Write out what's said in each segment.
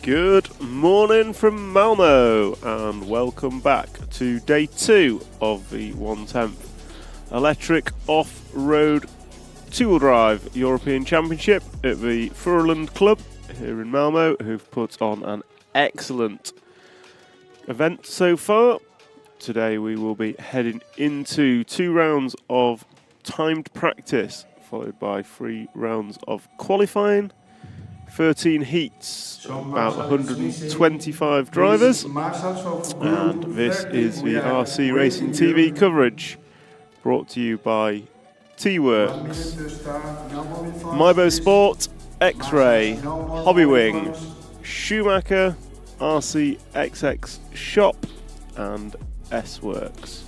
Good morning from Malmo and welcome back to day 2 of the 1/10th Electric Off-Road Two-Wheel Drive European Championship at the Furland Club here in Malmo, who've put on an excellent event so far. Today we will be heading into 2 rounds of timed practice, followed by 3 rounds of qualifying. 13 heats, about 125 drivers, and this is the RC Racing TV coverage brought to you by T-Works, Mybo Sport, X-Ray, Hobbywing, Schumacher, RC XX Shop and S-Works.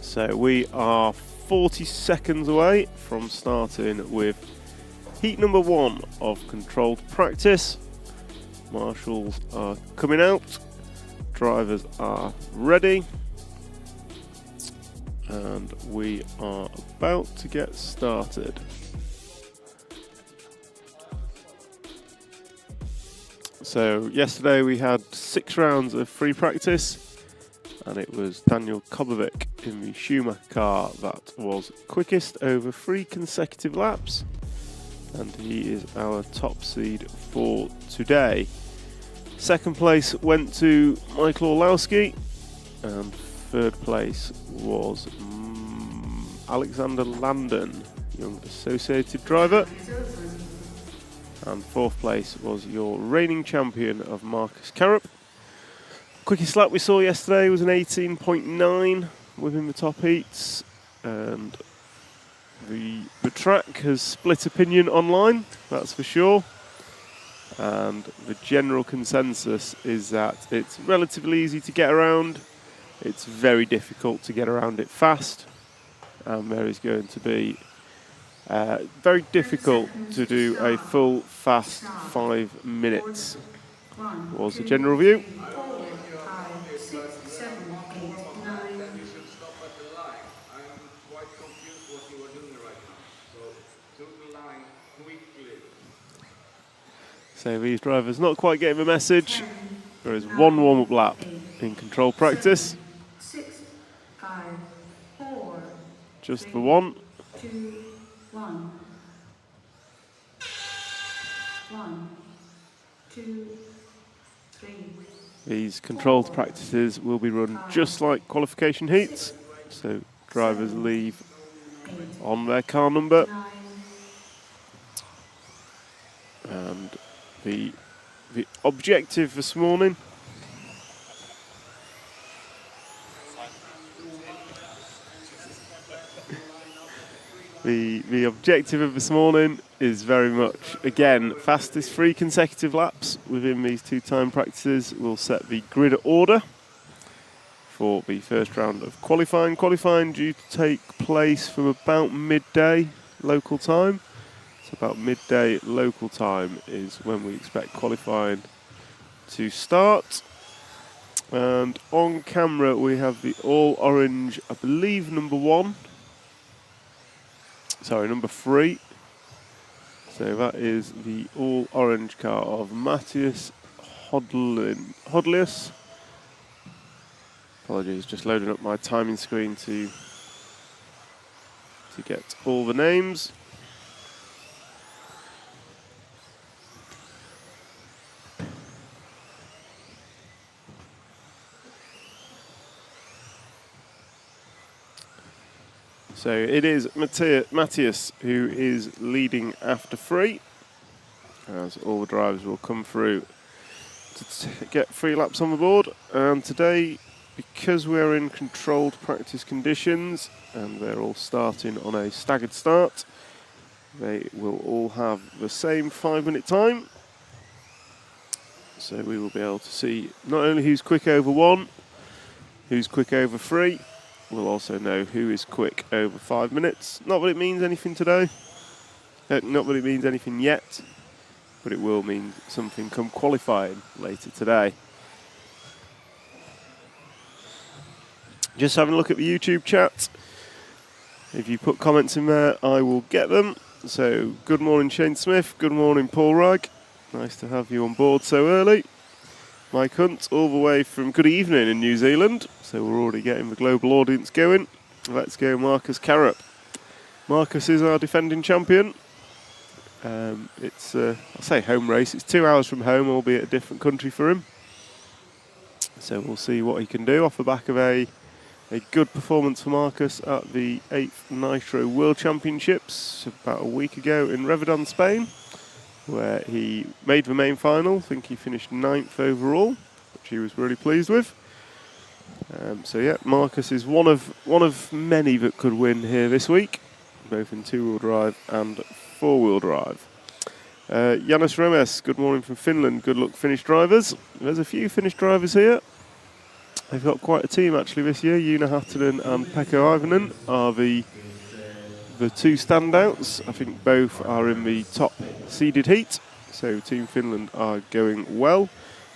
So we are 40 seconds away from starting with heat number 1 of controlled practice. Marshals are coming out, drivers are ready, and we are about to get started. So yesterday we had 6 rounds of free practice, and it was Daniel Kobovic in the Schumacher car that was quickest over 3 consecutive laps, and he is our top seed for today. Second place went to Michael Orlowski, and third place was Alexander Landon, young associated driver, and fourth place was your reigning champion of Marcus Carup. Quickest lap we saw yesterday was an 18.9 within the top heats, and the track has split opinion online, that's for sure, and the general consensus is that it's relatively easy to get around. It's very difficult to get around it fast, and there is going to be very difficult to do a full fast 5 minutes, was the general view. So these drivers not quite getting the message. There is 1 warm-up lap in control practice. 6, 5, 4, just the 1. 2, 1. 1, 2, 3. These controlled practices will be run just like qualification heats. So drivers leave on their car number. And the objective this morning the objective of this morning is very much, again, fastest 3 consecutive laps within these 2 time practices will set the grid order for the first round of qualifying. Qualifying due to take place from about midday local time. So about midday local time is when we expect qualifying to start. And on camera we have the all orange, I believe number 3. So that is the all orange car of Matthias Hodlius. Apologies, just loading up my timing screen to get all the names. So it is Matthias who is leading after 3, as all the drivers will come through to get 3 laps on the board. And today, because we're in controlled practice conditions and they're all starting on a staggered start, they will all have the same 5-minute time. So we will be able to see not only who's quick over 1, who's quick over 3, we'll also know who is quick over 5 minutes. Not that it means anything today, not that it means anything yet, but it will mean something come qualifying later today. Just having a look at the YouTube chat. If you put comments in there, I will get them. So, good morning Shane Smith, good morning Paul Ragg. Nice to have you on board so early. Mike Hunt, all the way from good evening in New Zealand. So we're already getting the global audience going. Let's go Marcus Carrup. Marcus is our defending champion. It's, I'll say home race. It's 2 hours from home, albeit a different country for him. So we'll see what he can do off the back of a good performance for Marcus at the 8th Nitro World Championships about a week ago in Revedon, Spain, where he made the main final. I think he finished 9th overall, which he was really pleased with. So yeah, Marcus is one of many that could win here this week, both in two-wheel drive and four-wheel drive. Janis Remes, good morning from Finland. Good luck, Finnish drivers. There's a few Finnish drivers here. They've got quite a team actually this year. Joona Hattunen and Pekka Ivanen are the two standouts. I think both are in the top seeded heat. So Team Finland are going well.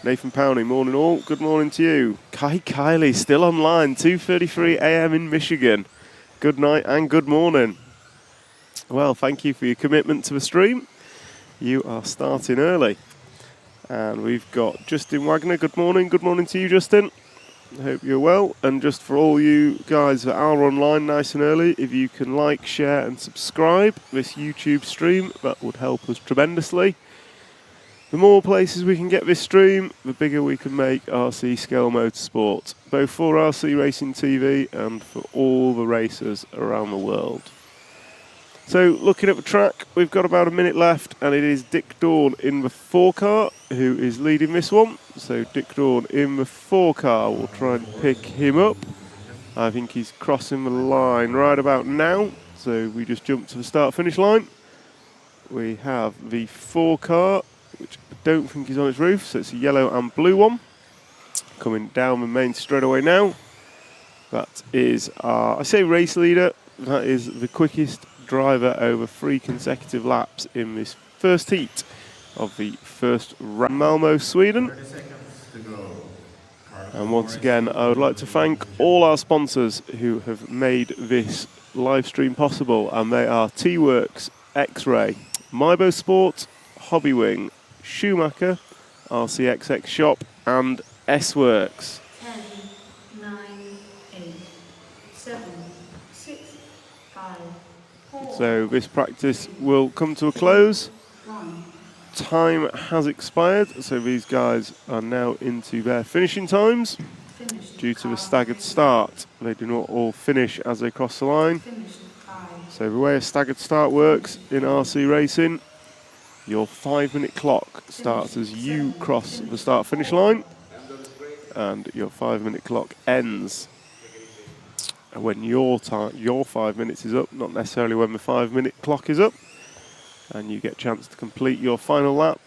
Nathan Powney, morning all. Good morning to you. Kai Kiley still online, 2:33 a.m. in Michigan. Good night and good morning. Well, thank you for your commitment to the stream. You are starting early. And we've got Justin Wagner. Good morning. Good morning to you, Justin. I hope you're well. And just for all you guys that are online nice and early, if you can like, share and subscribe this YouTube stream, that would help us tremendously. The more places we can get this stream, the bigger we can make RC Scale Motorsport, both for RC Racing TV and for all the racers around the world. So looking at the track, we've got about a minute left, and it is Dick Dawn in the 4 car who is leading this one. So Dick Dawn in the 4 car, we'll try and pick him up. I think he's crossing the line right about now. So we just jump to the start-finish line. We have the 4 car, which I don't think is on its roof, so it's a yellow and blue one. Coming down the main straightaway now. That is our, I say race leader, that is the quickest driver over 3 consecutive laps in this first heat of the first round. Malmo, Sweden. And once again, I would like to thank all our sponsors who have made this live stream possible, and they are T-Works, X-Ray, Mybo Sport, Hobbywing, Schumacher, RCXX Shop and S-Works. 10, 9, 8, 7, 6, 5, 4. So this practice will come to a close. 1. Time has expired, so these guys are now into their finishing times. Finished. Due to the staggered start, they do not all finish as they cross the line. Finished. 5. So the way a staggered start works in RC racing, your 5-minute clock starts as you cross the start-finish line, and your 5-minute clock ends when your 5 minutes is up, not necessarily when the 5-minute clock is up, and you get a chance to complete your final lap.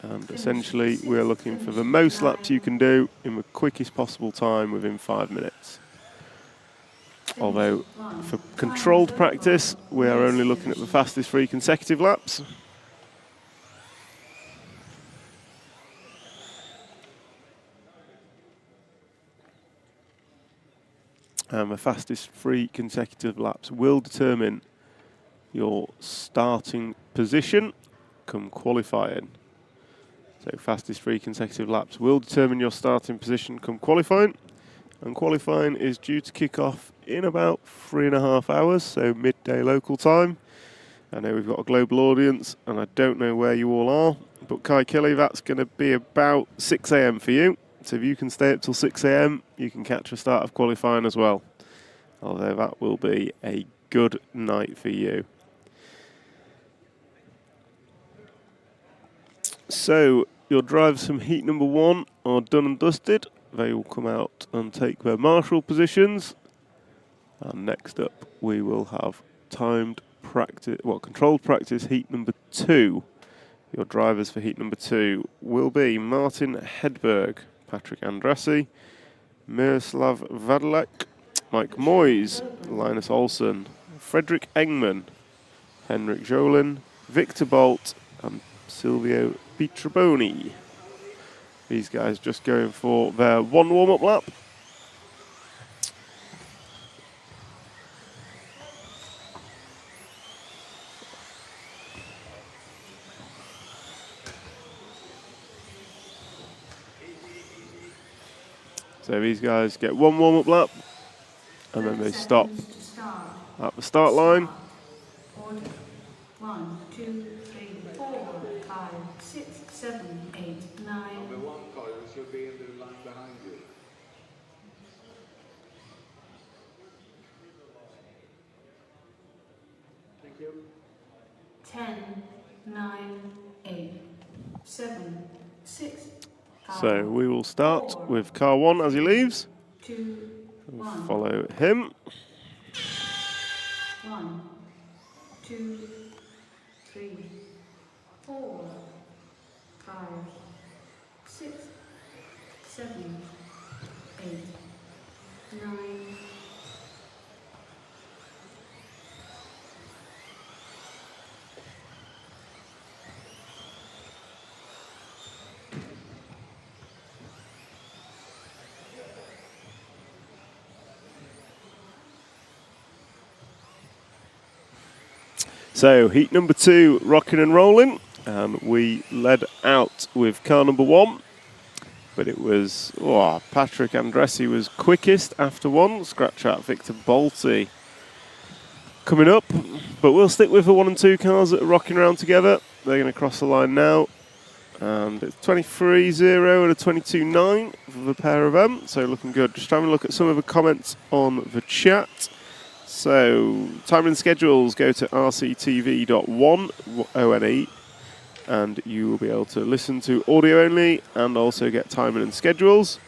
And essentially, we're looking for the most laps you can do in the quickest possible time within 5 minutes. Although, for controlled practice, we are only looking at the fastest 3 consecutive laps. And the fastest 3 consecutive laps will determine your starting position come qualifying. So fastest 3 consecutive laps will determine your starting position come qualifying. And qualifying is due to kick off in about 3.5 hours, so midday local time. I know we've got a global audience, and I don't know where you all are, but Kai Kelly, that's going to be about 6 a.m. for you. So if you can stay up till 6 a.m, you can catch the start of qualifying as well. Although that will be a good night for you. So your drivers from heat number 1 are done and dusted. They will come out and take their marshal positions. And next up, we will have timed practice, controlled practice heat number 2. Your drivers for heat number 2 will be Martin Hedberg, Patrick Andrassy, Miroslav Vadalek, Mike Moyes, Linus Olsson, Fredrik Engman, Henrik Jolin, Victor Bolt and Silvio Pietraboni. These guys just going for their 1 warm-up lap. So these guys get one warm-up lap, and then they stop at the start line. Order 1, 2, 3, 4, 5, 6, 7, 8, 9. Number 1 car, you should be in the line behind you. Thank you. 10, 9, 8, 7, 6, 5. So we will start with car 1 as he leaves. 2, 1. Follow him. 1, 2, 3, 4, 5, 6, 7, 8, 9. So heat number 2, rocking and rolling, and we led out with car number 1, but it was Patrick Andressi was quickest after 1. Scratch out Victor Balti coming up, but we'll stick with the 1 and 2 cars that are rocking around together. They're going to cross the line now, and it's 23.0 and a 22.9 for the pair of them, so looking good. Just having a look at some of the comments on the chat. So, time and schedules, go to rctv.one.one, and you will be able to listen to audio only and also get timing and schedules.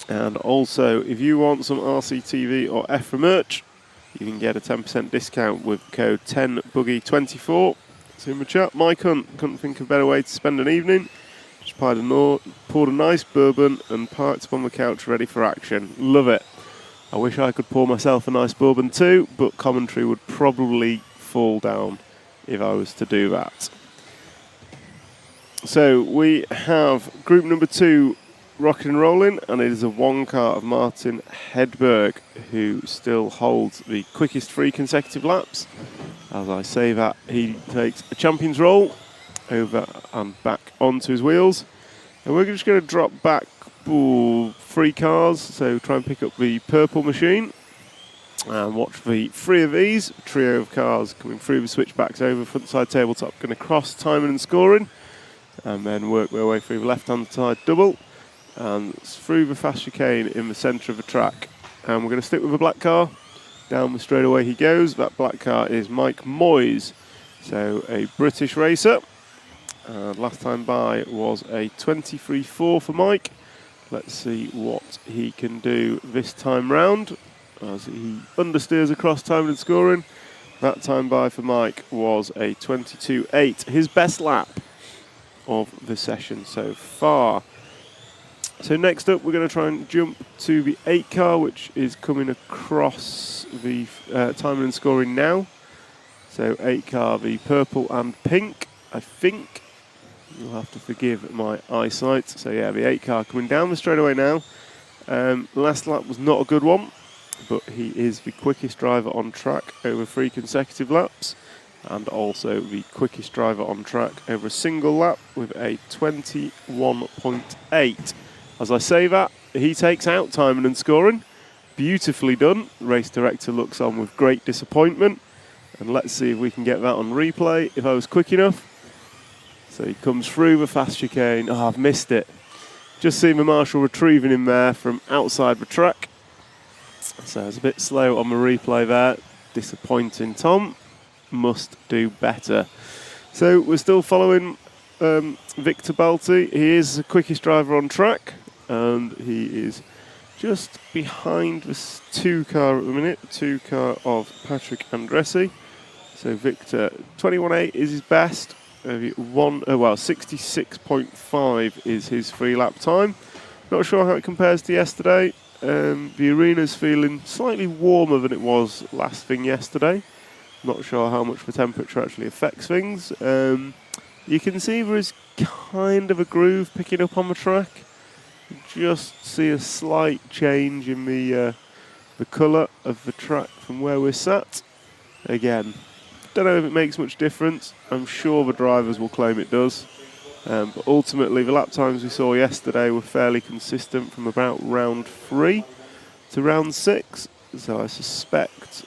And also, if you want some RCTV or EFRA merch, you can get a 10% discount with code 10Buggy24. It's in the chat. Mike Hunt couldn't think of a better way to spend an evening. Just poured a nice bourbon and parked up on the couch ready for action. Love it. I wish I could pour myself a nice bourbon too, but commentary would probably fall down if I was to do that. So we have group number 2 rocking and rolling, and it is a 1 car of Martin Hedberg, who still holds the quickest 3 consecutive laps. As I say that, he takes a champion's roll over and back onto his wheels. And we're just going to drop back 3 cars, so try and pick up the purple machine and watch the 3 of these trio of cars coming through the switchbacks over front side tabletop, going to cross timing and scoring, and then work their way through the left hand side double and through the fast chicane in the centre of the track. And we're going to stick with the black car. Down the straightaway he goes. That black car is Mike Moyes, so a British racer, and last time by was a 23.4 for Mike. Let's see what he can do this time round as he understeers across time and scoring. That time by for Mike was a 22.8, his best lap of the session so far. So next up we're going to try and jump to the 8 car, which is coming across the timing and scoring now. So 8 car, the purple and pink, I think. You'll have to forgive my eyesight. So yeah, the 8 car coming down the straightaway now. Last lap was not a good one, but he is the quickest driver on track over 3 consecutive laps, and also the quickest driver on track over a single lap with a 21.8. As I say that, he takes out timing and scoring. Beautifully done. Race director looks on with great disappointment, and let's see if we can get that on replay if I was quick enough. So he comes through the fast chicane. Oh, I've missed it. Just seen the marshal retrieving him there from outside the track. So it's a bit slow on the replay there. Disappointing. Tom must do better. So we're still following Victor Balti. He is the quickest driver on track, and he is just behind this 2 car at the minute. 2 car of Patrick Andressi. So Victor, 21.8 is his best. 66.5 is his 3 lap time. Not sure how it compares to yesterday. The arena's feeling slightly warmer than it was last thing yesterday. Not sure how much the temperature actually affects things. You can see there is kind of a groove picking up on the track. Just see a slight change in the colour of the track from where we're sat. Again, don't know if it makes much difference. I'm sure the drivers will claim it does. But ultimately, the lap times we saw yesterday were fairly consistent from about round 3 to round 6. So I suspect,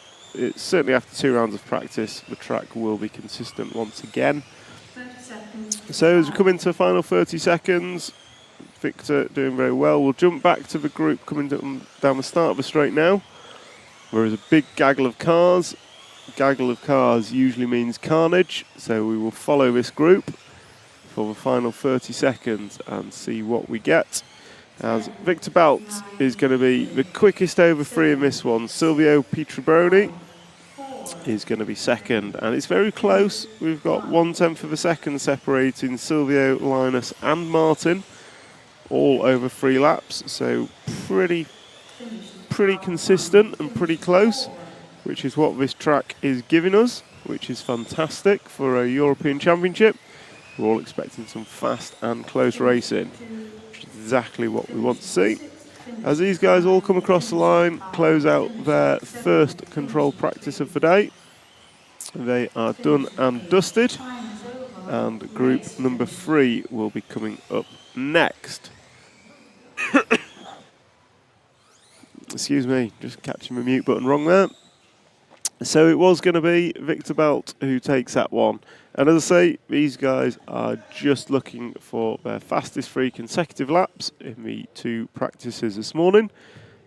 certainly after 2 rounds of practice, the track will be consistent once again. 30 seconds. So as we come into the final 30 seconds, Victor doing very well. We'll jump back to the group coming down the start of the straight now. There is a big gaggle of cars. Gaggle of cars usually means carnage, so we will follow this group for the final 30 seconds and see what we get. As Victor Belt is going to be the quickest over 3 in this one. Silvio Pietrobroni is going to be second, and it's very close. We've got 1/10 of a second separating Silvio, Linus and Martin, all over 3 laps, so pretty consistent and pretty close, which is what this track is giving us, which is fantastic for a European Championship. We're all expecting some fast and close racing, which is exactly what we want to see. As these guys all come across the line, close out their first control practice of the day, they are done and dusted, and group number 3 will be coming up next. Excuse me, just catching my mute button wrong there. So it was going to be Victor Belt who takes that one. And as I say, these guys are just looking for their fastest 3 consecutive laps in the 2 practices this morning.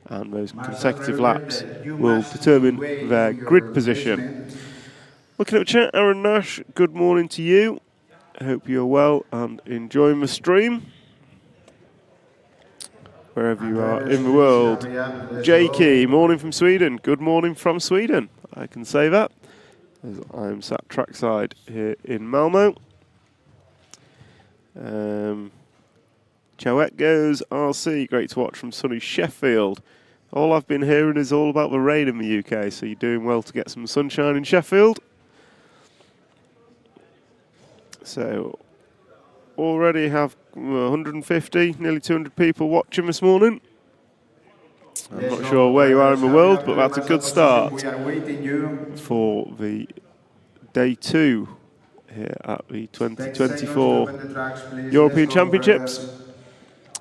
And those consecutive laps will determine their grid position. Looking at the chat, Aaron Nash, good morning to you. I hope you're well and enjoying the stream, wherever you are in the world. Jakey, morning from Sweden. Good morning from Sweden. I can say that, as I'm sat trackside here in Malmo. Choette goes, RC, great to watch from sunny Sheffield. All I've been hearing is all about the rain in the UK, so you're doing well to get some sunshine in Sheffield. So, already have 150, nearly 200 people watching this morning. I'm not sure where you are in the world, but that's a good start for the day 2 here at the 2024 European Championships.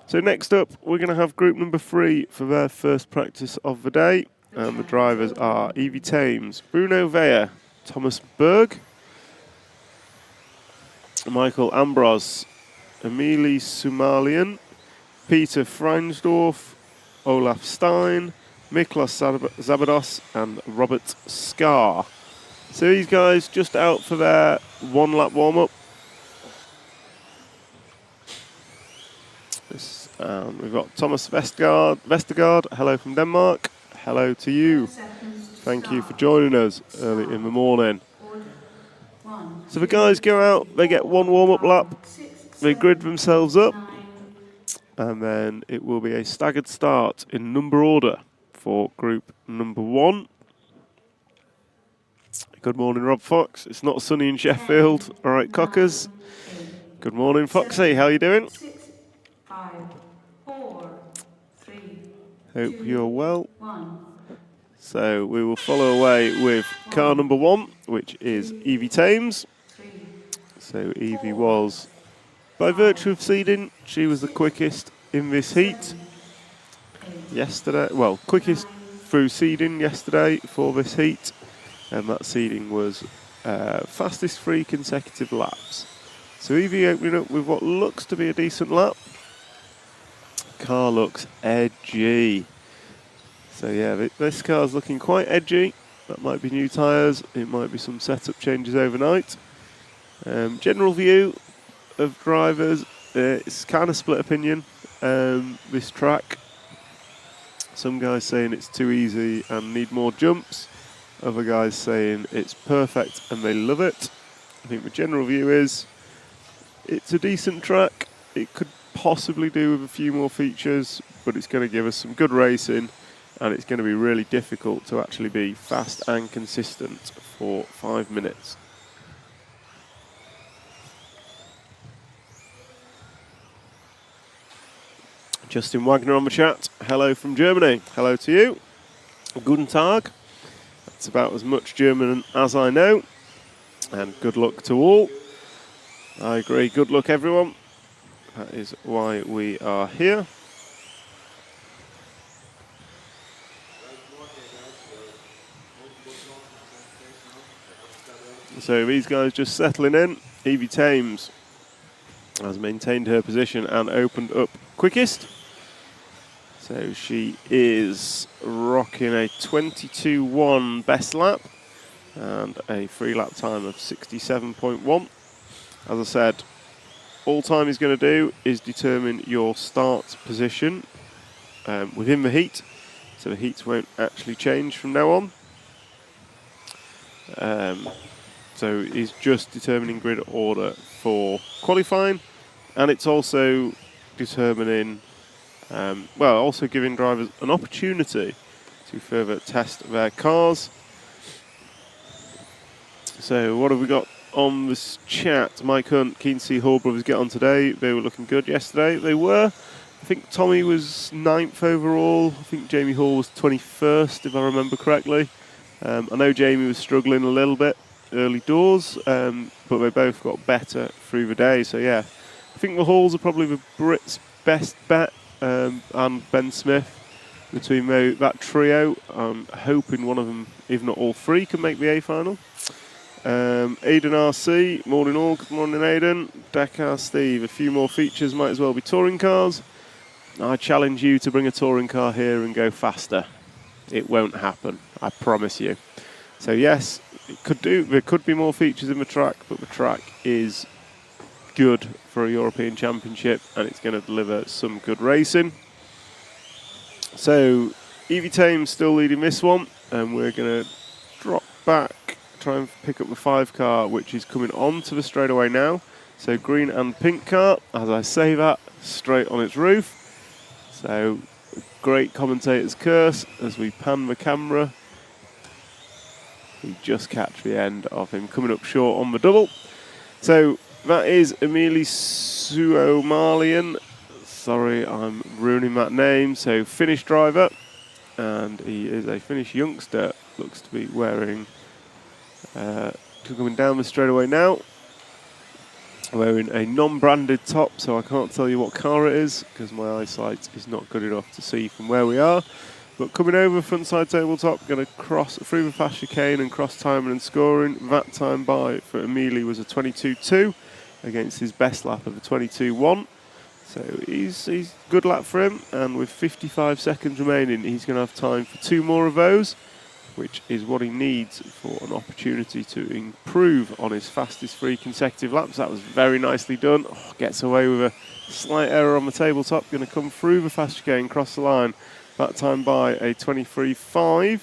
So next up, we're going to have group number 3 for their first practice of the day. And the drivers are Evie Thames, Bruno Vea, Thomas Berg, Michael Ambros, Emily Sumalian, Peter Freinsdorf, Olaf Stein, Miklos Zabados and Robert Scar. So these guys just out for their 1 lap warm-up. We've got Thomas Vestergaard, hello from Denmark. Hello to you. Thank you for joining us early in the morning. So the guys go out, they get 1 warm-up lap, they grid themselves up, and then it will be a staggered start in number order for group number 1. Good morning, Rob Fox. It's not sunny in Sheffield. All right, Cockers. Good morning, Foxy. How are you doing? 6, 5, 4, 3, Hope you're well. 1. So we will follow away with car number 1, which is Evie Thames. So Evie was, by virtue of seeding, she was the quickest in this heat yesterday. Well, quickest through seeding yesterday for this heat. And that seeding was fastest 3 consecutive laps. So Evie opening up with what looks to be a decent lap. Car looks edgy. So yeah, this car's looking quite edgy. That might be new tyres, it might be some setup changes overnight. General view of drivers, it's kind of split opinion. This track, some guys saying it's too easy and need more jumps. Other guys saying it's perfect and they love it. I think the general view is it's a decent track. It could possibly do with a few more features, but it's going to give us some good racing, and it's going to be really difficult to actually be fast and consistent for 5 minutes. Justin Wagner on the chat. Hello from Germany. Hello to you. Guten Tag. That's about as much German as I know. And good luck to all. I agree. Good luck, everyone. That is why we are here. So these guys just settling in. Evie Thames has maintained her position and opened up quickest. So she is rocking a 22.1 best lap and a free lap time of 67.1. As I said, all time is going to do is determine your start position within the heat. So the heats won't actually change from now on. So it's just determining grid order for qualifying, and it's also determining, also giving drivers an opportunity to further test their cars. So what have we got on this chat? Mike Hunt, keen to see Hall brothers get on today. They were looking good yesterday. They were. I think Tommy was 9th overall. I think Jamie Hall was 21st, if I remember correctly. I know Jamie was struggling a little bit early doors, but they both got better through the day. So yeah, I think the Halls are probably the Brits' best bet, and Ben Smith between that trio. I'm hoping one of them, if not all three, can make the A final. Aidan RC, morning all, good morning Aidan. Dakar Steve, a few more features might as well be touring cars. I challenge you to bring a touring car here and go faster. It won't happen, I promise you. So yes, there could be more features in the track, but the track is good for a European Championship and it's going to deliver some good racing. So Evie Thames still leading this one, and we're going to drop back, try and pick up the 5 car, which is coming onto the straightaway now. So green and pink car, as I say that, straight on its roof. So great commentator's curse as we pan the camera. We just catch the end of him coming up short on the double. So that is Emili Suomalian. Sorry, I'm ruining that name. So Finnish driver, and he is a Finnish youngster. Looks to be wearing, coming down the straightaway now. Wearing a non-branded top, so I can't tell you what car it is because my eyesight is not good enough to see from where we are. But coming over frontside tabletop, going to cross through the fast chicane and cross timing and scoring. That time by for Emili was a 22.2 against his best lap of a 22.1. So he's good lap for him, and with 55 seconds remaining, he's going to have time for 2 more of those, which is what he needs for an opportunity to improve on his fastest 3 consecutive laps. That was very nicely done. Oh, gets away with a slight error on the tabletop. Going to come through the fast chicane, cross the line. That time by a 23.5.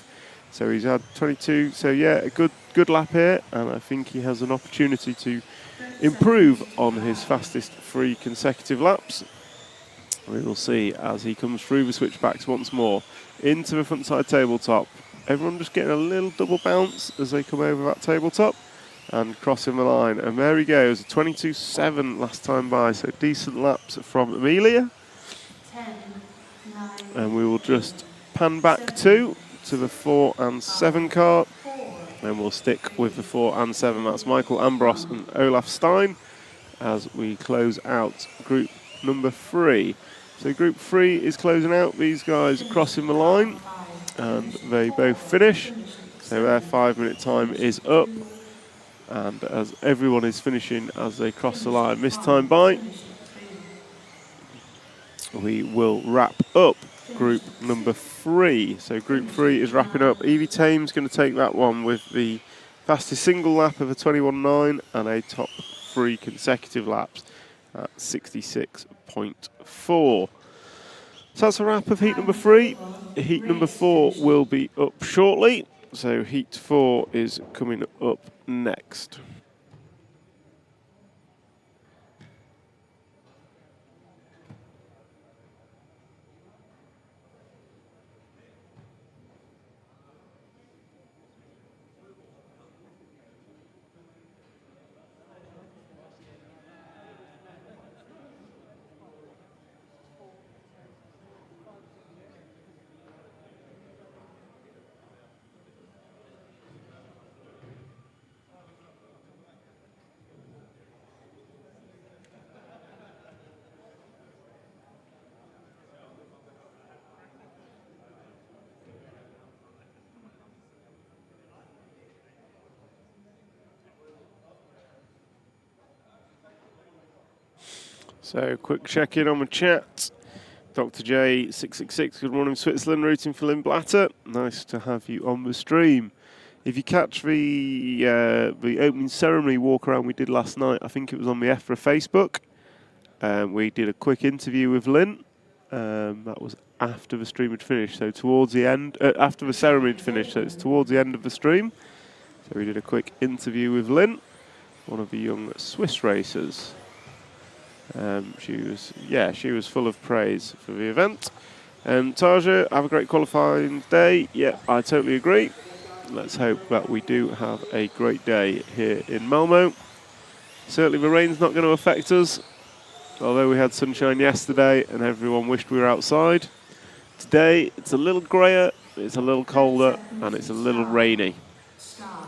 So he's had 22. So yeah, a good lap here, and I think he has an opportunity to improve on his fastest 3 consecutive laps. We will see as he comes through the switchbacks once more into the frontside tabletop. Everyone just getting a little double bounce as they come over that tabletop and crossing the line. And there he goes, a 22.7 last time by, so decent laps from Amelia. 10, 9, And we will just pan back to the 4 and 7 car. 4, And we'll stick with the 4 and 7. That's Michael Ambros and Olaf Stein as we close out group number 3. So group 3 is closing out. These guys are crossing the line and they both finish. So their 5-minute time is up. And as everyone is finishing as they cross the line this time by, we will wrap up group number 3. So group 3 is wrapping up. Evie Thames going to take that one with the fastest single lap of a 21.9 and a top 3 consecutive laps at 66.4. So that's a wrap of heat number 3. Heat number 4 will be up shortly. So heat 4 is coming up next. So, quick check-in on the chat. Dr. J666, good morning, Switzerland, rooting for Lynn Blatter. Nice to have you on the stream. If you catch the opening ceremony walk around we did last night, I think it was on the EFRA Facebook. We did a quick interview with Lynn. That was after the stream had finished, so towards the end, after the ceremony had finished, so it's towards the end of the stream. So we did a quick interview with Lynn, one of the young Swiss racers. She was full of praise for the event. Taja, have a great qualifying day. Yeah, I totally agree. Let's hope that we do have a great day here in Malmo. Certainly the rain's not going to affect us, although we had sunshine yesterday and everyone wished we were outside. Today it's a little grayer, it's a little colder, and it's a little rainy.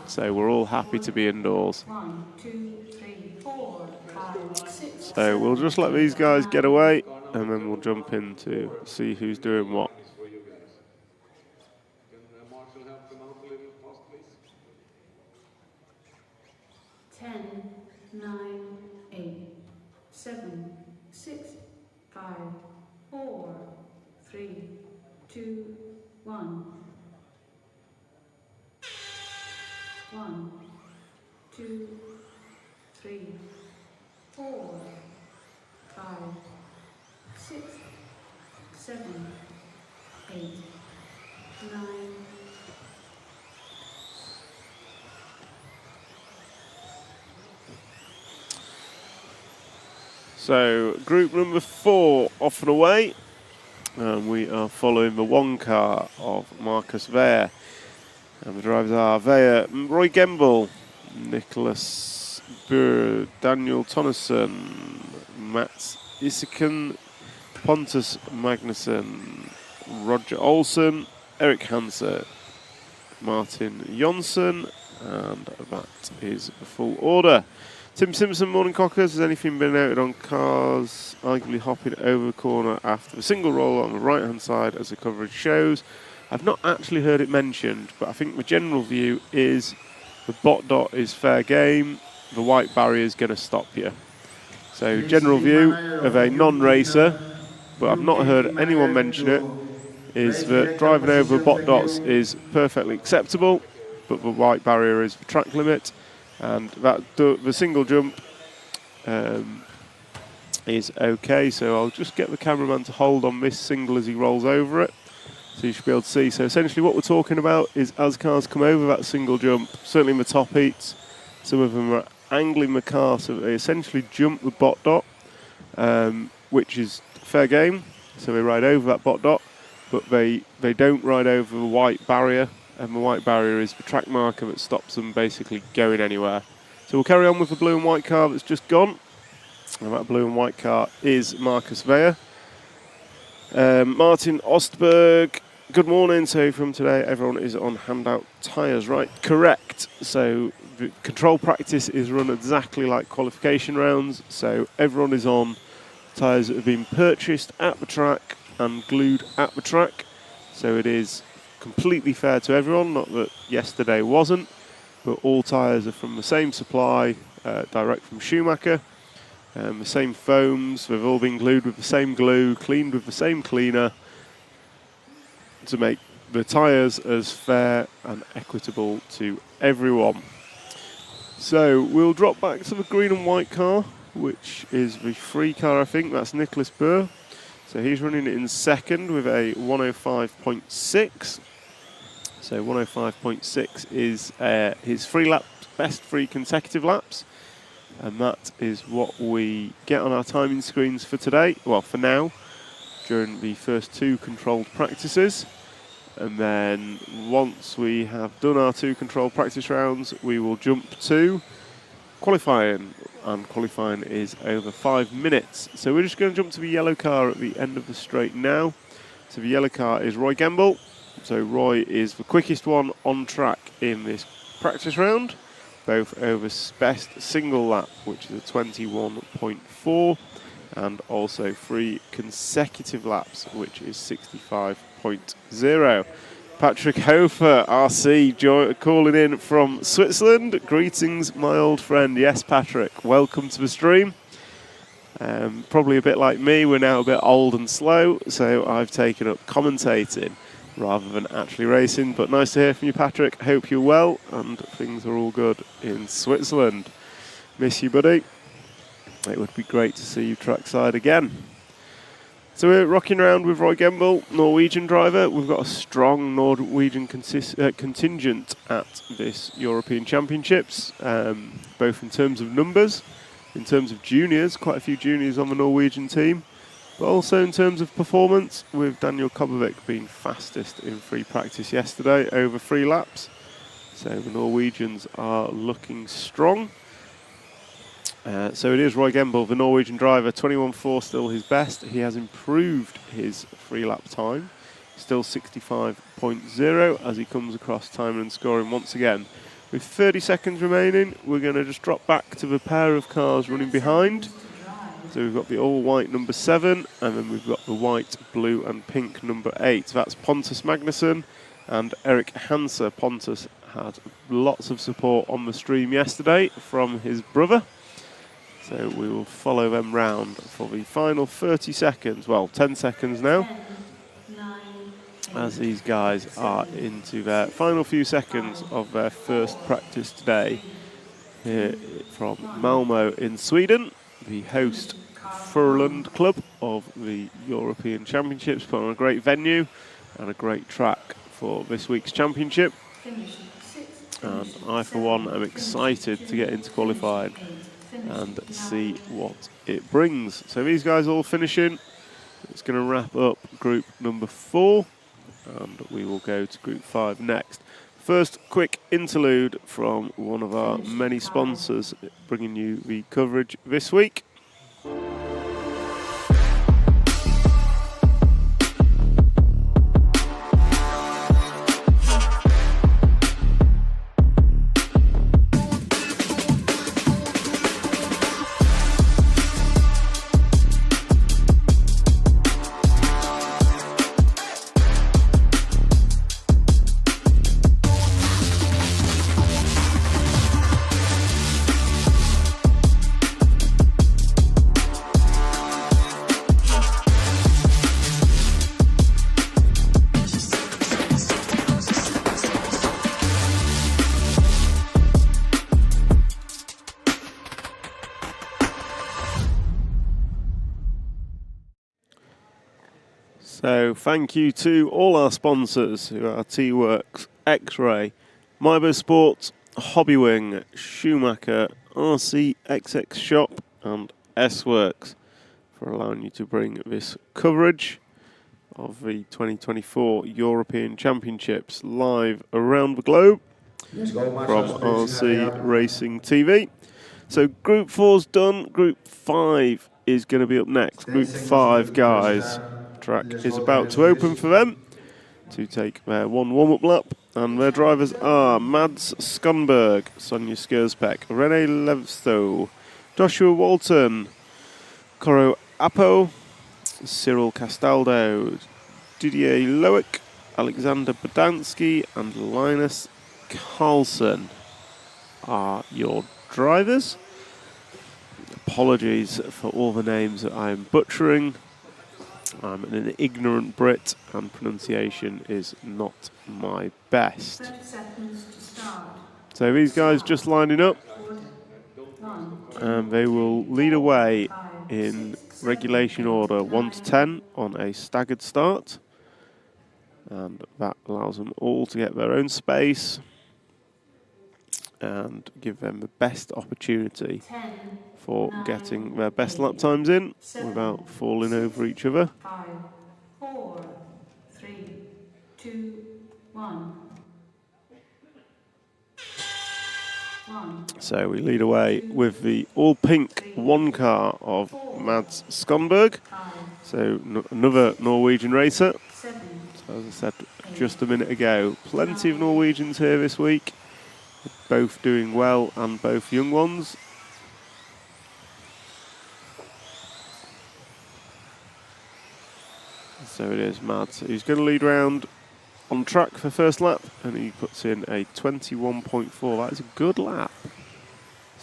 So we're all happy to be indoors. 1, 2, 3, 4, 5, 6. So we'll just let these guys get away and then we'll jump in to see who's doing what. For you guys. Can Marshall help them out a little fast, please? 10, 9, 8, 7, 6, 5, 4, 3, 2, 1. 1, 2, 3, 4, 5, 6, 7, 8, 9. So group number 4 off and away. We are following the one car of Marcus Weyer. And the drivers are Weyer, Roy Gemble, Nicholas Burr, Daniel Tonneson, Mats Isiken, Pontus Magnusson, Roger Olsen, Eric Hanser, Martin Jonsson, and that is the full order. Tim Simpson, morning cockers. Has anything been noted on cars arguably hopping over the corner after the single roll on the right hand side as the coverage shows? I've not actually heard it mentioned, but I think the general view is the bot dot is fair game, the white barrier is going to stop you. So general view of a non-racer, but I've not heard anyone mention it, is that driving over bot dots is perfectly acceptable, but the white barrier is the track limit, and that the single jump is okay. So I'll just get the cameraman to hold on this single as he rolls over it. So you should be able to see. So essentially what we're talking about is as cars come over that single jump, certainly in the top heats, some of them are angling the car so they essentially jump the bot dot, which is fair game. So they ride over that bot dot, but they don't ride over the white barrier, and the white barrier is the track marker that stops them basically going anywhere. So we'll carry on with the blue and white car that's just gone. And that blue and white car is Marcus Weyer. Martin Ostberg, good morning. So from today, everyone is on handout tyres, right? Correct. So the control practice is run exactly like qualification rounds. So everyone is on tyres that have been purchased at the track and glued at the track. So it is completely fair to everyone, not that yesterday wasn't, but all tyres are from the same supply, direct from Schumacher. The same foams, they've all been glued with the same glue, cleaned with the same cleaner to make the tyres as fair and equitable to everyone. So we'll drop back to the green and white car, which is the free car, I think. That's Nicholas Burr. So he's running it in second with a 105.6. So 105.6 is his free lap, best free consecutive laps. And that is what we get on our timing screens for today, well for now, during the first 2 controlled practices. And then once we have done our 2 controlled practice rounds, we will jump to qualifying, and qualifying is over 5 minutes. So we're just going to jump to the yellow car at the end of the straight now. So the yellow car is Roy Gemble. So Roy is the quickest one on track in this practice round, both over best single lap, which is a 21.4, and also 3 consecutive laps, which is 65.0. Patrick Hofer, RC, calling in from Switzerland. Greetings, my old friend. Yes, Patrick, welcome to the stream. Probably a bit like me, we're now a bit old and slow, so I've taken up commentating rather than actually racing. But nice to hear from you, Patrick. Hope you're well and things are all good in Switzerland. Miss you, buddy. It would be great to see you trackside again. So we're rocking around with Roy Gemble, Norwegian driver. We've got a strong Norwegian contingent at this European Championships, both in terms of numbers, in terms of juniors, quite a few juniors on the Norwegian team, but also in terms of performance, with Daniel Kobovic being fastest in free practice yesterday over 3 laps. So the Norwegians are looking strong. So it is Roy Gemble, the Norwegian driver, 21.4 still his best. He has improved his 3-lap time, still 65.0 as he comes across timing and scoring once again. With 30 seconds remaining, we're going to just drop back to the pair of cars running behind. So we've got the all-white number 7, and then we've got the white, blue and pink number 8. That's Pontus Magnusson and Eric Hansa. Pontus had lots of support on the stream yesterday from his brother. So we will follow them round for the final 30 seconds, well, 10 seconds now, as these guys are into their final few seconds of their first practice today here from Malmo in Sweden, the host Furland club of the European Championships, put on a great venue and a great track for this week's championship. And I, for one, am excited to get into qualifying and see what it brings. So these guys all finishing. It's going to wrap up group number 4, and we will go to group 5 next. First, quick interlude from one of our many sponsors bringing you the coverage this week. So thank you to all our sponsors, who are T-Works, X-Ray, Mybosport, Hobbywing, Schumacher, RCXX Shop and S-Works for allowing you to bring this coverage of the 2024 European Championships live around the globe from RC Racing TV. So Group 4's done, Group 5 is going to be up next. Group 5 guys, track is about to open for them to take their one warm-up lap, and their drivers are Mads Skonberg, Sonja Skursbeck, René Levstow, Joshua Walton, Coro Apo, Cyril Castaldo, Didier Loic, Alexander Bodansky and Linus Carlson are your drivers. Apologies for all the names that I am butchering. I'm an ignorant Brit and pronunciation is not my best. 30 seconds to start. So these guys just lining up, and they will lead away in regulation order 1 to 10 on a staggered start, and that allows them all to get their own space and give them the best opportunity for getting their best lap times in without falling over each other. 5, 4, 3, 2, 1. So we lead away with the all-pink 1 car of Mads Skonberg. So another Norwegian racer. So as I said just a minute ago, plenty of Norwegians here this week, both doing well and both young ones. So it is Mads who's going to lead round on track for first lap, and he puts in a 21.4. That is a good lap.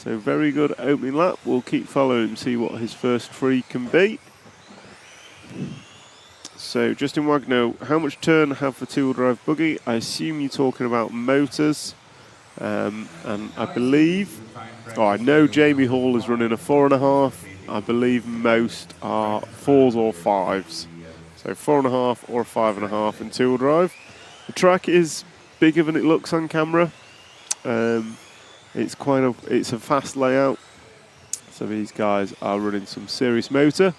So very good opening lap. We'll keep following him, see what his first free can be. So Justin Wagner, how much turn have the two-wheel drive buggy? I assume you're talking about motors. And I believe, I know Jamie Hall is running a 4.5. I believe most are 4s or 5s. So 4.5 or a 5.5 in two-wheel drive. The track is bigger than it looks on camera. It's a fast layout. So these guys are running some serious motor.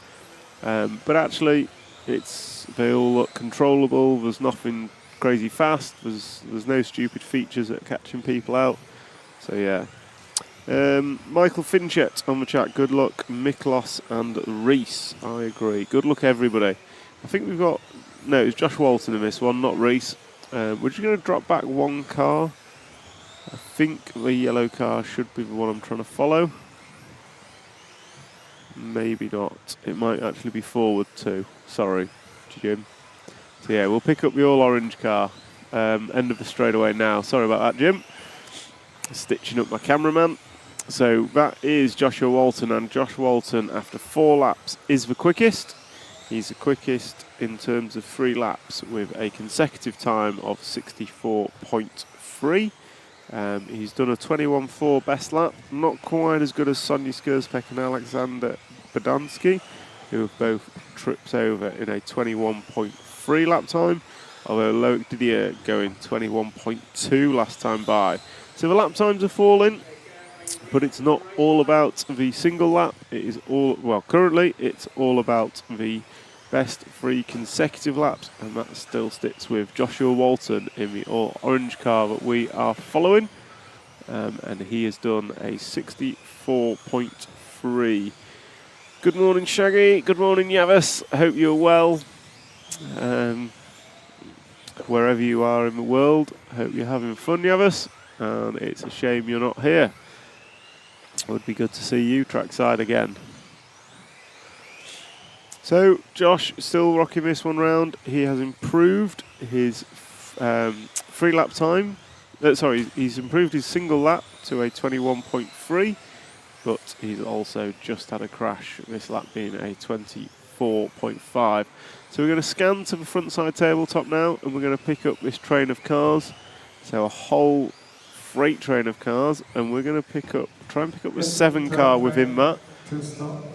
But actually, they all look controllable. There's nothing crazy fast. There's no stupid features that are catching people out. So yeah. Michael Finchett on the chat. Good luck, Miklos and Reese. I agree. Good luck, everybody. I think we've got... No, it's Josh Walton in this one, not Reese. We're just going to drop back one car. I think the yellow car should be the one I'm trying to follow. Maybe not. It might actually be forward too. Sorry, Jim. So yeah, we'll pick up the all-orange car. End of the straightaway now. Sorry about that, Jim. Stitching up my cameraman. So that is Joshua Walton, and Josh Walton, after 4 laps, is the quickest. He's the quickest in terms of 3 laps with a consecutive time of 64.3. He's done a 21.4 best lap. Not quite as good as Sonia Skurzpek and Alexander Badansky, who have both tripped over in a 21.3 lap time, although Loic Didier going 21.2 last time by. So the lap times are falling, but it's not all about the single lap. It is currently it's all about the best 3 consecutive laps, and that still sticks with Joshua Walton in the all-orange car that we are following, and he has done a 64.3. Good morning, Shaggy. Good morning, Yavis. I hope you're well. Wherever you are in the world, I hope you're having fun, Yavis, and it's a shame you're not here. It would be good to see you trackside again. So Josh still rocking this one round. He has improved his 3 lap time. He's improved his single lap to a 21.3, but he's also just had a crash, this lap being a 24.5. So we're going to scan to the front side tabletop now, and we're going to pick up this train of cars. So a whole freight train of cars, and we're going to try and pick up the 7 car within that.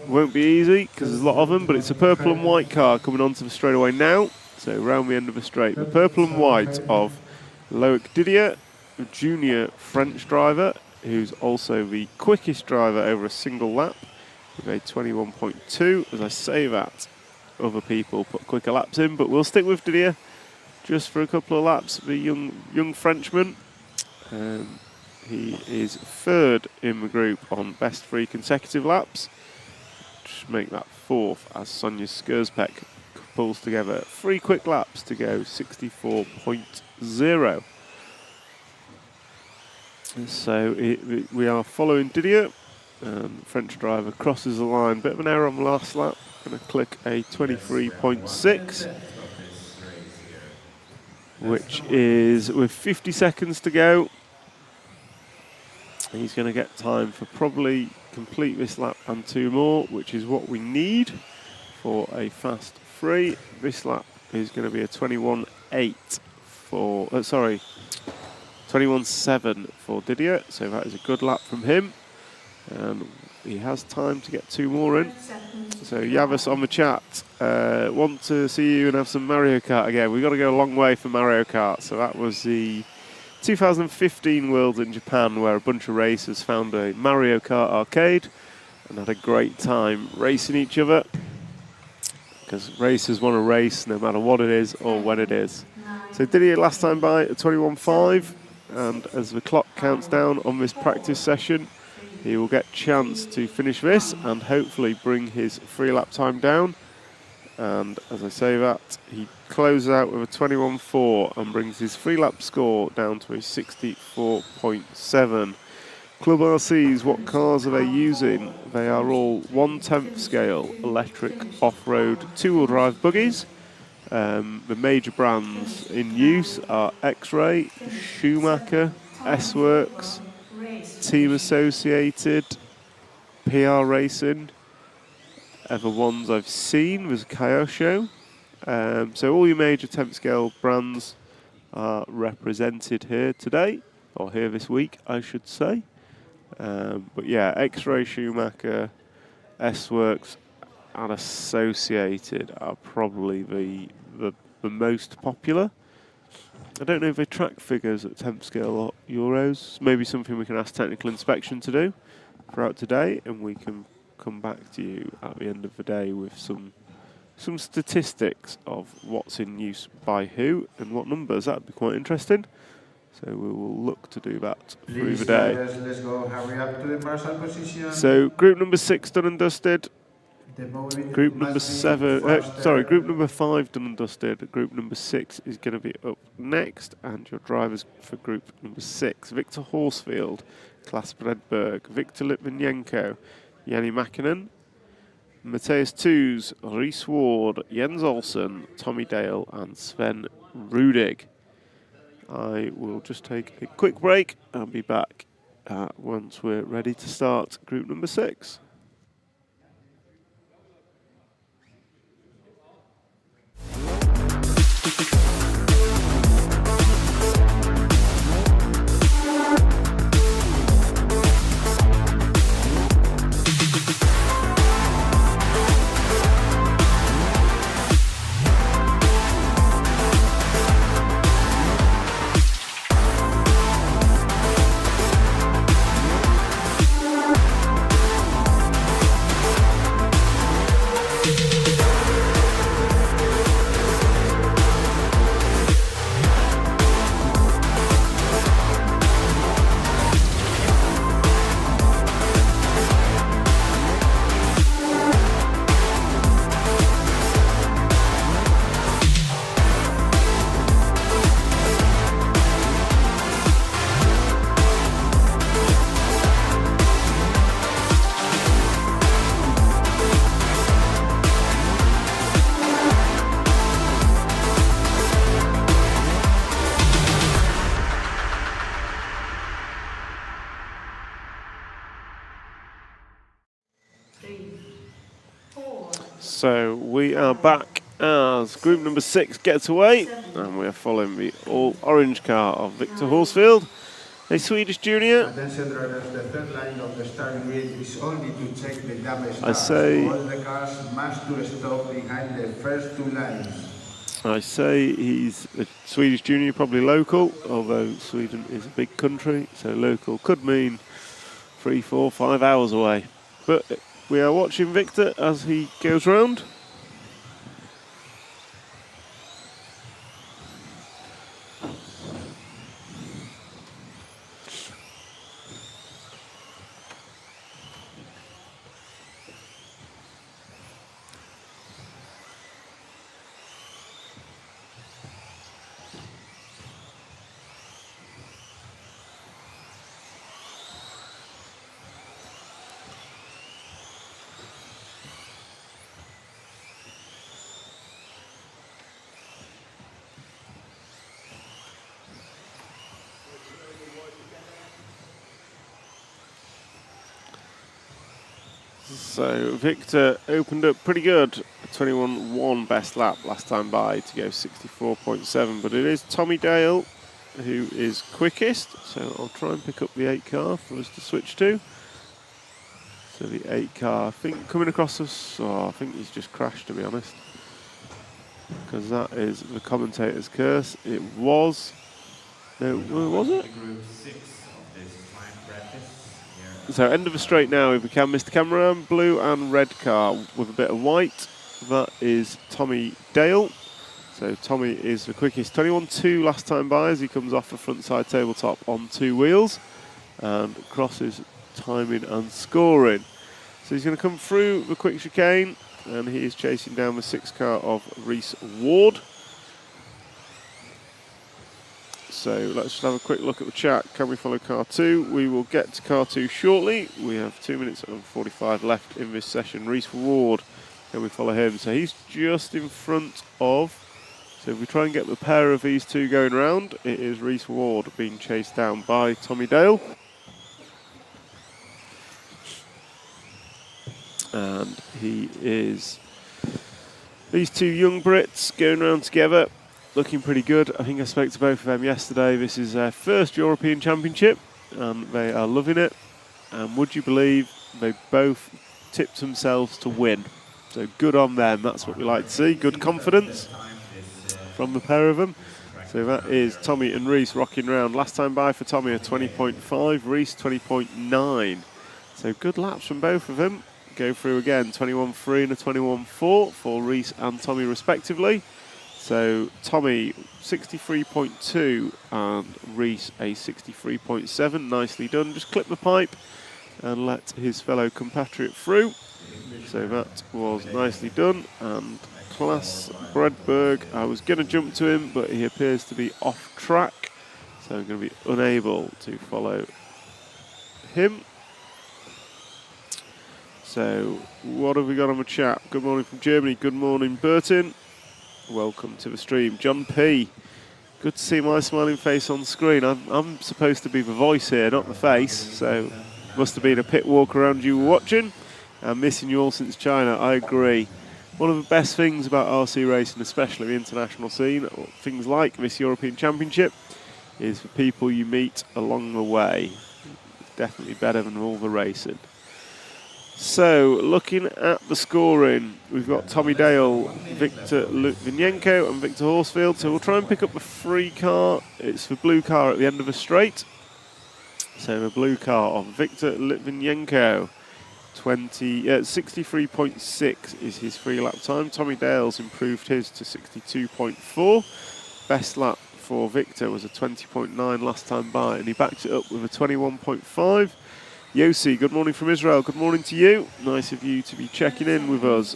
Won't be easy because there's a lot of them, but it's a purple and white car coming onto the straightaway now. So round the end of the straight, the purple and white of Loic Didier, a junior French driver, who's also the quickest driver over a single lap with a 21.2. As I say that, other people put quicker laps in, but we'll stick with Didier just for a couple of laps. The young Frenchman. He is 3rd in the group on best 3 consecutive laps. Just make that 4th as Sonia Skurzpek pulls together 3 quick laps to go 64.0. So we are following Didier. French driver crosses the line. Bit of an error on the last lap. Going to click a 23.6. Which is with 50 seconds to go. He's going to get time for probably complete this lap and 2 more, which is what we need for a fast 3. This lap is going to be a 21.8 for, 21.7 for Didier, so that is a good lap from him. He has time to get 2 more in. So Yavis on the chat, want to see you and have some Mario Kart again. We've got to go a long way for Mario Kart, so that was the 2015 Worlds in Japan, where a bunch of racers found a Mario Kart arcade and had a great time racing each other, because racers want to race no matter what it is or when it is. So Didier last time by at 21.5, and as the clock counts down on this practice session, he will get a chance to finish this and hopefully bring his 3 lap time down. And as I say that, he closes out with a 21.4 and brings his 3 lap score down to a 64.7. Club RCs, what cars are they using? They are all 1/10 scale electric off-road 2-wheel drive buggies. The major brands in use are X-Ray, Schumacher, S-Works, Team Associated, PR Racing, ever ones I've seen was Kyosho. So all your major 10th scale brands are represented here today, or here this week, I should say. But yeah, X-Ray Schumacher, S-Works, and Associated are probably the most popular. I don't know if they track figures at 10th scale or Euros. Maybe something we can ask technical inspection to do throughout today, and we can come back to you at the end of the day with some statistics of what's in use by who and what numbers. That'd be quite interesting. So we will look to do that through the day. Let's go. Hurry up to the marshal position. So group number 6 done and dusted. Group number 7, group number 5 done and dusted. Group number 6 is going to be up next, and your drivers for group number 6: Victor Horsfield, Klas Bredberg, Victor Litvinenko, Yanni Mäkinen, Matthias Toos, Rhys Ward, Jens Olsen, Tommy Dale, and Sven Rudig. I will just take a quick break and be back once we're ready to start group number 6. So we are back as group number 6 gets away, and we are following the all-orange car of Victor Horsfield, a Swedish junior. Attention drivers, the third line of the starting grid is only to check the damage I say all the cars must to stop behind the first 2 lines. I say he's a Swedish junior, probably local, although Sweden is a big country, so local could mean 3, 4, 5 hours away. But we are watching Victor as he goes round. So Victor opened up pretty good, 21.1 best lap last time by to go 64.7, but it is Tommy Dale who is quickest, so I'll try and pick up the 8 car for us to switch to. So the 8 car, I think coming across us, I think he's just crashed to be honest, because that is the commentator's curse. It was, no, was it? Group 6 of this time practice. So end of the straight now if we can, Mr. Cameraman. Blue and red car with a bit of white. That is Tommy Dale. So Tommy is the quickest. 21.2 last time by as he comes off the front side tabletop on 2 wheels and crosses timing and scoring. So he's going to come through the quick chicane and he is chasing down the 6 car of Rhys Ward. So let's just have a quick look at the chat. Can we follow car 2? We will get to car 2 shortly. We have 2 minutes and 45 left in this session. Rhys Ward, can we follow him? So he's just in front of, so if we try and get the pair of these two going round, it is Rhys Ward being chased down by Tommy Dale. And he is... These two young Brits going around together, looking pretty good. I think I spoke to both of them yesterday. This is their first European Championship, and they are loving it. And would you believe they both tipped themselves to win? So good on them. That's what we like to see. Good confidence from the pair of them. So that is Tommy and Reese rocking around. Last time by for Tommy a 20.5, Reese 20.9. So good laps from both of them. Go through again, 21.3 and a 21.4 for Reese and Tommy respectively. So Tommy 63.2 and Reese a 63.7. Nicely done. Just clip the pipe and let his fellow compatriot through. So that was nicely done. And Klaas Bredberg, I was going to jump to him, but he appears to be off track. So I'm going to be unable to follow him. So what have we got on the chat? Good morning from Germany. Good morning, Burton. Welcome to the stream. John P. Good to see my smiling face on screen. I'm supposed to be the voice here, not the face. So must have been a pit walk around you watching. I'm missing you all since China. I agree. One of the best things about RC racing, especially the international scene, or things like this European Championship, is the people you meet along the way. It's definitely better than all the racing. So, looking at the scoring, we've got Tommy Dale, Victor Litvinenko and Victor Horsfield. So we'll try and pick up the free car. It's the blue car at the end of the straight. So the blue car of Victor Litvinenko. 63.6 is his free lap time. Tommy Dale's improved his to 62.4. Best lap for Victor was a 20.9 last time by, and he backed it up with a 21.5. Yossi, good morning from Israel. Good morning to you. Nice of you to be checking in with us.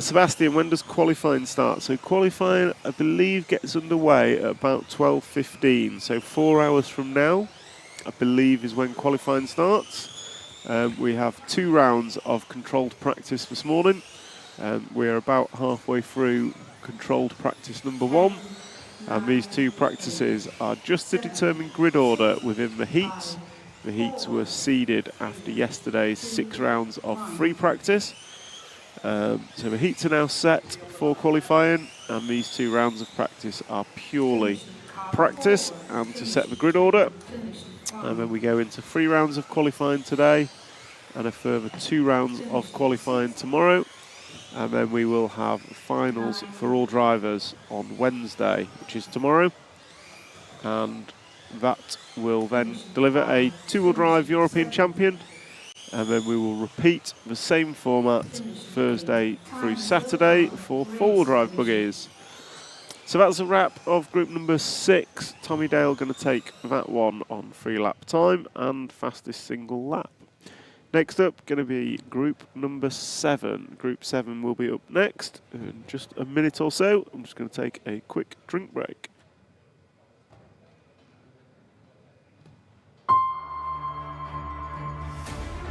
Sebastian, when does qualifying start? So qualifying, I believe, gets underway at about 12:15. So 4 hours from now, I believe, is when qualifying starts. We have 2 rounds of controlled practice this morning. We're about halfway through controlled practice number 1. And these 2 practices are just to determine grid order within the heats. The heats were seeded after yesterday's 6 rounds of free practice. So the heats are now set for qualifying, and these 2 rounds of practice are purely practice and to set the grid order. And then we go into 3 rounds of qualifying today and a further 2 rounds of qualifying tomorrow. And then we will have finals for all drivers on Wednesday, which is tomorrow. And that will then deliver a 2-wheel drive European champion. And then we will repeat the same format Thursday through Saturday for 4-wheel drive buggies. So that's a wrap of group number 6. Tommy Dale going to take that one on 3 lap time and fastest single lap. Next up, going to be group number 7. Group 7 will be up next in just a minute or so. I'm just going to take a quick drink break.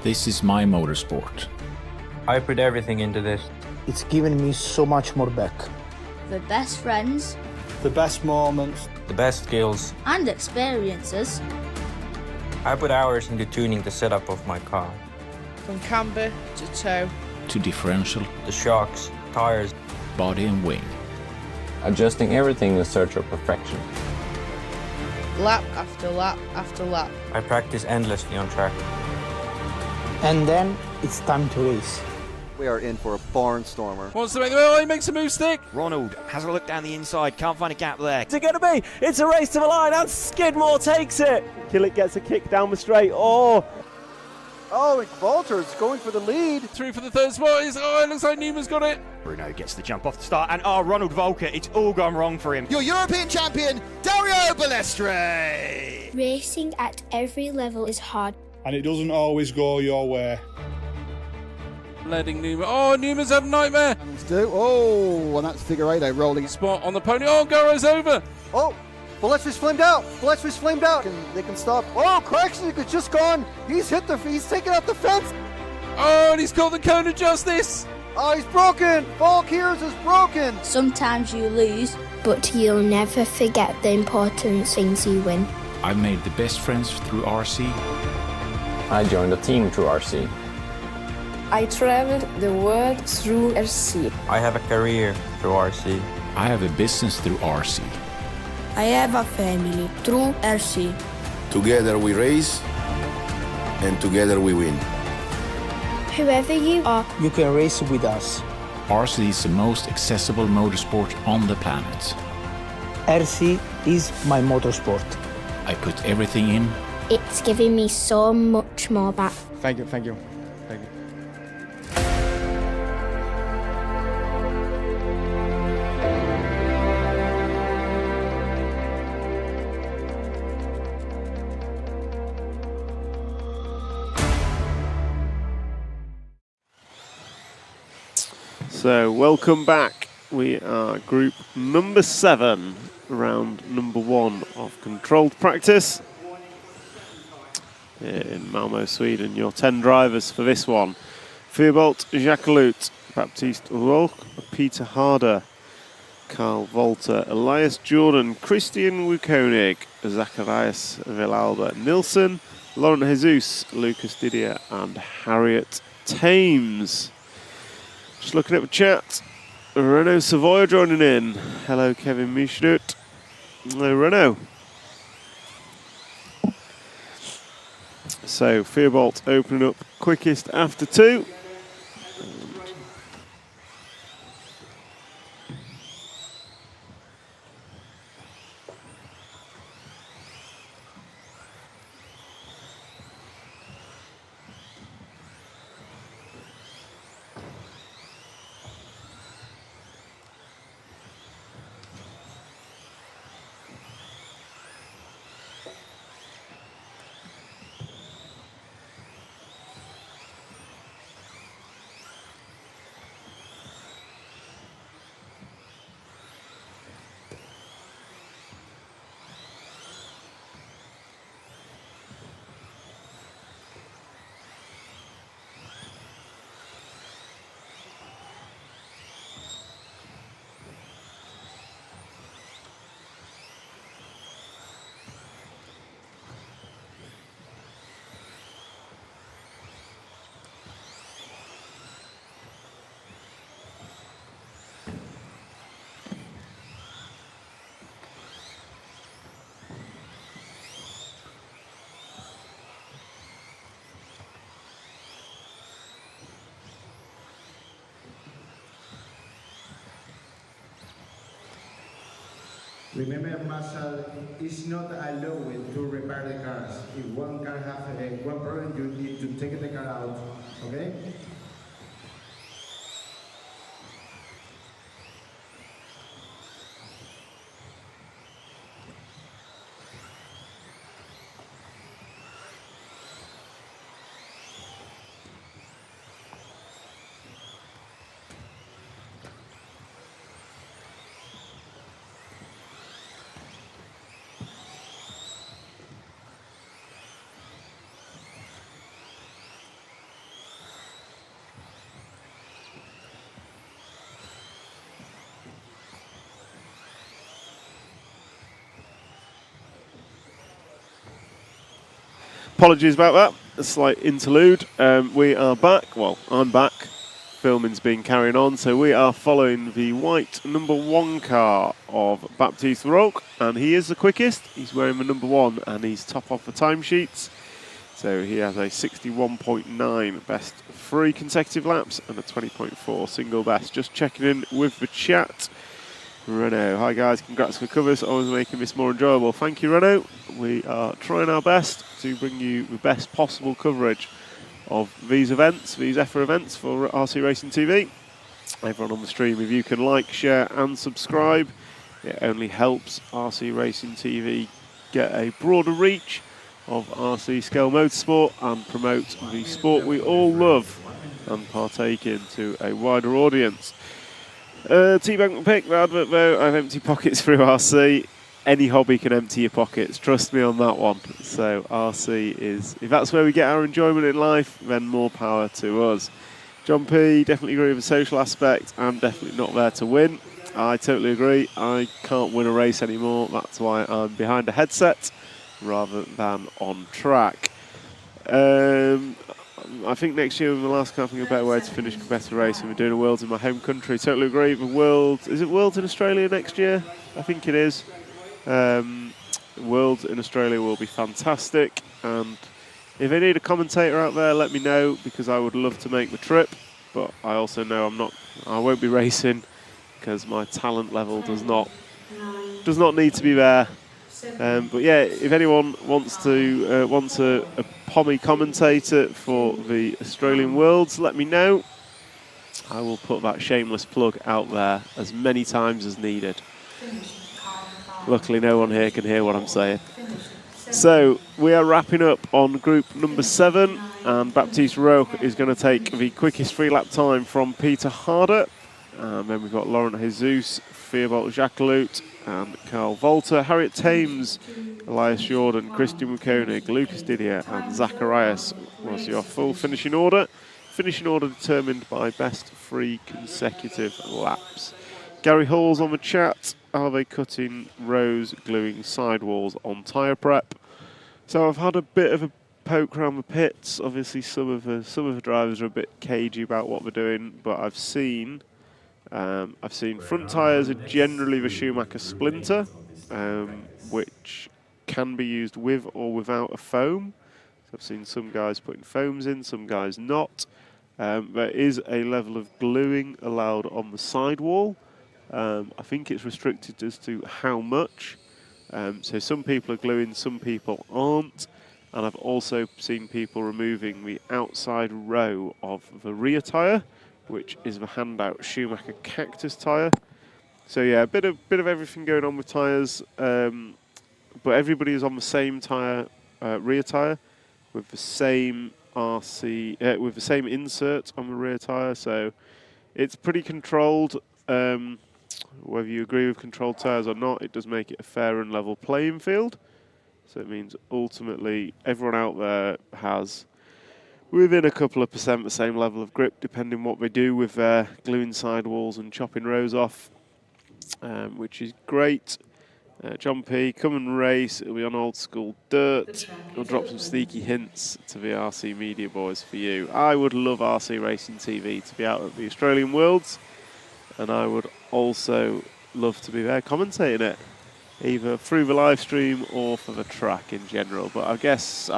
This is my motorsport. I put everything into this. It's given me so much more back. The best friends, The best moments. The best skills. and experiences. I put hours into tuning the setup of my car. From camber to toe. To differential, The shocks, tires. body and wing. Adjusting everything in search of perfection. Lap after lap after lap. I practice endlessly on track. And then it's time to race. We are in for a barnstormer. Wants to make the move. He makes a move stick. Ronald has a look down the inside. Can't find a gap there. What's it going to be? It's a race to the line and Skidmore takes it. Killick gets a kick down the straight. Oh, and Walter's going for the lead. Through for the third spot. It looks like Newman's got it. Bruno gets the jump off the start. And Ronald Volker, it's all gone wrong for him. Your European champion, Dario Balestre. Racing at every level is hard. And it doesn't always go your way. Leading Newman. Oh, Newman's had a nightmare. Oh, and that's figure 8 rolling. Spot on the pony. Oh, Garrow's over. Oh, Balestre's flamed out. Balestre's flamed out. They can stop. Oh, Craxton is just gone. He's taken out the fence. Oh, and he's caught the cone of justice. Oh, he's broken. Valkyries is broken. Sometimes you lose, But you'll never forget the important things you win. I've made the best friends through RC. I joined a team through RC. I traveled the world through RC. I have a career through RC. I have a business through RC. I have a family through RC. Together we race, and together we win. Whoever you are, You can race with us. RC is the most accessible motorsport on the planet. RC is my motorsport. I put everything in. it's giving me so much more back. Thank you, thank you, thank you. So, welcome back. We are group number 7, round number 1 of controlled practice here in Malmo, Sweden. Your 10 drivers for this one: Firebolt Jacquelut, Baptiste Rolk, Peter Harder, Carl Volter, Elias Jordan, Christian Wukonig, Zacharias Villalba Nilsson, Lauren Jesus, Lucas Didier, and Harriet Thames. Just looking at the chat, Renault Savoy joining in. Hello, Kevin Mischnut. Hello, Renault. So, Firebolt opening up quickest after 2. Remember, Marshall is not allowed to repair the cars. If one car has one problem, you need to take the car out, okay? Apologies about that, a slight interlude. We are back, well, I'm back. Filming's been carrying on, so we are following the white number 1 car of Baptiste Rolk, and he is the quickest. He's wearing the number 1 and he's top off the timesheets. So he has a 61.9 best 3 consecutive laps and a 20.4 single best. Just checking in with the chat. Renault, hi guys, congrats for the covers, always making this more enjoyable. Thank you, Renault. We are trying our best to bring you the best possible coverage of these events, these EFRA events for RC Racing TV. Everyone on the stream, if you can like, share and subscribe, it only helps RC Racing TV get a broader reach of RC scale motorsport and promote the sport we all love and partake in to a wider audience. T-Bank pick, the advert though, I have empty pockets through RC. Any hobby can empty your pockets, trust me on that one. So RC is, if that's where we get our enjoyment in life, then more power to us. John P, definitely agree with the social aspect. I'm definitely not there to win. I totally agree. I can't win a race anymore. That's why I'm behind a headset rather than on track. I think next year with the last car, I think a better way to finish a better race, and we're doing a Worlds in my home country. Totally agree. The World, is it Worlds in Australia next year? I think it is. Worlds in Australia will be fantastic, and if they need a commentator out there, let me know, because I would love to make the trip. But I also know I won't be racing because my talent level does not need to be there. But yeah, if anyone wants a Pommy commentator for the Australian Worlds, let me know. I will put that shameless plug out there as many times as needed. Luckily, no one here can hear what I'm saying. So we are wrapping up on group number 7, and Baptiste Roque is going to take the quickest free lap time from Peter Harder. And then we've got Laurent Jesus, Theobald Jacquelout, and Carl Volter, Harriet Thames, Elias Jordan, Christian Koenig, Lucas Didier, and Zacharias was your full finishing order. Finishing order determined by best 3 consecutive laps. Gary Hall's on the chat. Are they cutting rows, gluing sidewalls on tyre prep? So I've had a bit of a poke around the pits. Obviously, some of the drivers are a bit cagey about what they're doing, but I've seen front tyres are generally the Schumacher Splinter, which can be used with or without a foam. So I've seen some guys putting foams in, some guys not. There is a level of gluing allowed on the sidewall. I think it's restricted as to how much. So some people are gluing, some people aren't. And I've also seen people removing the outside row of the rear tyre, which is the handout Schumacher Cactus tyre. So yeah, a bit of everything going on with tyres, but everybody is on the same tyre, rear tyre, with the same RC, with the same insert on the rear tyre. So it's pretty controlled. Whether you agree with controlled tyres or not, it does make it a fair and level playing field. So it means ultimately everyone out there has, within a couple of percent, the same level of grip, depending what they do with their gluing sidewalls and chopping rows off, which is great. John P, come and race. It'll be on old school dirt. I'll drop some sneaky hints to the RC media boys for you. I would love RC Racing TV to be out at the Australian Worlds, and I would also love to be there commentating it, either through the live stream or for the track in general. But I guess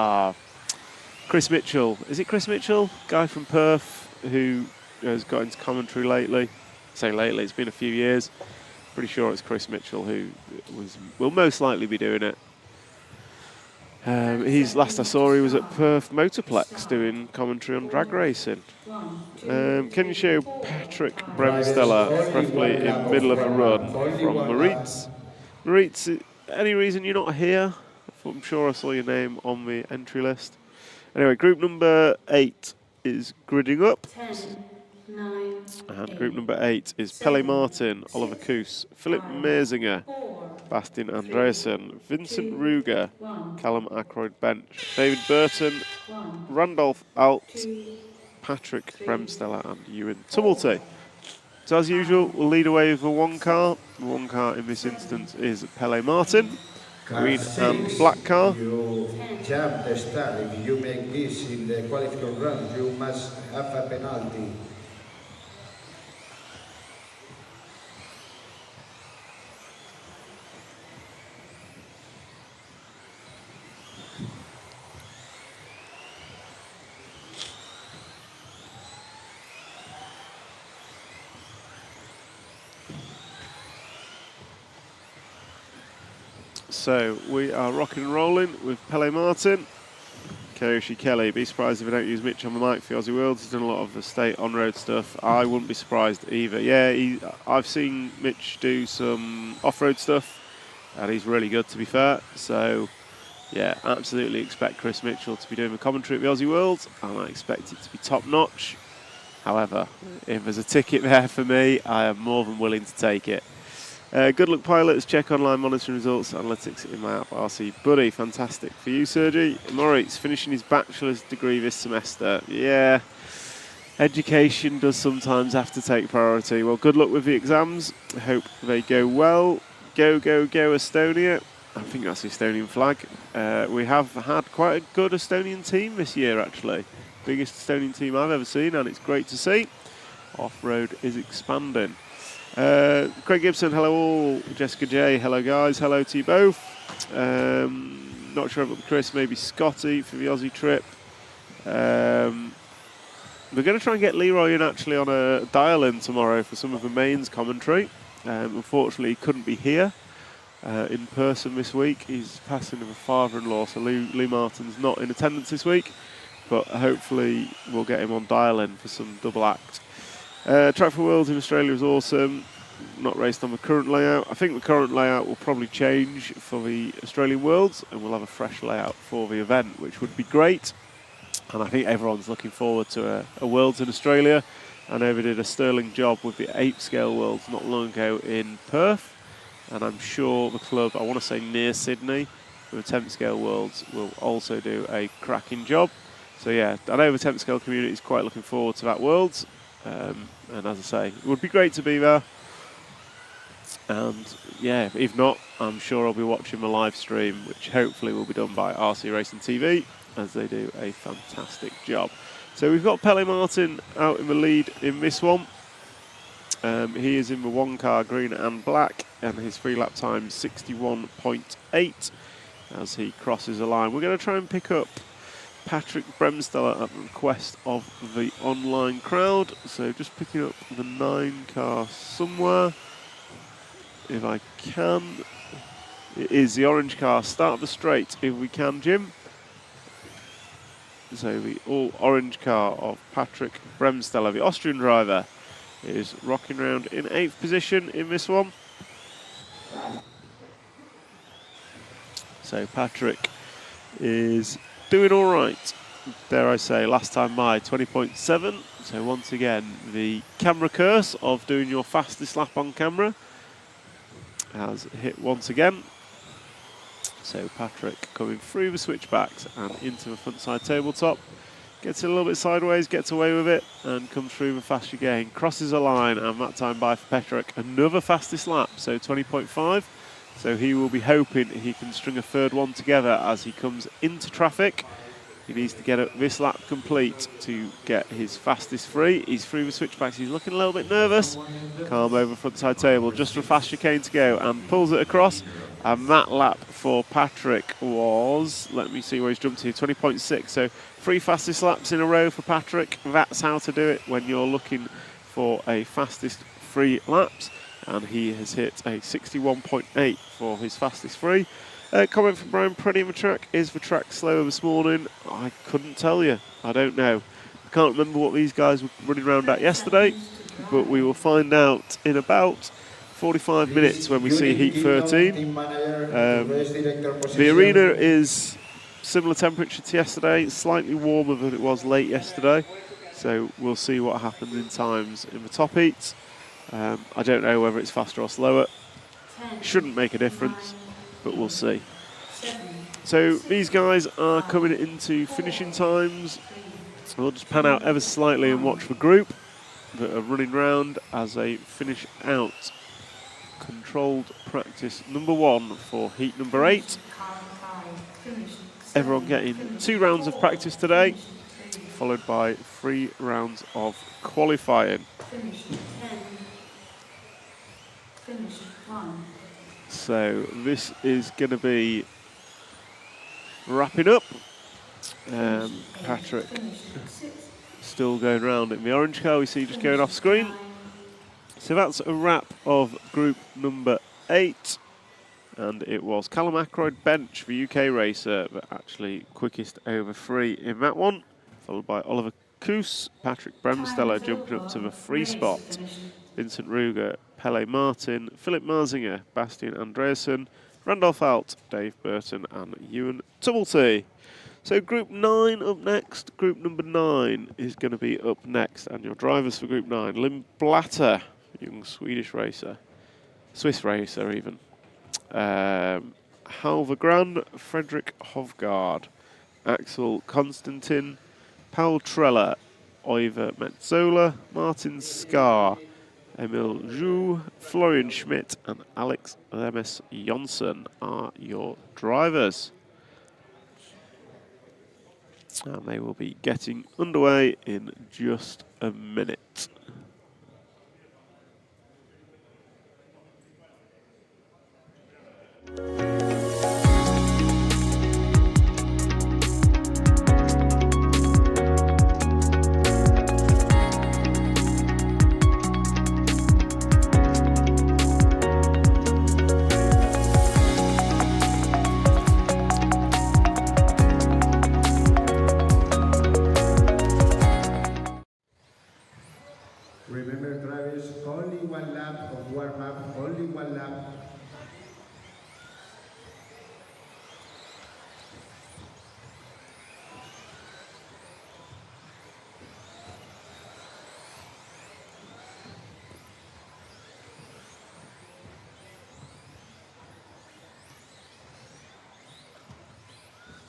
Chris Mitchell, is it Chris Mitchell? Guy from Perth who has got into commentary lately. I say lately, it's been a few years. Pretty sure it's Chris Mitchell who will most likely be doing it. Last I saw, he was at Perth Motorplex doing commentary on drag racing. Can you show Patrick Bremsteller, preferably in middle of the run, from Maritz? Maritz, any reason you're not here? I'm sure I saw your name on the entry list. Anyway, group number 8 is gridding up. 10, 9, and group number 8 is Pele Martin, Oliver Koos, Philip Merzinger, Bastian Andreasen, Vincent Ruger, Callum Ackroyd Bench, David Burton, Randolph Alt, Patrick Bremsteller, and Ewan Tumulty. So as usual, we'll lead away with the one car. The one car in this instance is Pele Martin, green and black car. You jump the start. If you make this in the qualification run, you must have a penalty. So we are rocking and rolling with Pele Martin. Kyoshi Kelly, be surprised if we don't use Mitch on the mic for Aussie Worlds. He's done a lot of the state on-road stuff. I wouldn't be surprised either. Yeah, I've seen Mitch do some off-road stuff, and he's really good, to be fair. So, yeah, absolutely expect Chris Mitchell to be doing the commentary at the Aussie Worlds, and I expect it to be top-notch. However, if there's a ticket there for me, I am more than willing to take it. Good luck, pilots. Check online monitoring results, analytics in my app, RC Buddy. Fantastic for you, Sergi. Moritz finishing his bachelor's degree this semester. Yeah, education does sometimes have to take priority. Well, good luck with the exams. I hope they go well. Go, go, go, Estonia. I think that's the Estonian flag. We have had quite a good Estonian team this year, actually. biggest Estonian team I've ever seen, and it's great to see. Off-road is expanding. Craig Gibson, hello all. Jessica J, hello guys, hello to you both. Not sure about Chris, maybe Scotty for the Aussie trip. We're going to try and get Leroy in actually on a dial-in tomorrow for some of the mains commentary. Unfortunately, he couldn't be here in person this week. He's passing of a father-in-law, so Lee Martin's not in attendance this week. But hopefully we'll get him on dial-in for some double act. Track for Worlds in Australia was awesome. Not raced on the current layout. I think the current layout will probably change for the Australian Worlds, and we'll have a fresh layout for the event, which would be great. And I think everyone's looking forward to a Worlds in Australia. I know they did a sterling job with the 8 scale Worlds not long ago in Perth, and I'm sure the club, I want to say near Sydney, with the 10th scale Worlds will also do a cracking job. So yeah, I know the 10th scale community is quite looking forward to that Worlds. And as I say, it would be great to be there. And yeah, if not, I'm sure I'll be watching the live stream, which hopefully will be done by RC Racing TV, as they do a fantastic job. So we've got Pele Martin out in the lead in this one. He is in the 1 car, green and black, and his 3 lap time 61.8 as he crosses the line. We're going to try and pick up Patrick Bremsteller at the request of the online crowd. So just picking up the 9 car somewhere, if I can. It is the orange car. Start the straight if we can, Jim. So the all-orange car of Patrick Bremsteller, the Austrian driver, is rocking around in 8th position in this one. So Patrick is doing all right, dare I say, last time by 20.7. So once again, the camera curse of doing your fastest lap on camera has hit once again. So Patrick coming through the switchbacks and into the front side tabletop. Gets it a little bit sideways, gets away with it, and comes through the fast again. Crosses a line, and that time by for Patrick, another fastest lap, so 20.5. So he will be hoping he can string a third one together as he comes into traffic. He needs to get this lap complete to get his fastest free. He's through the switchbacks. He's looking a little bit nervous. Calm over front side table, just for fast chicane to go, and pulls it across. And that lap for Patrick was, let me see where he's jumped to, 20.6. So 3 fastest laps in a row for Patrick. That's how to do it when you're looking for a fastest free laps. And he has hit a 61.8 for his fastest free. Comment from Brian Preddy in the track. Is the track slower this morning? I couldn't tell you. I don't know. I can't remember what these guys were running around at yesterday, but we will find out in about 45 minutes when we see Heat 13. The arena is similar temperature to yesterday, slightly warmer than it was late yesterday. So we'll see what happens in times in the top heats. I don't know whether it's faster or slower. Shouldn't make a difference, but we'll see. So these guys are coming into finishing times. We'll just pan out ever slightly and watch the group that are running round as they finish out controlled practice number 1 for heat number 8. Everyone getting 2 rounds of practice today, followed by 3 rounds of qualifying. So this is going to be wrapping up. Patrick still going around in the orange car, we see just going off screen. So that's a wrap of group number 8. And it was Callum Ackroyd Bench, the UK racer, but actually quickest over 3 in that one. Followed by Oliver Koos, Patrick Bremsteller jumping up to the 3 spot. Vincent Ruger, Pele Martin, Philip Marzinger, Bastian Andreasen, Randolph Alt, Dave Burton and Ewan Tumblety. So group 9 up next. Group number 9 is going to be up next. And your drivers for group 9, Lim Blatter, young Swedish racer, Swiss racer even. Halvar Gran, Fredrik Hovgaard, Axel Konstantin, Paul Treller, Oiver Metzola, Martin Skar, Emil Jou, Florian Schmidt and Alex Lemes Jonsson are your drivers. And they will be getting underway in just a minute. Remember, drivers, only one lap of warm-up, only one lap.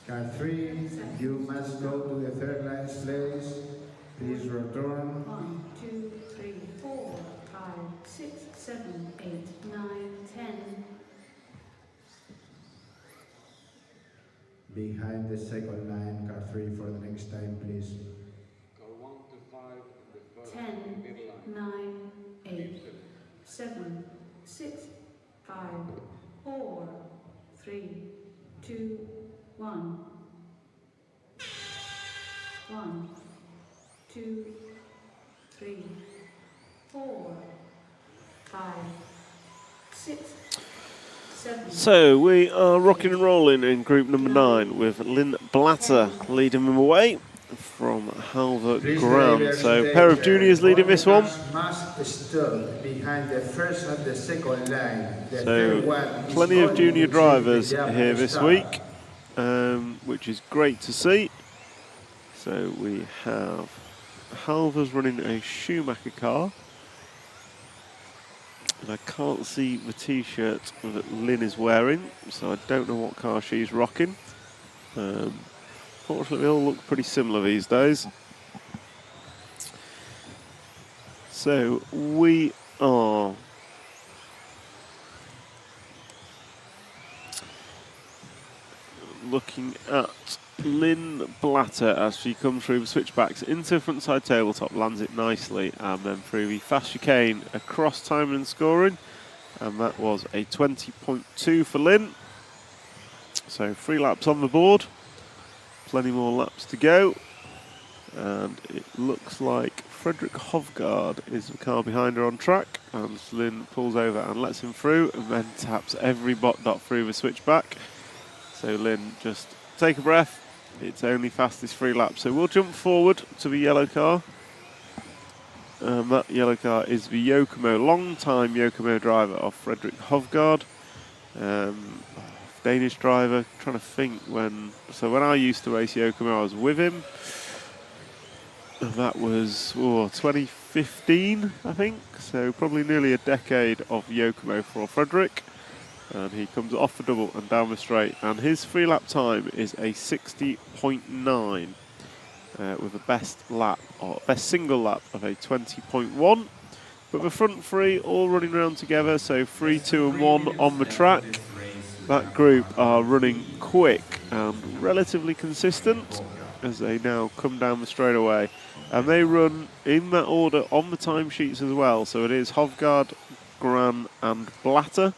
Car 3, you must go to the third line place. Please return. 1, 2, 3, 4, 5, 6, 7, 8, 9, 10. Behind the second line, car 3 for the next time, please. Car 1 to 5 in the first 10, middle line. 9, 8, 7, 6, 5, 4, 3, 2, 1. 1, 2, 3, 4, 5, 6, 7. So we are rocking and rolling in group number 9 with Lynn Blatter leading them away from Halva Gran. So pair of juniors leading this one. Must stop behind the first and the second line. The So third one is plenty of only junior to drivers take the here jump this start. week, which is great to see. So we have Halva's running a Schumacher car. And I can't see the t-shirt that Lynn is wearing, so I don't know what car she's rocking. Fortunately, they all look pretty similar these days. So we are looking at Lynn Blatter as she comes through the switchbacks into frontside tabletop, lands it nicely, and then through the fast chicane across timing and scoring, and that was a 20.2 for Lynn. So 3 laps on the board, plenty more laps to go, and it looks like Frederick Hovgaard is the car behind her on track, and Lynn pulls over and lets him through, and then taps every bot dot through the switchback. So Lynn, just take a breath. It's only fastest 3 laps. So we'll jump forward to the yellow car. That yellow car is the Yokomo, long-time Yokomo driver of Frederick Hovgaard. Danish driver, trying to think when... So when I used to race Yokomo, I was with him. And that was 2015, I think. So probably nearly a decade of Yokomo for Frederick. And he comes off the double and down the straight, and his 3-lap time is a 60.9 with a best single lap of a 20.1. But the front 3 all running around together, so 3, 2 and 1 on the track. That group are running quick and relatively consistent as they now come down the straightaway, and they run in that order on the timesheets as well. So it is Hovgaard, Gran and Blatter.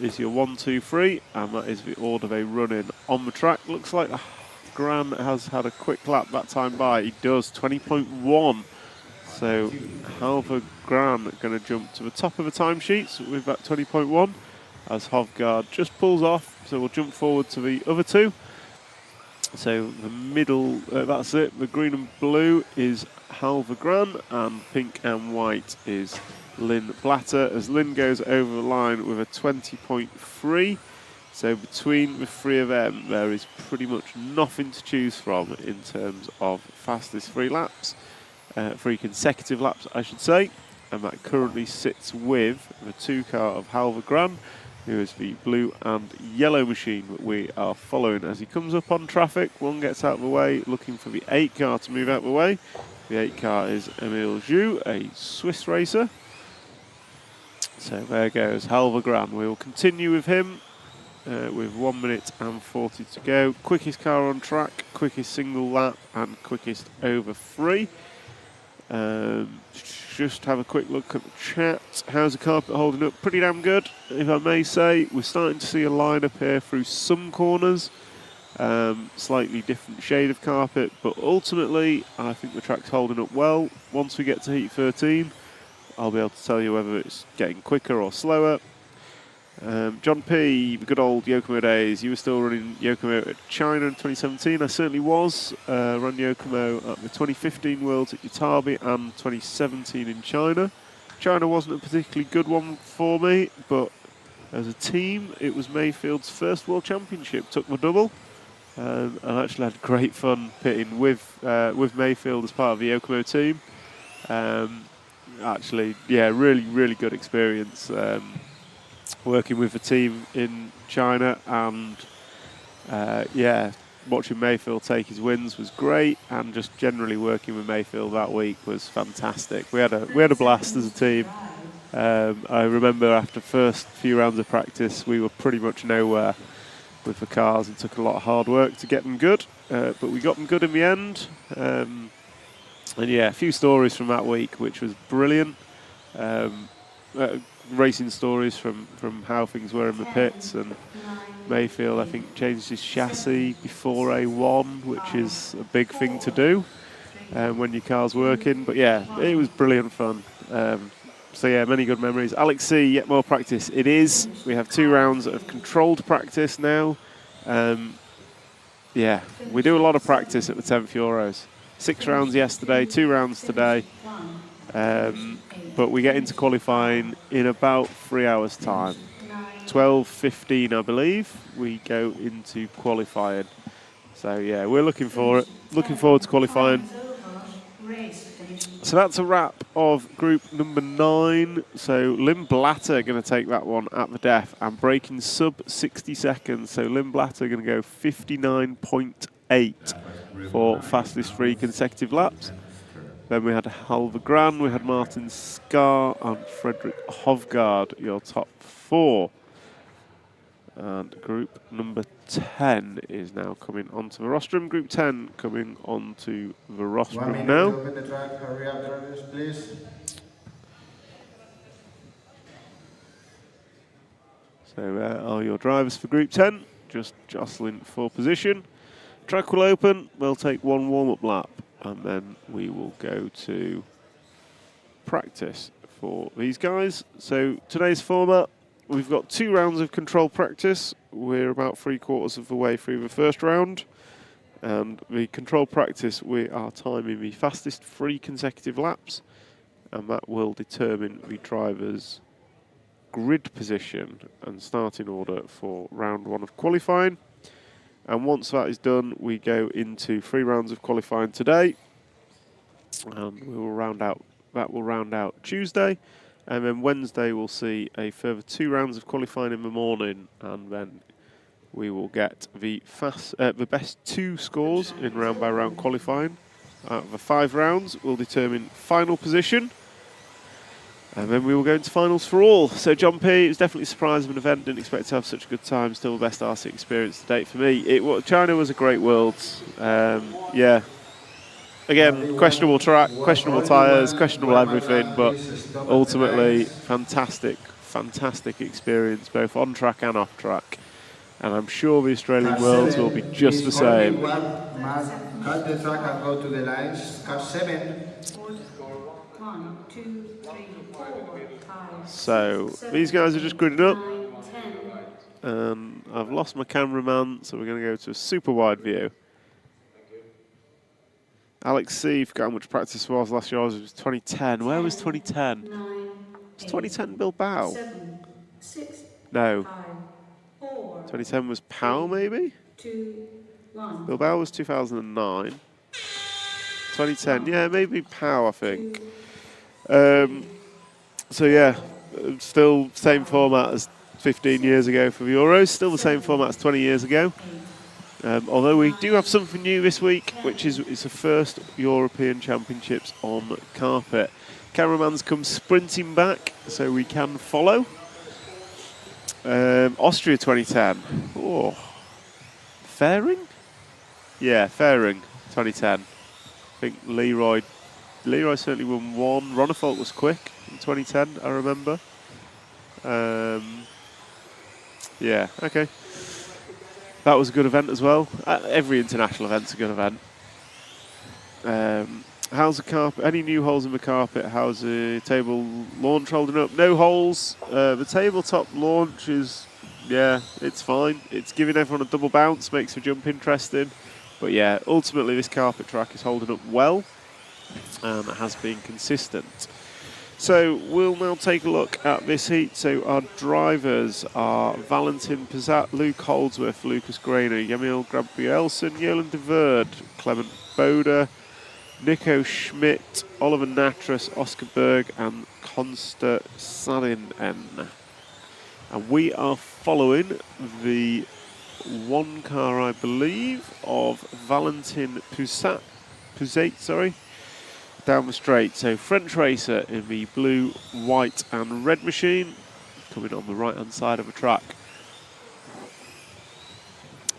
Is your 1, 2, 3, and that is the order they run in on the track. Looks like Gran has had a quick lap that time by. He does, 20.1. So Halva Gran going to jump to the top of the timesheets with that 20.1 as Hovgaard just pulls off. So we'll jump forward to the other 2. So the middle, that's it. The green and blue is Halva Gran, and pink and white is Lynn Blatter, as Lynn goes over the line with a 20.3. So between the 3 of them, there is pretty much nothing to choose from in terms of fastest 3 laps, 3 consecutive laps, I should say. And that currently sits with the 2 car of Halva Gran, who is the blue and yellow machine that we are following as he comes up on traffic. 1 gets out of the way, looking for the 8 car to move out of the way. The 8 car is Emile Joux, a Swiss racer. So there goes Halva Gran. We will continue with him with 1 minute and 40 to go. Quickest car on track, quickest single lap, and quickest over free. Just have a quick look at the chat. How's the carpet holding up? Pretty damn good, if I may say. We're starting to see a line up here through some corners. Slightly different shade of carpet, but ultimately I think the track's holding up well. Once we get to heat 13, I'll be able to tell you whether it's getting quicker or slower. John P, the good old Yokomo days. You were still running Yokomo at China in 2017. I certainly was. Ran Yokomo at the 2015 Worlds at Yatabe and 2017 in China. China wasn't a particularly good one for me, but as a team, it was Mayfield's first World Championship. Took my double. And actually had great fun pitting with Mayfield as part of the Yokomo team. Actually, yeah, really good experience. Working with the team in China, and yeah, watching Mayfield take his wins was great, and just generally working with Mayfield that week was fantastic. We had a blast as a team. I remember after the first few rounds of practice, we were pretty much nowhere with the cars. It took a lot of hard work to get them good, but we got them good in the end. And yeah, a few stories from that week, which was brilliant. Racing stories from how things were in the pits, and Mayfield, I think, changed his chassis before A1, which is a big thing to do when your car's working. But yeah, it was brilliant fun. So yeah, many good memories. Alex C, yet more practice. It is. We have 2 rounds of controlled practice now. Yeah, we do a lot of practice at the 10th Euros. 6 rounds yesterday, 2 rounds today. But we get into qualifying in about 3 hours' time. 12:15, I believe, we go into qualifying. So yeah, we're looking for it. Looking forward to qualifying. So that's a wrap of group number 9. So Lim Blatter going to take that one at the death and breaking sub 60 seconds. So Lim Blatter going to go 59.8 for fastest 3 consecutive laps. Then we had Halvar Gran, we had Martin Scar and Frederick Hovgaard, your top 4. And group number 10 is now coming onto the rostrum. Group 10 coming onto the rostrum 1 minute now. to open the track. Hurry up, drivers, please. So there are your drivers for Group 10, just jostling for position. Track will open, we'll take 1 warm-up lap, and then we will go to practice for these guys. So today's format, we've got 2 rounds of control practice. We're about 3/4 of the way through the first round. And the control practice, we are timing the fastest 3 consecutive laps, and that will determine the driver's grid position and starting order for round 1 of qualifying. And once that is done, we go into 3 rounds of qualifying today, and we will round out. That will round out Tuesday, and then Wednesday we'll see a further 2 rounds of qualifying in the morning, and then we will get the best 2 scores in round-by-round qualifying. Out of the 5 rounds will determine final position, and then we will go into finals for all. So John P, it was definitely a surprise of an event. Didn't expect to have such a good time. Still the best RC experience to date for me. China was a great Worlds. Yeah. Again, questionable track, questionable tyres, questionable everything, but ultimately fantastic experience, both on track and off track. And I'm sure the Australian Worlds will be just the same. Cut the track and go to the lines. Car 7. So these guys are just gridding up. And I've lost my cameraman, so we're going to go to a super wide view. Alex C, forgot how much practice was last year. It was 2010. Where was 2010? Was 2010 Bilbao? No. 2010 was Pau, maybe? Bilbao was 2009. 2010, yeah, maybe Pau, I think. So yeah, still same format as 15 years ago for the Euros. Still the same format as 20 years ago. Although we do have something new this week, which is it's the first European Championships on carpet. Cameraman's come sprinting back so we can follow. Austria 2010. Oh, Fairing? Yeah, Fairing 2010. I think Leroy certainly won one. Ronnefolt was quick in 2010, I remember. Yeah, okay. That was a good event as well. Every international event's a good event. How's the carpet? Any new holes in the carpet? How's the table launch holding up? No holes. The tabletop launch is, yeah, it's fine. It's giving everyone a double bounce, makes the jump interesting. But yeah, ultimately this carpet track is holding up well and has been consistent. So we'll now take a look at this heat. So our drivers are Valentin Pizzat, Luke Holdsworth, Lucas Grainer, Jamil Gabrielsen, Jolan de Verde, Clement Boda, Nico Schmidt, Oliver Natras, Oscar Berg and Consta Salinen. And we are following the one car, I believe, of Valentin Pizzat, down the straight. So French racer in the blue, white and red machine, coming on the right hand side of the track.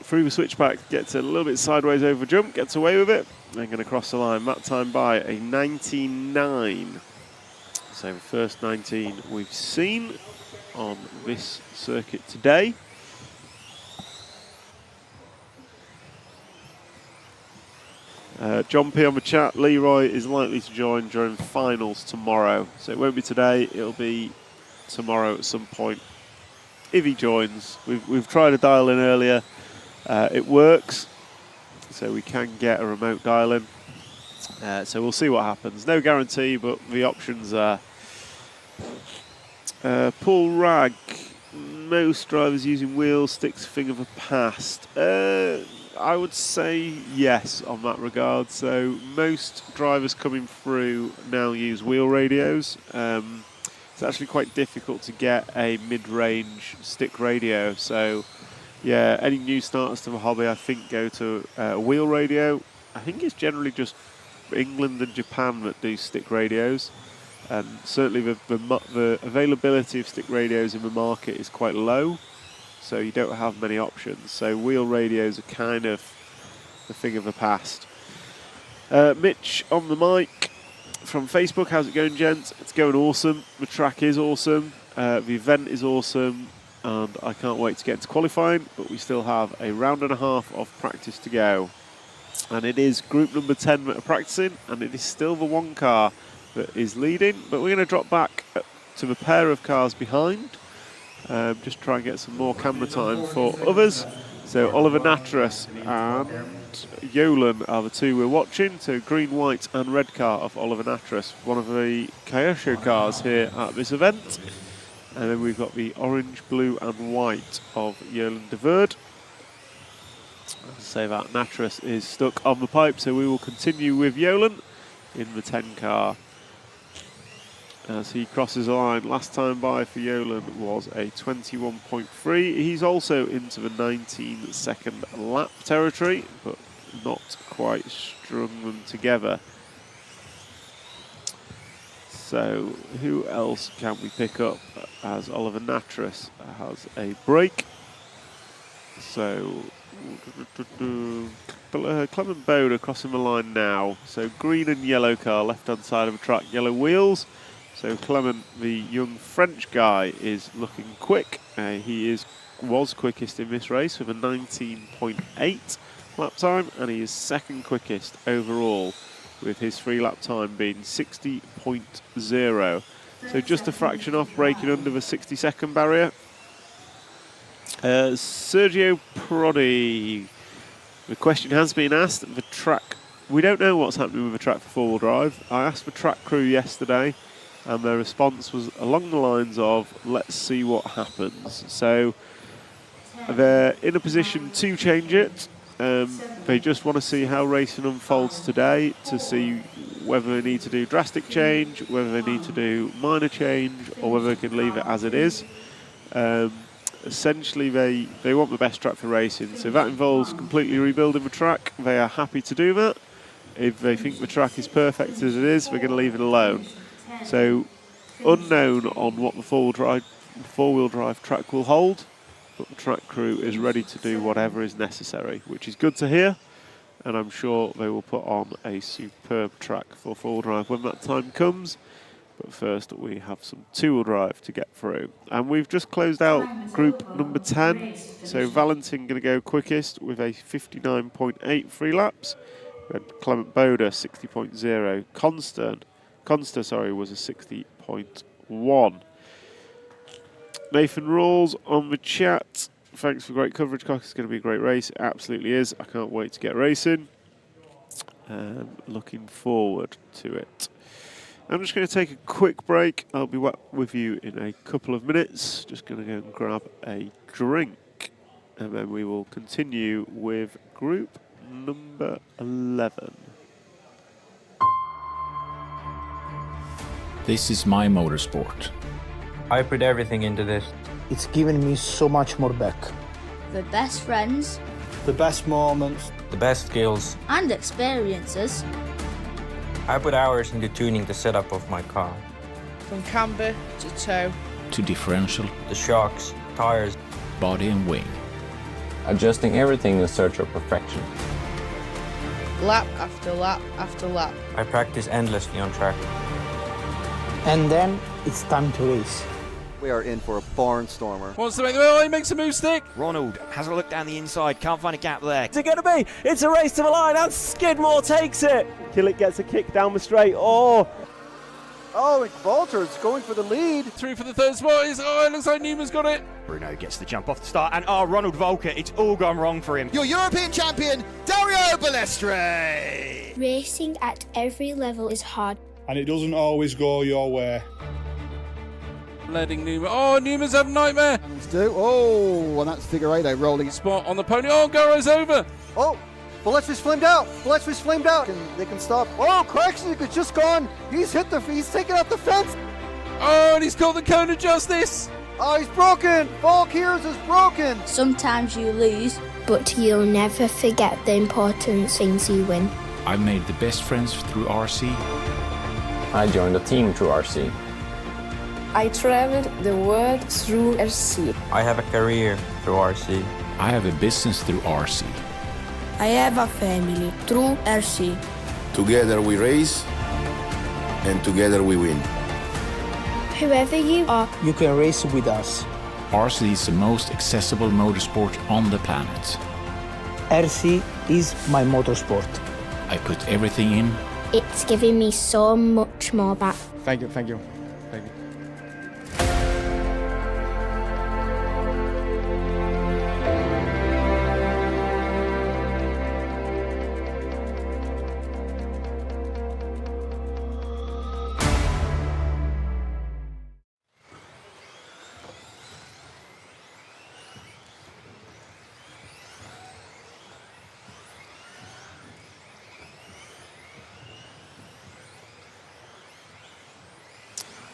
Through the switchback, gets a little bit sideways over jump, gets away with it, and going to cross the line. That time by a 19.9. So the first 19 we've seen on this circuit today. John P on the chat, Leroy is likely to join during finals tomorrow. So it won't be today, it'll be tomorrow at some point. If he joins, we've tried to dial in earlier. It works, so we can get a remote dial in. So we'll see what happens. No guarantee, but the options are. Paul Ragg, most drivers using wheels, sticks finger the past. I would say yes on that regard. So most drivers coming through now use wheel radios. It's actually quite difficult to get a mid-range stick radio. So yeah, any new starters to the hobby, I think, go to a wheel radio. I think it's generally just England and Japan that do stick radios. And certainly the availability of stick radios in the market is quite low. So you don't have many options. So wheel radios are kind of the thing of the past. Mitch on the mic from Facebook. How's it going, gents? It's going awesome. The track is awesome. The event is awesome. And I can't wait to get into qualifying. But we still have a round and a half of practice to go. And it is group number 10 that are practicing. And it is still the one car that is leading. But we're going to drop back to the pair of cars behind. Just try and get some more camera time for others. So Oliver Natras and Jolan are the two we're watching. So green, white and red car of Oliver Natras, one of the Kyosho cars here at this event. And then we've got the orange, blue and white of Jolan de Verde. I'll say that Natras is stuck on the pipe, so we will continue with Jolan in the 10 car. As he crosses the line. Last time by for Jolan was a 21.3. He's also into the 19-second lap territory, but not quite strung them together. So who else can we pick up as Oliver Natras has a break? So Clement Boda crossing the line now. So green and yellow car, left-hand side of the track, yellow wheels. So Clement, the young French guy, is looking quick. He was quickest in this race with a 19.8 lap time, and he is second quickest overall with his 3-lap time being 60.0. So just a fraction off, breaking under the 60-second barrier. Sergio Prodi, the question has been asked. The track, we don't know what's happening with the track for four-wheel drive. I asked the track crew yesterday, and their response was along the lines of, let's see what happens. So they're in a position to change it. They just want to see how racing unfolds today to see whether they need to do drastic change, whether they need to do minor change, or whether they can leave it as it is. Essentially, they want the best track for racing. So if that involves completely rebuilding the track, they are happy to do that. If they think the track is perfect as it is, they're going to leave it alone. So unknown on what the four-wheel drive The four-wheel drive track will hold, but the track crew is ready to do whatever is necessary, which is good to hear, and I'm sure they will put on a superb track for four-wheel drive when that time comes. But first we have some two-wheel drive to get through. And we've just closed out group number 10. So Valentin going to go quickest with a 59.8 free laps. We had Clement Boda 60.0. Conster was a 60.1. Nathan Rawls on the chat. Thanks for great coverage, Cock. It's going to be a great race. It absolutely is. I can't wait to get racing. Looking forward to it. I'm just going to take a quick break. I'll be with you in a couple of minutes. Just going to go and grab a drink. And then we will continue with group number 11. This is my motorsport. I put everything into this. It's given me so much more back. The best friends The best moments. The best skills. and experiences. I put hours into tuning the setup of my car. From camber to toe. To differential, The shocks, tires. body and wing. Adjusting everything in search of perfection. Lap after lap after lap. I practice endlessly on track. And then it's time to race. We are in for a barnstormer. Wants to make the move. He makes a move stick. Ronald has a look down the inside, can't find a gap there. What's it going to be? It's a race to the line, and Skidmore takes it. Killick gets a kick down the straight. Oh, And Walter's going for the lead. Through for the third spot. It looks like Newman's got it. Bruno gets the jump off the start, and Ronald Volker, it's all gone wrong for him. Your European champion, Dario Balestre. Racing at every level is hard. And it doesn't always go your way. Letting Newman. Oh, Newman's had a nightmare. And that's figure eight, rolling. Spot on the pony. Oh, Garrow's over. Oh, Ballestri's flamed out. They can stop. Oh, Craxton is just gone. He's taken out the fence. Oh, and he's got the cone of justice. Oh, he's broken. Valkyrs is broken. Sometimes you lose. But you'll never forget the important things you win. I've made the best friends through RC. I joined a team through RC. I traveled the world through RC. I have a career through RC. I have a business through RC. I have a family through RC. Together we race, and together we win. Whoever you are, You can race with us. RC is the most accessible motorsport on the planet. RC is my motorsport. I put everything in. it's giving me so much more back. Thank you.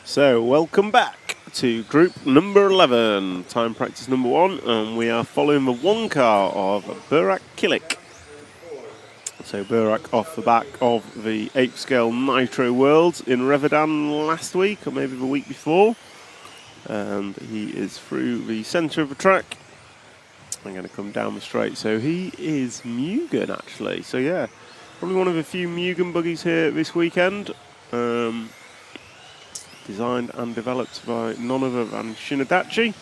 So, welcome back to group number 11, time practice number 1, and we are following the one car of Burak Killick. So, Burak off the back of the 8 scale Nitro Worlds in Revedan last week, or maybe the week before, and he is through the centre of the track. I'm going to come down the straight. So, he is Mugen actually. So, yeah, probably one of a few Mugen buggies here this weekend. Designed and developed by none other than Shin Adachi.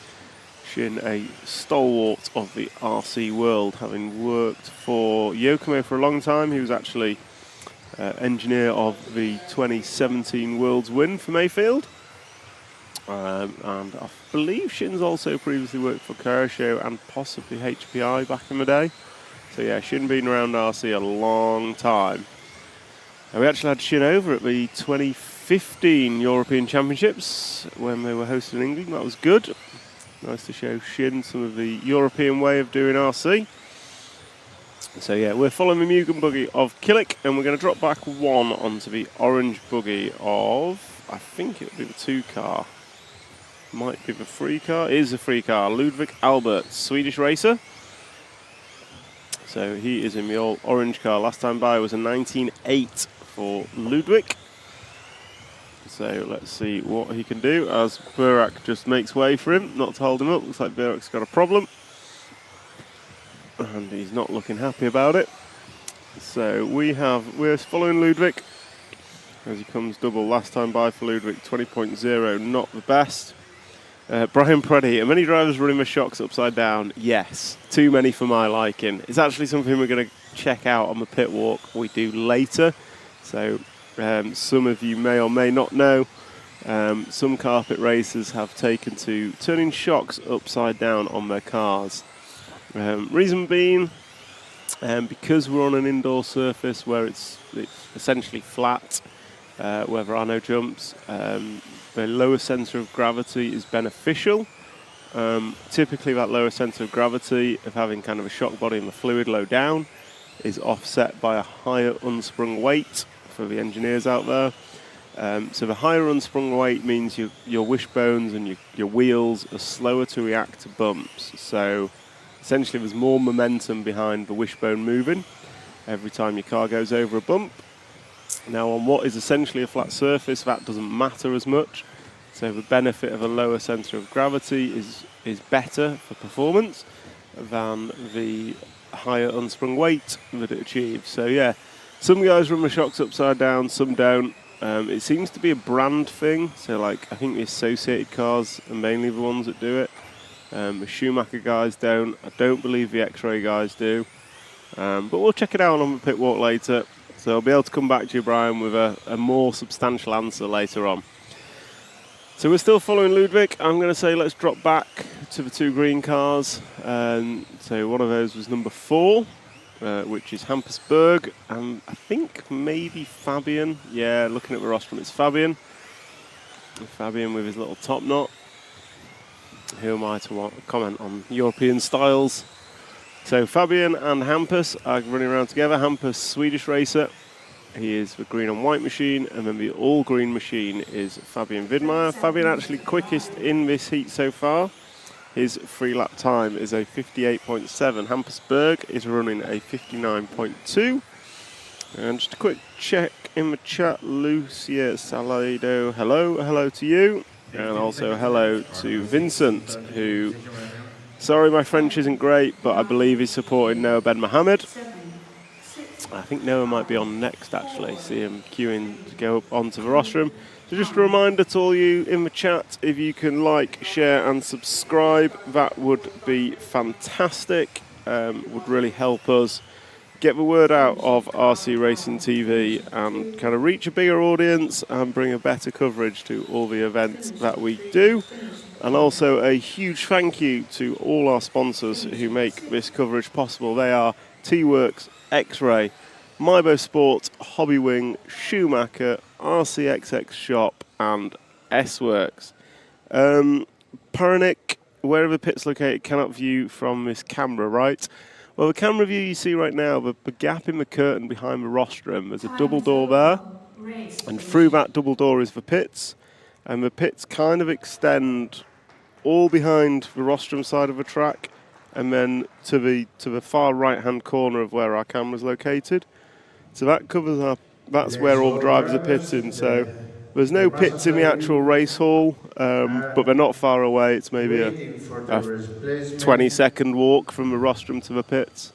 Shin, a stalwart of the RC world, having worked for Yokomo for a long time. He was actually engineer of the 2017 World's win for Mayfield. And I believe Shin's also previously worked for Kershaw and possibly HPI back in the day. So yeah, Shin been around RC a long time. And we actually had Shin over at the 2015 European Championships when they were hosted in England. That was good. Nice to show Shin some of the European way of doing RC. So yeah, we're following the Mugen buggy of Killick, and we're going to drop back one onto the orange buggy of, I think it would be the 2 car. Might be the 3 car. It is a 3 car. Ludwig Albert, Swedish racer. So he is in the old orange car. Last time by was a 19.8 for Ludwig. So So let's see what he can do as Burak just makes way for him, not to hold him up. Looks like Burak's got a problem. And he's not looking happy about it. So we're following Ludwig as he comes double. Last time by for Ludwig, 20.0, not the best. Brian Preddy, are many drivers running the shocks upside down? Yes, too many for my liking. It's actually something we're going to check out on the pit walk we do later. So some of you may or may not know, some carpet racers have taken to turning shocks upside down on their cars. Reason being, because we're on an indoor surface where it's essentially flat, where there are no jumps, the lower centre of gravity is beneficial. Typically that lower centre of gravity of having kind of a shock body and the fluid low down is offset by a higher unsprung weight for the engineers out there. So the higher unsprung weight means your wishbones and your wheels are slower to react to bumps. So essentially there's more momentum behind the wishbone moving every time your car goes over a bump. Now on what is essentially a flat surface, that doesn't matter as much. So the benefit of a lower centre of gravity is better for performance than the higher unsprung weight that it achieves. So yeah, some guys run the shocks upside down, some don't. It seems to be a brand thing. So like I think the associated cars are mainly the ones that do it. The Schumacher guys don't. I don't believe the X-Ray guys do. But we'll check it out on the pit walk later. So I'll be able to come back to you, Brian, with a more substantial answer later on. So we're still following Ludwig. I'm going to say let's drop back to the two green cars. So one of those was number 4, which is Hampersberg, and I think maybe Fabian. Yeah, looking at the rostrum, it's Fabian. Fabian with his little top knot. Who am I to comment on European styles? So Fabian and Hampus are running around together. Hampus, Swedish racer. He is the green and white machine, and then the all green machine is Fabian Widmeyer. Fabian actually quickest in this heat so far. His 3-lap time is a 58.7. Hampersberg is running a 59.2. And just a quick check in the chat, Lucia Salado, hello to you. And also hello to Vincent, who, sorry my French isn't great, but I believe he's supporting Noah Ben Mohammed. I think Noah might be on next actually, see him queuing to go up onto the rostrum. So just a reminder to all you in the chat, if you can like, share and subscribe, that would be fantastic, would really help us get the word out of RC Racing TV and kind of reach a bigger audience and bring a better coverage to all the events that we do. And also a huge thank you to all our sponsors who make this coverage possible. They are T-Works, X-Ray, Mybo Sport, Hobbywing, Schumacher, RCXX Shop and S-Works. Paranik, wherever pit's located, cannot view from this camera, right? Well, the camera view you see right now, the gap in the curtain behind the rostrum, there's a double door there, and through that double door is the pits, and the pits kind of extend all behind the rostrum side of the track, and then to the far right-hand corner of where our camera's located. So that covers that's where all the drivers are pitting. So there's no pits in the actual race hall, but they're not far away. It's maybe a 20-second walk from the rostrum to the pits.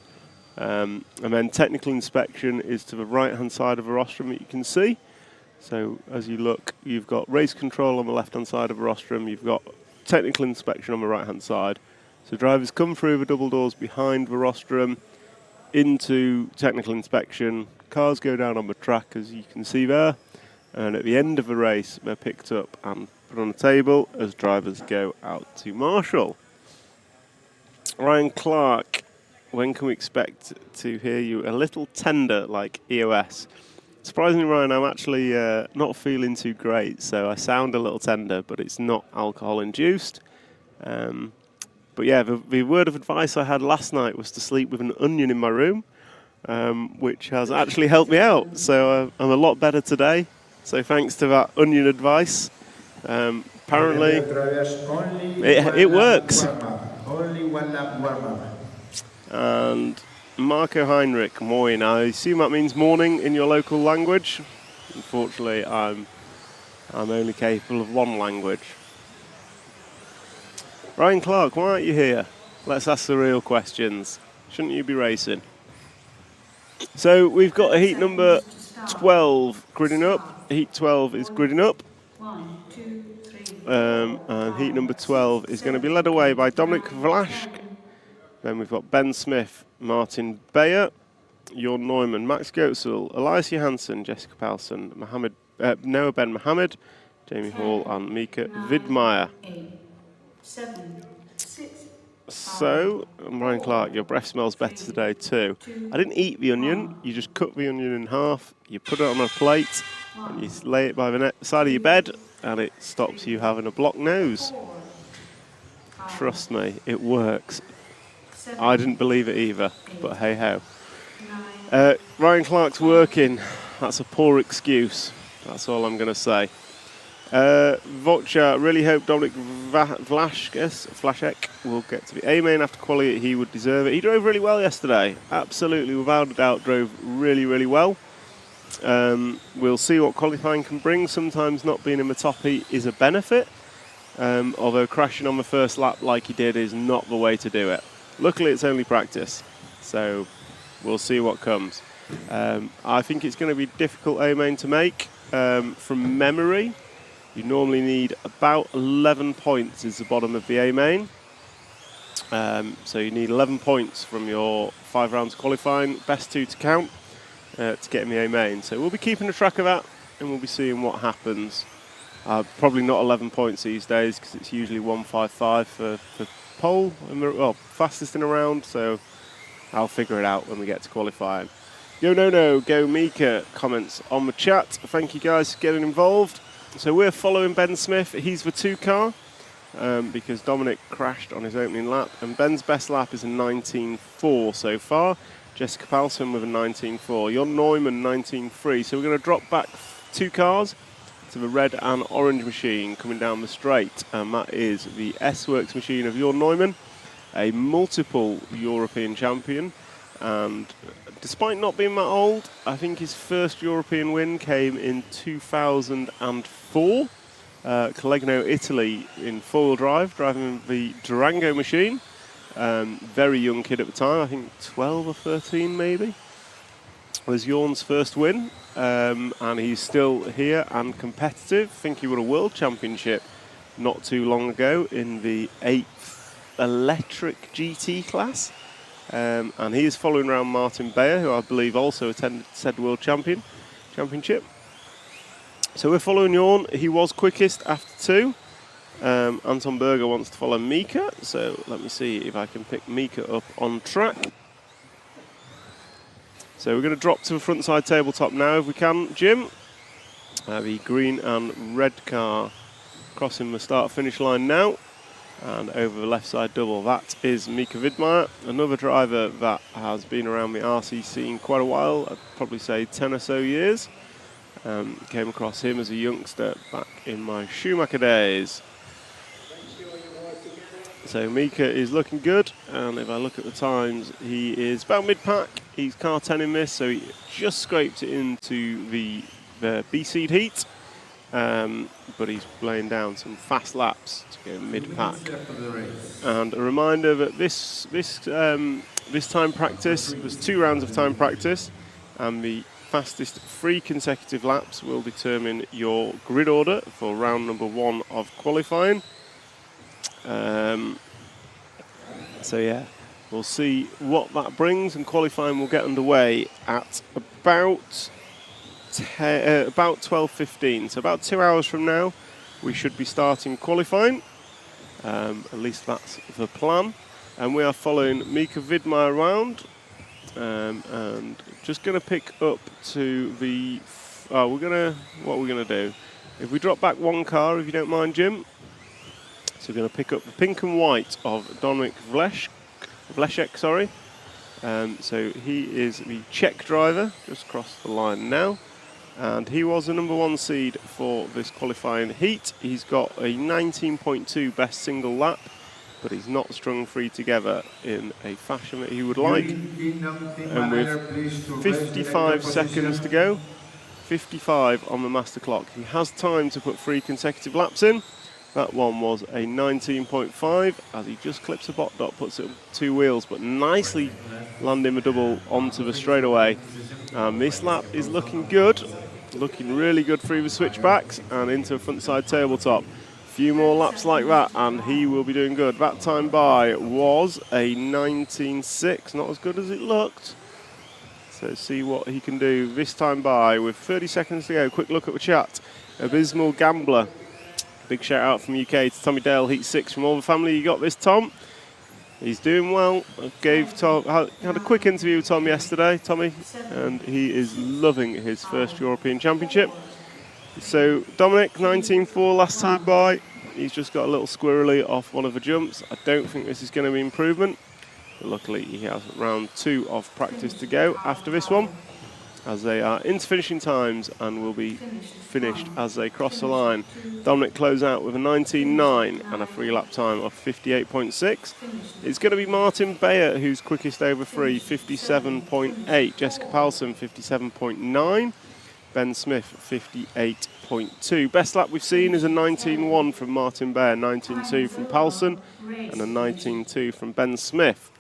And then technical inspection is to the right-hand side of the rostrum that you can see. So as you look, you've got race control on the left-hand side of the rostrum. You've got technical inspection on the right-hand side. So drivers come through the double doors behind the rostrum into technical inspection. Cars go down on the track, as you can see there. And at the end of the race, they're picked up and put on a table as drivers go out to marshal. Ryan Clark, when can we expect to hear you a little tender like EOS? Surprisingly, Ryan, I'm actually not feeling too great, so I sound a little tender, but it's not alcohol-induced. But yeah, the word of advice I had last night was to sleep with an onion in my room, which has actually helped me out. So I'm a lot better today. So thanks to that onion advice. Apparently, it works. Only 1 lap warm-up. And Marco Heinrich, moin. I assume that means morning in your local language. Unfortunately, I'm I'm only capable of one language. Ryan Clark, why aren't you here? Let's ask the real questions. Shouldn't you be racing? So we've got a heat number 12 gridding up. Heat 12 is gridding up. And heat number 12 is going to be led away by Dominic Vlasch. Then we've got Ben Smith, Martin Bayer, Jorn Neumann, Max Goetzel, Elias Johansson, Jessica Palsen, Noah Ben Mohammed, Jamie Hall and Mika Vidmeyer. So, Ryan Clark, your breath smells better today too. I didn't eat the onion, you just cut the onion in half, you put it on a plate, and you lay it by the side of your bed, and it stops you having a blocked nose. Trust me, it works. I didn't believe it either, but hey ho. Ryan Clark's working, that's a poor excuse, that's all I'm going to say. Vocha, really hope Dominic Vlaschek will get to the A-main after quality. He would deserve it. He drove really well yesterday. Absolutely, without a doubt, drove really, really well. We'll see what qualifying can bring. Sometimes not being in the top heat is a benefit, although crashing on the first lap like he did is not the way to do it. Luckily, it's only practice, so we'll see what comes. I think it's going to be difficult A-main to make. From memory, you normally need about 11 points is the bottom of the A-main. So you need 11 points from your 5 rounds qualifying, best 2 to count, to get in the A-main. So we'll be keeping a track of that, and we'll be seeing what happens. Probably not 11 points these days, because it's usually 155 for pole, well, fastest in a round, so I'll figure it out when we get to qualifying. Go Mika comments on the chat. Thank you guys for getting involved. So we're following Ben Smith. He's the 2 car because Dominic crashed on his opening lap, and Ben's best lap is a 19.4 so far. Jessica Palsen with a 19.4. Jorn Neumann 19.3. So we're going to drop back 2 cars to the red and orange machine coming down the straight, and that is the S-Works machine of Jorn Neumann, a multiple European champion, and despite not being that old, I think his first European win came in 2004. Collegno, Italy, in four-wheel drive, driving the Durango machine. Very young kid at the time, I think 12 or 13 maybe, was Jorn's first win. And he's still here and competitive. I think he won a world championship not too long ago in the 8th electric GT class. And he is following around Martin Bayer, who I believe also attended said world championship. So we're following Jorn. He was quickest after 2. Anton Berger wants to follow Mika, so let me see if I can pick Mika up on track. So we're going to drop to the front side tabletop now if we can, Jim. The green and red car crossing the start-finish line now. And over the left side double, that is Mika Vidmeyer, another driver that has been around the RC scene quite a while, I'd probably say 10 or so years. Came across him as a youngster back in my Schumacher days. So Mika is looking good, and if I look at the times, he is about mid-pack. He's car 10 in this, so he just scraped it into the B-seed heat. But he's laying down some fast laps to go mid-pack. And a reminder that this time practice, there's 2 rounds of time practice, and the fastest 3 consecutive laps will determine your grid order for round number 1 of qualifying. So yeah, we'll see what that brings, and qualifying will get underway at about 12:15. So about 2 hours from now, we should be starting qualifying. At least that's the plan. And we are following Mika Vidmeyer around, and just going to pick up to the. What are we going to do? If we drop back 1 car, if you don't mind, Jim. So we're going to pick up the pink and white of Dominic Vlaschek, sorry. So he is the Czech driver, just crossed the line now. And he was the number 1 seed for this qualifying heat. He's got a 19.2 best single lap, but he's not strung 3 together in a fashion that he would like. And with 55 seconds to go, 19:55 on the master clock. He has time to put 3 consecutive laps in. That one was a 19.5 as he just clips a bot dot, puts it on 2 wheels, but nicely landing a double onto the straightaway. This lap is looking good, looking really good through the switchbacks and into a frontside tabletop. Few more laps like that and he will be doing good. That time by was a 19.6, not as good as it looked. So see what he can do this time by with 30 seconds to go. Quick look at the chat. Abysmal Gambler. Big shout out from UK to Tommy Dale, Heat 6 from all the family. You got this, Tom. He's doing well. I had a quick interview with Tom yesterday, Tommy, and he is loving his first European Championship. So Dominic, 19.4 last time by. He's just got a little squirrely off one of the jumps. I don't think this is going to be improvement. But luckily he has round 2 of practice to go after this one, as they are into finishing times and will be finished as they cross the line. Dominic close out with a 19.9 and a 3 lap time of 58.6. It's going to be Martin Bayer who's quickest over 3, 57.8. Jessica Palsson, 57.9. Ben Smith, 58.2. Best lap we've seen is a 19.1 from Martin Bayer, 19.2 from Palsson, and a 19.2 from Ben Smith.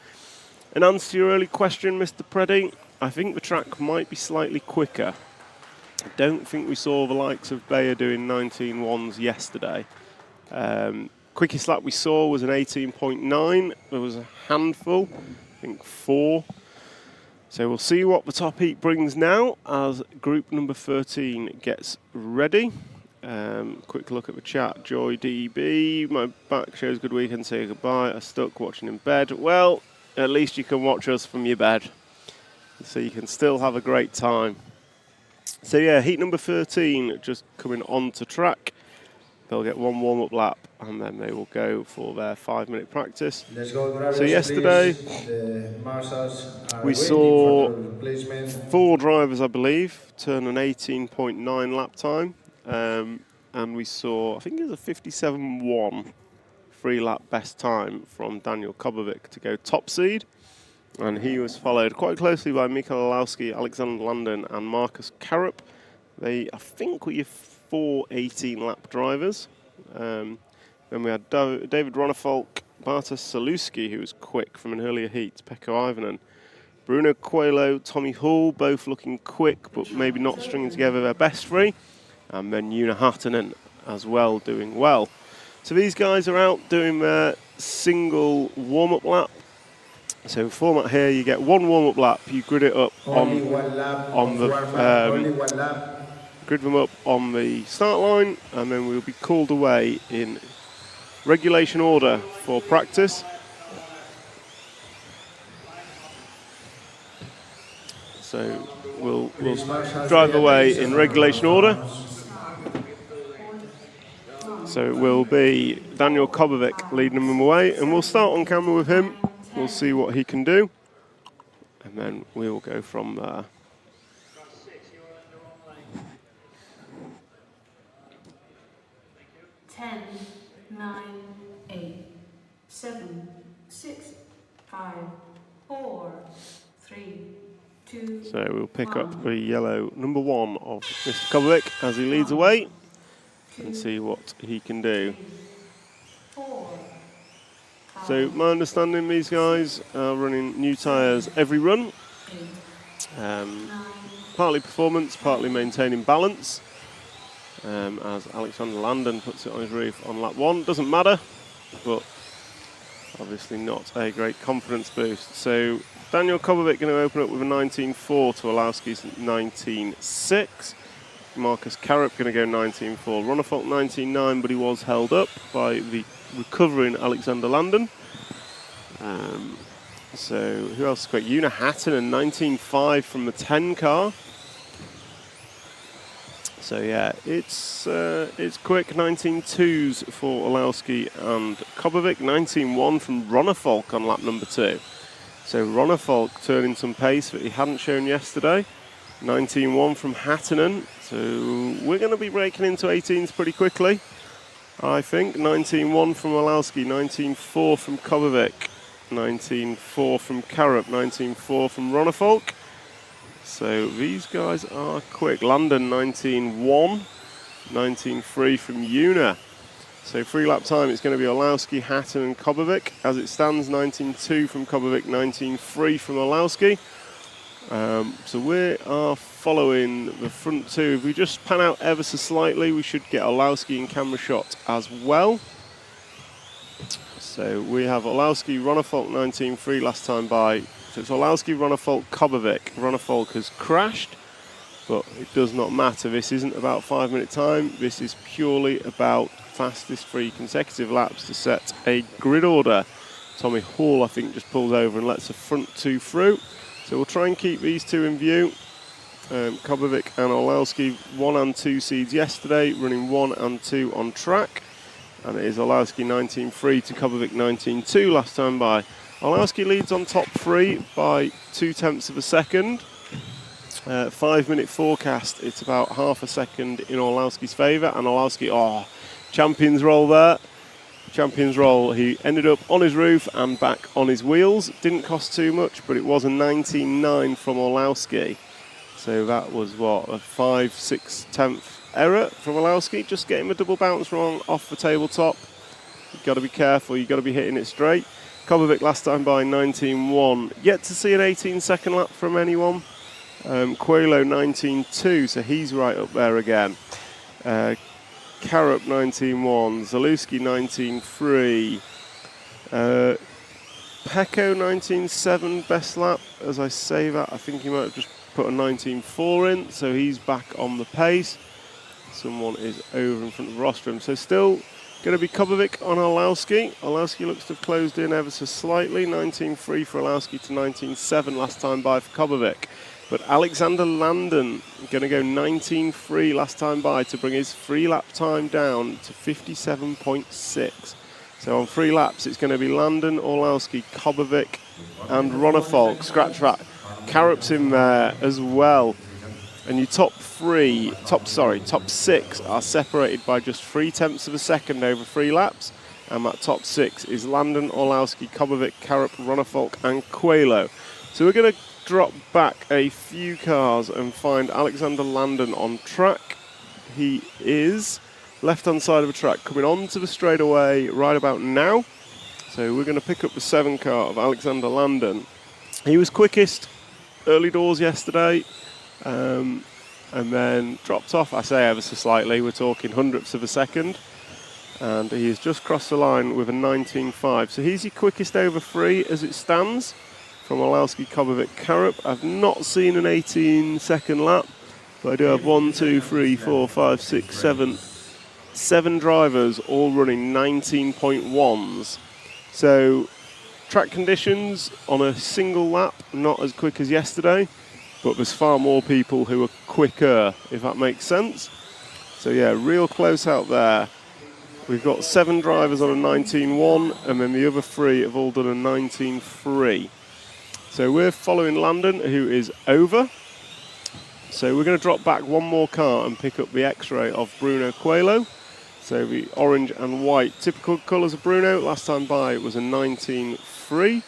In answer to your early question, Mr. Preddy, I think the track might be slightly quicker. I don't think we saw the likes of Bayer doing 19.1s yesterday. Quickest lap we saw was an 18.9. There was a handful, I think 4. So we'll see what the top heat brings now as group number 13 gets ready. Quick look at the chat. Joy DB, my back shows good weekend, say goodbye. I stuck watching in bed. Well, at least you can watch us from your bed, so you can still have a great time. So yeah, heat number 13 just coming onto track. They'll get 1 warm-up lap and then they will go for their 5-minute practice. So yesterday we saw 4 drivers, I believe, turn an 18.9 lap time, and we saw, I think it was a 57.1 3-lap best time from Daniel Kobovic to go top seed. And he was followed quite closely by Mikael Alowski, Alexander Landon and Marcus Karup. They, I think, were your 4 18-lap drivers. Then we had David Ronnefolk, Bartosz Saluski, who was quick from an earlier heat, Pekko Ivanen, Bruno Coelho, Tommy Hall, both looking quick but maybe not stringing together their best 3. And then Una Hartonen as well, doing well. So these guys are out doing their single warm-up lap. So format here, you get 1 warm-up lap, you grid it up on the grid them up on the start line, and then we'll be called away in regulation order for practice. So we'll drive away in regulation order. So it will be Daniel Kobovic leading them away, and we'll start on camera with him. We'll see what he can do, and then we will go from there. Ten, 9, 8, 7, 6, 5, 4, 3, 2. So we'll pick up the yellow number 1 of Mr. Kobovic as he leads away and see what he can do. So my understanding, these guys are running new tyres every run. Partly performance, partly maintaining balance. As Alexander Landon puts it on his roof on lap 1. Doesn't matter, but obviously not a great confidence boost. So Daniel Kobovic going to open up with a 19.4 to Alowski's 19.6. Marcus Karup going to go 19.4. Ronnefolk 19.9, but he was held up by the recovering Alexander Landon. So who else is quick? Una Hartonen 19.5 from the 10 car. So yeah, it's quick. 19.2s for Alowski and Kobovic. 19.1 from Ronnefolk on lap number 2. So Ronnefolk turning some pace that he hadn't shown yesterday. 19.1 from Hartonen. So we're going to be breaking into 18s pretty quickly, I think. 19.1 from Alowski, 19.4 from Kobovic, 19.4 from Karup, 19.4 from Ronnefolk. So these guys are quick. London 19.1, 19.3 from Una. So 3 lap time, it's going to be Olowski, Hatton and Kobovic. As it stands, 19.2 from Kobovic, 19.3 from Olowski. So we are following the front two. If we just pan out ever so slightly, we should get Olowski in camera shot as well. So we have Olowski, Ronnefolk 19.3 last time by. So it's Olowski, Ronnefolk, Kobovic. Ronnefolk has crashed, but it does not matter. This isn't about 5 minute time. This is purely about fastest 3 consecutive laps to set a grid order. Tommy Hall, I think, just pulls over and lets the front 2 through. So we'll try and keep these 2 in view. Kobovic and Olowski, 1 and 2 seeds yesterday, running 1 and 2 on track. And it is Olowski 19.3 to Kobovic 19.2 last time by. Olowski leads on top 3 by 0.2 of a second. 5 minute forecast, it's about half a second in Olowski's favour. And Olowski, champion's roll there. Champion's roll. He ended up on his roof and back on his wheels. Didn't cost too much, but it was a 19.9 from Olowski. So that was what, a 5/6 error from Olowski. Just getting a double bounce wrong off the tabletop. You've got to be careful, you've got to be hitting it straight. Kobovic last time by 19.1. Yet to see an 18-second lap from anyone. Coelho 19.2, so he's right up there again. Karup 19.1, Zalewski 19.3, Pecco 19.7 best lap. As I say that, I think he might have just put a 19.4 in, so he's back on the pace. Someone is over in front of Rostrom, so still going to be Kobovic on Olowski. Olowski looks to have closed in ever so slightly, 19.3 for Olowski to 19.7 last time by for Kobovic. But Alexander Landon going to go 19.3 last time by to bring his 3 lap time down to 57.6. So on 3 laps, it's going to be Landon, Olowski, Kobovic, and Ronnefolk. Scratch that. Karup's in there as well. And your top 6 are separated by just 0.3 of a second over 3 laps. And that top 6 is Landon, Olowski, Kobovic, Karup, Ronnefolk, and Coelho. So we're going to drop back a few cars and find Alexander Landon on track. He is left-hand side of the track, coming onto the straightaway right about now. So we're going to pick up the 7 car of Alexander Landon. He was quickest early doors yesterday, and then dropped off, I say ever so slightly, we're talking 100ths of a second. And he has just crossed the line with a 19.5. So he's your quickest over 3 as it stands. From Olowski, Kobovic, Karup. I've not seen an 18-second lap, but I do have 1, 2, 3, 4, 5, 6, 7 drivers all running 19.1s. So track conditions on a single lap, not as quick as yesterday, but there's far more people who are quicker, if that makes sense. So yeah, real close out there. We've got 7 drivers on a 19.1, and then the other 3 have all done a 19.3. So we're following Landon, who is over. So we're going to drop back 1 more car and pick up the X-ray of Bruno Coelho. So the orange and white, typical colours of Bruno. Last time by it was a 19.3.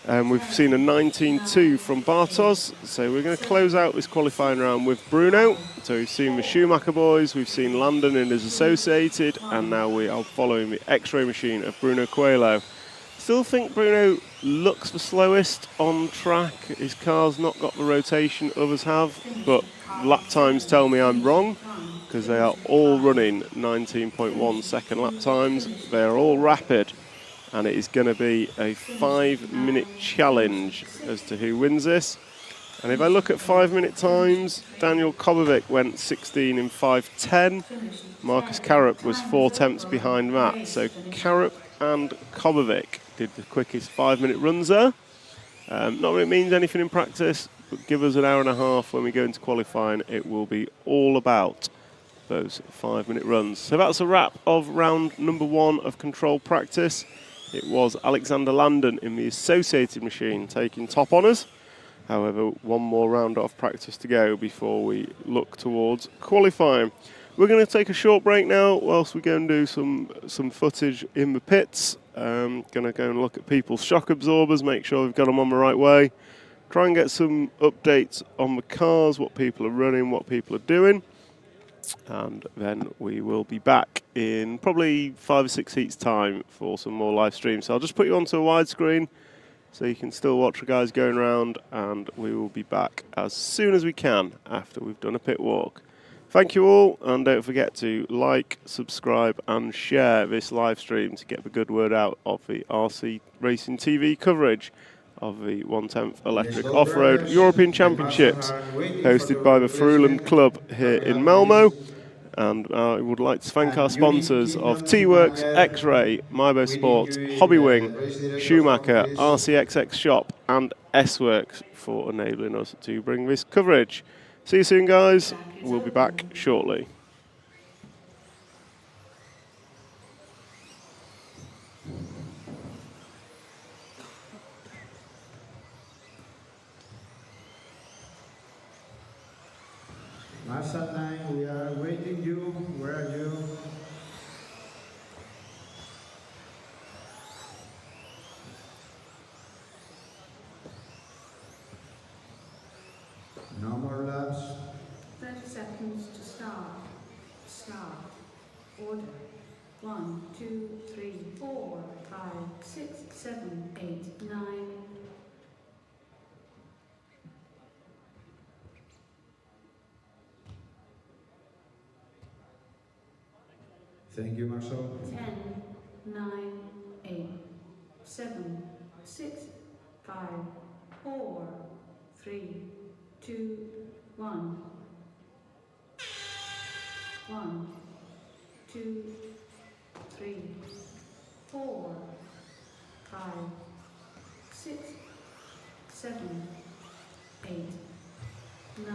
And we've seen a 19.2 from Bartos. So we're going to close out this qualifying round with Bruno. So we've seen the Schumacher boys, we've seen Landon and his associated, and now we are following the X-ray machine of Bruno Coelho. Still think Bruno looks the slowest on track. His car's not got the rotation others have, but lap times tell me I'm wrong, because they are all running 19.1 second lap times. They are all rapid, and it is going to be a 5-minute challenge as to who wins this. And if I look at 5-minute times, Daniel Kobovic went 16 in 5:10. Marcus Karup was 0.4 behind that. So Karup and Kobovic did the quickest 5-minute runs there. Not that it means anything in practice, but give us an hour and a half when we go into qualifying. It will be all about those 5-minute runs. So that's a wrap of round number 1 of control practice. It was Alexander Landon in the associated machine taking top honours. However, 1 more round of practice to go before we look towards qualifying. We're going to take a short break now whilst we go and do some footage in the pits. Going to go and look at people's shock absorbers, make sure we've got them on the right way. try and get some updates on the cars, what people are running, what people are doing. And then we will be back in probably 5 or 6 heats time for some more live streams. So I'll just put you onto a widescreen so you can still watch the guys going around, and we will be back as soon as we can after we've done a pit walk. Thank you all, and don't forget to like, subscribe and share this live stream to get the good word out of the RC Racing TV coverage of the 1/10th Electric Off-Road European Championships, hosted by the Fruland Club here in Malmo. And I would like to thank our sponsors of T-Works, X-Ray, Mybo Sport, Hobbywing, Schumacher, RCXX Shop and S-Works for enabling us to bring this coverage. See you soon, guys. We'll be back shortly. Master 9, we are waiting you. Where are you? No more laps. 30 seconds to start. Start. Order. 1, 2, 3, 4, 5, 6, 7, 8, 9. Thank you, Marcel. 10, 9, 8, 7, 6, 5, 4, 3, 2, 1. 1, 2, 3, 4, 5, 6, 7, 8, 9.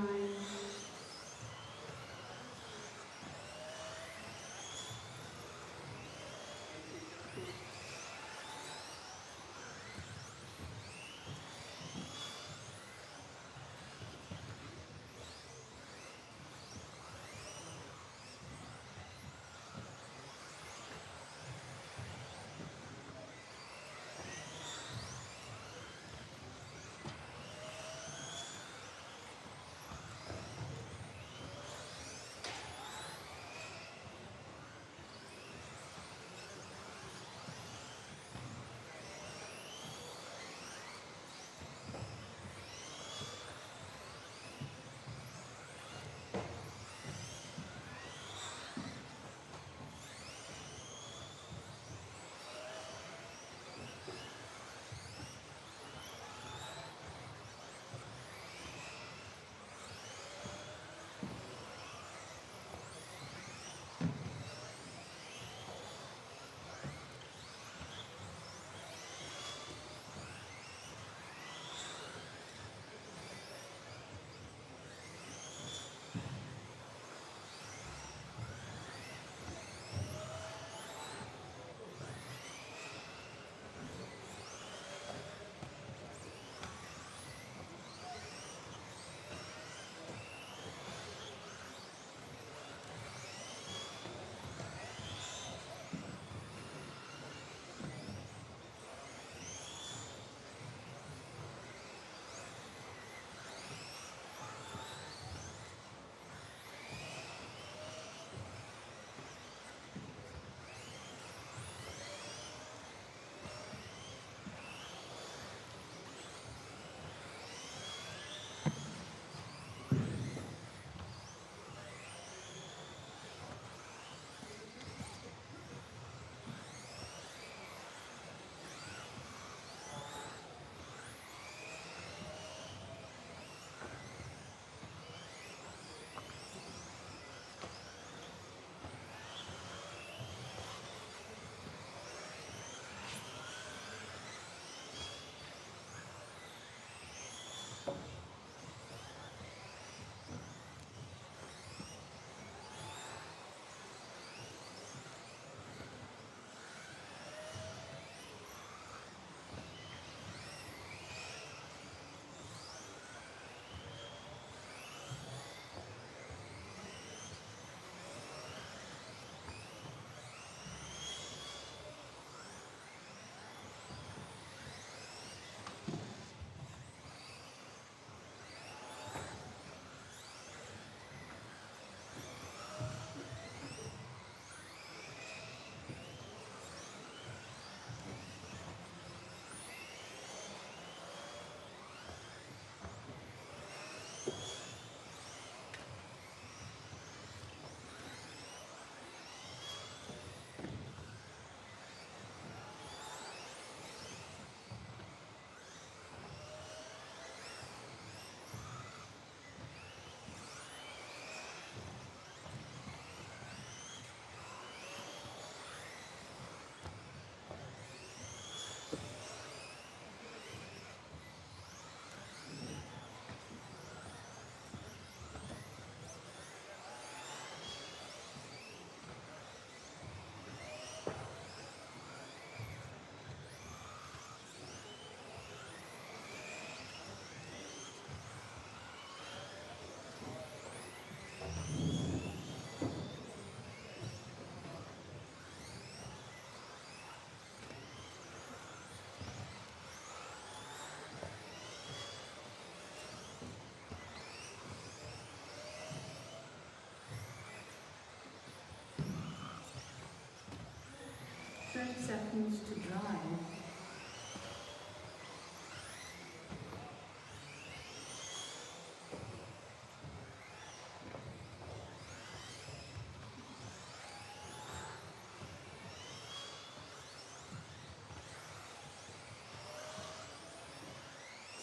seconds to drive.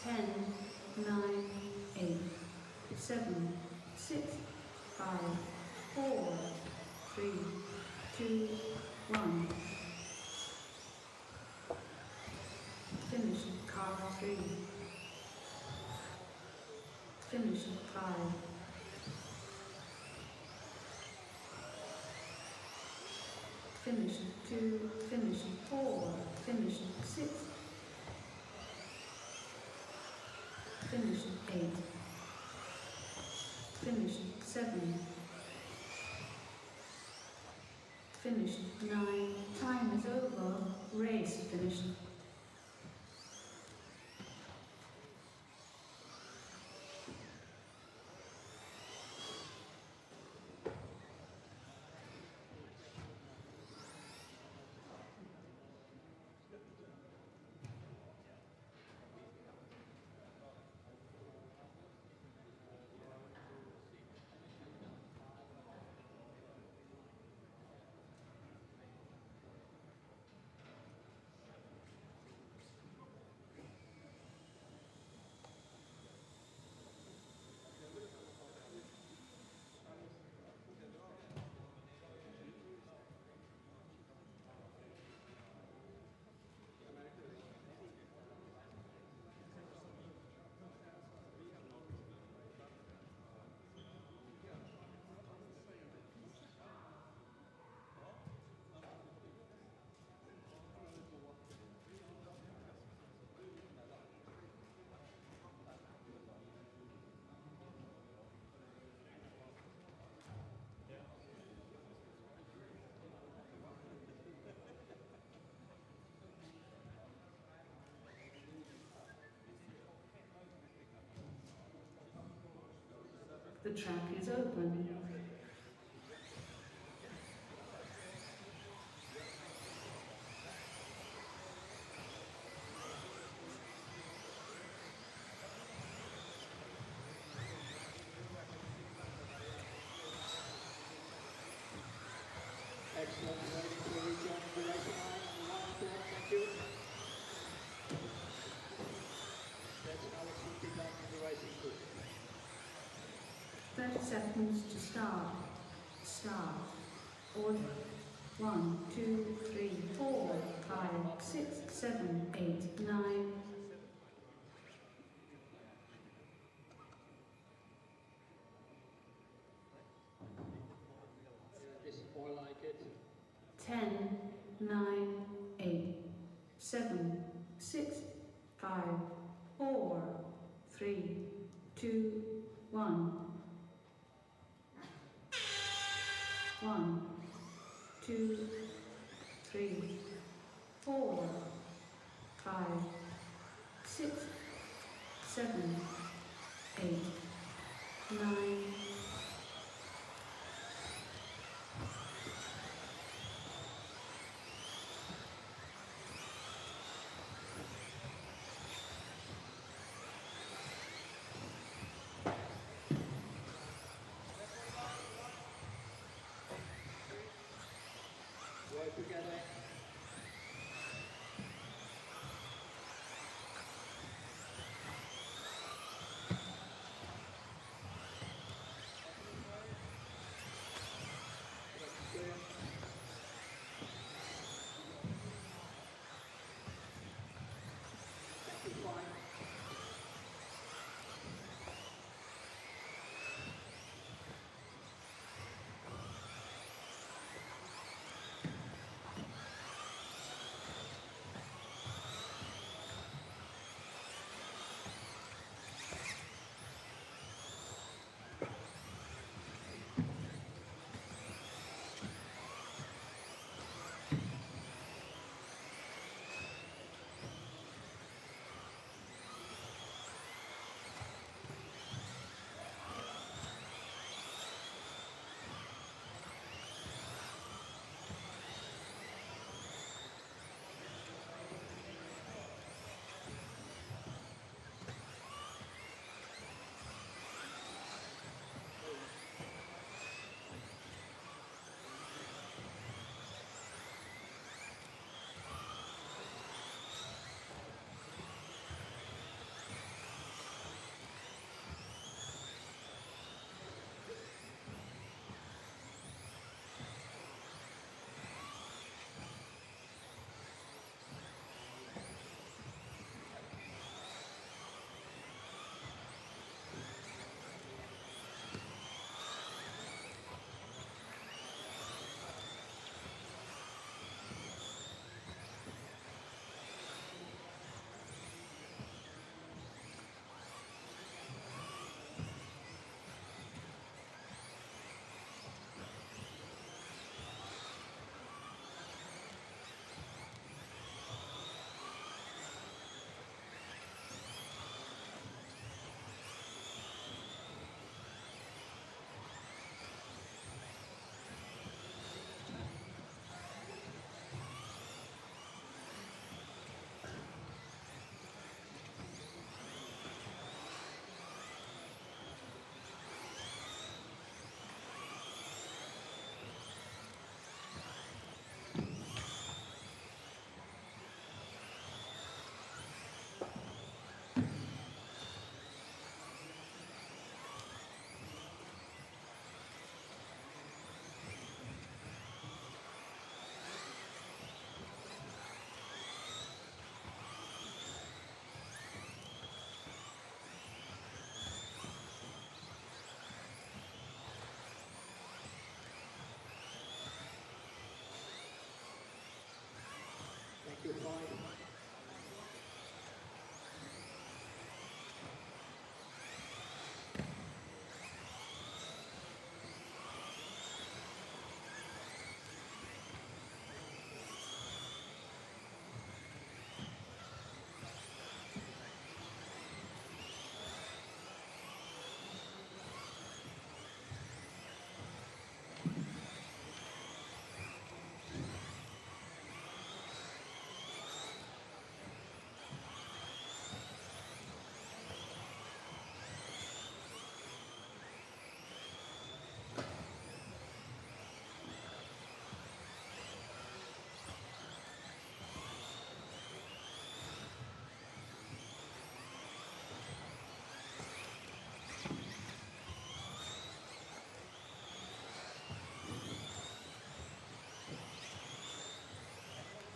10, 9, 8, 7, 6, 5, 4, 3, 2, 1. Finish car 3. Finish 5. Finish 2, finish 4, finish 6. Finish 8. Finish 7. Finish 9. Time is over. Race finished. The track is open. Excellent. Ready to rejoin the racing line on the last turn. Thank you. That's Alex will be back in the racing group. 30 seconds to start. Start. Order. 1, 2, 3, 4, 5, 6, 7, 8, 9. This is more like it. 10, 9, 8, 7, 6, 5, 4, 3, 2, 1. 1, 2, 3, 4, 5, 6, 7, 8, 9. Work together.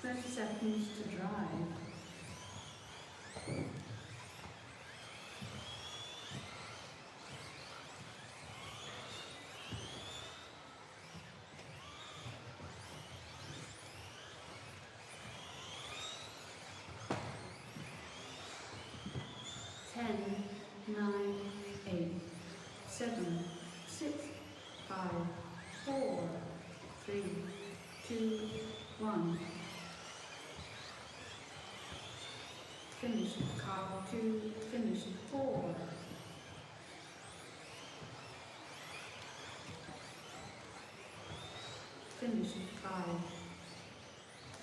30 seconds to drive. Ten, 9, 8, 7, 6, 5, 4, 3, 2, 1. Finish at car 2, finish at 4. Finish at 5.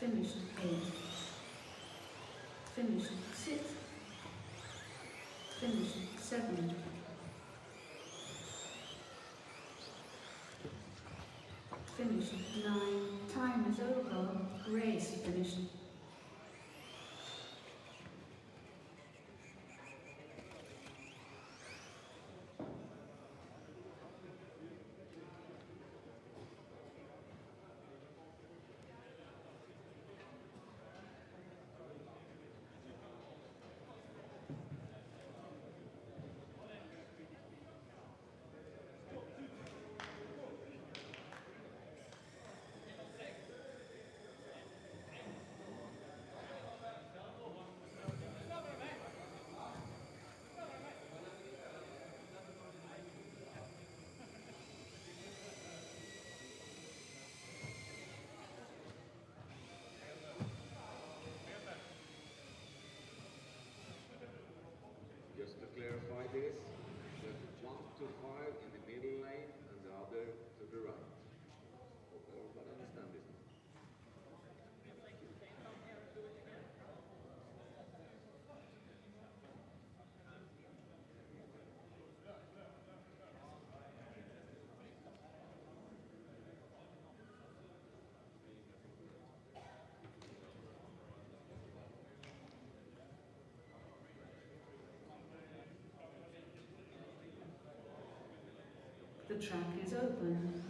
Finish at 8. Finish at 6. Finish at 7. Finish at 9. Time is over. Race finished. Just to clarify this, there's 1 to 5 in the middle lane and the other to the right. Hope everybody understands this now. The track is open.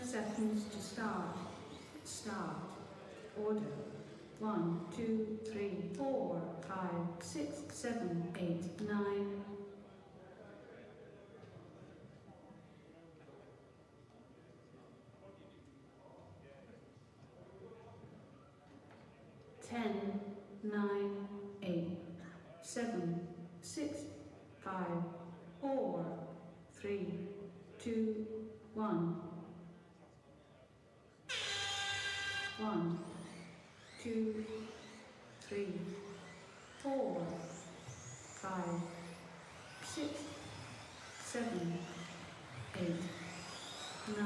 Seconds to start. Start. Order. 1, 2, 3, 4, 5, 6, 7, 8, 9. Ten, 9, 8, 7, 6, 5, 4, 3, 2, 1. 1, 2, 3, 4, 5, 6, 7, 8, 9.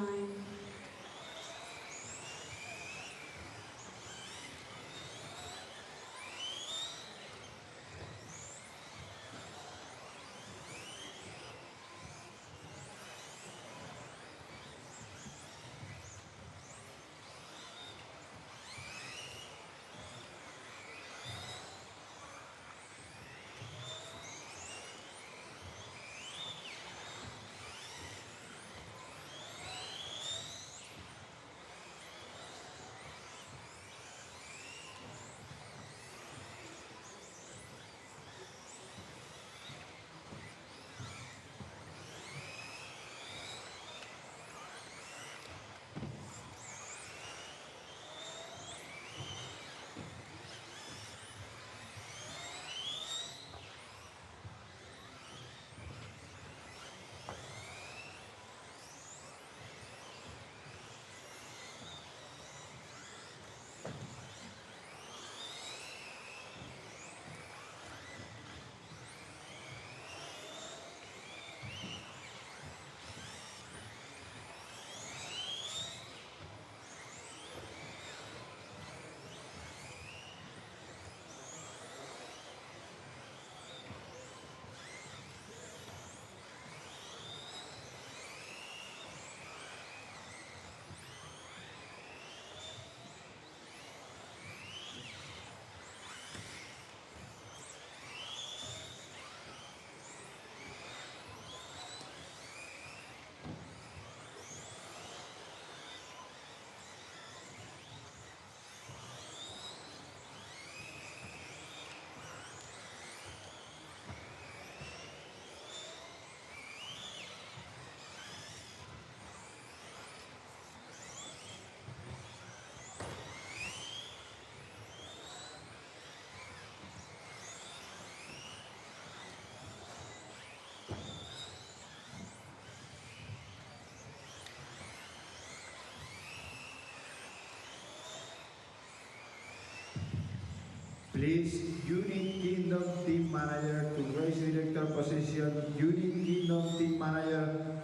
Please, Unit Kingdom Team Manager to race director position. Unit Kingdom Team Manager.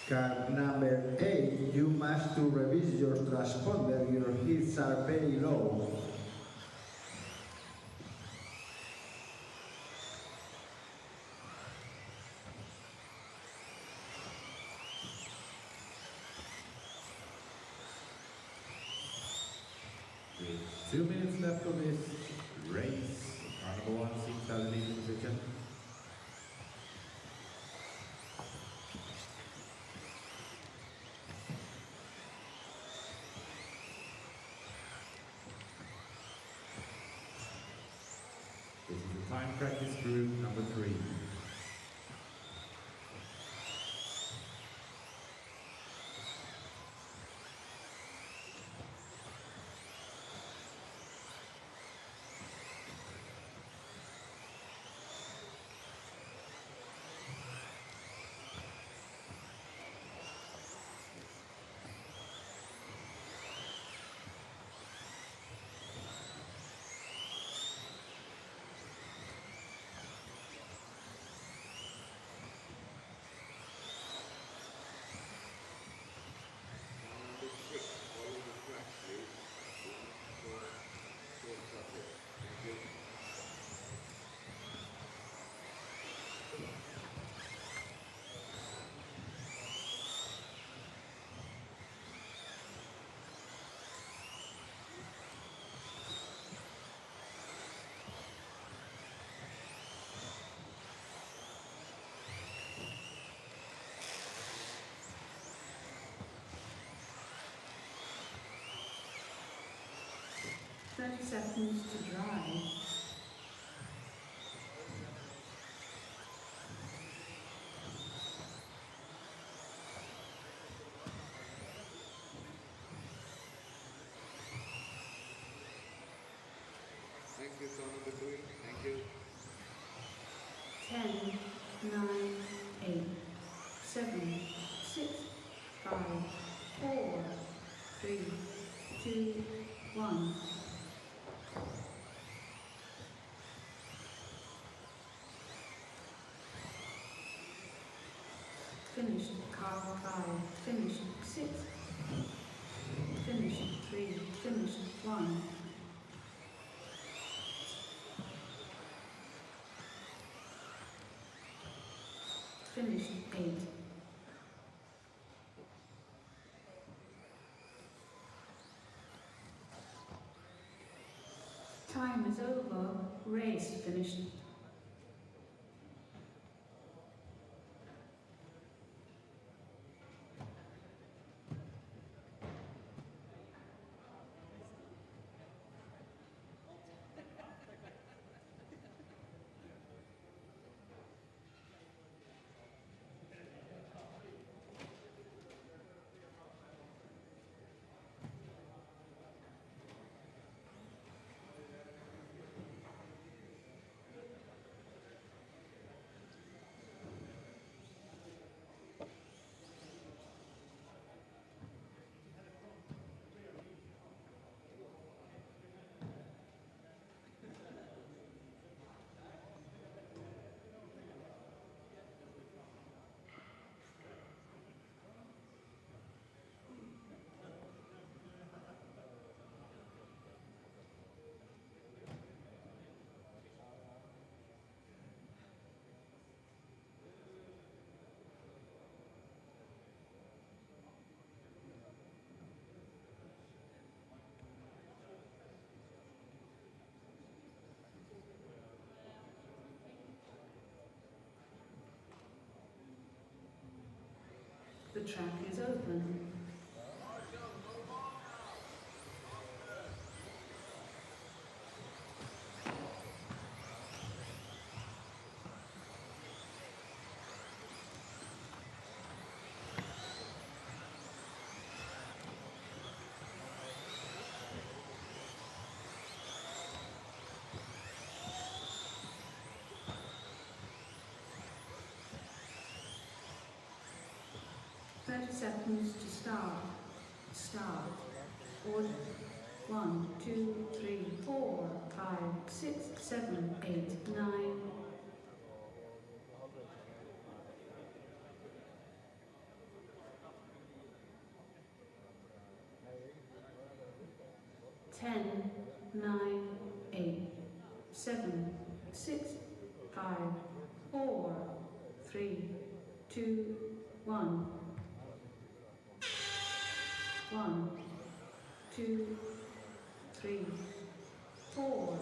Car number 8, you must to revise your transponder. Your hits are very low. With 2 minutes left of this race, car number 1 seems to have the leading position. This is the time practice group number 3. Seconds to drive. Thank you, son of the doing. Thank you. 10, 9, 8, 7, 6, 5, 4, 3, 2, 1. Finish car 5, finish 6, finish 3, finish 1. Finish 8. Time is over, race finished. The track is open. Seconds to start. Start. Order. 1, 2, 3, 4, 5, 6, 7, 8, 9. 10, 9, 8, 7, 6, 5, 4, 3, 2, 1. 1, 2, 3, 4,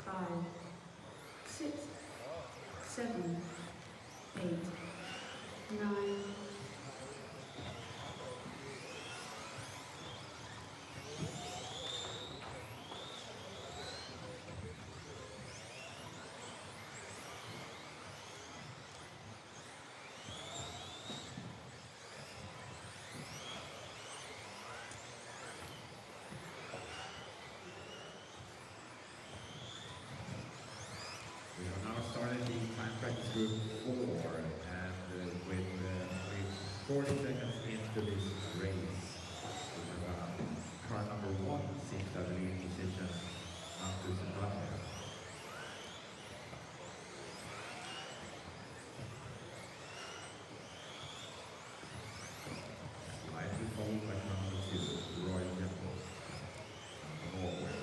5, 6, 7, 8, 9. We have now started the time practice group 4, and with 40 seconds into this race, we have car number 1 seems to have the leading position after Zimbabwe. Slightly followed by car number 2, Roy Temple, Norway.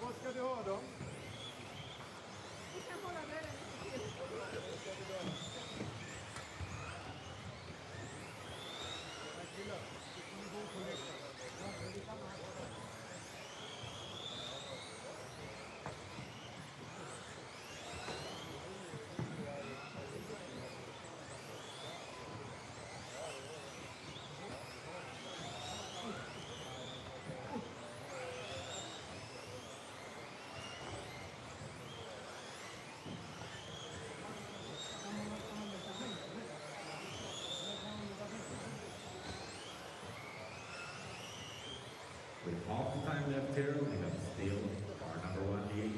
Vad ska du ha då? Vi kan hålla dörren With half the time left here, we have still car number 1 lead,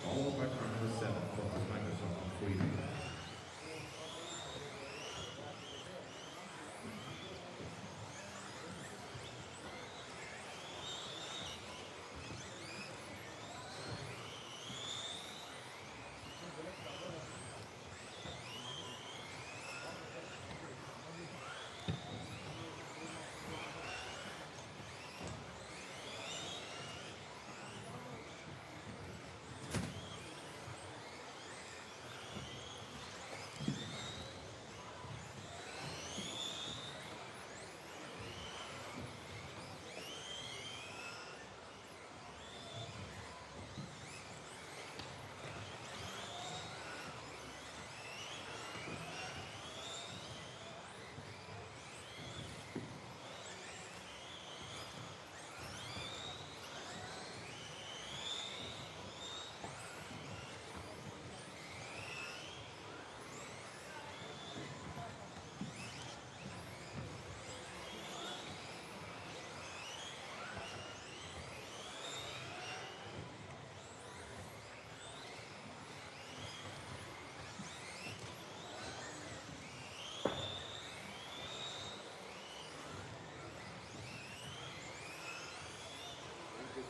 followed by car number 7, Focus Microsoft on Sweden.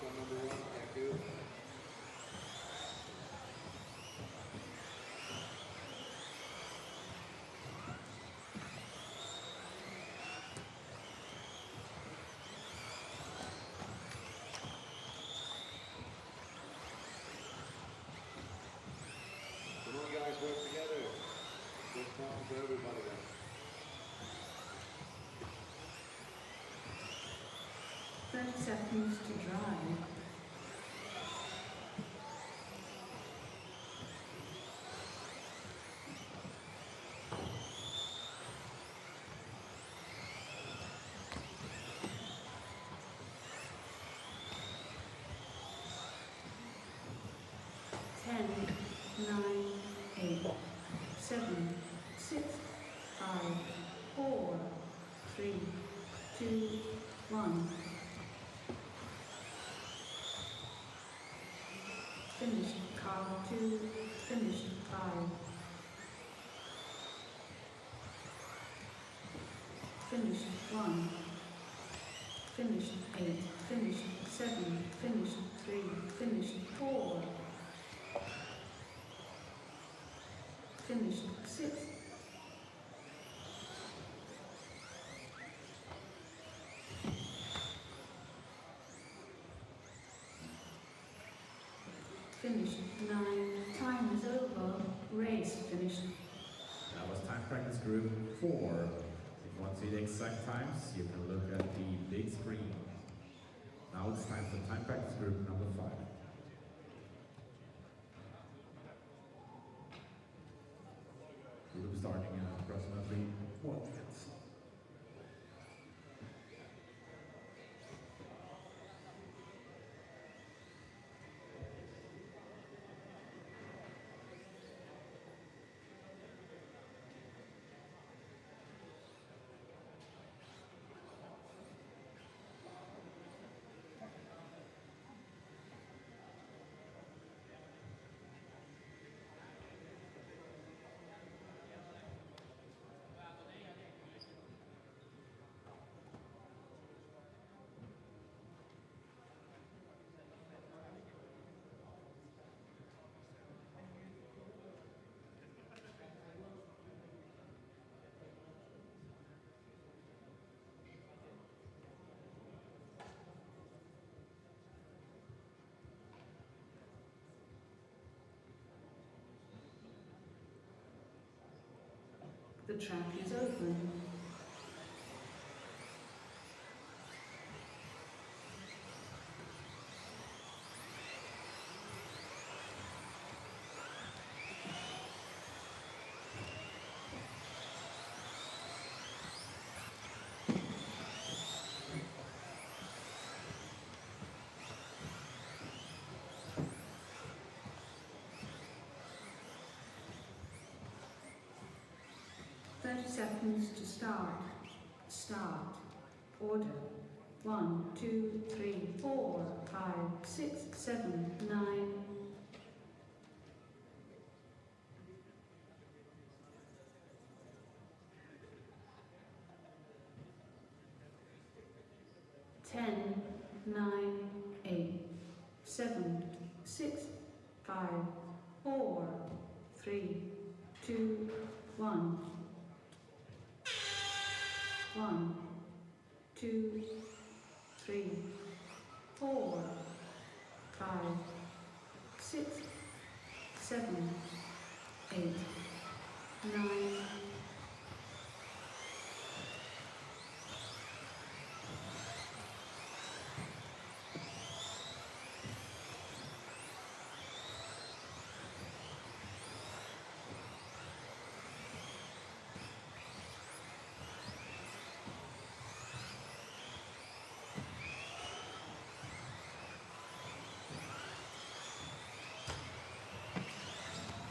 Number 1, thank you. Come on guys, work together. Good time for everybody then. 30 seconds to drive. 10, 9, 8, 7, 6, 5, 4, 3, 2, 1. Finish car 2, finish 5. Finish 1. Finish 8, finish 7, finish 3, finish 4. Finish 6. Finish 9. Time is over. Race finished. That was time practice group 4. If you want to see the exact times, you can look at the big screen. Now it's time for time practice group number 5. We'll be starting in approximately 1 minute. The track is open. Seconds to start. Start. Order. 1, 2, 3, 4, 5, 6, 7, 9. Ten, 9, 8, 7, 6, 5, 4, 3, 2, 1. 1, 2, 3, 4, 5, 6, 7, 8, 9.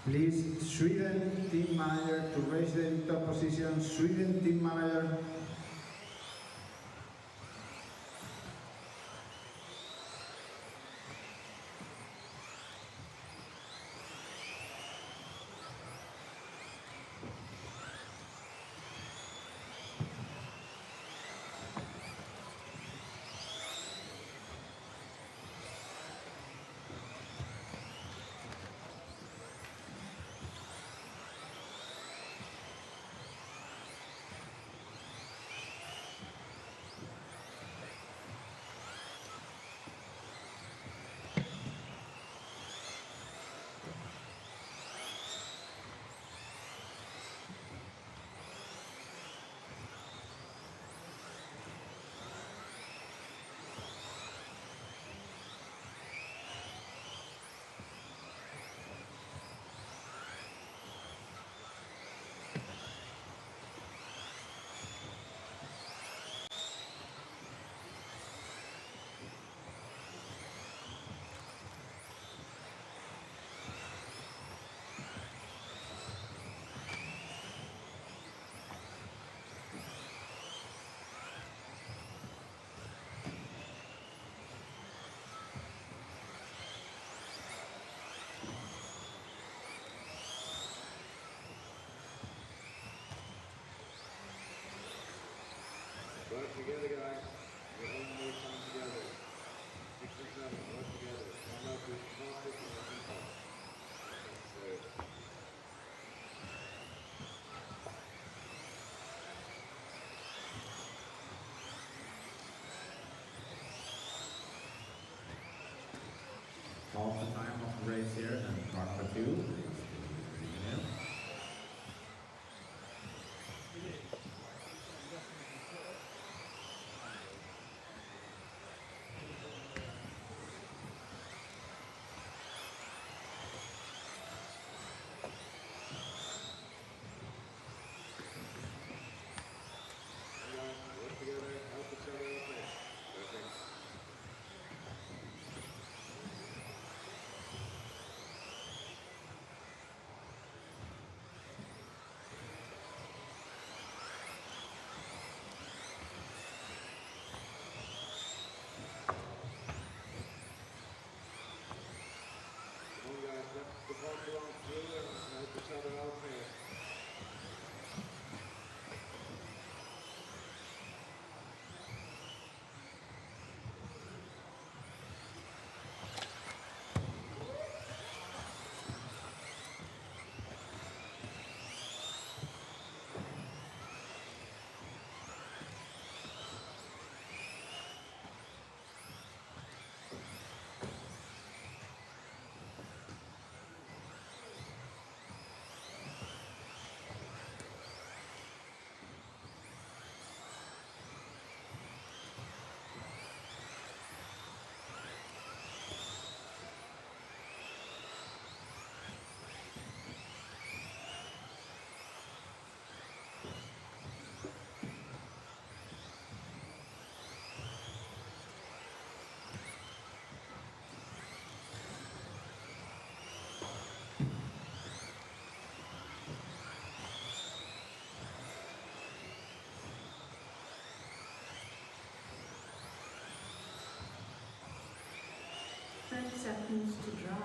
Please, Sweden team manager to raise the top position. Sweden team manager. together, guys. We're all more time together. 6 and 7, work together. Come out with fastest and working fast. Necessary. Half the time of the race here, and car number 2 is Work together, help each other out there. Perfect. Come on guys, let the party run through and help each other out there. Seconds to drive.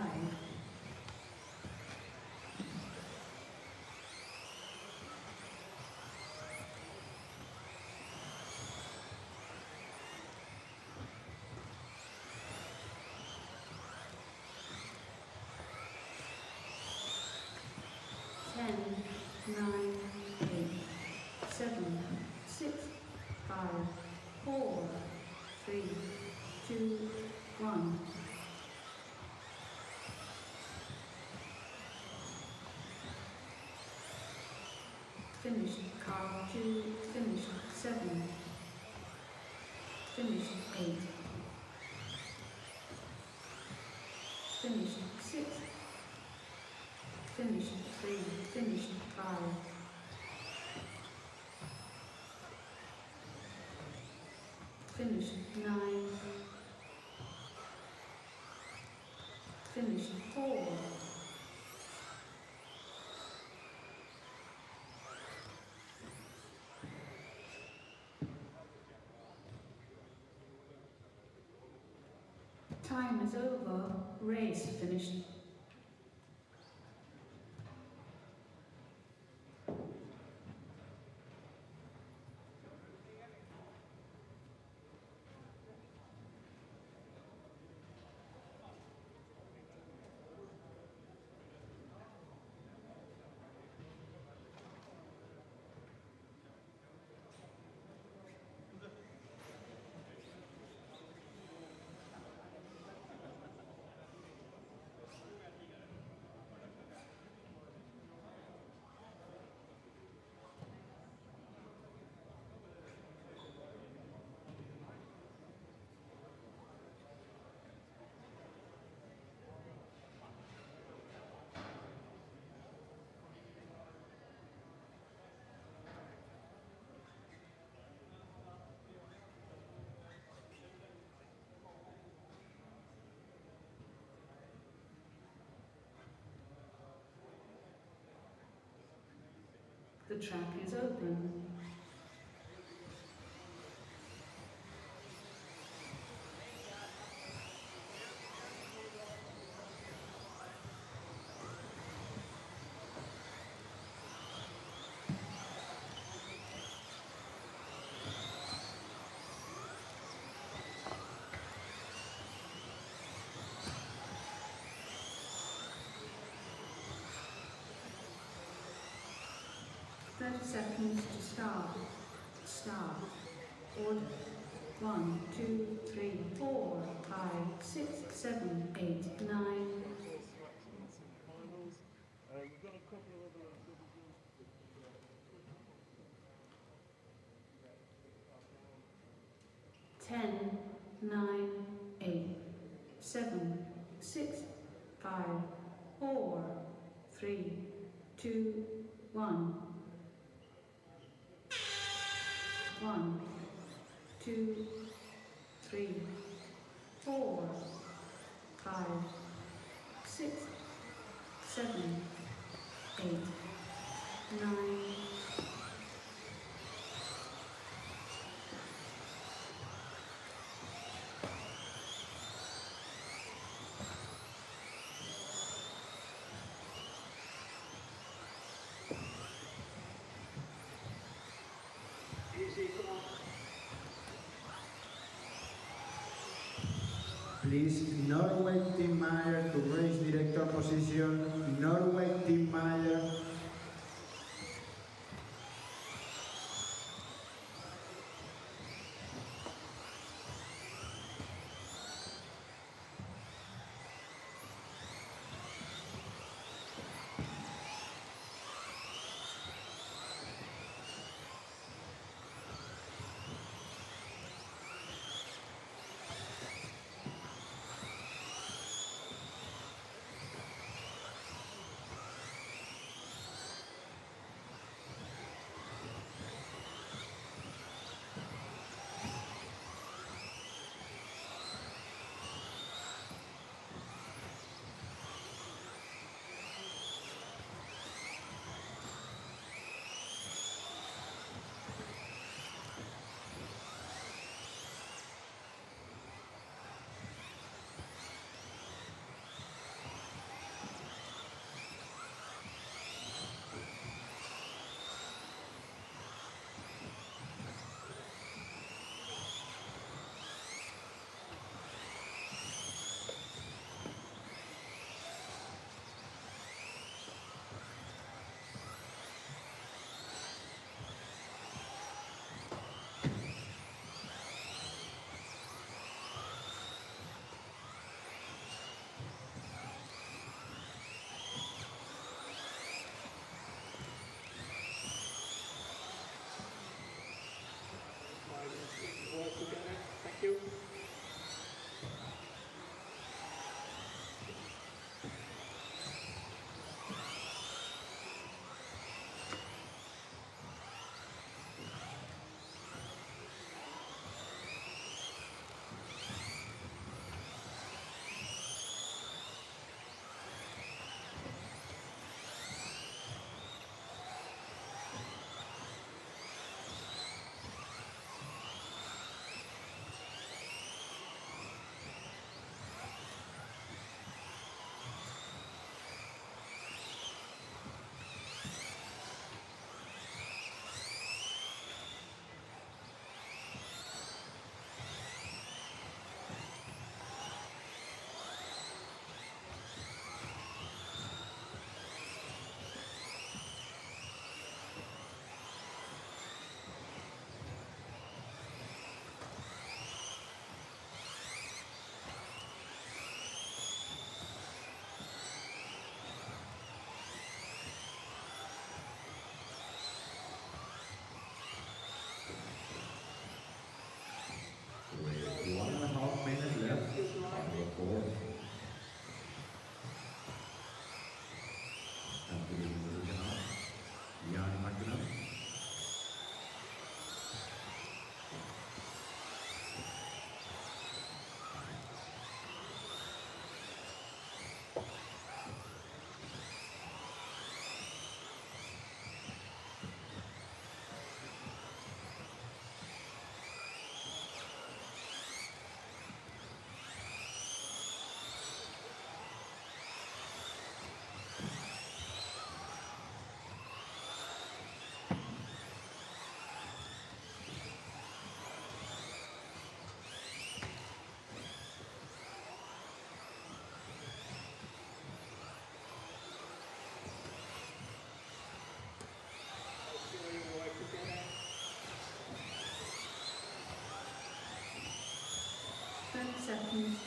10, 9, 8, 7, 6, 5, 4, 3, 2, 1. Finish car 2, finish 7, finish 8, finish 6, finish 3, finish 5, finish 9, finish 4, time is over, race finished. The track is open. 30 seconds to start. Start. Order. 1, 2, 3, 4, 5, 6, 7, 8, 9. 10, 9, 8, 7, 6, 5, 4, 3, 2, 1. 1, 2, 3, 4, 5, 6, 7, 8, 9. Please, Norway Team Meyer to race director position. Norway Team Meyer.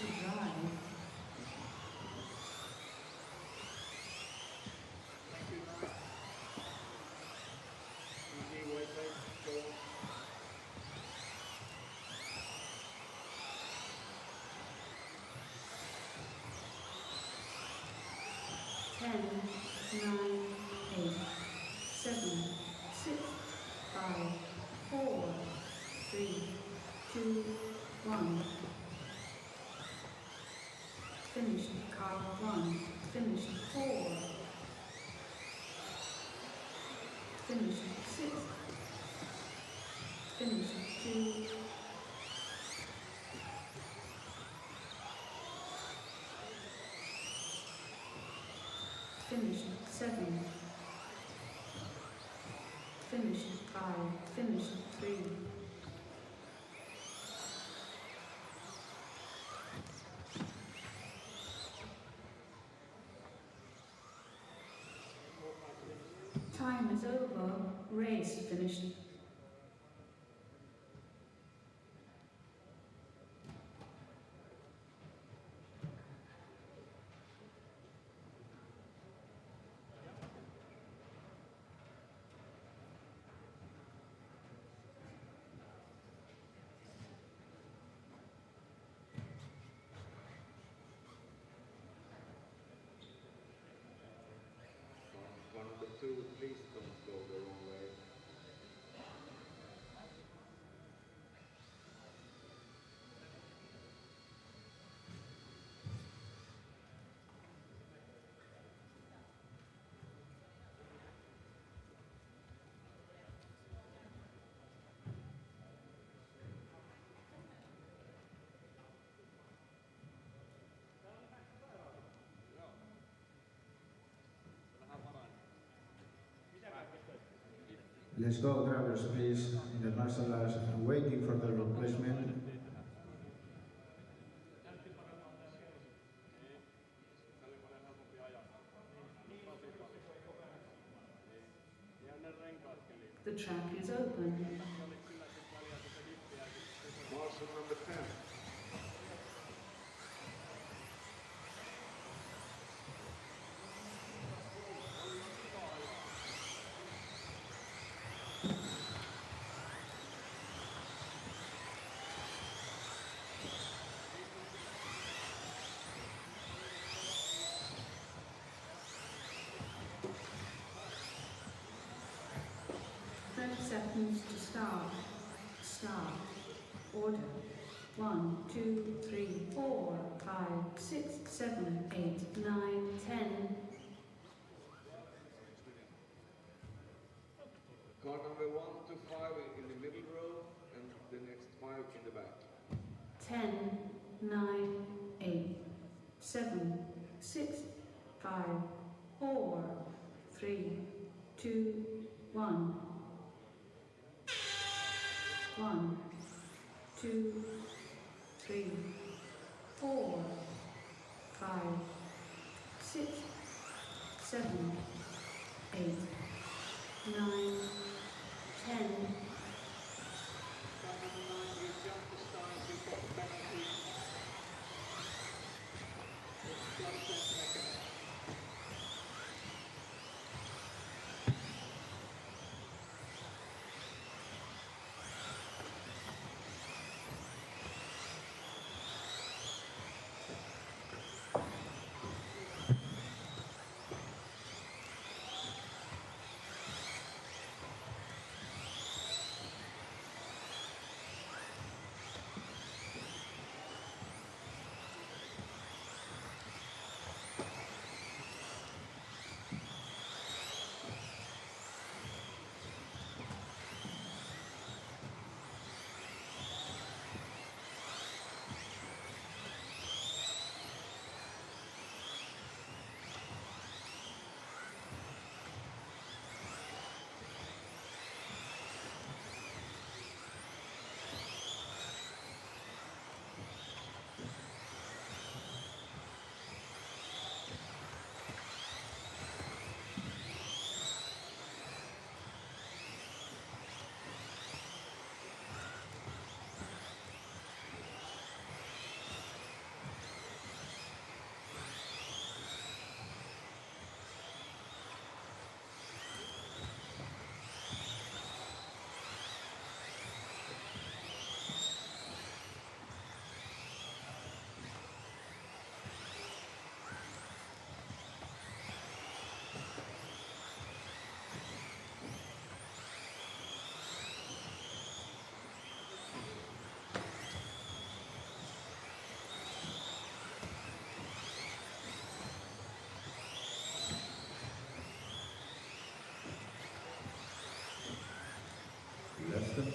to drive. Easy, well played, go. 10, 9, 8, 7, 6, 5, 4, 3, 2, 1. Finish car 1. Finish 4. Finish 6. Finish 2. Finish 7. Finish 5. Finish 3. Time is over. Race finished. Car number 2, please don't go the wrong way. Let's go, drivers, please, in the martial arts, waiting for the replacement. The track is open. Marshal number 10. Seconds to start. Start. Order. 1, 2, 3, 4, 5, 6, 7, 8, 9, 10. Car number 1 to 5 in the middle row and the next 5 in the back. 10, 9, 8, 7, 6, 5, 4, 3, 2, 1. 1, 2, 3, 4, 5, 6, 7, 8, 9, 10.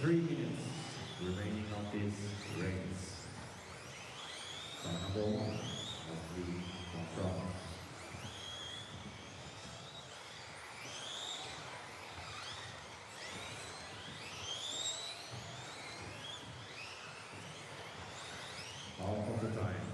3 minutes remaining on this race. Car number 1 must be from France. Half of the time.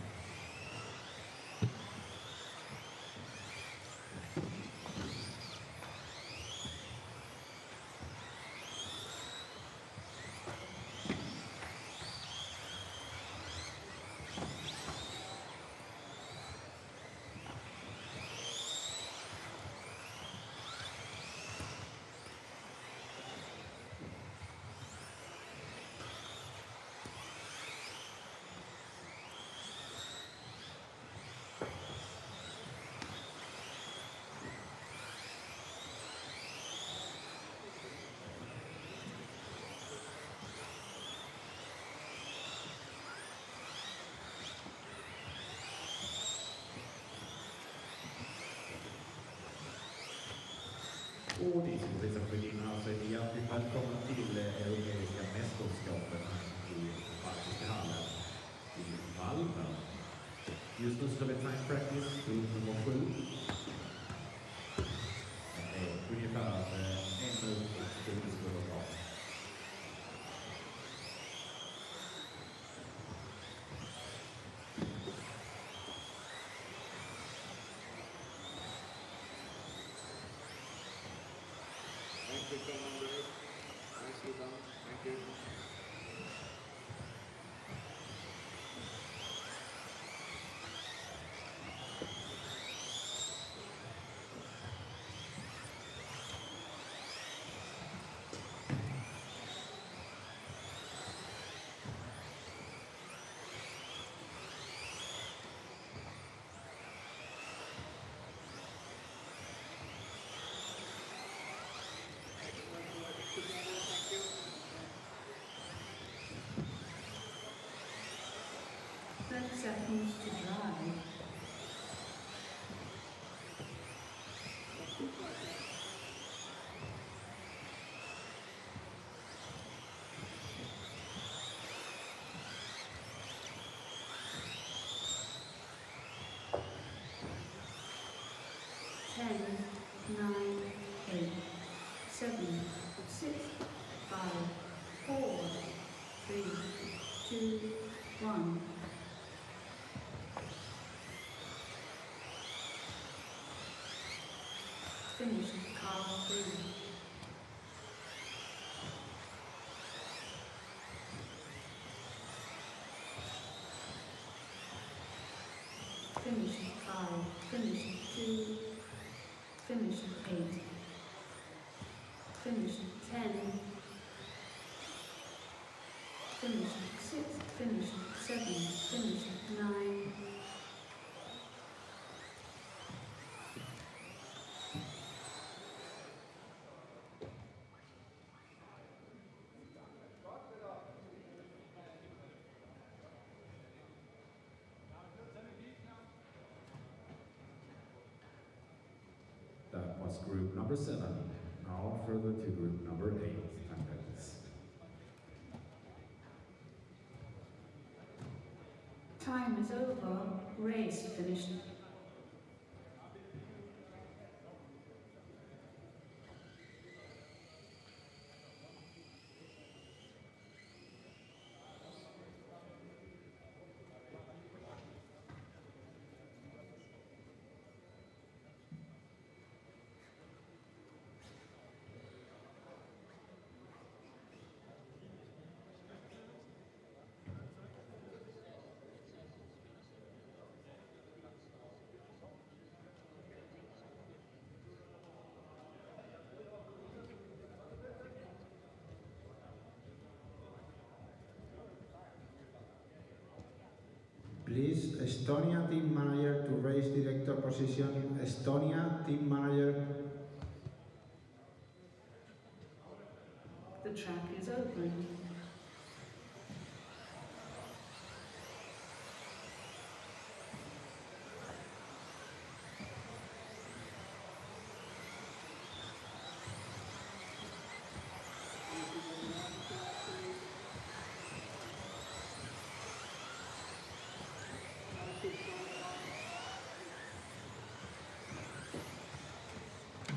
Och dieselpriset beginner alltså hjärtligt välkomna till Europeiska mästerskapen i Faktiska hallen i Malmo. Just nu står vi time practice på nummer 7. Det är ungefär 1 minut och 20 sekunder kvar. Thank you, Commander. Nicely done. Thank you. Thank you. 30 seconds to drive. Ten, 9, 8, 7, 6, 5, 4, 3, 2, 1. Finish car 3. Finish 5, finish 2, finish 8, finish 10, finish 6, finish 7, finish 9. That was group number 7. Now further to group number 8. Time practice. Time is over. Race finished. Please, Estonia team manager to race director position. Estonia team manager. The track is open.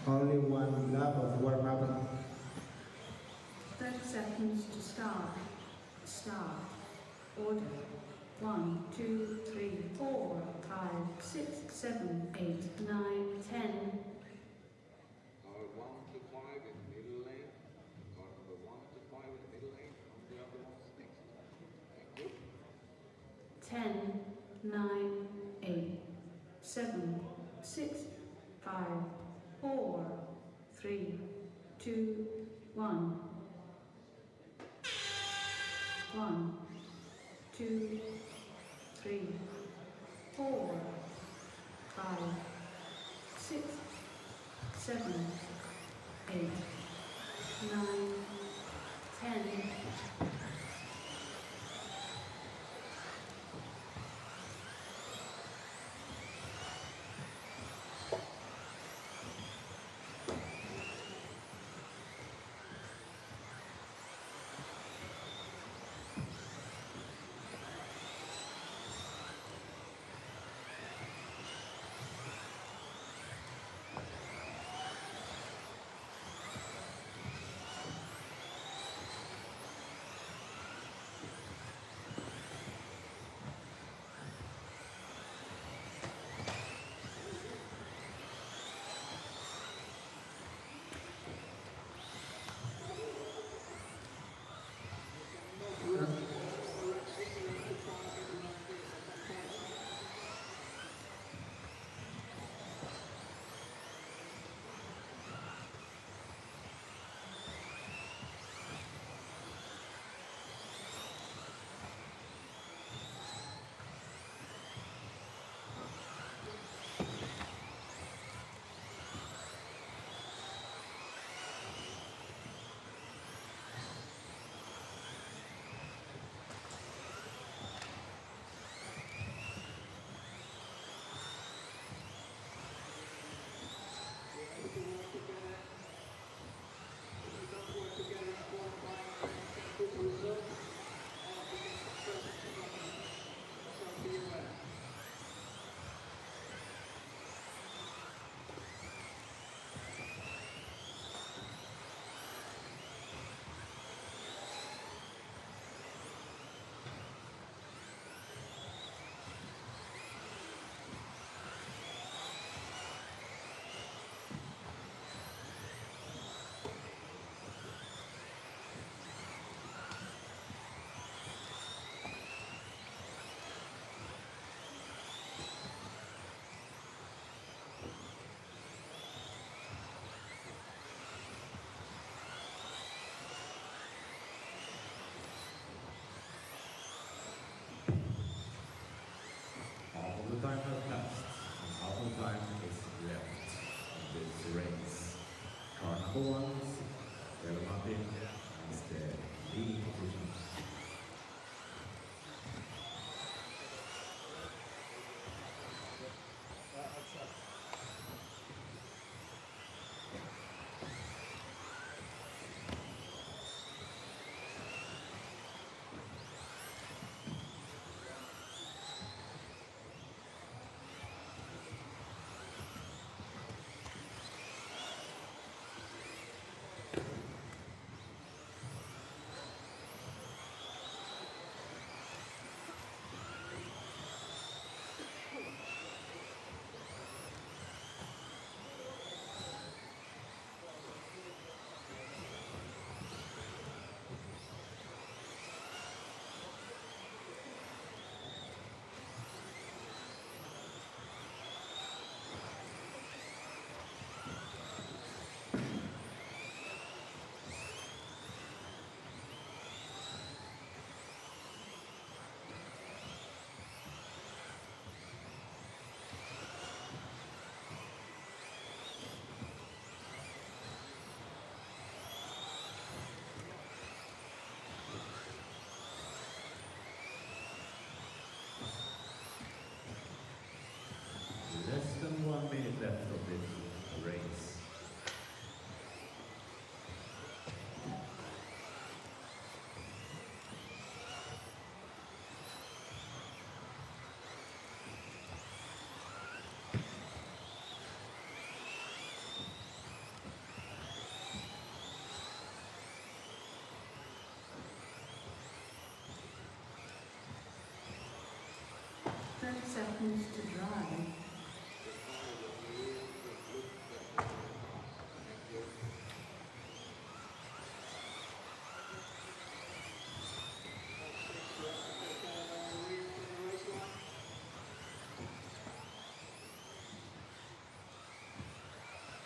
Only one lap of warm-up. 30 seconds to start. Start. Order. 1, 2, 3, 4, 5, 6, 7, 8, 9, 10. Car 1 to 5 in the middle lane. Car number 1 to 5 in the middle lane. And the other ones next. Thank you. 10, 9, 8, 7, 6, 5, 4, 3, 2, 1. 1, 2, 3, 4, 5, 6, 7, 8, 9, 10. Half of the time has passed, and half of the time is left in this race. Car number 1, Martin, is the leading position. 30 seconds to drive.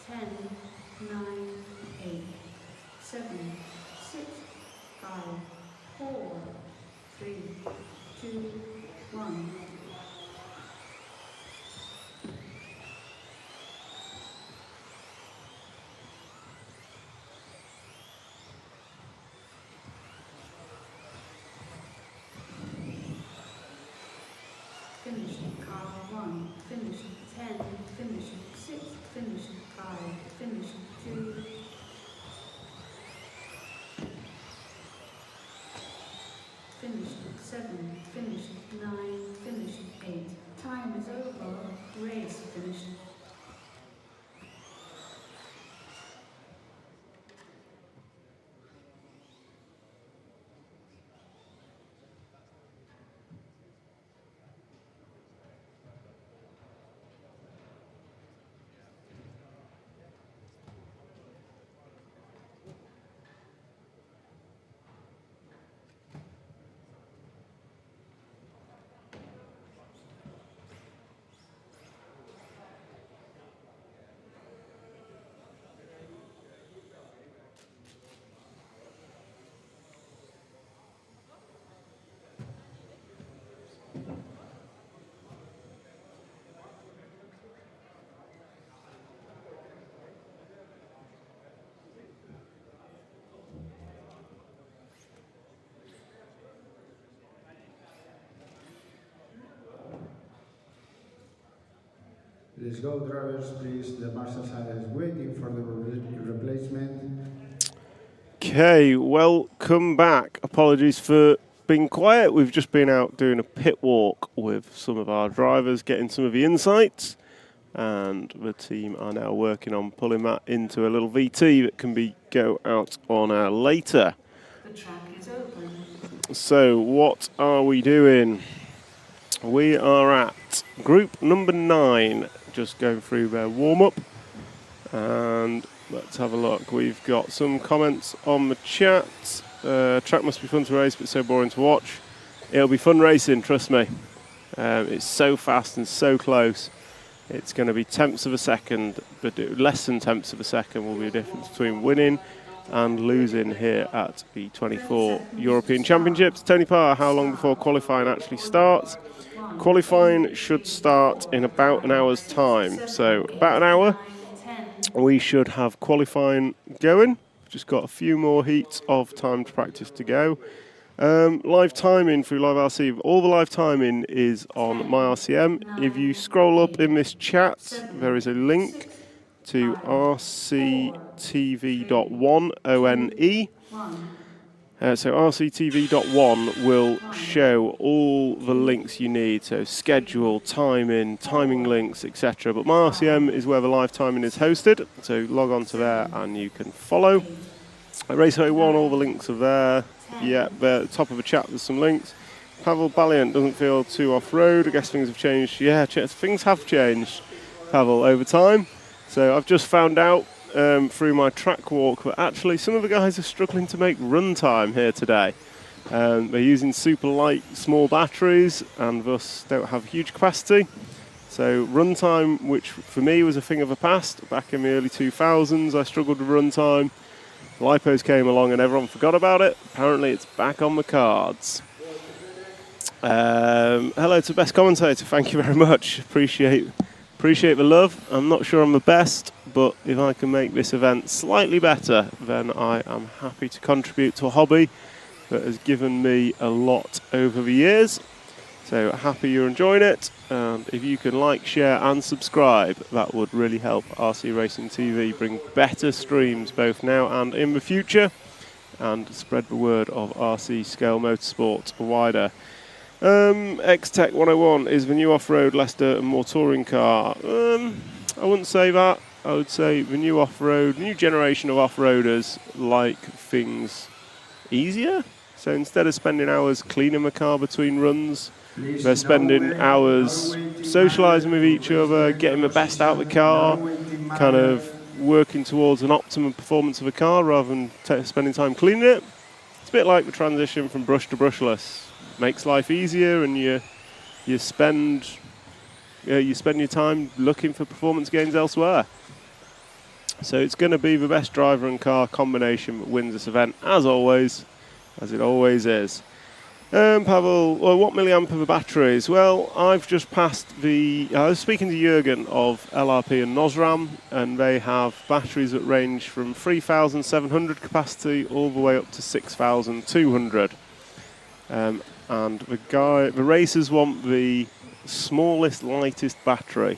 10, 9, 8, 7, 6, 5, 4, 3, 2, 1. Finish car 1, finish 10, finish 6, finish 5, finish 2. Finish 7, finish 9, finish 8. Time is over. Race finish. Let's go, drivers, please. The marshal side is waiting for the replacement. Okay, welcome back. Apologies for being quiet. We've just been out doing a pit walk with some of our drivers, getting some of the insights, and the team are now working on pulling that into a little VT that can go out on air later. The track is open. So what are we doing? We are at group number 9, just going through their warm-up, and let's have a look. We've got some comments on the chat. Track must be fun to race, but so boring to watch. It'll be fun racing, trust me. It's so fast and so close. It's going to be tenths of a second, but less than tenths of a second will be the difference between winning and losing here at the 24 European Championships. Tony Parr, how long before qualifying actually starts? Qualifying should start in about an hour's time. So about an hour, we should have qualifying going. Just got a few more heats of time to practice to go. Live timing through Live RC. All the live timing is on my RCM. If you scroll up in this chat, there is a link to rctv.one, O-N-E. So rctv.one will show all the links you need, so schedule, timing links, etc. But my RCM is where the live timing is hosted, so log on to there and you can follow. At Raceway 1, all the links are there. Yeah, there at the top of the chat there's some links. Pavel Baliant doesn't feel too off-road. I guess things have changed. Yeah, things have changed, Pavel, over time. So I've just found out through my track walk that actually some of the guys are struggling to make run time here today. They're using super light small batteries and thus don't have huge capacity. So run time, which for me was a thing of the past, back in the early 2000s I struggled with run time. Lipos came along and everyone forgot about it. Apparently it's back on the cards. Hello to Best Commentator, thank you very much. Appreciate the love. I'm not sure I'm the best, but if I can make this event slightly better, then I am happy to contribute to a hobby that has given me a lot over the years. So happy you're enjoying it, and if you can like, share and subscribe, that would really help RC Racing TV bring better streams both now and in the future, and spread the word of RC Scale Motorsport wider. X-Tech 101 is the new off-road Leicester and more touring car. I wouldn't say that. I would say the new generation of off-roaders like things easier. So instead of spending hours cleaning the car between runs, they're spending hours socialising with each other, getting the best out of the car, kind of working towards an optimum performance of a car rather than spending time cleaning it. It's a bit like the transition from brush to brushless. Makes life easier, and you spend your time looking for performance gains elsewhere. So it's going to be the best driver and car combination that wins this event, as always, as it always is. Pavel, what milliamp are the batteries? Well, I've just passed I was speaking to Jürgen of LRP and Nosram, and they have batteries that range from 3,700 capacity all the way up to 6,200. And the racers want the smallest, lightest battery.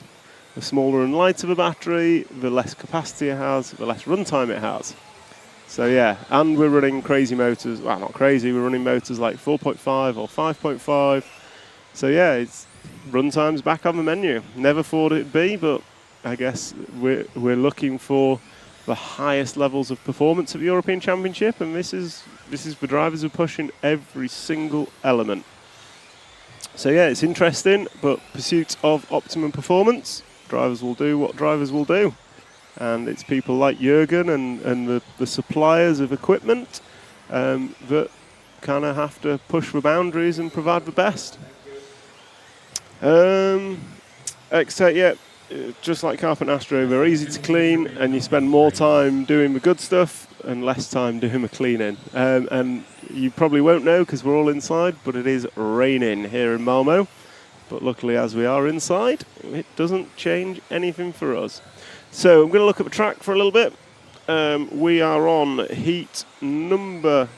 The smaller and lighter the battery, the less capacity it has, the less runtime it has. So yeah, and we're running crazy motors. Well, not crazy, we're running motors like 4.5 or 5.5. So yeah, it's runtime's back on the menu. Never thought it'd be, but I guess we're looking for the highest levels of performance at the European Championship, and this is the drivers are pushing every single element. So yeah, it's interesting, but pursuit of optimum performance, drivers will do what drivers will do. And it's people like Jürgen and the suppliers of equipment that kind of have to push the boundaries and provide the best. Just like Carpet and Astro, they're easy to clean, and you spend more time doing the good stuff and less time doing the cleaning. And you probably won't know because we're all inside, but it is raining here in Malmo. But luckily, as we are inside, it doesn't change anything for us. So I'm going to look at the track for a little bit. We are on heat number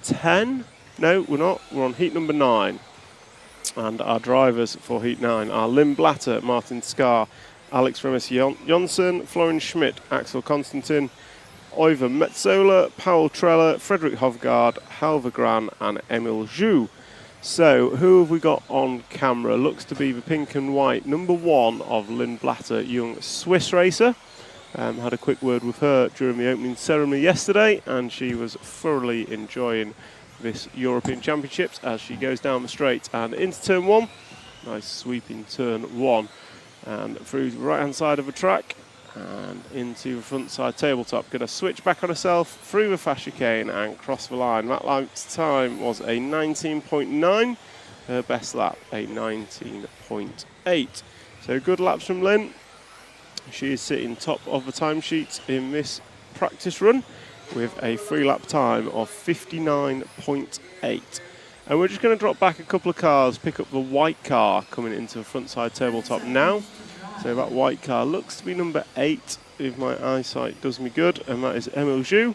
10. No, we're not. We're on heat number 9. And our drivers for heat 9 are Lim Blatter, Martin Skar, Alex Remus Jonsson, Florian Schmidt, Axel Konstantin, Oiver Metzola, Paul Treller, Frederick Hovgaard, Halvar Gran and Emil Zhu. So, who have we got on camera? Looks to be the pink and white number 1 of Lynn Blatter, young Swiss racer. Had a quick word with her during the opening ceremony yesterday, and she was thoroughly enjoying this European Championships as she goes down the straight and into turn 1. Nice sweeping turn 1. And through the right-hand side of the track and into the front side tabletop. Going to switch back on herself through the fascia chicane and cross the line. That lap's time was a 19.9. Her best lap, a 19.8. So good laps from Lynn. She is sitting top of the timesheet in this practice run with a free lap time of 59.8. And we're just going to drop back a couple of cars, pick up the white car coming into the front side tabletop now. So that white car looks to be number 8, if my eyesight does me good, and that is Emil Zhu,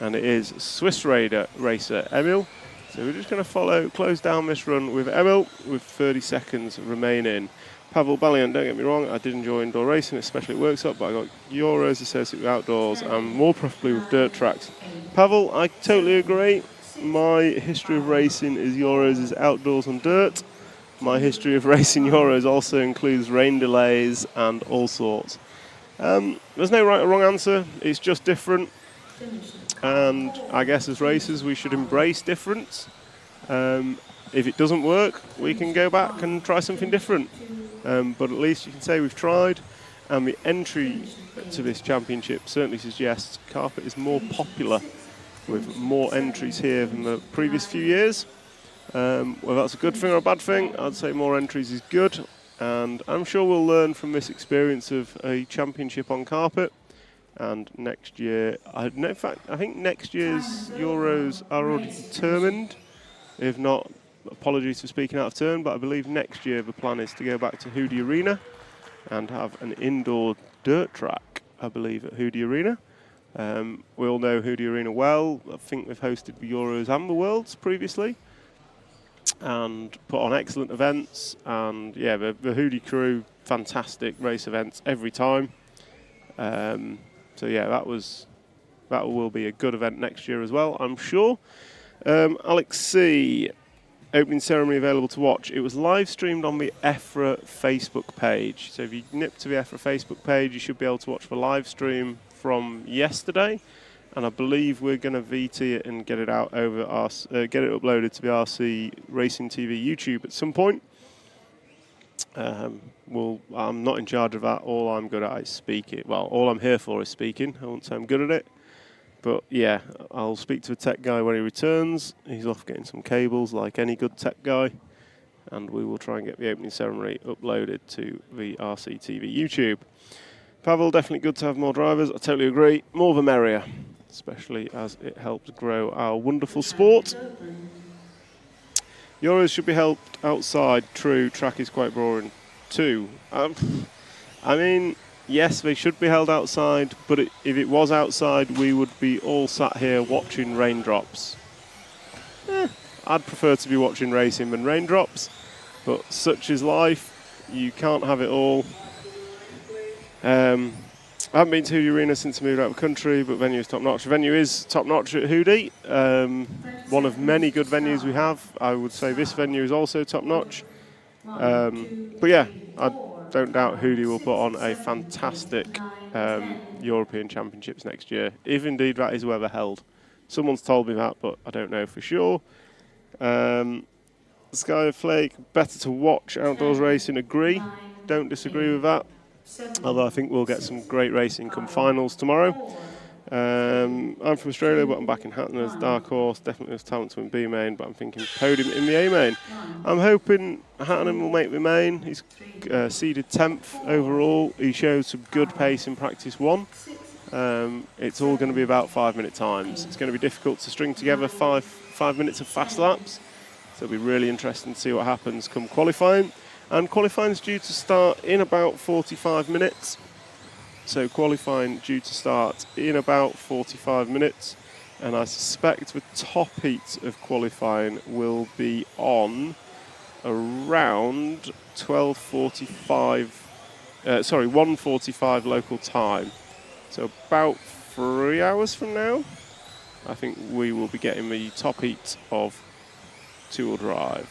and it is Swiss racer Emil. So we're just going to close down this run with Emil, with 30 seconds remaining. Pavel Balian, don't get me wrong, I did enjoy indoor racing, especially at workshop, but I got Euros associated with outdoors and more preferably with dirt tracks. Pavel, I totally agree. My history of racing is Euros is outdoors on dirt. My history of racing Euros also includes rain delays and all sorts. There's no right or wrong answer, it's just different. And I guess as racers we should embrace difference. If it doesn't work, we can go back and try something different. But at least you can say we've tried. And the entry to this championship certainly suggests carpet is more popular with more entries here than the previous few years. Whether that's a good thing or a bad thing, I'd say more entries is good, and I'm sure we'll learn from this experience of a championship on carpet. And next year, I think next year's Euros are already determined. If not, apologies for speaking out of turn, but I believe next year the plan is to go back to Hoodie Arena and have an indoor dirt track, I believe, at Hoodie Arena. We all know Hoodie Arena well. I think they've hosted the Euros and the Worlds previously and put on excellent events. And yeah, the Hoodie crew, fantastic race events every time. So yeah, that will be a good event next year as well, I'm sure. Alex C, opening ceremony available to watch. It was live streamed on the EFRA Facebook page. So if you nip to the EFRA Facebook page, you should be able to watch the live stream from yesterday. and I believe we're going to VT it and get it out over get it uploaded to the RC Racing TV YouTube at some point. I'm not in charge of that. All I'm good at is speaking. Well, all I'm here for is speaking. I won't say I'm good at it. But yeah, I'll speak to a tech guy when he returns. He's off getting some cables like any good tech guy. And we will try and get the opening ceremony uploaded to the RC TV YouTube. Pavel, definitely good to have more drivers. I totally agree. More the merrier, especially as it helps grow our wonderful sport. Euros should be held outside. True, track is quite boring too. I mean, yes, they should be held outside, but if it was outside, we would be all sat here watching raindrops. I'd prefer to be watching racing than raindrops, but such is life. You can't have it all. I haven't been to Hoodie Arena since I moved out of the country, but venue is top-notch. The venue is top-notch at Hoodie. One of many good venues we have. I would say this venue is also top-notch. But yeah, I don't doubt Hoodie will put on a fantastic European Championships next year, if indeed that is where they're held. Someone's told me that, but I don't know for sure. Sky Flake, better to watch outdoors racing, agree. Don't disagree with that. Although I think we'll get some great racing come finals tomorrow. I'm from Australia, but I'm back in Hatton as Dark Horse. Definitely has talent to win B main, but I'm thinking podium in the A main. I'm hoping Hatton will make the main. He's seeded 10th overall. He showed some good pace in practice 1. It's all going to be about 5-minute times. It's going to be difficult to string together five minutes of fast laps. So it'll be really interesting to see what happens come qualifying. And qualifying is due to start in about 45 minutes. So qualifying due to start in about 45 minutes. And I suspect the top heat of qualifying will be on around 1:45 local time. So about 3 hours from now, I think we will be getting the top heat of two-wheel drive.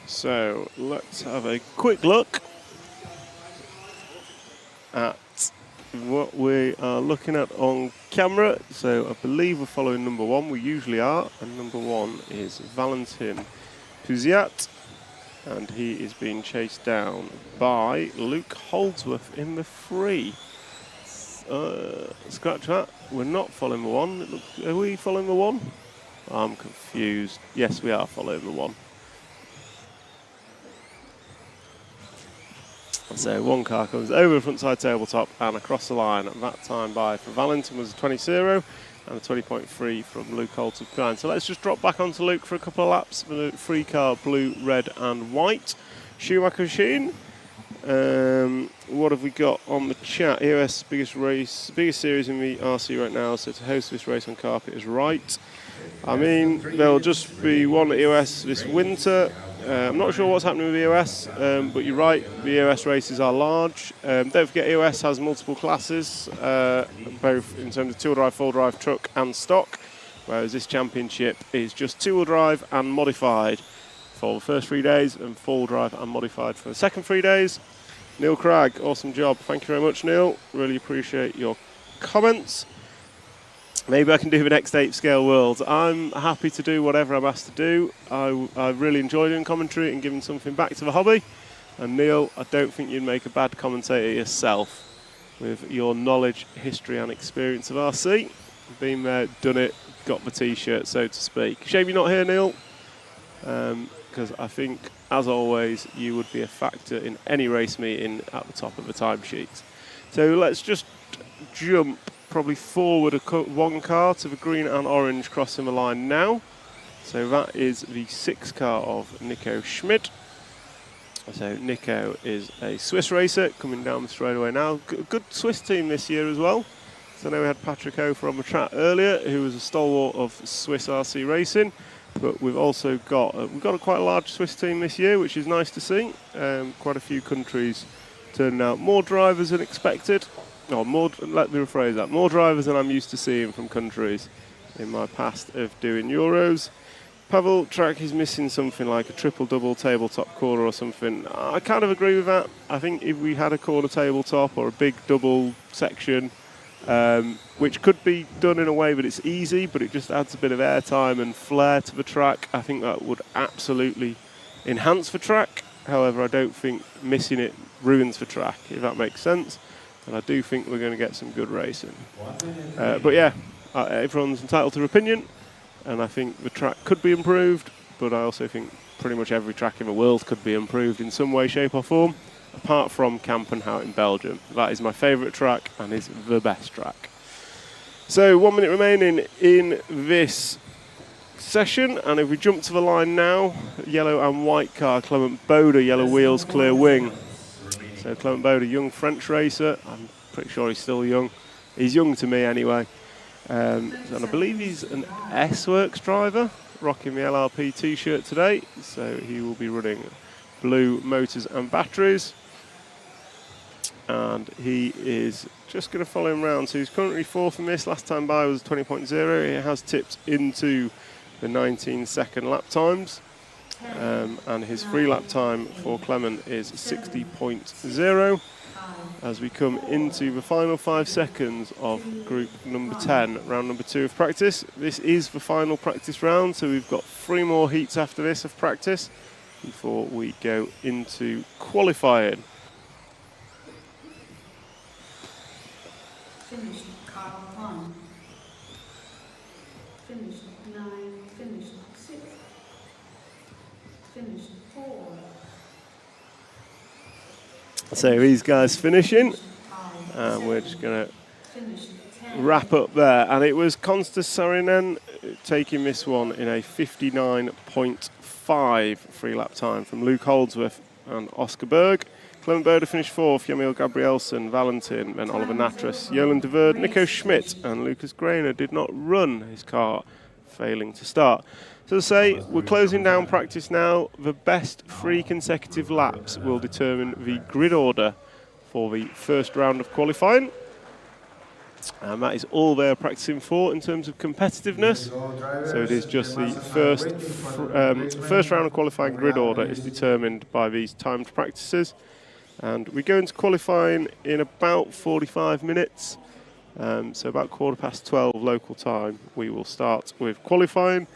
So let's have a quick look at what we are looking at on camera. So I believe we're following number 1. We usually are. And number 1 is Valentin Puziat. And he is being chased down by Luke Holdsworth in the 3. Scratch that. We're not following the 1. Are we following the 1? I'm confused. Yes, we are following the 1. So one car comes over the front side tabletop and across the line. At that time for Valentin was a 20.0 and a 20.3 from Luke Holdsworth behind. So let's just drop back onto Luke for a couple of laps. The 3 car, blue, red and white. Schumacher machine. What have we got on the chat? EOS biggest series in the RC right now. So to host this race on carpet is right. I mean, there'll just be one EOS this winter. I'm not sure what's happening with EOS, but you're right, the EOS races are large. Don't forget EOS has multiple classes, both in terms of two-wheel drive, full drive, truck and stock, whereas this championship is just two-wheel drive and modified for the first 3 days and full drive and modified for the second 3 days. Neil Cragg, awesome job. Thank you very much, Neil. Really appreciate your comments. Maybe I can do the next 8 scale worlds. I'm happy to do whatever I'm asked to do. I really enjoy doing commentary and giving something back to the hobby. And Neil, I don't think you'd make a bad commentator yourself with your knowledge, history and experience of RC. Been there, done it, got the t-shirt, so to speak. Shame you're not here, Neil, because I think, as always, you would be a factor in any race meeting at the top of the timesheet. So let's just jump probably forward one car to the green and orange crossing the line now. So that is the 6 car of Nico Schmid. So Nico is a Swiss racer coming down the straightaway now. Good Swiss team this year as well. So I know we had Patrick Hofer on the track earlier, who was a stalwart of Swiss RC racing. But we've also got quite a large Swiss team this year, which is nice to see. Quite a few countries turning out more drivers than expected. Let me rephrase that. More drivers than I'm used to seeing from countries in my past of doing Euros. Pavel, track is missing something like a triple-double tabletop corner or something. I kind of agree with that. I think if we had a corner tabletop or a big double section, which could be done in a way that it's easy, but it just adds a bit of airtime and flair to the track, I think that would absolutely enhance the track. However, I don't think missing it ruins the track, if that makes sense. And I do think we're going to get some good racing. But yeah, everyone's entitled to their opinion. And I think the track could be improved, but I also think pretty much every track in the world could be improved in some way, shape or form, apart from Kampenhout in Belgium. That is my favourite track and is the best track. So 1 minute remaining in this session, and if we jump to the line now, yellow and white car, Clement Bode, yellow wheels, clear wing. So Clement Bode, young French racer, I'm pretty sure he's still young. He's young to me anyway. And I believe he's an S-Works driver, rocking the LRP t-shirt today. So he will be running blue motors and batteries. And he is just going to follow him round. So he's currently fourth in this. Last time by was 20.0. He has tipped into the 19-second lap times. And his free lap time for Clement is 60.0. As we come into the final 5 seconds of group number 10, round number 2 of practice. This is the final practice round, so we've got 3 more heats after this of practice before we go into qualifying. Finish car 1. Finish 9. Finish 6. Finish 4. So these guys finishing, and we're just going to wrap up there. And it was Konstas Saarinen taking this one in a 59.5 free lap time from Luke Holdsworth and Oscar Berg. Clement Bode finished fourth, Jamil Gabrielsen, Valentin, then Oliver Natras, Jolan de Verde, Nico Schmidt, and Lucas Grainer did not run his car, failing to start. So to say, we're closing down practice now. The best 3 consecutive laps will determine the grid order for the first round of qualifying. And that is all they're practicing for in terms of competitiveness. So it is just the first round of qualifying grid order is determined by these timed practices. And we go into qualifying in about 45 minutes. So about 12:15 local time, we will start with qualifying.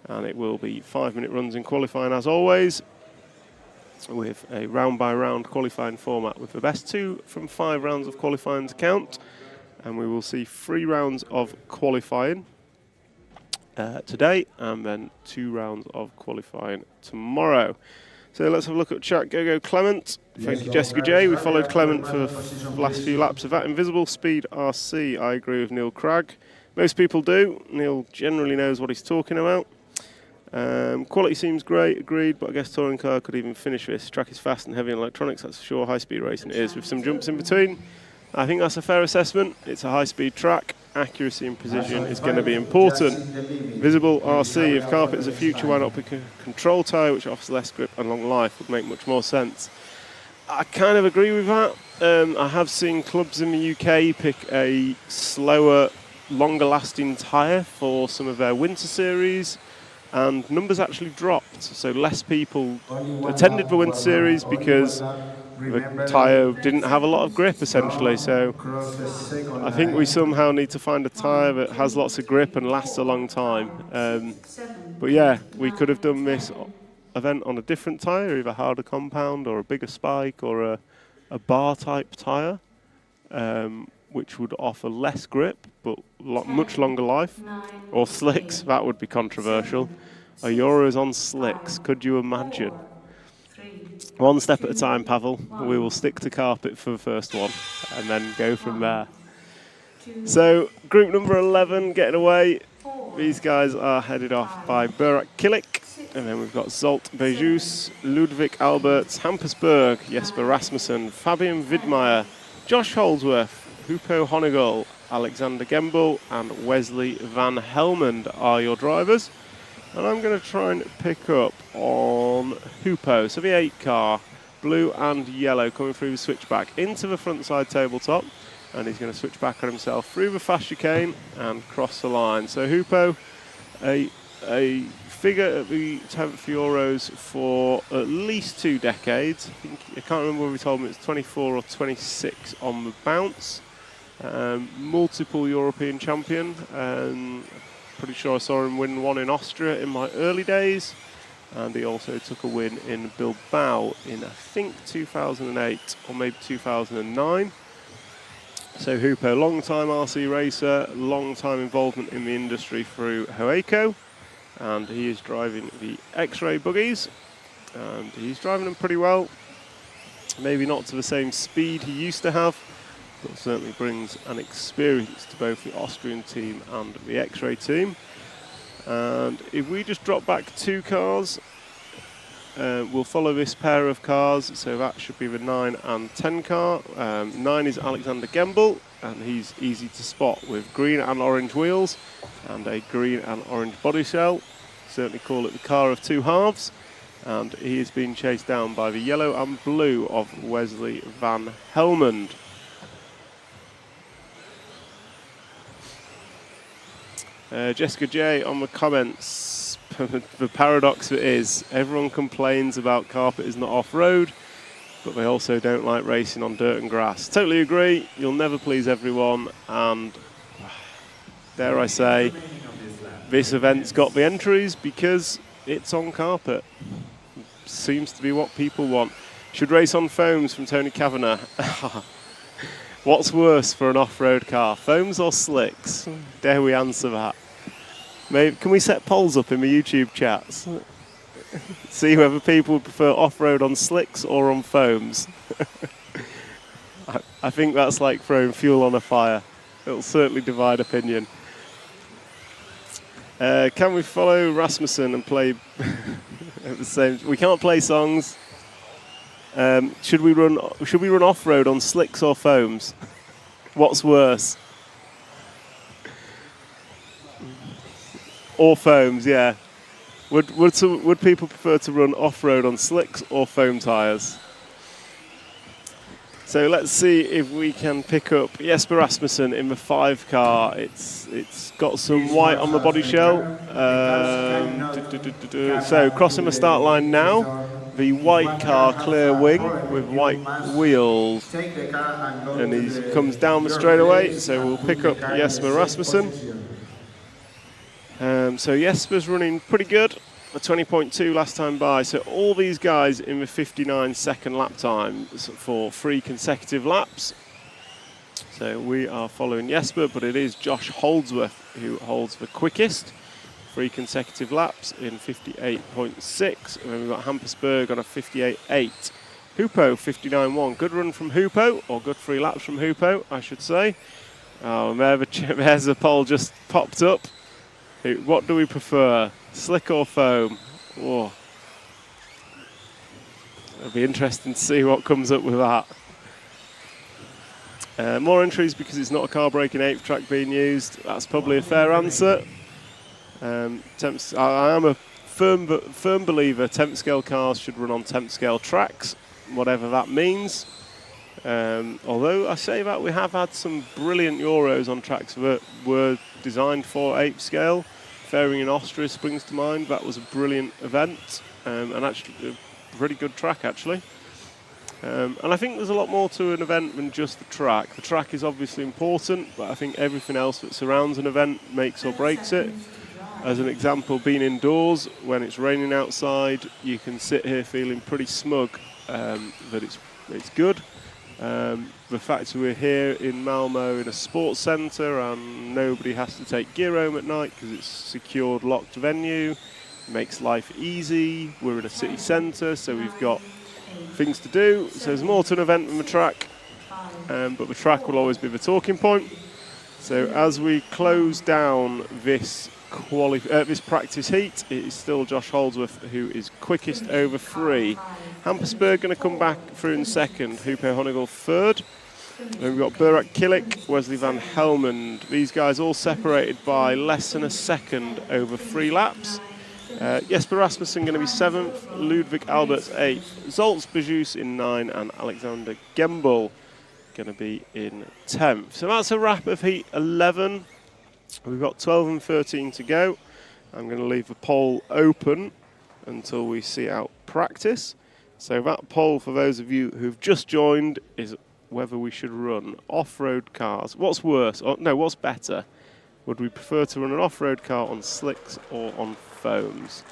And it will be 5-minute runs in qualifying as always, with a round-by-round qualifying format with the best 2 from 5 rounds of qualifying to count. And we will see 3 rounds of qualifying today, and then 2 rounds of qualifying tomorrow. So let's have a look at chat. Go Clement. Thank you, Jessica J. We followed Clement for the last few laps of that. Invisible Speed RC, I agree with Neil Cragg. Most people do. Neil generally knows what he's talking about. Quality seems great, agreed, but I guess touring car could even finish this. Track is fast and heavy in electronics, that's for sure. High-speed racing it is, with some jumps in between. I think that's a fair assessment. It's a high-speed track. Accuracy and precision is going to be important. Visible RC, if carpet is a future, why not pick a control tyre which offers less grip and long life? Would make much more sense. I kind of agree with that. I have seen clubs in the UK pick a slower, longer-lasting tyre for some of their winter series. And numbers actually dropped, so less people attended the Winter Series because the tyre didn't have a lot of grip, essentially. So I think we somehow need to find a tyre that has lots of grip and lasts a long time. But yeah, we could have done this event on a different tyre, either harder compound or a bigger spike or a bar-type tyre, which would offer less grip but much longer life. Or slicks, that would be controversial. A Euros on slicks, could you imagine? 1 step at a time, Pavel. We will stick to carpet for the first one and then go from there. So, group number 11 getting away. These guys are headed off by Burak Kilik. And then we've got Zolt Bejus, Ludwig Alberts, Hampus Berg, Jesper Rasmussen, Fabian Widmeyer, Josh Holdsworth, Hupo Honigol, Alexander Gembel and Wesley Van Helmond are your drivers. And I'm going to try and pick up on Hoopo. So the 8 car, blue and yellow, coming through the switchback into the front side tabletop. And he's going to switch back on himself through the fast chicane and cross the line. So Hoopo, a figure at the 10th Euros for at least 2 decades. I can't remember whether we told him it's 24 or 26 on the bounce. Multiple European champion. Pretty sure I saw him win one in Austria in my early days. And he also took a win in Bilbao in, I think, 2008 or maybe 2009. So Hoopo, long-time RC racer, long-time involvement in the industry through Hoeco. And he is driving the X-ray buggies. And he's driving them pretty well. Maybe not to the same speed he used to have, but certainly brings an experience to both the Austrian team and the X-ray team. And if we just drop back 2 cars, we'll follow this pair of cars, so that should be the 9 and 10 car. 9 is Alexander Gembel, and he's easy to spot with green and orange wheels and a green and orange body shell. Certainly call it the car of 2 halves. And he is being chased down by the yellow and blue of Wesley van Helmond. Jessica J on the comments. The paradox is everyone complains about carpet is not off-road, but they also don't like racing on dirt and grass. Totally agree. You'll never please everyone, and dare I say, this event's got the entries because it's on carpet. Seems to be what people want. Should race on foams from Tony Kavanagh. What's worse for an off-road car, foams or slicks? Dare we answer that? Maybe, can we set polls up in the YouTube chats? See whether people would prefer off-road on slicks or on foams. I think that's like throwing fuel on a fire. It'll certainly divide opinion. Can we follow Rasmussen and play at the same? We can't play songs. Should we run off-road on slicks or foams? What's worse? Or foams, yeah. Would people prefer to run off-road on slicks or foam tyres? So let's see if we can pick up Jesper Rasmussen in the 5 car. It's got some white on the body shell. So crossing the start line now. The white car, clear wing with white wheels. And he comes down the straightaway, so we'll pick up Jesper Rasmussen. So Jesper's running pretty good, a 20.2 last time by. So all these guys in the 59-second lap time for 3 consecutive laps. So we are following Jesper, but it is Josh Holdsworth who holds the quickest. 3 consecutive laps in 58.6. And then we've got Hampersburg on a 58.8. Hoopo, 59.1. Good run from Hoopo, or good 3 laps from Hoopo, I should say. Oh, there's a poll just popped up. What do we prefer, slick or foam? Oh. It'll be interesting to see what comes up with that. More entries because it's not a car breaking 8th track being used. That's probably a fair answer. I am a firm believer 10th scale cars should run on 10th scale tracks, whatever that means. Although I say that, we have had some brilliant Euros on tracks that were designed for 8th scale. Fairing in Austria springs to mind. That was a brilliant event, and actually a pretty good track, actually. And I think there's a lot more to an event than just the track. The track is obviously important, but I think everything else that surrounds an event makes or breaks it. As an example, being indoors, when it's raining outside, you can sit here feeling pretty smug that it's good. The fact that we're here in Malmo in a sports centre and nobody has to take gear home at night because it's a secured, locked venue, makes life easy. We're in a city centre, so we've got things to do. So there's more to an event than the track, but the track will always be the talking point. So as we close down this practice heat, it is still Josh Holdsworth who is quickest over 3. Hampersburg going to come back through in second, Hoopo Honigel third. Then we've got Burak Kilik, Wesley van Helmond. These guys all separated by less than a second over 3 laps. Jesper Rasmussen going to be 7th, Ludwig Alberts 8th, Zoltz Bajus in 9, and Alexander Gembel going to be in 10th. So that's a wrap of Heat 11. We've got 12 and 13 to go. I'm going to leave the poll open until we see out practice. So that poll, for those of you who've just joined, is whether we should run off-road cars. What's worse? Or, no, what's better? Would we prefer to run an off-road car on slicks or on foams?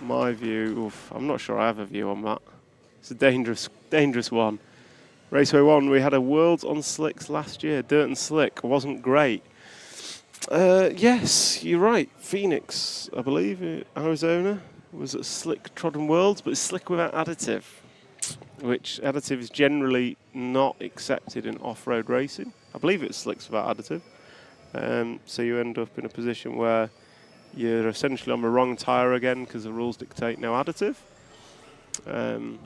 My view, I'm not sure I have a view on that. It's a dangerous one. Raceway 1, we had a Worlds on slicks last year. Dirt and slick wasn't great. Yes, you're right. Phoenix, I believe, Arizona, was a slick trodden Worlds, but it's slick without additive, which additive is generally not accepted in off-road racing. I believe it's slicks without additive. So you end up in a position where you're essentially on the wrong tyre again because the rules dictate no additive,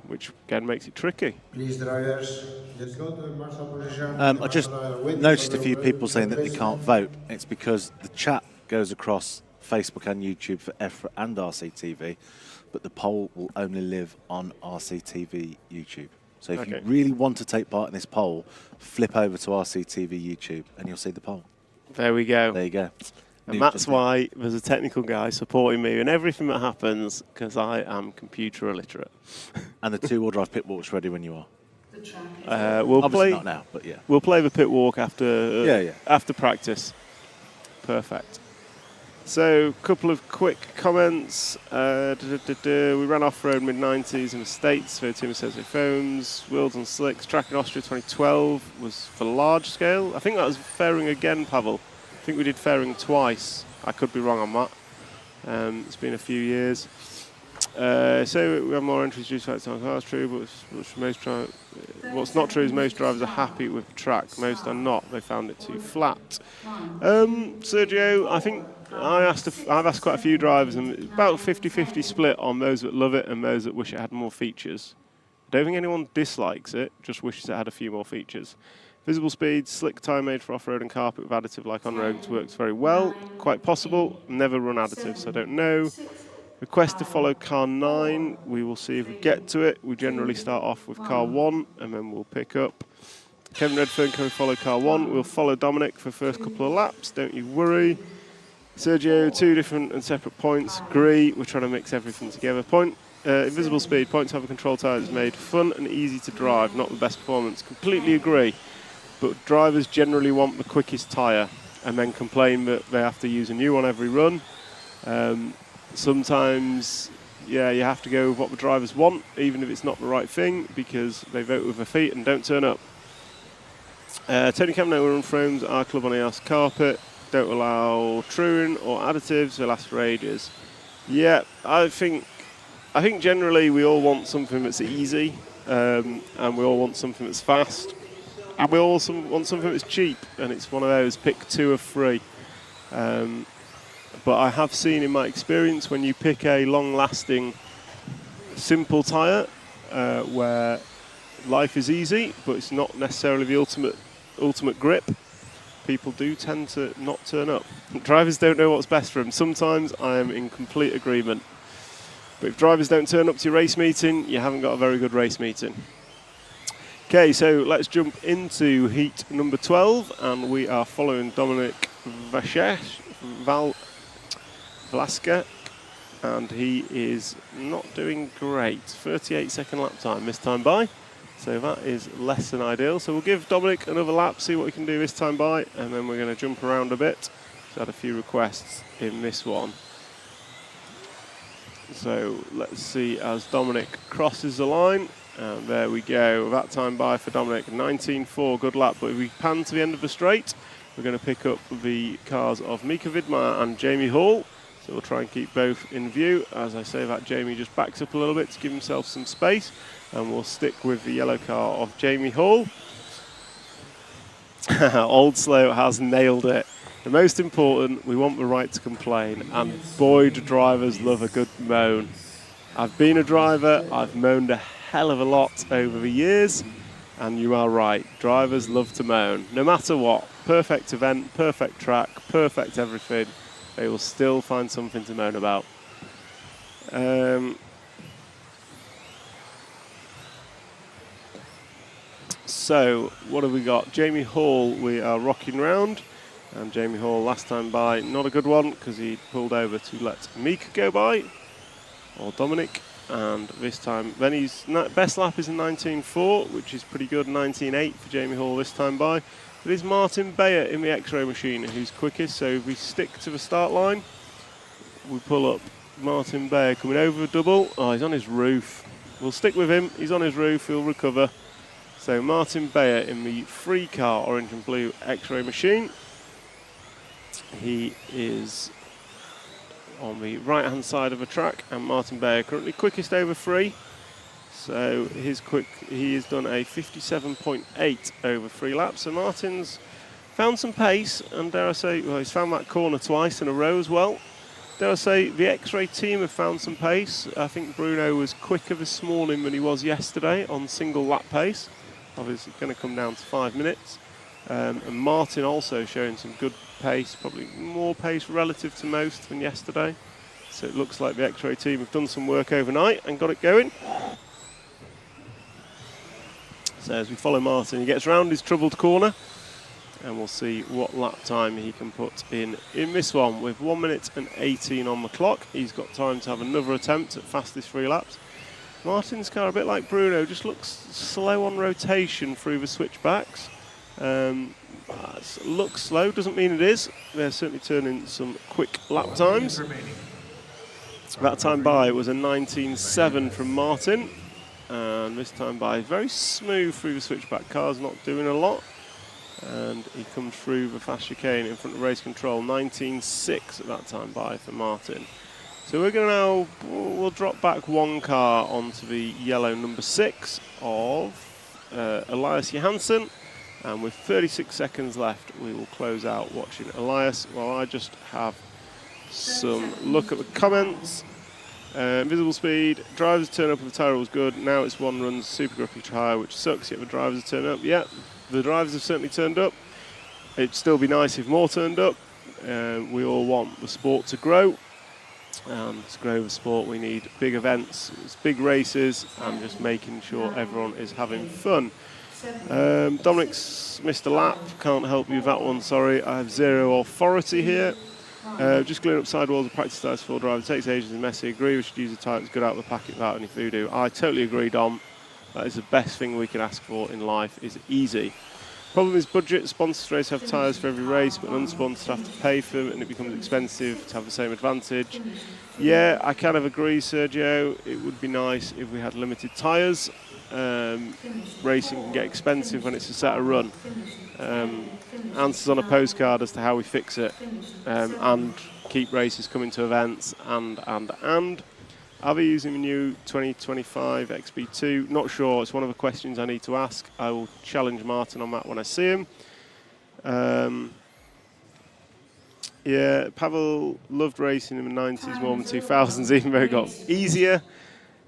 which again makes it tricky. Please, drivers, let's go to the marshal position. I just noticed a few people saying that they can't vote. It's because the chat goes across Facebook and YouTube for EFRA and RCTV, but the poll will only live on RCTV YouTube. So if you really want to take part in this poll, flip over to RCTV YouTube and you'll see the poll. There we go. There you go. And that's why there's a technical guy supporting me in everything that happens, because I am computer illiterate. And the two-wheel drive pit walk's ready when you are. We'll Obviously play not now, but yeah. We'll play the pit walk after after practice. Perfect. So, a couple of quick comments. We ran off-road mid-90s in the States for Team Associated Foams. Worlds on slicks. Track in Austria 2012 was for large scale. I think that was fairing again, Pavel. I think we did fairing twice. I could be wrong on that. It's been a few years. So we have more entries due to that time. That's true, but what's not true is most drivers are happy with the track. Most are not. They found it too flat. Sergio, I think I've asked quite a few drivers, and it's about 50-50 split on those that love it and those that wish it had more features. I don't think anyone dislikes it, just wishes it had a few more features. Visible speed, slick tyre made for off-road and carpet with additive like on roads works very well. Quite possible. Never run additive, so I don't know. Request to follow car 9. We will see if we get to it. We generally start off with car 1 and then we'll pick up. Kevin Redfern, can we follow car 1? We'll follow Dominic for the first couple of laps. Don't you worry. Sergio, 2 different and separate points. Agree. We're trying to mix everything together. Invisible speed. Points have a control tyre that's made fun and easy to drive. Not the best performance. Completely agree. But drivers generally want the quickest tyre and then complain that they have to use a new one every run. Sometimes, you have to go with what the drivers want, even if it's not the right thing, because they vote with their feet and don't turn up. Tony Camino, we're on foams, our club on EOS carpet. Don't allow truing or additives, they last for ages. Yeah, I think generally we all want something that's easy, and we all want something that's fast. And we also want something that's cheap, and it's one of those, pick 2 or 3. But I have seen in my experience when you pick a long-lasting, simple tyre, where life is easy, but it's not necessarily the ultimate grip, people do tend to not turn up. Drivers don't know what's best for them. Sometimes I am in complete agreement. But if drivers don't turn up to your race meeting, you haven't got a very good race meeting. Okay, so let's jump into heat number 12, and we are following Dominic Vlaska, and he is not doing great. 38-second lap time this time by, so that is less than ideal. So we'll give Dominic another lap, see what he can do this time by, and then we're going to jump around a bit. We've had a few requests in this one. So let's see as Dominic crosses the line. And there we go. That time by for Dominic, 19.4, good lap. But if we pan to the end of the straight, we're going to pick up the cars of Mika Vidmar and Jamie Hall. So we'll try and keep both in view. As I say that, Jamie just backs up a little bit to give himself some space. And we'll stick with the yellow car of Jamie Hall. Old Slow has nailed it. The most important, we want the right to complain. And boy, do drivers love a good moan. I've been a driver, I've moaned a hell of a lot over the years, and you are right, drivers love to moan, no matter what. Perfect event, perfect track, perfect everything. they will still find something to moan about. So, what have we got? Jamie Hall, we are rocking round. And Jamie Hall, last time by, not a good one, because he pulled over to let Mika go by, or Dominic. And this time, then his best lap is a 19.4, which is pretty good, 19.8 for Jamie Hall this time by. But it's Martin Bayer in the X-ray machine who's quickest, so if we stick to the start line, we pull up Martin Bayer coming over a double. Oh, he's on his roof. We'll stick with him, he's on his roof, he'll recover. So Martin Bayer in the 3-car orange and blue X-ray machine. He is on the right-hand side of the track, and Martin Bayer currently quickest over 3. So he has done a 57.8 over 3 laps. So Martin's found some pace, and dare I say, well, he's found that corner twice in a row as well. Dare I say, the X-ray team have found some pace. I think Bruno was quicker this morning than he was yesterday on single lap pace. Obviously going to come down to 5 minutes. And Martin also showing some good pace, probably more pace relative to most than yesterday. So it looks like the X-ray team have done some work overnight and got it going. So as we follow Martin, he gets round his troubled corner, and we'll see what lap time he can put in this one. With 1 minute and 18 on the clock, he's got time to have another attempt at fastest 3 laps. Martin's car, a bit like Bruno, just looks slow on rotation through the switchbacks. Looks slow, doesn't mean it is. They're certainly turning some quick lap times. That time by was a 19.7 from Martin. And this time by very smooth through the switchback. Car's not doing a lot. And he comes through the fast chicane in front of race control. 19.6 at that time by for Martin. So we're going to now, we'll drop back 1 car onto the yellow number 6 of Elias Johansson. And with 36 seconds left, we will close out watching Elias while I just have some look at the comments. Visible speed, drivers turn up if the tyre was good. Now it's 1 run's super grippy tyre, which sucks, yet the drivers turn up. Yeah, the drivers have certainly turned up. It'd still be nice if more turned up. We all want the sport to grow. And to grow the sport, we need big events, big races, and just making sure everyone is having fun. Dominic's missed a lap, can't help you with that one, sorry. I have 0 authority here. Just gluing up sidewalls of practice tyres for driver takes ages and messy. Agree we should use a tyre that's good out of the packet without any voodoo. I totally agree, Dom. That is the best thing we can ask for in life, is easy. Problem is budget. Sponsors race have tyres for every race, but unsponsored have to pay for them, and it becomes expensive to have the same advantage. Yeah, I kind of agree, Sergio. It would be nice if we had limited tyres. Racing can get expensive when it's a set of run. Answers on a postcard as to how we fix it, and keep races coming to events, and. Are they using the new 2025 XB2? Not sure. It's one of the questions I need to ask. I will challenge Martin on that when I see him. Yeah, Pavel loved racing in the 90s more than 2000s, even though it got easier.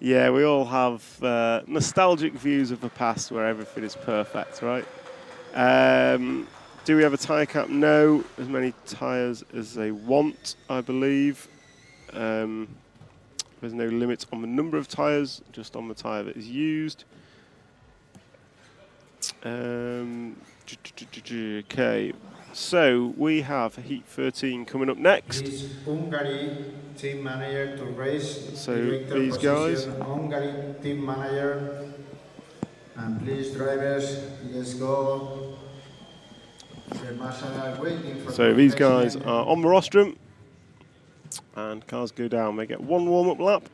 Yeah, we all have nostalgic views of the past where everything is perfect, right? Do we have a tyre cap? No, as many tyres as they want, I believe. There's no limit on the number of tyres, just on the tyre that is used. Okay, so we have Heat 13 coming up next. This Hungary team manager to race. So these guys. Hungary team manager. And please, drivers, let's go. So these guys are on the rostrum. And cars go down. They get 1 warm-up lap.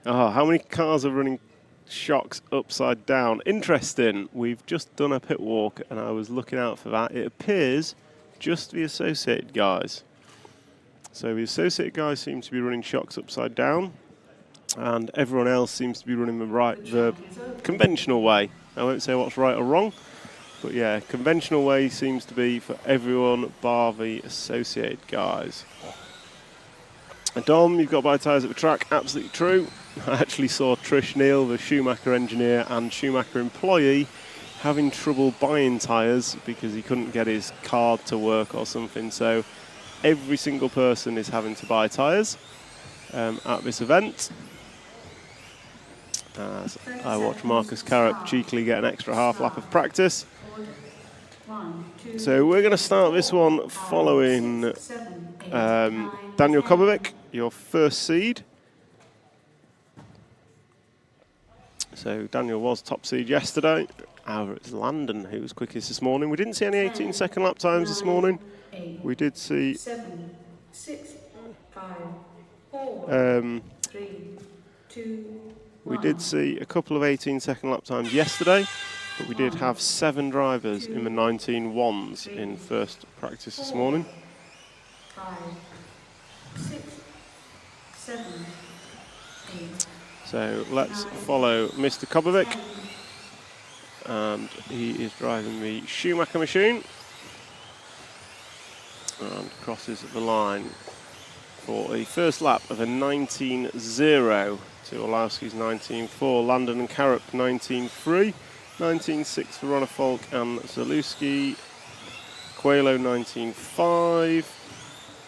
How many cars are running shocks upside down? Interesting. We've just done a pit walk, and I was looking out for that. It appears just the associated guys. So the associated guys seem to be running shocks upside down, and everyone else seems to be running the conventional way. I won't say what's right or wrong. But yeah, conventional way seems to be for everyone bar the associated guys. And Dom, you've got to buy tyres at the track. Absolutely true. I actually saw Trish Neal, the Schumacher engineer and Schumacher employee, having trouble buying tyres because he couldn't get his card to work or something. So every single person is having to buy tyres at this event. As I watch Marcus Carrot cheekily get an extra half lap of practice. So we're going to start this one following Daniel Kobovic, your first seed. So Daniel was top seed yesterday. However, it's Landon who was quickest this morning. We didn't see any 18-second lap times this morning. We did see 7, 6, 5, 4, 3, 2, we did see a couple of 18-second lap times yesterday, but we did have 7 drivers in the 19.1s in first practice this morning. 5, 6, 7, 8. So let's follow Mr. Kobovic, and he is driving the Schumacher machine and crosses the line for a first lap of a 19.0 to Orlowski's 19.4, Landon and Karup 19.3, 19.6 for Ronifolk and Zalewski, Coelho 19.5.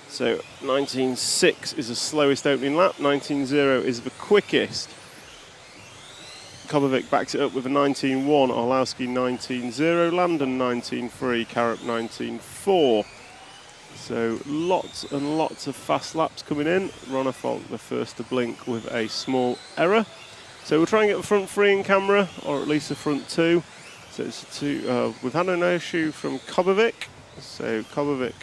So 19.6 is the slowest opening lap, 19.0 is the quickest. Kobovic backs it up with a 19.1, Orlowski 19.0, Landon 19.3, Karup 19.4. So lots and lots of fast laps coming in. Ronifolk the first to blink with a small error. So we'll try and get the front 3 in camera, or at least the front 2. So it's we've had an issue from Kobovic. So Kobovic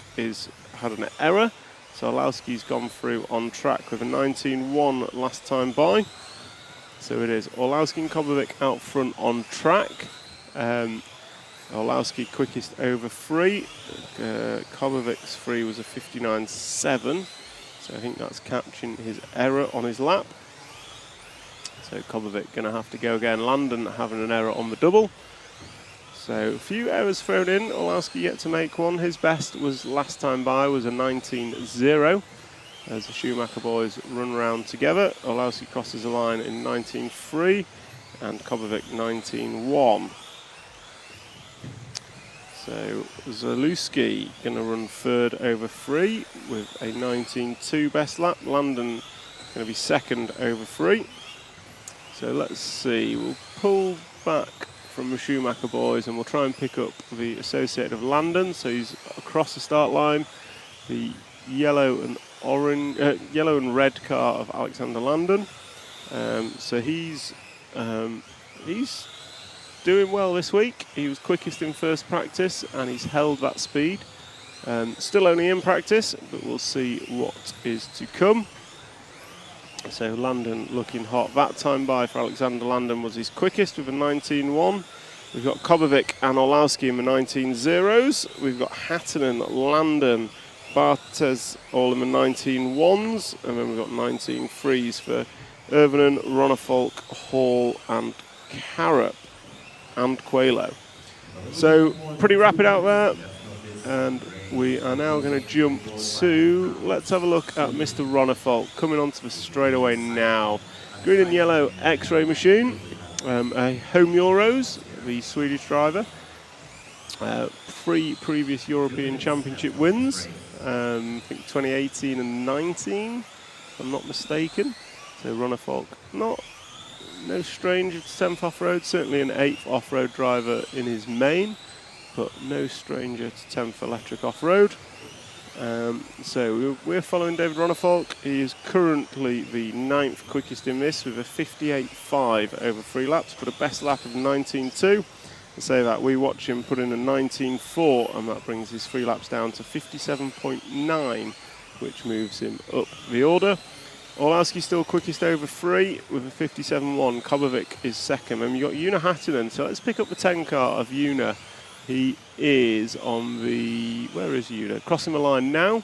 had an error. So Orlowski's gone through on track with a 19.1 last time by. So it is Orlowski and Kobovic out front on track. Orlowski quickest over 3. Kobovic's 3 was a 59.7. So I think that's catching his error on his lap. So Kobovic going to have to go again. Landon having an error on the double. So a few errors thrown in. Orlowski yet to make one. His best was last time by was a 19.0. As the Schumacher boys run round together. Orlowski crosses the line in 19.3 and Kobovic 19.1. So Zalewski going to run third over 3 with a 19.2 best lap. Landon going to be second over 3. So let's see, we'll pull back from the Schumacher boys and we'll try and pick up the associated of Landon. So he's across the start line. The yellow and red car of Alexander Landon. So he's doing well this week. He was quickest in first practice and he's held that speed. Still only in practice, but we'll see what is to come. So Landon looking hot. That time by for Alexander Landon was his quickest with a 19.1. We've got Kobovic and Orlowski in the 19.0s. We've got Hattinen, Landon, Bartes all in the 19.1s. And then we've got 19.3s for Irvinen, Ronifolk, Hall and Karup and Coelho. So pretty rapid out there. And we are now going to jump to, let's have a look at Mr. Ronifolk coming onto the straightaway now. Green and yellow X-ray machine, a home Euros, the Swedish driver. 3 previous European Championship wins, I think 2018 and 19, if I'm not mistaken. So Ronifolk, no stranger to 10th off-road, certainly an 8th off-road driver in his main, but no stranger to 10th electric off-road. So we're following David Ronifolk. He is currently the 9th quickest in this with a 58.5 over 3 laps, but a best lap of 19.2. To say that, we watch him put in a 19.4, and that brings his 3 laps down to 57.9, which moves him up the order. Orlowski still quickest over 3 with a 57.1. Kobovic is second. And you've got Una Hattinen. So let's pick up the 10 car of Una. He is on the, where is Una? Crossing the line now.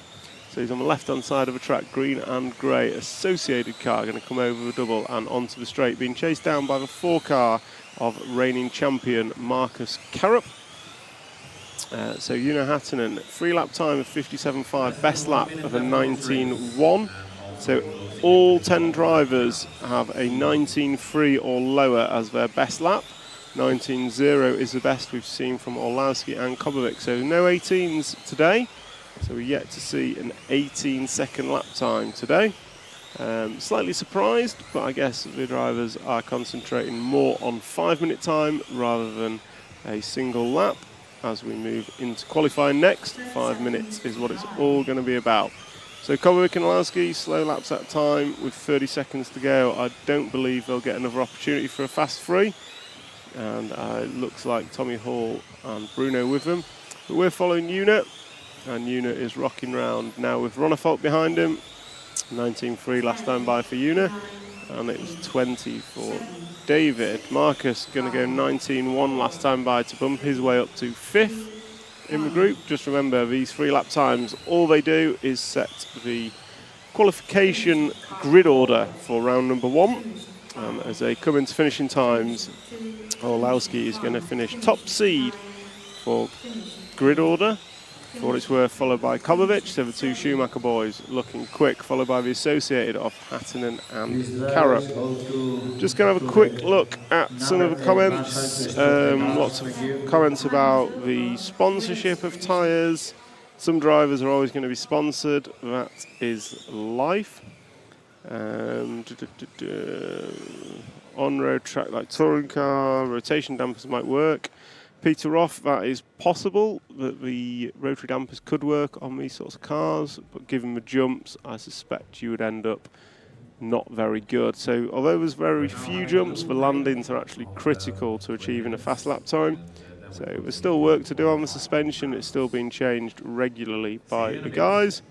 So he's on the left-hand side of the track, green and grey. Associated car going to come over the double and onto the straight, being chased down by the 4 car of reigning champion Marcus Karup. So Una Hattinen, 3 lap time of 57.5, best lap of a 19.1. So all 10 drivers have a 19.3 or lower as their best lap. 19.0 is the best we've seen from Orlowski and Kobovic. So no 18s today. So we're yet to see an 18-second lap time today. Slightly surprised, but I guess the drivers are concentrating more on 5-minute time rather than a single lap. As we move into qualifying next, 5 minutes is what it's all going to be about. So Kobovic and Orlowski, slow laps at time with 30 seconds to go. I don't believe they'll get another opportunity for a fast free. And it looks like Tommy Hall and Bruno with them. But we're following Una, and Una is rocking round now with Ronnefolt behind him. 19.3 last time by for Una, and it was 20 for David. Marcus going to go 19.1 last time by to bump his way up to 5th in the group. Just remember, these 3 lap times, all they do is set the qualification grid order for round number 1. As they come into finishing times, Orlowski is going to finish top seed for grid order, for what it's worth, followed by Kobovic. So the 2 Schumacher boys looking quick, followed by the associated of Hattinen and Carup. Just going to have a quick look at some of the comments. Lots of comments about the sponsorship of tyres. Some drivers are always going to be sponsored. That is life. On-road track like touring car, rotation dampers might work. Peter Roth, that is possible that the rotary dampers could work on these sorts of cars, but given the jumps, I suspect you would end up not very good. So although there's very few jumps, the landings are actually critical to achieving a fast lap time. So there's still work to do on the suspension. It's still being changed regularly by the guys.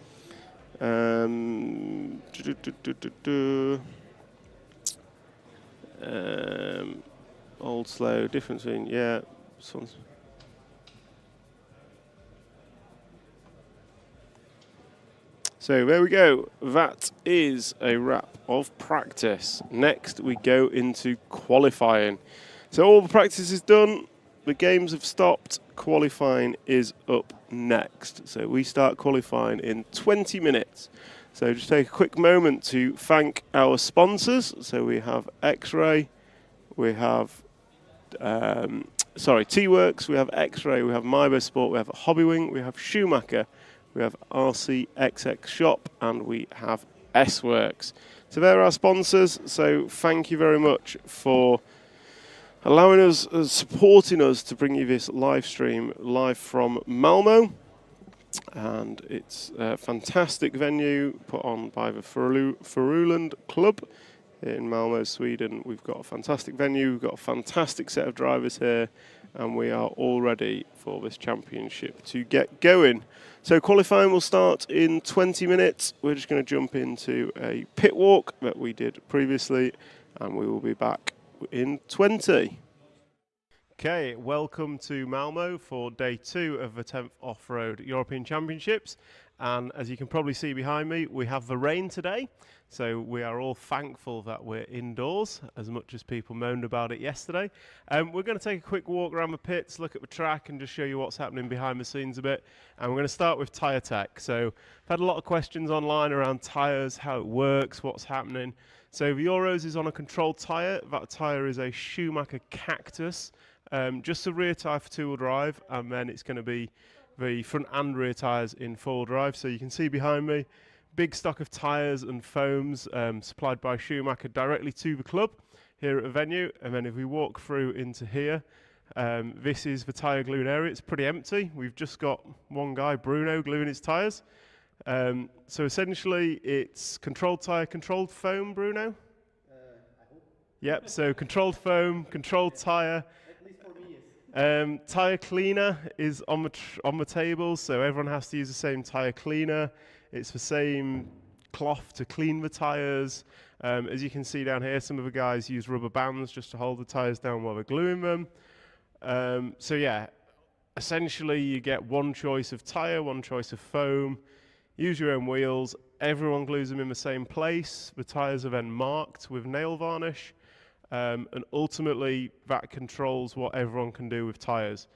Old, slow, difference between, yeah. So there we go. That is a wrap of practice. Next we go into qualifying. So all the practice is done. The games have stopped. Qualifying is up next. So we start qualifying in 20 minutes. So just take a quick moment to thank our sponsors. So we have X-Ray, we have T-Works, we have X-Ray, we have Mybo Sport, we have Hobbywing, we have Schumacher, we have RCXX Shop, and we have S-Works. So they're our sponsors, so thank you very much for allowing us, supporting us to bring you this live stream live from Malmo. And it's a fantastic venue put on by the Furuland Club in Malmo, Sweden. We've got a fantastic venue, we've got a fantastic set of drivers here, and we are all ready for this championship to get going. So qualifying will start in 20 minutes. We're just going to jump into a pit walk that we did previously, and we will be back in 20. Okay, welcome to Malmo for day 2 of the 10th Off-Road European Championships. And as you can probably see behind me, we have the rain today. So we are all thankful that we're indoors, as much as people moaned about it yesterday. We're going to take a quick walk around the pits, look at the track, and just show you what's happening behind the scenes a bit. And we're going to start with tyre tech. So I've had a lot of questions online around tyres, how it works, what's happening. So the Euros is on a controlled tyre. That tyre is a Schumacher Cactus. Just a rear tyre for 2-wheel drive, and then it's going to be the front and rear tyres in 4-wheel drive. So you can see behind me, big stock of tyres and foams supplied by Schumacher directly to the club here at the venue. And then if we walk through into here, this is the tyre gluing area. It's pretty empty. We've just got one guy, Bruno, gluing his tyres. So essentially it's controlled tyre, controlled foam, Bruno? I hope. Yep, so controlled foam, controlled tyre. Tyre cleaner is on the table, so everyone has to use the same tyre cleaner. It's the same cloth to clean the tyres. As you can see down here, some of the guys use rubber bands just to hold the tyres down while they're gluing them. So yeah, essentially you get one choice of tyre, one choice of foam. Use your own wheels. Everyone glues them in the same place. The tyres are then marked with nail varnish. And ultimately, that controls what everyone can do with tyres.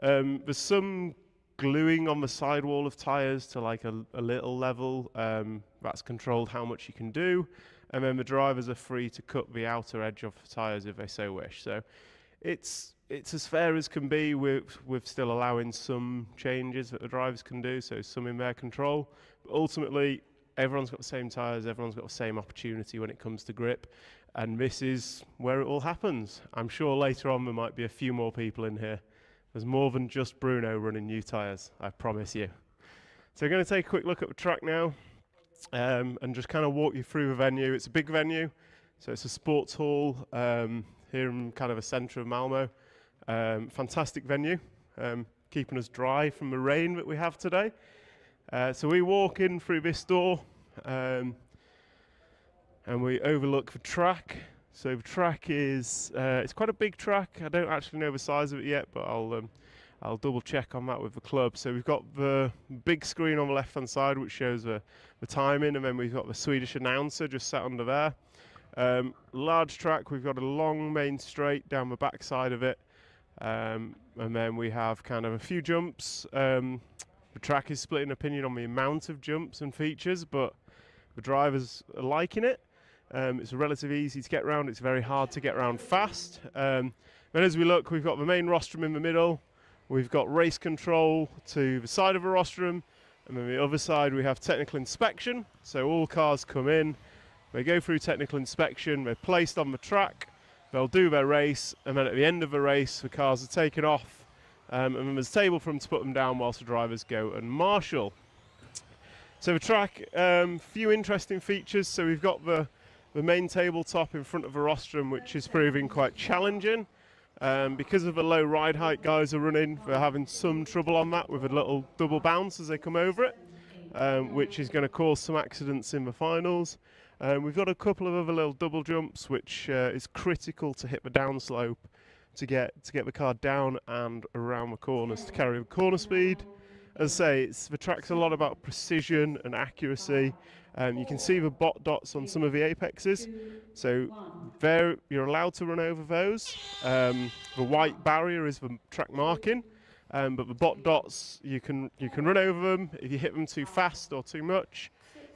There's some gluing on the sidewall of tyres to like a little level. That's controlled how much you can do. And then the drivers are free to cut the outer edge of the tyres if they so wish. So it's as fair as can be with still allowing some changes that the drivers can do, so some in their control. But ultimately, everyone's got the same tyres, everyone's got the same opportunity when it comes to grip, and this is where it all happens. I'm sure later on there might be a few more people in here. There's more than just Bruno running new tyres, I promise you. So we're going to take a quick look at the track now, and just kind of walk you through the venue. It's a big venue, so it's a sports hall here in kind of the centre of Malmo. Fantastic venue, keeping us dry from the rain that we have today. So we walk in through this door, and we overlook the track. So the track is it's quite a big track. I don't actually know the size of it yet, but I'll double check on that with the club. So we've got the big screen on the left hand side which shows the timing, and then we've got the Swedish announcer just sat under there. Large track, we've got a long main straight down the back side of it, and then we have kind of a few jumps. The track is split in opinion on the amount of jumps and features, but the drivers are liking it. It's relatively easy to get around, it's very hard to get around fast. Then as we look, we've got the main rostrum in the middle, we've got race control to the side of the rostrum, and then the other side we have technical inspection. So all cars come in, they go through technical inspection, they're placed on the track, they'll do their race, and then at the end of the race the cars are taken off, and then there's a table for them to put them down whilst the drivers go and marshal. So the track, few interesting features. So we've got the main tabletop in front of the rostrum, which is proving quite challenging. Because of the low ride height guys are running, they're having some trouble on that with a little double bounce as they come over it, which is going to cause some accidents in the finals. We've got a couple of other little double jumps, which is critical to hit the downslope to get the car down and around the corners to carry the corner speed. As I say, the track's a lot about precision and accuracy. You can see the bot dots on some of the apexes, so you're allowed to run over those. The white barrier is the track marking, but the bot dots, you can run over them. If you hit them too fast or too much,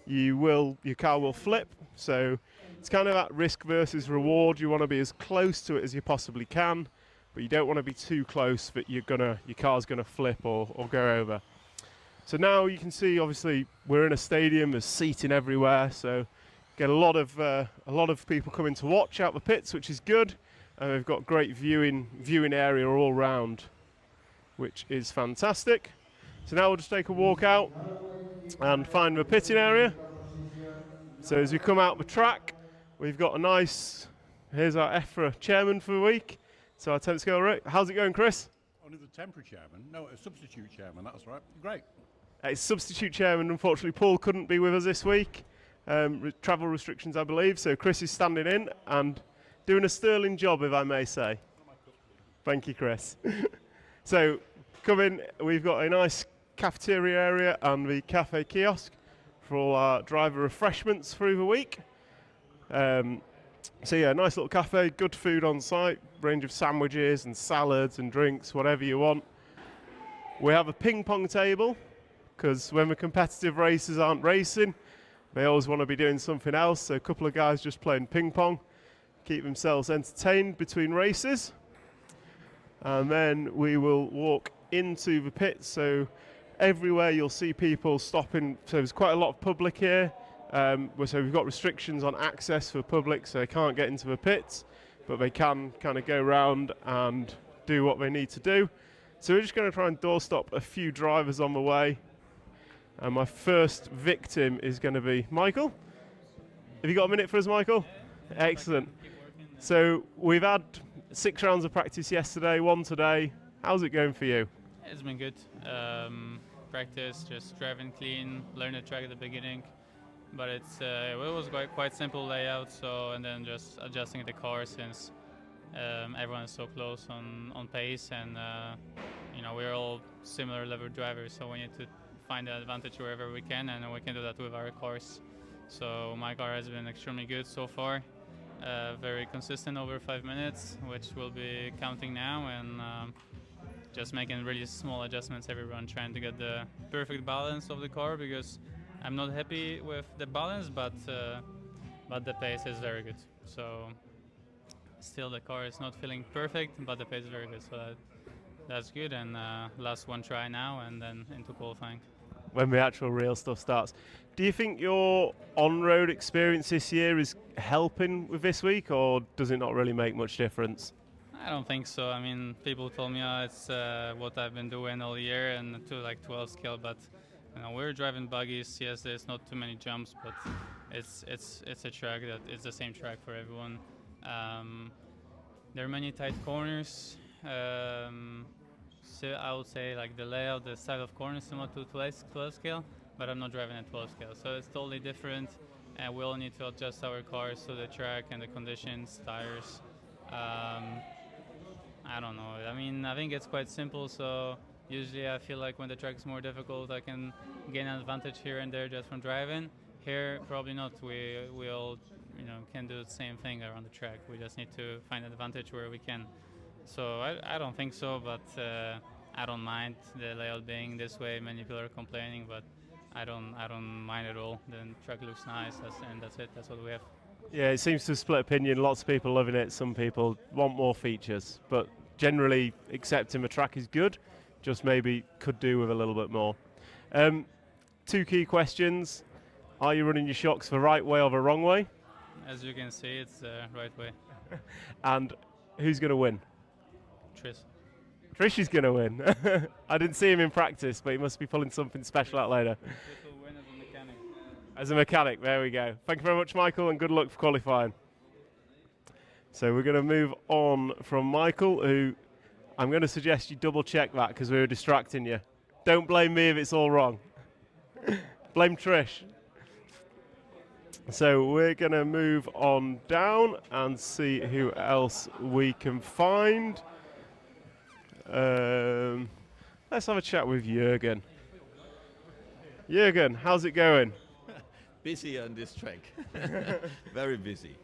your car will flip. So it's kind of that risk versus reward. You want to be as close to it as you possibly can, but you don't want to be too close that your car's gonna flip or go over. So now you can see, obviously, we're in a stadium. There's seating everywhere, so get a lot of people coming to watch out the pits, which is good. And we've got great viewing area all round, which is fantastic. So now we'll just take a walk out and find the pitting area. So as we come out the track, we've got here's our EFRA chairman for the week. So our 10th scale rate. How's it going, Chris? Only the temporary chairman. No, a substitute chairman, that's right. Great. It's substitute chairman. Unfortunately, Paul couldn't be with us this week. Travel restrictions, I believe. So Chris is standing in and doing a sterling job, if I may say. Thank you, Chris. So come in, we've got a nice cafeteria area and the cafe kiosk for all our driver refreshments through the week. So yeah, nice little cafe, good food on site, range of sandwiches and salads and drinks, whatever you want. We have a ping pong table, because when the competitive racers aren't racing, they always want to be doing something else. So a couple of guys just playing ping pong, keep themselves entertained between races. And then we will walk into the pits. So everywhere you'll see people stopping. So there's quite a lot of public here. So we've got restrictions on access for public, so they can't get into the pits, but they can kind of go around and do what they need to do. So we're just going to try and doorstop a few drivers on the way. And my first victim is going to be Michael. Have you got a minute for us, Michael? Excellent. So we've had 6 rounds of practice yesterday, 1 today. How's it going for you? It's been good. Practice, just driving clean, learn the track at the beginning. But it was quite simple layout, and then just adjusting the car since everyone is so close on pace, and we're all similar level drivers, so we need to find the advantage wherever we can, and we can do that with our cars. So my car has been extremely good so far, very consistent over 5 minutes, which we'll be counting now, and just making really small adjustments every run, trying to get the perfect balance of the car, because I'm not happy with the balance, but the pace is very good. So still the car is not feeling perfect, but the pace is very good, so that's good. And last one try now, and then into qualifying. When the actual real stuff starts. Do you think your on-road experience this year is helping with this week, or does it not really make much difference? I don't think so. I mean, people told me it's what I've been doing all year and to like 12 scale, but we're driving buggies. Yes, there's not too many jumps, but it's a track that it's the same track for everyone. There are many tight corners. So I would say like the layout, the style of corners similar to 12 scale, but I'm not driving at 12 scale, so it's totally different. And we all need to adjust our cars to the track and the conditions, tires. I don't know. I mean, I think it's quite simple. So usually I feel like when the track is more difficult, I can gain an advantage here and there just from driving. Here, probably not. We all, can do the same thing around the track. We just need to find an advantage where we can. So I don't think so, but I don't mind the layout being this way. Many people are complaining, but I don't mind at all. The track looks nice, and that's it. That's what we have. Yeah, it seems to split opinion. Lots of people loving it. Some people want more features, but generally accepting the track is good. Just maybe could do with a little bit more. 2 key questions. Are you running your shocks the right way or the wrong way? As you can see, it's the right way. And who's going to win? Trish is going to win. I didn't see him in practice, but he must be pulling something special out later. Trish will win as a mechanic. As a mechanic, there we go. Thank you very much, Michael, and good luck for qualifying. So we're going to move on from Michael, who I'm going to suggest you double check that because we were distracting you. Don't blame me if it's all wrong. Blame Trish. So we're going to move on down and see who else we can find. Let's have a chat with Jürgen. Jürgen, how's it going? Busy on this track. Very busy.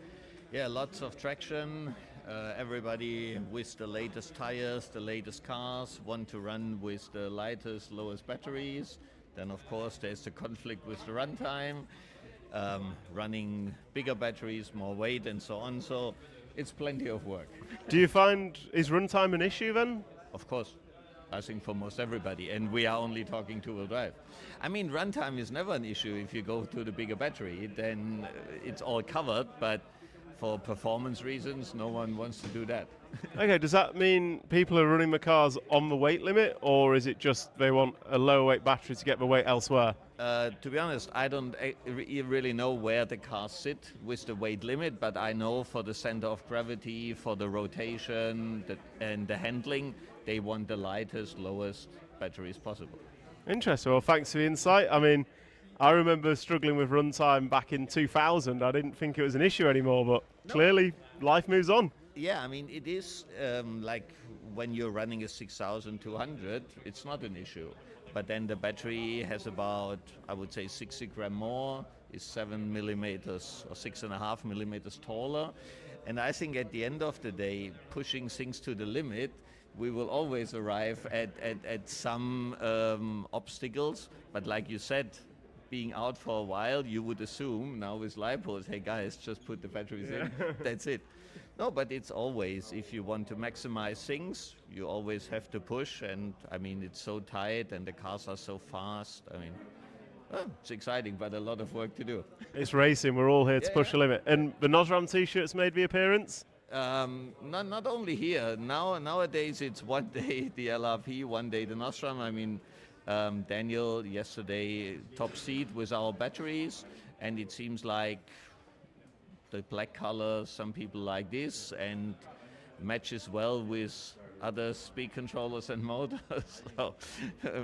Yeah, lots of traction. Everybody with the latest tires, the latest cars, want to run with the lightest, lowest batteries. Then, of course, there's the conflict with the runtime, running bigger batteries, more weight, and so on. So it's plenty of work. Do you find, is runtime an issue then? Of course. I think for most everybody, and we are only talking two-wheel drive. I mean, runtime is never an issue. If you go to the bigger battery, then it's all covered, but for performance reasons, no one wants to do that. Okay, does that mean people are running the cars on the weight limit, or is it just they want a lower weight battery to get the weight elsewhere? To be honest, I don't really know where the cars sit with the weight limit, but I know for the center of gravity, for the rotation and the handling, they want the lightest, lowest batteries possible. Interesting. Well, thanks for the insight. I mean, I remember struggling with runtime back in 2000. I didn't think it was an issue anymore, but clearly life moves on. Yeah, I mean, it is like when you're running a 6200, it's not an issue. But then the battery has about, I would say, 60 gram more, is 7 millimeters or 6.5 millimeters taller. And I think at the end of the day, pushing things to the limit, we will always arrive at some obstacles. But like you said, being out for a while, you would assume now with lipos, hey guys, just put the batteries in, that's it. No, but it's always, if you want to maximize things, you always have to push. And I mean, it's so tight and the cars are so fast. I mean, it's exciting, but a lot of work to do. It's racing. We're all here to push the limit. And the Nosram T-shirts made the appearance? Not only here. Nowadays, it's one day the LRP, one day the Nosram. I mean, Daniel yesterday top seat with our batteries, and it seems like the black color, some people like this, and matches well with other speed controllers and motors. So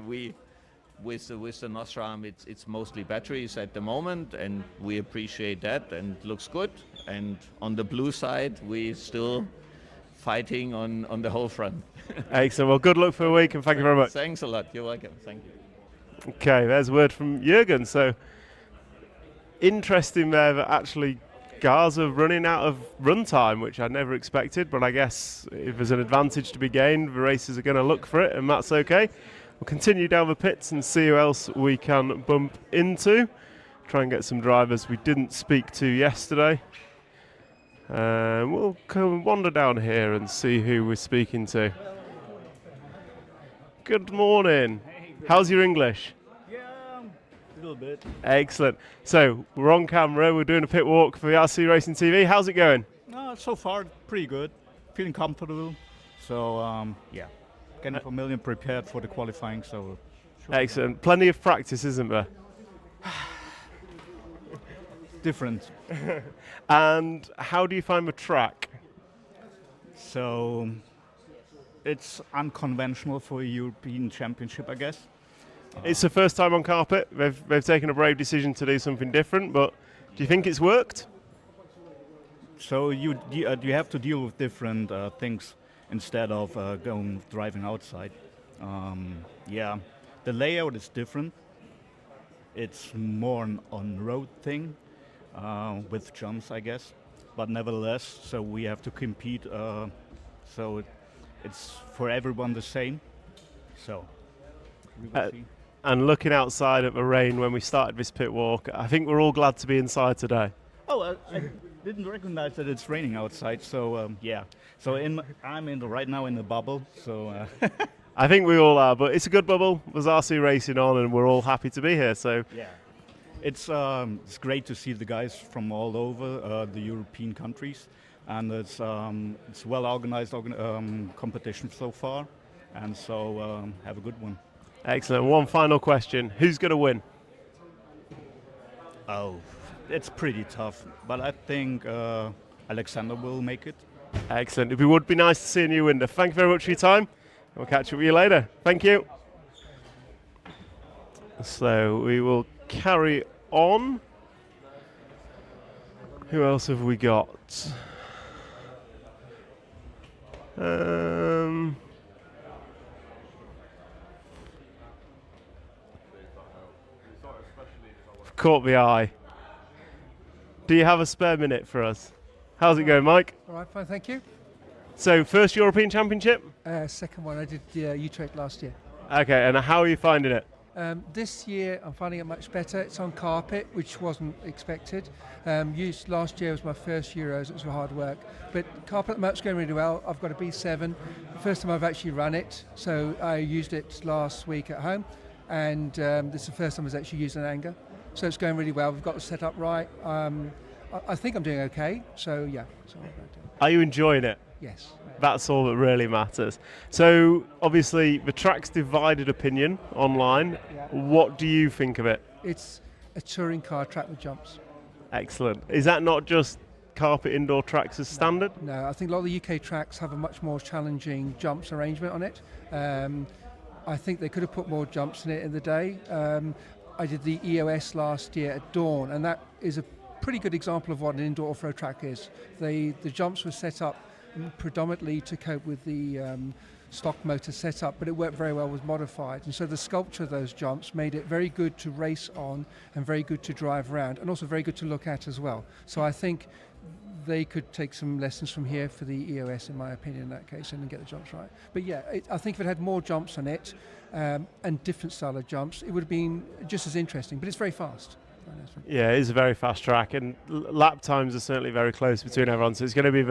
with the Nosram, it's mostly batteries at the moment, and we appreciate that, and looks good. And on the blue side, we still fighting on the whole front. Excellent. Well, good luck for the week, and thank you very much. Thanks a lot. You're welcome. Thank you. Okay, there's a word from Jürgen. So interesting there that actually cars are running out of runtime, which I never expected, but I guess if there's an advantage to be gained, the racers are going to look for it, and that's okay. We'll continue down the pits and see who else we can bump into. Try and get some drivers we didn't speak to yesterday. We'll come and wander down here and see who we're speaking to. Good morning. How's your English? A little bit. Excellent. So we're on camera. We're doing a pit walk for the RC Racing TV. How's it going? So far, pretty good. Feeling comfortable. So, getting familiar, prepared for the qualifying. So, Excellent. Plenty of practice, isn't there? Different. And how do you find the track? So, it's unconventional for a European Championship, I guess. It's the first time on carpet. They've taken a brave decision to do something different, but do you think it's worked? So you have to deal with different things instead of driving outside. The layout is different. It's more an on-road thing with jumps, I guess. But nevertheless, so we have to compete. So it's for everyone the same. So we will see. And looking outside at the rain when we started this pit walk, I think we're all glad to be inside today. Oh, I didn't recognize that it's raining outside. So So I'm right now in the bubble. So I think we all are, but it's a good bubble. There's RC racing on, and we're all happy to be here. So it's great to see the guys from all over the European countries, and it's well organized competition so far, and so have a good one. Excellent. One final question: who's going to win? Oh, it's pretty tough, but I think Alexander will make it. Excellent. It would be nice to see a new winner. Thank you very much for your time. We'll catch up with you later. Thank you. So we will carry on. Who else have we got? Caught the eye. Do you have a spare minute for us? How's it going, Mike? All right, fine, thank you. So, first European Championship? Second one, I did Utrecht last year. Okay, and how are you finding it? This year, I'm finding it much better. It's on carpet, which wasn't expected. Last year was my first Euros. It was hard work. But carpet at the moment's going really well. I've got a B7. The first time I've actually run it. So I used it last week at home. And this is the first time I was actually using an anger. So it's going really well. We've got the setup right. I think I'm doing okay. So, yeah. Are you enjoying it? Yes. That's all that really matters. So, obviously, the track's divided opinion online. Yeah. What do you think of it? It's a touring car track with jumps. Excellent. Is that not just carpet indoor tracks as standard? No, I think a lot of the UK tracks have a much more challenging jumps arrangement on it. I think they could have put more jumps in it in the day. I did the EOS last year at Dawn, and that is a pretty good example of what an indoor off-road track is. The jumps were set up predominantly to cope with the stock motor setup, but it worked very well with modified. And so the sculpture of those jumps made it very good to race on and very good to drive around, and also very good to look at as well. So I think they could take some lessons from here for the EOS, in my opinion, in that case, and get the jumps right. But yeah, I think if it had more jumps on it and different style of jumps, it would have been just as interesting. But it's very fast. Yeah, it is a very fast track, and lap times are certainly very close between everyone. So it's going to be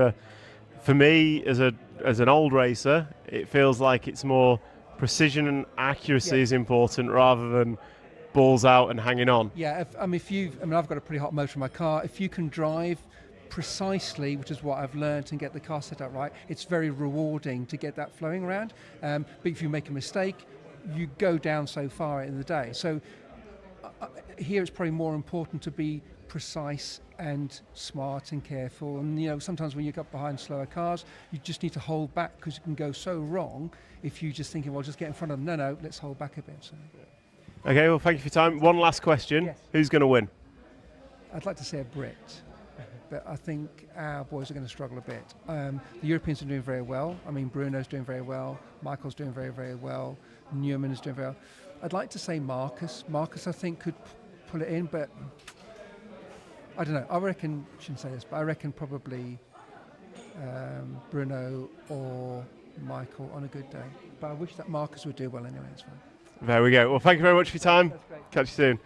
for me as an old racer, it feels like it's more precision and accuracy is important rather than balls out and hanging on. Yeah, I've got a pretty hot motor in my car. If you can drive precisely, which is what I've learned, and get the car set up right, it's very rewarding to get that flowing around. But if you make a mistake, you go down so far in the day. So here it's probably more important to be precise and smart and careful. And sometimes when you get behind slower cars, you just need to hold back because it can go so wrong if you just thinking, well, just get in front of them. No, let's hold back a bit. So. Okay, well, thank you for your time. One last question. Yes. Who's going to win? I'd like to say a Brit, but I think our boys are going to struggle a bit. The Europeans are doing very well. I mean, Bruno's doing very well. Michael's doing very, very well. Newman is doing very well. I'd like to say Marcus. Marcus, I think, could pull it in, but I don't know. I shouldn't say this, but I reckon probably Bruno or Michael on a good day. But I wish that Marcus would do well anyway. It's fine. There we go. Well, thank you very much for your time. Catch you soon.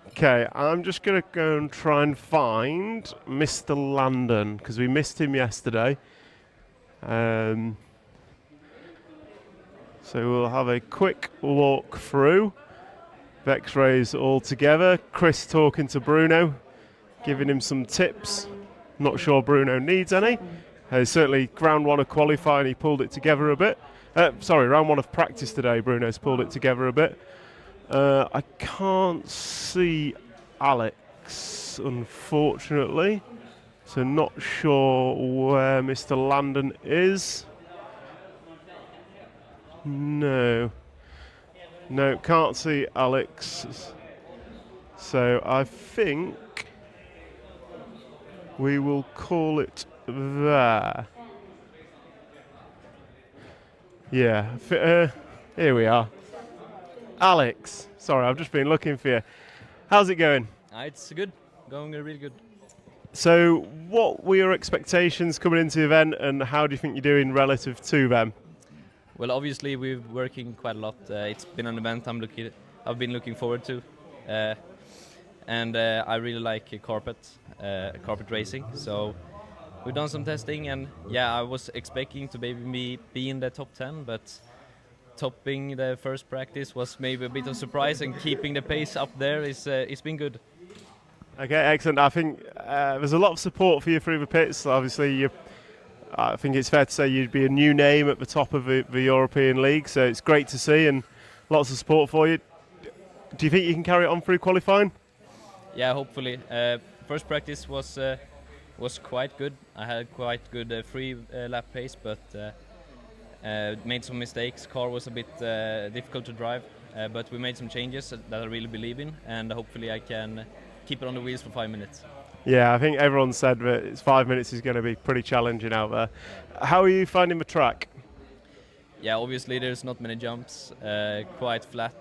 Okay, I'm just going to go and try and find Mr. Landon, because we missed him yesterday. So we'll have a quick walk through. X-rays all together. Chris talking to Bruno, giving him some tips. Not sure Bruno needs any. Certainly round one of qualifying, he pulled it together a bit. Round one of practice today, Bruno's pulled it together a bit. I can't see Alex, unfortunately. So not sure where Mr. Landon is. No, can't see Alex. So I think we will call it there. Yeah, here we are. Alex, sorry, I've just been looking for you. How's it going? It's good, going really good. So what were your expectations coming into the event, and how do you think you're doing relative to them? Well, obviously we're working quite a lot. It's been an event I've been looking forward to, and I really like carpet racing. So we've done some testing, and yeah, I was expecting to maybe be in the top 10, but topping the first practice was maybe a bit of a surprise, and keeping the pace up there it's been good. Okay, excellent. I think there's a lot of support for you through the pits. Obviously, I think it's fair to say you'd be a new name at the top of the European League, so it's great to see, and lots of support for you. Do you think you can carry it on through qualifying? Yeah, hopefully. First practice was quite good. I had quite good free lap pace, but made some mistakes. Car was a bit difficult to drive, but we made some changes that I really believe in, and hopefully I can keep it on the wheels for 5 minutes. Yeah, I think everyone said that 5 minutes is going to be pretty challenging out there. How are you finding the track? Yeah, obviously there's not many jumps, quite flat.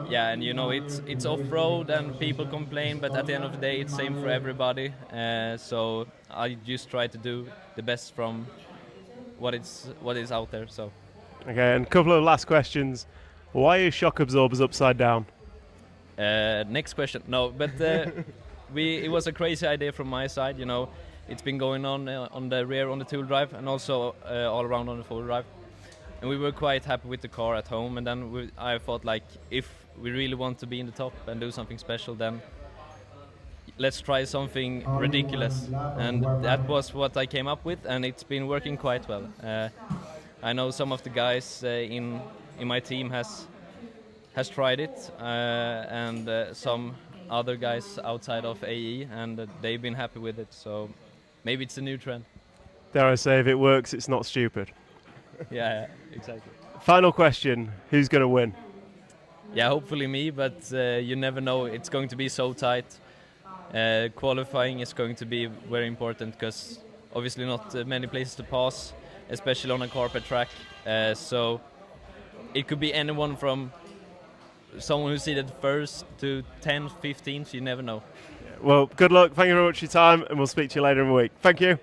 Yeah, and you know it's off-road and people complain, but at the end of the day it's same for everybody. So I just try to do the best from what is out there. So. Okay, and a couple of last questions. Why are shock absorbers upside down? Next question. No, but it was a crazy idea from my side. You know, it's been going on the rear on the two-wheel drive, and also all around on the four-wheel drive. And we were quite happy with the car at home. And then I thought, like, if we really want to be in the top and do something special, then let's try something ridiculous. And that was what I came up with, and it's been working quite well. I know some of the guys in my team has tried it, and some other guys outside of AE, and they've been happy with it. So maybe it's a new trend. Dare I say, if it works, it's not stupid. Yeah, exactly. Final question: who's going to win? Yeah, hopefully me, but you never know. It's going to be so tight. Qualifying is going to be very important, because obviously not many places to pass, especially on a carpet track. So it could be anyone from someone who's seated first to 10th, 15th, you never know. Well, good luck. Thank you very much for your time, and we'll speak to you later in the week. Thank you.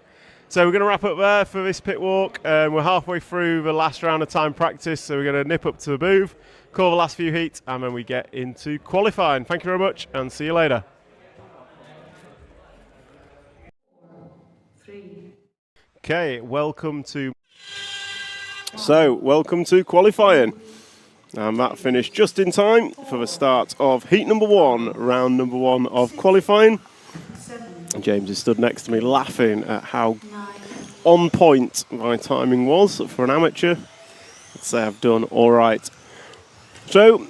So we're going to wrap up there for this pit walk. We're halfway through the last round of time practice, so we're going to nip up to the booth, call the last few heats, and then we get into qualifying. Thank you very much, and see you later. Okay, welcome to qualifying. And that finished just in time for the start of heat number one, round number one of qualifying. James is stood next to me laughing at how on point my timing was for an amateur. I'd say I've done all right. So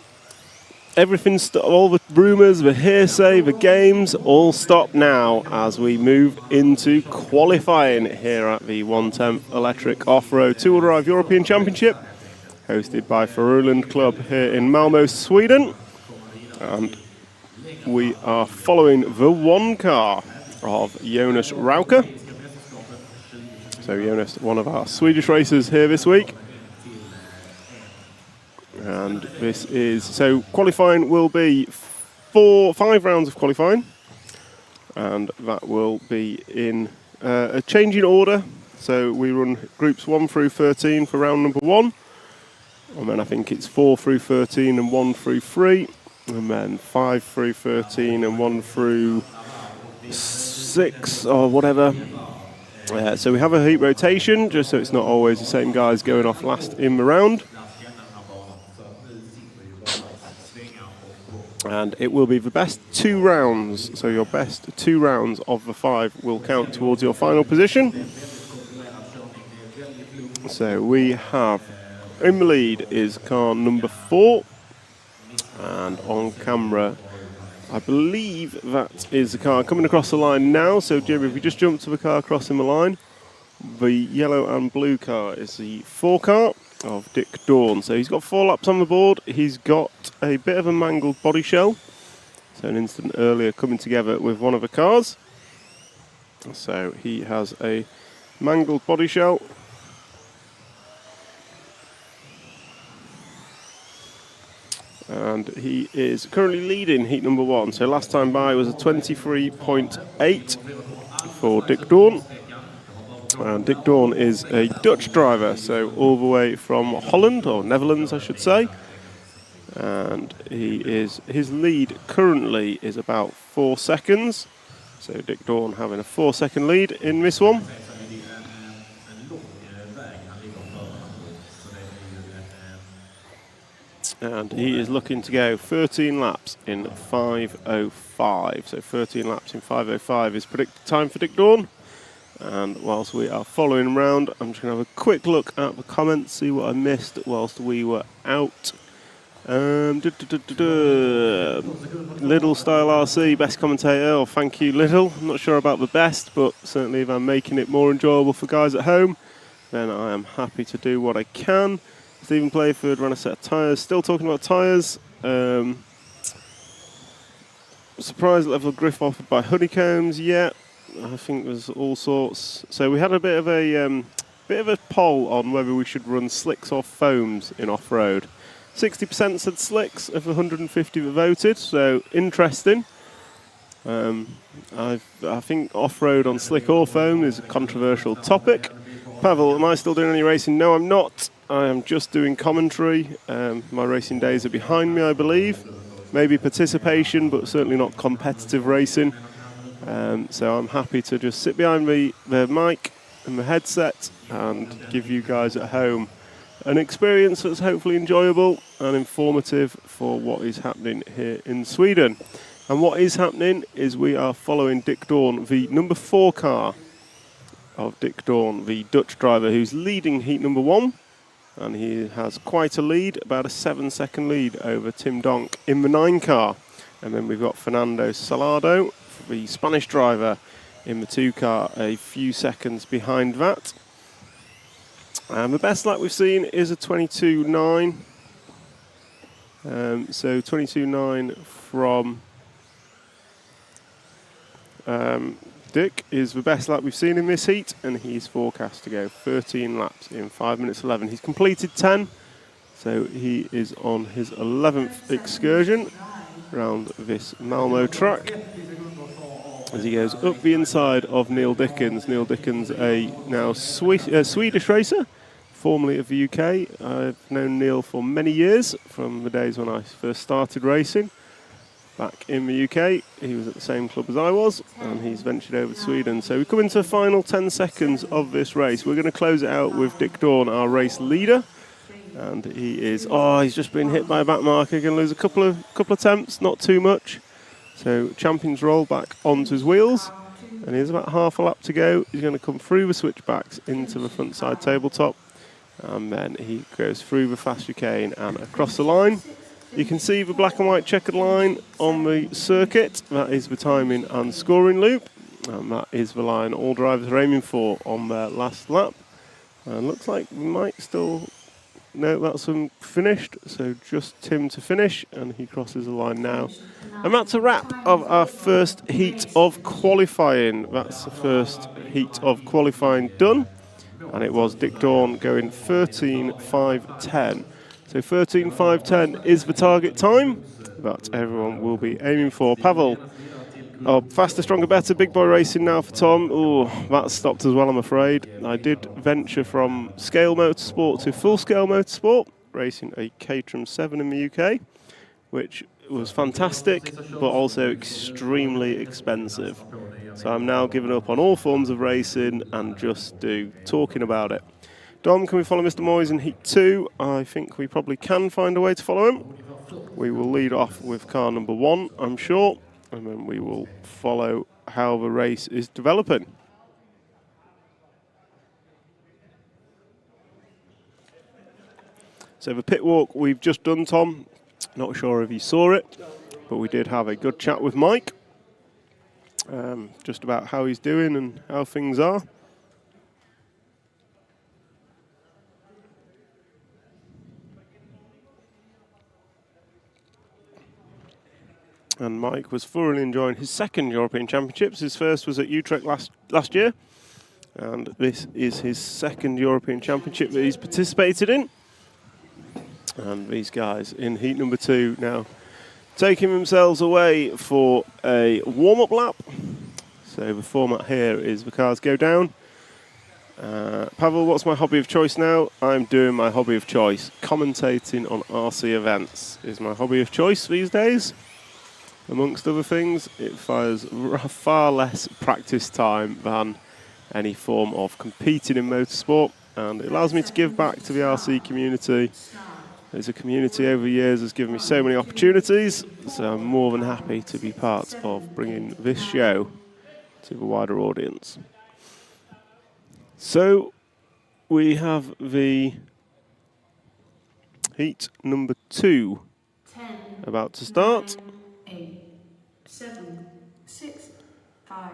everything's all the rumours, the hearsay, the games all stop now as we move into qualifying here at the 1/10 Electric Off-Road Two-Wheel Drive European Championship, hosted by Faruland Club here in Malmo, Sweden. And we are following the one car of Jonas Rauke. So Jonas, one of our Swedish racers here this week. And this is, so qualifying will be 5 rounds of qualifying. And that will be in a changing order. So we run groups 1 through 13 for round number 1. And then I think it's 4 through 13 and 1 through 3 and then 5 through 13 and 1 through 6 or whatever. So we have a heat rotation, just so it's not always the same guys going off last in the round. And it will be the best 2 rounds, so your best 2 rounds of the 5 will count towards your final position. So we have, in the lead is car number 4, and on camera I believe that is the car coming across the line now. So Jimmy, if we just jump to the car crossing the line, the yellow and blue car is the 4 car of Dick Dawn. So he's got 4 laps on the board. He's got a bit of a mangled body shell, so an instant earlier coming together with one of the cars. So he has a mangled body shell. And he is currently leading heat number 1. So last time by was a 23.8 for Dick Dawn. And Dick Dawn is a Dutch driver, so all the way from Holland, or Netherlands I should say. And his lead currently is about 4 seconds. So Dick Dawn having a 4-second lead in this one. And he is looking to go 13 laps in 5:05. So 13 laps in 5:05 is predicted time for Dick Dawn. And whilst we are following him round, I'm just going to have a quick look at the comments, see what I missed whilst we were out. Little Style RC, best commentator. Oh, thank you, Little. I'm not sure about the best, but certainly if I'm making it more enjoyable for guys at home, then I am happy to do what I can. Stephen Playford ran a set of tyres. Still talking about tyres. Surprise level of grip offered by Honeycombs. Yeah, I think there's all sorts. So we had a bit of a poll on whether we should run slicks or foams in off-road. 60% said slicks of the 150 that voted. So interesting. I think off-road on slick or foam is a controversial topic. Pavel, am I still doing any racing? No, I'm not. I am just doing commentary. My racing days are behind me, I believe. Maybe participation, but certainly not competitive racing. So I'm happy to just sit behind the mic and the headset and give you guys at home an experience that's hopefully enjoyable and informative for what is happening here in Sweden. And what is happening is we are following Dick Dawn, the number 4 car of Dick Dawn, the Dutch driver who's leading heat number 1. And he has quite a lead, about a 7-second lead over Tim Donk in the 9 car. And then we've got Fernando Salado, the Spanish driver, in the 2 car, a few seconds behind that. And the best lap we've seen is a 22.9. So 22.9 from Dick is the best lap we've seen in this heat, and he's forecast to go 13 laps in 5 minutes 11. He's completed 10, so he is on his 11th excursion around this Malmo track as he goes up the inside of Neil Dickens. Neil Dickens, a now Swedish racer, formerly of the UK. I've known Neil for many years, from the days when I first started racing. Back in the UK, he was at the same club as I was, and he's ventured over to Sweden. So we come into the final 10 seconds of this race. We're going to close it out with Dick Dawn, our race leader. And he is, he's just been hit by a back marker. Going to lose a couple of attempts, not too much. So Champion's roll back onto his wheels, and he's about half a lap to go. He's going to come through the switchbacks into the front side tabletop, and then he goes through the fast chicane and across the line. You can see the black and white checkered line on the circuit. That is the timing and scoring loop, and that is the line all drivers are aiming for on their last lap. And looks like we might still... No, that's finished, so just Tim to finish, and he crosses the line now. And that's a wrap of our first heat of qualifying. That's the first heat of qualifying done, and it was Dick Dawn going 13.5.10. So 13.5.10 is the target time that everyone will be aiming for. Pavel, faster, stronger, better, big boy racing now for Tom. Oh, that stopped as well, I'm afraid. I did venture from scale motorsport to full scale motorsport, racing a Caterham 7 in the UK, which was fantastic, but also extremely expensive. So I'm now giving up on all forms of racing and just talking about it. Dom, can we follow Mr. Moyes in Heat 2? I think we probably can find a way to follow him. We will lead off with car number 1, I'm sure, and then we will follow how the race is developing. So the pit walk we've just done, Tom, not sure if you saw it, but we did have a good chat with Mike, just about how he's doing and how things are. And Mike was thoroughly enjoying his second European Championships. His first was at Utrecht last year, and this is his second European Championship that he's participated in. And these guys in heat number 2 now taking themselves away for a warm-up lap. So the format here is the cars go down. Pavel, what's my hobby of choice now? I'm doing my hobby of choice. Commentating on RC events is my hobby of choice these days. Amongst other things, it requires far less practice time than any form of competing in motorsport, and it allows me to give back to the RC community. As a community over the years has given me so many opportunities, so I'm more than happy to be part of bringing this show to the wider audience. So we have the heat number 2 about to start. 8, 7, 6, 5,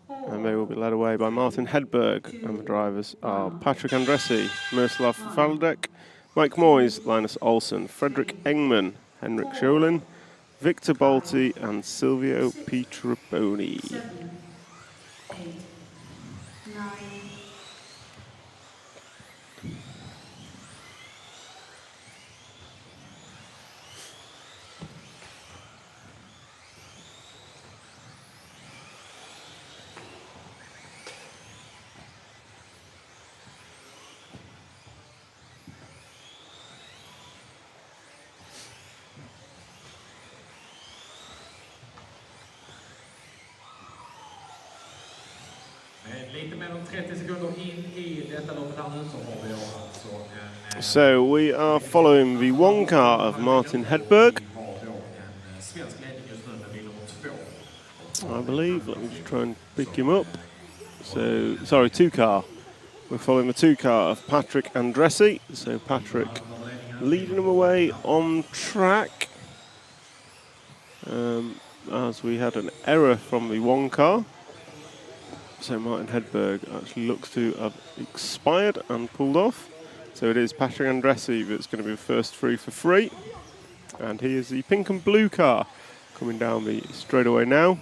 4. And they will be led away by Martin Hedberg, and the drivers are Patrick Andressi, Miroslav Faldek, Mike Moyes, Linus Olsson, Fredrik Engman, Henrik Scholin, Victor Balti and Silvio Pietraboni. 7, 8, 9. Lite mer än 30 sekunder in I detta loppet här nu så har vi alltså en... So we are following the one car of Martin Hedberg. I believe, let me just try and pick him up. So, sorry, 2 car. We're following the 2 car of Patrick Andressi. So Patrick leading him away on track. As we had an error from the 1 car. So Martin Hedberg actually looks to have expired and pulled off. So it is Patrick Andressi that's going to be the first through for free. And he is the pink and blue car coming down the straightaway now.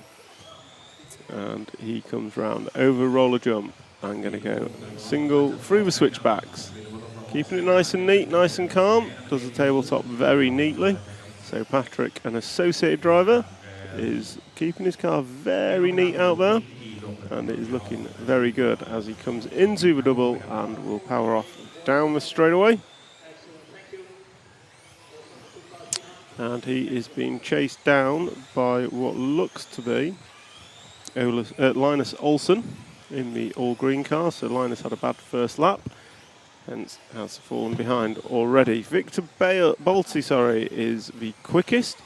And he comes round over roller jump and going to go single through the switchbacks. Keeping it nice and neat, nice and calm. Does the tabletop very neatly. So Patrick, an associated driver, is keeping his car very neat out there. And it is looking very good as he comes into the double and will power off down the straightaway. And he is being chased down by what looks to be Linus Olsson in the all-green car. So Linus had a bad first lap, hence has fallen behind already. Victor Balti, is the quickest.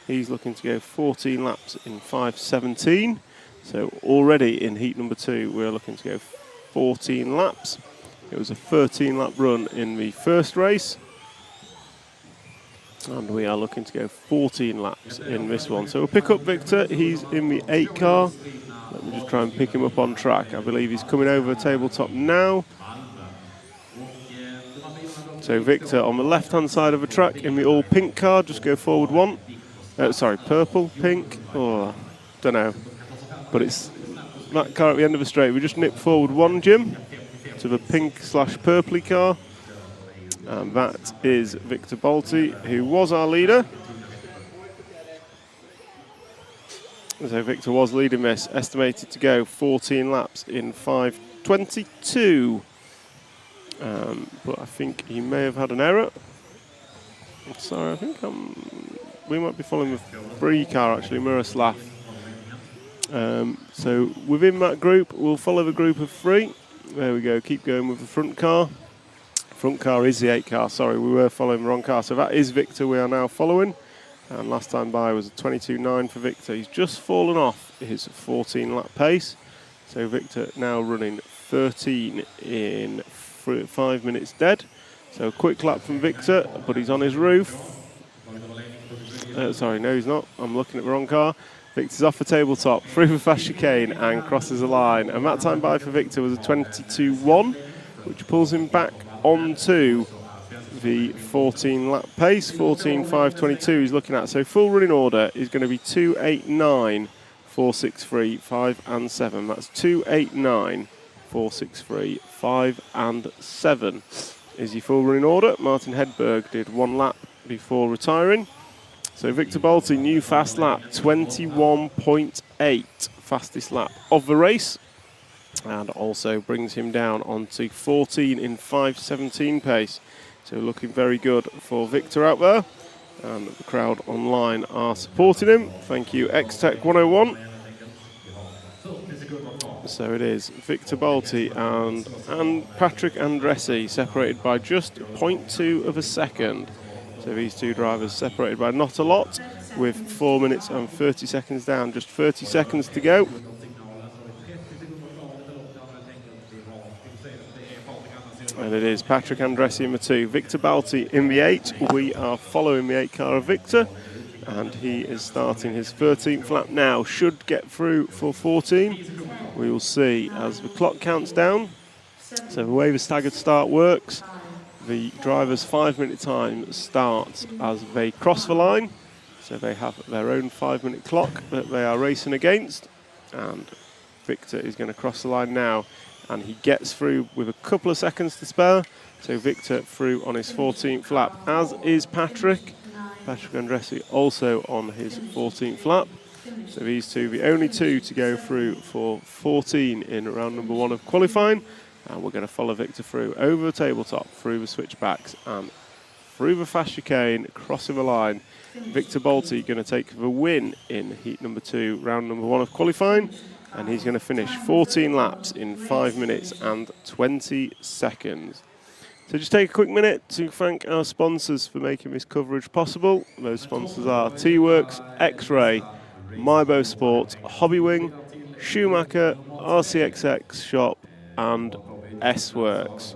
He's looking to go 14 laps in 5:17. So already in heat number 2, we're looking to go 14 laps. It was a 13-lap run in the first race. And we are looking to go 14 laps in this one. So we'll pick up Victor. He's in the 8 car. Let me just try and pick him up on track. I believe he's coming over the tabletop now. So Victor on the left-hand side of the track in the all-pink car. Just go forward 1. Purple, pink. Oh, don't know. But it's that car at the end of the straight. We just nip forward 1, Jim, to the pink/purpley car. And that is Victor Balti, who was our leader. So Victor was leading this, estimated to go 14 laps in 5:22. But I think he may have had an error. Sorry, I think I'm We might be following the 3 car actually, Miroslav. So within that group, we'll follow the group of 3. There we go. Keep going with the front car. Front car is the 8 car. Sorry, we were following the wrong car. So that is Victor we are now following. And last time by was a 22.9 for Victor. He's just fallen off his 14 lap pace. So Victor now running 13 in 5 minutes dead. So a quick lap from Victor, but he's on his roof. Sorry, no he's not. I'm looking at the wrong car. Victor's off the tabletop, through the fast chicane and crosses the line. And that time by for Victor was a 22.1, which pulls him back onto the 14 lap pace. 14.522 he's looking at. So full running order is going to be 289, 463, 5 and 7. That's 289, 463, 5 and 7 is your full running order. Martin Hedberg did 1 lap before retiring. So Victor Balti, new fast lap, 21.8 fastest lap of the race. And also brings him down onto 14 in 5.17 pace. So looking very good for Victor out there. And the crowd online are supporting him. Thank you, X-Tech 101. So it is Victor Balti and Patrick Andressi separated by just 0.2 of a second. So these 2 drivers separated by not a lot, with 4 minutes and 30 seconds down, just 30 seconds to go. And it is Patrick Andressi in the 2, Victor Balti in the 8. We are following the 8 car of Victor, and he is starting his 13th lap now. Should get through for 14. We will see as the clock counts down. So the way the staggered start works, the driver's 5-minute time starts as they cross the line. So they have their own 5-minute clock that they are racing against. And Victor is going to cross the line now. And he gets through with a couple of seconds to spare. So Victor through on his 14th lap, as is Patrick. Patrick Andressi also on his 14th lap. So these 2, the only 2 to go through for 14 in round number 1 of qualifying. And we're going to follow Victor through over the tabletop, through the switchbacks and through the fast chicane, crossing the line. Victor Balti going to take the win in heat number 2, round number 1 of qualifying. And he's going to finish 14 laps in 5 minutes and 20 seconds. So just take a quick minute to thank our sponsors for making this coverage possible. Those sponsors are T-Works, X-Ray, Mybo Sport, Hobbywing, Schumacher, RCXX Shop and S-Works.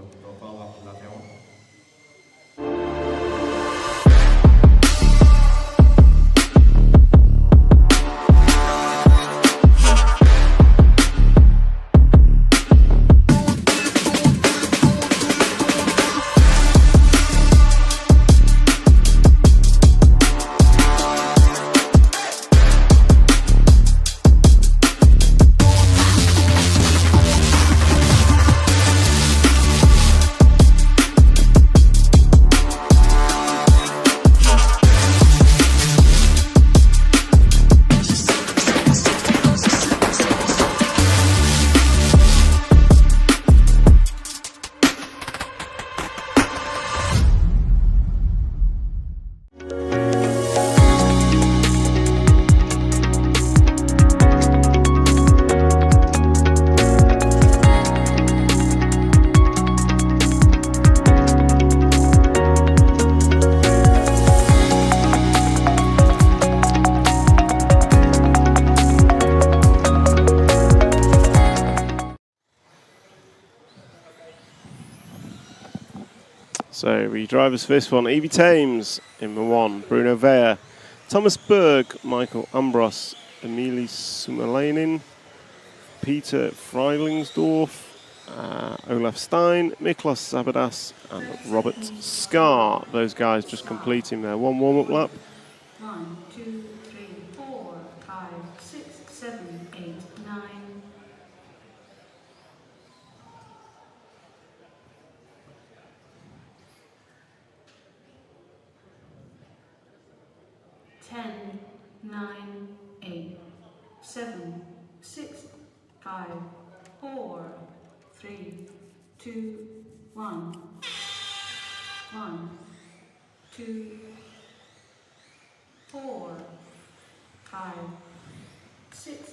So the drivers for this one, Evie Thames in the 1, Bruno Vea, Thomas Berg, Michael Ambros, Emili Sumalainen, Peter Freilingsdorf, Olaf Stein, Miklos Zabadas and Robert Scar. Those guys just completing their 1 warm-up lap. 1, 2, 3, 4, 5, 6, 7, 8, 9. 10, 9, 8, 7, 6, 5, 4, 3, 2, 1. 1, 2, 4, 5, 6,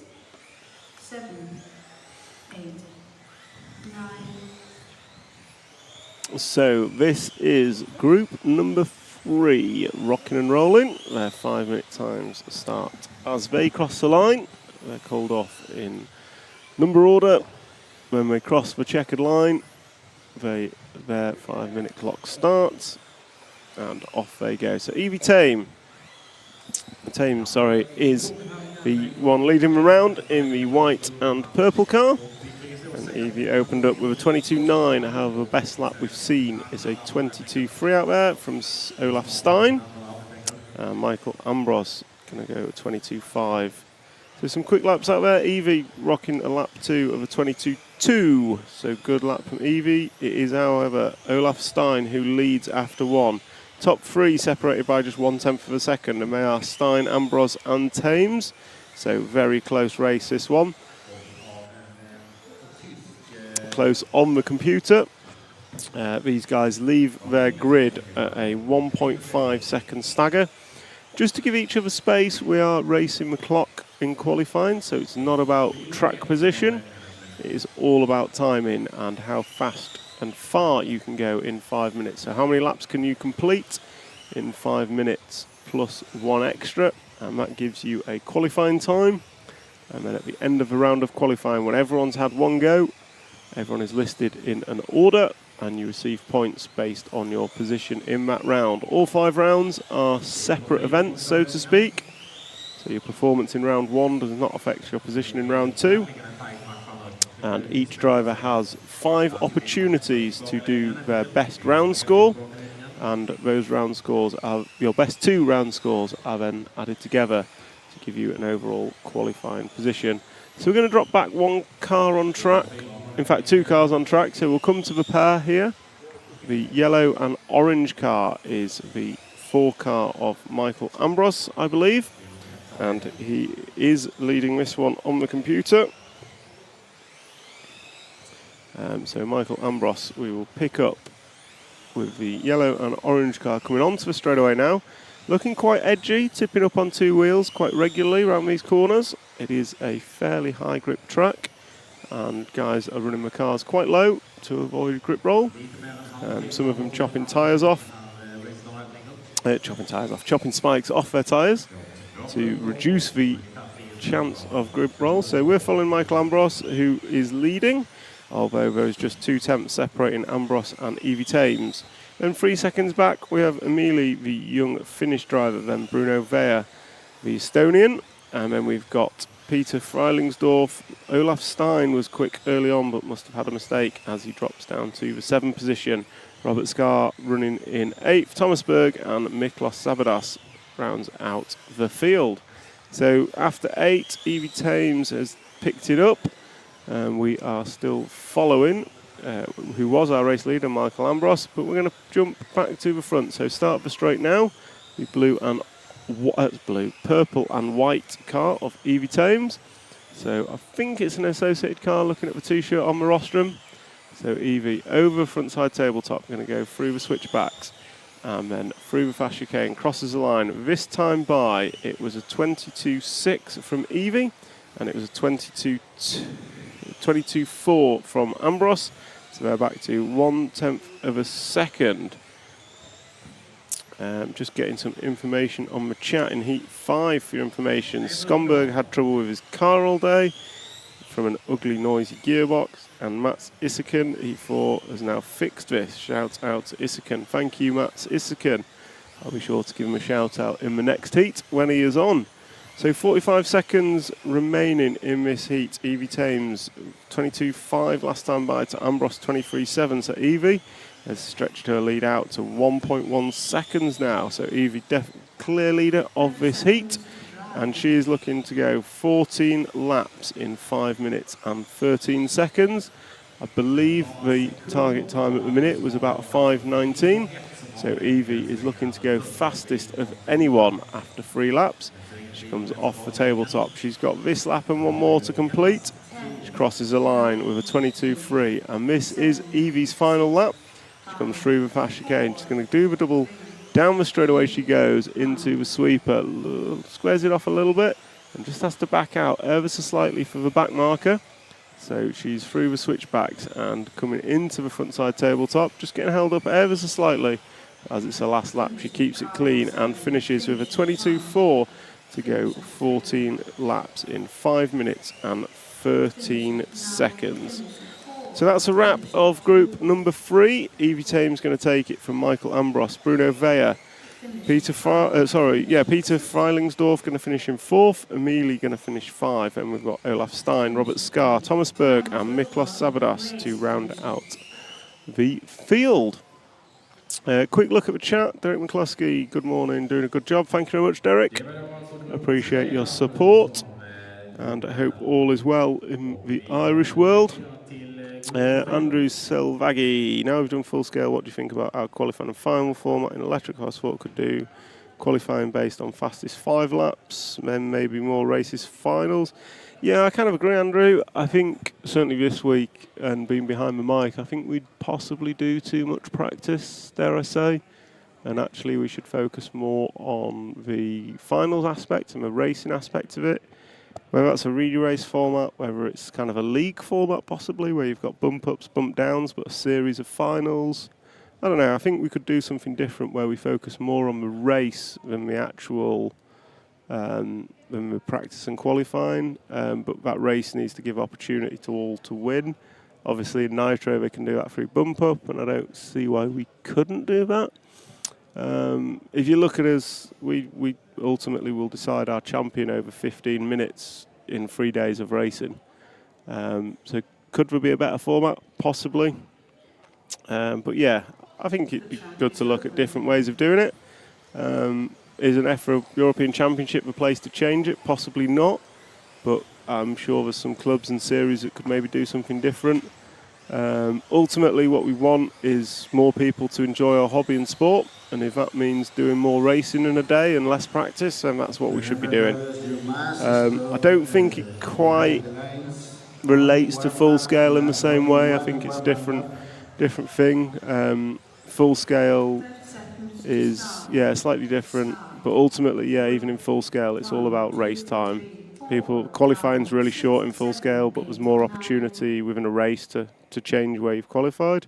7, 8, 9. So this is group number 3, rocking and rolling. Their 5-minute times start as they cross the line. They're called off in number order. When they cross the checkered line, their 5-minute clock starts, and off they go. So Evie Tame is the one leading the round in the white and purple car. And Evie opened up with a 22.9. However, the best lap we've seen is a 22.3 out there from Olaf Stein. Michael Ambros going to go at 22.5. So some quick laps out there. Evie rocking a lap 2 of a 22.2. So good lap from Evie. It is, however, Olaf Stein who leads after 1. Top 3 separated by just 1/10 of a second, and they are Stein, Ambros and Thames. So very close race this one. Close on the computer. These guys leave their grid at a 1.5 second stagger. Just to give each other space, we are racing the clock in qualifying, so it's not about track position. It is all about timing and how fast and far you can go in 5 minutes. So how many laps can you complete in 5 minutes plus 1 extra, and that gives you a qualifying time. And then at the end of the round of qualifying, when everyone's had 1 go, everyone is listed in an order, and you receive points based on your position in that round. All 5 rounds are separate events, so to speak. So your performance in round 1 does not affect your position in round 2. And each driver has 5 opportunities to do their best round score. And those round scores are, your best 2 round scores are then added together to give you an overall qualifying position. So we're going to drop back 1 car on track. In fact, 2 cars on track, so we'll come to the pair here. The yellow and orange car is the 4 car of Michael Ambros, I believe. And he is leading this one on the computer. So Michael Ambros, we will pick up with the yellow and orange car coming onto the straightaway now. Looking quite edgy, tipping up on 2 wheels quite regularly around these corners. It is a fairly high grip track, and guys are running the cars quite low to avoid grip roll. Some of them chopping tyres off. Chopping spikes off their tyres to reduce the chance of grip roll. So we're following Michael Ambros, who is leading, although there's just 2 tenths separating Ambros and Evie Thames. Then 3 seconds back, we have Emili, the young Finnish driver, then Bruno Vea, the Estonian, and then we've got Peter Freilingsdorf. Olaf Stein was quick early on, but must have had a mistake as he drops down to the 7th position. Robert Scar running in 8th, Thomas Berg, and Miklos Sabadas rounds out the field. So after 8, Evie Thames has picked it up, and we are still following who was our race leader, Michael Ambros, but we're going to jump back to the front. So start the straight now, the purple and white car of Evie Thames. So I think it's an associated car, looking at the T-shirt on the rostrum. So Evie over front side tabletop, going to go through the switchbacks and then through the fast chicane, crosses the line. This time by, it was a 22.6 from Evie, and it was a 22.4 from Ambros. So they're back to 1/10 of a second. Just getting some information on the chat in Heat 5 for your information. Skomberg had trouble with his car all day from an ugly, noisy gearbox. And Mats Isaken, E4, has now fixed this. Shout out to Isaken. Thank you, Mats Isaken. I'll be sure to give him a shout out in the next heat when he is on. So 45 seconds remaining in this heat. Evie Thames, 22.5 last time by to Ambros, 23.7. So Evie has stretched her lead out to 1.1 seconds now. So Evie, clear leader of this heat. And she is looking to go 14 laps in 5 minutes and 13 seconds. I believe the target time at the minute was about 5:19. So Evie is looking to go fastest of anyone after 3 laps. She comes off the tabletop. She's got this lap and 1 more to complete. She crosses the line with a 22.3, and this is Evie's final lap. She comes through the fast chicane. She's going to do the double Down the straightaway she goes into the sweeper, squares it off a little bit, and just has to back out ever so slightly for the back marker. So she's through the switchbacks and coming into the frontside tabletop, just getting held up ever so slightly as it's her last lap. She keeps it clean and finishes with a 22.4 to go 14 laps in 5 minutes and 13 seconds. So that's a wrap of group number 3. Evie Tame's going to take it from Michael Ambros, Bruno Vea, Peter Freilingsdorf going to finish in 4th, Amelie going to finish 5, and we've got Olaf Stein, Robert Scar, Thomas Berg and Miklos Sabadas to round out the field. Quick look at the chat. Derek McCluskey, good morning, doing a good job. Thank you very much, Derek. Appreciate your support, and I hope all is well in the Irish world. Andrew Selvaggi, now we've done full scale, what do you think about our qualifying and final format in electric? How sport could do qualifying based on fastest 5 laps, then maybe more races finals? Yeah, I kind of agree, Andrew. I think certainly this week, and being behind the mic, I think we'd possibly do too much practice, dare I say, and actually we should focus more on the finals aspect and the racing aspect of it. Whether that's a relay race format, whether it's kind of a league format possibly, where you've got bump ups, bump downs, but a series of finals. I don't know, I think we could do something different where we focus more on the race than the actual, than the practice and qualifying. But that race needs to give opportunity to all to win. Obviously in Nitro they can do that through bump up, and I don't see why we couldn't do that. If you look at us, we ultimately will decide our champion over 15 minutes in 3 days of racing. So could there be a better format? Possibly. But yeah, I think it'd be good to look at different ways of doing it. Is an EFRA European Championship the place to change it? Possibly not. But I'm sure there's some clubs and series that could maybe do something different. Ultimately, what we want is more people to enjoy our hobby and sport, and if that means doing more racing in a day and less practice, then that's what we should be doing. I don't think it quite relates to full scale in the same way. I think it's a different thing. Full scale is slightly different, but ultimately, even in full scale, it's all about race time. Qualifying's really short in full scale, but there's more opportunity within a race to change where you've qualified.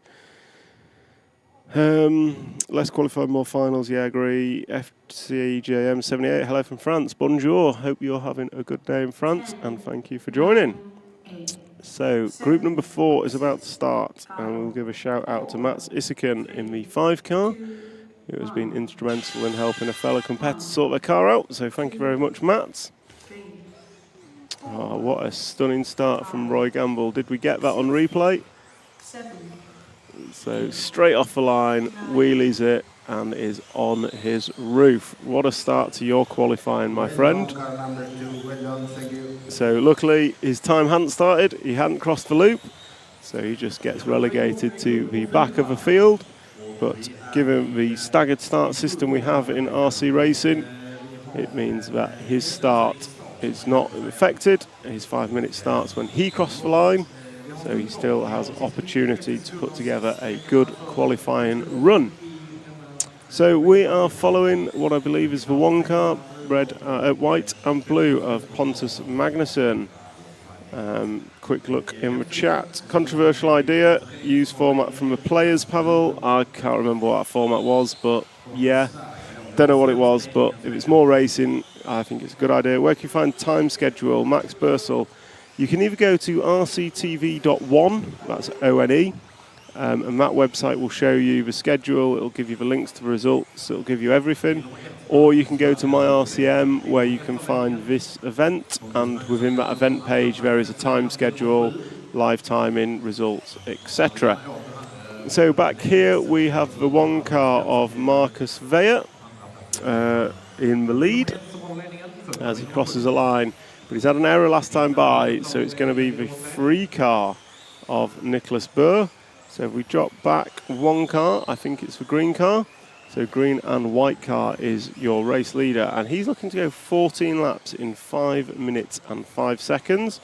Less qualified, more finals, yeah, I agree. FCJM78, hello from France, bonjour. Hope you're having a good day in France, and thank you for joining. So, group number 4 is about to start, and we'll give a shout out to Mats Isaken in the 5 car, who has been instrumental in helping a fellow competitor sort their car out, so thank you very much, Mats. Oh, what a stunning start from Roy Gamble. Did we get that on replay? So straight off the line, wheelies it, and is on his roof. What a start to your qualifying, my friend. So luckily his time hadn't started, he hadn't crossed the loop, so he just gets relegated to the back of the field. But given the staggered start system we have in RC racing, it means that his start is not affected. His 5 minute starts when he crossed the line, so he still has opportunity to put together a good qualifying run. So we are following what I believe is the 1 car, white and blue of Pontus Magnusson. Quick look in the chat. Controversial idea, use format from the players, Pavel. I can't remember what that format was, but yeah, don't know what it was, but if it's more racing, I think it's a good idea. Where can you find time schedule? Max Bursell. You can either go to rctv.one, that's ONE, and that website will show you the schedule, it'll give you the links to the results, it'll give you everything. Or you can go to MyRCM, where you can find this event, and within that event page there is a time schedule, live timing, results, etc. So back here we have the 1 car of Marcus Vea in the lead as he crosses the line. But he's had an error last time by, so it's going to be the 3 car of Nicholas Burr. So if we drop back 1 car, I think it's the green car. So green and white car is your race leader, and he's looking to go 14 laps in 5 minutes and 5 seconds.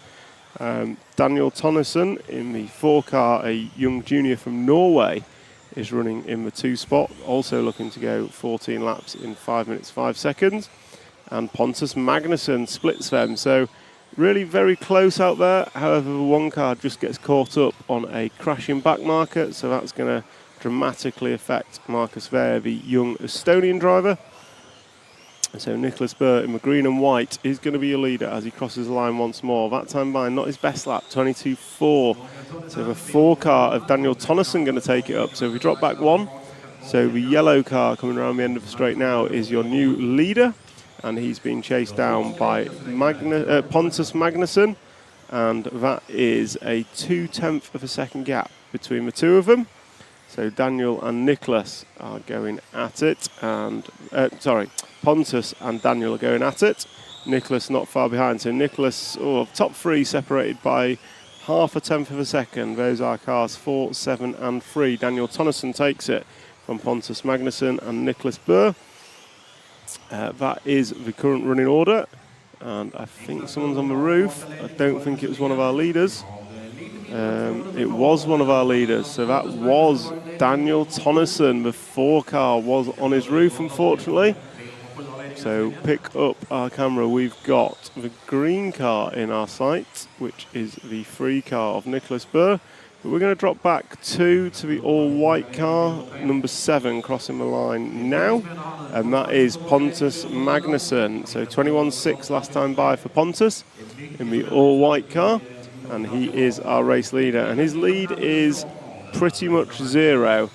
Daniel Tonneson in the 4 car, a young junior from Norway, is running in the 2 spot, also looking to go 14 laps in 5 minutes 5 seconds. And Pontus Magnusson splits them. So really very close out there. However, the 1 car just gets caught up on a crashing back marker, so that's going to dramatically affect Marcus Weyer, the young Estonian driver. So Nicholas Burr in the green and white is going to be a leader as he crosses the line once more. That time by not his best lap, 22.4. So the 4 car of Daniel Tonnesson going to take it up. So if we drop back 1, so the yellow car coming around the end of the straight now is your new leader, and he's being chased down by Pontus Magnusson, and that is a 2/10 of a second gap between the 2 of them. So Daniel and Nicholas are going at it, and Pontus and Daniel are going at it. Nicholas not far behind, so Nicholas, top 3 separated by 0.5 of a second. Those are cars 4, 7 and 3. Daniel Tonnesson takes it from Pontus Magnusson and Nicholas Burr. That is the current running order, and I think someone's on the roof. I don't think it was one of our leaders. It was one of our leaders, so that was Daniel Tonnesson. The 4 car was on his roof, unfortunately. So pick up our camera. We've got the green car in our sight, which is the 3 car of Nicholas Burr. But we're going to drop back 2 to the all-white car, number 7, crossing the line now, and that is Pontus Magnusson. So 21.6 last time by for Pontus in the all-white car, and he is our race leader. And his lead is pretty much 0.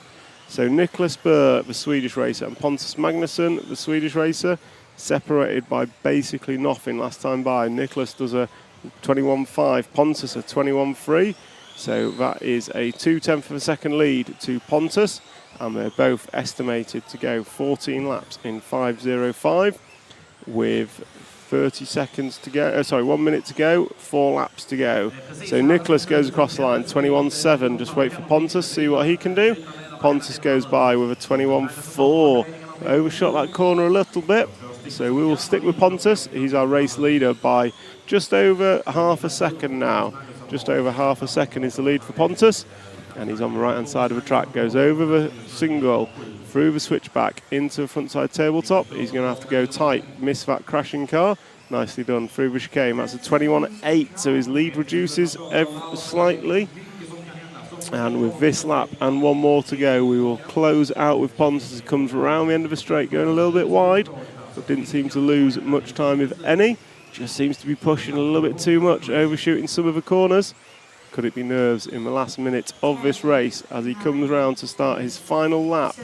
So Nicholas Burr, the Swedish racer, and Pontus Magnusson, the Swedish racer, separated by basically nothing last time by. Nicholas does a 21.5, Pontus a 21.3. So that is a 2/10 of a second lead to Pontus, and they're both estimated to go 14 laps in 5:05 with 30 seconds to go. 1 minute to go, 4 laps to go. So Nicholas goes across the line, 21.7. Just wait for Pontus, see what he can do. Pontus goes by with a 21.4. Overshot that corner a little bit, so we will stick with Pontus. He's our race leader by just over 0.5 second now. Just over 0.5 second is the lead for Pontus, and he's on the right hand side of the track. Goes over the single, through the switchback into the front side tabletop. He's going to have to go tight, miss that crashing car. Nicely done through the chicane. That's a 21.8, so his lead reduces slightly. And with this lap and 1 more to go, we will close out with Pontus. He comes around the end of the straight, going a little bit wide, but didn't seem to lose much time, if any. Just seems to be pushing a little bit too much, overshooting some of the corners. Could it be nerves in the last minute of this race as he comes round to start his final lap?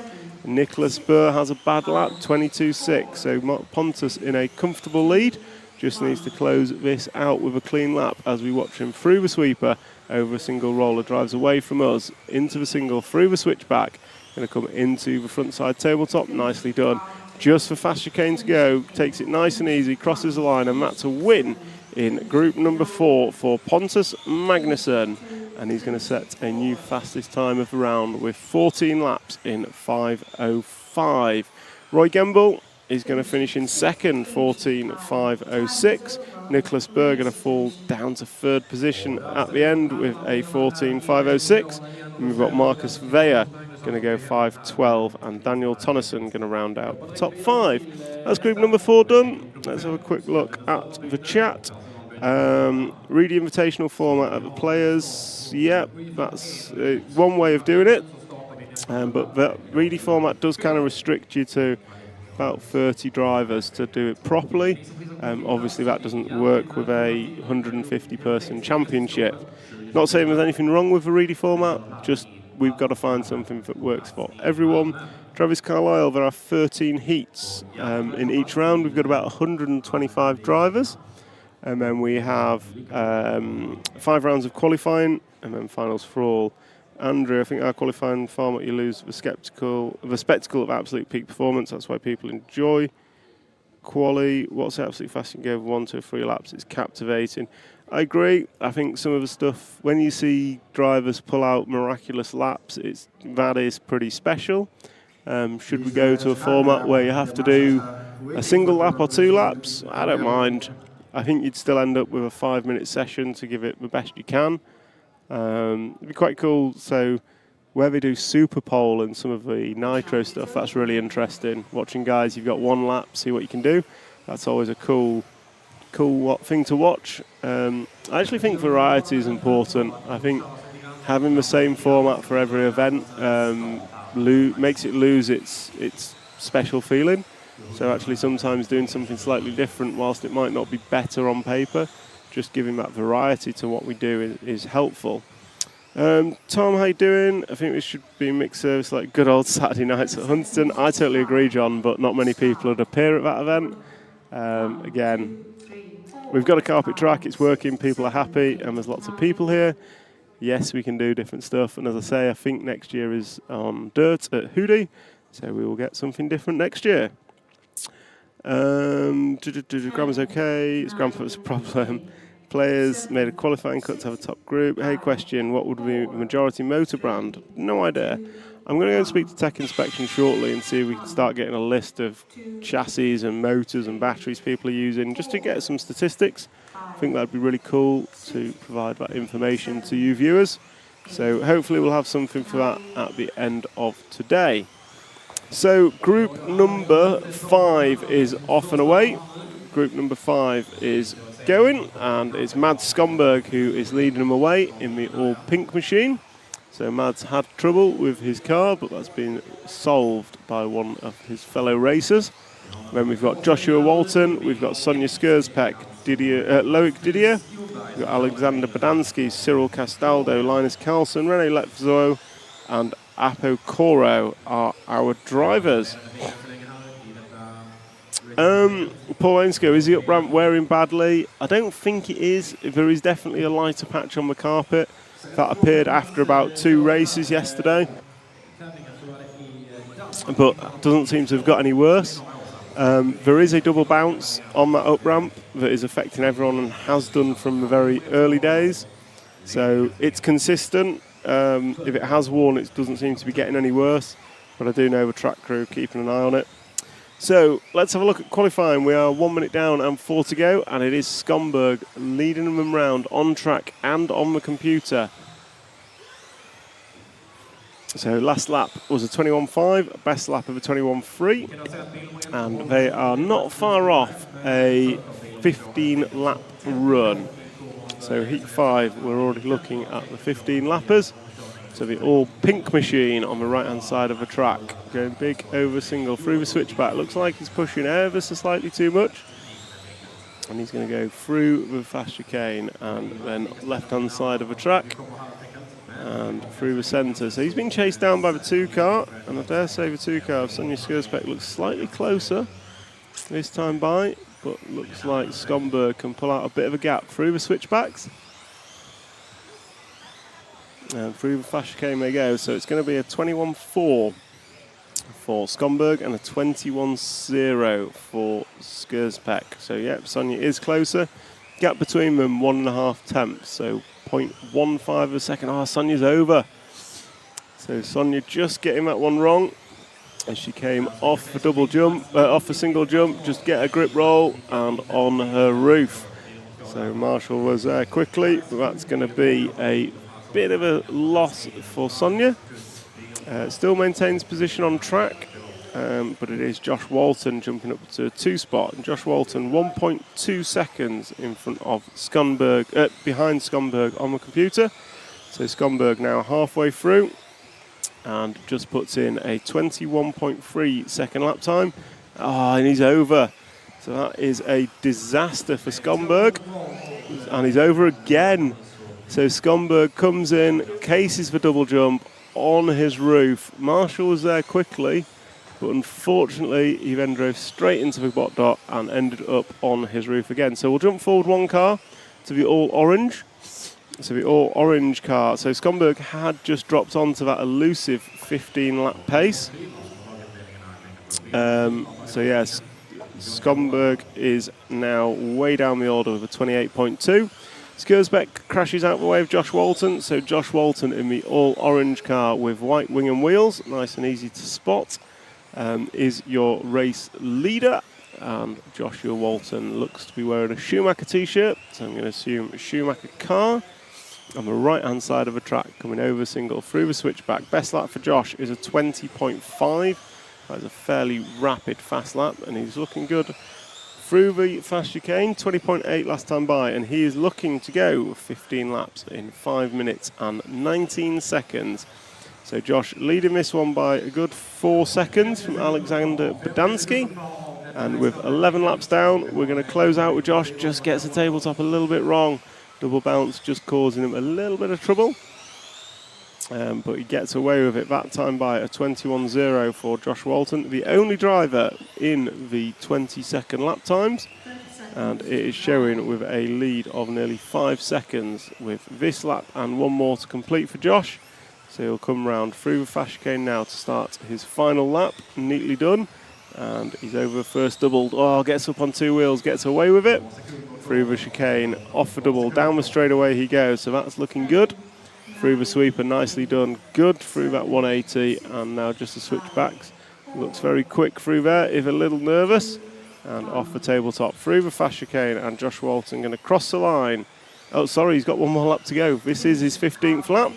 Nicholas Burr has a bad lap, 22.6, so Pontus in a comfortable lead. Just needs to close this out with a clean lap as we watch him through the sweeper, over a single roller, drives away from us, into the single, through the switchback. Going to come into the front side tabletop, nicely done. Just for fast chicane to go, takes it nice and easy, crosses the line, and that's a win in group number 4 for Pontus Magnusson. And he's going to set a new fastest time of the round with 14 laps in 5:05. Roy Gemble is going to finish in second, 14:5:06. Nicholas Burr going to fall down to 3rd position at the end with a 14:5:06. And we've got Marcus Weyer going to go 5:12, and Daniel Tonnesson going to round out the top 5. That's group number 4 done. Let's have a quick look at the chat. Read the invitational format of the players. Yep, that's one way of doing it. But the Reedy format does kind of restrict you to about 30 drivers to do it properly. Obviously that doesn't work with a 150-person championship. Not saying there's anything wrong with the Reedy format, just we've got to find something that works for everyone. Travis Carlisle, there are 13 heats in each round. We've got about 125 drivers. And then we have 5 rounds of qualifying, and then finals for all. Andrew, I think our qualifying format, you lose the spectacle of absolute peak performance. That's why people enjoy quali. What's the absolute fast you can go 1 to 3 laps? It's captivating. I agree. I think some of the stuff, when you see drivers pull out miraculous laps, that is pretty special. Should we go to a format where you have to do a single lap or 2 laps? I don't mind. I think you'd still end up with a 5-minute session to give it the best you can. It'd be quite cool. So where they do Super Pole and some of the Nitro stuff, that's really interesting. Watching guys, you've got one lap, see what you can do. That's always a cool thing to watch. I actually think variety is important. I think having the same format for every event makes it lose its special feeling. So actually sometimes doing something slightly different, whilst it might not be better on paper, just giving that variety to what we do is helpful. Tom, how you doing? I think we should be mixed service like good old Saturday nights at Huntington. I totally agree, John, but not many people would appear at that event. Again, we've got a carpet track, it's working, people are happy, and there's lots of people here. Yes, we can do different stuff, and as I say, I think next year is on dirt at Hoodie, so we will get something different next year. Grammar's okay, it's Grammar's a problem. Players made a qualifying cut to have a top group. Hey, question, what would be the majority motor brand? No idea. I'm going to go and speak to Tech Inspection shortly and see if we can start getting a list of chassis and motors and batteries people are using, just to get some statistics. I think that'd be really cool to provide that information to you viewers. So hopefully we'll have something for that at the end of today. So group number 5 is off and away. Group number 5 is going, and it's Mads Skomberg who is leading them away in the all-pink machine. So Mads had trouble with his car, but that's been solved by one of his fellow racers. Then we've got Joshua Walton, we've got Sonia Skurzpek, Loic Didier, we've got Alexander Badansky, Cyril Castaldo, Linus Carlson, Rene Letzo, and Apo Coro are our drivers. Paul Ainsko, is the up ramp wearing badly? I don't think it is. There is definitely a lighter patch on the carpet. That appeared after about 2 races yesterday, but doesn't seem to have got any worse. There is a double bounce on that up ramp that is affecting everyone and has done from the very early days. So it's consistent. If it has worn, it doesn't seem to be getting any worse, but I do know the track crew keeping an eye on it. So let's have a look at qualifying. We are 1 minute down and 4 to go, and it is Skomberg leading them round on track and on the computer. So last lap was a 21.5, best lap of a 21.3, and they are not far off a 15-lap run. So heat 5, we're already looking at the 15 lappers. So the all-pink machine on the right-hand side of the track, going big over single through the switchback. Looks like he's pushing ever so slightly too much. And he's going to go through the fast chicane and then left-hand side of the track and through the centre. So he's been chased down by the 2 car, and I dare say the 2 car of Sonia Skurzpek looks slightly closer this time by, but looks like Skomberg can pull out a bit of a gap through the switchbacks. And through the fast chicane they go, so it's going to be a 21.4 for Skomberg and a 21.0 for Skurzpek. So yeah, Sonia is closer. Gap between them 1.5 tenths, so 0.15 of a second. Sonia's over. So Sonia just getting that one wrong as she came off the double jump, off the single jump, just get a grip roll and on her roof. So Marshall was there quickly, but that's going to be a bit of a loss for Sonia. Still maintains position on track, but it is Josh Walton jumping up to a 2 spot. And Josh Walton 1.2 seconds in front of Skomberg, behind Skomberg on the computer. So Skomberg now halfway through and just puts in a 21.3 second lap time. And he's over. So that is a disaster for Skomberg. And he's over again. So Skomberg comes in, cases for double jump on his roof. Marshall was there quickly, but unfortunately he then drove straight into the bot dot and ended up on his roof again. So we'll jump forward 1 car to the all orange. So the all orange car. So Skomberg had just dropped onto that elusive 15-lap pace. So yes, Skomberg is now way down the order with a 28.2. Skurzpek crashes out the way of Josh Walton, so Josh Walton in the all-orange car with white wing and wheels, nice and easy to spot, is your race leader. And Joshua Walton looks to be wearing a Schumacher t-shirt, so I'm going to assume a Schumacher car. on the right-hand side of the track, coming over single through the switchback. Best lap for Josh is a 20.5. That is a fairly rapid fast lap, and he's looking good through the fast chicane. 20.8 last time by, and he is looking to go 15 laps in 5 minutes and 19 seconds. So Josh leading this one by a good 4 seconds from Alexander Badansky. And with 11 laps down, we're going to close out with Josh. Just gets the tabletop a little bit wrong. Double bounce just causing him a little bit of trouble. But he gets away with it that time by a 21.0 for Josh Walton, the only driver in the 20-second lap times. And it is showing with a lead of nearly 5 seconds with this lap and one more to complete for Josh. So he'll come round through the fast chicane now to start his final lap. Neatly done. And he's over the first double. Oh, gets up on 2 wheels, gets away with it. Through the chicane, off the double, down the straightaway he goes. So that's looking good. Through the sweeper, nicely done. Good through that 180. And now just the switchbacks. Looks very quick through there, if a little nervous. And off the tabletop, through the fast chicane. And Josh Walton going to cross the line. Oh, sorry, he's got one more lap to go. This is his 15th lap.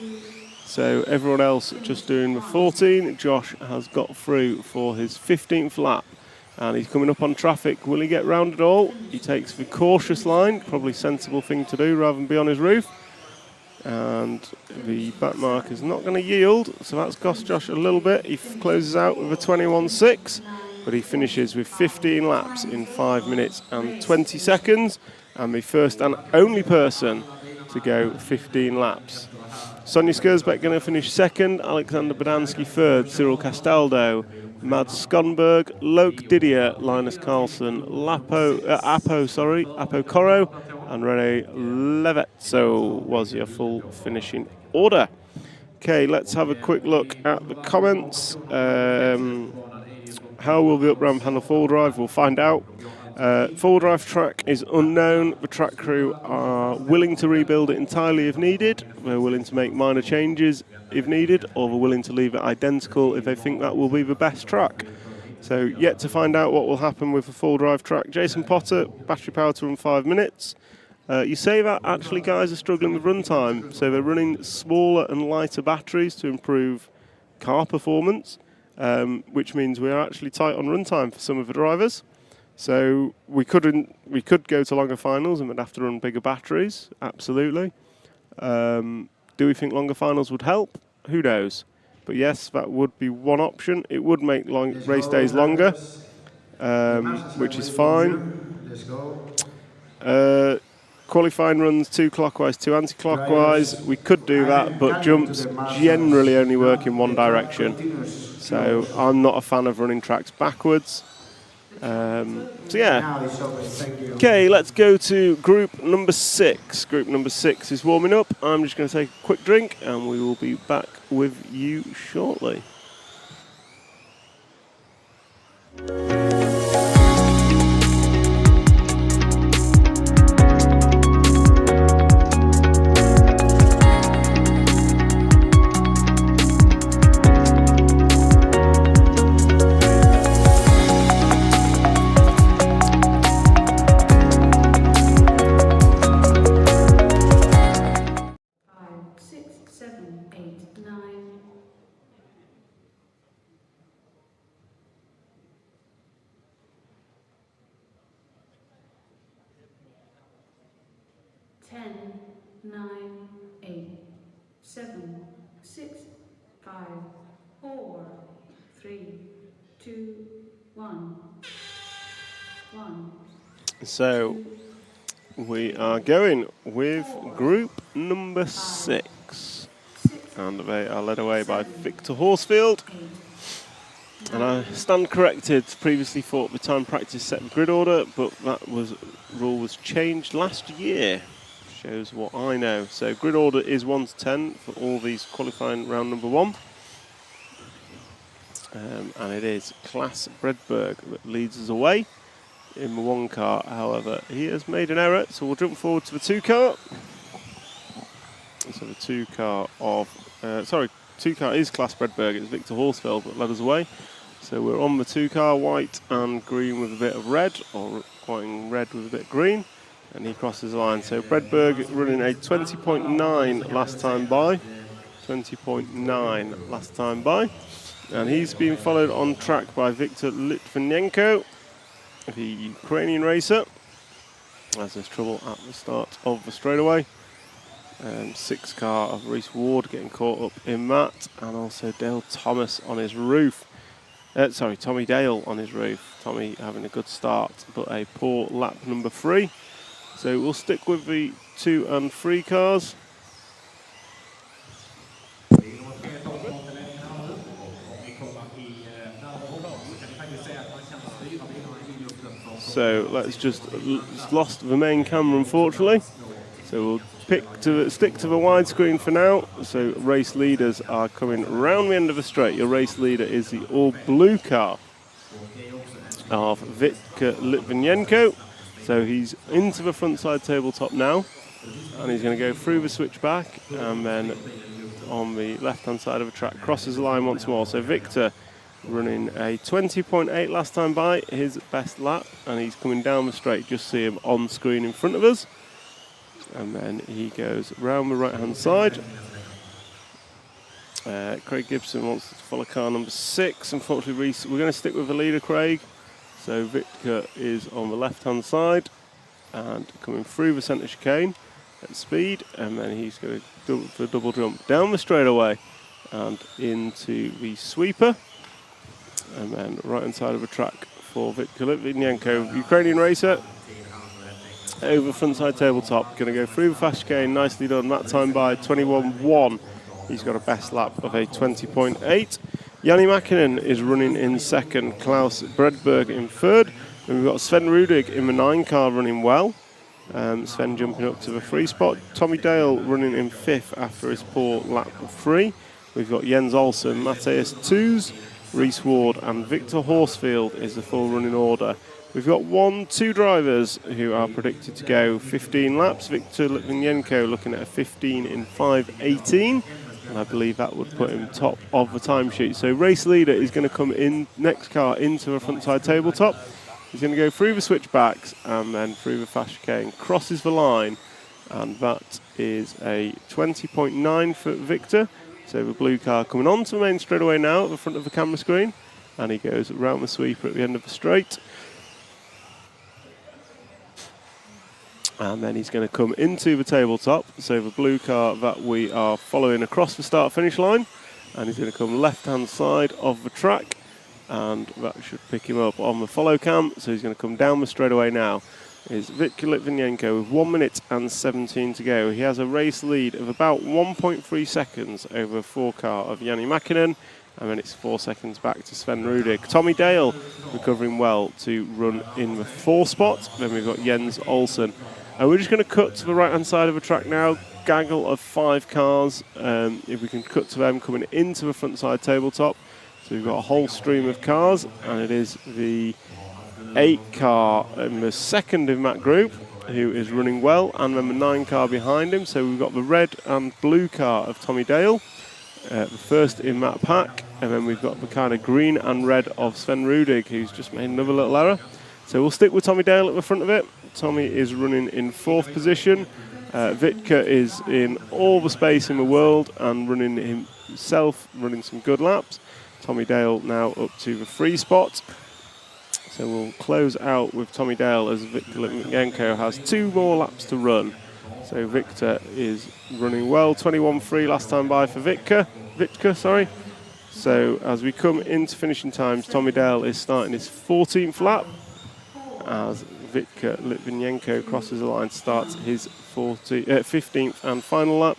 So everyone else just doing the 14. Josh has got through for his 15th lap. And he's coming up on traffic. Will he get round at all? He takes the cautious line. Probably sensible thing to do rather than be on his roof. And the back mark is not going to yield. So that's cost Josh a little bit. He closes out with a 21.6. But he finishes with 15 laps in 5 minutes and 20 seconds. And the first and only person to go 15 laps. Sonia Skursbeck going to finish second, Alexander Badansky third, Cyril Castaldo, Mads Skonberg, Loke Didier, Linus Carlson, Apo Coro, and Rene Levet. So was your full finishing order. Okay, let's have a quick look at the comments. How will the up-ramp handle four-wheel drive? We'll find out. Four-wheel drive track is unknown. The track crew are willing to rebuild it entirely if needed. They're willing to make minor changes if needed, or they're willing to leave it identical if they think that will be the best track. So yet to find out what will happen with the four-wheel drive track. Jason Potter, battery power to run 5 minutes. You say that actually guys are struggling with runtime, so they're running smaller and lighter batteries to improve car performance, which means we are actually tight on runtime for some of the drivers. So we could go to longer finals and we'd have to run bigger batteries, absolutely. Do we think longer finals would help? Who knows? But yes, that would be one option. It would make race days longer, which is fine. Qualifying runs 2 clockwise, 2 anti-clockwise. We could do that, but jumps generally only work in one direction. So I'm not a fan of running tracks backwards. So yeah. Okay, let's go to group number 6. Group number 6 is warming up. I'm just going to take a quick drink and we will be back with you shortly. So we are going with group number 6, and they are led away by Victor Horsfield. And I stand corrected. Previously thought the time practice set the grid order, but that rule was changed last year. Shows what I know. So grid order is 1 to 10 for all these qualifying round number 1. And it is Klaas Bredberg that leads us away in the 1 car. However, he has made an error, so we'll jump forward to the 2 car. So the 2 car of 2 car is Klaas Bredberg. It's Victor Horsfield that led us away. So we're on the 2 car, white and green with a bit of red, or white and red with a bit of green. and he crosses the line. So Bredberg running a 20.9 last time by. 20.9 last time by. And he's being followed on track by Viktor Litvinenko, the Ukrainian racer. As there's trouble at the start of the straightaway. 6 car of Reese Ward getting caught up in that, and also Dale Thomas on his roof. Tommy Dale on his roof. Tommy having a good start, but a poor lap number 3. So we'll stick with the 2 and 3 cars. So let's just lost the main camera, unfortunately. So we'll stick to the widescreen for now. So race leaders are coming round the end of the straight. Your race leader is the all blue car of Viktor Litvinenko. So he's into the front side tabletop now, and he's going to go through the switchback, and then on the left hand side of the track crosses the line once more. So Viktor running a 20.8 last time by, his best lap, and he's coming down the straight. Just see him on screen in front of us. And then he goes round the right hand side. Craig Gibson wants to follow car number 6. Unfortunately, we're going to stick with the leader, Craig. So Viktor is on the left hand side and coming through the centre chicane at speed, and then he's going to do the double jump down the straightaway and into the sweeper. And then right hand side of the track for Viktor Litvinenko, Ukrainian racer. Over front side tabletop, going to go through the fast chicane, nicely done. That time by 21.1. He's got a best lap of a 20.8. Jani Mäkinen is running in second, Klaus Bredberg in third. And we've got Sven Rudig in the 9 car running well. Sven jumping up to the 3 spot. Tommy Dale running in 5th after his poor lap 3. We've got Jens Olsen, Matthias Toos, Reese Ward and Victor Horsfield is the full running order. We've got 2 drivers who are predicted to go 15 laps. Viktor Litvinenko looking at a 15 in 5:18, and I believe that would put him top of the timesheet. So race leader is going to come in next car into the front side tabletop. He's going to go through the switchbacks and then through the fast chicane, crosses the line, and that is a 20.9 for Viktor. So the blue car coming onto the main straightaway now at the front of the camera screen, and he goes round the sweeper at the end of the straight. And then he's going to come into the tabletop, so the blue car that we are following across the start-finish line, and he's going to come left-hand side of the track, and that should pick him up on the follow cam. So he's going to come down the straightaway now. Is Viktor Litvinenko with 1 minute and 17 to go. He has a race lead of about 1.3 seconds over the 4 car of Jani Mäkinen, and then it's 4 seconds back to Sven Rudig. Tommy Dale recovering well to run in the 4 spot. Then we've got Jens Olsen. And we're just going to cut to the right-hand side of the track now. Gaggle of 5 cars. If we can cut to them coming into the front side tabletop. So we've got a whole stream of cars, and it is the 8 car in the second in that group who is running well, and then the 9 car behind him. So we've got the red and blue car of Tommy Dale, the first in that pack, and then we've got the kind of green and red of Sven Rudig, who's just made another little error. So we'll stick with Tommy Dale at the front of it. Tommy is running in 4th position. Viktor is in all the space in the world and running himself, running some good laps. Tommy Dale now up to the 3 spot. So we'll close out with Tommy Dale as Viktor Litvinenko has 2 more laps to run. So Viktor is running well, 21.3 last time by for Viktor. So as we come into finishing times, Tommy Dale is starting his 14th lap as Viktor Litvinenko crosses the line, starts his 15th and final lap.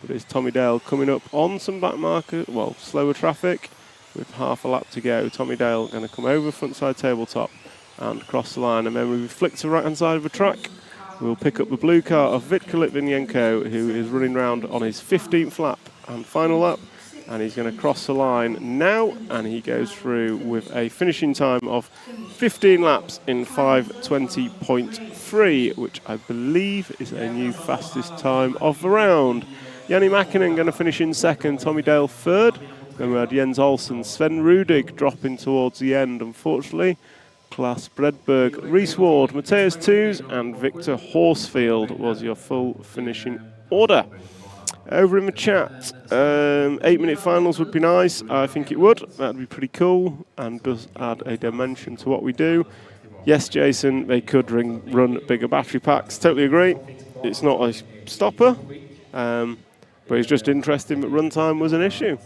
But it's Tommy Dale coming up on some back marker, slower traffic with half a lap to go. Tommy Dale going to come over front side tabletop and cross the line, and then we flick to the right hand side of the track. We'll pick up the blue car of Viktor Litvinenko, who is running round on his 15th lap and final lap, and he's going to cross the line now, and he goes through with a finishing time of 15 laps in 5:20.3, which I believe is a new fastest time of the round. Jani Mäkinen going to finish in second, Tommy Dale third. Then we had Jens Olsen, Sven Rudig dropping towards the end, unfortunately. Class Bredberg, Reese Ward, Mateus Twos, and Victor Horsfield was your full finishing order. Over in the chat, 8-minute finals would be nice. I think it would. That'd be pretty cool and does add a dimension to what we do. Yes, Jason, they could run bigger battery packs. Totally agree. It's not a stopper, but it's just interesting that runtime was an issue.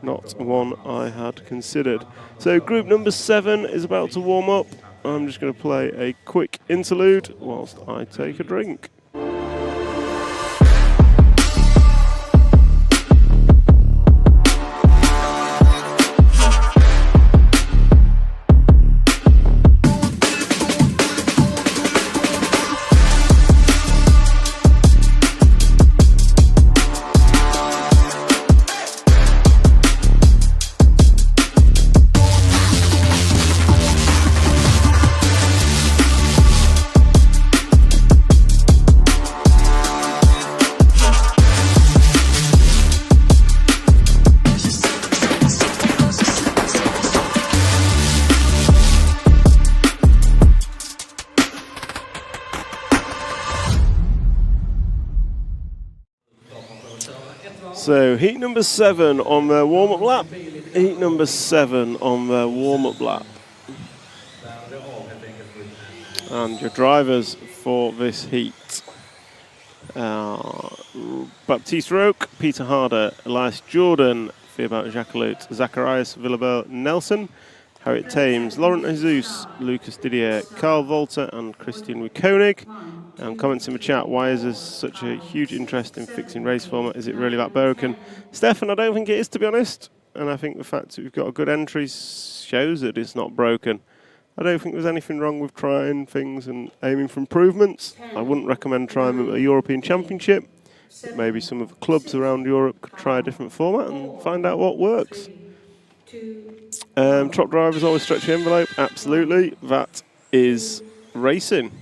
Not one I had considered. So group number 7 is about to warm up. I'm just going to play a quick interlude whilst I take a drink. So heat number 7 on their warm-up lap. Heat number 7 on their warm-up lap. And your drivers for this heat. Baptiste Roque, Peter Harder, Elias Jordan, Theobald Jacquelot, Zacharias Villabel Nelson, Harriet Thames, Laurent Jesus, Lucas Didier, Carl Volter and Christian Koenig. Comments in the chat, why is there such a huge interest in fixing race format? Is it really that broken? Stefan, I don't think it is, to be honest. And I think the fact that we've got a good entry shows that it's not broken. I don't think there's anything wrong with trying things and aiming for improvements. I wouldn't recommend trying them at a European Championship. Maybe some of the clubs around Europe could try a different format and find out what works. Truck drivers always stretch the envelope. Absolutely. That is racing.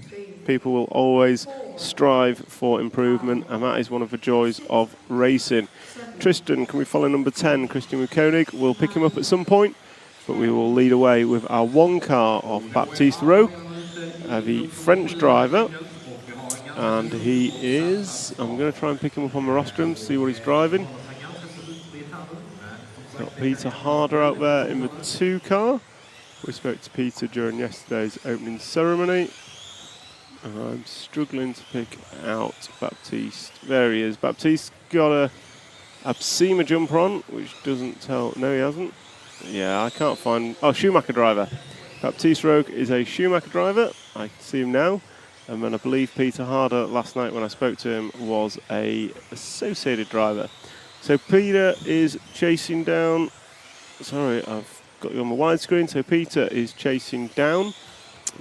People will always strive for improvement, and that is one of the joys of racing. Tristan, can we follow number 10, Christian Koenig? We'll pick him up at some point, but we will lead away with our one car of Baptiste Roque, the French driver. And he is, I'm going to try and pick him up on the rostrum to see what he's driving. Got Peter Harder out there in the 2 car. We spoke to Peter during yesterday's opening ceremony. And I'm struggling to pick out Baptiste. There he is. Baptiste got a Absema jumper on, which doesn't tell. No, he hasn't. Yeah, I can't find. Oh, Schumacher driver. Baptiste Roque is a Schumacher driver. I see him now. And then I believe Peter Harder last night when I spoke to him was a associated driver. So Peter is chasing down. Sorry, I've got you on the widescreen. So Peter is chasing down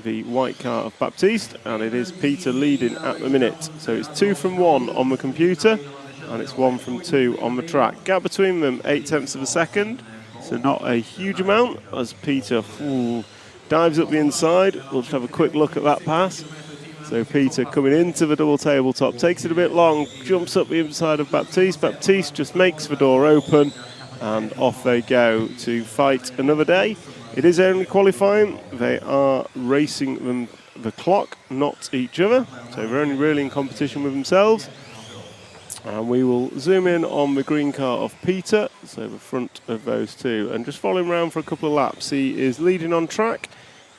the white car of Baptiste, and it is Peter leading at the minute. So it's 2 from 1 on the computer, and it's 1 from 2 on the track. Gap between them, 0.8 of a second, so not a huge amount, as Peter dives up the inside. We'll just have a quick look at that pass. So Peter coming into the double tabletop, takes it a bit long, jumps up the inside of Baptiste. Baptiste just makes the door open, and off they go to fight another day. It is only qualifying. They are racing the clock, not each other. So they're only really in competition with themselves. And we will zoom in on the green car of Peter, so the front of those two. And just follow him around for a couple of laps. He is leading on track.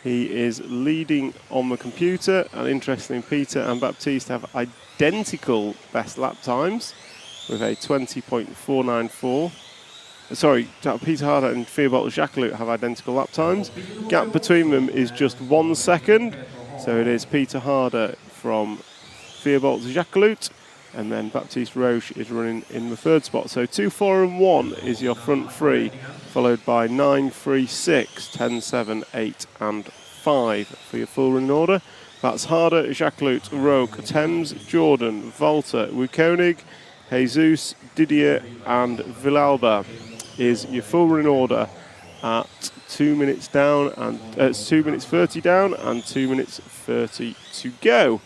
He is leading on the computer. And interestingly, Peter and Baptiste have identical best lap times with a 20.494. Sorry, Peter Harder and Theobald Jacquelot have identical lap times. Gap between them is just 1 second. So it is Peter Harder from Theobald Jacquelot, and then Baptiste Roche is running in the 3rd spot. So 2, 4 and 1 is your front 3, followed by 9, 3, 6, 10, 7, 8 and 5 for your full running order. That's Harder, Jacquelot, Roque, Thames, Jordan, Volter, Koenig, Jesus, Didier and Villalba is your full running order at 2 minutes down, and it's 2 minutes 30 down and 2 minutes 30 to go.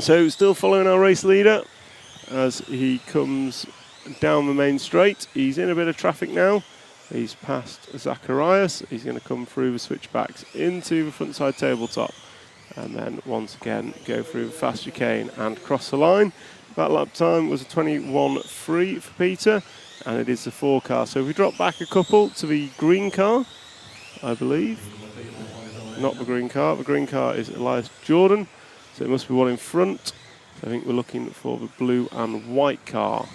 So still following our race leader as he comes down the main straight. He's in a bit of traffic now, He's past Zacharias. He's going to come through the switchbacks into the frontside tabletop. And then once again go through the fast chicane and cross the line. That lap time was a 21.3 for Peter, and it is the 4 car. So if we drop back a couple to the green car, I believe. Not the green car. The green car is Elias Jordan, so it must be one in front. So I think we're looking for the blue and white car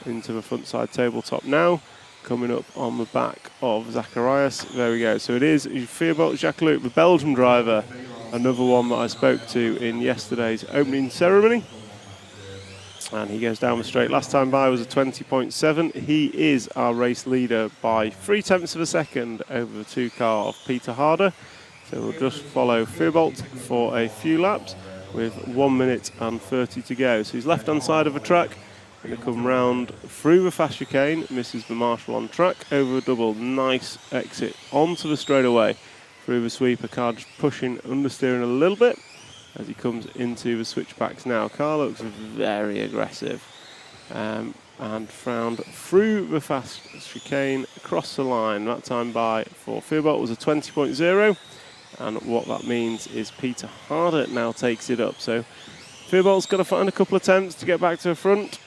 into the frontside tabletop now. Coming up on the back of Zacharias. There we go. So it is Theobald Jacques-Luc, the Belgian driver, another one that I spoke to in yesterday's opening ceremony. And he goes down the straight. Last time by was a 20.7. He is our race leader by 0.3 of a second over the 2 car of Peter Harder. So we'll just follow Theobald for a few laps with 1 minute and 30 to go. So he's left hand side of the track. Going to come round through the fast chicane, misses the marshal on track, over a double, nice exit onto the straightaway through the sweeper car, just pushing understeering a little bit as he comes into the switchbacks now. Car looks very aggressive and found through the fast chicane, across the line. That time by for Theobald was a 20.0, and what that means is Peter Harder now takes it up. So Theobald's got to find a couple of attempts to get back to the front.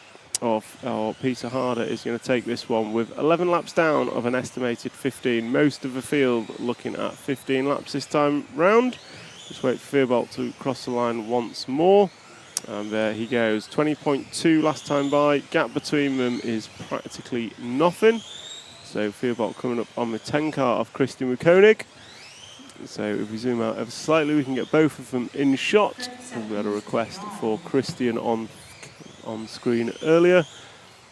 Peter Harder is going to take this one with 11 laps down of an estimated 15. Most of the field looking at 15 laps this time round. Just wait for Theobald to cross the line once more. And there he goes. 20.2 last time by. Gap between them is practically nothing. So Theobald coming up on the 10 car of Christian Koenig. So if we zoom out ever slightly, we can get both of them in shot. And we had a request for Christian on screen earlier.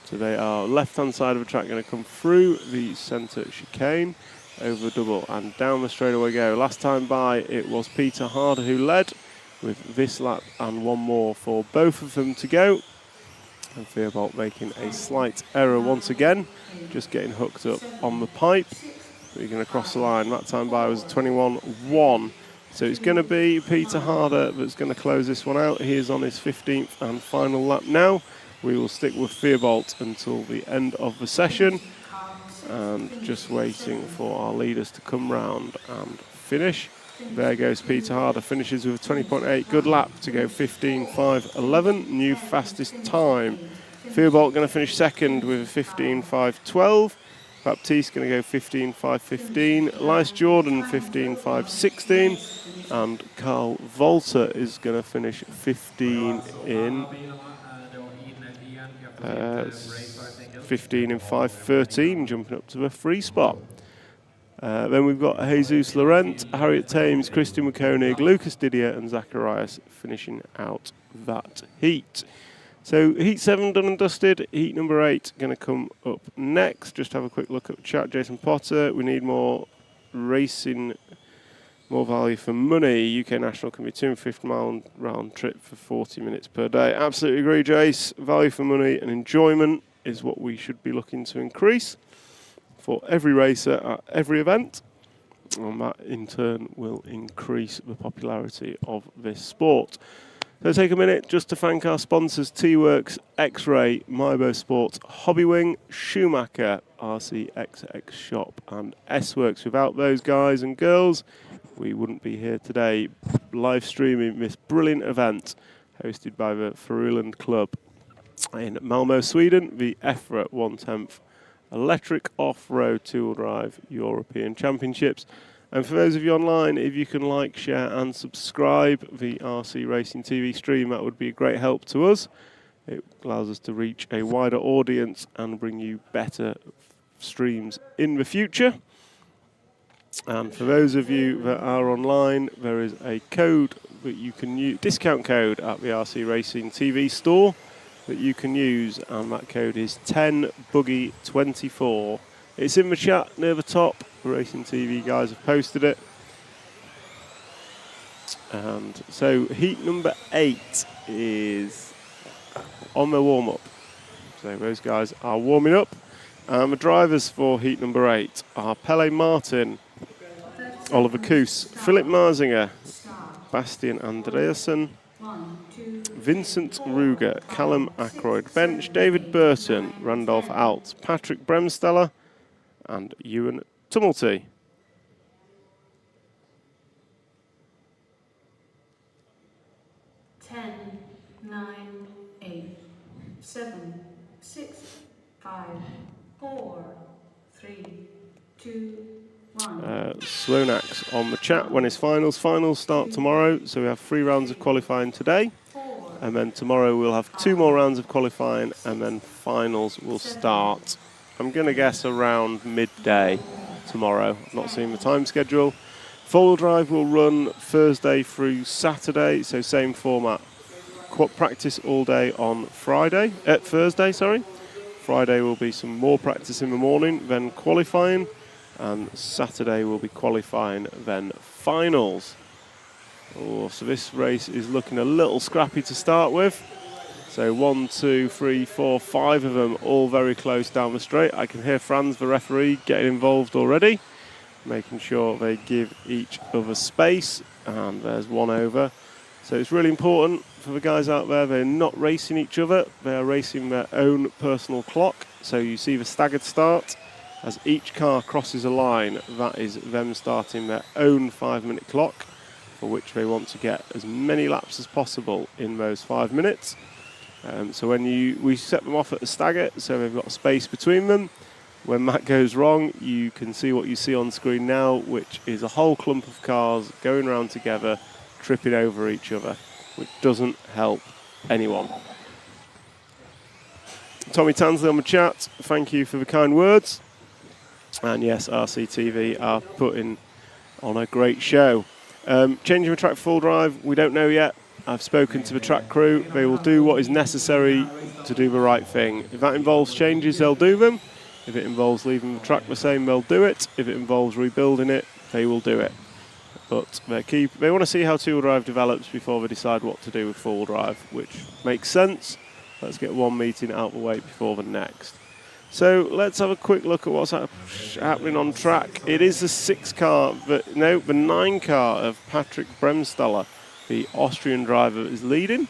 So they are left-hand side of the track, going to come through the centre chicane, over double and down the straightaway go. Last time by, it was Peter Harder who led with this lap and one more for both of them to go. And Theobald making a slight error once again, just getting hooked up on the pipe. But he's going to cross the line. That time by was 21.1. So it's going to be Peter Harder that's going to close this one out. He is on his 15th and final lap now. We will stick with Theobald until the end of the session. And just waiting for our leaders to come round and finish. There goes Peter Harder, finishes with a 20.8. Good lap to go 15.5.11. New fastest time. Theobald going to finish second with a 15.5.12. Baptiste going to go 15.5.15. Elias Jordan 15.5.16. And Carl Volter is going to finish 15 in 5.13, jumping up to a free spot. Then we've got Jesus Laurent, Harriet Thames, Christian Koenig, Lucas Didier and Zacharias finishing out that heat. So heat 7 done and dusted. Heat number 8 going to come up next. Just have a quick look at the chat. Jason Potter, we need more racing, more value for money. UK National can be 250 mile round trip for 40 minutes per day. Absolutely agree, Jace. Value for money and enjoyment is what we should be looking to increase for every racer at every event. And that in turn will increase the popularity of this sport. So take a minute just to thank our sponsors: T-Works, X-Ray, Mybo Sports, Hobbywing, Schumacher, RCXX Shop and S-Works. Without those guys and girls, we wouldn't be here today live streaming this brilliant event hosted by the Faruland Club in Malmo, Sweden, the EFRA 1/10 Electric Off-Road Two-Wheel Drive European Championships. And for those of you online, if you can like, share and subscribe the RC Racing TV stream, that would be a great help to us. It allows us to reach a wider audience and bring you better streams in the future. And for those of you that are online, there is a code that you can use, discount code at the RC Racing TV store that you can use, and that code is 10Buggy24. It's in the chat near the top. The Racing TV guys have posted it. And so heat number 8 is on the warm-up. So those guys are warming up. And the drivers for heat number 8 are Pele Martin, Oliver Koos, Philip Marzinger, Bastian Andreasen, Vincent Ruger, Callum Ackroyd Bench, David Burton, Randolph Alt, Patrick Bremsteller, and Ewan Tumulty. Ten, 9, 8, 7, 6, 5, 4, 3, 2, 1. Slonak's on the chat when his finals. Finals start tomorrow, so we have 3 rounds of qualifying today. And then tomorrow we'll have 2 more rounds of qualifying, and then finals will start. I'm going to guess around midday tomorrow. I've not seen the time schedule. Four-wheel drive will run Thursday through Saturday, so same format. Practice all day on Thursday, sorry. Friday will be some more practice in the morning, then qualifying, and Saturday will be qualifying, then finals. Oh, so this race is looking a little scrappy to start with. So 1, 2, 3, 4, 5 of them all very close down the straight. I can hear Franz, the referee, getting involved already, making sure they give each other space. And there's one over. So it's really important for the guys out there, they're not racing each other, they are racing their own personal clock. So you see the staggered start. As each car crosses a line, that is them starting their own 5-minute clock, for which they want to get as many laps as possible in those 5 minutes. So when we set them off at the stagger, so they've got space between them. When that goes wrong, you can see what you see on screen now, which is a whole clump of cars going around together, tripping over each other, which doesn't help anyone. Tommy Tansley on the chat, thank you for the kind words. And yes, RCTV are putting on a great show. Changing the track full drive, we don't know yet. I've spoken to the track crew. They will do what is necessary to do the right thing. If that involves changes, they'll do them. If it involves leaving the track the same, they'll do it. If it involves rebuilding it, they will do it. But they want to see how two-wheel drive develops before they decide what to do with four-wheel drive, which makes sense. Let's get one meeting out of the way before the next. So let's have a quick look at what's happening on track. It is the 9 car of Patrick Bremsteller, the Austrian driver, is leading.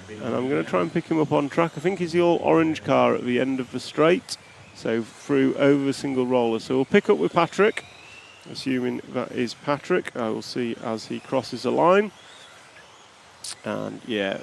And I'm going to try and pick him up on track. I think he's the all-orange car at the end of the straight, so through over the single roller. So we'll pick up with Patrick, assuming that is Patrick. I will see as he crosses the line. And yeah,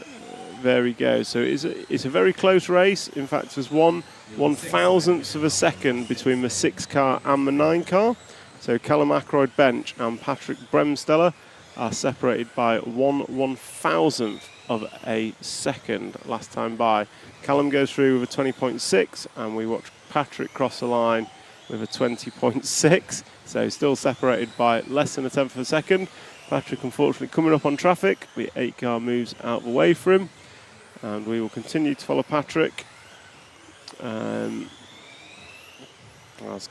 there he goes. So it's a very close race. In fact, there's 1/1000th of a second between the 6 car and the 9 car. So Callum Ackroyd Bench and Patrick Bremsteller are separated by 1/1000th of a second last time by. Callum goes through with a 20.6, and we watch Patrick cross the line with a 20.6. So still separated by less than 1/10 of a second. Patrick unfortunately coming up on traffic. The 8 car moves out of the way for him. And we will continue to follow Patrick as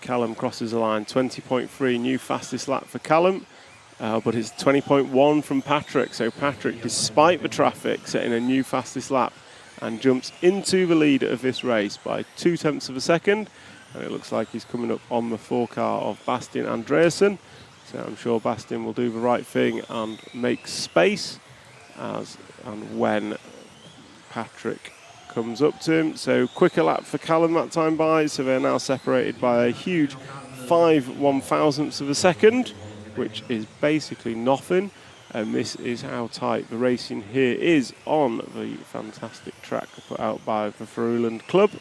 Callum crosses the line. 20.3, new fastest lap for Callum, but it's 20.1 from Patrick. So Patrick, despite the traffic, setting a new fastest lap and jumps into the lead of this race by 0.2 of a second. And it looks like he's coming up on the 4 car of Bastian Andreasen. So I'm sure Bastian will do the right thing and make space as and when Patrick comes up to him. So quicker lap for Callum that time by, so they're now separated by a huge 5/1000ths of a second, which is basically nothing. And this is how tight the racing here is on the fantastic track put out by the Faruland Club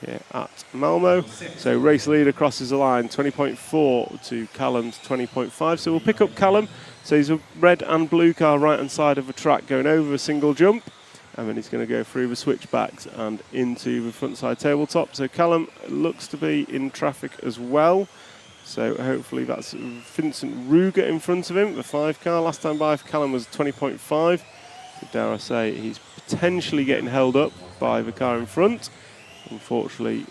here at Malmo. So race leader crosses the line, 20.4 to Callum's 20.5. So we'll pick up Callum. So he's a red and blue car right hand side of the track going over a single jump. And then he's going to go through the switchbacks and into the front side tabletop. So Callum looks to be in traffic as well. So hopefully that's Vincent Ruger in front of him, the 5 car. Last time by for Callum was 20.5. So dare I say, he's potentially getting held up by the car in front. Unfortunately,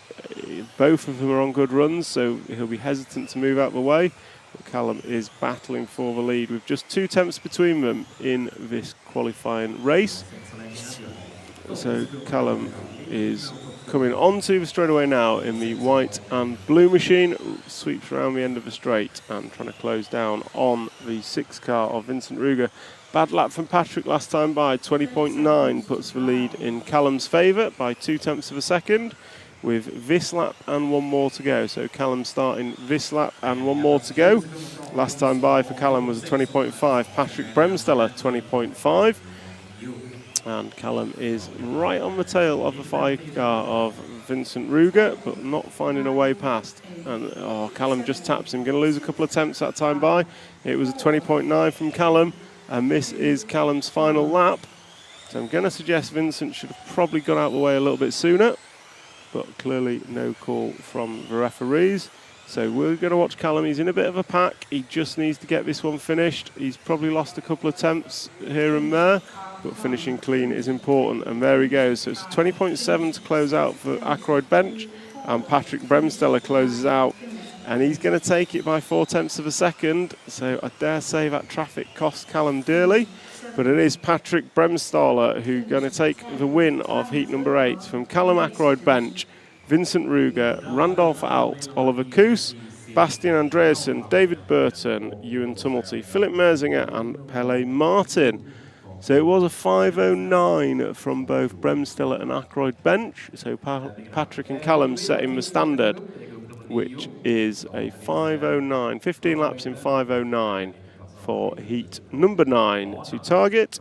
both of them are on good runs, so he'll be hesitant to move out of the way. But Callum is battling for the lead with just 0.2 between them in this qualifying race. So Callum is coming onto the straightaway now in the white and blue machine, sweeps around the end of the straight and trying to close down on the 6 car of Vincent Ruger. Bad lap from Patrick last time by, 20.9 puts the lead in Callum's favour by 0.2 of a second. with this lap and one more to go. So Callum starting this lap and one more to go. Last time by for Callum was a 20.5. Patrick Bremsteller, 20.5. And Callum is right on the tail of the 5 car of Vincent Ruger, but not finding a way past. And Callum just taps him. Going to lose a couple of attempts that time by. It was a 20.9 from Callum, and this is Callum's final lap. So I'm going to suggest Vincent should have probably got out of the way a little bit sooner, but clearly no call from the referees. So we're going to watch Callum. He's in a bit of a pack. He just needs to get this one finished. He's probably lost a couple of attempts here and there, but finishing clean is important. And there he goes. So it's a 20.7 to close out for Ackroyd Bench, and Patrick Bremsteller closes out. And he's going to take it by 0.4 of a second. So I dare say that traffic cost Callum dearly. But it is Patrick Bremsteller who's going to take the win of heat number 8 from Callum Ackroyd Bench, Vincent Ruger, Randolph Alt, Oliver Koos, Bastian Andreasen, David Burton, Ewan Tumulty, Philip Merzinger and Pele Martin. So it was a 5.09 from both Bremsteller and Ackroyd Bench. So Patrick and Callum setting the standard, which is a 5.09, 15 laps in 5.09 for heat number 9 to target.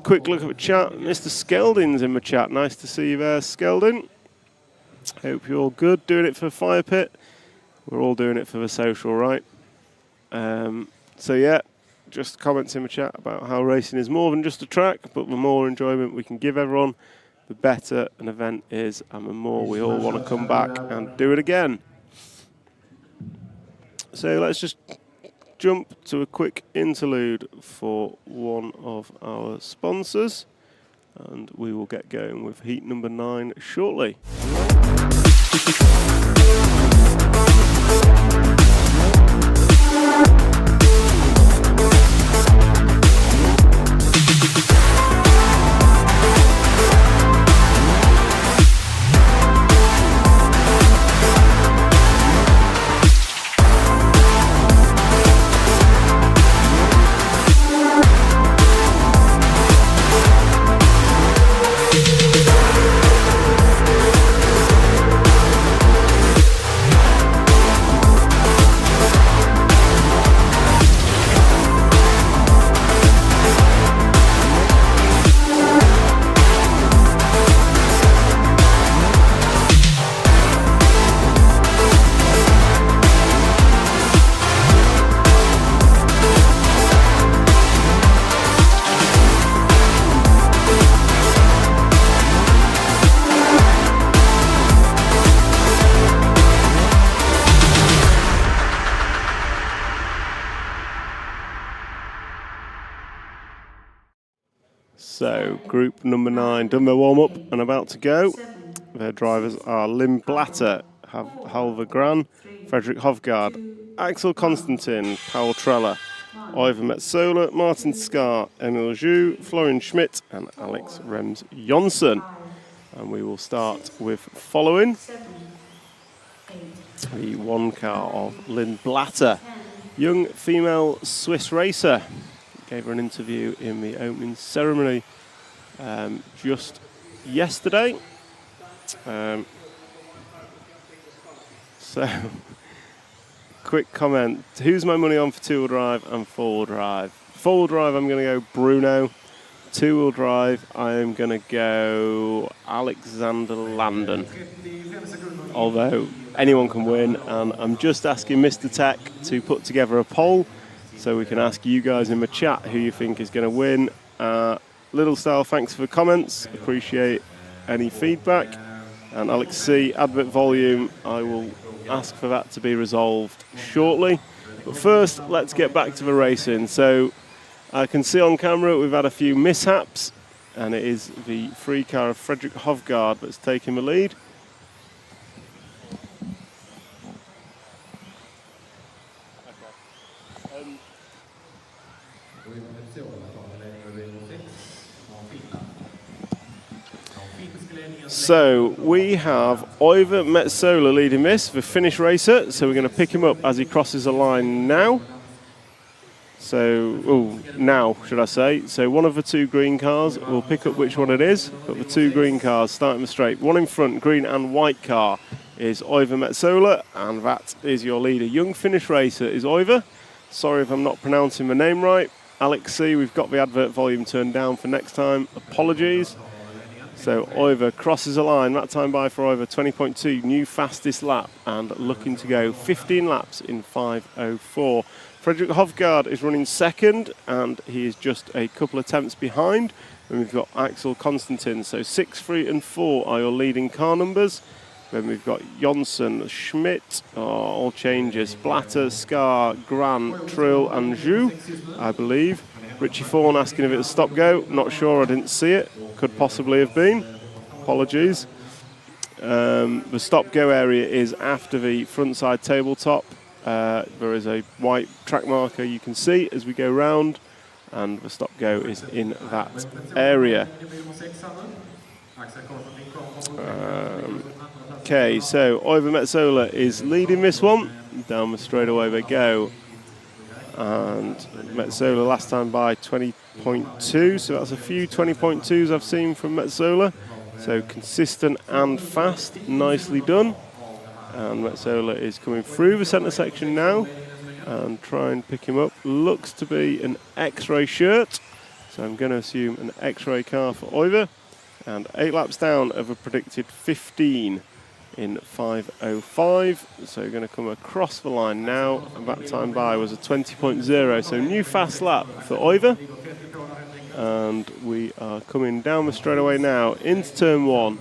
Quick look at the chat. Mr. Skelding's in the chat. Nice to see you there, Skelding. Hope you're all good. Doing it for Fire Pit. We're all doing it for the social, right? So yeah, just comments in the chat about how racing is more than just a track, but the more enjoyment we can give everyone, the better an event is, and the more we all want to come back and do it again. So let's just jump to a quick interlude for one of our sponsors, and we will get going with heat number 9 shortly. So, group number 9 done their warm-up and about to go. Their drivers are Lim Blatter, Halvar Gran, Frederick Hovgaard, Axel Constantin, Paul Treller, Ivan Metsola, Martin Scar, Emil Jou, Florian Schmidt and Alex Rems Jonsson. And we will start with following the 1 car of Lynn Blatter, young female Swiss racer. Gave her an interview in the opening ceremony just yesterday. So, quick comment. Who's my money on for 2-wheel drive and 4-wheel drive? 4-wheel drive, I'm going to go Bruno. 2-wheel drive, I am going to go Alexander Landon. Although anyone can win, and I'm just asking Mr. Tech to put together a poll so we can ask you guys in the chat who you think is going to win. Little Style, thanks for the comments. Appreciate any feedback. And Alex C, advert volume, I will ask for that to be resolved shortly. But first, let's get back to the racing. So I can see on camera we've had a few mishaps, and it is the 3 car of Frederick Hovgaard that's taking the lead. So we have Ivar Metsola leading this, the Finnish racer. So we're going to pick him up as he crosses the line now. now, should I say. So one of the two green cars, we'll pick up which one it is, but the two green cars starting the straight. One in front, green and white car, is Oiva Metsola, and that is your leader. Young Finnish racer is Oiva. Sorry if I'm not pronouncing the name right. Alex C, we've got the advert volume turned down for next time. Apologies. So Oiva crosses a line, that time by for Oiva, 20.2, new fastest lap, and looking to go 15 laps in 5:04. Fredrik Hovgaard is running second, and he is just a couple of attempts behind. And we've got Axel Konstantin. So 6, 3 and 4 are your leading car numbers. Then we've got Jonsson, Schmidt, all changes, Blatter, Scar, Gran, Trill and Zhu, I believe. Richie Fawn asking if it was stop-go. Not sure, I didn't see it. Could possibly have been. Apologies. The stop-go area is after the front-side tabletop. There is a white track marker you can see as we go round, and the stop-go is in that area. Okay, so Oiva Metsola is leading this one. Down the straightaway they go. And Metsola last time by 20.2, so that's a few 20.2s I've seen from Metsola. So consistent and fast, nicely done. And Metsola is coming through the centre section now and try and pick him up. Looks to be an X-ray shirt, so I'm going to assume an X-ray car for Oiva. And 8 laps down of a predicted 15 in 5:05. So you're going to come across the line now, and that time by was a 20.0, so new fast lap for Oiva. And we are coming down the straightaway now into turn 1,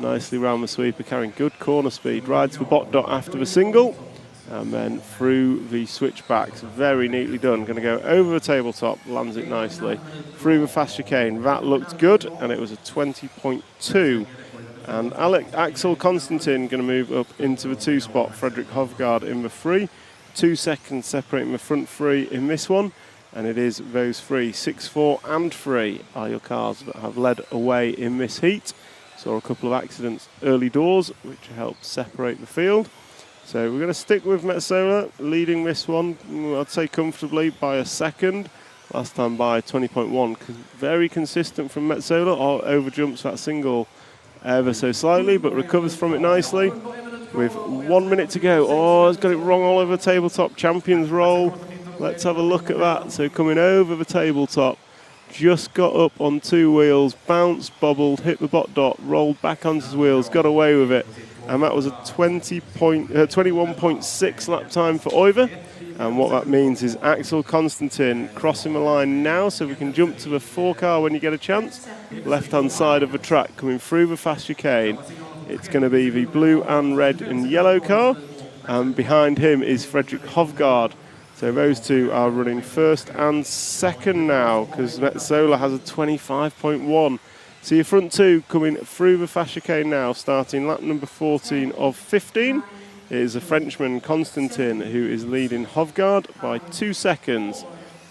nicely round the sweeper, carrying good corner speed, rides the bot dot after the single, and then through the switchbacks, very neatly done. Going to go over the tabletop, lands it nicely, through the fast chicane, that looked good, and it was a 20.2. And Axel Konstantin going to move up into the 2 spot, Fredrik Hovgaard in the 3. 2 seconds separating the front 3 in this one, and it is those 3, 6, 4 and 3 are your cars that have led away in this heat. Saw a couple of accidents early doors, which helped separate the field. So we're going to stick with Metsola, leading this one, I'd say comfortably by a second. Last time by 20.1, very consistent from Metsola, or overjumps that single ever so slightly, but recovers from it nicely. With 1 minute to go. Oh, it's got it wrong all over the tabletop. Champions roll. Let's have a look at that. So coming over the tabletop, just got up on 2 wheels, bounced, bobbled, hit the bot dot, rolled back onto his wheels, got away with it. And that was a 21.6 lap time for Oiva. And what that means is Axel Konstantin crossing the line now, so we can jump to the 4 car when you get a chance. Left-hand side of the track, coming through the fast chicane. It's going to be the blue and red and yellow car. And behind him is Fredrik Hovgaard. So those two are running first and second now, because Metsola has a 25.1. So your front 2 coming through the fast chicane now, starting lap number 14 of 15. It is a Frenchman, Konstantin, who is leading Hovgaard by 2 seconds.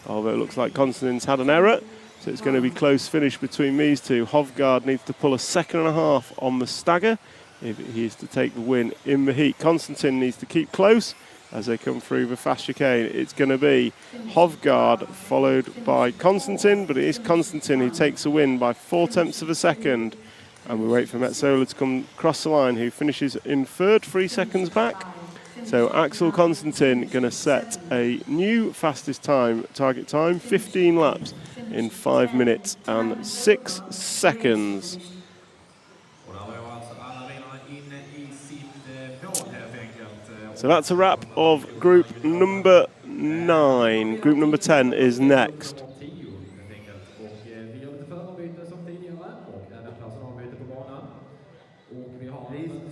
Although it looks like Konstantin's had an error, so it's going to be close finish between these two. Hovgaard needs to pull a 2.5 seconds on the stagger if he is to take the win in the heat. Konstantin needs to keep close as they come through the fast chicane. It's going to be Hovgaard followed by Konstantin, but it is Konstantin who takes the win by 0.4 of a second. And we wait for Metsola to come across the line, who finishes in third, 3 seconds back. So Axel Konstantin going to set a new fastest time, target time, 15 laps in 5 minutes and 6 seconds. So that's a wrap of group number 9. Group number 10 is next.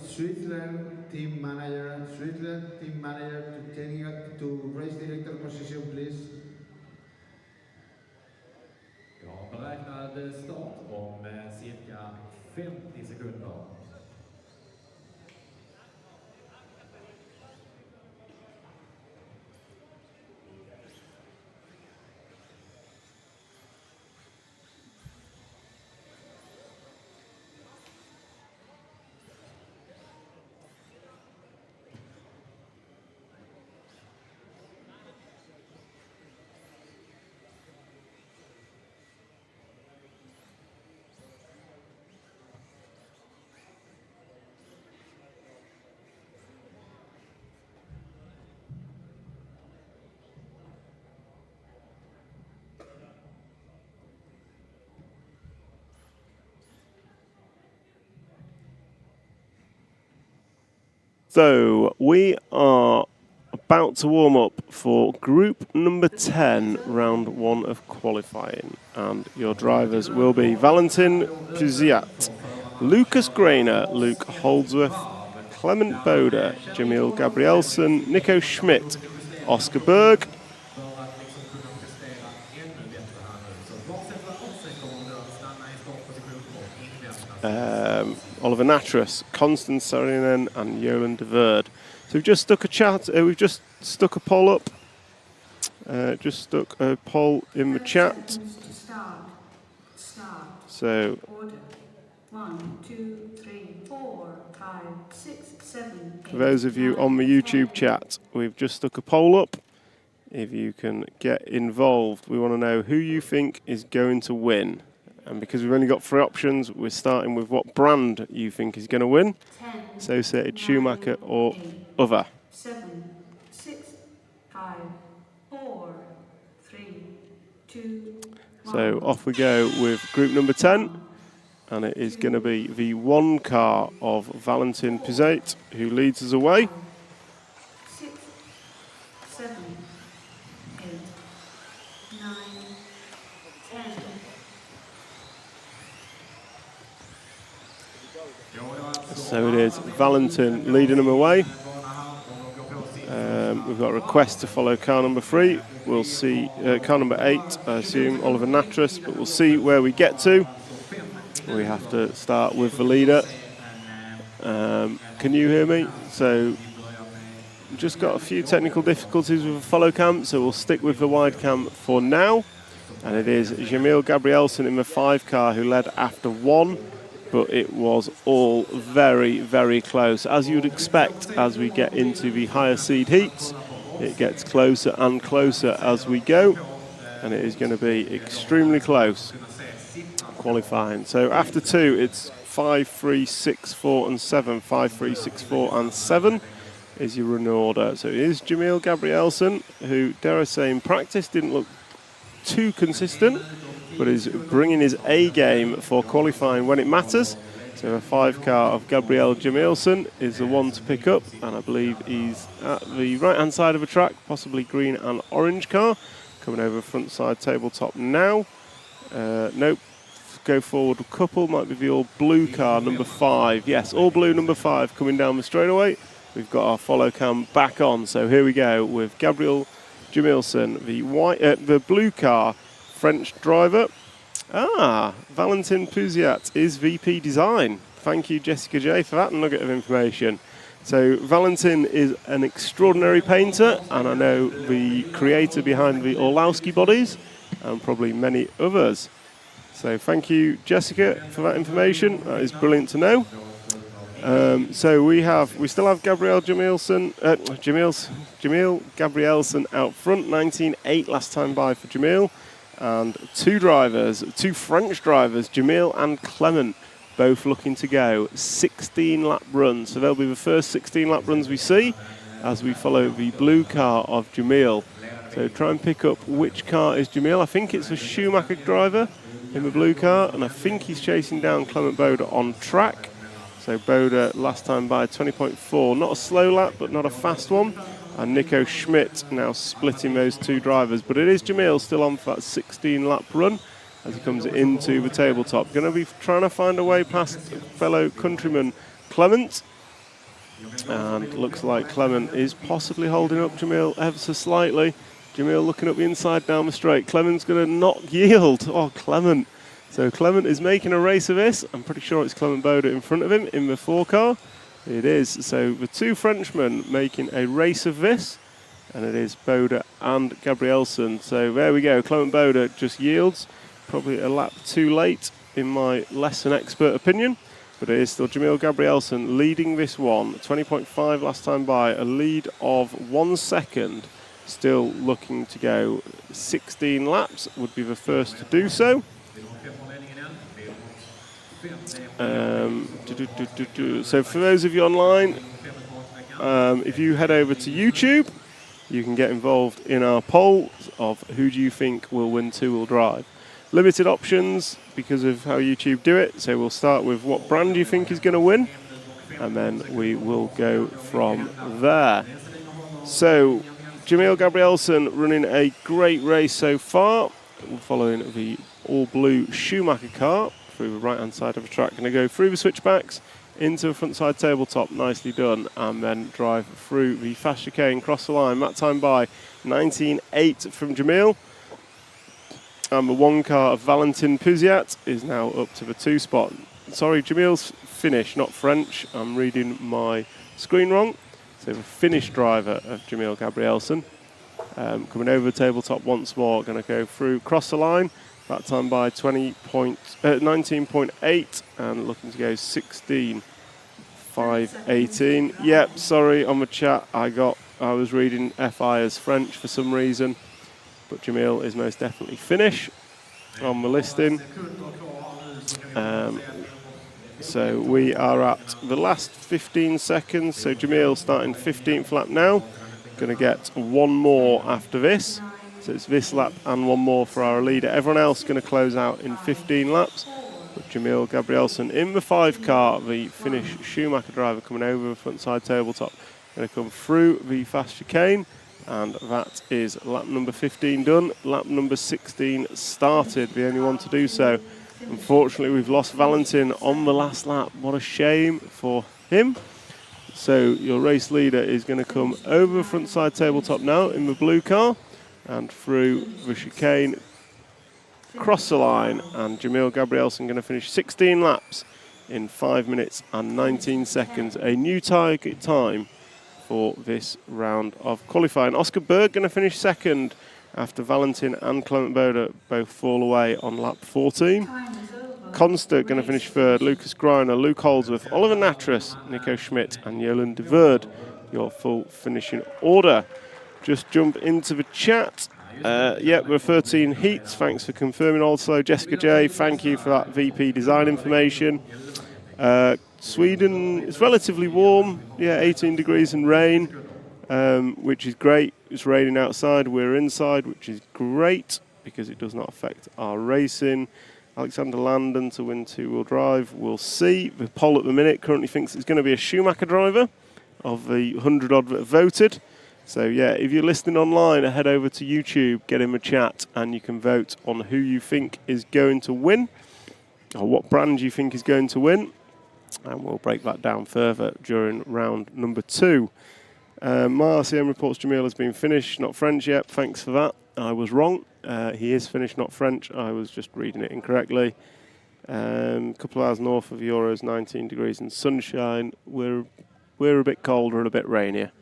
Switzerland team manager to race director position, please. Vi har en beräknad start om cirka 50 sekunder. So we are about to warm up for group number 10, round 1 of qualifying. And your drivers will be Valentin Puziat, Lucas Grainer, Luke Holdsworth, Clement Boda, Jamil Gabrielsen, Nico Schmidt, Oscar Berg, Oliver Natras, Constance Sarinen, and Jolan de Verde. So we've just stuck a poll up. Just stuck a poll in the chat. So 1, 2, 3, 4, 5, 6, 7, 8, for those of you on the YouTube chat, we've just stuck a poll up. If you can get involved, we want to know who you think is going to win. And because we've only got 3 options, we're starting with what brand you think is going to win. 10, Associated, Schumacher, or other. 7, 6, 5, 4, 3, 2, 1. So off we go with group number 10. And it is going to be the 1 car of Valentin Puziat, who leads us away. 6, 7, 8, 9, 10. So it is Valentin leading them away. We've got a request to follow car number 3. We'll see car number 8, I assume Oliver Natras, but we'll see where we get to. We have to start with the leader. Can you hear me? So just got a few technical difficulties with the follow cam, so we'll stick with the wide cam for now. And it is Jamil Gabrielsen in the 5 car who led after 1, but it was all very, very close. As you would expect as we get into the higher seed heats, it gets closer and closer as we go, and it is going to be extremely close qualifying. So after 2, it's 5, 3, 6, 4 and 7. 5, 3, 6, 4 and 7 is your run order. So it is Jamil Gabrielsen, who, dare I say, in practice didn't look too consistent, but is bringing his A game for qualifying when it matters. So the 5 car of Gabriel Jamilson is the one to pick up, and I believe he's at the right-hand side of the track, possibly green and orange car, coming over front side tabletop now. Nope. Go forward a couple, might be the all blue car, number 5. Yes, all blue, number 5, coming down the straightaway. We've got our follow cam back on, so here we go with Gabriel Jamilson, the blue car, French driver. Valentin Puziat is VP Design. Thank you, Jessica J, for that nugget of information. So Valentin is an extraordinary painter, and I know the creator behind the Orlowski bodies, and probably many others. So thank you, Jessica, for that information. That is brilliant to know. So we still have Gabriel Jamil Gabrielsen out front, 19.8 last time by for Jamil, and 2 French drivers, Jamil and Clement, both looking to go 16-lap runs. So they'll be the first 16-lap runs we see as we follow the blue car of Jamil. So try and pick up which car is Jamil. I think it's a Schumacher driver in the blue car, and I think he's chasing down Clement Boda on track. So Boda last time by 20.4, not a slow lap but not a fast one, and Nico Schmidt now splitting those 2 drivers, but it is Jamil still on for that 16-lap run as he comes into the tabletop. Going to be trying to find a way past fellow countryman Clement, and looks like Clement is possibly holding up Jamil ever so slightly. Jamil looking up the inside down the straight. Clement's going to not yield. Oh, Clement. So Clement is making a race of this. I'm pretty sure it's Clement Boda in front of him in the 4 car. It is. So the 2 Frenchmen making a race of this. And it is Boda and Gabrielsen. So there we go. Clement Boda just yields. Probably a lap too late in my less than expert opinion. But it is still Jamil Gabrielsen leading this one. 20.5 last time by. A lead of 1 second. Still looking to go 16 laps, would be the first to do so. So for those of you online, if you head over to YouTube, you can get involved in our poll of who do you think will win 2-wheel drive. Limited options because of how YouTube do it, so we'll start with what brand you think is going to win. and then we will go from there. So, Jamil Gabrielsen running a great race so far, following the all-blue Schumacher car through the right-hand side of the track. Going to go through the switchbacks into a front-side tabletop, nicely done, and then drive through the fast chicane, cross the line. That time by 19.8 from Jamil. And the one car of Valentin Puziat is now up to the 2 spot. Sorry, Jamil's Finnish, not French. I'm reading my screen wrong. So the Finnish driver of Jamil Gabrielsen. Coming over the tabletop once more, going to go through, cross the line. That time by 19.8 and looking to go 16.518. Yep, sorry, on the chat I was reading FI as French for some reason, but Jamil is most definitely Finnish on the listing. So we are at the last 15 seconds. So Jamil starting 15th lap now. Going to get one more after this. So it's this lap and one more for our leader. Everyone else going to close out in 15 laps. But Jamil Gabrielsen in the 5 car, the Finnish Schumacher driver coming over the front side tabletop. Going to come through the fast chicane. And that is lap number 15 done. Lap number 16 started, the only one to do so. Unfortunately, we've lost Valentin on the last lap. What a shame for him. So your race leader is going to come over the front side tabletop now in the blue car and through the chicane, cross the line, and Jamil Gabrielsen going to finish 16 laps in 5 minutes and 19 seconds. A new target time for this round of qualifying. Oscar Berg going to finish second after Valentin and Clement Boda both fall away on lap 14. Conster going to finish third, Lucas Greiner, Luke Holdsworth, Oliver Natras, Nico Schmidt and Jolan de Verde, your full finishing order. Just jump into the chat. Yep, we're 13 heats, thanks for confirming also. Jessica J, thank you for that VP design information. Sweden is relatively warm, 18 degrees and rain, which is great. It's raining outside, we're inside, which is great because it does not affect our racing. Alexander Landon to win 2-wheel drive, we'll see. The poll at the minute currently thinks it's going to be a Schumacher driver of the 100 odd that have voted. So yeah, if you're listening online, head over to YouTube, get in the chat, and you can vote on who you think is going to win, or what brand you think is going to win. And we'll break that down further during round number 2. RCM reports Jamil has been Finnish, not French yet. Thanks for that. I was wrong. He is Finnish, not French. I was just reading it incorrectly. A couple of hours north of Euros, 19 degrees and sunshine. We're a bit colder and a bit rainier.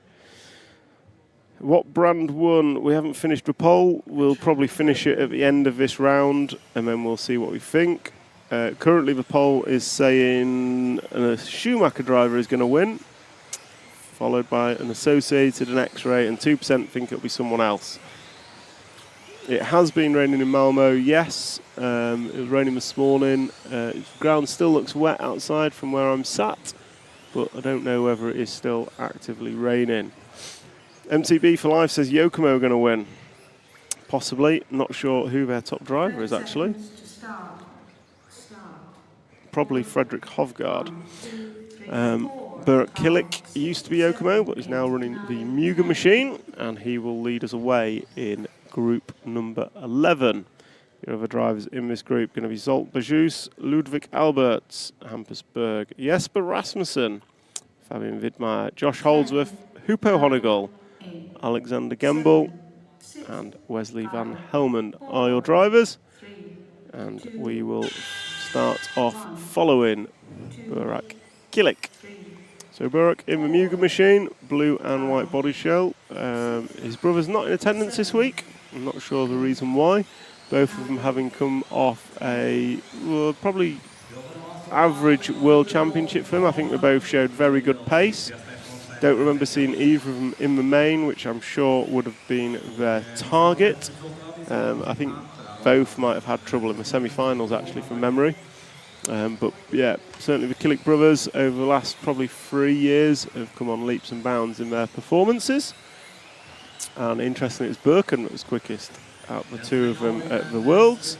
What brand won? We haven't finished the poll. We'll probably finish it at the end of this round, and then we'll see what we think. Currently, the poll is saying a Schumacher driver is going to win, followed by an Associated and X-Ray, and 2% think it'll be someone else. It has been raining in Malmo, yes. It was raining this morning. The ground still looks wet outside from where I'm sat, but I don't know whether it is still actively raining. MTB for Life says Yokomo are going to win. Possibly. Not sure who their top driver is, actually. Probably Frederick Hovgaard. Burak Kilik used to be Yokomo, but is now running the Muga machine, and he will lead us away in group number 11. The other drivers in this group going to be Zolt Bajus, Ludwig Alberts, Hampus Berg, Jesper Rasmussen, Fabian Widmeyer, Josh Holdsworth, Hupo Honigol, Alexander Gembel, and Wesley Van Helmond are your drivers. And we will start off following Burak Kilik. So Burak in the Muga machine, blue and white body shell. His brother's not in attendance this week. I'm not sure the reason why. Both of them having come off a probably average world championship for them. I think they both showed very good pace. Don't remember seeing either of them in the main, which I'm sure would have been their target. I think both might have had trouble in the semi-finals, actually, from memory. But yeah, certainly the Kilik brothers over the last probably 3 years have come on leaps and bounds in their performances. And interestingly, it's Birken that was quickest out of the two of them at the Worlds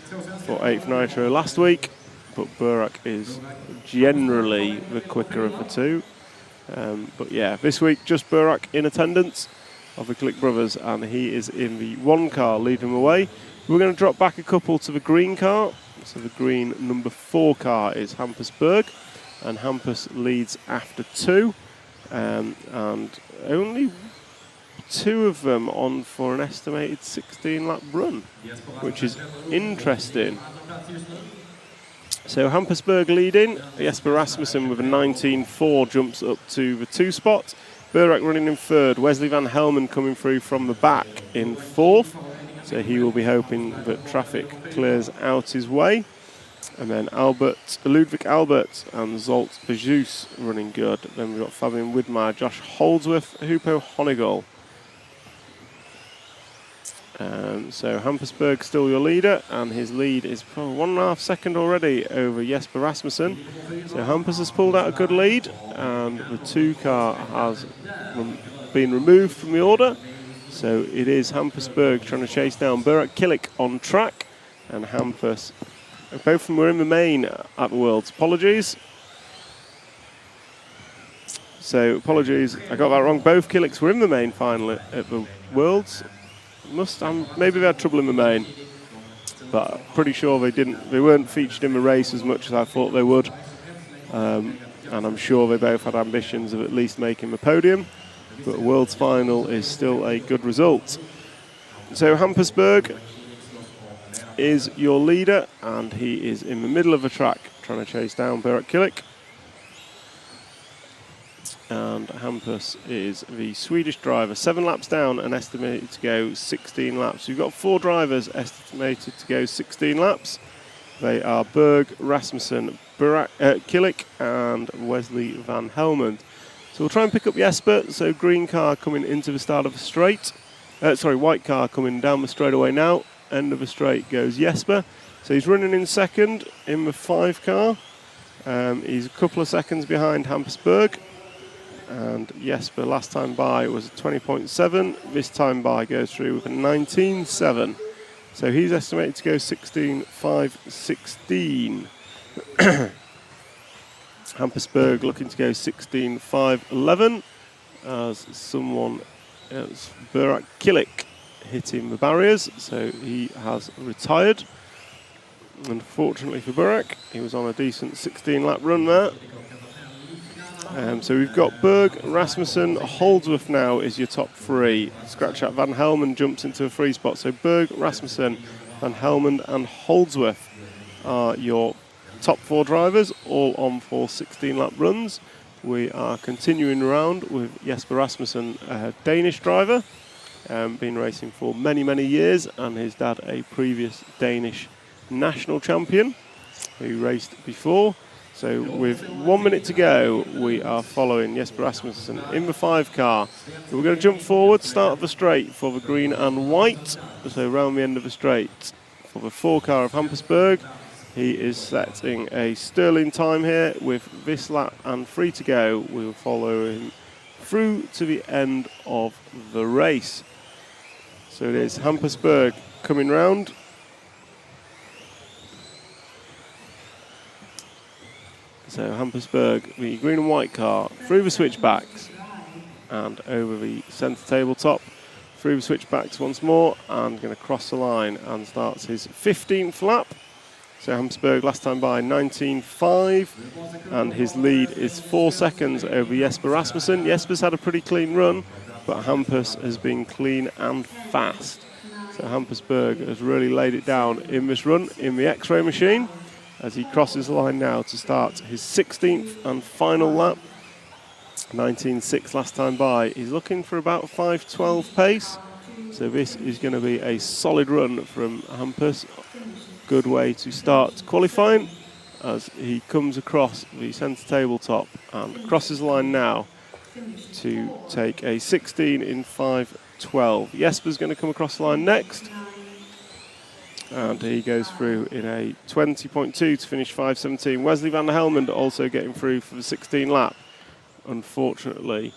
for 8th Nitro last week. But Burak is generally the quicker of the two. But yeah, this week just Burak in attendance of the Klick brothers, and he is in the 1 car leading them away. We're going to drop back a couple to the green car. So the green number 4 car is Hampusberg, and Hampus leads after 2, and only 2 of them on for an estimated 16-lap run, which is interesting. So Hampusberg leading, Jesper Rasmussen with a 19.4 jumps up to the 2 spot. Burak running in 3rd, Wesley Van Helmen coming through from the back in 4th. So he will be hoping that traffic clears out his way. And then Ludwig Albert and Zolt Bejus running good. Then we've got Fabian Widmeyer, Josh Holdsworth, Hupo Honigol. So Hampusberg still your leader, and his lead is probably 1.5 seconds already over Jesper Rasmussen. So Hampus has pulled out a good lead, and the 2 car has been removed from the order. So it is Hampusberg trying to chase down Burak Kilik on track, and Hampus. Both of them were in the main at the Worlds. Apologies. So apologies, I got that wrong. Both Kiliks were in the main final at the Worlds. Maybe they had trouble in the main, but I'm pretty sure they didn't. They weren't featured in the race as much as I thought they would, and I'm sure they both had ambitions of at least making the podium. But a World's final is still a good result. So Hampusberg is your leader, and he is in the middle of the track trying to chase down Burak Kilik. And Hampus is the Swedish driver, 7 laps down and estimated to go 16 laps. We've got 4 drivers estimated to go 16 laps. They are Berg, Rasmussen, Kilik and Wesley Van Helmond. So we'll try and pick up Jesper. So green car coming into the start of the straight. White car coming down the straightaway now. End of the straight goes Jesper. So he's running in 2nd in the 5 car. He's a couple of seconds behind Hampusberg. And Jesper last time by was a 20.7. This time by goes through with a 19.7. So he's estimated to go 16.5.16. Hampusberg looking to go 16.5.11 as someone else, Burak Kilik, hitting the barriers. So he has retired. Unfortunately for Burak, he was on a decent 16-lap run there. So we've got Berg, Rasmussen, Holdsworth now is your top 3. Scratch out Van Helmond jumps into a 3 spot. So Berg, Rasmussen, Van Helmond and Holdsworth are your top 4 drivers, all on for 16-lap runs. We are continuing around with Jesper Rasmussen, a Danish driver, been racing for many, many years, and his dad a previous Danish national champion who raced before. So with 1 minute to go, we are following Jesper Rasmussen in the 5 car. So we're going to jump forward, start of the straight for the green and white. So round the end of the straight for the 4 car of Hampusberg. He is setting a sterling time here with this lap and 3 to go. We will follow him through to the end of the race. So it is Hampusberg coming round. So Hampusberg, the green and white car, through the switchbacks and over the centre tabletop, through the switchbacks once more, and going to cross the line and starts his 15th lap. So Hampusberg last time by 19.5, and his lead is 4 seconds over Jesper Rasmussen. Jesper's had a pretty clean run, but Hampus has been clean and fast. So Hampusberg has really laid it down in this run in the X-ray machine, as he crosses the line now to start his 16th and final lap. 19.6 last time by. He's looking for about 5.12 pace. So this is going to be a solid run from Hampus. Good way to start qualifying as he comes across the centre tabletop and crosses the line now to take a 16 in 5.12. Jesper's going to come across the line next. And he goes through in a 20.2 to finish 5.17. Wesley Van Helmond also getting through for the 16 lap. Unfortunately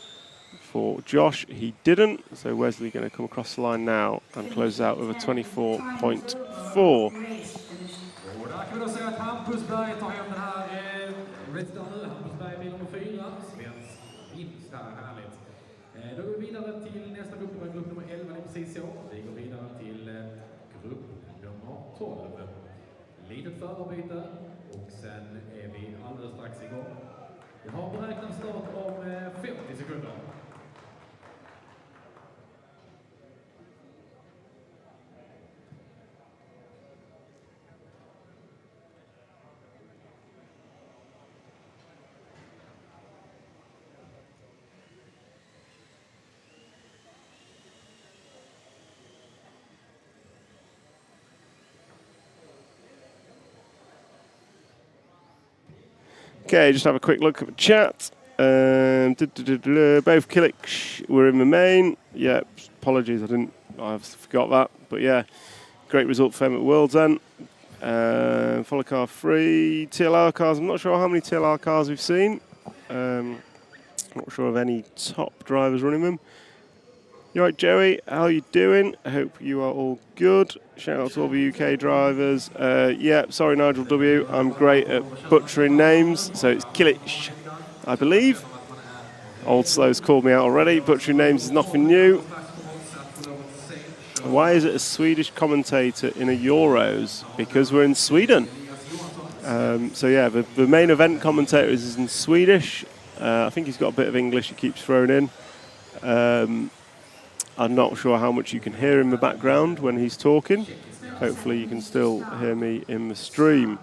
for Josh, he didn't. So Wesley going to come across the line now and close out with a 24.4. till nästa grupp, det var grupp nummer 11, det är precis så. Vi går vidare till grupp nummer 12. Litet förarbete och sen är vi alldeles strax igång. Jag har beräknat start om 50 sekunder. Okay, just have a quick look at the chat. Both Killich were in the main. Yeah, apologies, I forgot that. But yeah, great result for them at World's End. Follow car 3, TLR cars. I'm not sure how many TLR cars we've seen. Not sure of any top drivers running them. You right, Joey? How are you doing? I hope you are all good. Shout out to all the UK drivers. Yeah, sorry, Nigel W. I'm great at butchering names, so it's Killich, I believe. Old Slow's called me out already. Butchering names is nothing new. Why is it a Swedish commentator in a Euros? Because we're in Sweden. So yeah, the main event commentator is in Swedish. I think he's got a bit of English he keeps throwing in. I'm not sure how much you can hear in the background when he's talking. Hopefully you can still hear me in the stream.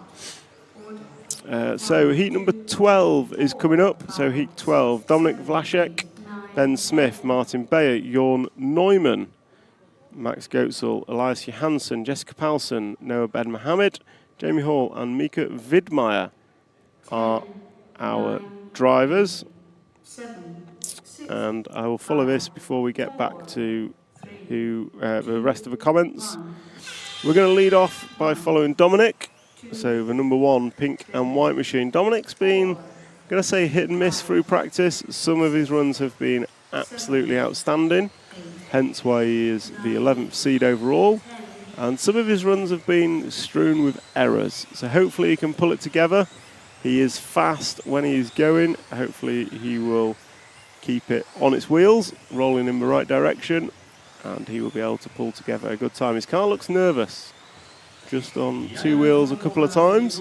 So heat number 12 is coming up. So heat 12, Dominik Vlašek, Ben Smith, Martin Beyer, Jorn Neumann, Max Goetzel, Elias Johansson, Jessica Paulsen, Noah Ben Mohammed, Jamie Hall and Mika Vidmeyer are our drivers. And I will follow this before we get back to the rest of the comments. We're going to lead off by following Dominik. So the number 1 pink and white machine. Dominik's been, I'm going to say, hit and miss through practice. Some of his runs have been absolutely outstanding, hence why he is the 11th seed overall. And some of his runs have been strewn with errors. So hopefully he can pull it together. He is fast when he is going. Hopefully he will keep it on its wheels, rolling in the right direction, and he will be able to pull together a good time. His car looks nervous, just on 2 wheels a couple of times.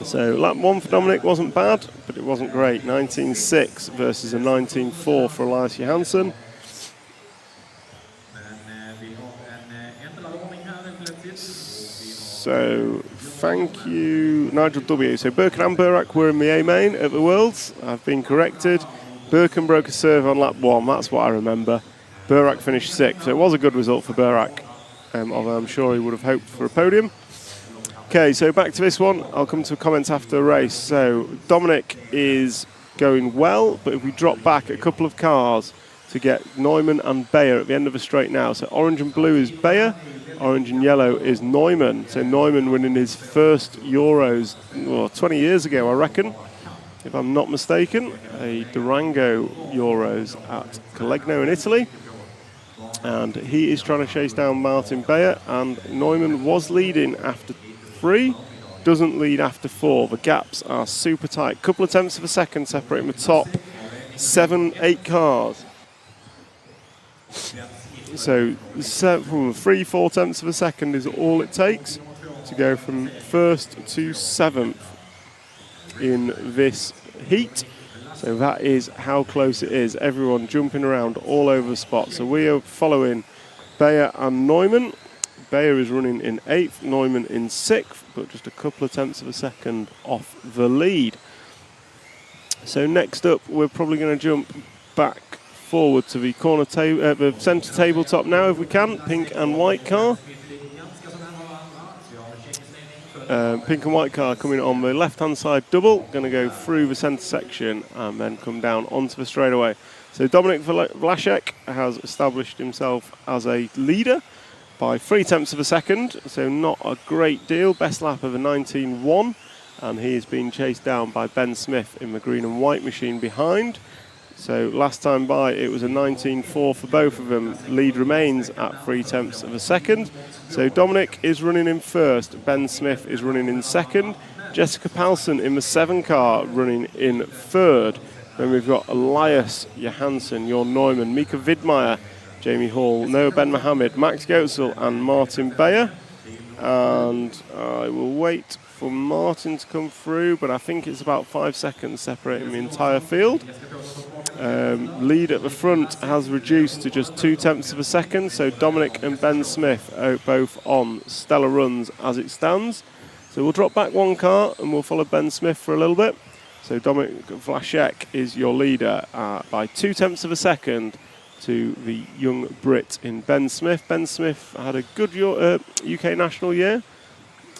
So lap 1 for Dominik wasn't bad, but it wasn't great. 19.6 versus a 19.4 for Elias Johansson. So thank you, Nigel W. So Birken and Burak were in the A main at the Worlds. I've been corrected. Birken broke a serve on lap 1, that's what I remember. Burak finished 6th, so it was a good result for Burak, although I'm sure he would have hoped for a podium. Okay, so back to this one. I'll come to comments after the race. So Dominik is going well, but if we drop back a couple of cars to get Neumann and Beyer at the end of the straight now. So orange and blue is Beyer. Orange and yellow is Neumann. So Neumann winning his first Euros 20 years ago, I reckon, if I'm not mistaken. A Durango Euros at Collegno in Italy. And he is trying to chase down Martin Beyer. And Neumann was leading after 3, doesn't lead after 4. The gaps are super tight. Couple of tenths of a second separating the top 7-8 cars. So 3-4 tenths of a second is all it takes to go from 1st to 7th in this heat. So that is how close it is. Everyone jumping around all over the spot. So we are following Beyer and Neumann. Beyer is running in 8th, Neumann in 6th, but just a couple of tenths of a second off the lead. So next up, we're probably going to jump back forward to the corner table, the centre tabletop now if we can. Pink and white car. Pink and white car coming on the left-hand side double, going to go through the centre section and then come down onto the straightaway. So Dominik Vlašek has established himself as a leader by 3 tenths of a second, so not a great deal. Best lap of a 19.1, and he is being chased down by Ben Smith in the green and white machine behind. So last time by, it was a 19.4 for both of them. Lead remains at 3 tenths of a second. So Dominik is running in first. Ben Smith is running in second. Jessica Paulsen in the 7 car running in third. Then we've got Elias Johansson, Jorn Neumann, Mika Vidmeyer, Jamie Hall, Noah Ben Mohammed, Max Goetzel and Martin Beyer. And I will wait for Martin to come through, but I think it's about 5 seconds separating the entire field. Lead at the front has reduced to just 0.2 of a second, so Dominic and Ben Smith are both on stellar runs as it stands. So we'll drop back one car and we'll follow Ben Smith for a little bit. So Dominic Vlasic is your leader by 0.2 of a second to the young Brit in Ben Smith. Ben Smith had a good UK national year.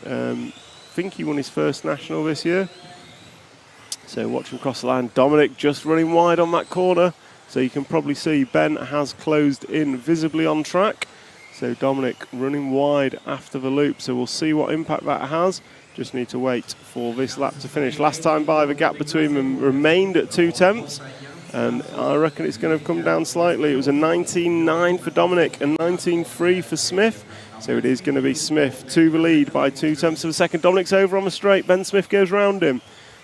I think he won his first national this year. So watch him cross the line. Dominic just running wide on that corner. So you can probably see Ben has closed in visibly on track. So Dominic running wide after the loop. So we'll see what impact that has. Just need to wait for this lap to finish. Last time by, the gap between them remained at 0.2. And I reckon it's going to come down slightly. It was a 19.9 for Dominic and 19.3 for Smith. So it is going to be Smith to the lead by 0.2 of a second. Dominic's over on the straight. Ben Smith goes round him.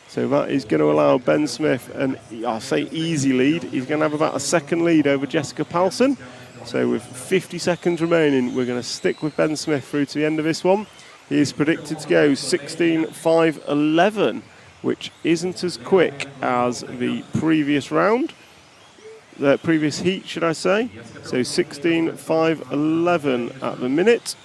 So that is going to allow Ben Smith an, I'll say, easy lead. He's going to have about a second lead over Jessica Palsen. So with 50 seconds remaining, we're going to stick with Ben Smith through to the end of this one. He is predicted to go 16.5.11, which isn't as quick as the previous round. The previous heat, should I say. So 16.5.11 at the minute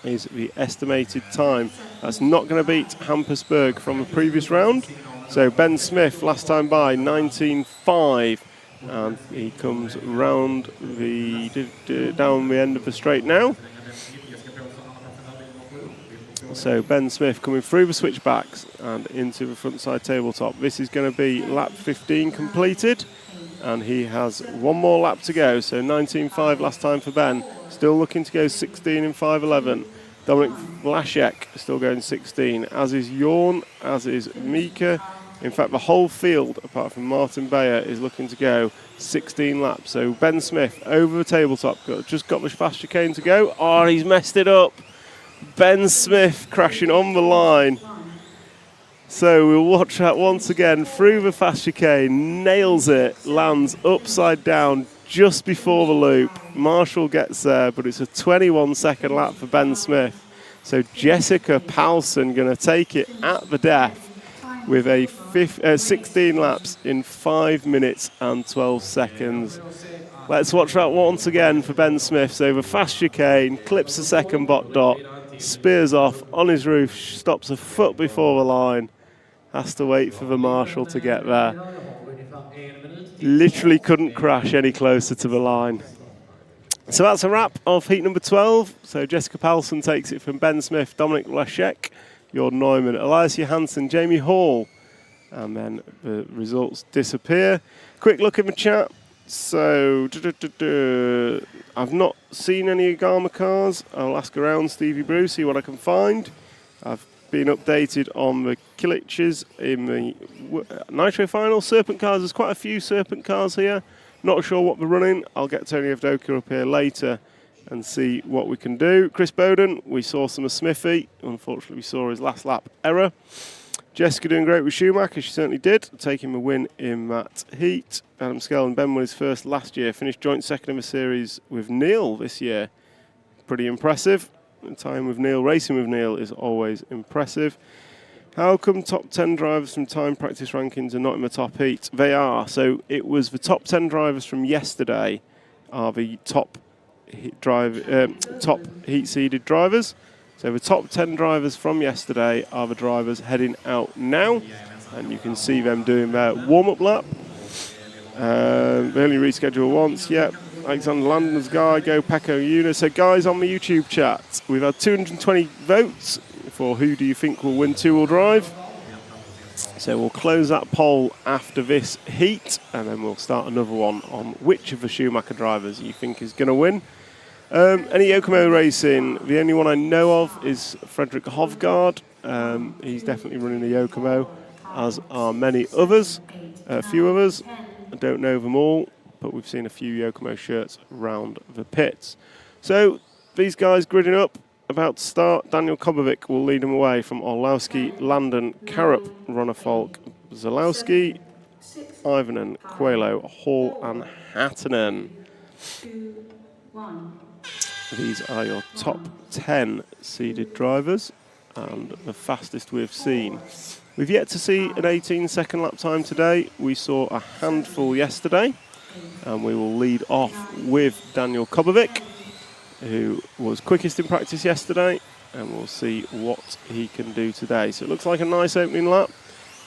is the estimated time. That's not going to beat Hampersburg from the previous round. So Ben Smith, last time by, 19.5, and he comes round the down the end of the straight now. So Ben Smith coming through the switchbacks and into the frontside tabletop. This is going to be lap 15 completed, and he has one more lap to go. So 19.5 last time for Ben. Still looking to go 16 in 5.11. Dominic Vlasic still going 16, as is Jorn, as is Mika. In fact, the whole field, apart from Martin Beyer, is looking to go 16 laps. So Ben Smith over the tabletop, just got the fast chicane to go. Oh, he's messed it up. Ben Smith crashing on the line. So we'll watch that once again through the fast chicane, nails it, lands upside down just before the loop. Marshall gets there, but it's a 21-second lap for Ben Smith. So Jessica Palsen going to take it at the death with a 16 laps in 5 minutes and 12 seconds. Let's watch that once again for Ben Smith. So the fast chicane, clips the second dot, spears off on his roof, stops a foot before the line, has to wait for the marshal to get there. Literally couldn't crash any closer to the line. So that's a wrap of heat number 12. So Jessica Palsen takes it from Ben Smith, Dominic Vlasic, Jorn Neumann, Elias Johansson, Jamie Hall, and then the results disappear. Quick look in the chat. So I've not seen any Agama cars. I'll ask around Stevie Brew, see what I can find. I've been updated on the Kiliches in the Nitro Final. Serpent cars, there's quite a few Serpent cars here. Not sure what they're running. I'll get Tony Evdoka up here later and see what we can do. Chris Bowden, we saw some of Smithy. Unfortunately, we saw his last lap error. Jessica doing great with Schumacher, she certainly did, taking a win in that heat. Adam Skell and Ben won his first last year, finished joint second in the series with Neil this year. Pretty impressive. Time with Neil, racing with Neil is always impressive. How come top 10 drivers from time practice rankings are not in the top heat? They are. So it was the top 10 drivers from yesterday are the top heat seeded drivers. So the top 10 drivers from yesterday are the drivers heading out now, and you can see them doing their warm-up lap. They only reschedule once. Yep. Alexander Landon's guy, Go Pecco Una. So guys on the YouTube chat, we've had 220 votes for who do you think will win two-wheel drive. So we'll close that poll after this heat, and then we'll start another one on which of the Schumacher drivers you think is going to win. Any Yokomo racing, the only one I know of is Frederick Hovgaard. He's definitely running a Yokomo, as are many others. A few others, I don't know them all, but we've seen a few Yokomo shirts around the pits. So these guys gridding up, about to start. Daniel Kobovic will lead them away from Orlowski, Landon, Karup, Ronafalk, Zalowski, Ivanen, Coelho, Hall and Hattinen. 2, 1. These are your top 10 seeded drivers and the fastest we've seen. We've yet to see an 18-second lap time today. We saw a handful yesterday, and we will lead off with Daniel Kobovic, who was quickest in practice yesterday, and we'll see what he can do today. So it looks like a nice opening lap,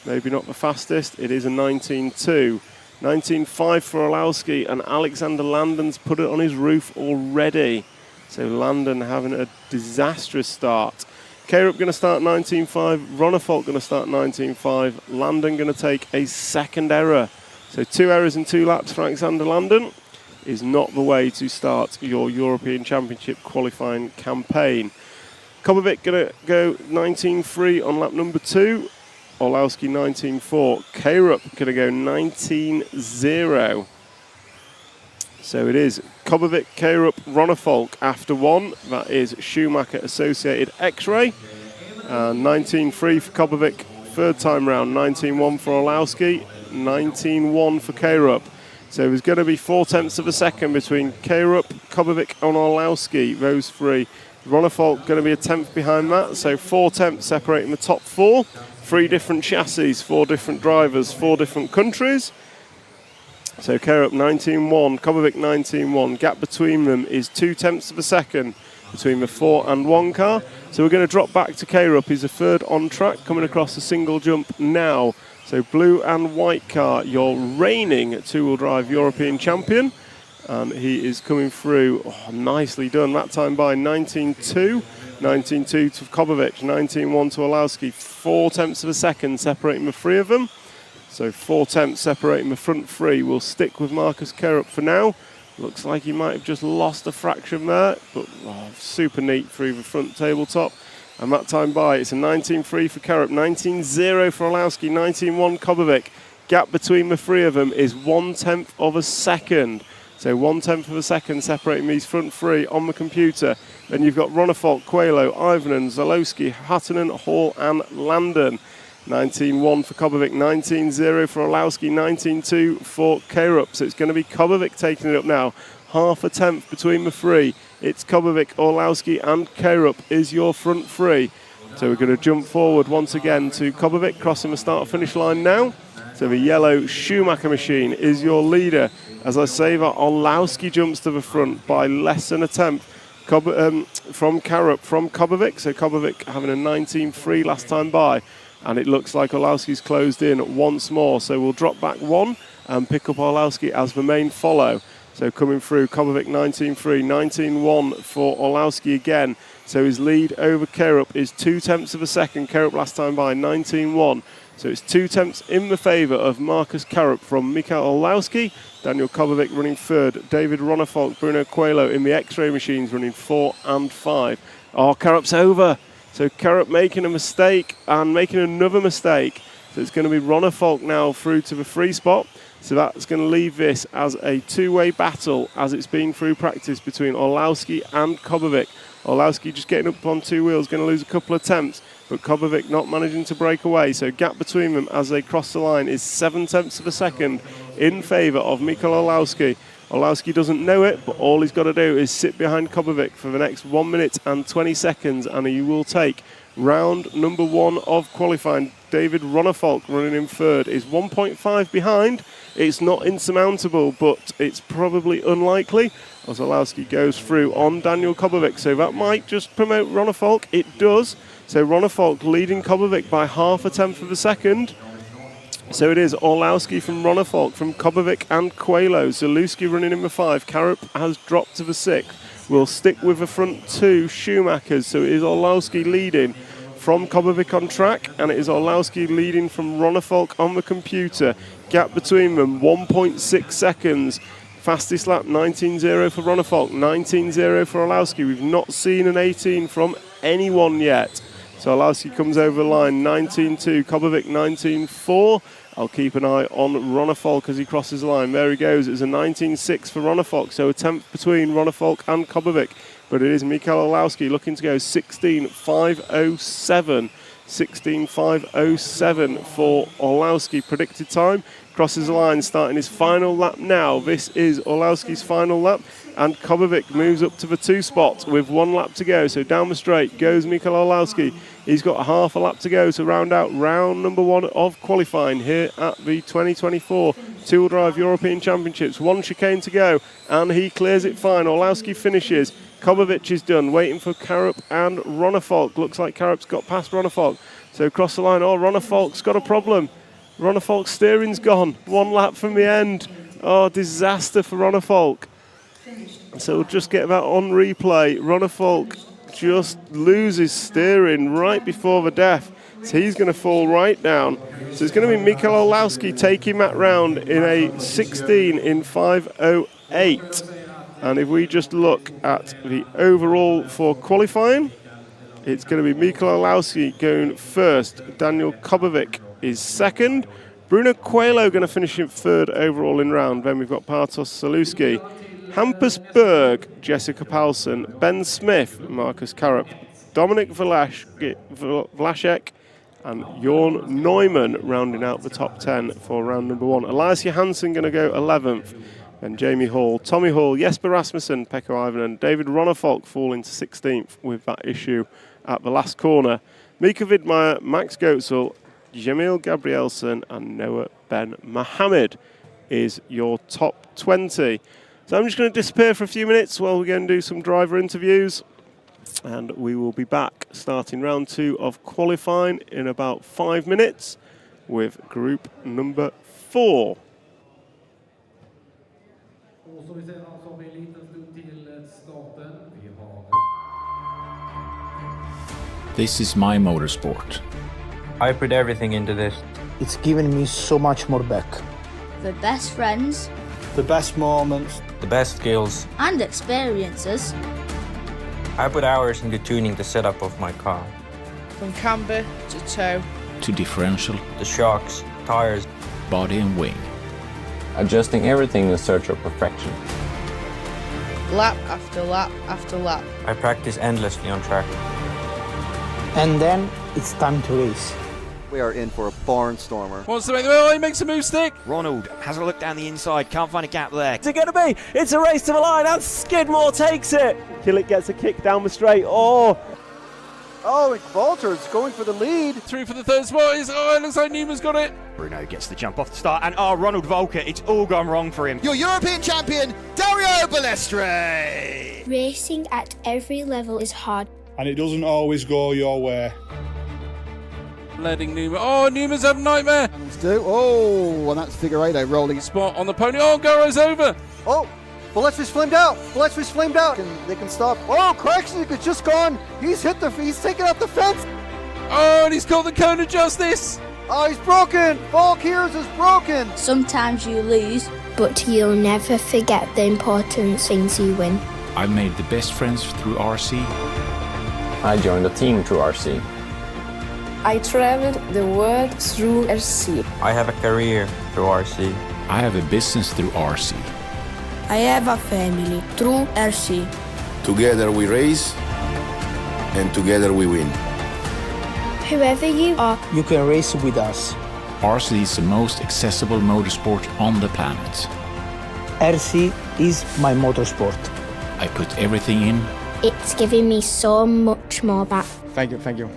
maybe not the fastest. It is a 19.2. 19.5 for Orlowski, and Alexander Landen's put it on his roof already. So Landen having a disastrous start. K-Rup going to start 19.5, Ronnefolk going to start 19.5, Landen going to take a second error. So 2 errors in 2 laps for Alexander Landen is not the way to start your European Championship qualifying campaign. Kobovic going to go 19.3 on lap number 2, Orlowski 19.4, K-Rup going to go 19.0. So it is Kobovic, K-Rup, Ronnefolk after 1. That is Schumacher Associated X-Ray. 19.3 for Kobovic, third time round. 19.1 for Orlowski, 19.1 for K-Rup. So there's going to be 0.4 of a second between K-Rup, Kobovic and Orlowski, those 3. Ronnefolk going to be a 10th behind that, so 0.4 separating the top 4. 3 different chassis, 4 different drivers, 4 different countries. So K-Rup 19.1, Kobovic 19.1. Gap between them is 0.2 of a second between the 4 and 1 car. So we're going to drop back to K-Rup. He's a third on track, coming across a single jump now. So blue and white car, your reigning two-wheel drive European champion. And he is coming through, nicely done. That time by 19.2. 19.2 to Kobovic, 19.1 to Orlowski. 0.4 of a second separating the 3 of them. So 0.4 separating the front 3. We'll stick with Marcus K-Rup for now. Looks like he might have just lost a fraction there, but super neat through the front tabletop. And that time by, it's a 19.3 for K-Rup, 19.0 for Orlowski, 19.1 Kobovic. Gap between the 3 of them is 0.1 of a second. So 0.1 of a second separating these front 3 on the computer. Then you've got Ronnefolk, Coelho, Ivanen, Zalewski, Hattinen, Hall and Landen. 19.1 for Kobovic, 19.0 for Orlowski, 19.2 for K-Rup. So it's going to be Kobovic taking it up now. 0.5 between the 3. It's Kobovic, Orlowski and K-Rup is your front 3. So we're going to jump forward once again to Kobovic, crossing the start-finish line now. So the yellow Schumacher machine is your leader. As I say that, Orlowski jumps to the front by less than a tenth. From K-Rup, from Kobovic. So Kobovic having a 19.3 last time by. And it looks like Orlowski's closed in once more. So we'll drop back 1 and pick up Orlowski as the main follow. So coming through, Kobovic 19.3, 19.1 for Orlowski again. So his lead over K-Rup is 0.2 of a second. K-Rup last time by 19.1. So it's 0.2 in the favour of Marcus K-Rup from Mikael Orlowski. Daniel Kobovic running 3rd. David Ronnefolk, Bruno Coelho in the X-ray machines running 4 and 5. Oh, K-Rup's over. So K-Rup making a mistake and making another mistake. So it's going to be Ronnefolk now through to the 3 spot. So that's going to leave this as a 2-way battle as it's been through practice between Orlowski and Kobovic. Orlowski just getting up on 2 wheels, going to lose a couple of attempts, but Kobovic not managing to break away. So gap between them as they cross the line is 0.7 of a second in favour of Mikael Orlowski. Orlowski doesn't know it, but all he's got to do is sit behind Kobovic for the next 1 minute and 20 seconds, and he will take round number 1 of qualifying. David Ronnefolk running in 3rd is 1.5 behind. It's not insurmountable, but it's probably unlikely as Orlowski goes through on Daniel Kobovic. So that might just promote Ronnefolk. It does. So Ronnefolk leading Kobovic by 0.5 of a second. So it is Orlowski from Ronnefolk, from Kobovic and Coelho. Zalewski running in the 5. K-Rup has dropped to the 6th. We'll stick with the front 2 Schumachers. So it is Orlowski leading from Kobovic on track, and it is Orlowski leading from Ronnefolk on the computer. Gap between them, 1.6 seconds. Fastest lap, 19.0 for Ronnefolk, 19.0 for Orlowski. We've not seen an 18 from anyone yet. So Orlowski comes over the line, 19.2, Kobovic 19.4. I'll keep an eye on Ronnefolk as he crosses the line. There he goes. It's a 19.6 for Ronnefolk, so a tenth between Ronnefolk and Kobovic. But it is Mikael Orlowski looking to go 16.507. 16.507 for Orlowski. Predicted time. Crosses the line, starting his final lap now. This is Orlowski's final lap, and Kobovic moves up to the 2 spot with 1 lap to go. So down the straight goes Mikael Orlowski. He's got half a lap to go to round out round number 1 of qualifying here at the 2024 Two-Wheel Drive European Championships. 1 chicane to go, and he clears it fine. Orlowski finishes. Kobovic is done, waiting for Karup and Ronnefolk. Looks like Karup's got past Ronnefolk. So across the line, Ronnefolk's got a problem. Ronnefolk's steering's gone. 1 lap from the end. Oh, disaster for Ronnefolk. So we'll just get that on replay. Ronnefolk just loses steering right before the death. So he's going to fall right down. So it's going to be Mikael Orlowski taking that round in a 16 in 5:08. And if we just look at the overall for qualifying, it's going to be Mikael Orlowski going first. Daniel Kobovic is second. Bruno Coelho going to finish in 3rd overall in round. Then we've got Bartosz Saluski, Hampus Berg, Jessica Paulsen, Ben Smith, Marcus Karup, Dominik Vlašek, and Jorn Neumann rounding out the top 10 for round number 1. Elias Johansson going to go 11th. And Jamie Hall, Tommy Hall, Jesper Rasmussen, Pekko Ivonen, David Ronnefolk falling to 16th with that issue at the last corner. Mika Vidmaier, Max Goetzel, Jamil Gabrielsen, and Noah Ben Mohammed is your top 20. So I'm just going to disappear for a few minutes while we go and do some driver interviews. And we will be back starting round 2 of qualifying in about 5 minutes with group number 4. This is my motorsport. I put everything into this. It's given me so much more back. The best friends. The best moments. The best skills. And experiences. I put hours into tuning the setup of my car. From camber to toe. To differential. The shocks, tires. Body and wing. Adjusting everything in search of perfection. Lap after lap after lap. I practice endlessly on track. And then it's time to race. We are in for a barnstormer. Wants to make the move, he makes a move stick. Ronald has a look down the inside, can't find a gap there. What's it going to be? It's a race to the line, and Skidmore takes it. Killick gets a kick down the straight. Oh, and Walter's going for the lead. Through for the 3rd spot. It looks like Newman's got it. Bruno gets the jump off the start, and Ronald Volker, it's all gone wrong for him. Your European champion, Dario Balestre. Racing at every level is hard. And it doesn't always go your way. Letting Newman. Oh, Newman's had a nightmare. Oh, and that's Figueiredo rolling. Spot on the pony. Oh, Garo's over. Oh, Ballestri's flamed out. Ballestri's flamed out. They can stop. Oh, Krajcik has just gone. He's taken out the fence. Oh, and he's got the cone of justice. Oh, he's broken. Valkyrs is broken. Sometimes you lose, but you'll never forget the important things you win. I've made the best friends through RC. I joined a team through RC. I traveled the world through RC. I have a career through RC. I have a business through RC. I have a family through RC. Together we race, and together we win. Whoever you are, you can race with us. RC is the most accessible motorsport on the planet. RC is my motorsport. I put everything in. It's giving me so much more back. Thank you.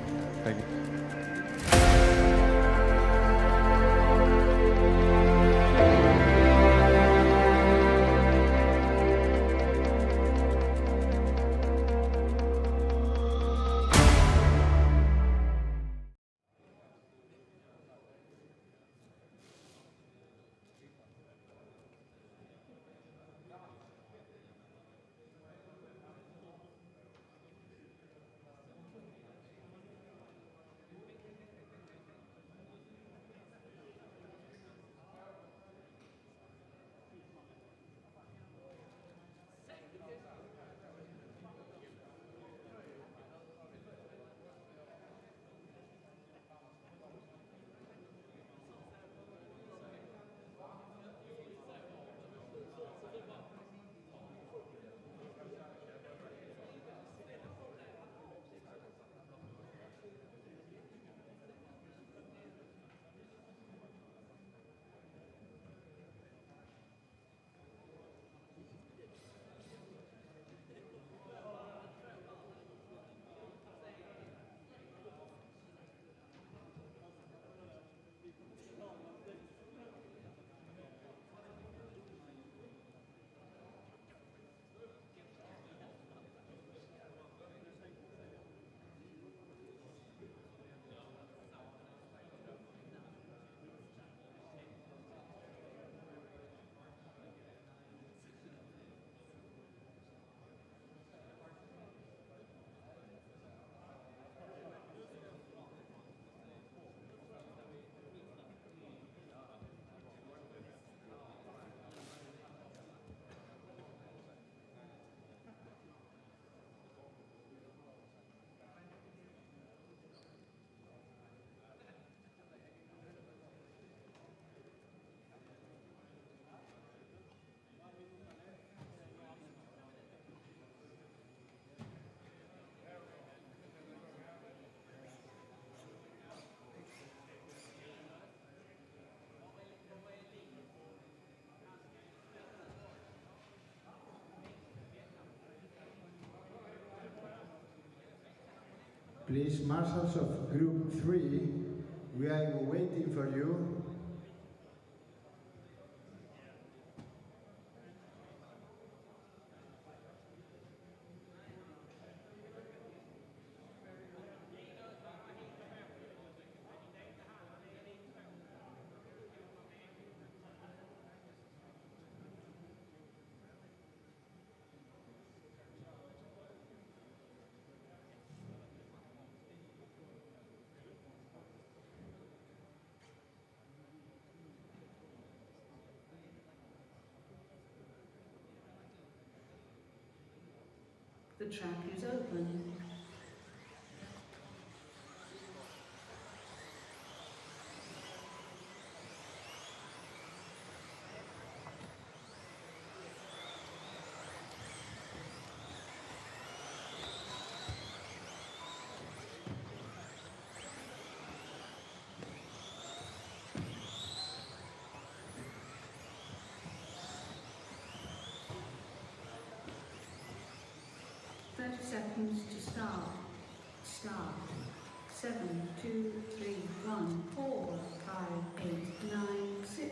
Please, marshals of Group 3, we are waiting for you. The track is open. Seconds to start. Start. 7, 2, 3, 1, 4, 5, 8, 9, 6.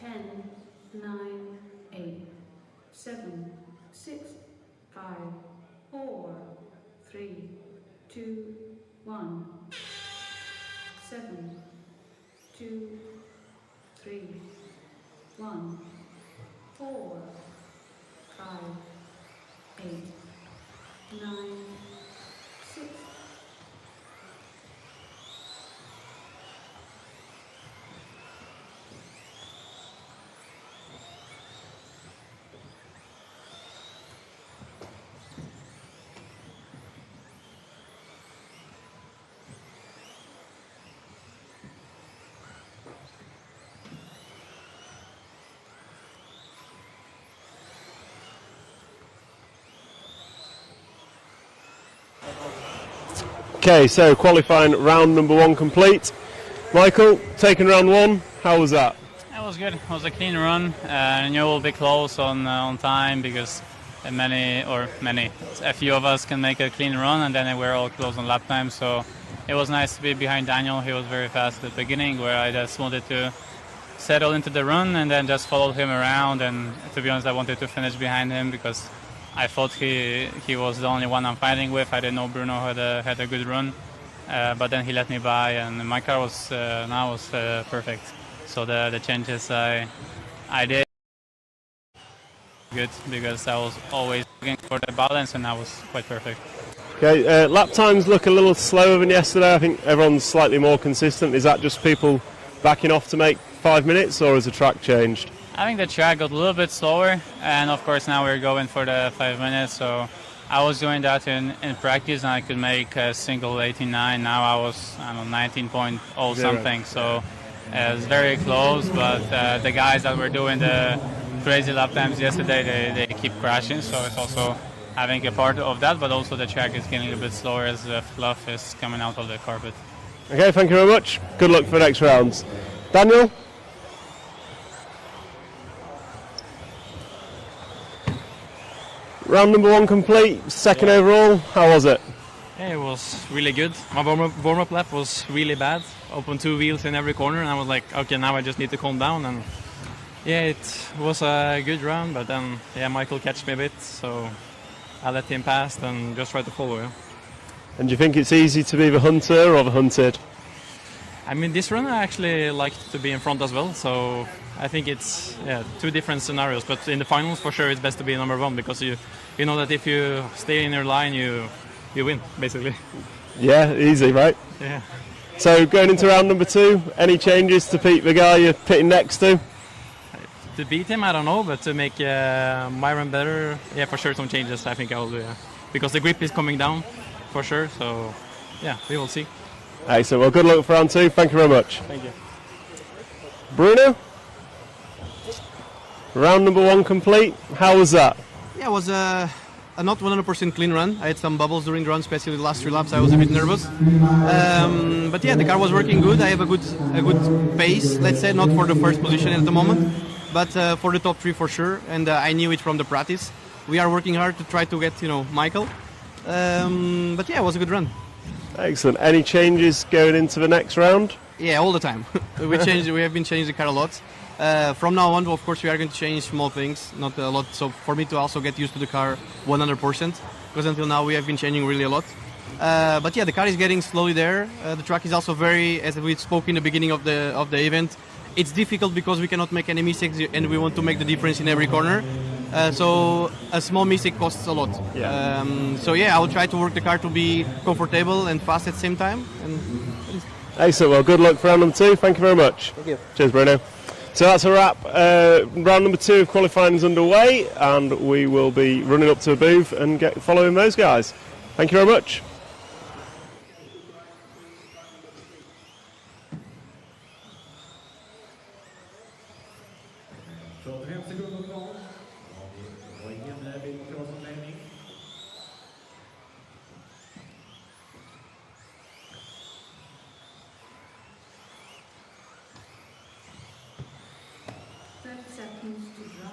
10, 9, 8, 7, 6, 5, 4, 3, 2, 1. 7, 2, 3, 1, 4, 5, 8, 9, 6. Okay, so qualifying round number 1 complete. Michael, taking round 1, how was that? It was good. It was a clean run. I knew we'll be close on time because a few of us can make a clean run, and then we're all close on lap time. So it was nice to be behind Daniel. He was very fast at the beginning, where I just wanted to settle into the run and then just followed him around. And to be honest, I wanted to finish behind him because I thought he was the only one I'm fighting with. I didn't know Bruno had a good run, but then he let me by, and my car was perfect. So the changes I did good because I was always looking for the balance, and I was quite perfect. Okay, lap times look a little slower than yesterday. I think everyone's slightly more consistent. Is that just people backing off to make 5 minutes, or has the track changed? I think the track got a little bit slower, and of course now we're going for the 5 minutes. So I was doing that in practice, and I could make a single 18.9. Now I was 19.0 something. So it's very close. But the guys that were doing the crazy lap times yesterday, they keep crashing. So it's also having a part of that. But also the track is getting a bit slower as the fluff is coming out of the carpet. Okay, thank you very much. Good luck for the next rounds. Daniel? Round number 1 complete, second overall. How was it? Yeah, it was really good. My warm-up lap was really bad. Open 2 wheels in every corner, and I was like, okay, now I just need to calm down. And yeah, it was a good run, but then Michael catched me a bit, so I let him pass and just tried to follow. Yeah. And do you think it's easy to be the hunter or the hunted? I mean, this run I actually liked to be in front as well, so I think it's 2 different scenarios. But in the finals, for sure, it's best to be number 1 because you know that if you stay in your line, you win, basically. Yeah, easy, right? Yeah. So going into round number 2, any changes to beat the guy you're pitting next to? To beat him, I don't know, but to make my run better, for sure some changes I think I will do, because the grip is coming down, for sure, so we will see. Excellent, well, good luck for round 2, thank you very much. Thank you. Bruno? Round number 1 complete, how was that? Yeah, it was a a not 100% clean run. I had some bubbles during the run, especially the last 3 laps. I was a bit nervous. But yeah, the car was working good. I have a good pace, let's say, not for the first position at the moment, but for the top 3 for sure. And I knew it from the practice. We are working hard to try to get, Michael. But yeah, it was a good run. Excellent. Any changes going into the next round? Yeah, all the time. We have been changing the car a lot. From now on, of course, we are going to change small things, not a lot. So for me to also get used to the car 100%, because until now we have been changing really a lot. But yeah, the car is getting slowly there. The track is also very, as we spoke in the beginning of the event, it's difficult because we cannot make any mistakes and we want to make the difference in every corner. So a small mistake costs a lot. Yeah. So yeah, I will try to work the car to be comfortable and fast at the same time. Excellent. Well, good luck for round number 2. Thank you very much. Thank you. Cheers, Bruno. So that's a wrap. Round number 2 of qualifying is underway, and we will be running up to a booth and following those guys. Thank you very much. Seconds to drive.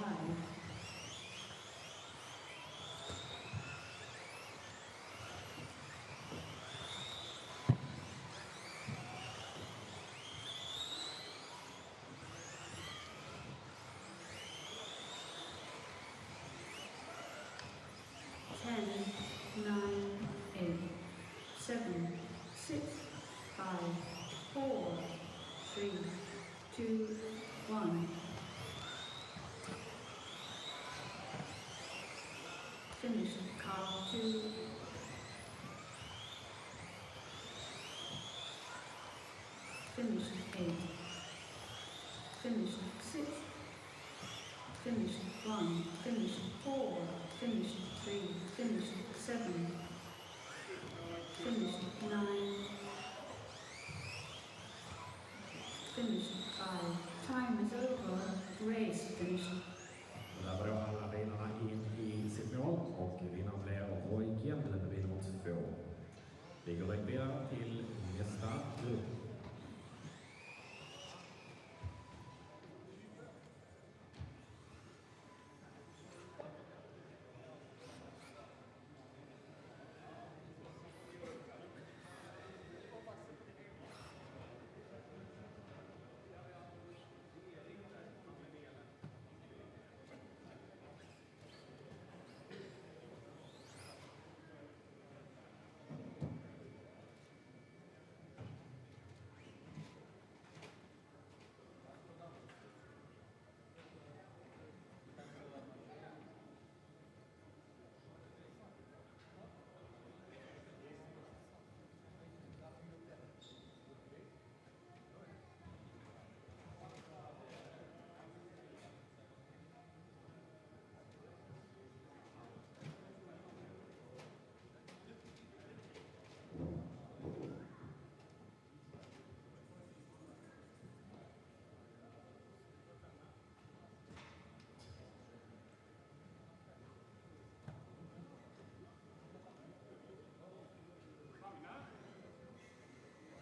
Ten, 9, 8, 7, 6, 5, 4, 3, 2, 1. Finish car 2. Finish 8. Finish 6. Finish 1. Finish 4. Finish 3. Finish 7. Finish 9. Finish 5. Time is over. Race finish. Där var alla bilarna in i sitt mål och vinnaren blev Buggy med bil nummer 2. Vi går vidare till nästa grupp.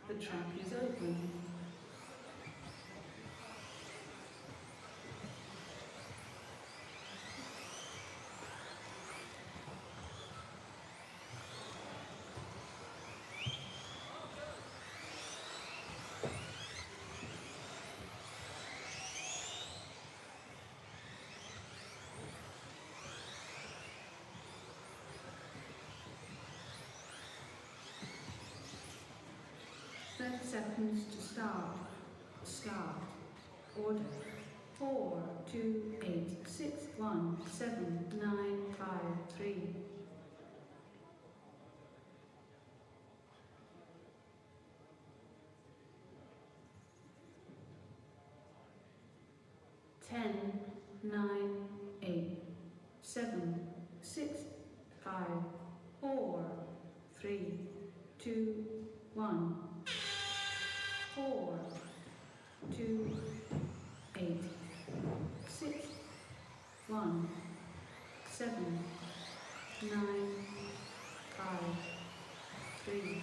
The track is open. Seconds to start. Start. Order. 4, 2, 8, 6, 1, 7, 9, 5, 3. Ten, 9, 8, 7, 6, 5, 4, 3, 2, 1. 4, 2, 8, 6, 1, 7, 9, 5, 3.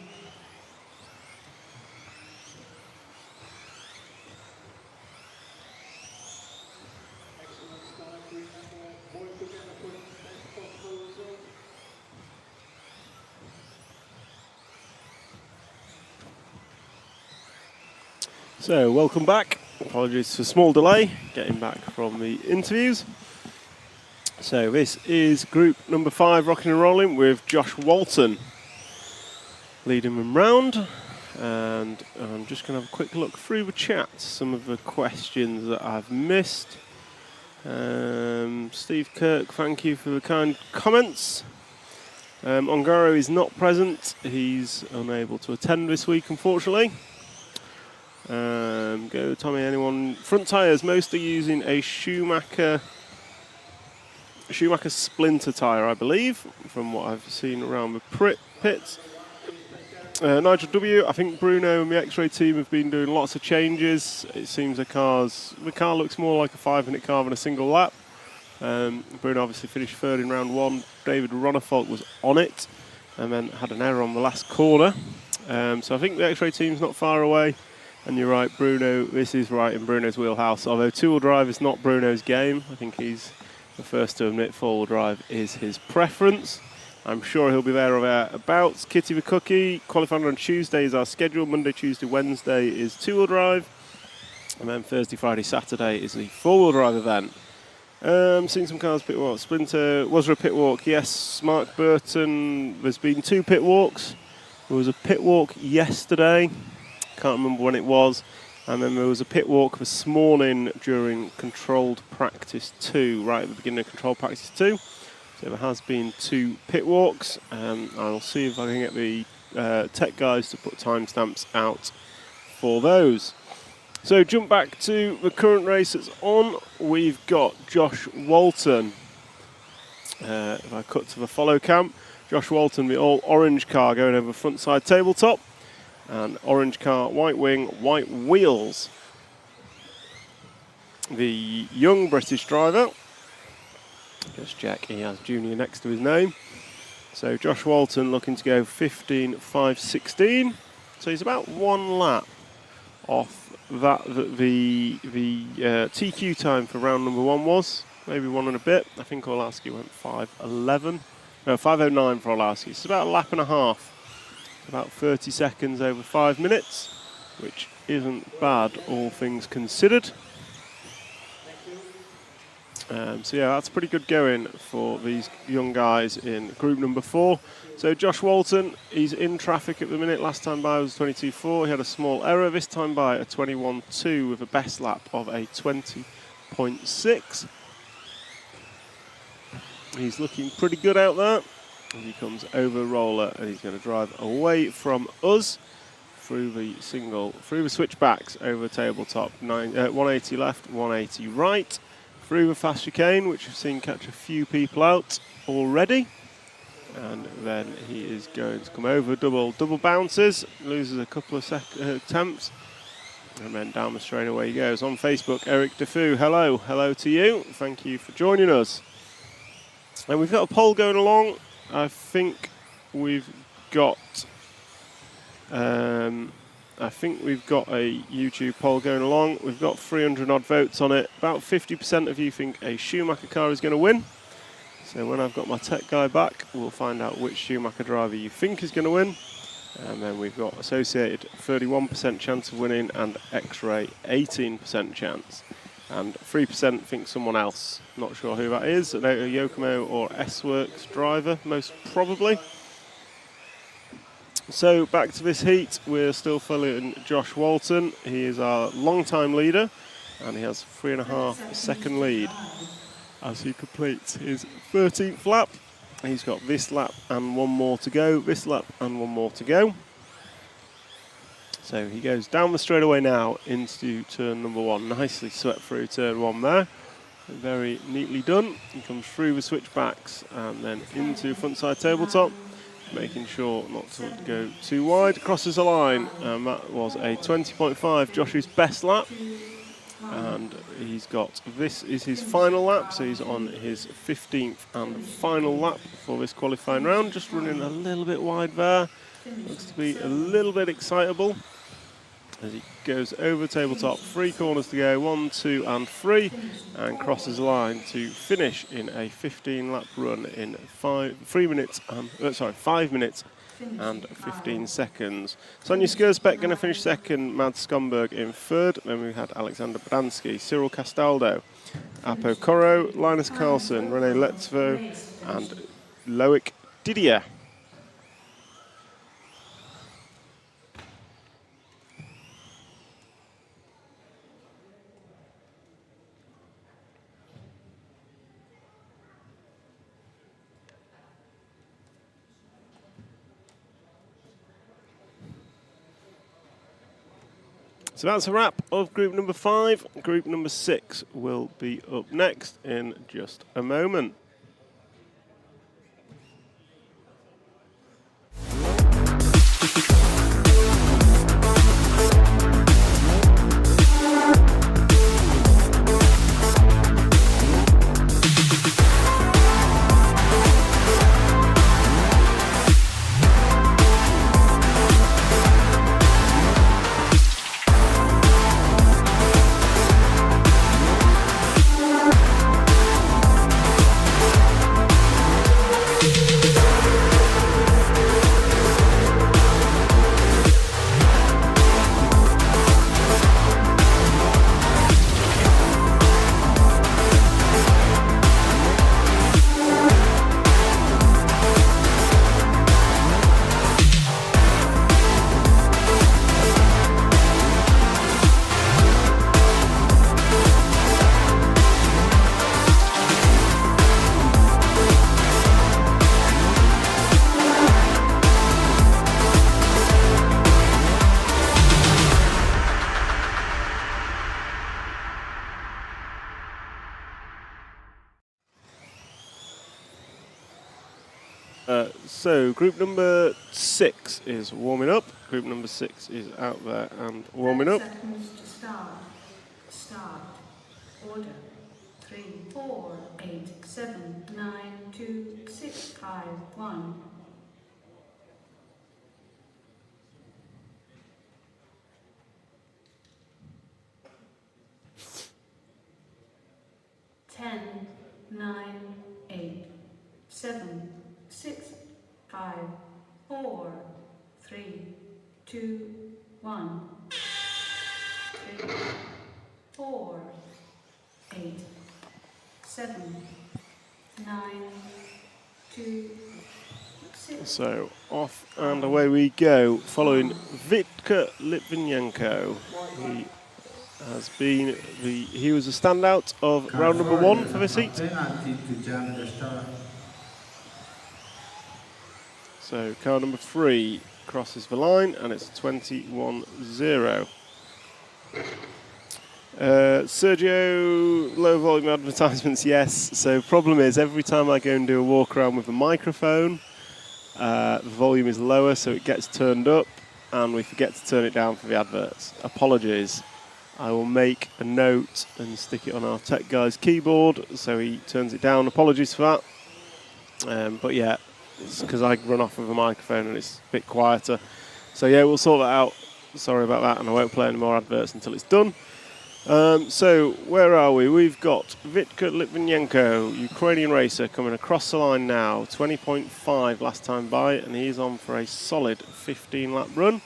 So, welcome back. Apologies for a small delay getting back from the interviews. So, this is group number 5 rocking and rolling with Josh Walton leading them round. And I'm just going to have a quick look through the chat, some of the questions that I've missed. Steve Kirk, thank you for the kind comments. Ongaro is not present. He's unable to attend this week, unfortunately. Go, Tommy, anyone? Front tyres, most are using a Schumacher Splinter tyre, I believe, from what I've seen around the pits. Nigel W, I think Bruno and the X-Ray team have been doing lots of changes. It seems the car looks more like a 5-minute car than a single lap. Bruno obviously finished third in round 1. David Ronnefolk was on it and then had an error on the last corner. So I think the X-Ray team's not far away. And you're right, Bruno, this is right in Bruno's wheelhouse. Although two-wheel drive is not Bruno's game, I think he's the first to admit four-wheel drive is his preference. I'm sure he'll be there or thereabouts. Kitty the Cookie, qualifying on Tuesday is our schedule. Monday, Tuesday, Wednesday is two-wheel drive. And then Thursday, Friday, Saturday is the four-wheel drive event. Seeing some cars pit walk. Splinter, was there a pit walk? Yes, Mark Burton, there's been 2 pit walks. There was a pit walk yesterday. Can't remember when it was, and then there was a pit walk this morning during controlled practice 2, right at the beginning of controlled practice 2. So there has been 2 pit walks. I'll see if I can get the tech guys to put timestamps out for those. So jump back to the current race that's on. We've got Josh Walton. If I cut to the follow cam, Josh Walton, the all orange car going over front side tabletop. And orange car, white wing, white wheels. The young British driver. Just check, he has junior next to his name. So Josh Walton looking to go 15.5.16. So he's about 1 lap off that the TQ time for round number 1 was. Maybe 1 and a bit. I think Orlowski went 5.11. No, 5.09 for Orlowski. It's about a lap and a half. About 30 seconds over 5 minutes, which isn't bad, all things considered. So yeah, that's pretty good going for these young guys in group number 4. So Josh Walton, he's in traffic at the minute. Last time by was 22.4. He had a small error. This time by a 21.2 with a best lap of a 20.6. He's looking pretty good out there. And he comes over roller and he's going to drive away from us through the switchbacks over tabletop. 180 left, 180 right. Through the fast chicane, which we've seen catch a few people out already. And then he is going to come over double bounces, loses a couple of attempts. And then down the straightaway he goes. On Facebook, Eric Defoe, hello to you. Thank you for joining us. And we've got a poll going along. I think we've got a YouTube poll going along. We've got 300 odd votes on it. About 50% of you think a Schumacher car is going to win. So when I've got my tech guy back, we'll find out which Schumacher driver you think is going to win. And then we've got Associated 31% chance of winning and X-Ray 18% chance. And 3% think someone else. Not sure who that is. A Yokomo or S-Works driver, most probably. So back to this heat. We're still following Josh Walton. He is our long-time leader, and he has 3.5 second lead as he completes his 13th lap. He's got this lap and 1 more to go. This lap and 1 more to go. So he goes down the straightaway now into turn number 1. Nicely swept through turn 1 there. Very neatly done. He comes through the switchbacks and then into frontside tabletop, making sure not to go too wide. Crosses the line, and that was a 20.5, Josh's best lap. And this is his final lap, so he's on his 15th and final lap for this qualifying round, just running a little bit wide there. Looks to be a little bit excitable as he goes over tabletop. 3 corners to go, 1, 2 and 3, and crosses the line to finish in a 15-lap run in 5 minutes and 15 seconds. Sonja Skursbeck going to finish second, Mads Skomberg in third. Then we had Alexander Bransky, Cyril Castaldo, Apo Corro, Linus Carlson, René Letzvo and Loic Didier. So that's a wrap of group number 5. Group number 6 will be up next in just a moment. So group number 6 is warming up. Group number 6 is out there and warming up. Seconds to start. Start. Order. 3, 4, 8, 7, 9, 2, 6, 5, 1. Ten, 9, 8, 7, 6, 5, 4, 3, 2, 1. 3, 4, 8, 7, 9, 2, 6. So off and away we go, following Vitka Litvinenko. He was a standout of round number 1 for this heat. So car number 3 crosses the line and it's 21-0. Sergio, low volume advertisements, yes. So problem is every time I go and do a walk around with a microphone, the volume is lower so it gets turned up and we forget to turn it down for the adverts. Apologies. I will make a note and stick it on our tech guy's keyboard so he turns it down. Apologies for that. But yeah, it's because I run off with a microphone and it's a bit quieter. So yeah, we'll sort that out. Sorry about that, and I won't play any more adverts until it's done. So where are we? We've got Vitka Litvinenko, Ukrainian racer, coming across the line now. 20.5 last time by, and he's on for a solid 15-lap run.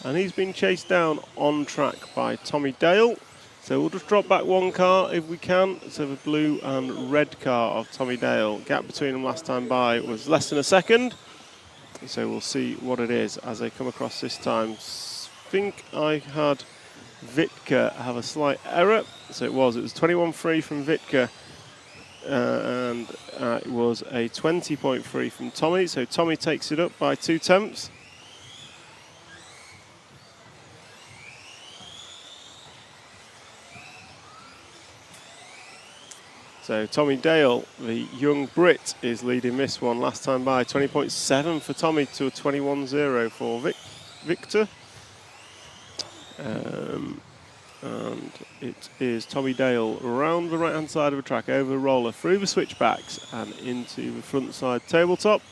And he's been chased down on track by Tommy Dale. So we'll just drop back one car if we can. So the blue and red car of Tommy Dale. Gap between them last time by was less than a second. So we'll see what it is as they come across this time. I think I had Vitka have a slight error. So it was 21.3 from Vitka. And it was a 20.3 from Tommy. So Tommy takes it up by 2 tenths. So Tommy Dale, the young Brit, is leading this one last time by. 20.7 for Tommy to a 21-0 for Victor. and it is Tommy Dale round the right-hand side of the track, over the roller, through the switchbacks and into the front side tabletop.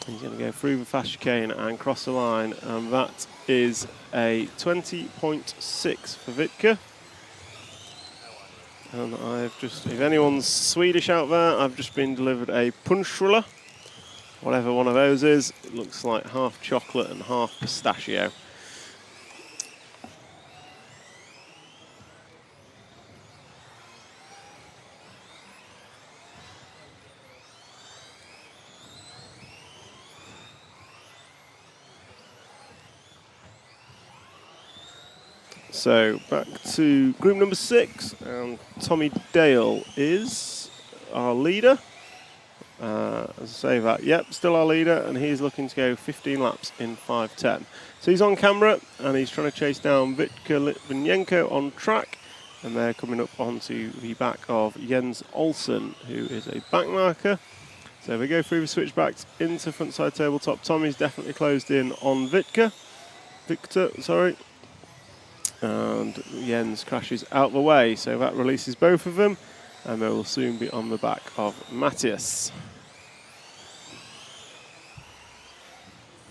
He's going to go through the fast chicane and cross the line, and that is a 20.6 for Wittke. And I've just, if anyone's Swedish out there, I've just been delivered a punschrulle. Whatever one of those is, it looks like half chocolate and half pistachio. So back to group number 6, and Tommy Dale is our leader. As I say that, yep, still our leader, and he's looking to go 15 laps in 5:10. So he's on camera, and he's trying to chase down Wittke Litvinenko on track, and they're coming up onto the back of Jens Olsen, who is a back marker. So they go through the switchbacks into frontside tabletop. Tommy's definitely closed in on Victor, sorry. And Jens crashes out the way, so that releases both of them, and they will soon be on the back of Matthias.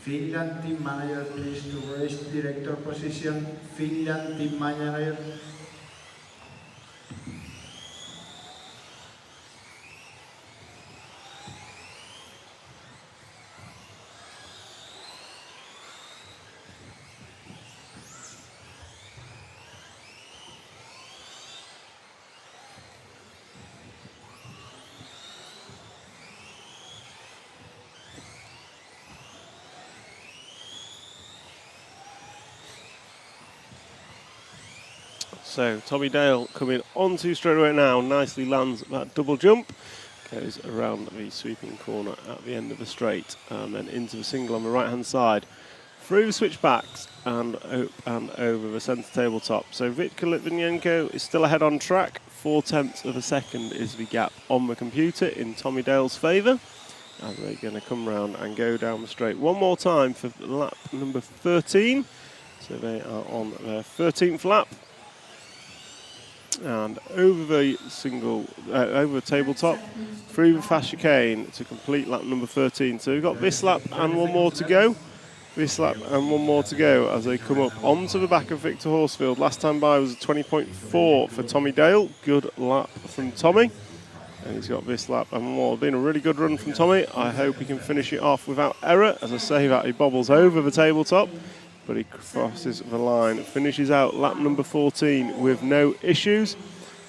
Finland team manager, please, to race director position. Finland team manager. So Tommy Dale coming onto straight away now, nicely lands that double jump, goes around the sweeping corner at the end of the straight, and then into the single on the right hand side, through the switchbacks and over the centre tabletop. So Wittke Litvinenko is still ahead on track, 0.4 of a second is the gap on the computer in Tommy Dale's favour, and they're going to come round and go down the straight one more time for lap number 13. So they are on their 13th lap. And over the over the tabletop, through the fast chicane to complete lap number 13. So we've got this lap and one more to go. This lap and one more to go as they come up onto the back of Victor Horsfield. Last time by was a 20.4 for Tommy Dale. Good lap from Tommy. And he's got this lap and more. Been a really good run from Tommy. I hope he can finish it off without error. As I say that, he bobbles over the tabletop, but he crosses the line, finishes out lap number 14 with no issues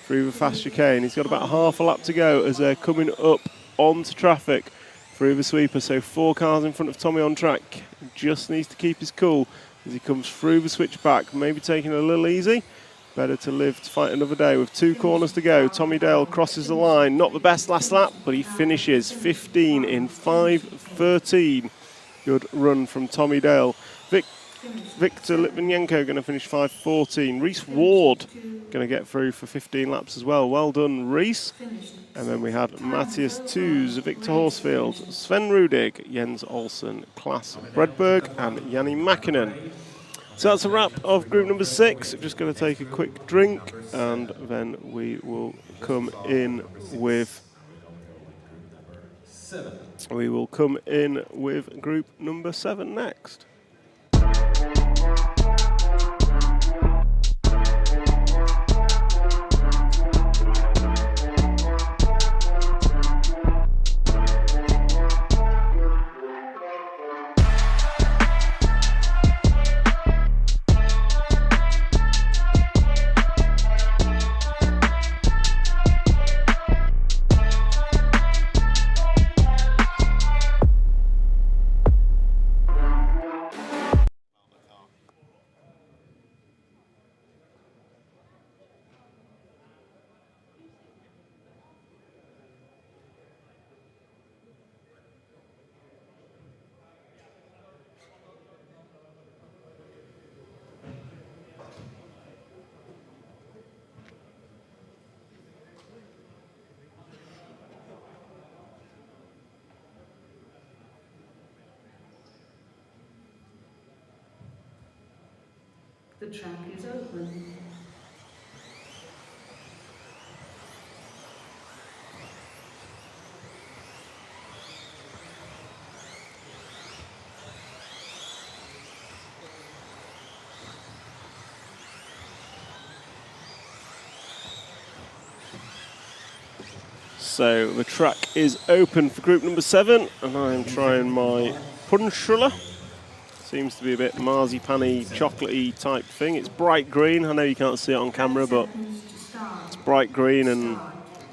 through the fast chicane. He's got about half a lap to go as they're coming up onto traffic through the sweeper. So 4 cars in front of Tommy on track. He just needs to keep his cool as he comes through the switchback, maybe taking it a little easy. Better to live to fight another day with 2 corners to go. Tommy Dale crosses the line, not the best last lap, but he finishes 15 in 5:13. Good run from Tommy Dale. Victor Litvinenko going to finish 5:14. Reese Ward going to get through for 15 laps as well. Well done, Reese. And then we had Matthias Tooze, Victor Horsfield, Sven Rudig, Jens Olsen, Klaas Bredberg, and Janni Mäkinen. So that's a wrap of group number 6. Just going to take a quick drink, and then we will come in with group number 7 next. The track is open. So the track is open for group number 7, and I'm trying my punch-ruller. Seems to be a bit marzipan-y, chocolatey type thing. It's bright green. I know you can't see it on camera, but it's bright green and,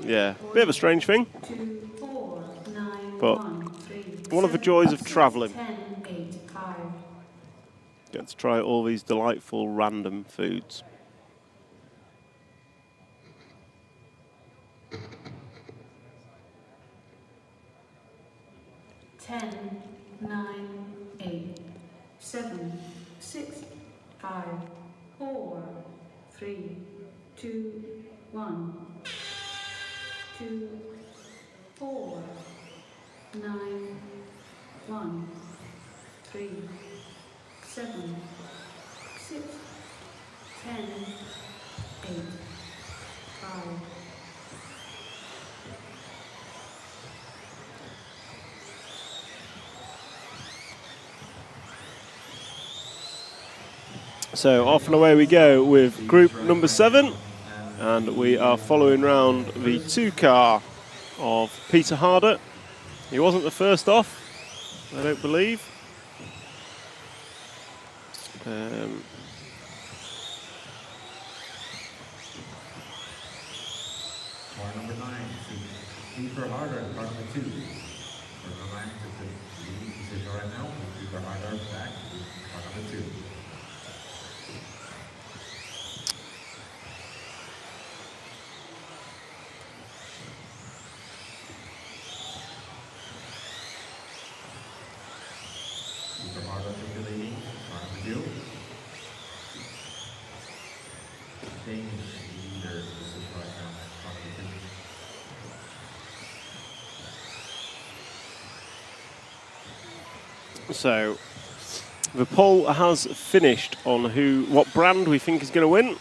yeah, a bit of a strange thing. But one of the joys of travelling. Get to try all these delightful random foods. 10, 9, 8, 7, 6, 5, 4, 3, 2, 1, 2, 4, 9, 1, 3, 7, 6, 10, 8, 5. So off and away we go with group number 7, and we are following round the 2 car of Peter Harder. He wasn't the first off, I don't believe. Car number 9, Peter Harder, car number 2. Car number 9 is the leading position right now. Peter Harder back, car number 2. Peter Harder took the leading, car number 2. Danish leader position right now, car number 2. So the poll has finished on what brand we think is going to win,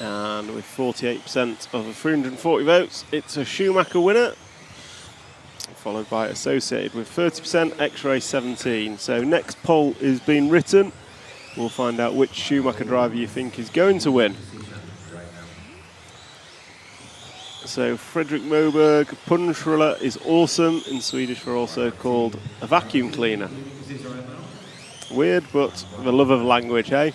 and with 48% of the 340 votes, it's a Schumacher winner, followed by Associated with 30%, X-Ray 17. So next poll is being written. We'll find out which Schumacher driver you think is going to win. So Fredrik Moberg, punch-ruller is awesome. In Swedish we're also called a vacuum cleaner. Weird, but the love of language, eh?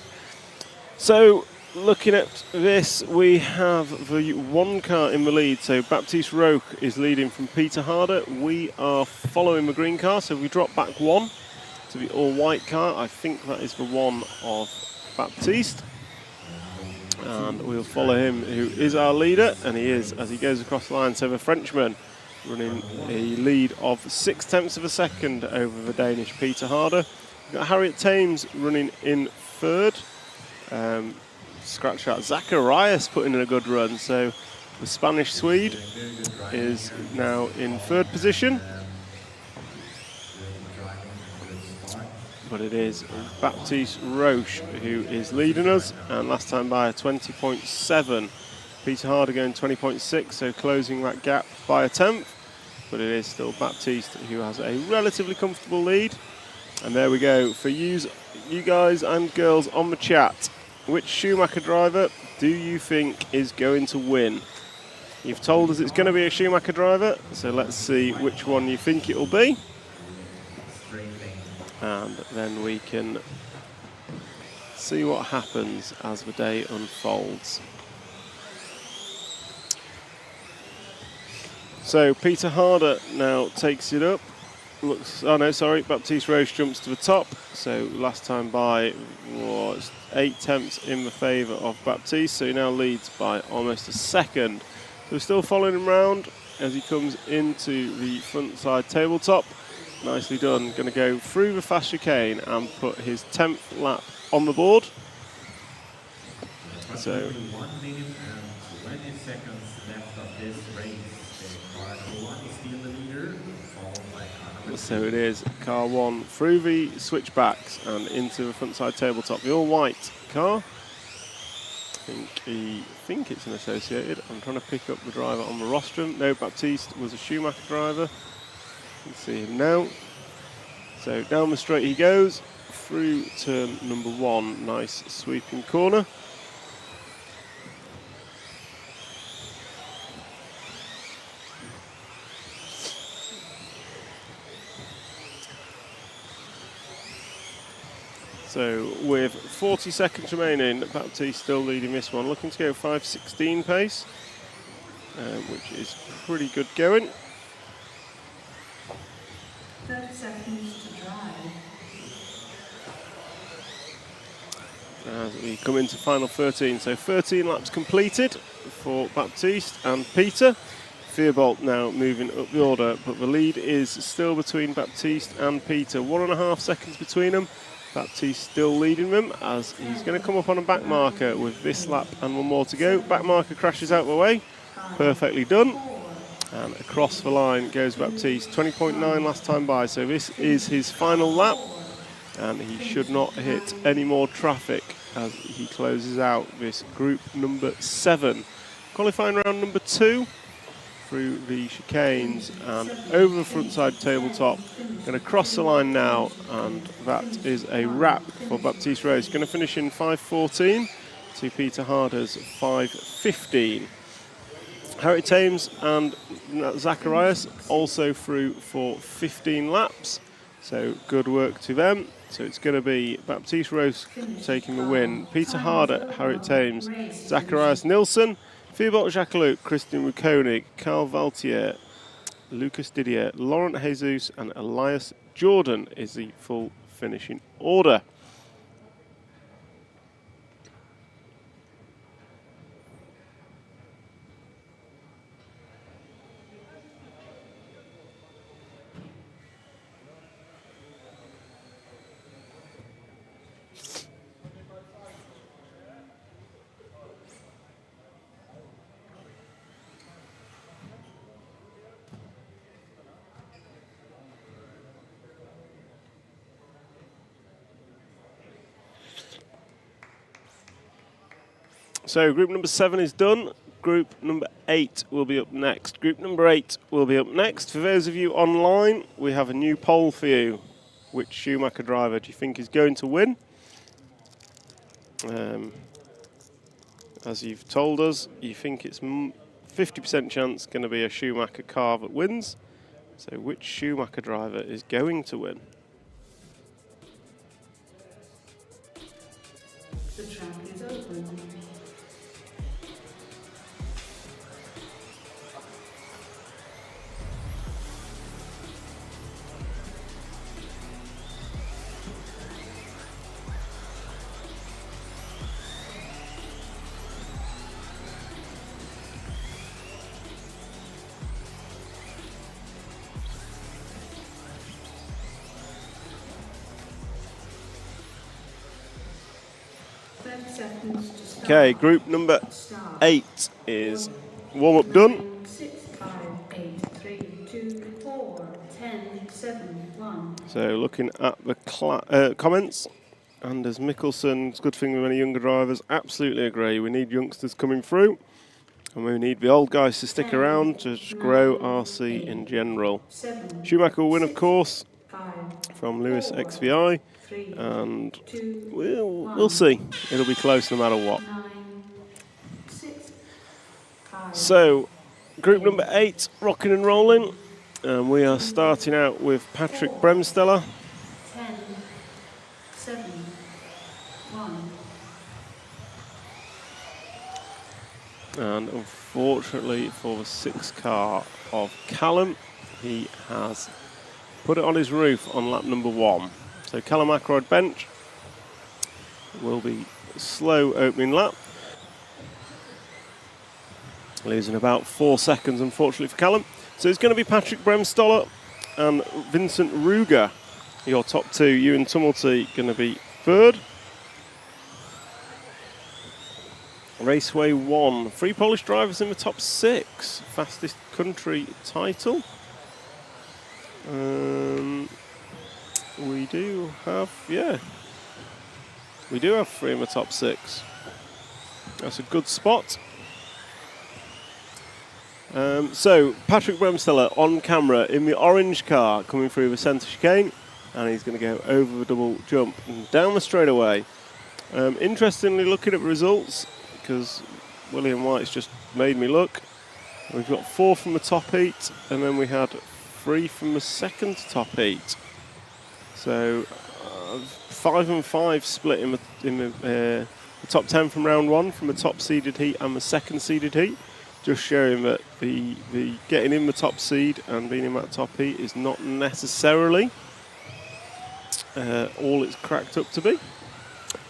So looking at this, we have the 1 car in the lead. So Baptiste Roque is leading from Peter Harder. We are following the green car, so we drop back 1 to the all-white car. I think that is the one of Baptiste. And we'll follow him, who is our leader, and he is, as he goes across the line. So the Frenchman running a lead of 0.6 of a second over the Danish Peter Harder. We've got Harriet Thames running in 3rd. Scratch out Zacharias putting in a good run. So the Spanish Swede is now in 3rd position. But it is Baptiste Roque who is leading us, and last time by a 20.7. Peter Harder going 20.6, so closing that gap by a 10th. But it is still Baptiste who has a relatively comfortable lead. And there we go for you guys and girls on the chat. Which Schumacher driver do you think is going to win? You've told us it's going to be a Schumacher driver, so let's see which one you think it will be. And then we can see what happens as the day unfolds. So Peter Harder now takes it up. Baptiste Roque jumps to the top. So last time by was 0.8 in the favour of Baptiste. So he now leads by almost a second. So we're still following him round as he comes into the front side tabletop. Nicely done. Going to go through the fast chicane and put his 10th lap on the board. So 1 minute and 20 seconds left of this race. Car 1 is still the leader, followed by car number 2. So it is car 1 through the switchbacks and into the front side tabletop. The all-white car. I think it's an associated. I'm trying to pick up the driver on the rostrum. No, Baptiste was a Schumacher driver. You can see him now. So down the straight he goes, through turn number 1. Nice sweeping corner. So with 40 seconds remaining, Baptiste still leading this one. Looking to go 5:16 pace, which is pretty good going. 30 seconds to drive. As we come into final 13, so 13 laps completed for Baptiste and Peter. Veerbolt now moving up the order, but the lead is still between Baptiste and Peter. 1.5 seconds between them. Baptiste still leading them as he's going to come up on a back marker with this lap and 1 more to go. Back marker crashes out the way, perfectly done. And across the line goes Baptiste, 20.9 last time by, so this is his final lap. And he should not hit any more traffic as he closes out this group number 7. Qualifying round number 2 through the chicanes and over the frontside tabletop. Going to cross the line now, and that is a wrap for Baptiste Race. Going to finish in 5:14 to Peter Harder's 5:15. Harry Thames and Zacharias also through for 15 laps. So good work to them. So it's going to be Baptiste Rose taking the win. Peter Harder, Harriet Thames, Zacharias Nilsson, Veerbolt Jacques-Luc, Christian Rukonig, Carl Valtier, Lucas Didier, Laurent Jesus and Elias Jordan is the full finishing order. So group number 7 is done. Group number 8 will be up next. Group number 8 will be up next. For those of you online, we have a new poll for you. Which Schumacher driver do you think is going to win? As you've told us, you think it's 50% chance going to be a Schumacher car that wins. So which Schumacher driver is going to win? The track is open. Okay, group number 8 is warm-up done. 6, 5, 8, 3, 2, 4, 10, 7, 1. So looking at the comments, Anders Mikkelsen, it's a good thing with any younger drivers, absolutely agree. We need youngsters coming through, and we need the old guys to stick around to grow RC in general. Schumacher will win, of course, from Lewis XVI, and we'll see. It'll be close no matter what. So, group number 8, rocking and rolling, and we are starting out with Patrick Bremsteller. 10, 7, 1. And unfortunately for the 6th car of Callum, he has put it on his roof on lap number 1. So Callum Ackroyd bench will be slow opening lap. Losing about 4 seconds, unfortunately, for Callum. So it's going to be Patrick Bremsteller and Vincent Ruger, your top 2. Ewan Tumulty going to be 3rd. Raceway 1. 3 Polish drivers in the top 6. Fastest country title. We do have, We do have 3 in the top 6. That's a good spot. So, Patrick Bremsteller on camera in the orange car coming through the centre chicane, and he's going to go over the double jump and down the straightaway. Interestingly, looking at the results, because William White's just made me look, we've got 4 from the top heat, and then we had 3 from the second top heat. So 5 and 5 split in the top 10 from round 1 from the top seeded heat and the second seeded heat. Just showing that the getting in the top seed and being in that top heat is not necessarily all it's cracked up to be.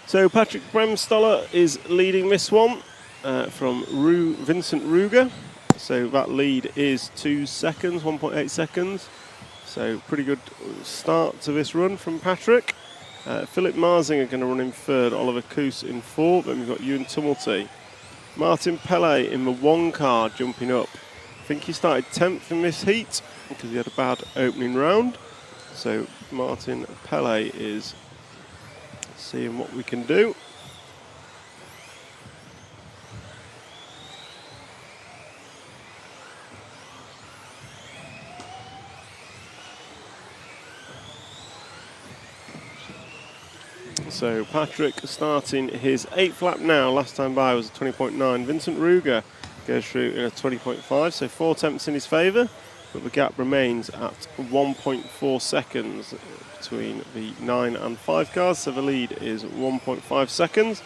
So Patrick Bremsteller is leading this one from Vincent Ruger. So that lead is 2 seconds, 1.8 seconds. So pretty good start to this run from Patrick. Philip Marsing are going to run in 3rd, Oliver Koos in 4th, then we've got Ewan Tumulty. Martin Pelle in the 1 car jumping up. I think he started 10th in this heat because he had a bad opening round. So Martin Pelle is seeing what we can do. So Patrick starting his 8th lap now. Last time by was a 20.9. Vincent Ruger goes through in a 20.5, so 4 tenths in his favour, but the gap remains at 1.4 seconds between the 9 and 5 cars, so the lead is 1.5 seconds.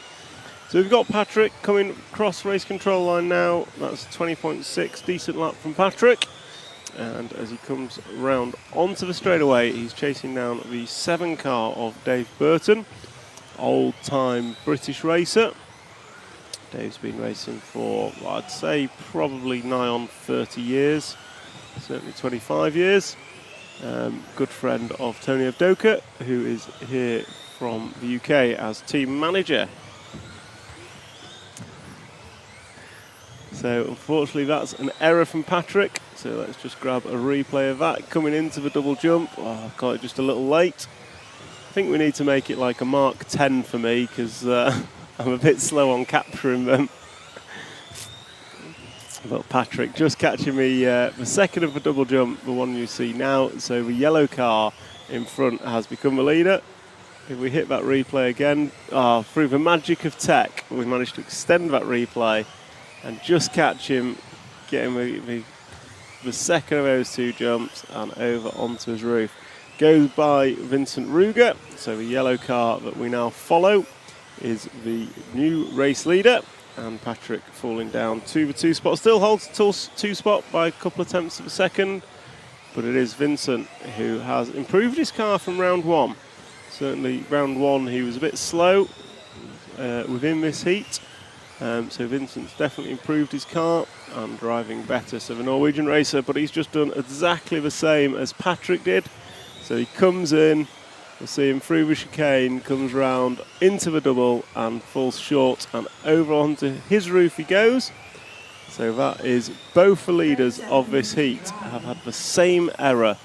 So we've got Patrick coming across race control line now. That's 20.6, decent lap from Patrick. And as he comes round onto the straightaway, he's chasing down the 7 car of Dave Burton, old-time British racer. Dave's been racing for, well, I'd say, probably nigh on 30 years, certainly 25 years. Good friend of Tony Avdoka, who is here from the UK as team manager. So unfortunately that's an error from Patrick. So let's just grab a replay of that. Coming into the double jump, I got it just a little late. I think we need to make it like a Mark 10 for me because I'm a bit slow on capturing them. But Patrick just catching me the second of the double jump, the one you see now. So the yellow car in front has become the leader. If we hit that replay again, through the magic of tech, we managed to extend that replay and just catch him getting the second of those 2 jumps and over onto his roof. Goes by Vincent Ruger, so the yellow car that we now follow is the new race leader, and Patrick falling down to the 2 spot. Still holds the 2 spot by a couple of tenths of a second, but it is Vincent who has improved his car from round 1. Certainly round 1 he was a bit slow within this heat. So Vincent's definitely improved his car and driving better. So the Norwegian racer, but he's just done exactly the same as Patrick did. So he comes in, we'll see him through the chicane, comes round into the double and falls short and over onto his roof he goes. So that is both the leaders of this heat have had the same error.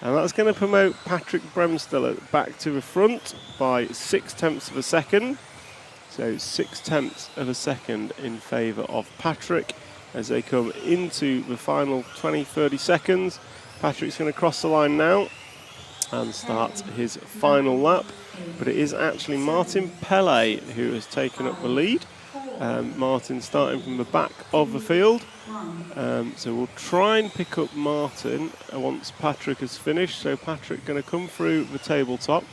And that's going to promote Patrick Bremsteller back to the front by 6 tenths of a second. So 6 tenths of a second in favour of Patrick as they come into the final 20-30 seconds. Patrick's going to cross the line now and start his final lap. But it is actually Martin Pelle who has taken up the lead. Martin starting from the back of the field. So we'll try and pick up Martin once Patrick has finished. So Patrick going to come through the tabletop.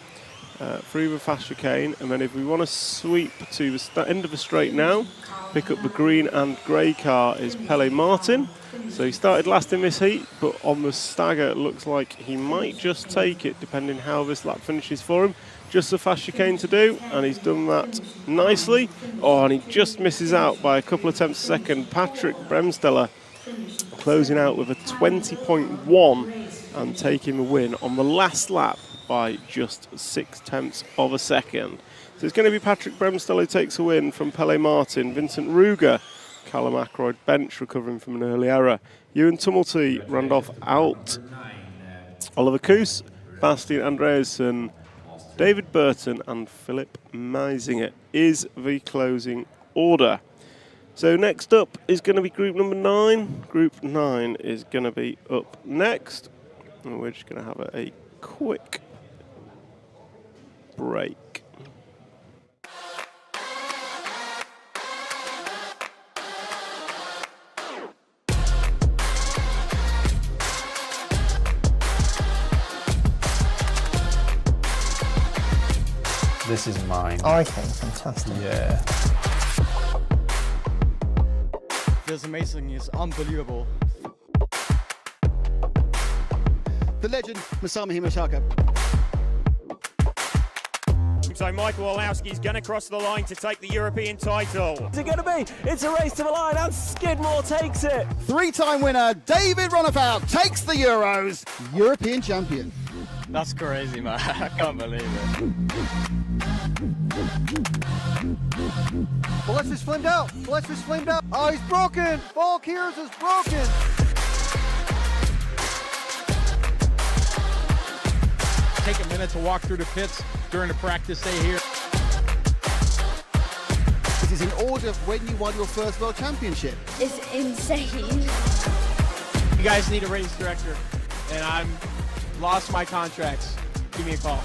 Through the fast chicane, and then if we want to sweep to the end of the straight now, pick up the green and grey car is Pelle Martin. So he started last in this heat, but on the stagger it looks like he might just take it depending how this lap finishes for him. Just the fast chicane to do, and he's done that nicely. And he just misses out by a couple of tenths a second. Patrick Bremsteller closing out with a 20.1 and taking the win on the last lap by just 6 tenths of a second. So it's going to be Patrick Bremsteller who takes a win from Pelle Martin, Vincent Ruger, Callum Ackroyd bench recovering from an early error, Ewan Tumulty, Randolph out, Oliver Koos, Bastian Andreasen David Burton and Philip Meisinger is the closing order. So next up is going to be group number 9. Group 9 is going to be up next. And we're just going to have a quick break. This is mine. Oh, okay, fantastic. Yeah. Feels amazing, it's unbelievable. The legend, Masami Himashaka. So Michael Olowski is going to cross the line to take the European title. What's it going to be? It's a race to the line and Skidmore takes it. 3-time winner David Ronnefout takes the Euros, European champion. That's crazy, man. I can't believe it. Balestro's flamed out. Balestro's flamed out. Oh, he's broken. Valkyries is broken. Take a minute to walk through the pits during the practice day here. It is in order of when you won your first World Championship. It's insane. You guys need a race director, and I'm lost my contracts. Give me a call.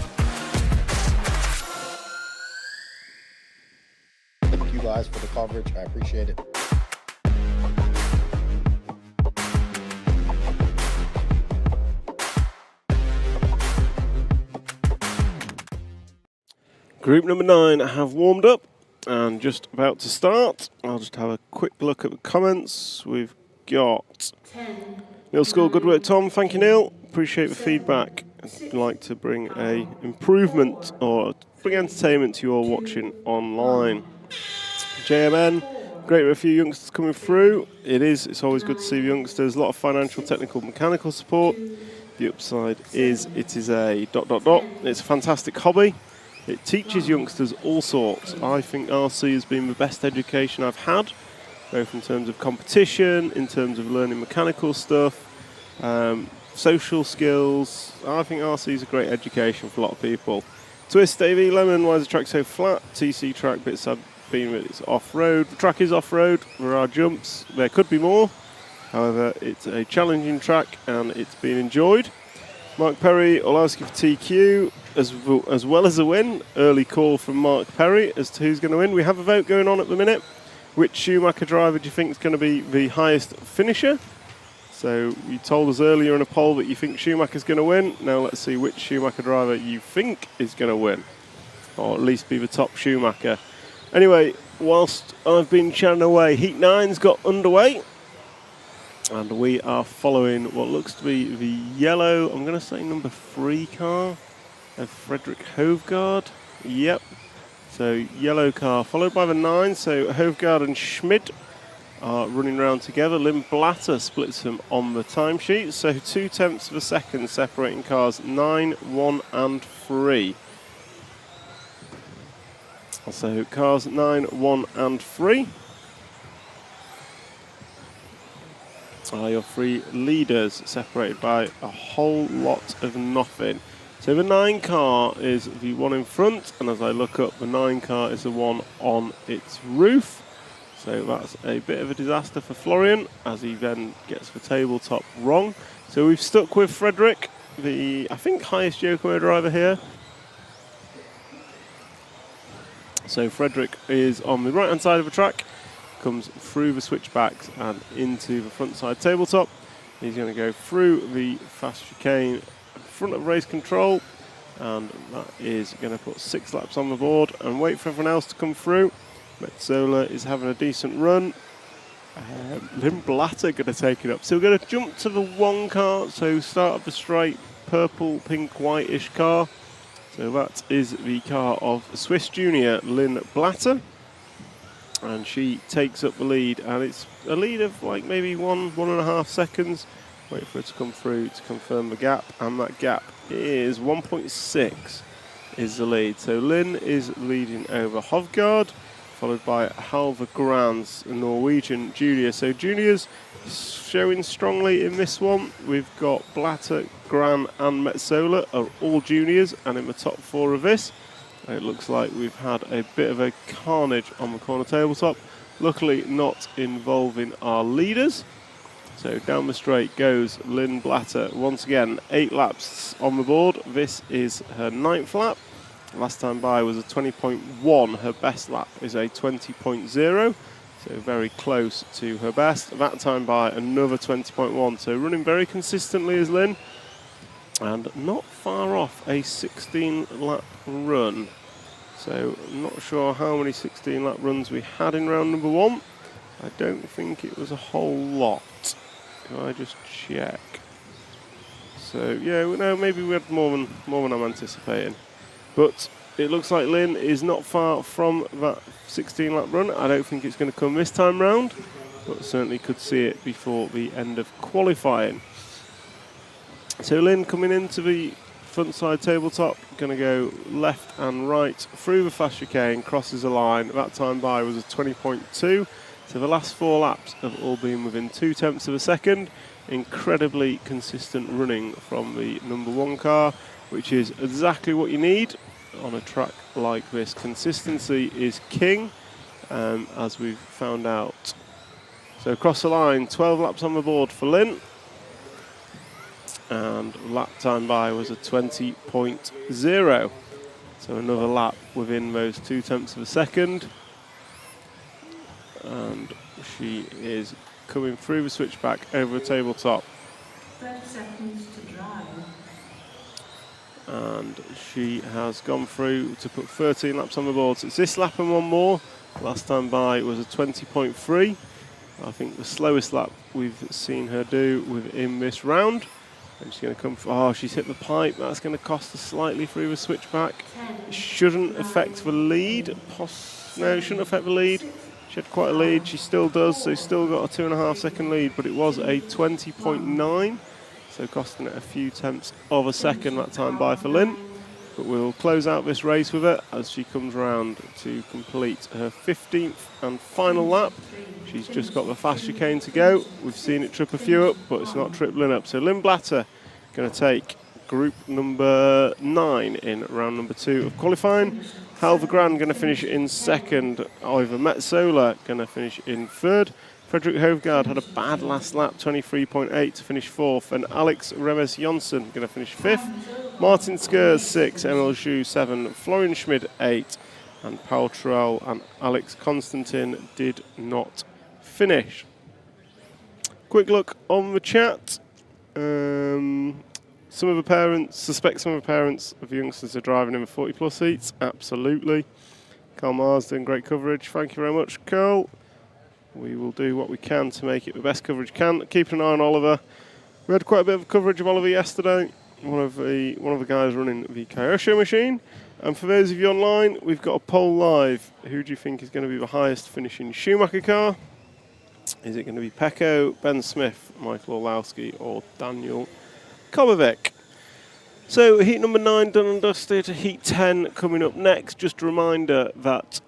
Thank you guys for the coverage. I appreciate it. Group number 9 have warmed up and just about to start. I'll just have a quick look at the comments. We've got 10. Neil Skull, good work, Tom. Thank you, Neil. Appreciate the feedback. I'd like to bring a improvement or bring entertainment to you all watching online. JMN, great with a few youngsters coming through. It's always good to see the youngsters. A lot of financial, technical, mechanical support. The upside is it is a ... It's a fantastic hobby. It teaches youngsters all sorts. I think RC has been the best education I've had, both in terms of competition, in terms of learning mechanical stuff, social skills. I think RC is a great education for a lot of people. Twist, Davey, Lemon, why is the track so flat? TC track bits have been with it's off-road. The track is off-road. There are jumps. There could be more. However, it's a challenging track and it's been enjoyed. Mark Perry, Olowski for TQ, as well as a win. Early call from Mark Perry as to who's going to win. We have a vote going on at the minute. Which Schumacher driver do you think is going to be the highest finisher? So you told us earlier in a poll that you think Schumacher's going to win. Now let's see which Schumacher driver you think is going to win, or at least be the top Schumacher. Anyway, whilst I've been chatting away, Heat 9's got underway. And we are following what looks to be the yellow, I'm going to say number 3 car of Frederick Hovgaard. Yep. So yellow car followed by the 9. So Hovgaard and Schmid are running around together. Lim Blatter splits them on the timesheet. So 0.2 of a second separating cars 9, 1 and 3. So cars 9, 1 and 3. Are your 3 leaders, separated by a whole lot of nothing. So the 9 car is the one in front, and as I look up, the 9 car is the one on its roof. So that's a bit of a disaster for Florian, as he then gets the tabletop wrong. So we've stuck with Frederick, the, I think, highest Yokomo driver here. So Frederick is on the right-hand side of the track, comes through the switchbacks and into the front side tabletop. He's going to go through the fast chicane in front of race control, and that is going to put 6 laps on the board and wait for everyone else to come through. Metzola is having a decent run. Lim Blatter going to take it up. So we're going to jump to the 1 car, so start of the straight purple, pink, whitish car. So that is the car of Swiss junior Lynn Blatter. And she takes up the lead, and it's a lead of like maybe 1.5 seconds. Wait for it to come through to confirm the gap, and that gap is 1.6 is the lead. So Lynn is leading over Hovgaard, followed by Halva Grans, a Norwegian junior. So juniors showing strongly in this one. We've got Blatter, Gran and Metsola are all juniors and in the top 4 of this. It looks like we've had a bit of a carnage on the corner tabletop. Luckily not involving our leaders. So down the straight goes Lynn Blatter. Once again, 8 laps on the board. This is her 9th lap. Last time by was a 20.1. Her best lap is a 20.0. So very close to her best. That time by another 20.1. So running very consistently as Lynn. And not far off a 16-lap run. So I'm not sure how many 16-lap runs we had in round number 1. I don't think it was a whole lot. Can I just check? So yeah, no, maybe we had more than I'm anticipating. But it looks like Lynn is not far from that 16-lap run. I don't think it's going to come this time round, but certainly could see it before the end of qualifying. So Lynn coming into the front side tabletop, going to go left and right through the fast chicane, crosses a line. That time by was a 20.2. So the last 4 laps have all been within 0.2 of a second. Incredibly consistent running from the number 1 car, which is exactly what you need on a track like this. Consistency is king, as we've found out. So across the line, 12 laps on the board for Lynn. And lap time by was a 20.0. So another lap within those 0.2 of a second. And she is coming through the switchback over the tabletop. 30 seconds to drive. And she has gone through to put 13 laps on the board. So it's this lap and one more. Last time by was a 20.3. I think the slowest lap we've seen her do within this round. And she's going to come. Oh, she's hit the pipe. That's going to cost her slightly through the switchback. It shouldn't affect the lead. No, it shouldn't affect the lead. She had quite a lead. She still does. So still got a 2.5 second lead, but it was a 20.9. So costing it a few tenths of a second that time by for Lynn. But we'll close out this race with her as she comes round to complete her 15th and final lap. She's just got the fast chicane to go. We've seen it trip a few up, but it's not tripped Lynn up. So Lynn Blatter going to take group number 9 in round number 2 of qualifying. Halva Gran going to finish in second. Ivar Metsola going to finish in third. Fredrik Hovgaard had a bad last lap, 23.8 to finish 4th. And Alex Remes Jonsson going to finish 5th. Martin Skurs 6, Emil Zhu 7, Florian Schmid 8. And Paul Truel and Alex Constantin did not finish. Quick look on the chat. Some of the parents suspect some of the parents of the youngsters are driving in the 40+ seats. Absolutely. Carl Mars doing great coverage. Thank you very much, Carl. We will do what we can to make it the best coverage we can. Keep an eye on Oliver. We had quite a bit of coverage of Oliver yesterday. One of the guys running the Kyosho machine. And for those of you online, we've got a poll live. Who do you think is going to be the highest finishing Schumacher car? Is it going to be Pecco, Ben Smith, Michael Orlowski, or Daniel Kovacic? So heat number 9 done and dusted. Heat 10 coming up next. Just a reminder that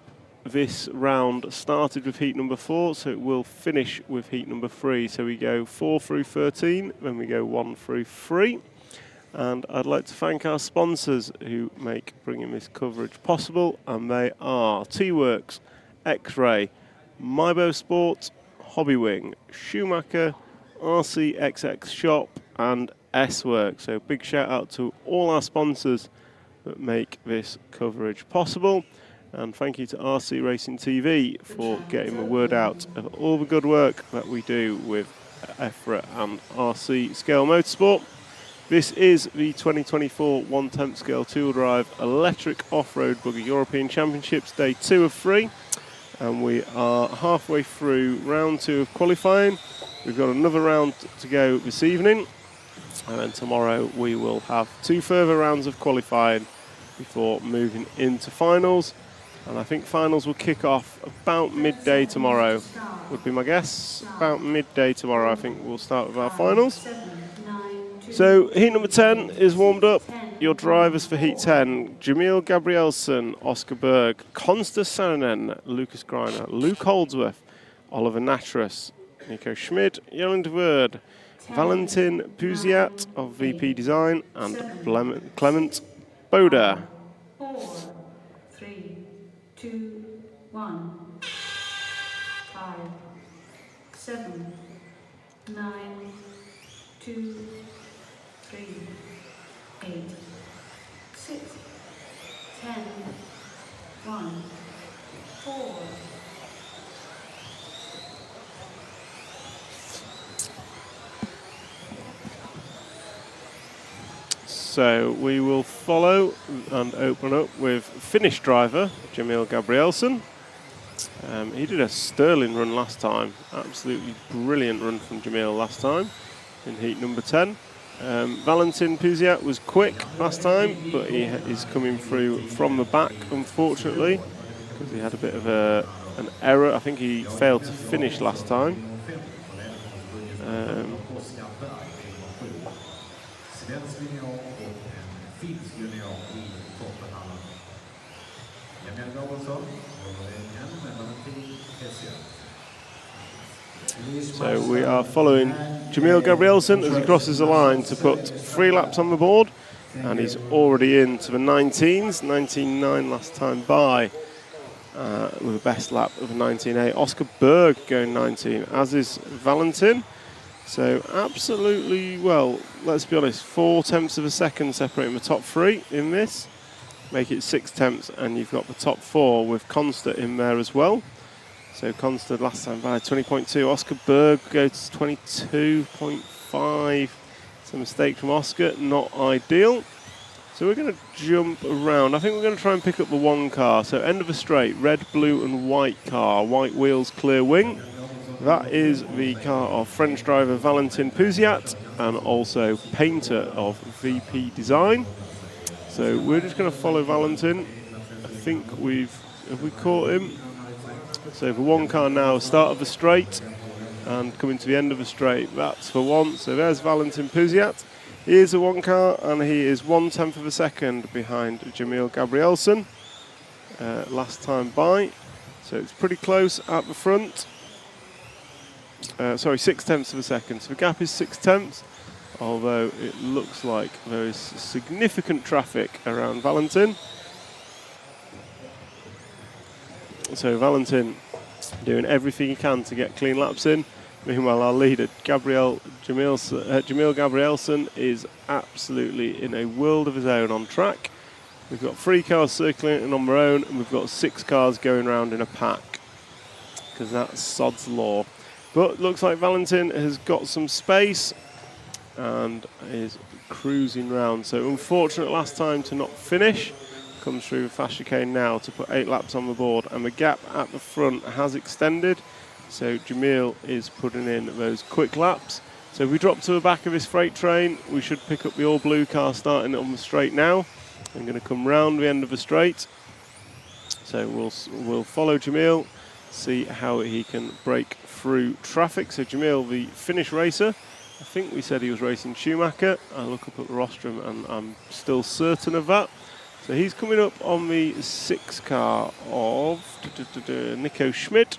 this round started with heat number 4, so it will finish with heat number 3. So we go 4 through 13, then we go 1 through 3. And I'd like to thank our sponsors who make bringing this coverage possible, and they are T-Works, X-Ray, Mybo Sport, Hobbywing, Schumacher, RCXX Shop, and S-Work. So big shout out to all our sponsors that make this coverage possible. And thank you to RC Racing TV for getting the word out of all the good work that we do with EFRA and RC Scale Motorsport. This is the 2024 1/10 scale two-wheel drive electric off-road buggy European Championships, day 2 of 3. And we are halfway through round 2 of qualifying. We've got another round to go this evening. And then tomorrow we will have 2 further rounds of qualifying before moving into finals. And I think finals will kick off about midday tomorrow, would be my guess. About midday tomorrow, I think we'll start with our finals. So heat number 10 is warmed up. your drivers for Heat 10, Jamil Gabrielsen, Oscar Berg, Konsta Saarinen, Lucas Greiner, Luke Holdsworth, Oliver Natras, Nico Schmid, Jolien de Woerd, Valentin Puziat of VP Design, and Clement Boda. 4, 3, 2, 1. 5, 7, 9, 2, 3, 8, 6, 10, 1, 4. So we will follow and open up with Finnish driver Jamil Gabrielsen. He did a sterling run last time, absolutely brilliant run from Jamil last time in heat number 10. Valentin Puziat was quick last time, but he is coming through from the back, unfortunately, because he had a bit of an error. I think he failed to finish last time. So we are following Jamil Gabrielsen as he crosses the line to put 3 laps on the board, and he's already into the 19s, 19.9 last time by, with a best lap of 19.8. Oscar Berg going 19, as is Valentin. So absolutely, well, let's be honest, 4 tenths of a second separating the top 3 in this. Make it 6 tenths, and you've got the top 4 with Konsta in there as well. So Konsta last time by 20.2. Oscar Berg goes to 22.5. It's a mistake from Oscar, not ideal. So we're going to jump around. I think we're going to try and pick up the 1 car. So end of a straight, red, blue and white car. White wheels, clear wing. That is the car of French driver Valentin Puziat and also painter of VP Design. So we're just going to follow Valentin. I think have we caught him? So for 1 car now, start of the straight and coming to the end of the straight. That's for 1. So there's Valentin Puziat. He is a 1 car and he is 1/10 of a second behind Jamil Gabrielsen last time by. So it's pretty close at the front. 6 tenths of a second. So the gap is 6 tenths, although it looks like there is significant traffic around Valentin. So Valentin doing everything he can to get clean laps in. Meanwhile, our leader, Jamil Gabrielsen, is absolutely in a world of his own on track. We've got 3 cars circling on their own, and we've got 6 cars going around in a pack, because that's sod's law. But looks like Valentin has got some space and is cruising round. So unfortunate last time to not finish. Comes through the fast chicane now to put 8 laps on the board, and the gap at the front has extended. So Jamil is putting in those quick laps. So if we drop to the back of this freight train, we should pick up the all blue car starting on the straight now. I'm going to come round the end of the straight. So we'll follow Jamil, see how he can break through traffic. So Jamil, the Finnish racer, I think we said he was racing Schumacher. I look up at the rostrum and I'm still certain of that. So he's coming up on the 6 car of Nico Schmid.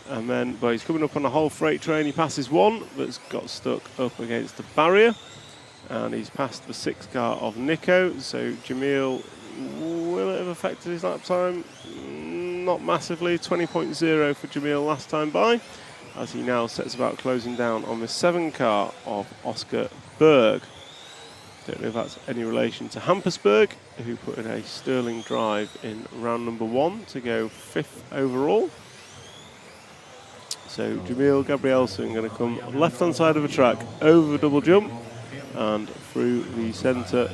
And then, but he's coming up on the whole freight train. He passes 1 that's got stuck up against the barrier. And he's passed the 6 car of Nico. So Jamil, will it have affected his lap time? Not massively. 20.0 for Jamil last time by, as he now sets about closing down on the 7 car of Oscar Berg. Don't know if that's any relation to Hampersburg, who put in a sterling drive in round number 1 to go 5th overall. So Jamil Gabrielsen going to come left-hand side of the track, over the double jump, and through the centre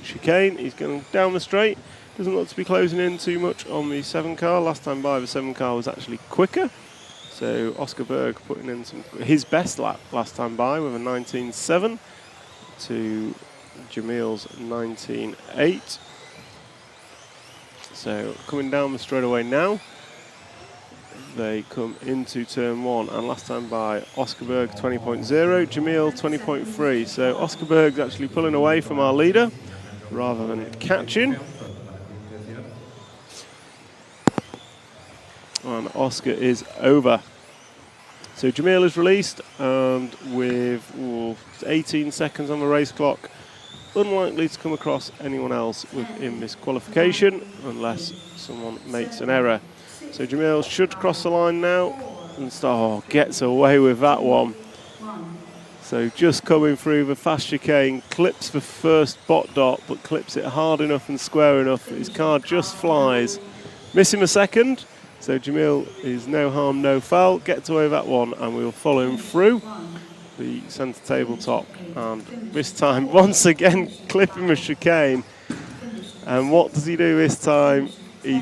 chicane. He's going down the straight. Doesn't look to be closing in too much on the 7 car. Last time by, the 7 car was actually quicker. So Oscar Berg putting in his best lap last time by with a 19.7 to Jamil's 19.8. So coming down the straightaway now. They come into turn 1, and last time by Oscar Berg 20.0, Jamil 20.3. So Oscar Berg's actually pulling away from our leader, rather than catching. And Oscar is over. So Jamil is released, and with 18 seconds on the race clock, unlikely to come across anyone else within this qualification unless someone makes an error. So Jamil should cross the line now and gets away with that one. So just coming through the fast chicane, clips the first bot dot, but clips it hard enough and square enough that his car just flies. Missing a second, so Jamil is no harm, no foul, gets away with that one, and we'll follow him through the centre tabletop. And this time, once again, clipping the chicane. And what does he do this time? He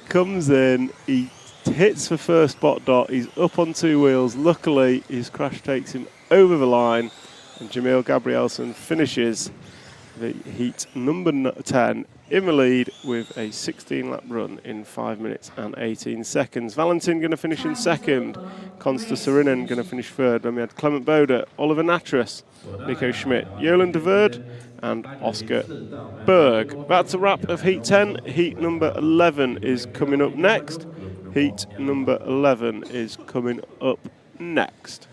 comes in, he hits the first bot dot, he's up on two wheels. Luckily, his crash takes him over the line, and Jamil Gabrielsen finishes the heat number 10 in the lead with a 16-lap run in 5 minutes and 18 seconds. Valentin going to finish in second, Konsta Sarinen going to finish third. Then we had Clement Boda, Oliver Natras, Nico Schmidt, Jolan de Verde, and Oscar Berg. That's a wrap of heat 10. Heat number 11 is coming up next. Heat number 11 is coming up next.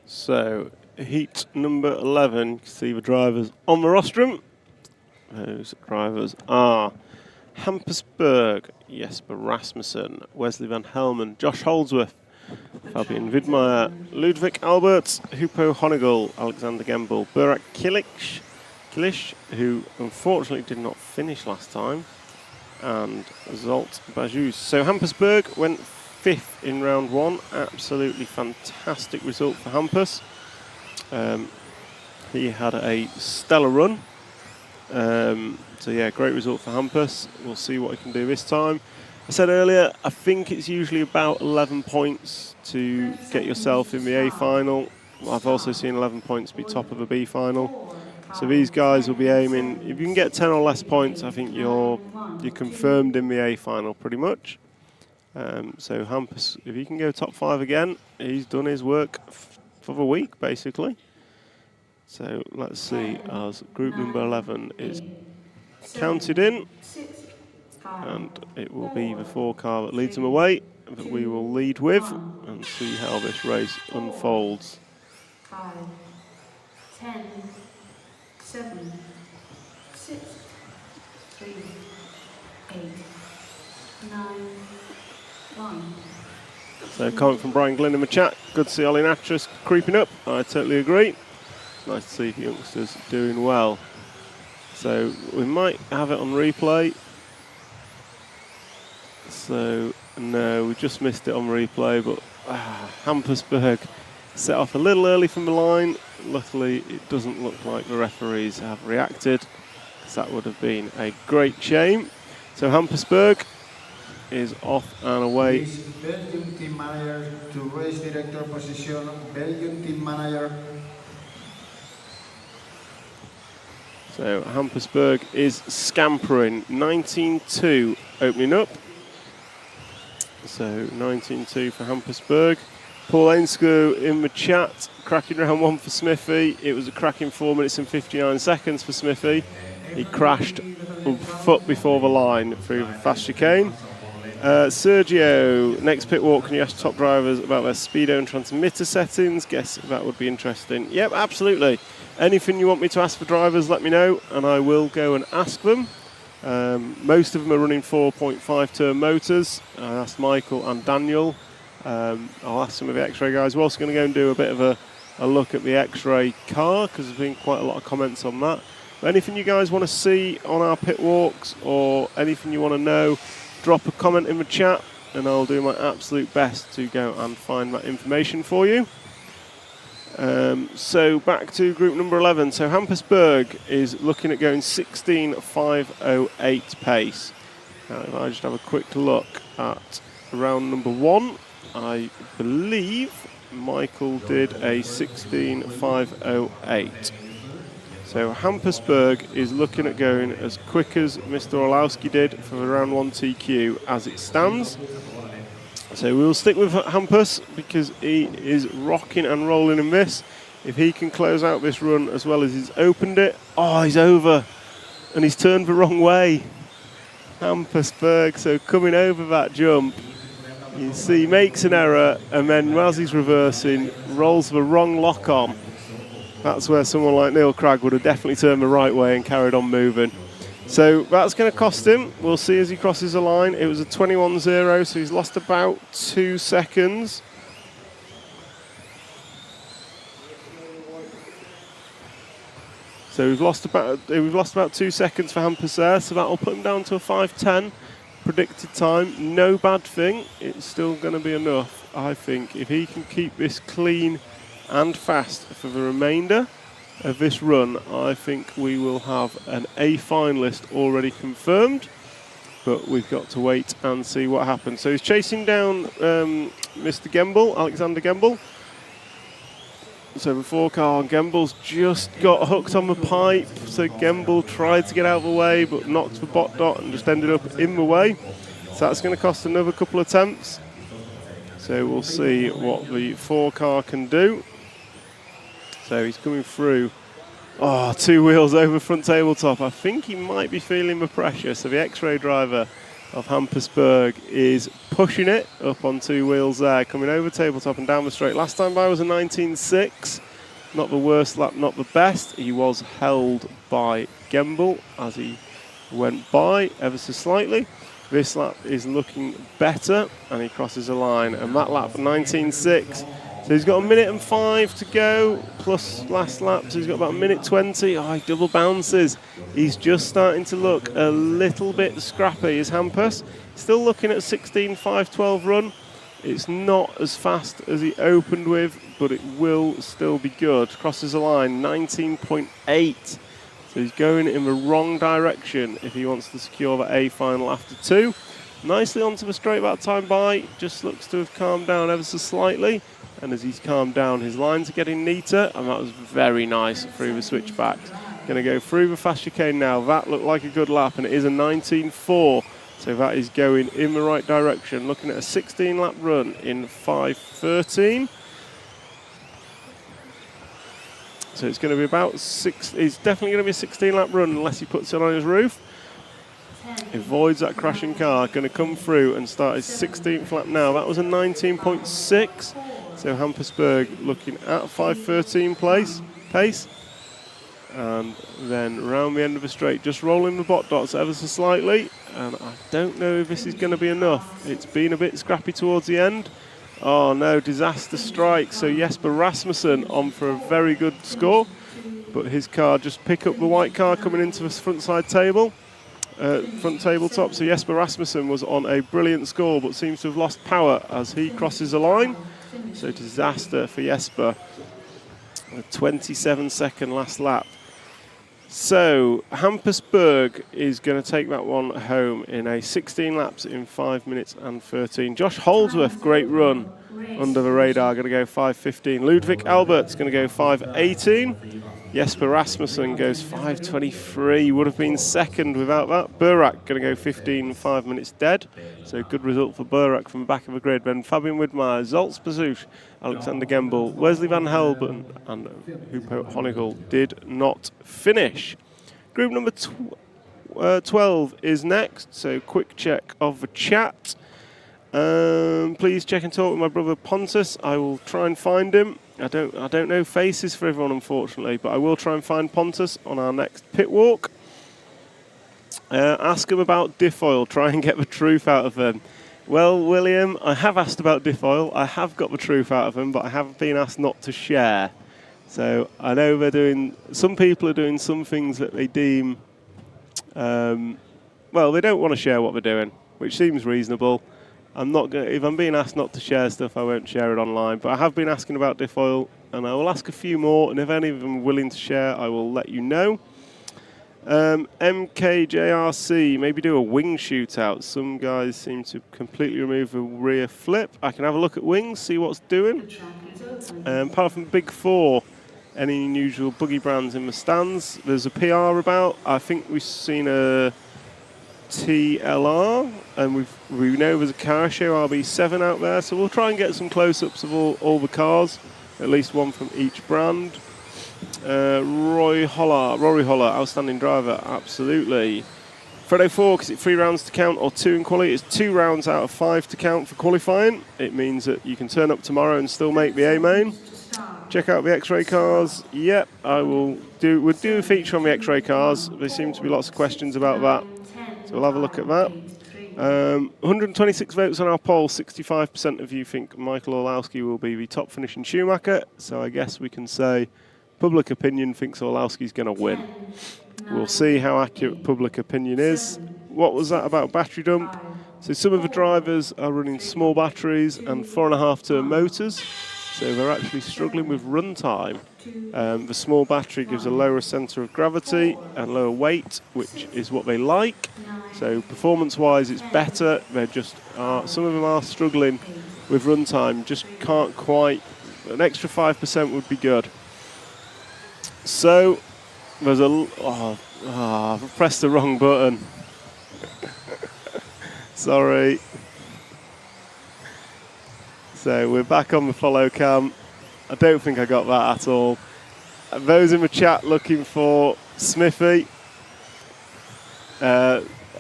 So, heat number 11, you can see the drivers on the rostrum. Those drivers are Hampus Berg, Jesper Rasmussen, Wesley Van Helmen, Josh Holdsworth, Fabian Widmeyer, Ludwig Alberts, Hupo Honigel, Alexander Gembel, Burak Kilic, who unfortunately did not finish last time, and Zolt Bajus. So Hampus Berg went 5th in round 1, absolutely fantastic result for Hampus. He had a stellar run. So yeah, great result for Hampus. We'll see what he can do this time. I said earlier, I think it's usually about 11 points to get yourself in the A final. I've also seen 11 points be top of a B final. So these guys will be aiming, if you can get 10 or less points, I think you're confirmed in the A final pretty much. So Hampus, if he can go top 5 again, he's done his work for the week, basically. So let's see, as group number 11 is counted in, and it will be the 4 car that leads them away that we will lead with and see how this race unfolds. 5, 10, 7, 6, 3, 8, 9, 1. So comment from Brian Glynn in the chat, good to see Ollie Natras creeping up. I totally agree. Nice to see the youngsters doing well. So we might have it on replay. So no, we just missed it on replay, but Hampus Berg set off a little early from the line. Luckily, it doesn't look like the referees have reacted, because that would have been a great shame. So Hampus Berg is off and away. Belgium team manager to race director position. Belgium team manager. So Hampus Berg is scampering 19.2 opening up. So 19.2 for Hampus Berg. Paul Ainscough in the chat, cracking round 1 for Smithy. It was a cracking 4 minutes and 59 seconds for Smithy. He crashed a foot before the line through the fast chicane. Sergio, next pit walk, can you ask top drivers about their speedo and transmitter settings? Guess that would be interesting. Yep, absolutely. Anything you want me to ask for drivers, let me know, and I will go and ask them. Most of them are running 4.5 turn motors. I asked Michael and Daniel. I'll ask some of the X-Ray guys. We're also going to go and do a bit of a look at the X-Ray car, because there's been quite a lot of comments on that. Anything you guys want to see on our pit walks or anything you want to know, drop a comment in the chat and I'll do my absolute best to go and find that information for you. So back to group number 11. So Hampersberg is looking at going 16.508 pace. Now if I just have a quick look at round number 1, I believe Michael did a 16.508. So Hampersberg is looking at going as quick as Mr. Orlowski did for the round 1 TQ as it stands. So we'll stick with Hampus because he is rocking and rolling in this. If he can close out this run as well as he's opened it, oh, he's over and he's turned the wrong way. Hampersberg, so coming over that jump, you see he makes an error and then as he's reversing, rolls the wrong lock on. That's where someone like Neil Cragg would have definitely turned the right way and carried on moving. So that's going to cost him. We'll see as he crosses the line. It was a 21.0, so he's lost about 2 seconds. So we've lost about 2 seconds for Hampus there, so that'll put him down to a 5:10 predicted time. No bad thing. It's still going to be enough, I think, if he can keep this clean and fast for the remainder of this run. I think we will have an A finalist already confirmed, but we've got to wait and see what happens. So he's chasing down Mr. Gemble, Alexander Gemble. So the 4-car on Gemble's just got hooked on the pipe, so Gemble tried to get out of the way but knocked the bot dot and just ended up in the way. So that's going to cost another couple of attempts. So we'll see what the 4-car can do. So he's coming through. Oh, 2 wheels over front tabletop. I think he might be feeling the pressure. So the X-ray driver of Hampersberg is pushing it up on 2 wheels there, coming over tabletop and down the straight. Last time by was a 19.6. Not the worst lap, not the best. He was held by Gemble as he went by ever so slightly. This lap is looking better and he crosses the line. And that lap, 19.6. So he's got 1:05 to go, plus last lap, so he's got about 1:20. Oh, he double bounces. He's just starting to look a little bit scrappy, is Hampus. Still looking at a 16.512 run. It's not as fast as he opened with, but it will still be good. Crosses the line, 19.8. So he's going in the wrong direction if he wants to secure the A final after 2. Nicely onto the straight that time by, just looks to have calmed down ever so slightly. And as he's calmed down, his lines are getting neater, and that was very nice through the switchbacks. Going to go through the fast chicane now. That looked like a good lap, and it is a 19.4. So that is going in the right direction. Looking at a 16-lap run in 5:13. So it's going to be about 6. It's definitely going to be a 16-lap run unless he puts it on his roof. Avoids that crashing car. Going to come through and start his 16th lap now. That was a 19.6. So Hampersberg looking at 5:13 pace. And then around the end of the straight, just rolling the bot dots ever so slightly. And I don't know if this is going to be enough. It's been a bit scrappy towards the end. Oh no, disaster strike. So Jesper Rasmussen on for a very good score. But his car just pick up the white car coming into the front side table. Front tabletop. So Jesper Rasmussen was on a brilliant score, but seems to have lost power as he crosses the line. So disaster for Jesper. A 27-second last lap. So Hampersberg is going to take that one home in a 16 laps in 5 minutes and 13. Josh Holdsworth, great run under the radar, going to go 5:15. Ludwig Albert's going to go 5:18. Jesper Rasmussen goes 5:23. Would have been second without that. Burak going to go 15 5 minutes dead. So good result for Burak from the back of the grid. Then Fabian Widmeyer, Zoltz Bazuch, Alexander Gemble, Wesley Van Helben and Hupo Honigel did not finish. Group number 12 is next. So quick check of the chat. Please check and talk with my brother Pontus. I will try and find him. I don't know faces for everyone, unfortunately, but I will try and find Pontus on our next pit walk. Ask him about diff oil. Try and get the truth out of him. Well, William, I have asked about diff oil. I have got the truth out of him, but I have been asked not to share. So I know some people are doing some things that they deem, well, they don't want to share what they're doing, which seems reasonable. If I'm being asked not to share stuff, I won't share it online. But I have been asking about diff oil, and I will ask a few more. And if any of them are willing to share, I will let you know. MKJRC, maybe do a wing shootout. Some guys seem to completely remove a rear flip. I can have a look at wings, see what's doing. Apart from Big Four, any unusual buggy brands in the stands? There's a PR about. I think we've seen a TLR, and we know there's a car show RB7 out there, so we'll try and get some close-ups of all the cars, at least one from each brand. Rory Holler, outstanding driver, absolutely. Fredo 4, is it 3 rounds to count or 2 in quality? It's 2 rounds out of 5 to count for qualifying. It means that you can turn up tomorrow and still make the A-main. Check out the X-ray cars. Yep, we'll do a feature on the X-ray cars. There seem to be lots of questions about that, so we'll have a look at that. 126 votes on our poll. 65% of you think Michael Orlowski will be the top finishing Schumacher, so I guess we can say public opinion thinks Orlowski's going to win. We'll see how accurate public opinion is. What was that about battery dump? So some of the drivers are running small batteries and 4.5 turn motors, so they're actually struggling with run time. The small battery gives a lower centre of gravity and lower weight, which is what they like. So performance-wise, it's better. They're just some of them are struggling with run time. Just can't quite. An extra 5% would be good. So there's I've pressed the wrong button. Sorry. So we're back on the follow cam. I don't think I got that at all. Those in the chat looking for Smithy.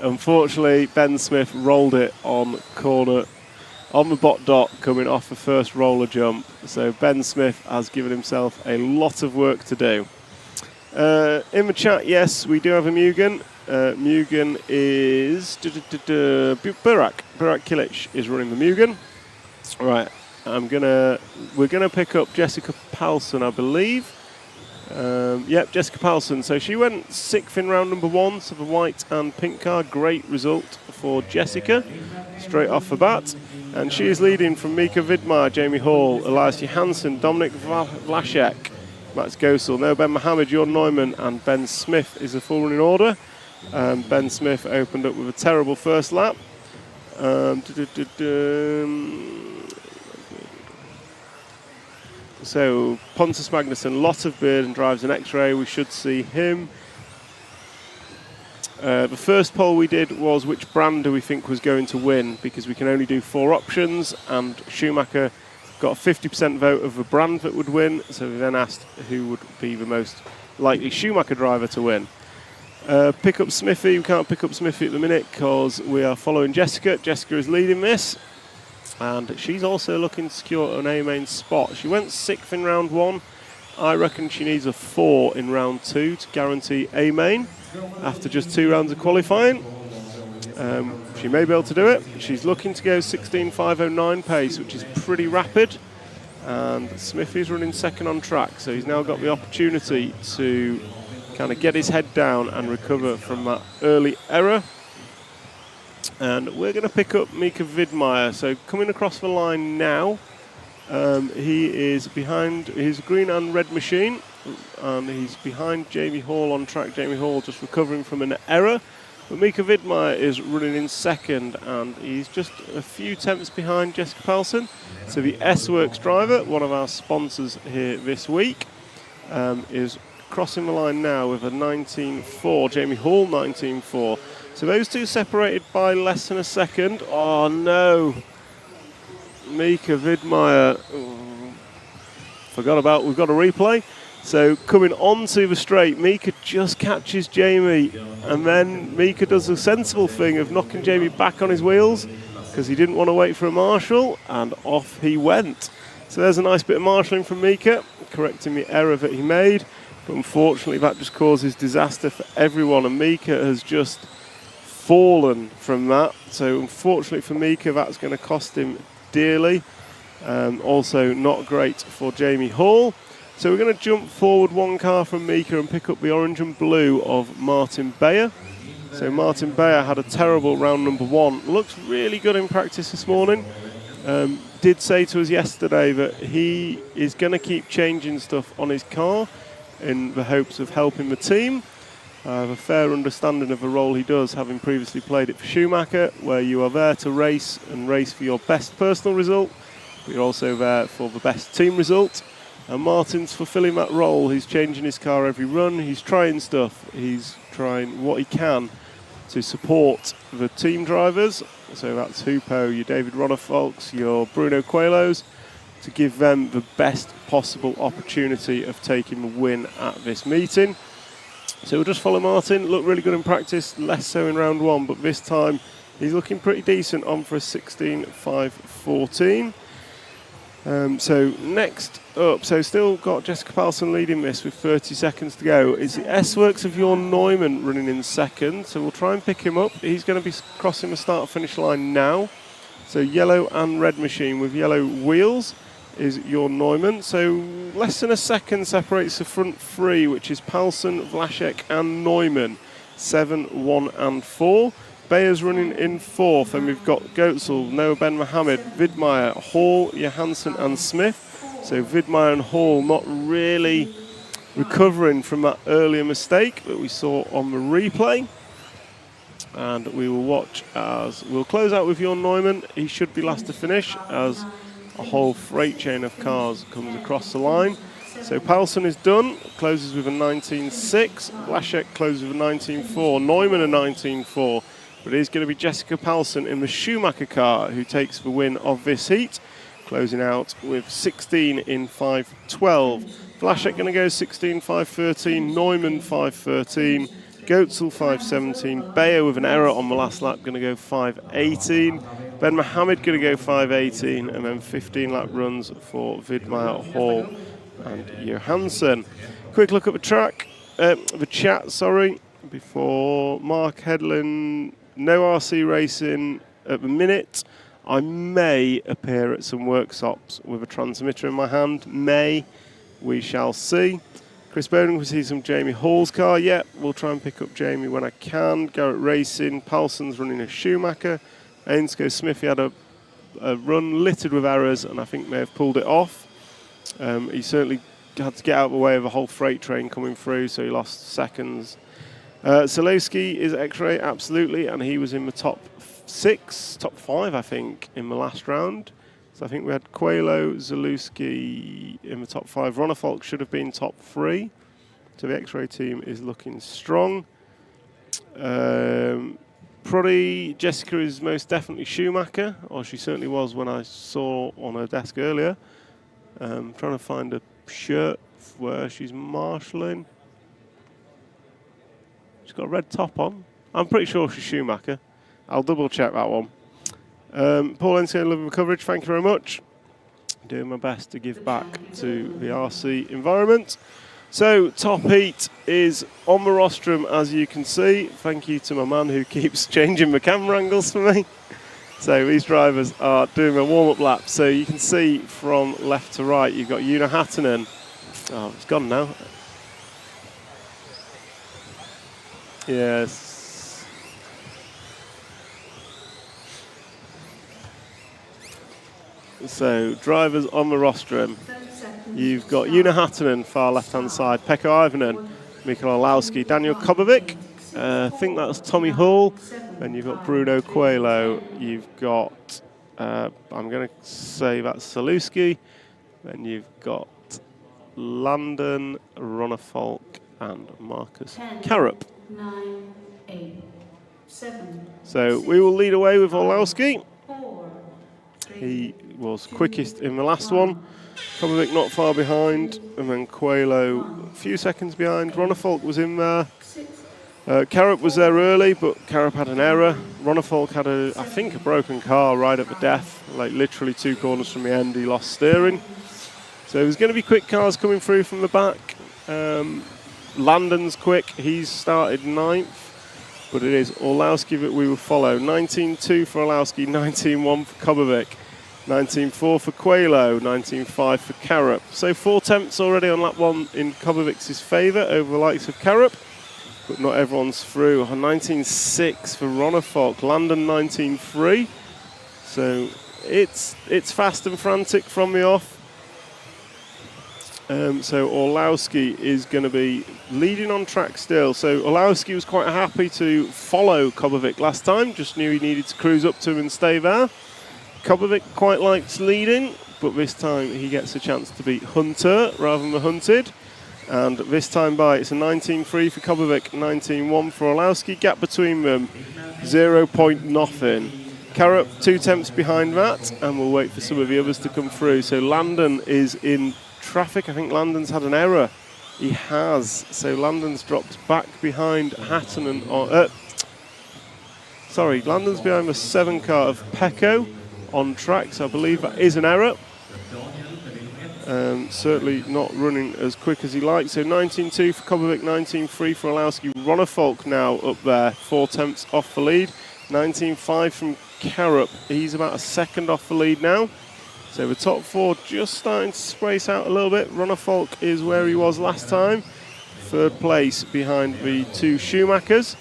Unfortunately, Ben Smith rolled it on corner on the bot dot coming off the first roller jump. So Ben Smith has given himself a lot of work to do. In the chat, yes, we do have a Mugen. Mugen is Burak Kilic is running the Mugen. Right, we're gonna pick up Jessica Palson, I believe. Yep, Jessica Palson. So she went 6th in round number 1, so the white and pink car. Great result for Jessica, straight off the bat. And she is leading from Mika Vidmar, Jamie Hall, Elias Johansson, Dominic Vlašek, Max Gosel, no Ben Mohammed, Jordan Neumann, and Ben Smith is the full running order. Ben Smith opened up with a terrible first lap. So Pontus Magnusson, lot of beard and drives an X-ray. We should see him. The first poll we did was which brand do we think was going to win, because we can only do 4 options, and Schumacher got a 50% vote of the brand that would win. So we then asked who would be the most likely Schumacher driver to win. Pick up Smithy. We can't pick up Smithy at the minute because we are following Jessica. Jessica is leading this, and she's also looking to secure an A-main spot. She went 6th in round 1. I reckon she needs a 4 in round 2 to guarantee A-main after just 2 rounds of qualifying. She may be able to do it. She's looking to go 16.509 pace, which is pretty rapid. And Smithy's running 2nd on track, so he's now got the opportunity to kind of get his head down and recover from that early error. And we're going to pick up Mika Vidmar. So coming across the line now, he is behind his green and red machine, and he's behind Jamie Hall on track. Jamie Hall just recovering from an error. But Mika Vidmar is running in 2nd, and he's just a few tenths behind Jessica Palson. So the S-Works driver, one of our sponsors here this week, is crossing the line now with a 19.4. Jamie Hall 19.4. So those two separated by less than a second. Oh no! Mika Vidmar. We've got a replay. So coming onto the straight, Mika just catches Jamie, and then Mika does a sensible thing of knocking Jamie back on his wheels because he didn't want to wait for a marshal, and off he went. So there's a nice bit of marshalling from Mika, correcting the error that he made. But unfortunately, that just causes disaster for everyone, and Mika has just fallen from that. So unfortunately for Mika, that's going to cost him dearly. Also not great for Jamie Hall. So we're going to jump forward one car from Mika and pick up the orange and blue of Martin Beyer. So Martin Beyer had a terrible round number 1. Looks really good in practice this morning. Did say to us yesterday that he is going to keep changing stuff on his car in the hopes of helping the team. I have a fair understanding of the role he does, having previously played it for Schumacher, where you are there to race and race for your best personal result, but you're also there for the best team result. And Martin's fulfilling that role. He's changing his car every run. He's trying stuff. He's trying what he can to support the team drivers. So that's Hupo, your David Ronnefalks, your Bruno Coelhos, to give them the best possible opportunity of taking the win at this meeting. So we'll just follow Martin. Looked really good in practice, less so in round 1, but this time he's looking pretty decent, on for a 16.5.14. So next up, so still got Jessica Palsson leading this with 30 seconds to go. It's the S-Works of Jorn Neumann running in second, so we'll try and pick him up. He's going to be crossing the start-finish line now. So yellow and red machine with yellow wheels is Jorn Neumann. So less than a second separates the front 3, which is Palsson, Vlašek and Neumann, 7, 1 and 4. Bayer's running in 4th, and we've got Goetzel, Noah Ben Mohammed, Widmeyer, Hall, Johansson and Smith. So Widmeyer and Hall not really recovering from that earlier mistake that we saw on the replay. And we will watch as we'll close out with Jorn Neumann. He should be last to finish as a whole freight chain of cars comes across the line. So Palsson is done, closes with a 19.6. Vlašek closes with a 19.4. Neumann a 19.4. But it is going to be Jessica Palsson in the Schumacher car who takes the win of this heat, closing out with 16 in 5.12. Vlašek going to go 16.5.13. Neumann 5.13. Goetzel 5.17. Beyer with an error on the last lap going to go 5.18. Ben Mohammed going to go 5.18, and then 15 lap runs for Widmeyer, Hall and Johansson. Quick look at the chat, before Mark Headland. No RC racing at the minute. I may appear at some workshops with a transmitter in my hand. We shall see. Chris Bowden, we see some Jamie Hall's car. Yeah, we'll try and pick up Jamie when I can. Garrett Racing. Palsson's running a Schumacher. Ainsko Smith, he had a run littered with errors and I think may have pulled it off. He certainly had to get out of the way of a whole freight train coming through, so he lost seconds. Zalewski is X-Ray, absolutely, and he was in the top 5, I think, in the last round. So I think we had Coelho, Zalewski in the top 5. Ronnefalk should have been top 3. So the X-Ray team is looking strong. Proddy, Jessica is most definitely Schumacher, or she certainly was when I saw on her desk earlier. Trying to find a shirt where she's marshalling. She's got a red top on. I'm pretty sure she's Schumacher. I'll double check that one. Paul Ensign, loving the coverage. Thank you very much. Doing my best to give back to the RC environment. So top heat is on the rostrum, as you can see. Thank you to my man who keeps changing the camera angles for me. So these drivers are doing their warm-up lap. So you can see from left to right, you've got Una Hattunen. Oh, it's gone now. Yes. So drivers on the rostrum. You've got Una Hattunen, far left-hand side, Pekka Ivanen, Mikael Olowski, Daniel Kobovic. I think that's Tommy Hall. Then you've got Bruno Coelho. You've got, I'm going to say that's Zalewski. Then you've got Landon, Ronnefalk, and Marcus Karup. 9, 8, 7. So we will lead away with Olowski. He was quickest in the last one. Kobovic not far behind, and then Coelho a few seconds behind. Ronnefalk was in there. Karup was there early, but Karup had an error. Ronnefalk had, I think, a broken car right at the death, like literally 2 corners from the end. He lost steering. So there's going to be quick cars coming through from the back. Landon's quick. He's started 9th, but it is Olowski that we will follow. 19.2 for Olowski, 19.1 for Kobovic. 19.4 for Coelho, 19.5 for Karup. So 4 tenths already on lap 1 in Kobovic's favour over the likes of Karup, but not everyone's through. 19.6 for Ronnefalk, Landon 19.3. So it's fast and frantic from the off. So Orlowski is going to be leading on track still. So Orlowski was quite happy to follow Kobovic last time, just knew he needed to cruise up to him and stay there. Kobovic quite likes leading, but this time he gets a chance to beat Hunter rather than the hunted. And this time by, it's a 19.3 for Kobovic, 19.1 for Orlowski. Gap between them, 0 point nothing. Karup 2 tenths behind that, and we'll wait for some of the others to come through. So Landon is in traffic. I think Landon's had an error. He has. So Landon's dropped back behind Hatton and... Landon's behind the 7 car of Pecco on track, so I believe that is an error. Certainly not running as quick as he likes. So 19.2 for Kobovic, 19.3 for Orlowski. Ronnefalk now up there, 4 tenths off the lead. 19.5 from Karup. He's about a second off the lead now. So the top 4 just starting to space out a little bit. Ronnefalk is where he was last time. 3rd place behind the 2 Schumachers.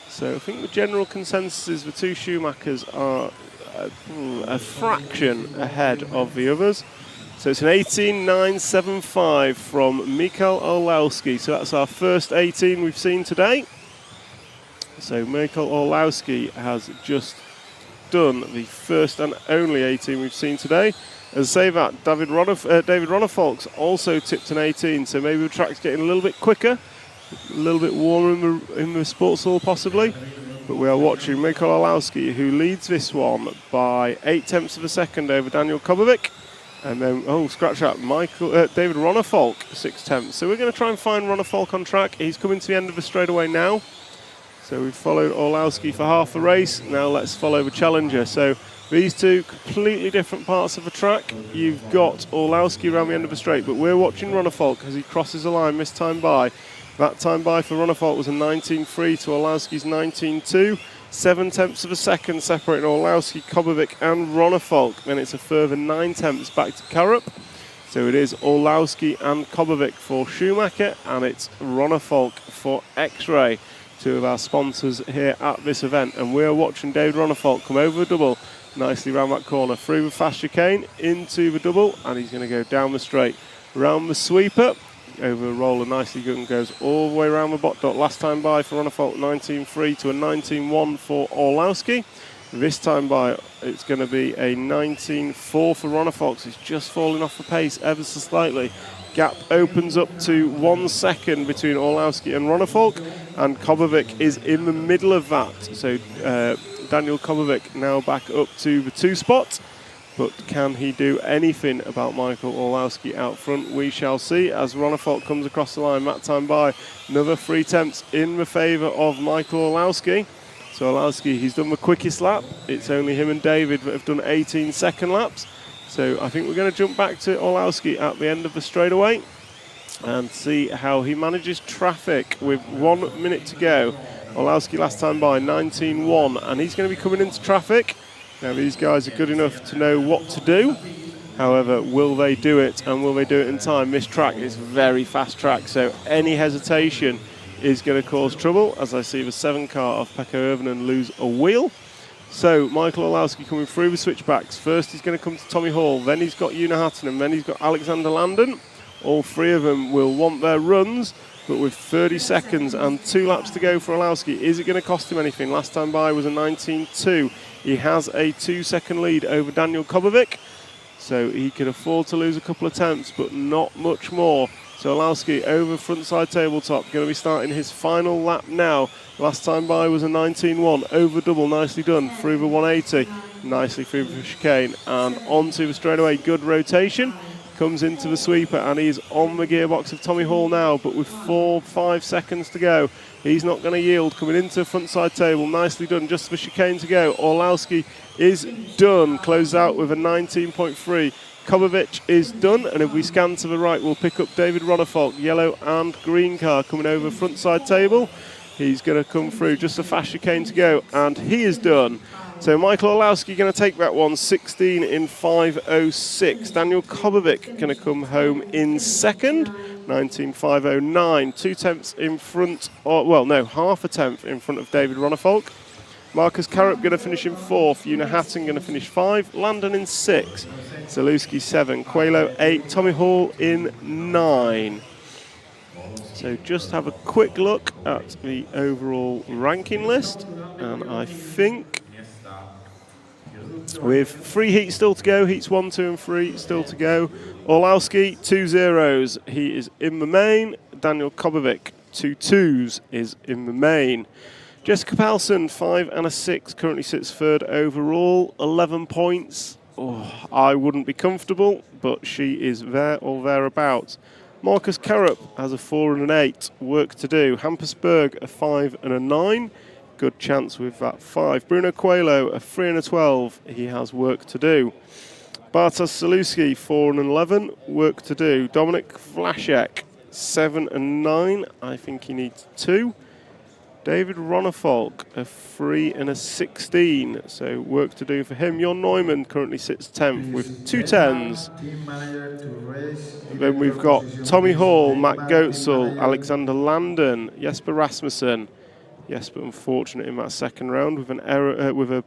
So I think the general consensus is the 2 Schumachers are a fraction ahead of the others. So it's an 18.975 from Mikael Orlowski. So that's our first 18 we've seen today. So Mikael Orlowski has just done the first and only 18 we've seen today. As I say that, David Ronnefalk's also tipped an 18, so maybe the track's getting a little bit quicker, a little bit warmer in the sports hall possibly. But we are watching Mikael Orlowski, who leads this one by 8 tenths of a second over Daniel Kobovic. And then, scratch that, David Ronnefalk, 6 tenths. So we're going to try and find Ronnefalk on track. He's coming to the end of the straightaway now. So we've followed Orlowski for half the race. Now let's follow the challenger. So these 2 completely different parts of the track. You've got Orlowski around the end of the straight, but we're watching Ronnefalk as he crosses the line this time by. That time by for Ronnefalk was a 19.3 to Orlowski's 19.2. 7 tenths of a second separating Orlowski, Kobovic and Ronnefalk. Then it's a further 9 tenths back to Karup. So it is Orlowski and Kobovic for Schumacher, and it's Ronnefalk for X-Ray, 2 of our sponsors here at this event. And we're watching David Ronnefalk come over the double, nicely round that corner, through the fast chicane, into the double, and he's going to go down the straight, round the sweeper, over the roller, nicely good, and goes all the way around the bot dot. Last time by for Ronnefalk, 19.3 to a 19.1 for Orlowski. This time by, it's going to be a 19.4 for Ronnefalk. He's just falling off the pace ever so slightly. Gap opens up to 1 second between Orlowski and Ronnefalk, and Kobovic is in the middle of that. So Daniel Kobovic now back up to the 2 spot. But can he do anything about Michael Orlowski out front? We shall see as Ronnefalk comes across the line. That time by, another 3 tenths in the favour of Michael Orlowski. So Orlowski, he's done the quickest lap. It's only him and David that have done 18 second laps. So I think we're going to jump back to Orlowski at the end of the straightaway and see how he manages traffic with 1 minute to go. Orlowski last time by, 19.1, and he's going to be coming into traffic. Now these guys are good enough to know what to do. However, will they do it, and will they do it in time? This track is very fast track, so any hesitation is going to cause trouble, as I see the 7 car of Pekka Irvinen lose a wheel. So Michael Orlowski coming through the switchbacks. First he's going to come to Tommy Hall, then he's got Una Hatton, and then he's got Alexander Landon. All 3 of them will want their runs, but with 30 seconds and 2 laps to go for Orlowski, is it going to cost him anything? Last time by was a 19.2. He has a 2-second lead over Daniel Kobovic, so he can afford to lose a couple of tenths, but not much more. So Orlowski over frontside tabletop, going to be starting his final lap now. Last time by was a 19.1, over double, nicely done, through the 180, nicely through the chicane, and onto the straightaway, good rotation. Comes into the sweeper, and he's on the gearbox of Tommy Hall now, but with 4-5 seconds to go, he's not going to yield. Coming into the frontside table, nicely done, just the chicane to go. Orlowski is done, closes out with a 19.3. Kobovic is done, and if we scan to the right, we'll pick up David Ronnefalk, yellow and green car, coming over frontside table. He's going to come through, just a fast chicane to go, and he is done. So Michael Orlowski going to take that one, 16 in 5:06. Daniel Kobovic going to come home in second, 19.509. 2 tenths in front, half a tenth in front of David Ronnefolk. Marcus Carup going to finish in 4th. Una Hatton going to finish 5. Landon in 6. Zalewski 7. Coelho 8. Tommy Hall in 9. So just have a quick look at the overall ranking list, and I think with 3 heats still to go, heats 1, 2 and 3 still to go. Orlowski 2 zeros, he is in the main. Daniel Kobovic 2 twos is in the main. Jessica Palson 5 and a 6 currently sits 3rd overall, 11 points. I wouldn't be comfortable, but she is there or thereabouts. Marcus Carup has a 4 and an 8, work to do. Hampersberg a 5 and a 9, good chance with that 5. Bruno Coelho a 3 and a 12, he has work to do. Bartosz Zalewski 4 and an 11, work to do. Dominik Vlašek 7 and 9, I think he needs 2. David Ronnefolk a 3 and a 16, so work to do for him. Jon Neumann currently sits 10th with 2 10s. Then we've got Tommy Hall, Matt Goetzel, Alexander Landon, Jesper Rasmussen. Jesper unfortunate in that second round with an error, with a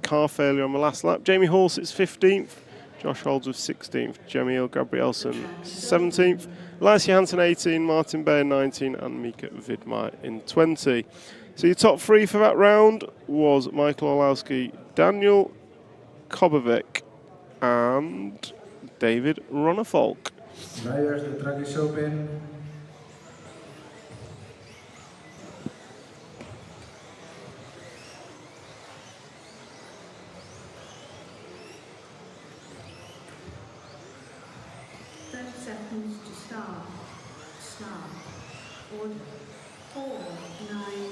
car failure on the last lap. Jamie Hall sits 15th. Josh Holds with 16th. Jamil Gabrielsen 17th. Elias Johansson 18, Martin Bayer 19, and Mika Vidmar in 20. So your top 3 for that round was Michael Orlowski, Daniel Kobovic, and David Ronnefolk. Drivers, the track is open.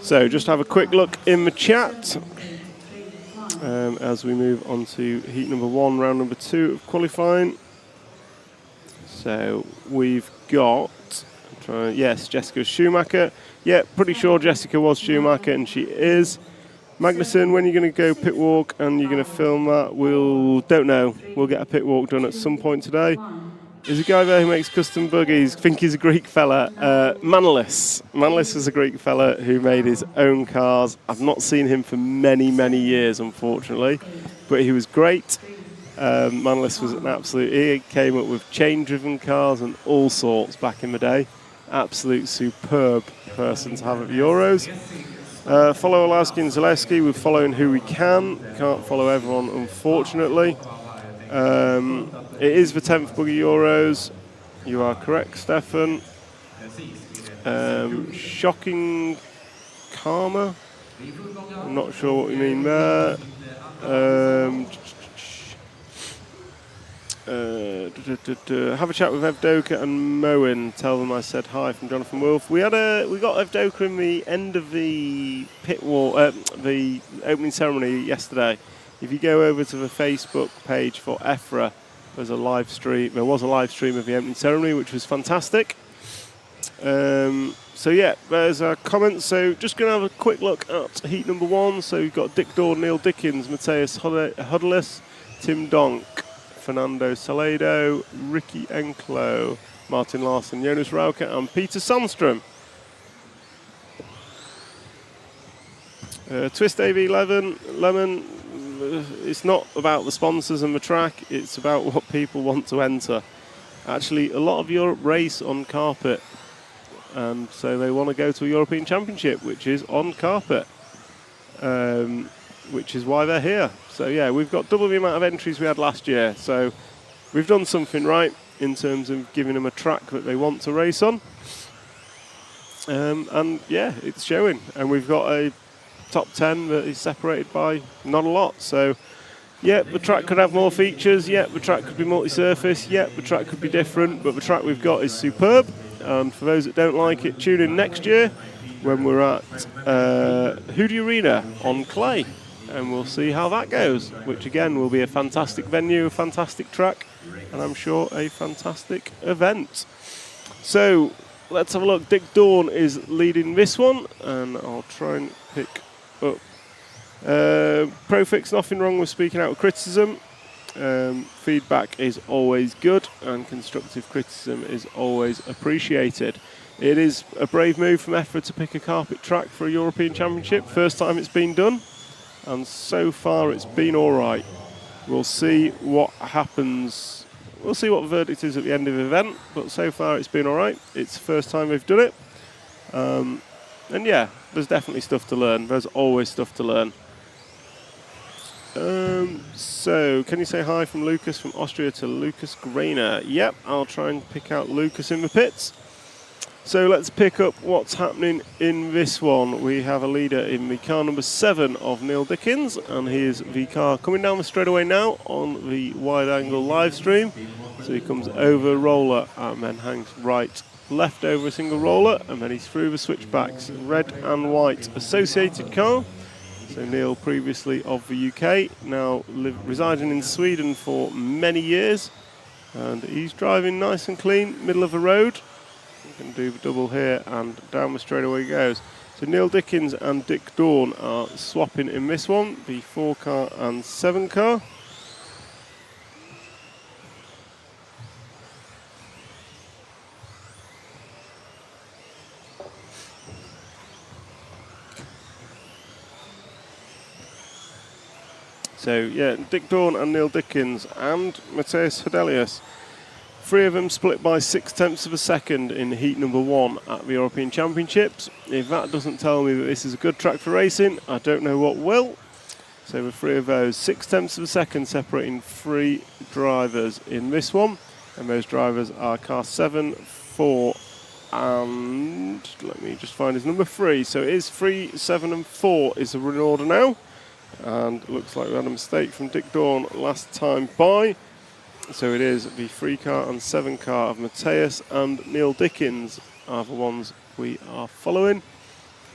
So just have a quick look in the chat as we move on to heat number 1, round number 2 of qualifying. So we've got, yes, Jessica Schumacher. Yeah, pretty sure Jessica was Schumacher, and she is. Magnussen, when you're going to go pit walk and you're going to film that, don't know. We'll get a pit walk done at some point today. There's a guy there who makes custom buggies. I think he's a Greek fella. Manolis. Manolis is a Greek fella who made his own cars. I've not seen him for many, many years, unfortunately. But he was great. Manolis was an absolute... He came up with chain-driven cars and all sorts back in the day. Absolute superb person to have at the Euros. Follow Orlowski and Zalewski. We're following who we can. Can't follow everyone, unfortunately. It is the 10th Buggy Euros. You are correct, Stefan. Shocking karma. I'm not sure what you mean there. Have a chat with Evdoka and Moen. Tell them I said hi from Jonathan Wolf. We got Evdoka in the end of the pit wall, the opening ceremony yesterday. If you go over to the Facebook page for EFRA, there was a live stream of the opening ceremony, which was fantastic. So yeah, there's our comments. So just going to have a quick look at heat number 1. So you've got Dick Dawn, Neil Dickens, Matthias Hudelis, Tim Donk, Fernando Salado, Ricky Enclo, Martin Larson, Jonas Rauke, and Peter Sandström. Twist AV11, Lemon. It's not about the sponsors and the track, it's about what people want to enter. Actually, a lot of Europe race on carpet, and so they want to go to a European Championship, which is on carpet, which is why they're here. So yeah, we've got double the amount of entries we had last year, so we've done something right in terms of giving them a track that they want to race on. And yeah, it's showing, and we've got a top 10 that is separated by not a lot. So yeah, the track could have more features, yeah, the track could be multi-surface, yeah, the track could be different, but the track we've got is superb. And for those that don't like it, tune in next year when we're at Hoodie Arena on clay, and we'll see how that goes, which again will be a fantastic venue, a fantastic track, and I'm sure a fantastic event. So let's have a look. Dick Dawn is leading this one, and I'll try and pick up Profix, nothing wrong with speaking out of criticism. Feedback is always good, and constructive criticism is always appreciated. It is a brave move from EFRA to pick a carpet track for a European Championship. First time it's been done, and so far it's been all right. We'll see what happens. We'll see what the verdict is at the end of the event, but so far it's been all right. It's the first time they've done it. And yeah, there's definitely stuff to learn. There's always stuff to learn. So, can you say hi from Lucas from Austria to Lucas Grainer? Yep, I'll try and pick out Lucas in the pits. So let's pick up what's happening in this one. We have a leader in the car number 7 of Neil Dickens, and he is the car coming down the straightaway now on the wide angle live stream. So he comes over roller and then hangs right, left over a single roller, and then he's through the switchbacks. Red and white associated car. So Neil, previously of the UK, now residing in Sweden for many years, and he's driving nice and clean, middle of the road. We can do the double here, and down the straightaway goes. So Neil Dickens and Dick Dawn are swapping in this one, the 4 car and 7 car. So yeah, Dick Dawn and Neil Dickens and Matthias Hedelius. 3 of them split by 0.6 of a second in heat number 1 at the European Championships. If that doesn't tell me that this is a good track for racing, I don't know what will. So the 3 of those, 0.6 of a second separating 3 drivers in this one. And those drivers are car 7, 4 and let me just find his number 3. So it is 3, 7 and 4 is the run order now. And it looks like we had a mistake from Dick Dawn last time by. So it is the 3 car and 7 car of Matthias and Neil Dickens are the ones we are following.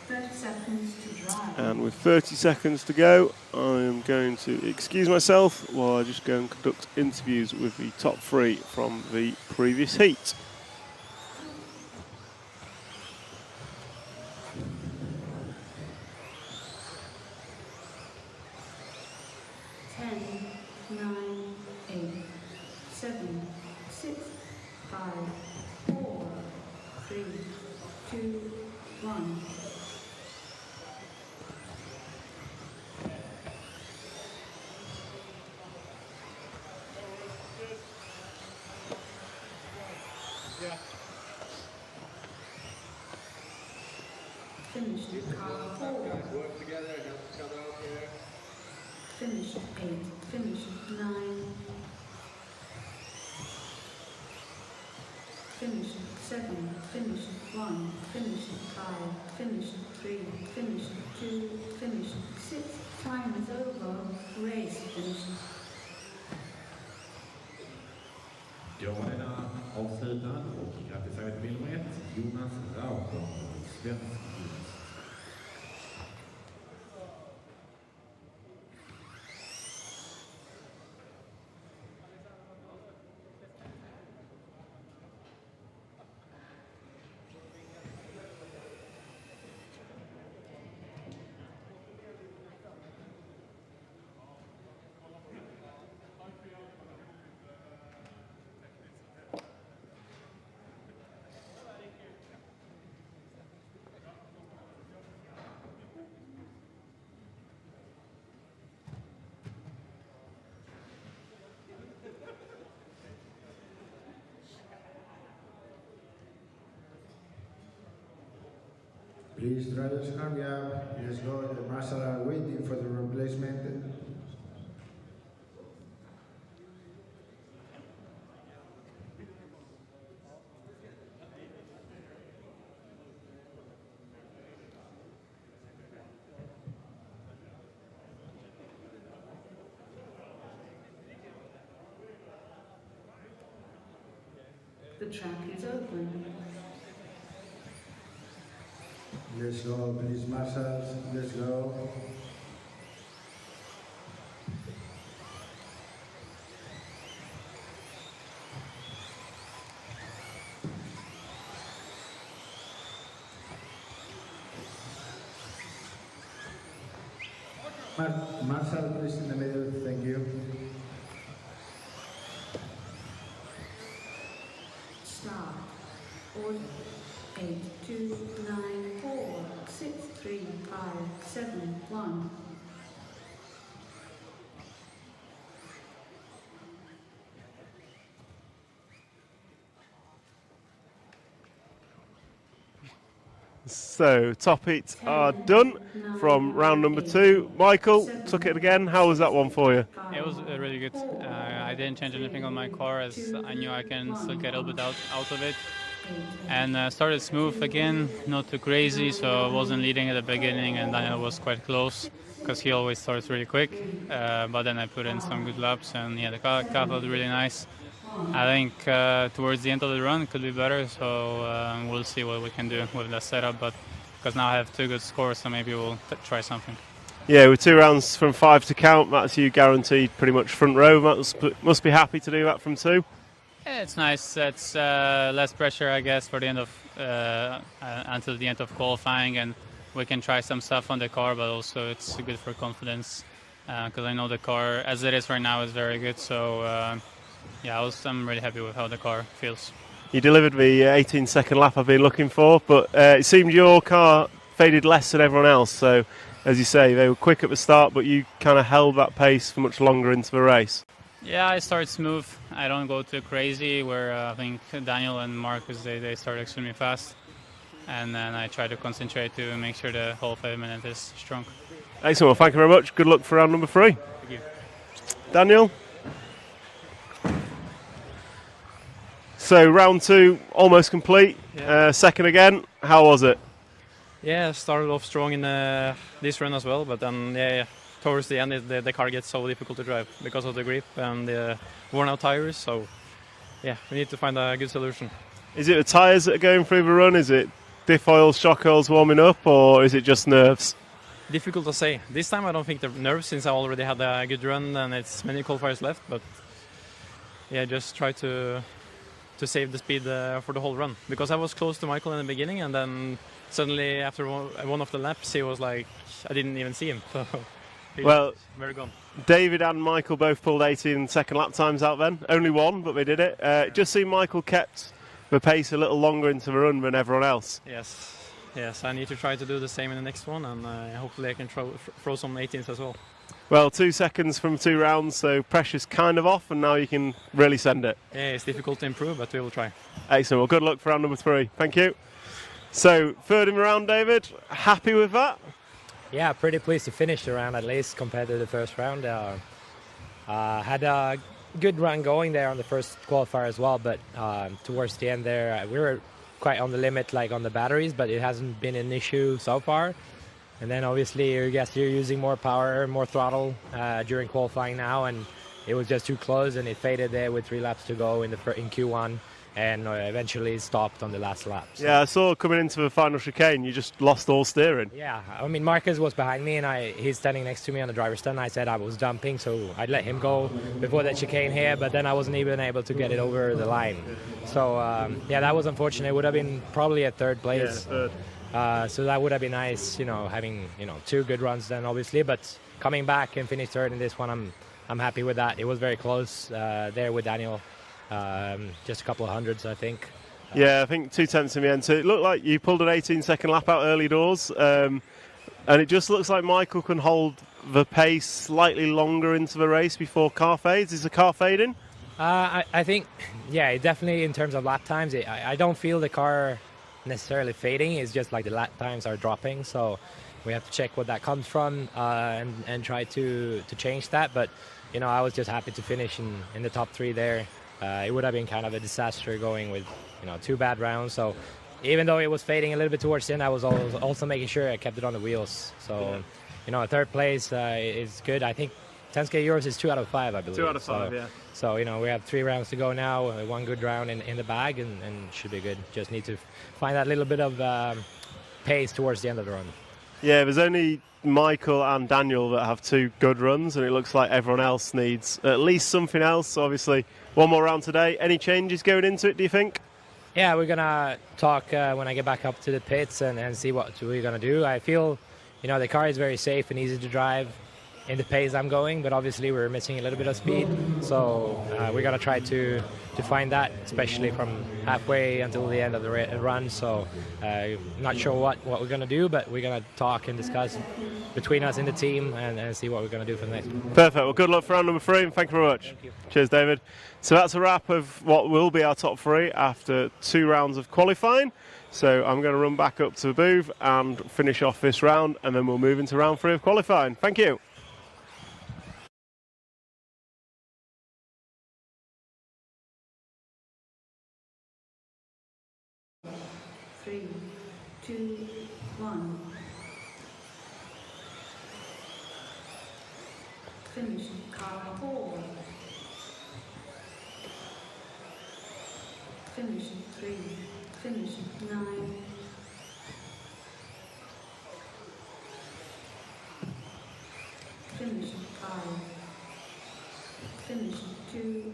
30 seconds to drive. And with 30 seconds to go, I am going to excuse myself while I just go and conduct interviews with the top 3 from the previous heat. 1. Finished car 4. Work together, help each other out here. Finished 8. Finished 9. Finished 7. Finished 1. Finished 5. Finished 3. Finished 2. Finished 6. Time is over. Race finished. Damerna avslutad och gratulerar till nummer 1, Jonas Rauton, svensk vinst. Please, drivers, hurry up. Let's go. The marshals are waiting for the replacement. The track is open. Let's go, please, marshals. Let's go. Marcel, please, in the middle. Thank you. Start. Order. 8, 2, 9, 4, 6, 3, 5, 7, 1. So, top heats are done from round number 2. Michael, took it again. How was that one for you? It was really good. I didn't change anything on my car as I knew I can still get a little bit out of it. And started smooth again, not too crazy, so I wasn't leading at the beginning, and Daniel was quite close because he always starts really quick. But then I put in some good laps, and yeah, the car felt really nice. I think towards the end of the run it could be better, so we'll see what we can do with the setup. But because now I have 2 good scores, so maybe we'll try something. Yeah, with 2 rounds from 5 to count, that's you guaranteed pretty much front row. Must be happy to do that from 2. Yeah, it's nice. It's less pressure, I guess, for the end of until the end of qualifying, and we can try some stuff on the car. But also, it's good for confidence because I know the car, as it is right now, is very good. So yeah, I'm really happy with how the car feels. You delivered the 18-second lap I've been looking for, but it seemed your car faded less than everyone else. So, as you say, they were quick at the start, but you kind of held that pace for much longer into the race. Yeah, I start smooth. I don't go too crazy, where I think Daniel and Marcus, they start extremely fast. And then I try to concentrate to make sure the whole 5 minutes is strong. Excellent. Well, thank you very much. Good luck for round number 3. Thank you. Daniel? So, round 2, almost complete. Yeah. Second again. How was it? Yeah, started off strong in this run as well, but then towards the end the car gets so difficult to drive because of the grip and the worn out tires. So yeah, we need to find a good solution. Is it the tyres that are going through the run? Is it diff oils, shock oils warming up, or is it just nerves? Difficult to say. This time I don't think the nerves, since I already had a good run and it's many qualifiers left. But yeah, just try to save the speed for the whole run, because I was close to Michael in the beginning, and then suddenly after one of the laps he was like, I didn't even see him. So well, very gone. David and Michael both pulled 18-second lap times out then. Only one, but they did it. It just seemed Michael kept the pace a little longer into the run than everyone else. Yes, I need to try to do the same in the next one, and hopefully I can throw some 18s as well. Well, 2 seconds from 2 rounds, so pressure's kind of off, and now you can really send it. Yeah, it's difficult to improve, but we will try. Excellent. Well, good luck for round number 3. Thank you. So, third in the round, David. Happy with that? Yeah, pretty pleased to finish the round, at least compared to the first round. Had a good run going there on the first qualifier as well, but towards the end there, we were quite on the limit, like on the batteries, but it hasn't been an issue so far. And then obviously, I guess you're using more power, more throttle during qualifying now, and it was just too close, and it faded there with 3 laps to go in Q1, and eventually stopped on the last lap. So. Yeah, I saw coming into the final chicane, you just lost all steering. Yeah, I mean, Marcus was behind me, and he's standing next to me on the driver's stand. I said I was dumping, so I'd let him go before that chicane here, but then I wasn't even able to get it over the line. So, yeah, that was unfortunate. It would have been probably at 3rd place. Yeah, 3rd. So that would have been nice, having 2 good runs then, obviously. But coming back and finish 3rd in this one, I'm happy with that. It was very close there with Daniel. Just a couple of hundreds, I think. Yeah, I think 2 tenths in the end. So it looked like you pulled an 18-second lap out early doors, and it just looks like Michael can hold the pace slightly longer into the race before car fades. Is the car fading? I think, yeah, definitely in terms of lap times, I don't feel the car necessarily fading. It's just like the lap times are dropping, so we have to check what that comes from and try to change that. But I was just happy to finish in the top 3 there. It would have been kind of a disaster going with 2 bad rounds. So even though it was fading a little bit towards the end, I was also making sure I kept it on the wheels. So a 3rd place is good. I think 10K Euros is 2 out of 5, I believe. 2 out of 5, yeah. So we have 3 rounds to go now, 1 good round in the bag, and should be good. Just need to find that little bit of pace towards the end of the run. Yeah, there's only Michael and Daniel that have 2 good runs, and it looks like everyone else needs at least something else. Obviously, 1 more round today. Any changes going into it, do you think? Yeah, we're going to talk when I get back up to the pits and see what we're going to do. I feel, the car is very safe and easy to drive. in the pace I'm going, but obviously we're missing a little bit of speed. So we're gonna try to find that, especially from halfway until the end of the run. So not sure what we're gonna do, but we're gonna talk and discuss between us in the team and see what we're gonna do for the next one. Perfect. Well, good luck for round number 3, and thank you very much. Thank you. Cheers, David. So that's a wrap of what will be our top 3 after 2 rounds of qualifying. So I'm going to run back up to the booth and finish off this round, and then we'll move into round 3 of qualifying. Thank you. Three, two, one. Finish car 4. Finish 3. Finish 9. Finish 5. Finish 2.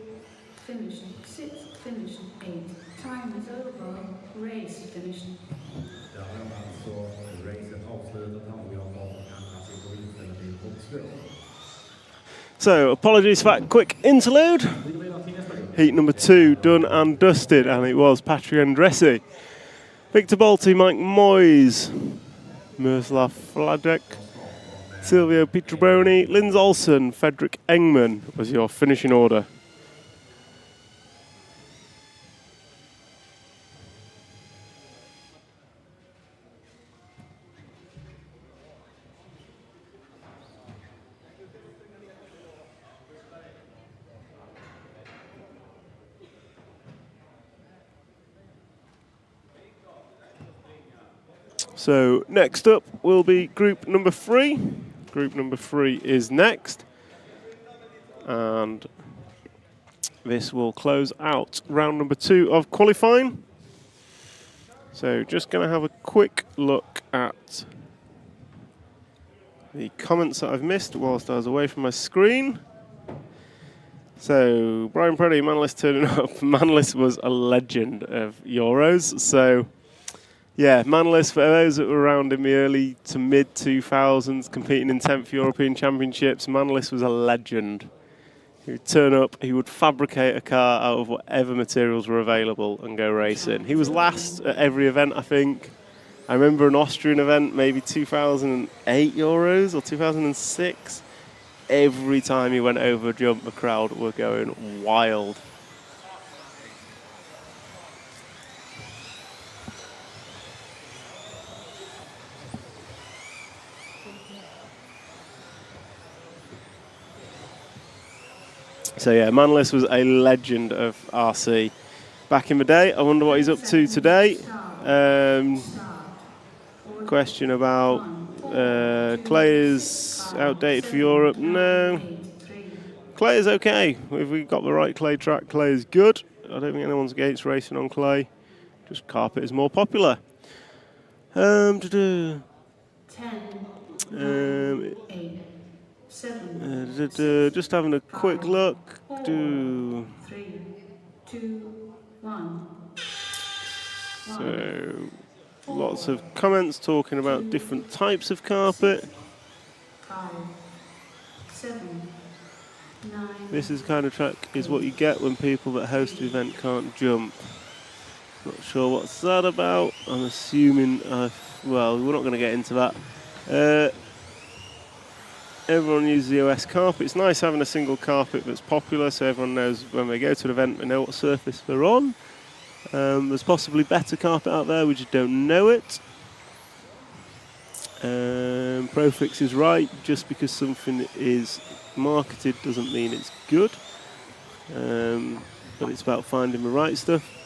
Finish 6. Finish 8. Time is over. Race finished. Där har alltså racet avslutat och vi har fått en klassisk inställning mot slut. So, apologies for that quick interlude. Heat number 2 done and dusted, and it was Patrick Andressi, Victor Balti, Mike Moyes, Miroslav Fladek, Silvio Pietrobroni, Linz Olsen, Fredrik Engman was your finishing order. So next up will be group number 3. Group number 3 is next. And this will close out round number 2 of qualifying. So just going to have a quick look at the comments that I've missed whilst I was away from my screen. So Brian Preddy, Manlis turning up. Manlis was a legend of Euros. So yeah, Manlis, for those that were around in the early to mid 2000s, competing in 10th European Championships, Manlis was a legend. He would turn up, he would fabricate a car out of whatever materials were available and go racing. He was last at every event, I think. I remember an Austrian event, maybe 2008 Euros or 2006. Every time he went over a jump, the crowd were going wild. So yeah, Manlis was a legend of RC back in the day. I wonder what he's up to today. Question about Clay is outdated for Europe. No. Clay is okay. If we got the right clay track, Clay is good. I don't think anyone's against racing on clay. Just carpet is more popular. 10, 9, 8, 7, just having a quick look. 4, 3, 2, 1. So, lots of comments talking about different types of carpet. 5, 7, 9. This is the kind of track is what you get when people that host the event can't jump. Not sure what's that about. I'm assuming, well, we're not going to get into that. Everyone uses the OS carpet. It's nice having a single carpet that's popular, so everyone knows when they go to an event, they know what surface they're on. There's possibly better carpet out there, we just don't know it. Profix is right. Just because something is marketed doesn't mean it's good. But it's about finding the right stuff.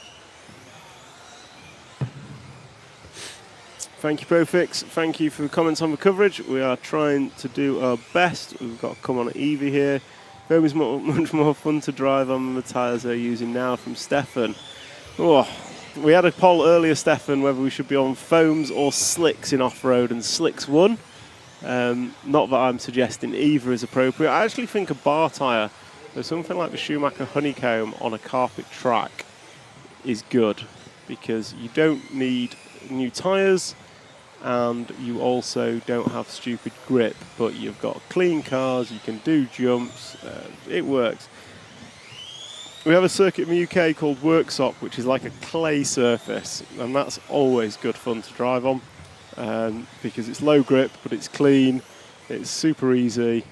Thank you, Profix. Thank you for the comments on the coverage. We are trying to do our best. We've got to come on at Evie here. Very much more fun to drive on the tyres they're using now from Stefan. Oh, we had a poll earlier, Stefan, whether we should be on foams or slicks in off-road, and slicks won. Not that I'm suggesting either is appropriate. I actually think a bar tyre, so something like the Schumacher Honeycomb on a carpet track, is good because you don't need new tyres. and you also don't have stupid grip, but you've got clean cars, you can do jumps, it works. We have a circuit in the UK called Worksop, which is like a clay surface, and that's always good fun to drive on because it's low grip, but it's clean, it's super easy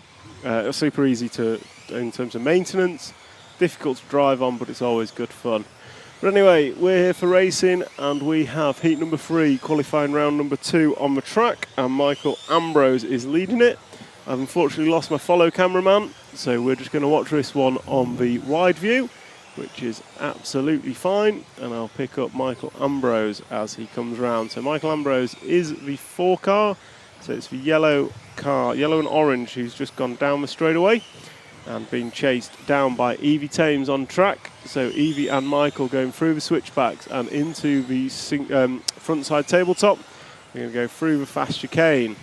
to in terms of maintenance, difficult to drive on, but it's always good fun. But anyway, we're here for racing, and we have heat number 3, qualifying round number 2 on the track, and Michael Ambrose is leading it. I've unfortunately lost my follow cameraman, so we're just going to watch this one on the wide view, which is absolutely fine, and I'll pick up Michael Ambrose as he comes round. So Michael Ambrose is the 4 car, so it's the yellow car, yellow and orange, who's just gone down the straightaway and being chased down by Evie Thames on track. So Evie and Michael going through the switchbacks and into the front side tabletop. We're going to go through the fast chicane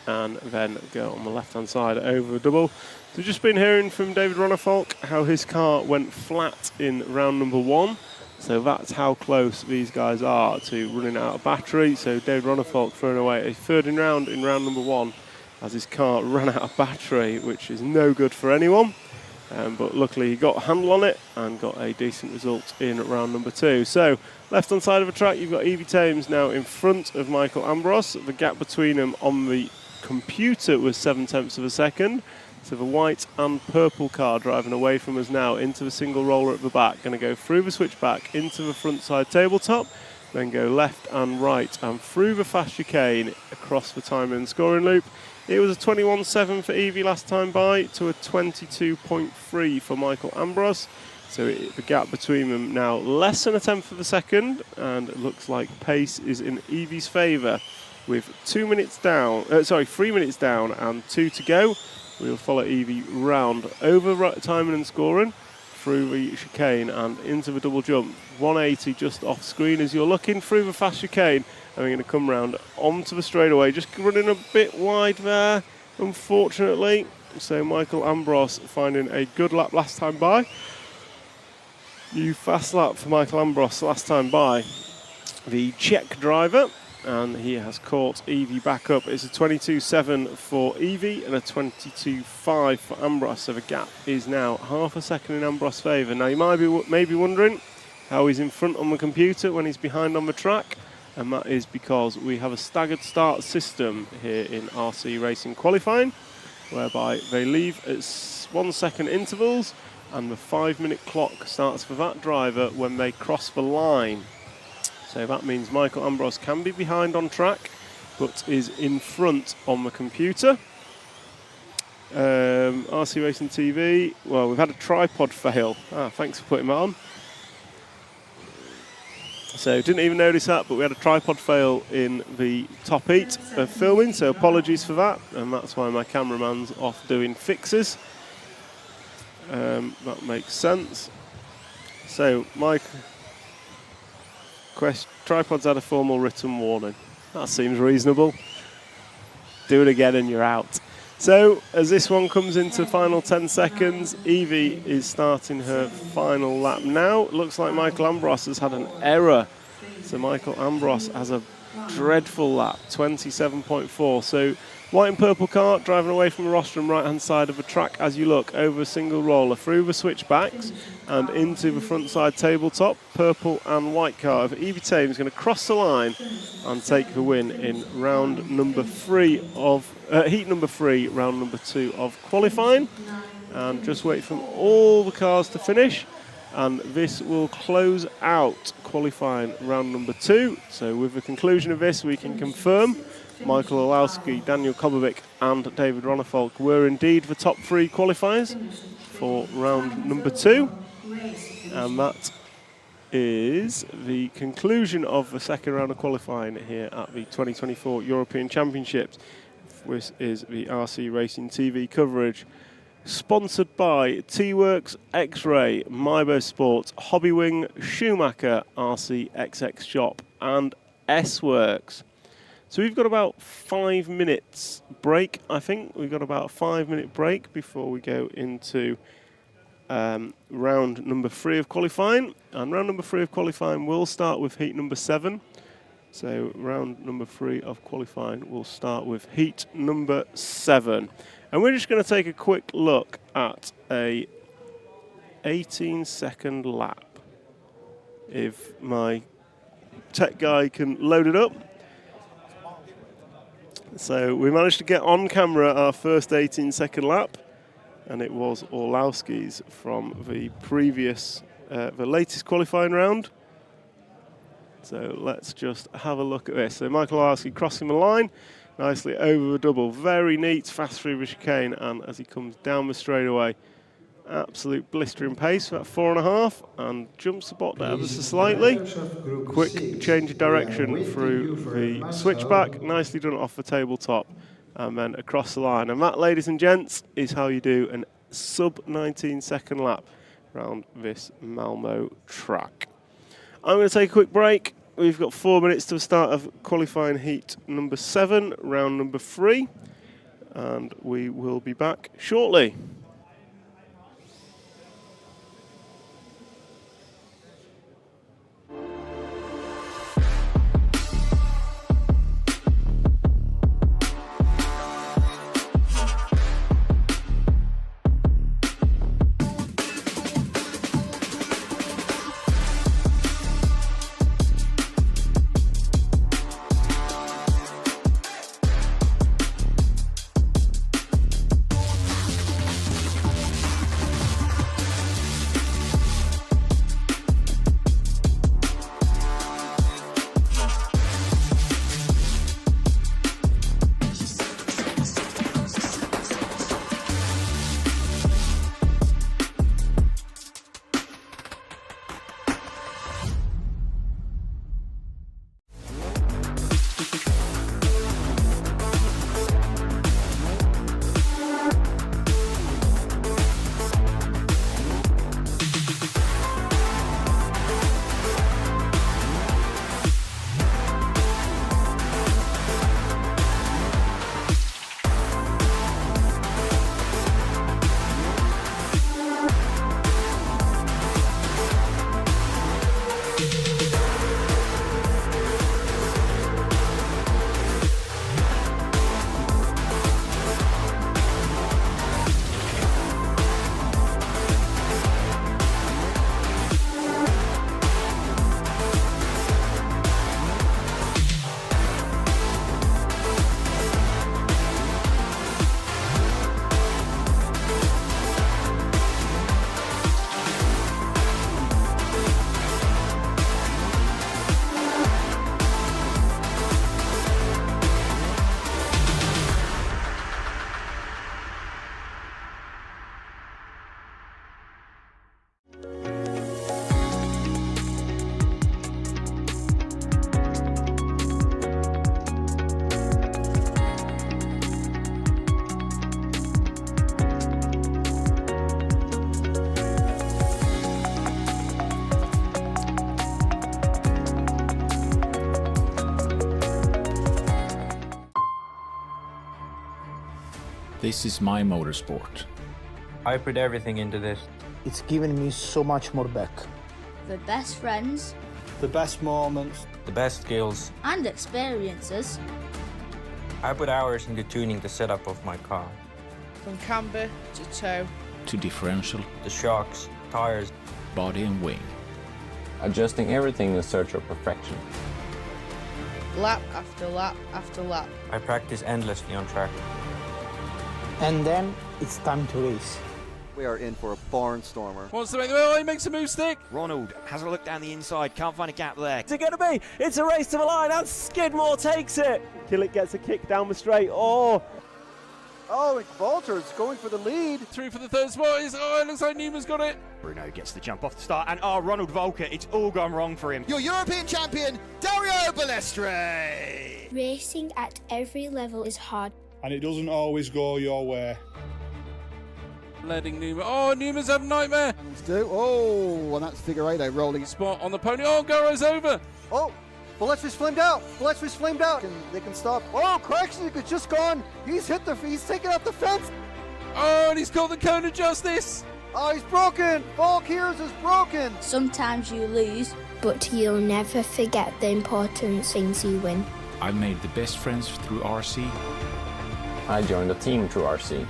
and then go on the left hand side over the double. So we've just been hearing from David Ronnefolk how his car went flat in round number 1. So that's how close these guys are to running out of battery. So David Ronnefolk throwing away a third in round number 1 as his car ran out of battery, which is no good for anyone. But luckily he got a handle on it and got a decent result in round number 2. So left hand side of the track, you've got Evie Thames now in front of Michael Ambrose. The gap between them on the computer was 7/10 of a second. So the white and purple car driving away from us now into the single roller at the back. Going to go through the switchback into the front side tabletop, then go left and right and through the fast chicane across the time and scoring loop. It was a 21.7 for Evie last time by to a 22.3 for Michael Ambrose. So the gap between them now less than a tenth of a second, and it looks like pace is in Evie's favour with 3 minutes down and 2 to go. We'll follow Evie round over timing and scoring through the chicane and into the double jump. 180 just off screen as you're looking through the fast chicane. And we're going to come round onto the straightaway, just running a bit wide there, unfortunately. So Michael Ambrose finding a good lap last time by. New fast lap for Michael Ambrose last time by the Czech driver, and he has caught Evie back up. It's a 22.7 for Evie and a 22.5 for Ambrose, so the gap is now half a second in Ambrose's favour. Now you might be maybe wondering how he's in front on the computer when he's behind on the track, and that is because we have a staggered start system here in RC Racing qualifying, whereby they leave at 1 second intervals, and the 5-minute clock starts for that driver when they cross the line. So that means Michael Ambrose can be behind on track, but is in front on the computer. RC Racing TV, well, we've had a tripod fail. Thanks for putting that on. So didn't even notice that, but we had a tripod fail in the top heat of filming, so apologies for that, and that's why my cameraman's off doing fixes. That makes sense. So Mike, tripod's had a formal written warning. That seems reasonable. Do it again and you're out. So as this one comes into final 10 seconds, Evie is starting her final lap now. It looks like Michael Ambrose has had an error. So Michael Ambrose has a dreadful lap, 27.4. So white and purple car driving away from the rostrum right hand side of the track as you look over a single roller through the switchbacks and into the front side tabletop. Purple and white car of Evie Thames going to cross the line and take the win in round number 3 of heat number 3, round number 2 of qualifying. And just wait for all the cars to finish, and this will close out qualifying round number 2. So with the conclusion of this, we can confirm Michael Olowski, Daniel Kobovic and David Ronnefolk were indeed the top 3 qualifiers for round number 2. And that is the conclusion of the second round of qualifying here at the 2024 European Championships. This is the RC Racing TV coverage, sponsored by T-Works, X-Ray, Mybo Sports, Hobbywing, Schumacher, RC XX Shop and S-Works. So we've got about 5 minutes break, I think. We've got about a 5-minute break before we go into round number 3 of qualifying. And round number 3 of qualifying will start with heat number 7. So round number 3 of qualifying will start with heat number 7. And we're just going to take a quick look at a 18-second lap. If my tech guy can load it up. So we managed to get on camera our first 18-second lap, and it was Orlowski's from the previous, the latest qualifying round. So let's just have a look at this. So Michael Orlowski crossing the line, nicely over the double, very neat, fast through the chicane, and as he comes down the straightaway, absolute blistering pace, about 4.5, and jumps the bot ever so slightly. Quick change of direction through the switchback, nicely done off the tabletop, and then across the line. And that, ladies and gents, is how you do a sub-19-second lap around this Malmo track. I'm going to take a quick break. We've got 4 minutes to the start of qualifying heat number 7, round number 3, and we will be back shortly. This is my motorsport. I put everything into this. It's given me so much more back. The best friends The best moments. The best skills. and experiences. I put hours into tuning the setup of my car. From camber to toe. To differential, The shocks, tires. body and wing. Adjusting everything in search of perfection. Lap after lap after lap. I practice endlessly on track. And then it's time to race. We are in for a barnstormer. Wants to make the move. He makes a move stick. Ronald has a look down the inside, can't find a gap there. What's it going to be? It's a race to the line, and Skidmore takes it. Killick gets a kick down the straight. Oh, and Walter's going for the lead. Through for the third spot. It looks like Newman's got it. Bruno gets the jump off the start, and Ronald Volker, it's all gone wrong for him. Your European champion, Dario Balestre. Racing at every level is hard. And it doesn't always go your way. Letting Newman. Oh, Newman's having a nightmare. And that's Figueiredo rolling. Spot on the pony. Oh, Garo's over. Oh, Ballestri's flamed out. They can stop. Oh, Clarkson just gone. He's taken out the fence. Oh, and he's caught the cone of justice. Oh, he's broken! Valkyries is broken! Sometimes you lose. But you'll never forget the important things you win. I've made the best friends through RC. I joined a team through RC.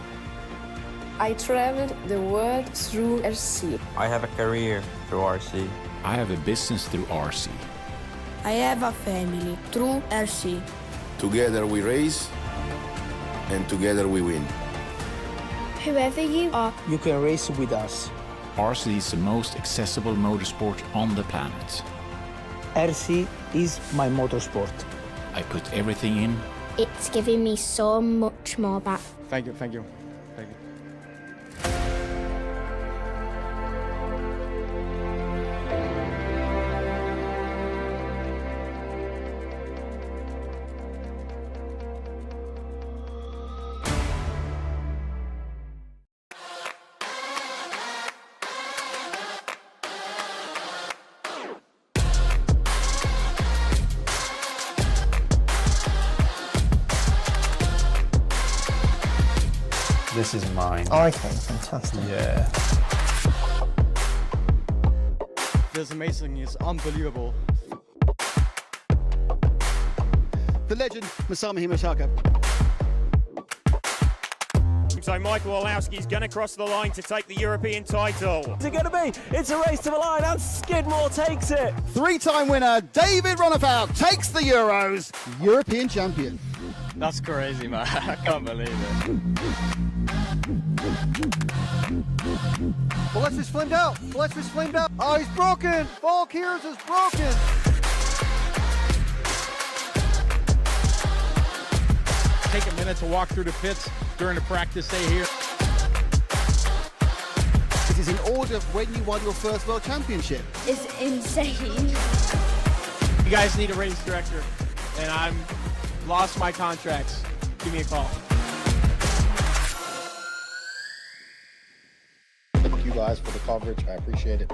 I traveled the world through RC. I have a career through RC. I have a business through RC. I have a family through RC. Together we race, and together we win. Whoever you are, You can race with us. RC is the most accessible motorsport on the planet. RC is my motorsport. I put everything in. it's giving me so much more back. Thank you, thank you, thank you. This is mine. Oh, okay, fantastic. Yeah. Feels amazing, it's unbelievable. The legend, Masami Himashaka. So Michael Orlowski's going to cross the line to take the European title. What's it going to be? It's a race to the line and Skidmore takes it. Three-time winner, David Ronnefout takes the Euros, European champion. That's crazy, man. I can't believe it. Balestro's flamed out! Balestro's flamed out! Oh, he's broken! Valkyries is broken! Take a minute to walk through the pits during the practice day here. It is in order of when you won your first World Championship. It's insane. You guys need a race director, and I'm lost my contracts. Give me a call. Thank you guys for the coverage. I appreciate it.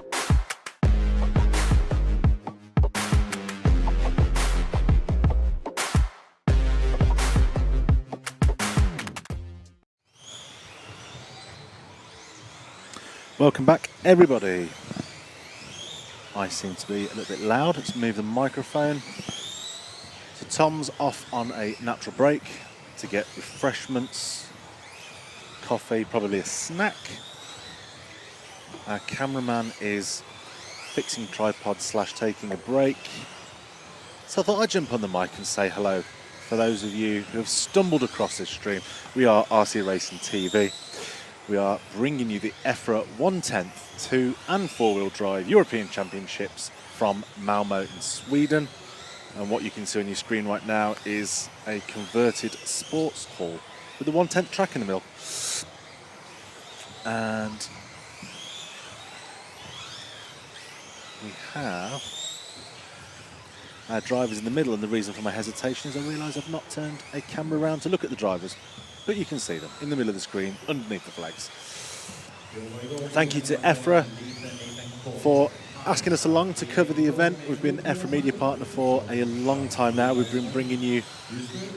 Welcome back, everybody. I seem to be a little bit loud. Let's move the microphone. So Tom's off on a natural break to get refreshments, coffee, probably a snack. Our cameraman is fixing tripod / taking a break. So I thought I'd jump on the mic and say hello. For those of you who have stumbled across this stream, we are RC Racing TV. We are bringing you the EFRA 1/10, 2 and 4-wheel drive European Championships from Malmo in Sweden. And what you can see on your screen right now is a converted sports hall with the 1/10 track in the middle. And we have our drivers in the middle, and the reason for my hesitation is I realise I've not turned a camera around to look at the drivers. But you can see them in the middle of the screen, underneath the flags. Thank you to EFRA for asking us along to cover the event. We've been EFRA media partner for a long time now. We've been bringing you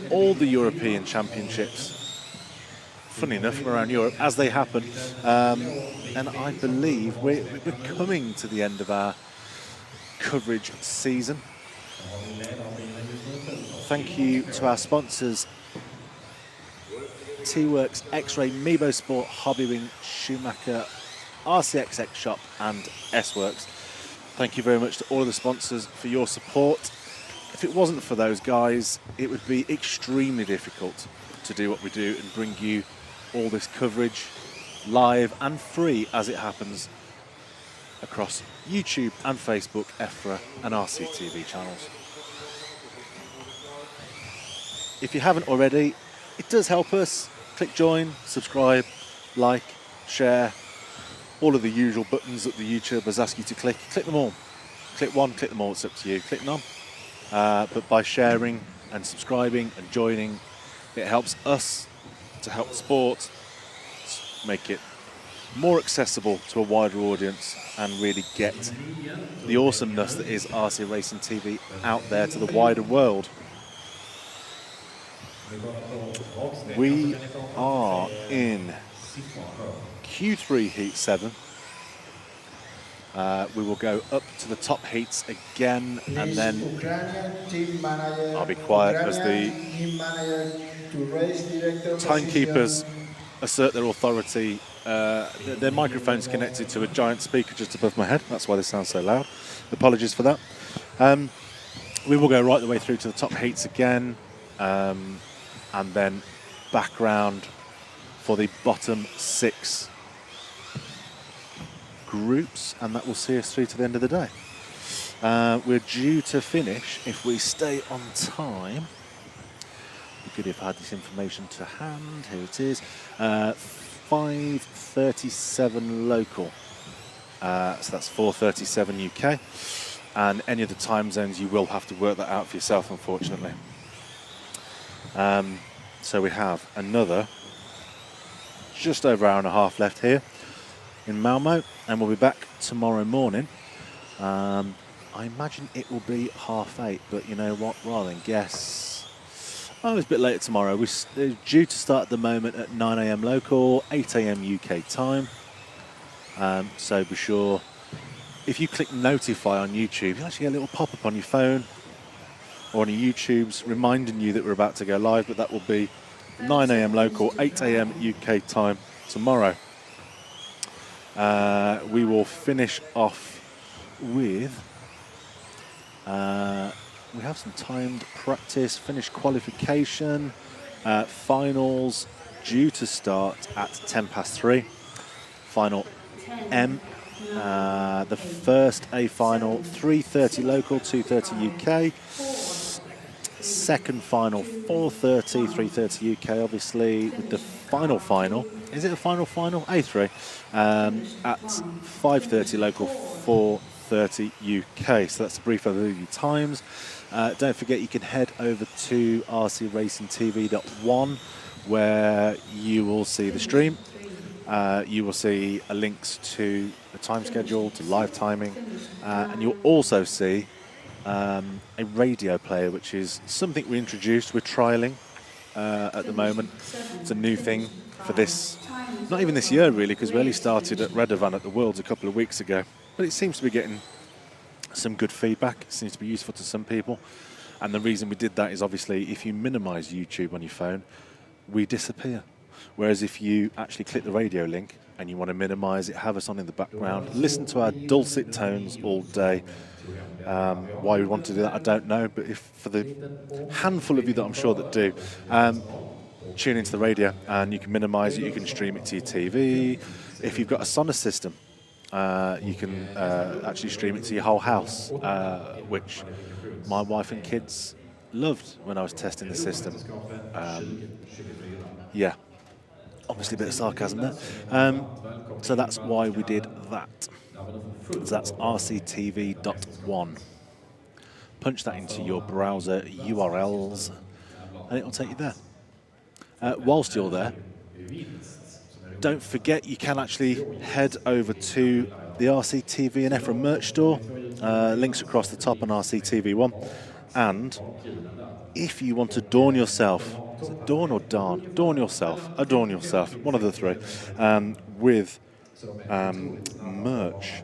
all the European Championships, funny enough, from around Europe as they happen. And I believe we're coming to the end of our coverage season. Thank you to our sponsors, T-Works, X-Ray, Mebo Sport, Hobbywing, Schumacher, RCXX Shop and S-Works. Thank you very much to all of the sponsors for your support. If it wasn't for those guys, it would be extremely difficult to do what we do and bring you all this coverage live and free as it happens across YouTube and Facebook, EFRA and RCTV channels. If you haven't already, it does help us. Click join, subscribe, like, share, all of the usual buttons that the YouTubers ask you to click. Click them all. Click one, click them all, it's up to you. Click none. But by sharing and subscribing and joining, it helps us to help the sport, make it more accessible to a wider audience and really get the awesomeness that is RC Racing TV out there to the wider world. We are in Q3 Heat 7. We will go up to the top heats again, and then I'll be quiet as the timekeepers assert their authority. Their microphone's connected to a giant speaker just above my head. That's why they sound so loud. Apologies for that. We will go right the way through to the top heats again, and then back round for the bottom 6 groups, and that will see us through to the end of the day. We're due to finish, if we stay on time. Be good if I had this information to hand. Here it is. 5:37 local. So that's 4:37 UK. And any of the time zones, you will have to work that out for yourself, unfortunately. So we have another just over an hour and a half left here in Malmo, and we'll be back tomorrow morning. I imagine it will be 8:30, but you know what, rather than guess, it's a bit later tomorrow. We're due to start at the moment at 9 AM local, 8 AM UK time. So be sure, if you click notify on YouTube, you'll actually get a little pop-up on your phone or on your YouTube's reminding you that we're about to go live, but that will be 9 AM local, 8 AM UK time tomorrow. We will finish off with, we have some timed practice, finished qualification, finals due to start at 3:10. Final M, the first A final, 3:30 local, 2:30 UK. Second final, 4:30, 3:30 UK, obviously, with the final, is it a final? A3, at 5:30 local, 4:30 UK. So that's a brief overview of times. Don't forget, you can head over to rcracingtv.1, where you will see the stream. You will see links to the time schedule, to live timing, and you'll also see a radio player, which is something we introduced, we're trialling at the moment. It's a new thing for this, not even this year really, because we only started at Redovan at the Worlds a couple of weeks ago, but it seems to be getting some good feedback. It seems to be useful to some people, and the reason we did that is obviously if you minimize YouTube on your phone, we disappear. Whereas if you actually click the radio link and you want to minimize it, have us on in the background, listen to our dulcet tones all day. Why we want to do that, I don't know, but if for the handful of you that I'm sure that do, tune into the radio and you can minimize it, you can stream it to your TV. If you've got a Sonos system, you can actually stream it to your whole house, which my wife and kids loved when I was testing the system. Yeah. Obviously a bit of sarcasm there. So that's why we did that. So that's rctv.1. Punch that into your browser URLs and it'll take you there. Whilst you're there, don't forget you can actually head over to the RCTV and EFRA merch store. Links across the top on RCTV1. And if you want to adorn yourself, is it dawn or darn? Adorn yourself, one of the three, with merch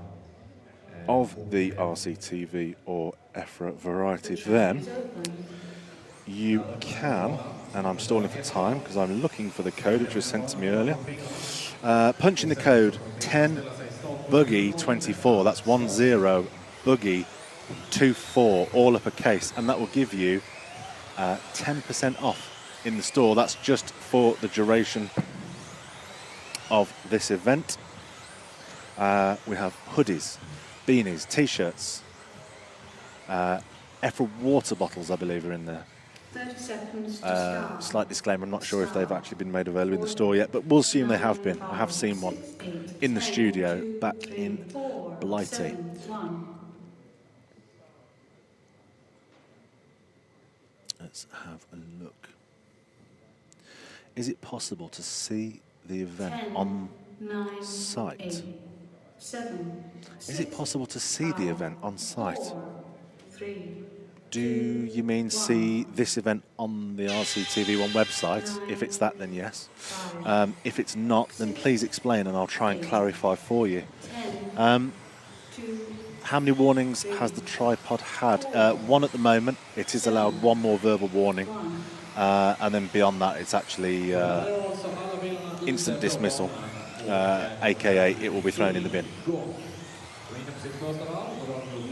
of the RCTV or EFRA variety, then you can, and I'm stalling for time because I'm looking for the code which was sent to me earlier, punch in the code 10Buggy24, that's 10 Buggy 24, all uppercase, and that will give you 10% off in the store. That's just for the duration of this event. We have hoodies, beanies, t-shirts, EFRA water bottles, I believe, are in there. 30 seconds to start. Slight disclaimer, I'm not sure if they've actually been made available in the store yet, but we'll assume they have been. I have seen one in the studio back in Blighty. Let's have a look. Is it possible to see the event on site? Is it possible to see the event on site? Do you mean see this event on the RCTV1 website? If it's that, then yes. If it's not, then please explain and I'll try and clarify for you. How many warnings has the tripod had? One at the moment. It is allowed one more verbal warning. And then beyond that, it's actually instant dismissal, aka it will be thrown in the bin.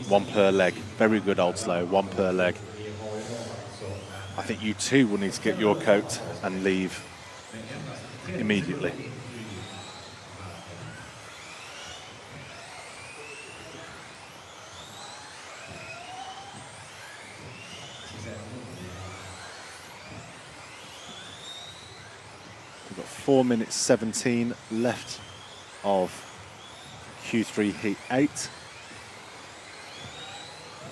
One per leg. Very good, Old Slow. One per leg. I think you too will need to get your coat and leave immediately. We've got 4 minutes 17 left of Q3 Heat 8.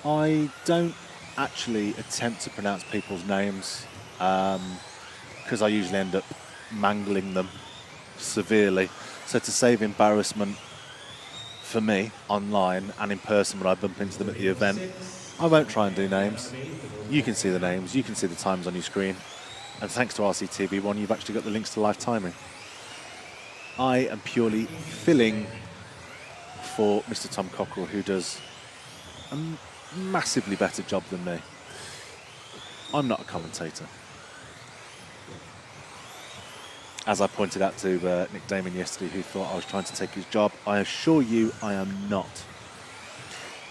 I don't actually attempt to pronounce people's names because I usually end up mangling them severely. So to save embarrassment for me online and in person when I bump into them at the event, I won't try and do names. You can see the names, you can see the times on your screen. And thanks to RCTV1, you've actually got the links to live timing. I am purely filling for Mr. Tom Cockrell, who does a massively better job than me. I'm not a commentator. As I pointed out to Nick Damon yesterday, who thought I was trying to take his job, I assure you I am not.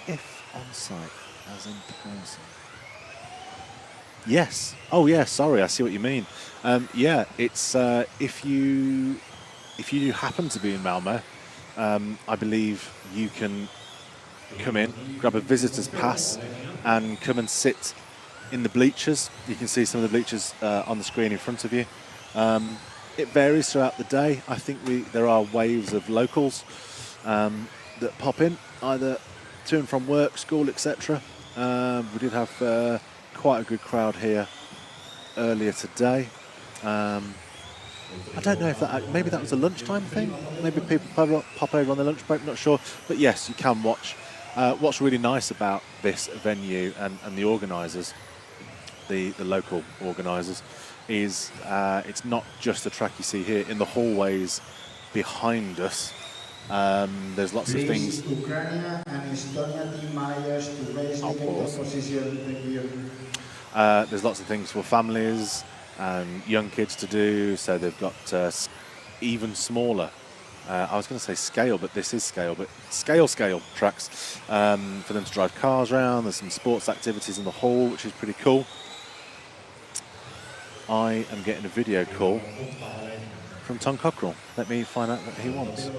If on site, as in person. Yes. Oh, yeah. Sorry, I see what you mean. Yeah, it's if you happen to be in Malmo, I believe you can come in, grab a visitor's pass, and come and sit in the bleachers. You can see some of the bleachers on the screen in front of you. It varies throughout the day. I think there are waves of locals that pop in, either to and from work, school, etc. We did have quite a good crowd here earlier today. I don't know if maybe that was a lunchtime thing. Maybe people pop over on their lunch break, not sure. But yes, you can watch. What's really nice about this venue and the organisers, the local organisers, is it's not just the track you see here. In the hallways behind us, there's lots of things. Ukraine and Estonia team managers to raise I'll the pause. position. There's lots of things for families and young kids to do, so they've got even smaller, I was going to say scale, but this is scale, but scale tracks for them to drive cars around. There's some sports activities in the hall, which is pretty cool. I am getting a video call from Tom Cockrell. Let me find out what he wants.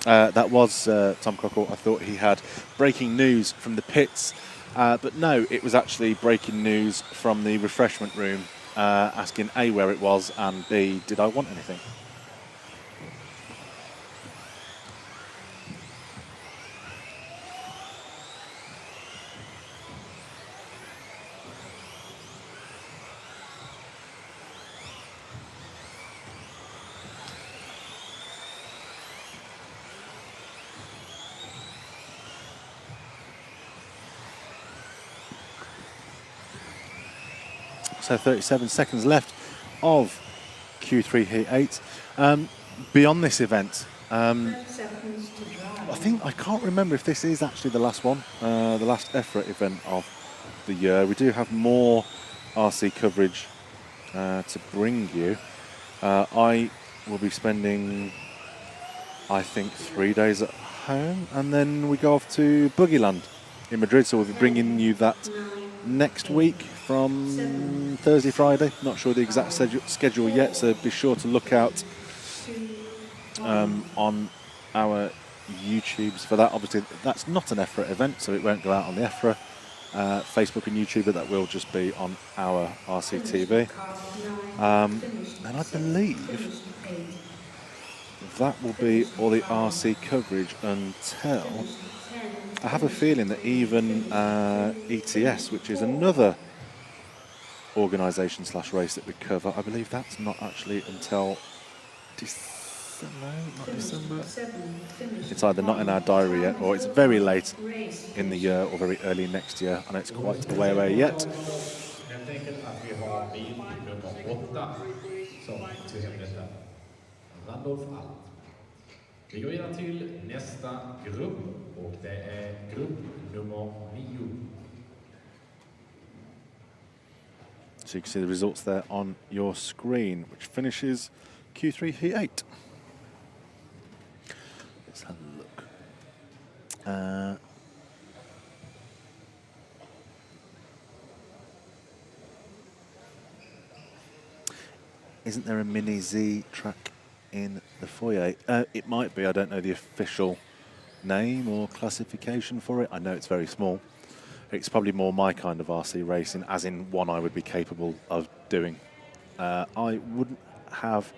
That was Tom Cockrell. I thought he had breaking news from the pits, but no, it was actually breaking news from the refreshment room, asking A, where it was, and B, did I want anything? So 37 seconds left of Q3 Heat 8. Beyond this event, I can't remember if this is actually the last one, the last EFRA event of the year. We do have more RC coverage to bring you. I will be spending, I think, 3 days at home, and then we go off to Buggy Land in Madrid, so we'll be bringing you that next week, from Thursday, Friday. Not sure the exact schedule yet, so be sure to look out on our YouTubes for that. Obviously, that's not an EFRA event, so it won't go out on the EFRA Facebook and YouTube, but that will just be on our RCTV. And I believe that will be all the RC coverage until, I have a feeling that even ETS, which is another organisation / race that we cover, I believe that's not actually until December, no, not December. It's either not in our diary yet, or it's very late in the year, or very early next year, and it's quite a way away yet. Helt enkelt att vi har bil nummer 8 som tog hem detta. Randolph Alt. Vi går vidare till nästa grupp, och det är grupp nummer 9. So you can see the results there on your screen, which finishes Q3 Heat 8. Let's have a look. Isn't there a mini Z track in the foyer? It might be. I don't know the official name or classification for it. I know it's very small. It's probably more my kind of RC racing, as in one I would be capable of doing. I wouldn't have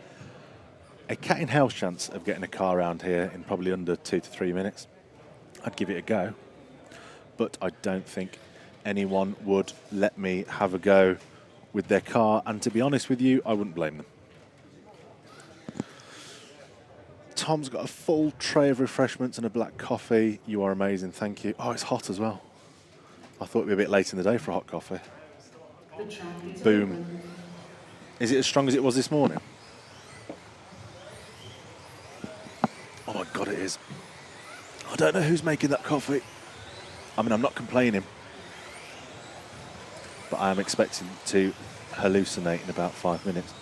a cat in hell's chance of getting a car around here in probably under 2 to 3 minutes. I'd give it a go, but I don't think anyone would let me have a go with their car, and to be honest with you, I wouldn't blame them. Tom's got a full tray of refreshments and a black coffee. You are amazing, thank you. Oh, it's hot as well. I thought it'd be a bit late in the day for a hot coffee. Boom. Is it as strong as it was this morning? Oh my God, it is. I don't know who's making that coffee. I mean, I'm not complaining, but I am expecting to hallucinate in about 5 minutes.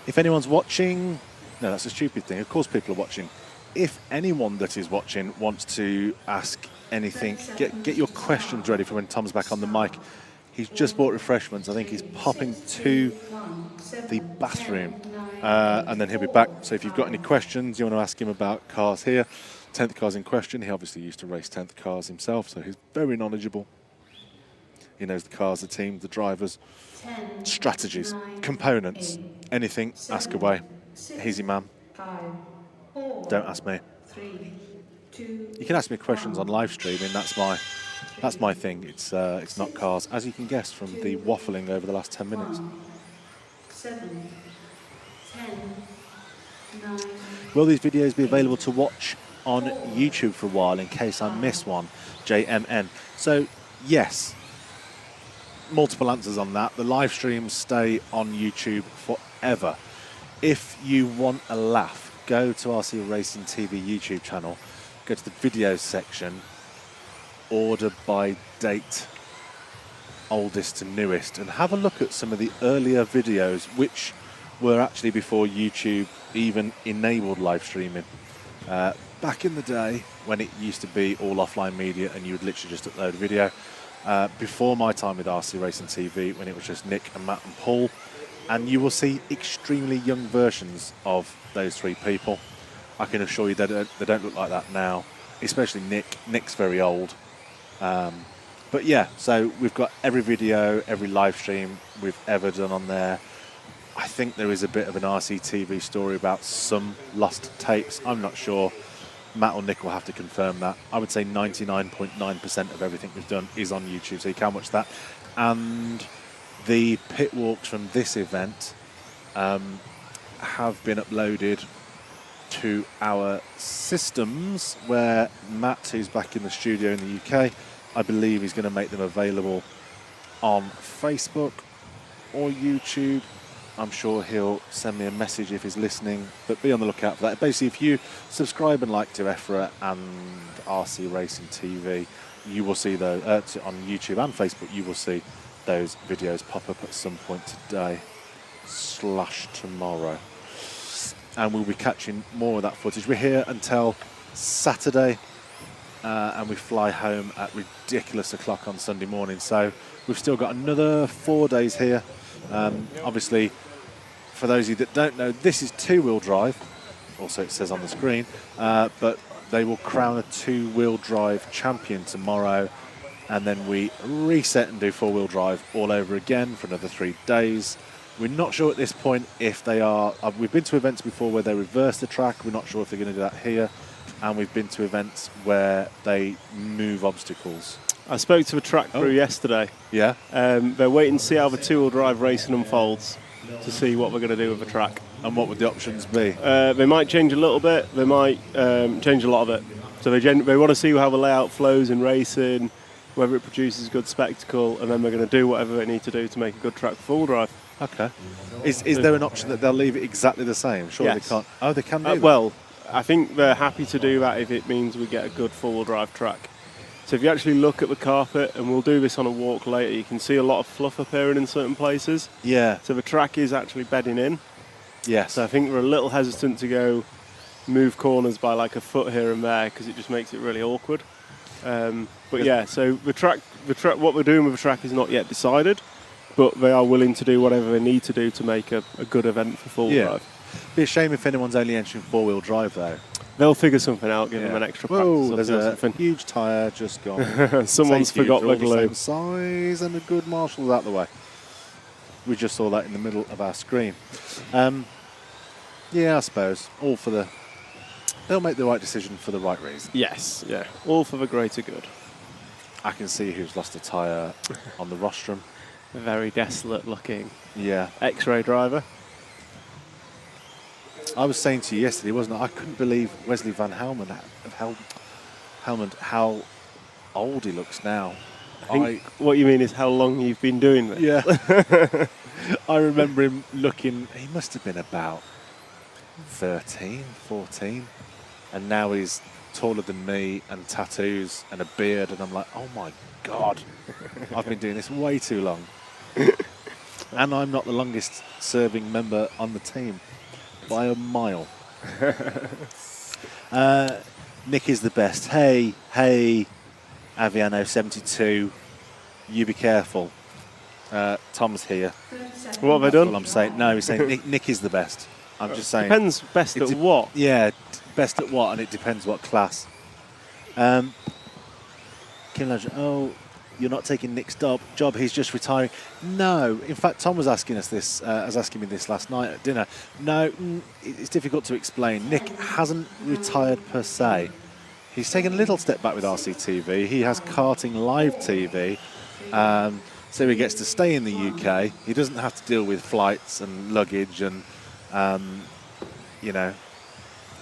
If anyone's watching, no, that's a stupid thing. Of course people are watching. If anyone that is watching wants to ask anything, get your questions ready for when Tom's back on the mic. He's just bought refreshments. I think he's popping to the bathroom, and then he'll be back. So if you've got any questions, you want to ask him about cars here, 10th cars in question. He obviously used to race 10th cars himself, so he's very knowledgeable. He knows the cars, the team, the drivers, strategies, components, anything, ask away. He's your man. Don't ask me. You can ask me questions on live streaming. That's my thing. It's not cars, as you can guess from the waffling over the last 10 minutes. 7, 10, 9. Will these videos be available to watch on YouTube for a while in case I miss one? JMN. So yes, multiple answers on that. The live streams stay on YouTube forever. If you want a laugh, go to RC Racing TV YouTube channel, go to the videos section, order by date, oldest to newest, and have a look at some of the earlier videos which were actually before YouTube even enabled live streaming. Back in the day when it used to be all offline media and you would literally just upload a video, before my time with RC Racing TV, when it was just Nick and Matt and Paul, and you will see extremely young versions of those three people. I can assure you that they don't look like that now, especially Nick. Nick's very old. But yeah, so we've got every video, every live stream we've ever done on there. I think there is a bit of an RCTV story about some lost tapes. I'm not sure. Matt or Nick will have to confirm that. I would say 99.9% of everything we've done is on YouTube, so you can watch that. And the pit walks from this event have been uploaded to our systems, where Matt, who's back in the studio in the UK, I believe he's going to make them available on Facebook or YouTube. I'm sure he'll send me a message if he's listening, but be on the lookout for that. Basically, if you subscribe and like to EFRA and RC Racing TV, you will see those on YouTube and Facebook. You will see those videos pop up at some point today / tomorrow, and we'll be catching more of that footage. We're here until Saturday, and we fly home at ridiculous o'clock on Sunday morning. So we've still got another 4 days here. Obviously, for those of you that don't know, this is two-wheel drive. Also, it says on the screen, but they will crown a two-wheel drive champion tomorrow, and then we reset and do four-wheel drive all over again for another 3 days. We're not sure at this point if they are... we've been to events before where they reverse the track. We're not sure if they're going to do that here. And we've been to events where they move obstacles. I spoke to a track crew yesterday. Yeah? They're waiting to see how the two-wheel drive racing unfolds to see what we're going to do with the track. And what would the options be? They might change a little bit. They might change a lot of it. So they want to see how the layout flows in racing, whether it produces a good spectacle, and then they're going to do whatever they need to do to make a good track for full drive. Okay. Is there an option that they'll leave it exactly the same? Surely Yes. they can't. Oh, they can do that. Well, I think they're happy to do that if it means we get a good four-wheel drive track. So if you actually look at the carpet, and we'll do this on a walk later, you can see a lot of fluff appearing in certain places. Yeah. So the track is actually bedding in. Yes. So I think we're a little hesitant to move corners by like a foot here and there because it just makes it really awkward. But yeah, so the track, what we're doing with the track is not yet decided, but they are willing to do whatever they need to do to make a good event for full drive. Be a shame if anyone's only entering four-wheel drive though. They'll figure something out, give them an extra practice. Whoa, there's a huge tyre just gone. Someone's forgot the glue. Same size and a good Marshall's out the way. We just saw that in the middle of our screen. Yeah, I suppose. They'll make the right decision for the right reason. Yes, yeah. All for the greater good. I can see who's lost a tyre on the rostrum. A very desolate looking X-ray driver. I was saying to you yesterday, wasn't I? I couldn't believe Wesley Van Helmond how old he looks now. I think what you mean is how long you've been doing this. Yeah. I remember him looking, he must have been about 13, 14. And now he's taller than me and tattoos and a beard. And I'm like, oh my God, I've been doing this way too long. And I'm not the longest serving member on the team by a mile. Nick is the best. Hey, Aviano 72, you be careful. Tom's here. What have I done? That's all I'm saying. No, he's saying Nick is the best. I'm just saying. Depends best at what? Yeah, best at what, and it depends what class. You're not taking Nick's job. He's just retiring. No, in fact, Tom was asking us this. Was asking me this last night at dinner. No, it's difficult to explain. Nick hasn't retired per se. He's taken a little step back with RCTV. He has karting live TV, so he gets to stay in the UK. He doesn't have to deal with flights and luggage and,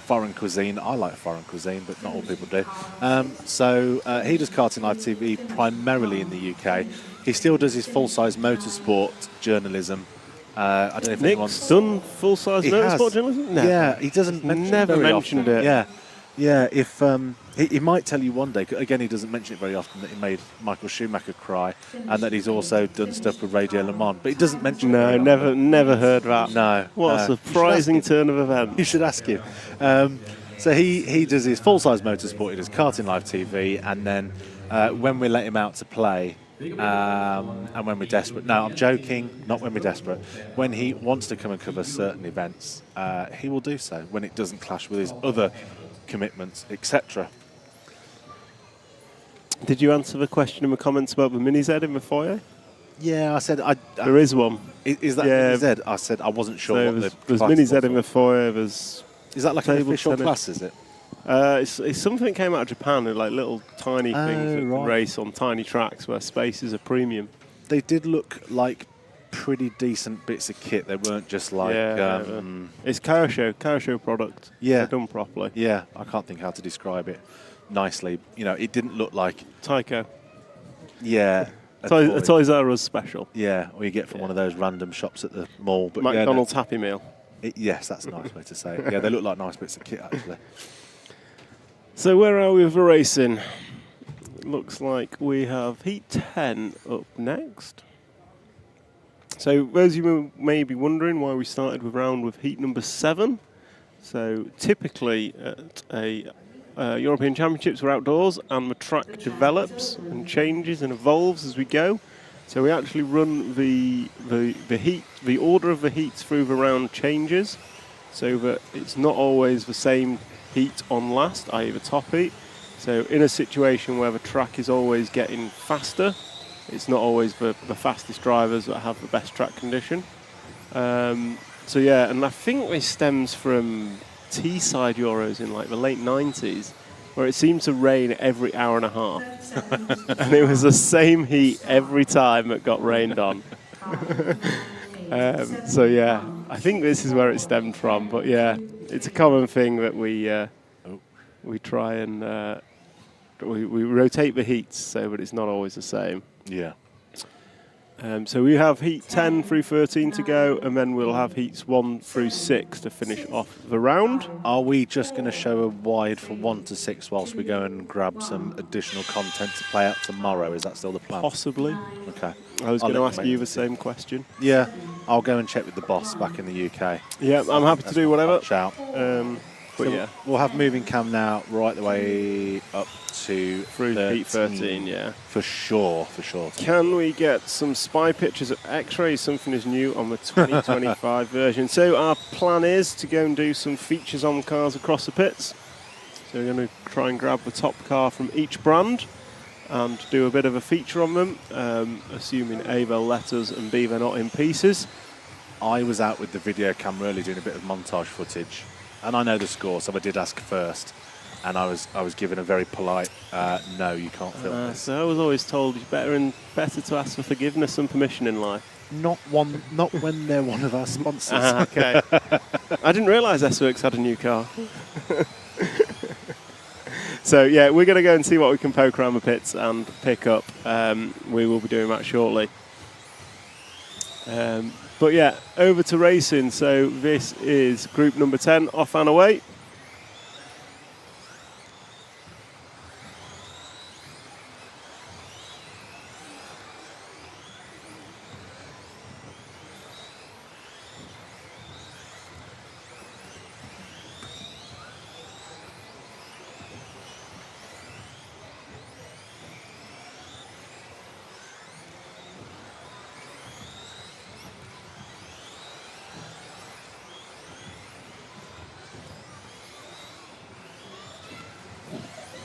foreign cuisine. I like foreign cuisine, but not all people do. So he does karting live TV primarily in the UK. He still does his full-size motorsport journalism. I don't know if Nick's done full-size motorsport journalism? No. Yeah, he doesn't mention Never it very mentioned often. it. Yeah. If he might tell you one day. Again, he doesn't mention it very often that he made Michael Schumacher cry, and that he's also done stuff with Radio Le Mans. But he doesn't mention it. No, never heard that. No. What a surprising turn of events. You should ask him. So he does his full-size motorsport. He does karting live TV, and then when we let him out to play. And when we're desperate. No, I'm joking, not when we're desperate. When he wants to come and cover certain events, he will do so when it doesn't clash with his other commitments, etc. Did you answer the question in the comments about the mini Z in the foyer? Yeah, I said... there is one. Is that mini Z? I said I wasn't sure what there's mini Z in the foyer. Is that like an official class, is it? It's something that came out of Japan, like little tiny things that right. race on tiny tracks where space is a premium. They did look like pretty decent bits of kit. They weren't just like... it's Karasho product. Yeah. They're done properly. Yeah, I can't think how to describe it nicely. It didn't look like... Tyco. Yeah. A Toys R Us special. Yeah, or you get from one of those random shops at the mall. But McDonald's Happy Meal. Yes, that's a nice way to say it. Yeah, they look like nice bits of kit, actually. So where are we with the racing? Looks like we have Heat 10 up next. So those of you who may be wondering why we started with round with Heat number 7. So typically at a European Championships, we're outdoors, and the track develops and changes and evolves as we go. So we actually run the order of the heats through the round changes, so that it's not always the same heat on last, i.e. the top heat. So in a situation where the track is always getting faster, it's not always the fastest drivers that have the best track condition. So yeah, and I think this stems from T-side Euros in like the late 90s, where it seemed to rain every hour and a half. And it was the same heat every time it got rained on. So yeah, I think this is where it stemmed from. But yeah, it's a common thing that we try and we rotate the heats so that it's not always the same. Yeah. So we have heat 10 through 13 to go, and then we'll have heats 1 through 6 to finish off the round. Are we just going to show a wide from 1 to 6 whilst we go and grab some additional content to play out tomorrow? Is that still the plan? Possibly. Okay. I was going to ask you the same question. Yeah, I'll go and check with the boss back in the UK. Yeah, I'm happy to do whatever. Shout. But yeah, we'll have moving cam now right the way up to through heat 13, yeah. For sure. Can we get some spy pictures of X-Ray? Something is new on the 2025 version. So our plan is to go and do some features on cars across the pits. So we're going to try and grab the top car from each brand and do a bit of a feature on them, assuming A, they'll let us, and B, they're not in pieces. I was out with the video camera early doing a bit of montage footage, and I know the score, so I did ask first, and I was given a very polite, no, you can't film this. So I was always told it's better to ask for forgiveness and permission in life. Not when they're one of our sponsors. Okay. I didn't realise S-Works had a new car. So yeah, we're going to go and see what we can poke around the pits and pick up. We will be doing that shortly. But yeah, over to racing. So this is group number 10, off and away.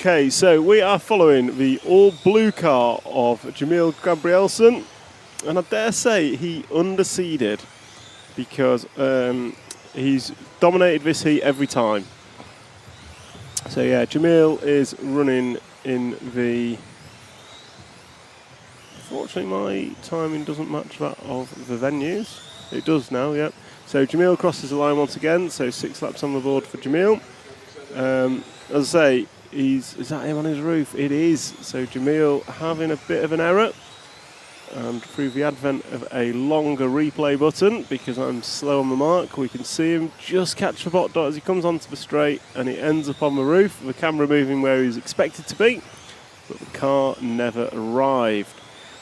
Okay, so we are following the all-blue car of Jamil Gabrielsen, and I dare say he underseeded because he's dominated this heat every time. So yeah, Jamil is running in the... Unfortunately, my timing doesn't match that of the venues. It does now, yep. So Jamil crosses the line once again, so 6 laps on the board for Jamil. As I say, is that him on his roof? It is. So Jamil having a bit of an error. And through the advent of a longer replay button, because I'm slow on the mark, we can see him just catch the bot dot as he comes onto the straight, and he ends up on the roof, the camera moving where he's expected to be, but the car never arrived.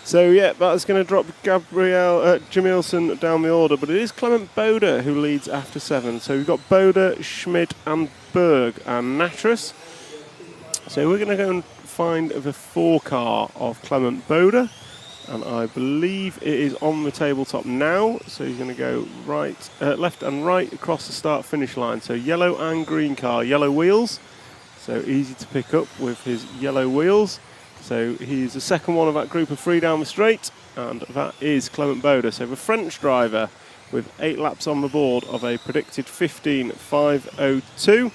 So yeah, that's going to drop Jamilson down the order, but it is Clement Boda who leads after 7. So we've got Boda, Schmidt and Berg and Natras. So we're going to go and find the 4 car of Clement Boda, and I believe it is on the tabletop now. So he's going to go right, left and right across the start-finish line. So yellow and green car, yellow wheels. So easy to pick up with his yellow wheels. So he's the second one of that group of 3 down the straight, and that is Clement Boda. So the French driver with 8 laps on the board of a predicted 15.502.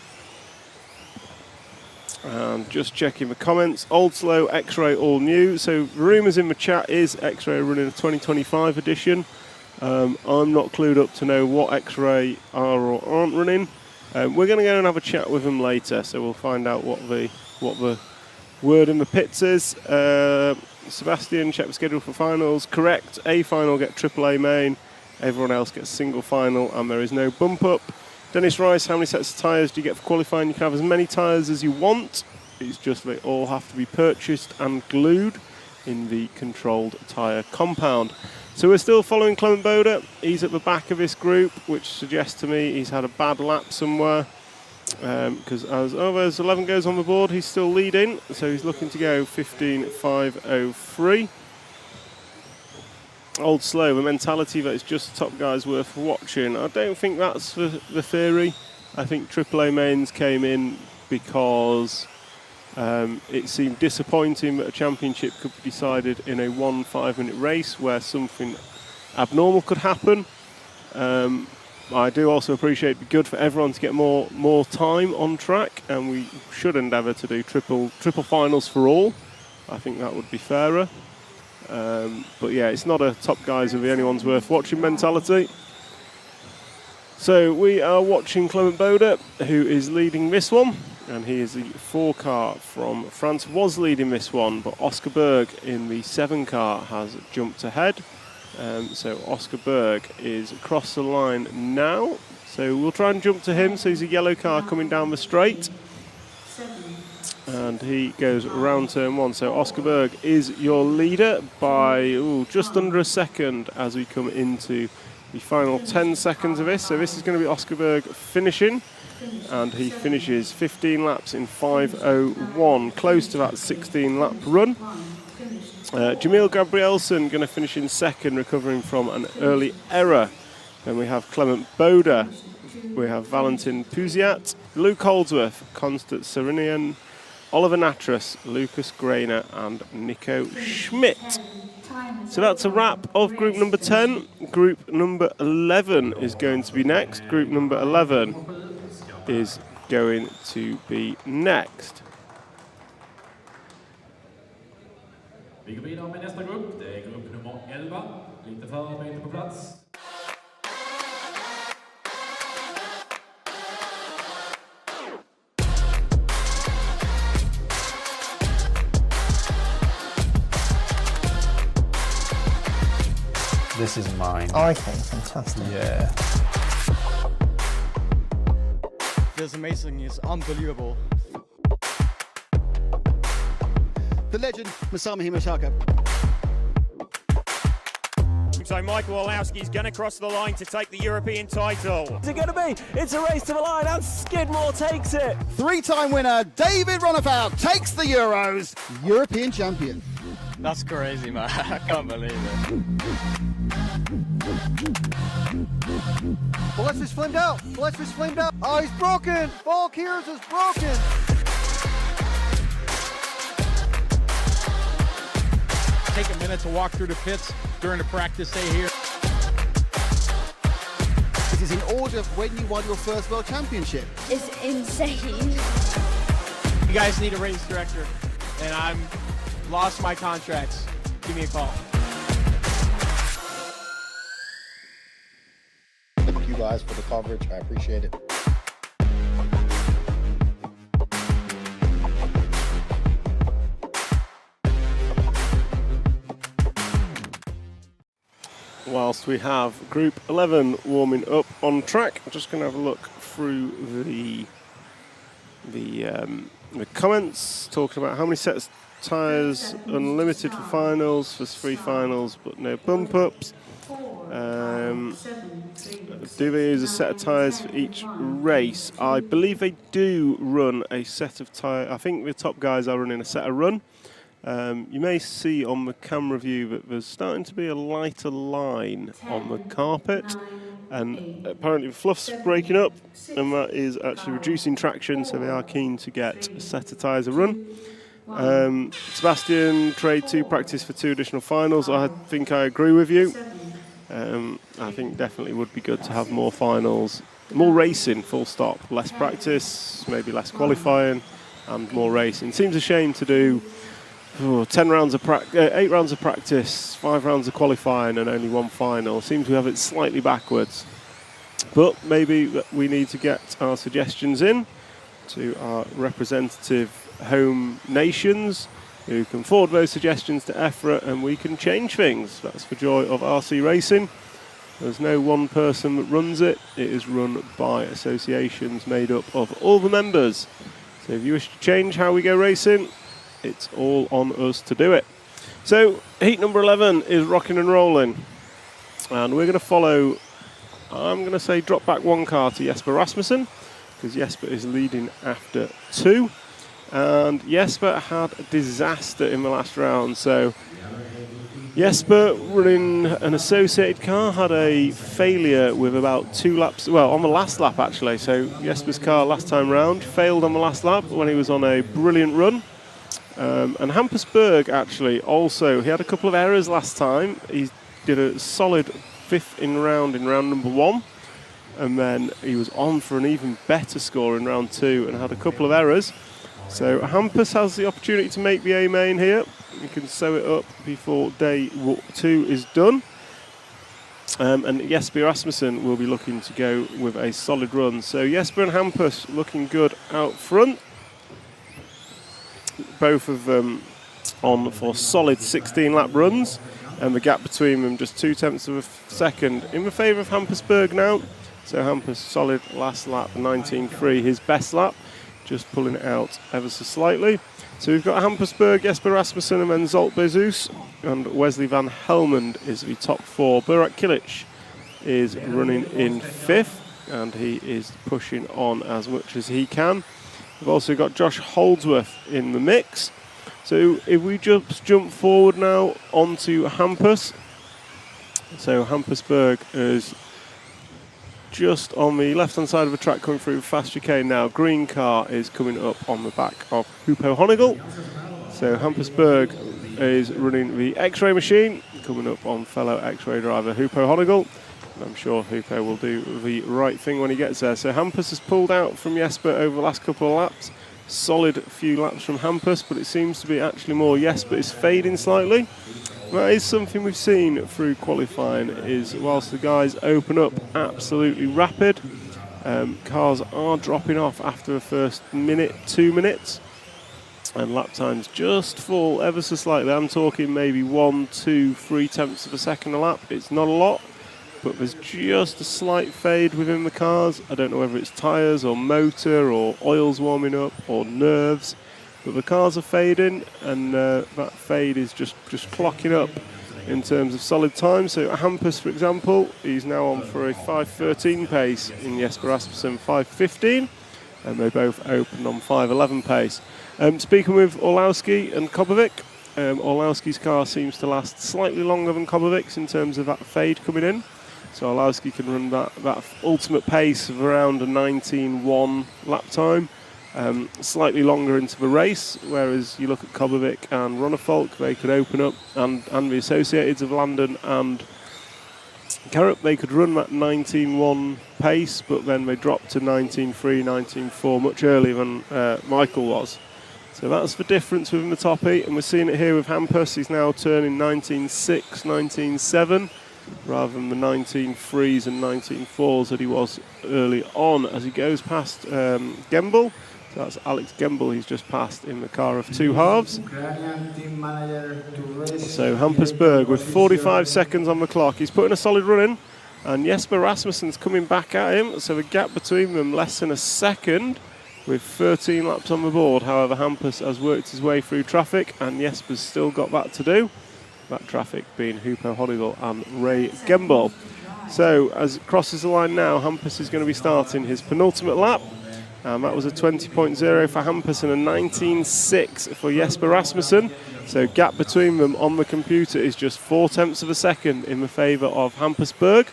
And just checking the comments, old slow, X-Ray all new. So rumours in the chat is X-Ray running a 2025 edition. I'm not clued up to know what X-Ray are or aren't running. We're going to go and have a chat with them later, so we'll find out what the word in the pits is. Sebastian, check the schedule for finals. Correct, A final get AAA main, everyone else gets single final, and there is no bump up. Dennis Rice, how many sets of tyres do you get for qualifying? You can have as many tyres as you want. It's just they all have to be purchased and glued in the controlled tyre compound. So we're still following Clement Boda. He's at the back of this group, which suggests to me he's had a bad lap somewhere. because as there's 11 goes on the board, he's still leading, so he's looking to go 15.503. Old slow, a mentality that is just top guys worth watching. I don't think that's the theory. I think AAA mains came in because it seemed disappointing that a championship could be decided in a 1 5-minute race where something abnormal could happen. I do also appreciate it'd be good for everyone to get more time on track, and we should endeavour to do triple finals for all. I think that would be fairer. But yeah, it's not a top guys are the only ones worth watching mentality. So we are watching Clement Boda, who is leading this one, and he is the 4 car from France, was leading this one, but Oscar Berg in the 7 car has jumped ahead. So Oscar Berg is across the line now. So we'll try and jump to him. So he's a yellow car coming down the straight. And he goes around turn 1. So Oscar Berg is your leader by just under a second as we come into the final 10 seconds of this. So this is going to be Oscar Berg finishing. And he finishes 15 laps in 5:01, close to that 16-lap run. Jamil Gabrielsen going to finish in second, recovering from an early error. Then we have Clement Boda, we have Valentin Puziat, Luke Holdsworth, Constant Serenian, Oliver Natras, Lucas Grainer and Nico Schmidt. So that's a wrap of group number 10. Group number 11 is going to be next. Group number 11 is going to be next. Vi går vidare med nästa grupp. Det är grupp nummer 11. Lite förarbete på plats. This is mine. Okay, fantastic. Yeah. This amazing is unbelievable. The legend, Masami Himashaka. So Michael Orlowski's going to cross the line to take the European title. What's it going to be? It's a race to the line and Skidmore takes it. 3-time winner, David Ronnefout takes the Euros, European champion. That's crazy, man. I can't believe it. Balestro's flamed out. Balestro's flamed out. Oh, he's broken. Valkyries is broken. Take a minute to walk through the pits during the practice day here. It is in order of when you won your first World Championship. It's insane. You guys need a race director, and I'm lost my contracts. Give me a call. Thank you guys for the coverage. I appreciate it. Whilst we have Group 11 warming up on track, I'm just going to have a look through the comments talking about how many sets of tyres unlimited for finals, for 3 finals, but no bump ups. Do they use a set of tyres for each race? I believe they do run a set of tyres. I think the top guys are running a set of run. You may see on the camera view that there's starting to be a lighter line on the carpet, and apparently the fluff's breaking up, and that is actually reducing traction, so they are keen to get a set of tyres a run. Sebastian, trade 2 practice for 2 additional finals. I think I agree with you. I think definitely would be good to have more finals, more racing, full stop, less practice, maybe less qualifying, and more racing. Seems a shame to do 8 rounds of practice, 5 rounds of qualifying, and only 1 final. Seems we have it slightly backwards. But maybe we need to get our suggestions in to our representative home nations who can forward those suggestions to EFRA, and we can change things. That's the joy of RC racing. There's no one person that runs it. It is run by associations made up of all the members. So if you wish to change how we go racing, it's all on us to do it. So heat number 11 is rocking and rolling, and we're going to follow, I'm going to say drop back 1 car to Jesper Rasmussen, because Jesper is leading after 2. And Jesper had a disaster in the last round, so Jesper, running an associated car, had a failure with about 2 laps, well, on the last lap actually. So Jesper's car last time round failed on the last lap when he was on a brilliant run. And Hampus Berg actually also, he had a couple of errors last time. He did a solid 5th in round number 1. And then he was on for an even better score in round 2 and had a couple of errors. So Hampus has the opportunity to make the A main here. You can sew it up before day 2 is done. And Jesper Rasmussen will be looking to go with a solid run. So Jesper and Hampus looking good out front. Both of them on for solid 16-lap runs. And the gap between them just 0.2 of a second in the favour of Hampus Berg now. So Hampus solid last lap, 19.3, his best lap. Just pulling it out ever so slightly. So we've got Hampus Berg, Jesper Rasmussen, and then Zolt Bezus, and Wesley van Helmond is the top 4. Burak Kilic is running in 5th, and he is pushing on as much as he can. We've also got Josh Holdsworth in the mix. So if we just jump forward now onto Hampus. So Hampus Berg is just on the left-hand side of the track coming through fast chicane now. Green car is coming up on the back of Hupo Honigel. So Hampus Berg is running the X-ray machine, coming up on fellow X-ray driver Hupo Honigel. And I'm sure Hupo will do the right thing when he gets there. So Hampus has pulled out from Jesper over the last couple of laps. Solid few laps from Hampus, but it seems to be actually more Jesper is fading slightly. That is something we've seen through qualifying, is whilst the guys open up absolutely rapid, cars are dropping off after the first minute, 2 minutes, and lap times just fall ever so slightly. I'm talking maybe 1, 2, 3/10 of a second a lap. It's not a lot, but there's just a slight fade within the cars. I don't know whether it's tyres or motor or oil's warming up or nerves. But the cars are fading, and that fade is just clocking up in terms of solid time. So Hampus, for example, he's now on for a 5.13 pace in Jesper Rasmussen 5.15, and they both opened on 5.11 pace. Speaking with Orlowski and Kobovic, Orlowski's car seems to last slightly longer than Kobovic's in terms of that fade coming in. So Orlowski can run that ultimate pace of around a 19.1 lap time. Slightly longer into the race, whereas you look at Kobovic and Ronnefolk, they could open up, and the Associateds of Landon and Carup, they could run that 19.1 pace, but then they dropped to 19.3, 19.4 much earlier than Michael was. So that's the difference within the top 8, and we're seeing it here with Hampus. He's now turning 19.6, 19.7, rather than the 19.3s and 19.4s that he was early on, as he goes past Gembel. So that's Alex Gembel he's just passed in the car of 2 halves. So Hampus Berg with 45 seconds on the clock. He's putting a solid run in, and Jesper Rasmussen's coming back at him. So the gap between them less than a second with 13 laps on the board. However, Hampus has worked his way through traffic, and Jesper's still got that to do. That traffic being Hupo Honigel and Ray Gembel. So as it crosses the line now, Hampus is going to be starting his penultimate lap. That was a 20.0 for Hampus and a 19.6 for Jesper Rasmussen. So gap between them on the computer is just 0.4 of a second in the favour of Hampus Berg.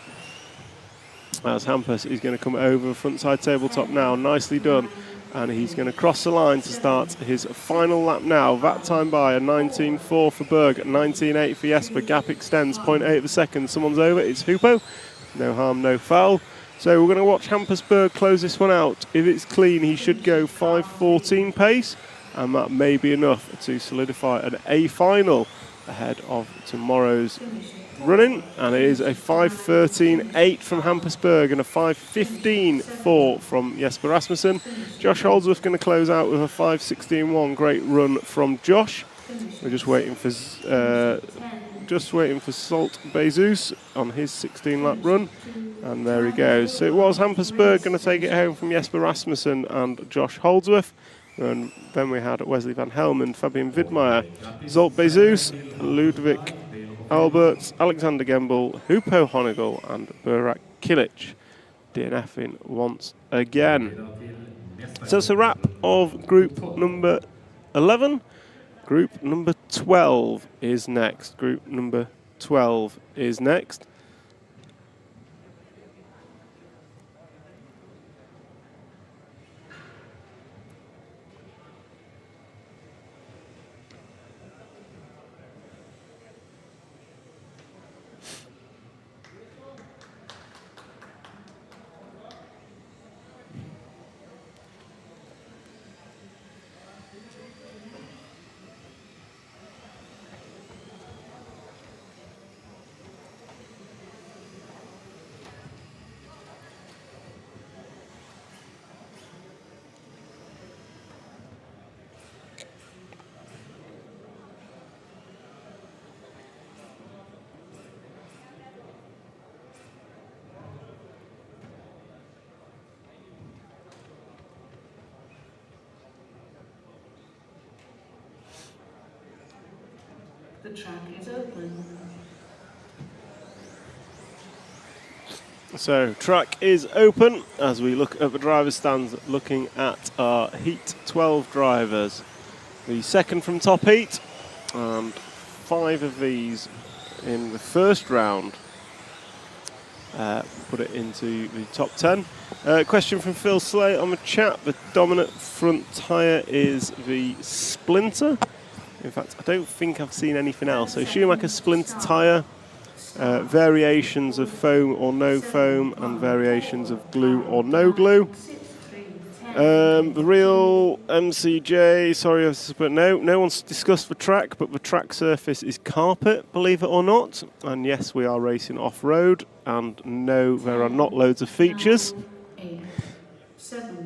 As Hampus is going to come over the front side tabletop now, nicely done. And he's going to cross the line to start his final lap now. That time by a 19.4 for Berg, 19.8 for Jesper. Gap extends 0.8 of a second. Someone's over, it's Hupo. No harm, no foul. So we're going to watch Hampus Berg close this one out. If it's clean, he should go 5.14 pace, and that may be enough to solidify an A final ahead of tomorrow's running. And it is a 5.13.8 from Hampus Berg and a 5.15.4 from Jesper Rasmussen. Josh Holdsworth going to close out with a 5.16.1. Great run from Josh. We're just waiting for Zolt Bezus on his 16-lap run, and there he goes. So it was Hampus Berg going to take it home from Jesper Rasmussen and Josh Holdsworth, and then we had Wesley van Helmond, Fabian Widmeyer, Zolt Bezus, Ludwig Albert, Alexander Gembel, Hupo Honigel and Burak Kilic DNFing once again. So it's a wrap of group number 11. Group number 12 is next. Group number 12 is next. The track is open. So track is open as we look at the driver's stands, looking at our Heat 12 drivers. The second from top heat, and 5 of these in the first round put it into the top 10. Question from Phil Slay on the chat. The dominant front tyre is the Splinter. In fact, I don't think I've seen anything else. So Schumacher Splinter tyre, variations of foam or no foam, and variations of glue or no glue. The real MCJ, sorry, but no one's discussed the track, but the track surface is carpet, believe it or not. And yes, we are racing off-road, and no, there are not loads of features.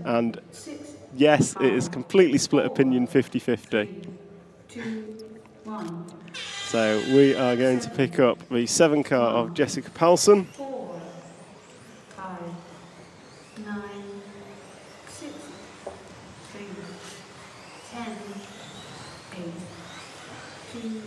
And yes, it is completely split opinion, 50-50. So we are going to pick up the 7 car of Jessica Palsson. 4, 5, 9, 6, 3, 10, 8, 2,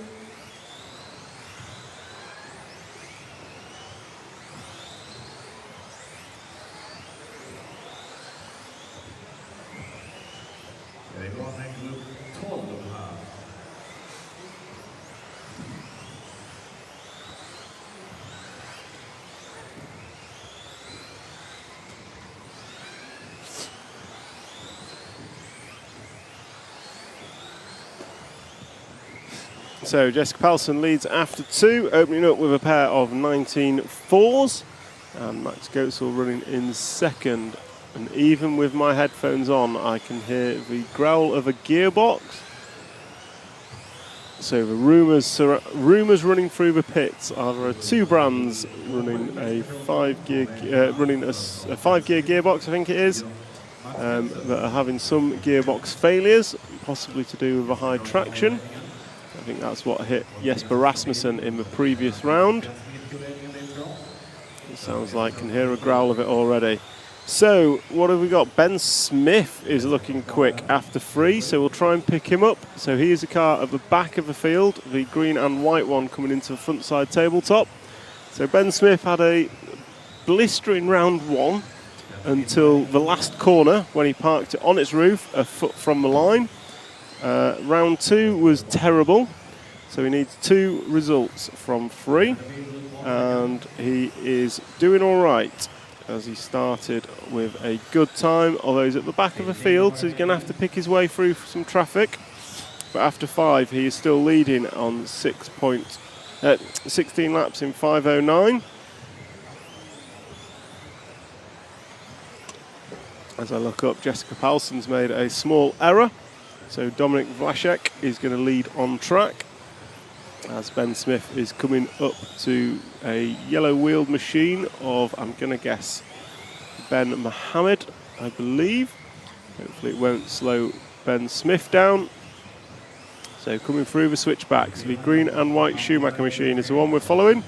So Jessica Palsson leads after 2, opening up with a pair of 19.4s. And Max Goetzel running in second. And even with my headphones on, I can hear the growl of a gearbox. So the rumours running through the pits are there are 2 brands running a 5-gear gearbox, I think it is, that are having some gearbox failures, possibly to do with a high traction. I think that's what hit Jesper Rasmussen in the previous round. It sounds like I can hear a growl of it already. So what have we got? Ben Smith is looking quick after 3, so we'll try and pick him up. So he is a car at the back of the field, the green and white one coming into the front side tabletop. So Ben Smith had a blistering round 1 until the last corner when he parked it on its roof a foot from the line. Round 2 was terrible, so he needs 2 results from 3, and he is doing all right as he started with a good time, although he's at the back of the field, so he's going to have to pick his way through some traffic. But after 5, he is still leading on 16 laps in 5:09. As I look up, Jessica Palsson's made a small error. So Dominik Vlašek is going to lead on track as Ben Smith is coming up to a yellow-wheeled machine of, I'm going to guess, Ben Mohammed, I believe. Hopefully it won't slow Ben Smith down. So coming through the switchbacks, the green and white Schumacher machine is the one we're following.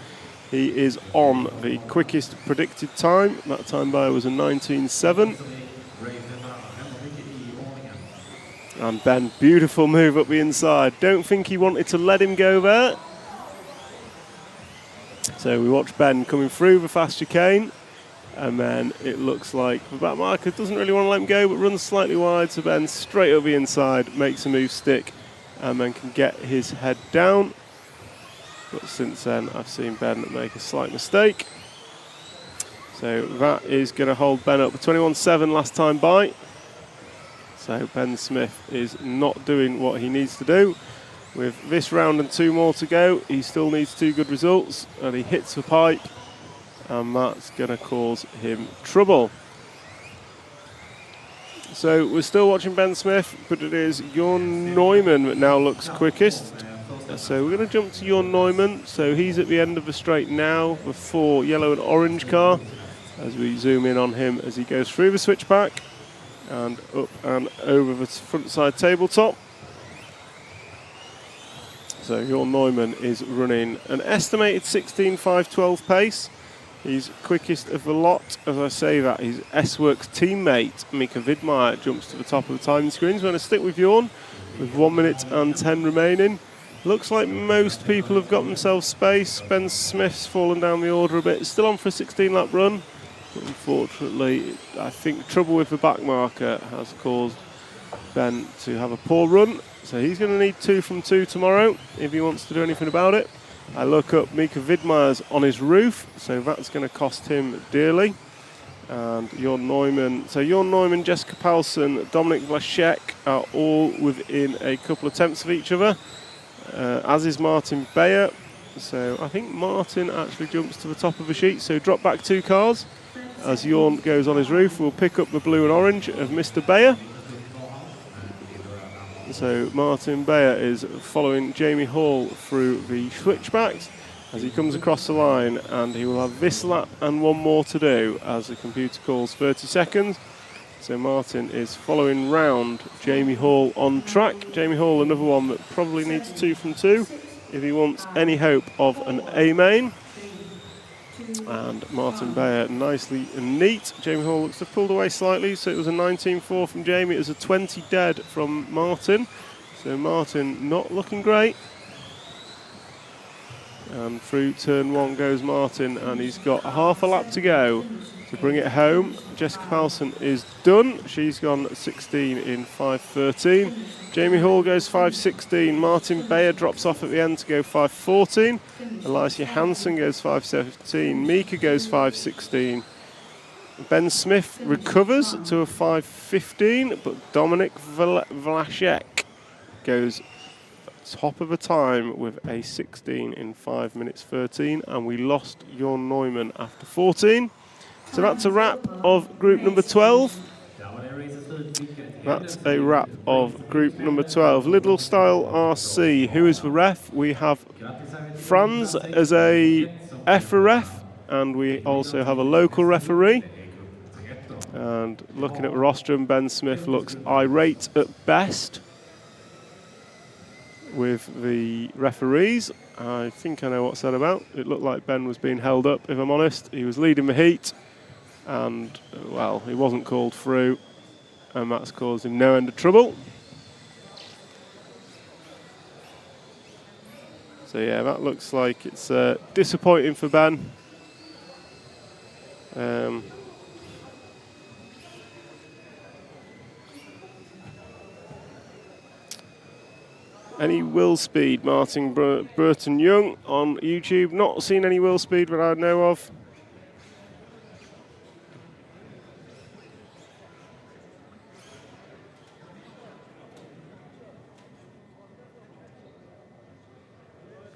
He is on the quickest predicted time. That time by was a 19.7. And Ben, beautiful move up the inside. Don't think he wanted to let him go there. So we watch Ben coming through the fast chicane. And then it looks like the back marker doesn't really want to let him go, but runs slightly wide, so Ben straight over the inside, makes a move stick, and then can get his head down. But since then, I've seen Ben make a slight mistake. So that is going to hold Ben up. 21-7 last time by. So Ben Smith is not doing what he needs to do. With this round and 2 more to go, he still needs 2 good results, and he hits the pipe, and that's going to cause him trouble. So we're still watching Ben Smith, but it is Jorn Neumann that now looks quickest. So we're going to jump to Jorn Neumann. So he's at the end of the straight now, the 4 yellow and orange car, as we zoom in on him as he goes through the switchback and up and over the front side tabletop. So Jorn Neumann is running an estimated 16.512 pace. He's quickest of the lot. As I say that, his S-Works teammate, Mika Vidmaier, jumps to the top of the timing screens. We're going to stick with Jorn with 1 minute and 10 remaining. Looks like most people have got themselves space. Ben Smith's fallen down the order a bit. Still on for a 16-lap run. But unfortunately, I think trouble with the back marker has caused Ben to have a poor run. So he's going to need 2 from 2 tomorrow if he wants to do anything about it. I look up Mika Vidmaier's on his roof, so that's going to cost him dearly. And Jorn Neumann, so Jorn Neumann, Jessica Paulsen, Dominik Vlašek are all within a couple of tenths of each other, as is Martin Beyer. So I think Martin actually jumps to the top of the sheet, so drop back 2 cars. As Jorn goes on his roof, we'll pick up the blue and orange of Mr. Beyer. So Martin Beyer is following Jamie Hall through the switchbacks as he comes across the line, and he will have this lap and 1 more to do as the computer calls 30 seconds. So Martin is following round Jamie Hall on track. Jamie Hall, another one that probably needs 2 from 2 if he wants any hope of an A-main. And Martin Beyer nicely and neat. Jamie Hall looks to have pulled away slightly, so it was a 19.4 from Jamie. It was a 20 dead from Martin. So Martin not looking great. And through turn 1 goes Martin, and he's got half a lap to go to bring it home. Jessica Paulsen is done. She's gone 16 in 5.13. Jamie Hall goes 5.16. Martin Beyer drops off at the end to go 5.14. Elias Johansson goes 5.17. Mika goes 5.16. Ben Smith recovers to a 5.15, but Dominik Vlašek goes top of the time with a 16 in 5 minutes 13, and we lost Jorn Neumann after 14. So that's a wrap of group number 12. That's a wrap of group number 12. Lidl Style RC, who is the ref? We have Franz as a EFRA ref, and we also have a local referee. And looking at the rostrum, Ben Smith looks irate at best with the referees. I think I know what's that about. It looked like Ben was being held up, if I'm honest. He was leading the heat, and, well, he wasn't called through, and that's caused him no end of trouble. So, yeah, that looks like it's disappointing for Ben. Any wheel speed, Martin Burton Young on YouTube. Not seen any wheel speed that I know of.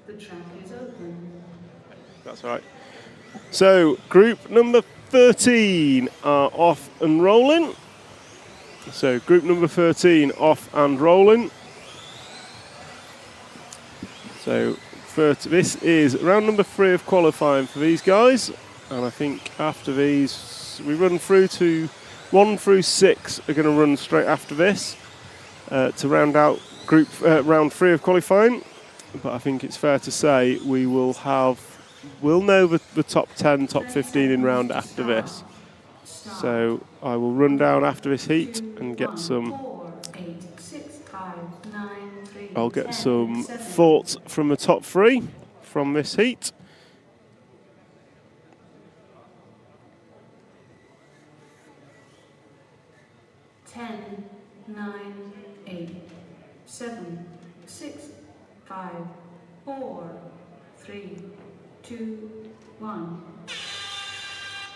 The track is open. That's right. So, group number 13 are off and rolling. So, group number 13 off and rolling. So this is round number 3 of qualifying for these guys, and I think after these we run through to 1 through 6 are going to run straight after this to round out group round 3 of qualifying. But I think it's fair to say we'll know the top 10, top 15 in round after this. So I will run down after this heat and get some. I'll get some thoughts from the top 3 from this heat. 10, 9, 8, 7, 6, 5, 4, 3, 2, 1,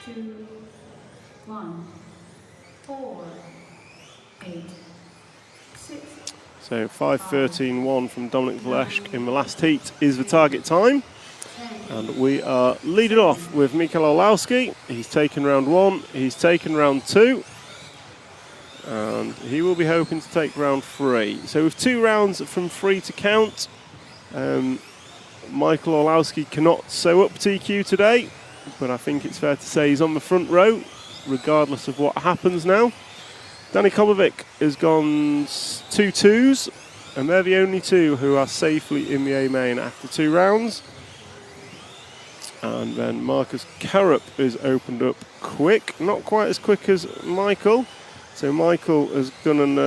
2, 1, 4, 8, 6. So 5:13.1 from Dominic Vlašek in the last heat is the target time. And we are leading off with Michal Olałski. He's taken round 1, he's taken round 2, and he will be hoping to take round 3. So with 2 rounds from 3 to count, Michal Olałski cannot sew up TQ today, but I think it's fair to say he's on the front row, regardless of what happens now. Danny Kobovic has gone 2 twos, and they're the only 2 who are safely in the A main after 2 rounds. And then Marcus Karup is opened up quick, not quite as quick as Michael. So Michael has done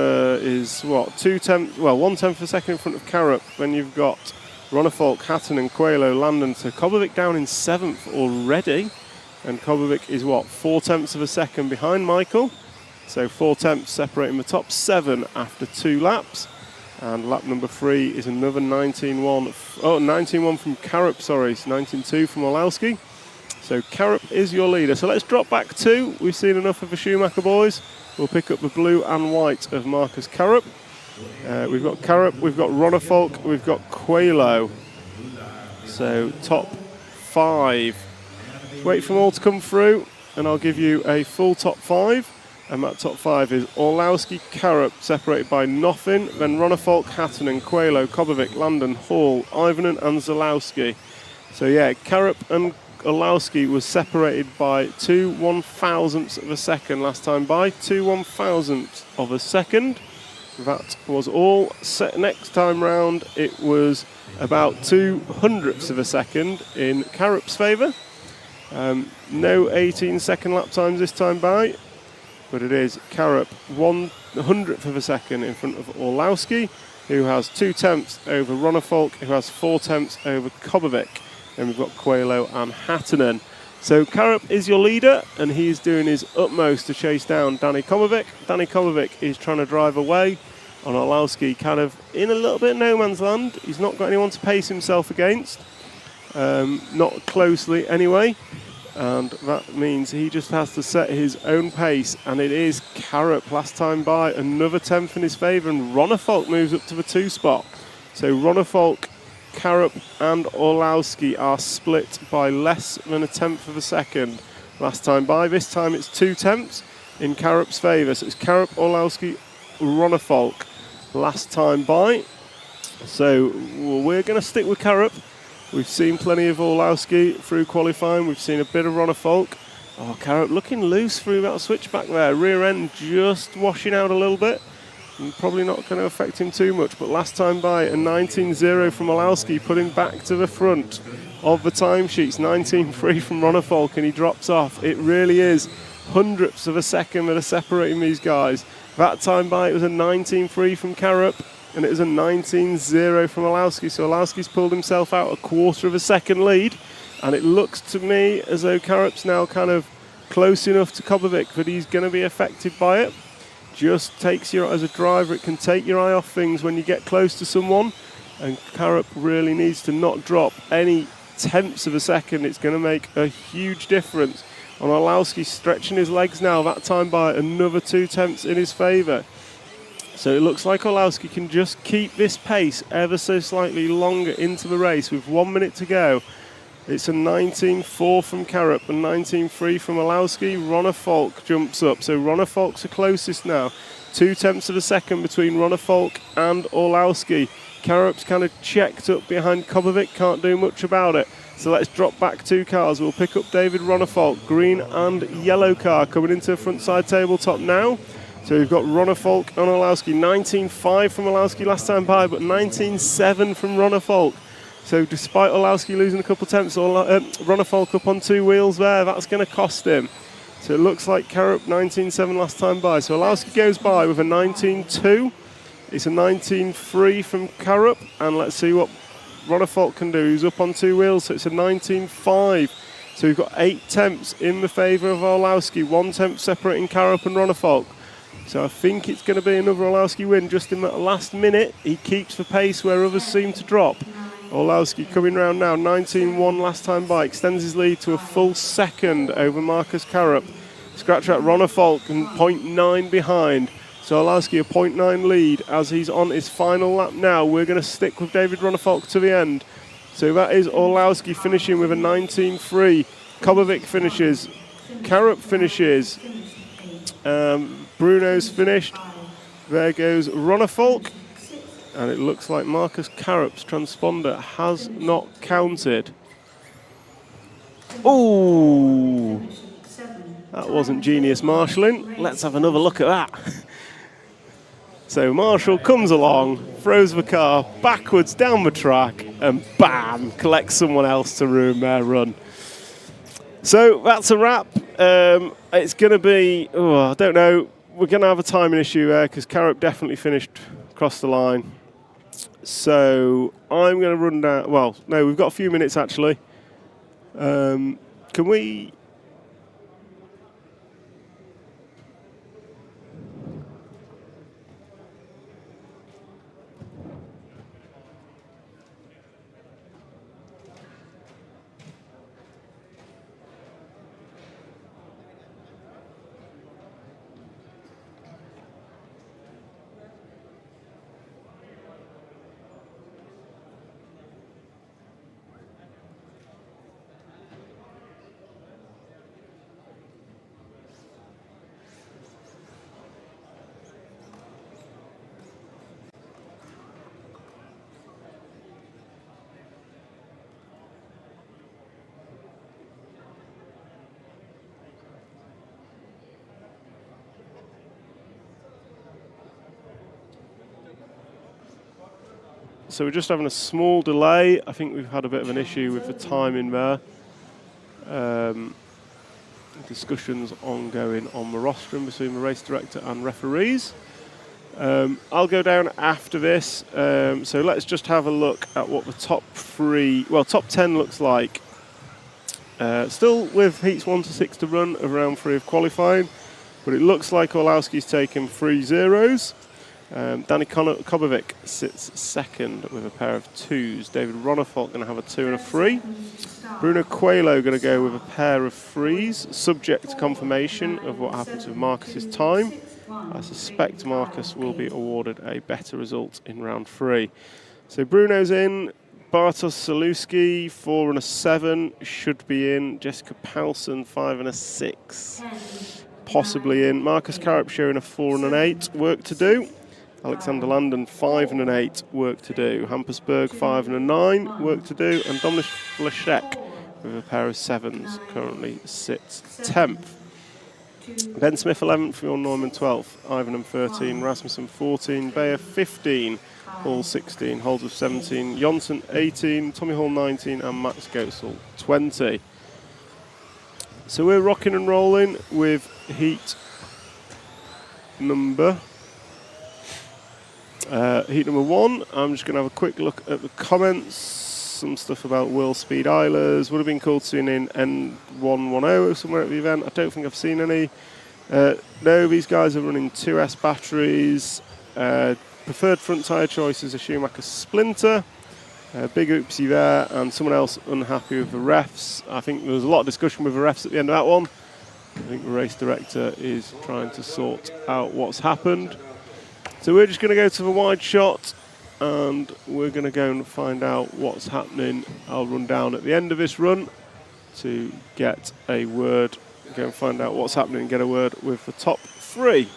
is what 1/10 of a second in front of Karup. Then you've got Ronnefolk, Hatton, and Coelho Landon. So Kobovic down in 7th already, and Kobovic is what 4/10 of a second behind Michael. So 4/10 separating the top 7 after 2 laps. And lap number 3 is another 19.1 from Karup, sorry, it's 19.2 from Olałski. So Karup is your leader. So let's drop back 2. We've seen enough of the Schumacher boys. We'll pick up the blue and white of Marcus Karup. We've got Karup, we've got Ronnefolk, we've got Coelho. So top 5. Wait for them all to come through, and I'll give you a full top 5. And that top 5 is Olałski, Karup, separated by nothing. Then Ronnefolk, Hatton, and Coelho, Kobovic, Landon, Hall, Ivanen, and Zalewski. So yeah, Karup and Olałski was separated by 2 1,000ths of a second last time by. 2 1,000ths of a second. That was all. Next time round, it was about 200ths of a second in Karup's favour. No 18-second lap times this time by. But it is Karup 1/100th of a second in front of Olałski, who has 2/10 over Ronnefolk, who has 4/10 over Kobovic. Then we've got Coelho and Hattonen. So Karup is your leader, and he's doing his utmost to chase down Danny Kobovic. Danny Kobovic is trying to drive away on Olałski, kind of in a little bit of no man's land. He's not got anyone to pace himself against, not closely anyway. And that means he just has to set his own pace, and it is Karup last time by, another 10th in his favour, and Ronnefolk moves up to the 2 spot. So Ronnefolk, Karup and Olałski are split by less than 1/10 of a second last time by. This time it's 2/10 in Karup's favour. So it's Karup, Olałski, Ronnefolk last time by. So we're going to stick with Karup. We've seen plenty of Olałski through qualifying. We've seen a bit of Ronnefolk. Oh, Karup looking loose through that switchback there. Rear end just washing out a little bit. And probably not going to affect him too much. But last time by, a 19.0 from Olałski, putting back to the front of the timesheets. 19.3 from Ronnefolk, and he drops off. It really is 100ths of a second that are separating these guys. That time by, it was a 19.3 from Karup. And it was a 19.0 from Olałski. So Olałski's pulled himself out a 1/4 of a second lead. And it looks to me as though Karup's now kind of close enough to Kobovic that he's going to be affected by it. Just takes your, as a driver, it can take your eye off things when you get close to someone. And Karup really needs to not drop any 10ths of a second. It's going to make a huge difference. And Olałski stretching his legs now, that time by another 2/10 in his favour. So it looks like Olałski can just keep this pace ever so slightly longer into the race with 1 minute to go. It's a 19.4 from Karup and 19.3 from Olałski. Ronnefolk jumps up. So Ronnefolk's the closest now. 2/10 of a second between Ronnefolk and Olałski. Karup's kind of checked up behind Kobovic, can't do much about it. So let's drop back 2 cars. We'll pick up David Ronnefolk, green and yellow car coming into the front side tabletop now. So we've got Ronnefolk and Olałski. 19.5 from Olałski last time by, but 19.7 from Ronnefolk. So despite Olałski losing a couple of tenths, Ronnefolk up on 2 wheels there. That's going to cost him. So it looks like Karup 19.7 last time by. So Olałski goes by with a 19.2. It's a 19.3 from Karup. And let's see what Ronnefolk can do. He's up on 2 wheels, so it's a 19.5. So we've got 8 tenths in the favour of Olałski. 1 tenth separating Karup and Ronnefolk. So I think it's going to be another Orlowski win just in that last minute. He keeps the pace where others seem to drop. Orlowski coming round now, 19-1 last time by, extends his lead to a full second over Marcus Carup. Scratch at Ronafalk and 0.9 behind. So Orlowski a 0.9 lead as he's on his final lap now. We're going to stick with David Ronafalk to the end. So that is Orlowski finishing with a 19-3. Kobovic finishes. Carup finishes. Bruno's finished. There goes Ronafalk. And it looks like Marcus Carup's transponder has not counted. Oh, that wasn't genius marshalling. Let's have another look at that. So Marshall comes along, throws the car backwards down the track, and bam, collects someone else to ruin their run. So that's a wrap. It's going to be, I don't know, we're going to have a timing issue there because Carup definitely finished across the line. So I'm going to run down, well, no, we've got a few minutes actually. Can we... So we're just having a small delay. I think we've had a bit of an issue with the timing there. Discussions ongoing on the rostrum between the race director and referees. I'll go down after this. So let's just have a look at what the top 10 looks like. Still with heats 1 to 6 to run of round 3 of qualifying, but it looks like Orlowski's taken 3 zeros. Danny Kobovic sits second with a pair of 2s. David Ronafalk going to have a 2 and a 3. Bruno Coelho going to go with a pair of 3s, subject to confirmation of what happens with Marcus's time. I suspect Marcus will be awarded a better result in round 3. So Bruno's in. Bartosz Saluski, 4 and a 7, should be in. Jessica Powson, 5 and a 6, possibly in. Marcus Carup showing a 4 and an 8, work to do. Alexander Landon, 5 and an 8, work to do. Hampersberg, 5 and a 9, work to do. And Dominic Fleszek with a pair of 7s, currently sits 10th. Ben Smith, 11th, Bjorn Neumann, 12th. Ivanham, 13, Rasmussen, 14, Bayer, 15, Hall, 16, Holdsworth, 17, Jonsson, 18, Tommy Hall, 19, and Max Goetzel, 20. So we're rocking and rolling with heat number 1. I'm just going to have a quick look at the comments. Some stuff about World Speed Eilers. Would have been cool to see in N110 somewhere at the event. I don't think I've seen any. No, these guys are running 2S batteries. Preferred front tyre choice is a Schumacher Splinter. Big oopsie there, and someone else unhappy with the refs. I think there was a lot of discussion with the refs at the end of that one. I think the race director is trying to sort out what's happened. So we're just going to go to the wide shot, and we're going to go and find out what's happening. I'll run down at the end of this run to get a word, go and find out what's happening and get a word with the top 3.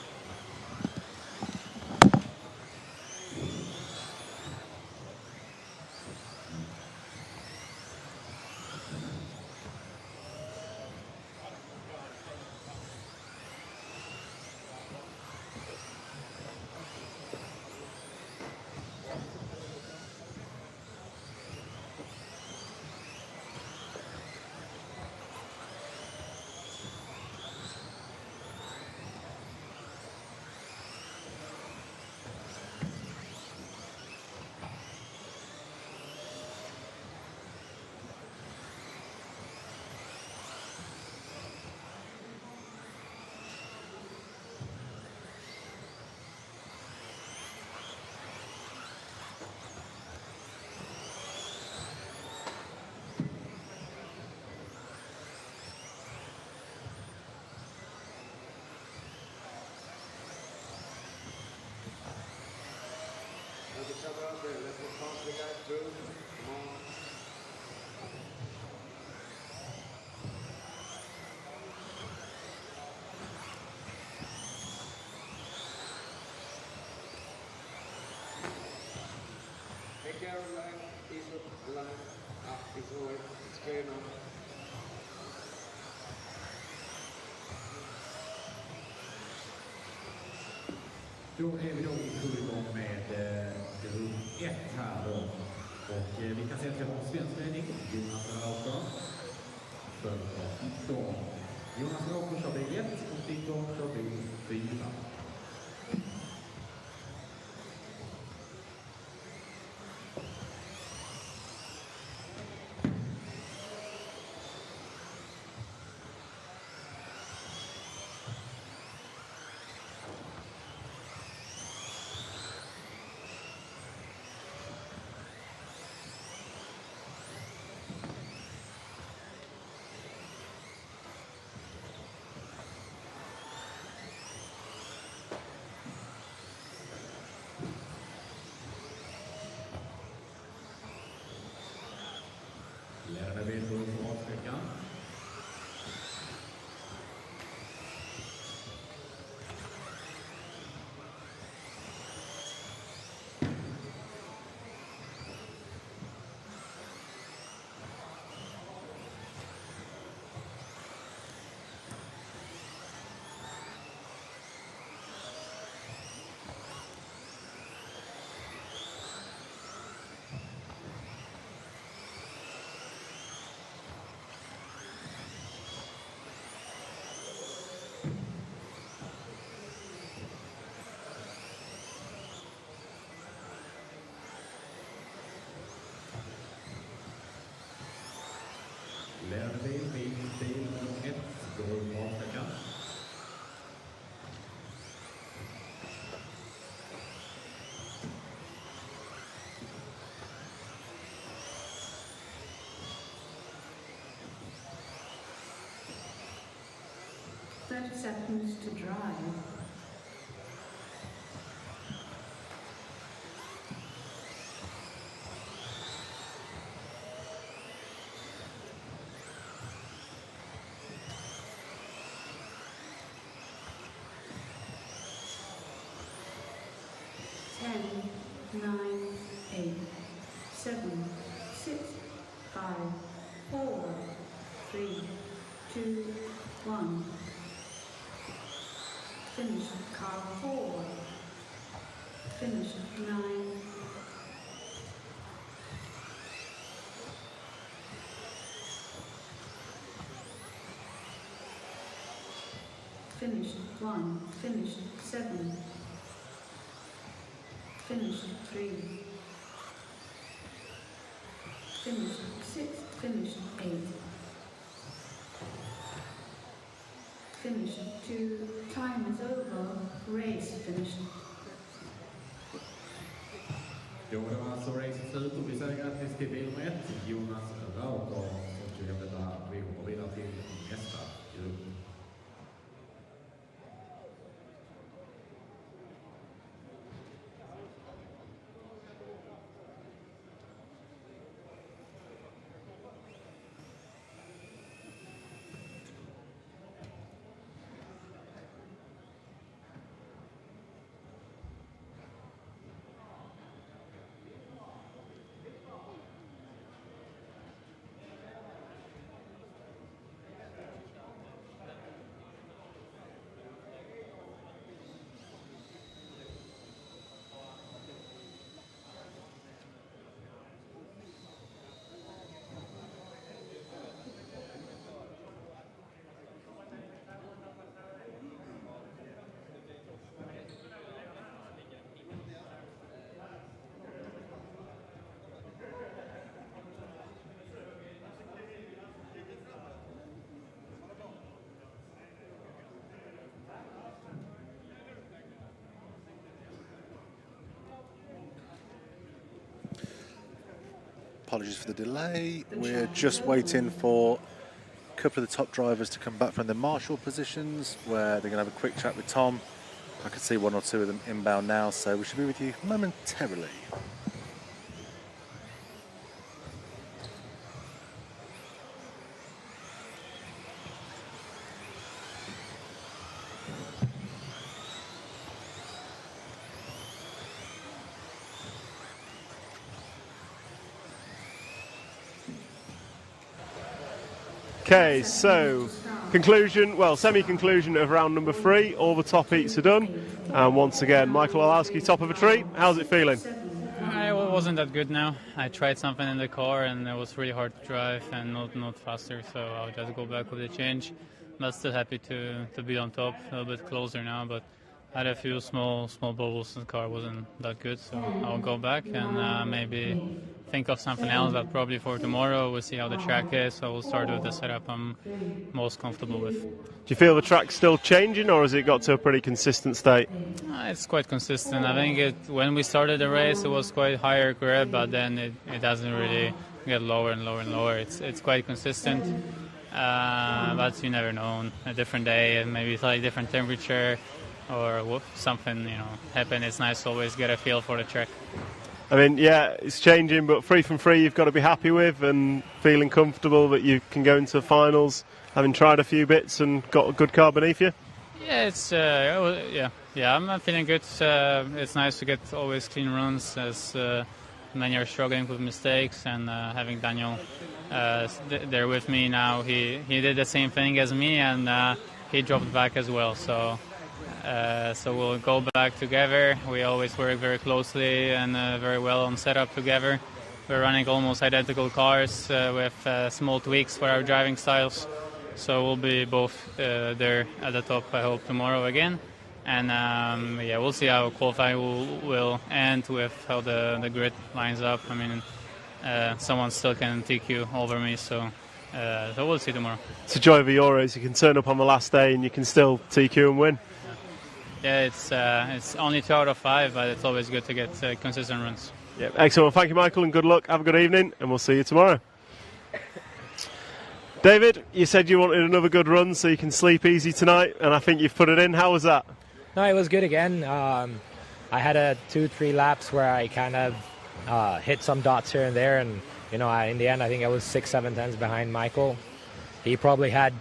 Take care of line, up, it's over, it's clear now. Då är vi då i full gång med grupp 1 här då. Och vi kan se att vi har en svensk ledning, Jonas Rauter. För då Jonas Rauter kör bil 1 och Victor kör bil 4. Lärarna vet hur de får avsträckan. Lärarbil, bil nummer 1 går på avsträckan. Seconds to drive. Ten, 9, 8, 7, 6, 5, 4, 3, 2, 1. Finish car 4. Finish 9. Finish 1. Finish 7. Finish 3. Finish 6. Finish 8. Finish 2. Time is over. Race finish. Då var det alltså racet slut och vi säger grattis till bil nummer 1, Jonas Rauter, som tog hem detta här. Vi går vidare till nästa grupp. Apologies for the delay. We're just waiting for a couple of the top drivers to come back from their marshal positions, where they're going to have a quick chat with Tom. I can see one or two of them inbound now, so we should be with you momentarily. Okay, so conclusion, well, semi-conclusion of round number 3. All the top heats are done. And once again, Michael Olowski, top of a tree. How's it feeling? It wasn't that good now. I tried something in the car and it was really hard to drive and not faster, so I'll just go back with the change. But still happy to be on top, a little bit closer now, but I had a few small bubbles in the car, wasn't that good, so I'll go back and maybe think of something else, but probably for tomorrow we'll see how the track is, so we'll start with the setup I'm most comfortable with. Do you feel the track's still changing, or has it got to a pretty consistent state? It's quite consistent. I think when we started the race it was quite higher grip, but then it doesn't really get lower and lower and lower. It's quite consistent, but you never know, on a different day and maybe slightly different temperature or something happen. It's nice to always get a feel for the track. I mean, yeah, it's changing, but 3 from 3 you've got to be happy with and feeling comfortable that you can go into finals, having tried a few bits and got a good car beneath you? Yeah, I'm feeling good. It's nice to get always clean runs as when you're struggling with mistakes, and having Daniel there with me now, he did the same thing as me, and he dropped back as well, so we'll go back together. We always work very closely and very well on setup together. We're running almost identical cars with small tweaks for our driving styles. So we'll be both there at the top, I hope, tomorrow again. And we'll see how qualifying will end with how the grid lines up. I mean, someone still can TQ over me, so we'll see tomorrow. It's the joy of the Euros. You can turn up on the last day and you can still TQ and win. Yeah, it's only 2 out of 5, but it's always good to get consistent runs. Yeah, excellent. Well, thank you, Michael, and good luck. Have a good evening, and we'll see you tomorrow. David, you said you wanted another good run so you can sleep easy tonight, and I think you've put it in. How was that? No, it was good again. I had 2-3 laps where I kind of hit some dots here and there, and in the end I think I was 6-7 tenths behind Michael. He probably had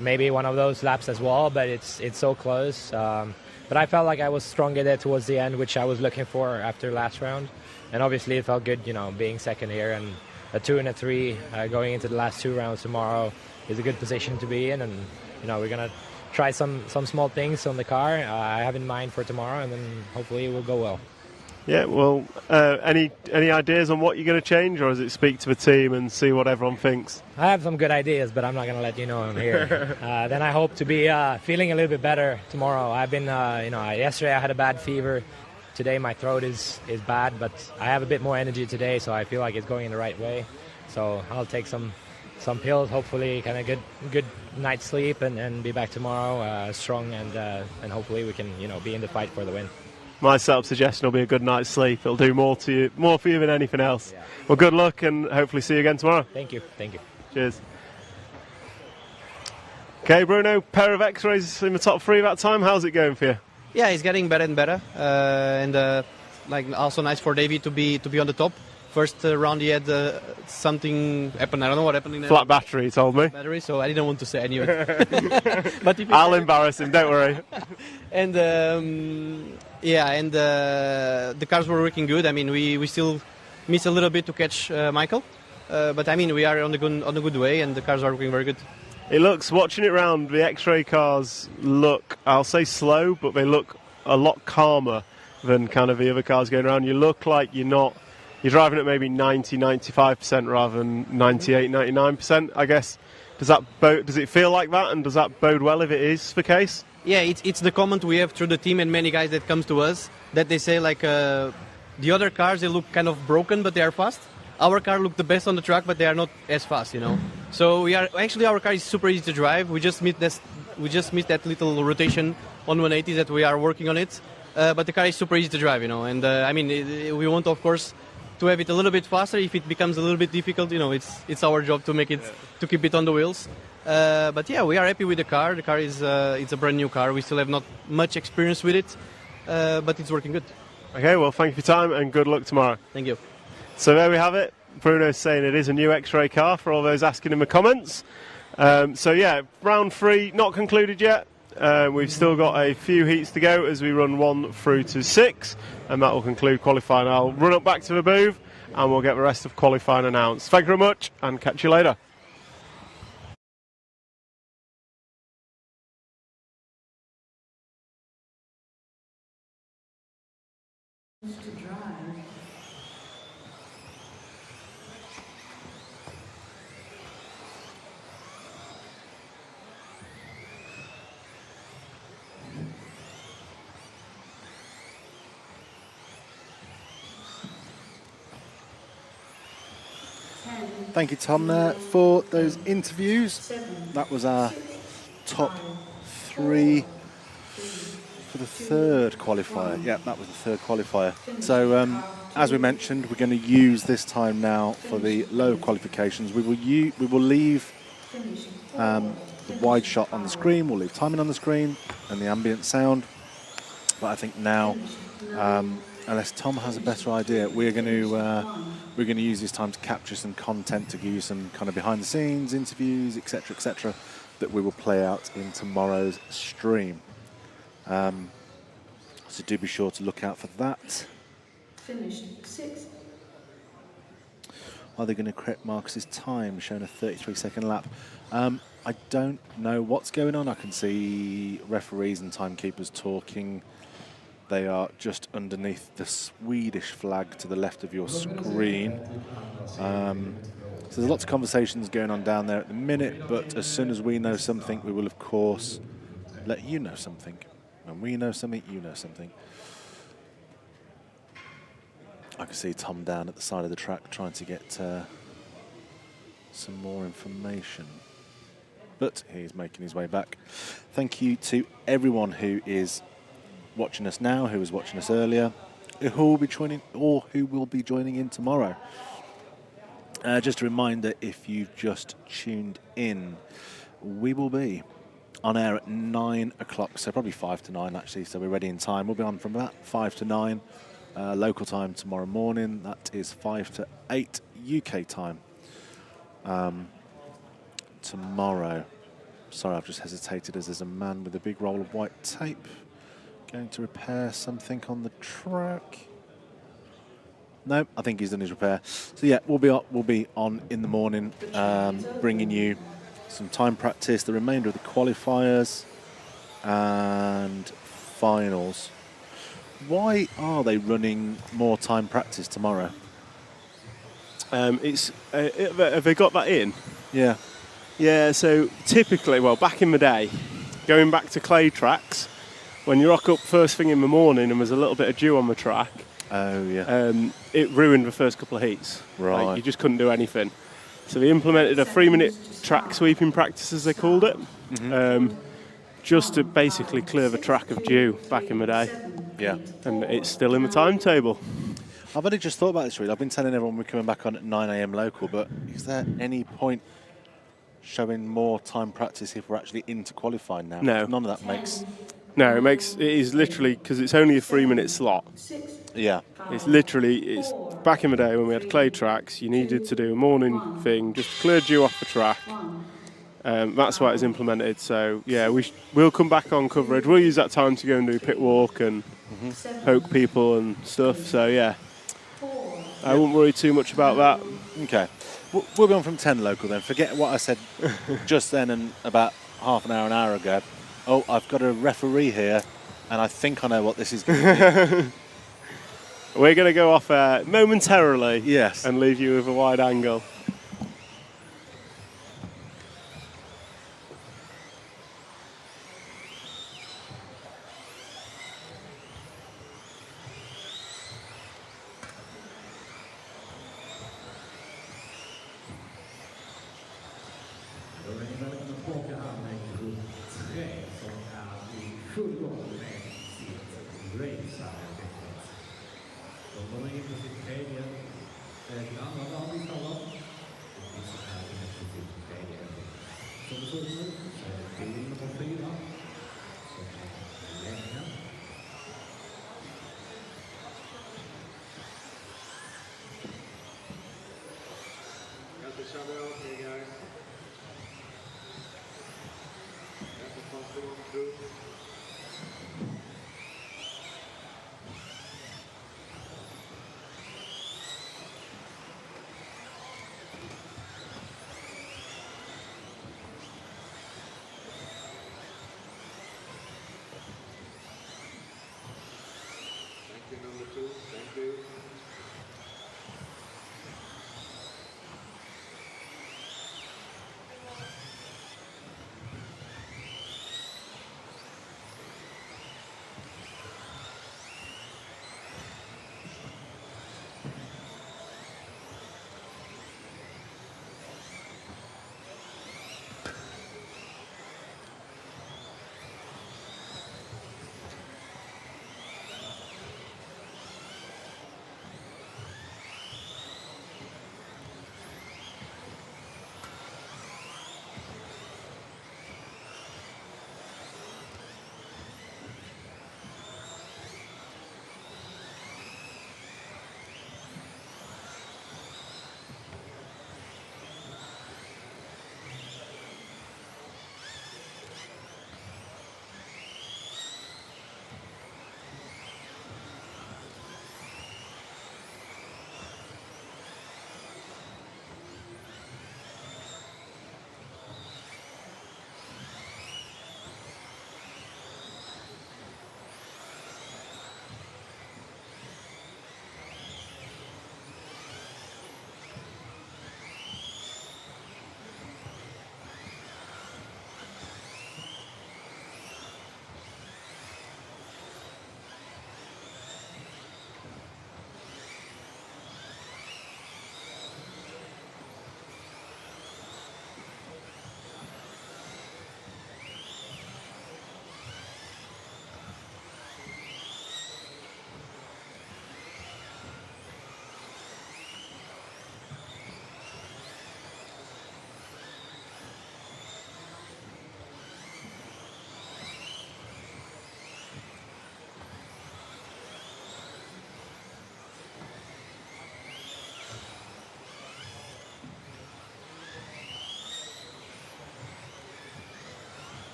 maybe one of those laps as well, but it's so close. But I felt like I was stronger there towards the end, which I was looking for after last round. And obviously it felt good, being second here, and a 2 and a 3 going into the last 2 rounds tomorrow is a good position to be in. And we're gonna try some small things on the car I have in mind for tomorrow, and then hopefully it will go well. Yeah, well, any ideas on what you're going to change, or does it speak to the team and see what everyone thinks? I have some good ideas, but I'm not going to let you know I'm here. Then I hope to be feeling a little bit better tomorrow. I've been, yesterday I had a bad fever. Today my throat is bad, but I have a bit more energy today, so I feel like it's going in the right way. So I'll take some pills, hopefully kind of good night's sleep, and be back tomorrow strong, and hopefully we can be in the fight for the win. My self-suggestion will be a good night's sleep. It'll do more for you than anything else. Yeah. Well, good luck, and hopefully see you again tomorrow. Thank you. Cheers. Okay, Bruno, pair of X-rays in the top 3 that time. How's it going for you? Yeah, it's getting better and better, and also nice for Davey to be on the top. First round he had something happen. I don't know what happened. Flat battery, he told me. Battery, so I didn't want to say anyway. But I'll embarrass him, don't worry. And the cars were working good. I mean, we still miss a little bit to catch Michael, but I mean we are on a good way, and the cars are working very good. It looks, watching it round, the X-ray cars look, I'll say slow, but they look a lot calmer than kind of the other cars going around. You look like you're driving at maybe 90-95% rather than 98-99%, I guess. Does it feel like that, and does that bode well if it is the case? Yeah, it's the comment we have through the team and many guys that comes to us, that they say like the other cars, they look kind of broken, but they are fast. Our car look the best on the track, but they are not as fast, So our car is super easy to drive. We just missed that little rotation on 180 that we are working on it. But the car is super easy to drive, And we want, of course, to have it a little bit faster. If it becomes a little bit difficult, it's our job to make it, to keep it on the wheels. But yeah, we are happy with the car. The car is it's a brand new car. We still have not much experience with it, but it's working good. Okay, well, thank you for your time and good luck tomorrow. Thank you. So there we have it. Bruno's saying it is a new X-ray car for all those asking in the comments. So yeah, round 3 not concluded yet. We've still got a few heats to go as we run 1 through to 6, and that will conclude qualifying. I'll run up back to the booth and we'll get the rest of qualifying announced. Thank you very much, and catch you later. To drive. Thank you, Tom, there for those interviews. That was our top 3 for the third qualifier. Yeah, that was the third qualifier. So, as we mentioned, we're going to use this time now for the low qualifications. We will leave the wide shot on the screen. We'll leave timing on the screen and the ambient sound. But I think now, unless Tom has a better idea, we're going to use this time to capture some content to give you some kind of behind the scenes interviews, etc., that we will play out in tomorrow's stream. So do be sure to look out for that. Finished 6th. Are they going to correct Marcus's time, showing a 33-second lap? I don't know what's going on. I can see referees and timekeepers talking. They are just underneath the Swedish flag to the left of your screen. So there's lots of conversations going on down there at the minute, but as soon as we know something, we will, of course, let you know something. When we know something, you know something. I can see Tom down at the side of the track trying to get some more information. But he's making his way back. Thank you to everyone who is watching us now, who was watching us earlier, who will be joining or who will be joining in tomorrow. Just a reminder, if you've just tuned in, we will be on air at 9 o'clock, so probably 5 to 9 actually, so we're ready in time. We'll be on from about 5 to 9 local time tomorrow morning. That is 5 to 8 UK time tomorrow. Sorry, I've just hesitated as there's a man with a big roll of white tape going to repair something on the track. No, I think he's done his repair. So yeah, we'll be on in the morning, bringing you some time practice, the remainder of the qualifiers and finals. Why are they running more time practice tomorrow? Have they got that in? Yeah. Yeah, so typically, well, back in the day, going back to clay tracks, when you rock up first thing in the morning and there's a little bit of dew on the track, it ruined the first couple of heats. Right. Like, you just couldn't do anything. So they implemented a 3-minute track sweeping practice, as they called it, just to basically clear the track of dew back in the day. Yeah. And it's still in the timetable. I've only just thought about this, really. I've been telling everyone we're coming back on at 9 a.m. local, but is there any point showing more time practice if we're actually into qualifying now? No. None of that makes... No, it is literally, because it's only a 3-minute slot. Yeah. It's back in the day when we had clay tracks, you needed to do a morning thing, just to clear dew off the track. That's why it's implemented. So, yeah, we'll come back on coverage. We'll use that time to go and do pit walk and poke people and stuff. So, yeah, I wouldn't worry too much about that. Okay. We'll be on from 10 local then. Forget what I said just then and about half an hour ago. Oh, I've got a referee here, and I think I know what this is going to be. We're going to go off momentarily, yes, and leave you with a wide angle.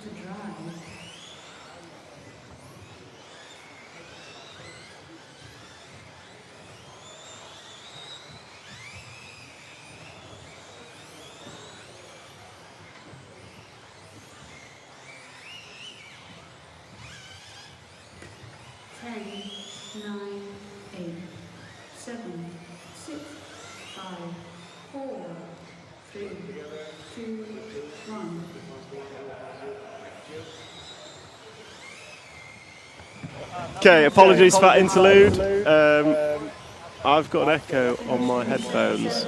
to drive. Ten, 9, 8, 7, 6, 5, 4, 3, 2, 1. Okay, apologies for that interlude. I've got an echo on my headphones.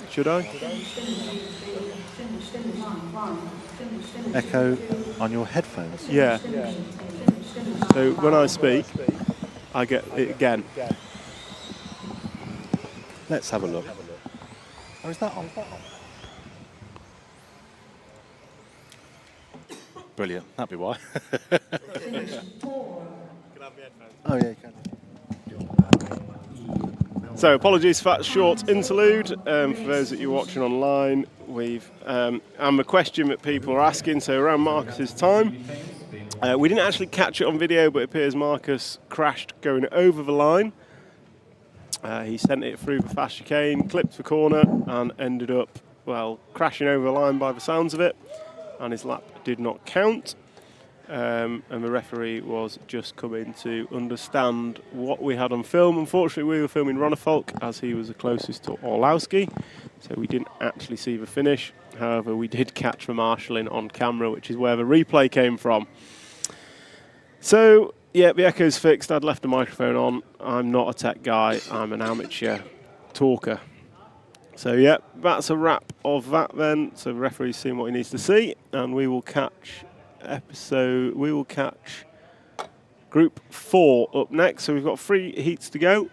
Should I? Echo on your headphones? Yeah. So when I speak, I get it again. Let's have a look. Or is that on? Brilliant. That'd be why. Oh yeah, you can. So apologies for that short interlude. For those that you're watching online, we've and the question that people are asking. So around Marcus's time, we didn't actually catch it on video, but it appears Marcus crashed going over the line. He sent it through the fast chicane, clipped the corner, and ended up, well, crashing over the line by the sounds of it. And his lap did not count. And the referee was just coming to understand what we had on film. Unfortunately, we were filming Ronnefalk as he was the closest to Orlowski, so we didn't actually see the finish. However, we did catch the marshalling on camera, which is where the replay came from. So, yeah, the echo's fixed. I'd left the microphone on. I'm not a tech guy. I'm an amateur talker. So, yeah, that's a wrap of that then. So the referee's seen what he needs to see, and we will catch Group 4 up next. So we've got 3 heats to go.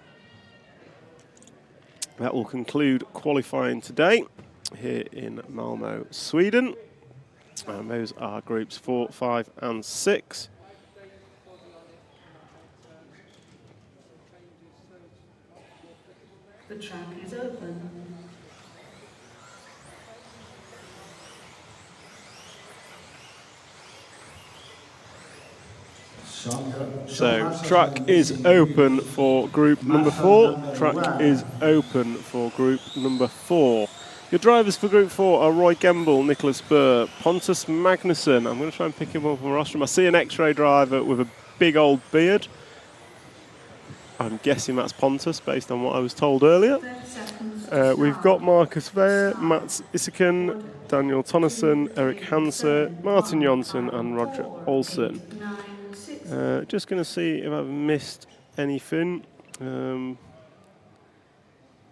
That will conclude qualifying today here in Malmo, Sweden. And those are groups 4, 5 and 6. The track is open. So track is open for group number 4. Track is open for group number 4. Your drivers for group 4 are Roy Gemble, Nicholas Burr, Pontus Magnusson. I'm going to try and pick him up on the rostrum. I see an X-ray driver with a big old beard. I'm guessing that's Pontus based on what I was told earlier. We've got Marcus Veer, Mats Isaken, Daniel Tonnesson, Eric Hanser, Martin Jonsson and Roger Olsen. Just going to see if I've missed anything.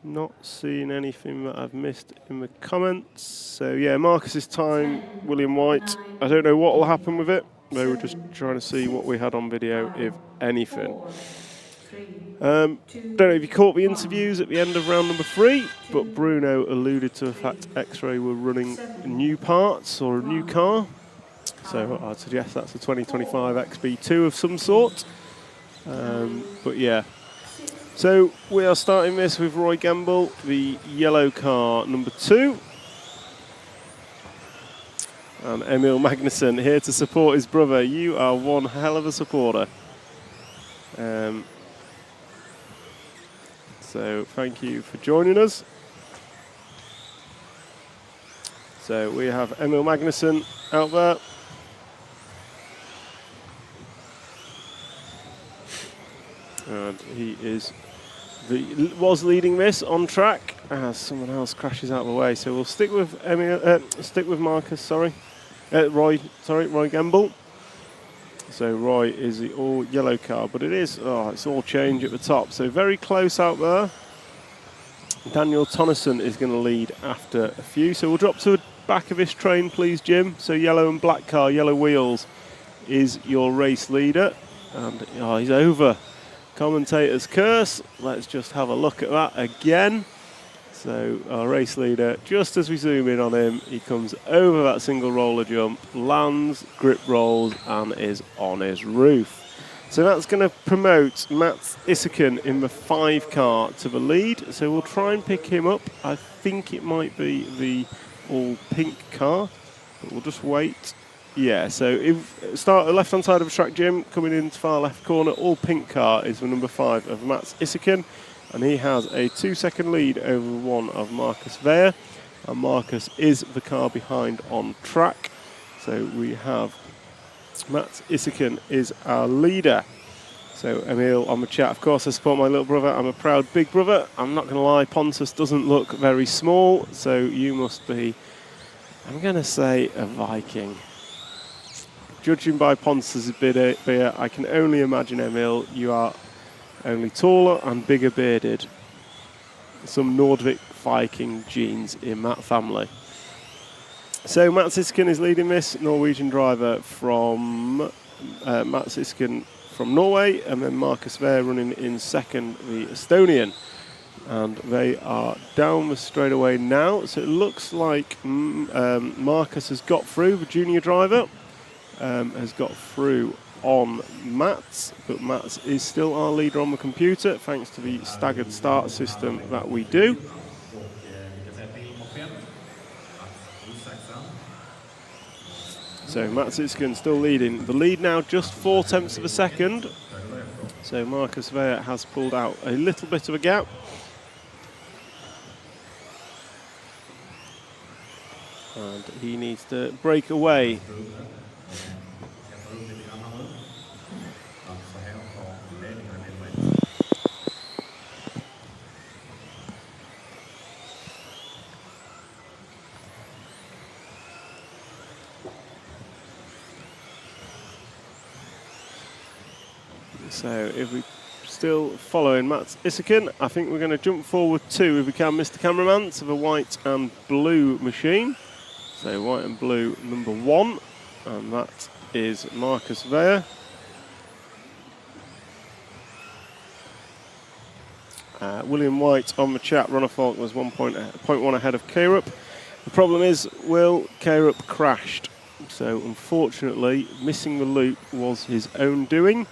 Not seeing anything that I've missed in the comments. So yeah, Marcus's time, William White. I don't know what will happen with it. They were just trying to see what we had on video, if anything. Don't know if you caught the interviews at the end of round number 3, but Bruno alluded to the fact X-Ray were running new parts or a new car. So I'd suggest that's a 2025 XB2 of some sort. But yeah. So we are starting this with Roy Gemble, the yellow car number 2. And Emil Magnusson here to support his brother. You are one hell of a supporter. So thank you for joining us. So we have Emil Magnusson out there. And he was leading this on track as someone else crashes out of the way. So we'll stick with Roy Gemble. So Roy is the all yellow car, but it's all change at the top. So very close out there. Daniel Tonnesson is going to lead after a few. So we'll drop to the back of this train, please, Jim. So yellow and black car, yellow wheels is your race leader. And he's over. Commentator's curse. Let's just have a look at that again. So our race leader, just as we zoom in on him, he comes over that single roller jump, lands, grip rolls, and is on his roof. So that's going to promote Mats Isaken in the 5 car to the lead. So we'll try and pick him up. I think it might be the all pink car. But we'll just wait. Yeah, so if start at the left-hand side of the track, Jim, coming into far left corner, all pink car is the number 5 of Mats Isaken, and he has a 2-second lead over one of Marcus Weyer, and Marcus is the car behind on track. So we have Mats Isaken is our leader. So Emil on the chat, of course I support my little brother, I'm a proud big brother. I'm not going to lie, Pontus doesn't look very small, so you must be, I'm going to say, a Viking. Judging by Pontus' beer, I can only imagine, Emil, you are only taller and bigger bearded. Some Nordic Viking genes in that family. So Mats Isaken is leading this, Norwegian driver from Mats Isaken from Norway, and then Marcus Weyer running in second, the Estonian. And they are down the straightaway now, so it looks like Marcus has got through, the junior driver. Has got through on Mats, but Mats is still our leader on the computer thanks to the staggered start system that we do. So Mats Isaken still leading. The lead now just 0.4 of a second. So Marcus Weyer has pulled out a little bit of a gap. And he needs to break away. So if we're still following Mats Isaken, I think we're going to jump forward 2, if we can, Mr. Cameraman, to the white and blue machine. So white and blue number 1, and that is Marcus Weyer. William White on the chat, Runner Falk was 1.1 ahead of K-Rup. The problem is, Will, K-Rup crashed. So unfortunately, missing the loop was his own doing.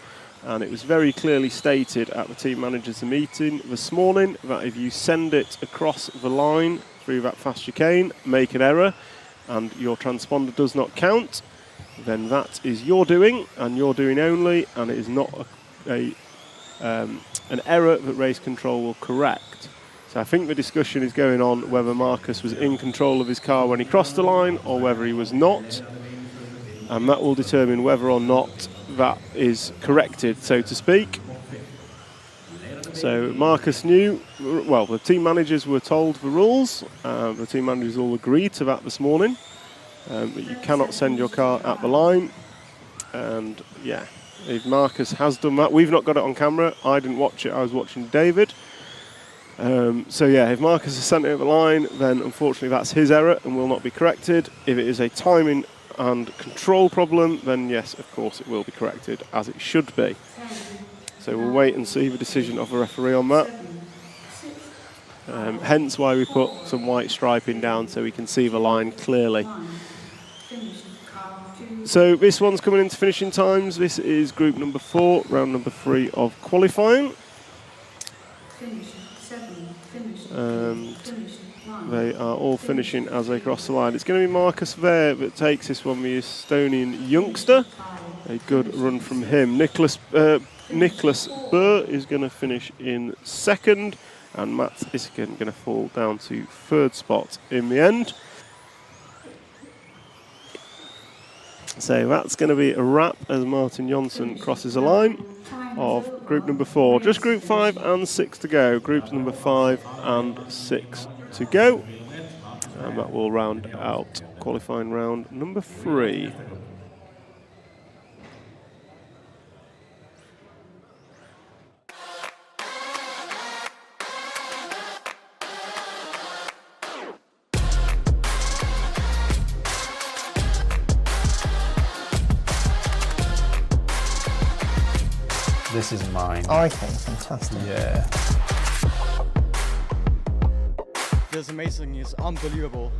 And it was very clearly stated at the team managers' meeting this morning that if you send it across the line through that fast chicane, make an error, and your transponder does not count, then that is your doing and your doing only, and it is not an error that race control will correct. So I think the discussion is going on whether Marcus was in control of his car when he crossed the line or whether he was not, and that will determine whether or not that is corrected, so to speak. So Marcus knew, well, the team managers were told the rules. The team managers all agreed to that this morning, that you cannot send your car at the line. And yeah, if Marcus has done that, we've not got it on camera. I didn't watch it, I was watching David. So yeah, if Marcus has sent it at the line, then unfortunately that's his error and will not be corrected. If it is a timing and control problem, then yes, of course it will be corrected, as it should be. So we'll wait and see the decision of the referee on that. Hence why we put some white striping down so we can see the line clearly. So this one's coming into finishing times. This is group number 4, round number 3 of qualifying. They are all finishing as they cross the line. It's going to be Marcus Weyer that takes this one, the Estonian youngster. A good run from him. Nicholas Burr is going to finish in second, and Mats Isaken going to fall down to third spot in the end. So that's going to be a wrap as Martin Jonsson crosses the line of group number 4. Just group 5 and 6 to go. Groups number 5 and 6 to go. And that will round out qualifying round number 3. This is mine. Oh, okay, fantastic. Yeah. This amazing is unbelievable.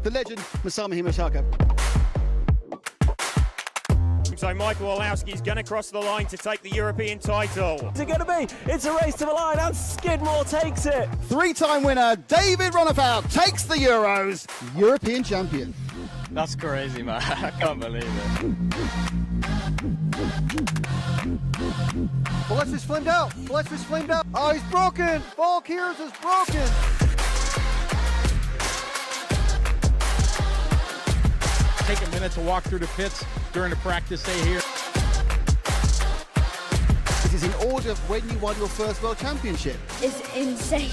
The legend, Masami Himashaka. So Michael Orlowski's going to cross the line to take the European title. Is it going to be? It's a race to the line and Skidmore takes it. Three-time winner David Ronnefout takes the Euros, European champion. That's crazy, man. I can't believe it. Balestro's flamed out. Balestro's flamed out. Oh, he's broken. Valkyries is broken. Take a minute to walk through the pits during the practice day here. It is in order of when you won your first World Championship. It's insane.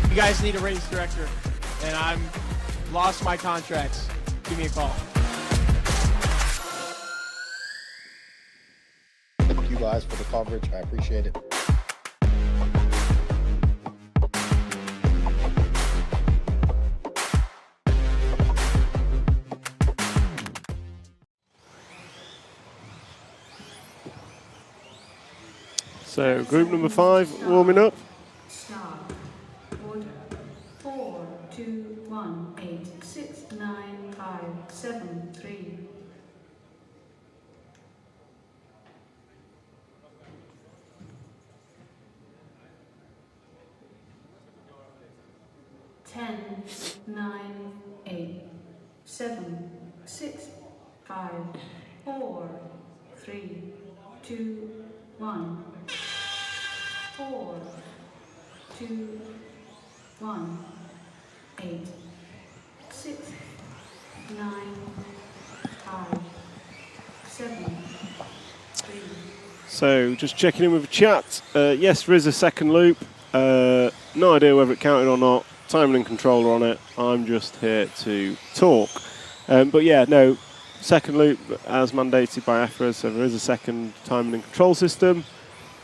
You guys need a race director, and I'm lost my contracts. Give me a call. Thank you guys for the coverage. I appreciate it. So group number 5 warming up. Start. Order. 4, 2, 1, 8, 6, 9, 5, 7, 3. Ten, 9, 8, 7, 6, 5, 4, 3, 2, 1. 4, 2, 1, 8, 6, 9, 5, 7, 3. So just checking in with the chat. Yes, there is a second loop. No idea whether it counted or not. Timing and controller on it. I'm just here to talk. But yeah, no, second loop as mandated by EFRA, so there is a second timing and control system.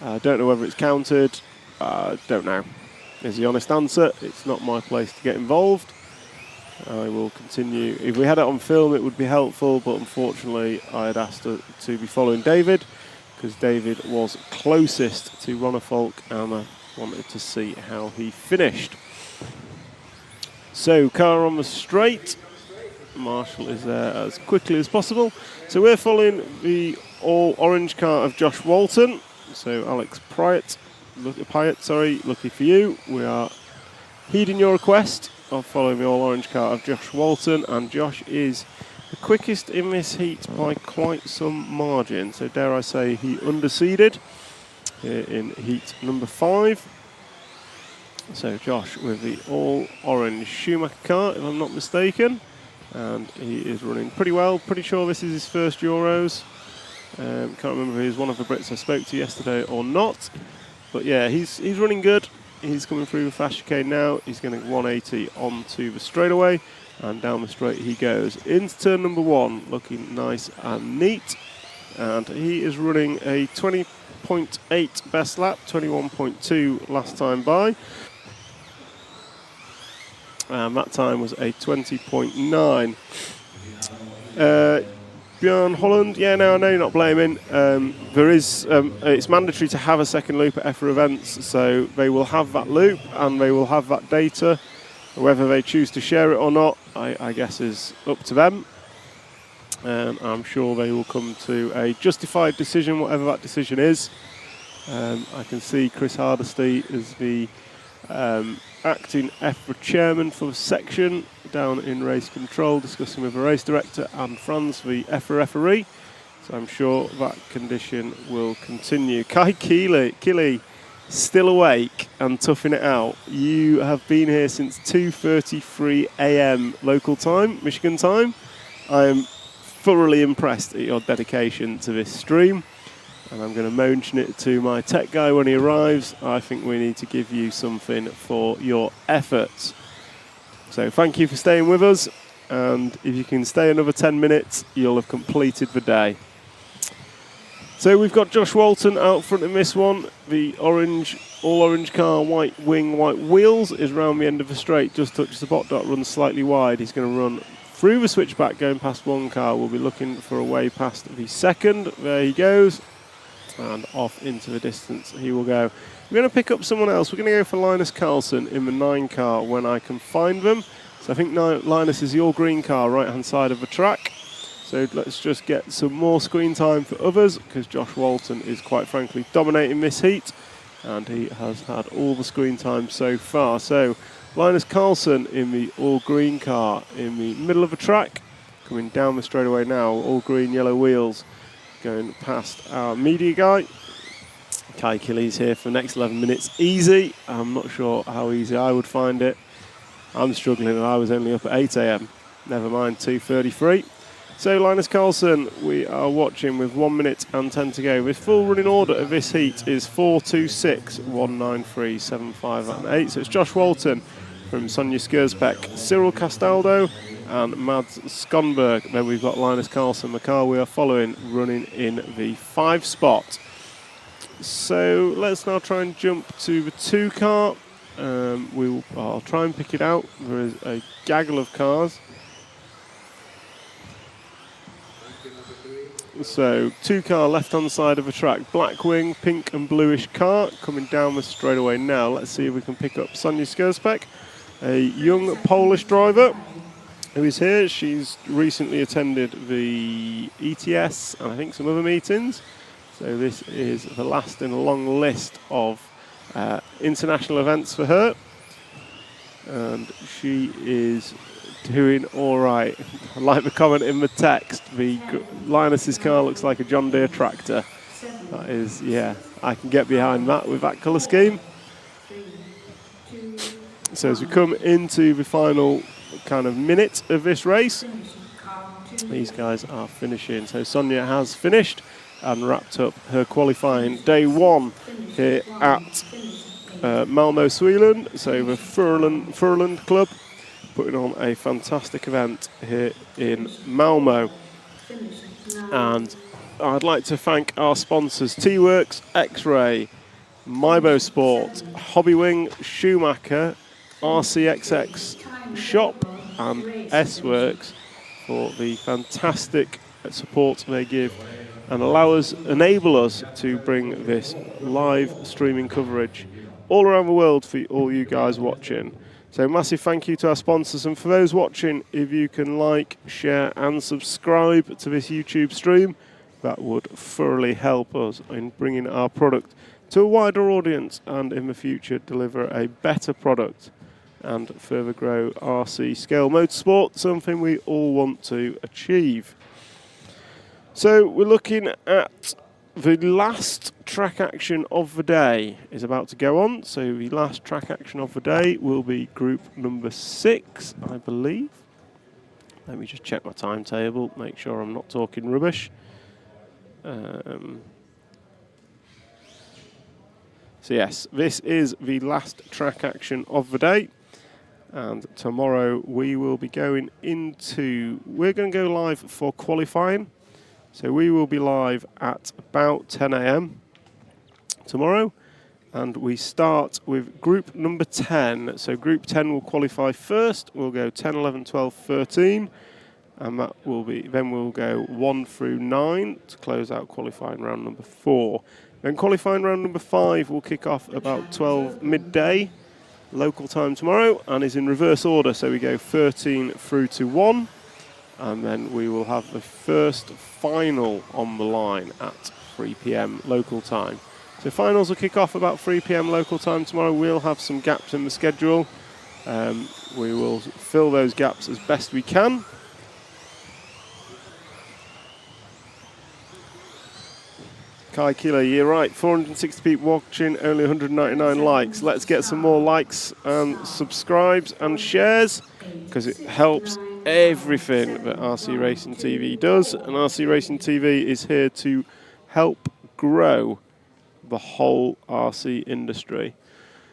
Don't know whether it's counted. Don't know is the honest answer. It's not my place to get involved. I will continue. If we had it on film, it would be helpful, but unfortunately, I had asked to be following David because David was closest to Ronnefolk, and I wanted to see how he finished. So, car on the straight. Marshall is there as quickly as possible. So we're following the all-orange car of Josh Walton. So Alex Pyatt, lucky for you. We are heeding your request of following the all-orange car of Josh Walton, and Josh is the quickest in this heat by quite some margin. So dare I say he underseeded here in heat number 5. So Josh with the all-orange Schumacher car, if I'm not mistaken. And he is running pretty well. Pretty sure this is his first Euros. Can't remember if he was one of the Brits I spoke to yesterday or not. But yeah, he's running good. He's coming through the fast chicane now. He's going to 180 onto the straightaway. And down the straight he goes. Into turn number 1, looking nice and neat. And he is running a 20.8 best lap, 21.2 last time by. And that time was a 20.9. Björn Holland, yeah, no, I know you're not blaming. There is, it's mandatory to have a second loop at EFRA events, so they will have that loop and they will have that data. Whether they choose to share it or not, I guess is up to them. And I'm sure they will come to a justified decision, whatever that decision is. I can see Chris Hardesty as the acting EFRA chairman for the section down in race control, discussing with the race director and Franz, the EFRA referee. So I'm sure that condition will continue. Kai Keeley, still awake and toughing it out. You have been here since 2:33 a.m. local time, Michigan time. I am thoroughly impressed at your dedication to this stream. And I'm going to mention it to my tech guy when he arrives. I think we need to give you something for your efforts. So thank you for staying with us. And if you can stay another 10 minutes, you'll have completed the day. So we've got Josh Walton out front in this one. The all-orange car, white wing, white wheels, is round the end of the straight. Just touches the bot dot, runs slightly wide. He's going to run through the switchback, going past one car. We'll be looking for a way past the second. There he goes. And off into the distance he will go. We're going to pick up someone else. We're going to go for Linus Carlson in the 9 car when I can find them. So I think Linus is your green car, right-hand side of the track. So let's just get some more screen time for others, because Josh Walton is quite frankly dominating this heat, and he has had all the screen time so far. So Linus Carlson in the all-green car in the middle of the track, coming down the straightaway now, all green, yellow wheels, going past our media guy. Kai Killy's here for the next 11 minutes. Easy. I'm not sure how easy I would find it. I'm struggling, and I was only up at 8 a.m. Never mind 2:33. So Linus Carlson, we are watching with 1 minute and 10 to go. The full running order of this heat is 4, 2, 6, 1, 9, 3, 7, 5 and 8. So it's Josh Walton from Sonja Skursbeck, Cyril Castaldo and Mads Skonberg. Then we've got Linus Carlson, the car we are following, running in the 5 spot. So let's now try and jump to the 2 car. I'll try and pick it out. There is a gaggle of cars. So 2 car left hand side of the track, black wing, pink and bluish car coming down the straightaway now. Let's see if we can pick up Sonja Skursbeck, a young Polish driver who is here. She's recently attended the ETS and I think some other meetings. So this is the last in a long list of international events for her. And she is doing all right. I like the comment in the text. Linus's car looks like a John Deere tractor. That is, yeah, I can get behind that with that colour scheme. So as we come into the final kind of minute of this race, these guys are finishing. So Sonja has finished and wrapped up her qualifying day 1 here at Malmo, Sweden. So the Furland Club putting on a fantastic event here in Malmo. And I'd like to thank our sponsors, T-Works, X-Ray, Mybo Sport, Hobbywing, Schumacher, RCXX Shop and S-Works for the fantastic support they give and enable us to bring this live streaming coverage all around the world for all you guys watching. So massive thank you to our sponsors, and for those watching, if you can like, share and subscribe to this YouTube stream, that would thoroughly help us in bringing our product to a wider audience and in the future deliver a better product and further grow RC scale motorsport, something we all want to achieve. So we're looking at the last track action of the day is about to go on. So the last track action of the day will be group number 6, I believe. Let me just check my timetable, make sure I'm not talking rubbish. So yes, this is the last track action of the day. And tomorrow we will be we're going to go live for qualifying. So we will be live at about 10 a.m. tomorrow, and we start with group number 10. So group 10 will qualify first. We'll go 10, 11, 12, 13, and that will be, then we'll go 1 through 9 to close out qualifying round number 4. Then qualifying round number 5 will kick off about 12 midday local time tomorrow, and is in reverse order. So we go 13 through to 1. And then we will have the first final on the line at 3 p.m. local time. So finals will kick off about 3 p.m. local time tomorrow. We'll have some gaps in the schedule. We will fill those gaps as best we can. Kai Kilo, you're right. 460 people watching, only 199 likes. Let's get some more likes and subscribes and shares, because it helps everything that RC Racing TV does, and RC Racing TV is here to help grow the whole RC industry.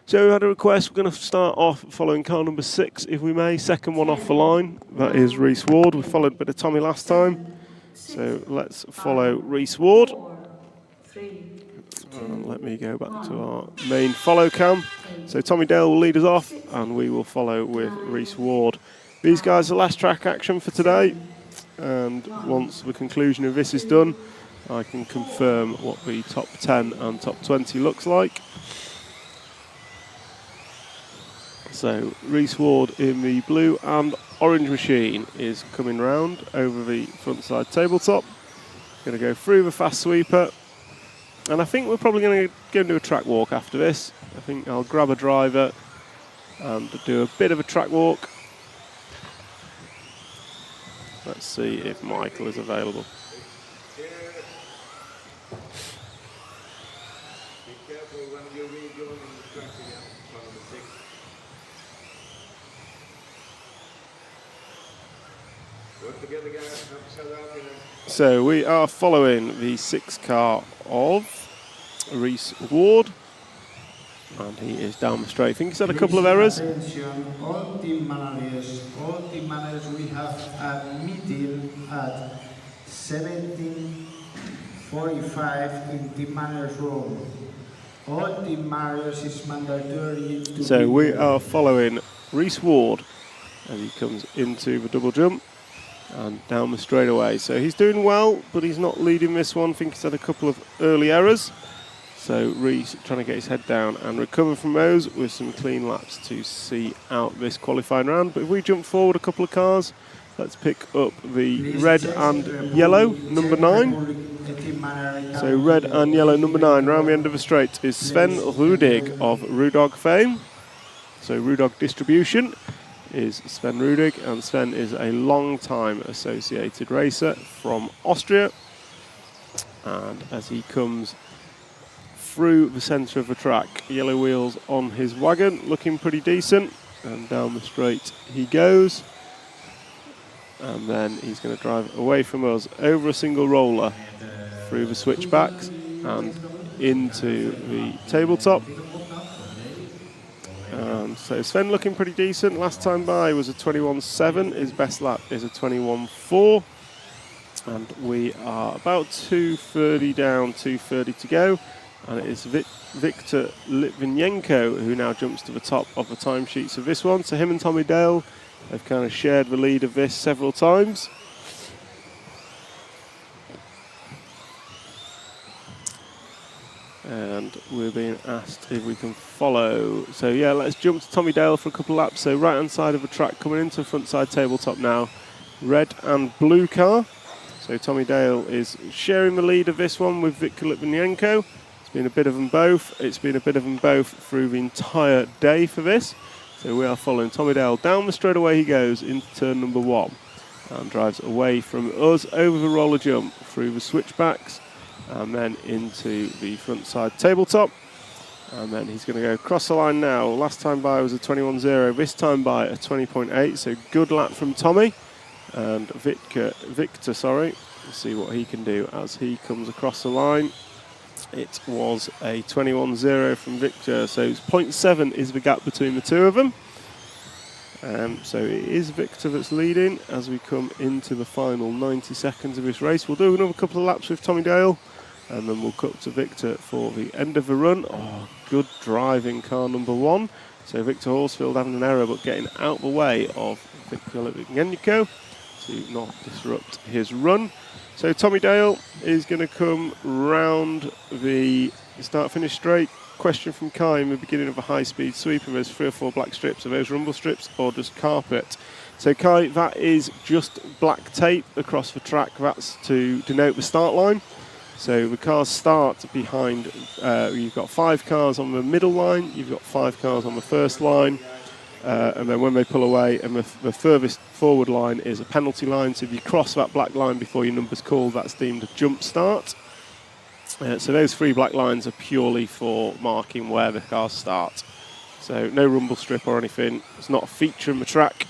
So we had a request. We're going to start off following car number 6, if we may. Second one off the line. That is Reese Ward. We followed a bit of Tommy last time, so let's follow Reese Ward. Let me go back to our main follow cam. So Tommy Dale will lead us off, and we will follow with Reese Ward. These guys are the last track action for today, and once the conclusion of this is done, I can confirm what the top 10 and top 20 looks like. So Reece Ward in the blue and orange machine is coming round over the front side tabletop. Going to go through the fast sweeper. And I think we're probably going to go and do a track walk after this. I think I'll grab a driver and do a bit of a track walk. Let's see if Michael is available. So we are following the 6 car of Reece Ward, and he is down the straight. I think he's had a couple of errors. Attention, all team managers, we have a meeting at 17:45 in team managers room. All team managers is mandatory to So we are following Reece Ward as he comes into the double jump and down the straightaway. So he's doing well, but he's not leading this one. I think he's had a couple of early errors. So Reece trying to get his head down and recover from those with some clean laps to see out this qualifying round. But if we jump forward a couple of cars, let's pick up the red and yellow, number 9. So red and yellow, number 9, round the end of the straight is Sven Rudig of Rudog fame. So Rudog Distribution is Sven Rudig, and Sven is a long-time associated racer from Austria. And as he comes through the centre of the track, yellow wheels on his wagon, looking pretty decent, and down the straight he goes. And then he's going to drive away from us over a single roller through the switchbacks and into the tabletop. And so Sven looking pretty decent. Last time by was a 21.7. His best lap is a 21.4. And we are about 2:30 down, 2:30 to go. And it is Victor Litvinenko who now jumps to the top of the timesheets of this one. So him and Tommy Dale have kind of shared the lead of this several times. And we're being asked if we can follow. So yeah, let's jump to Tommy Dale for a couple of laps. So right hand side of the track coming into the front side tabletop now. Red and blue car. So Tommy Dale is sharing the lead of this one with Victor Litvinenko. It's been a bit of them both. It's been a bit of them both through the entire day for this. So we are following Tommy Dale down the straightaway he goes into turn number 1 and drives away from us over the roller jump through the switchbacks and then into the front side tabletop. And then he's going to go across the line now. Last time by was a 21.0, this time by a 20.8. So good lap from Tommy. And Victor, let's see what he can do as he comes across the line. It was a 21.0 from Victor, so 0.7 is the gap between the two of them. So it is Victor that's leading as we come into the final 90 seconds of this race. We'll do another couple of laps with Tommy Dale, and then we'll cut to Victor for the end of the run. Oh, good driving car number 1. So Victor Horsfield having an error, but getting out the way of Victor Litvinenko to not disrupt his run. So Tommy Dale is going to come round the start-finish straight. Question from Kai in the beginning of a high-speed sweep. Are those 3 or 4 black strips? Are those rumble strips or just carpet? So Kai, that is just black tape across the track. That's to denote the start line. So the cars start behind, you've got 5 cars on the middle line, you've got 5 cars on the first line. And then when they pull away, and the furthest forward line is a penalty line. So if you cross that black line before your number's called, that's deemed a jump start. So those 3 black lines are purely for marking where the cars start. So no rumble strip or anything. It's not a feature in the track.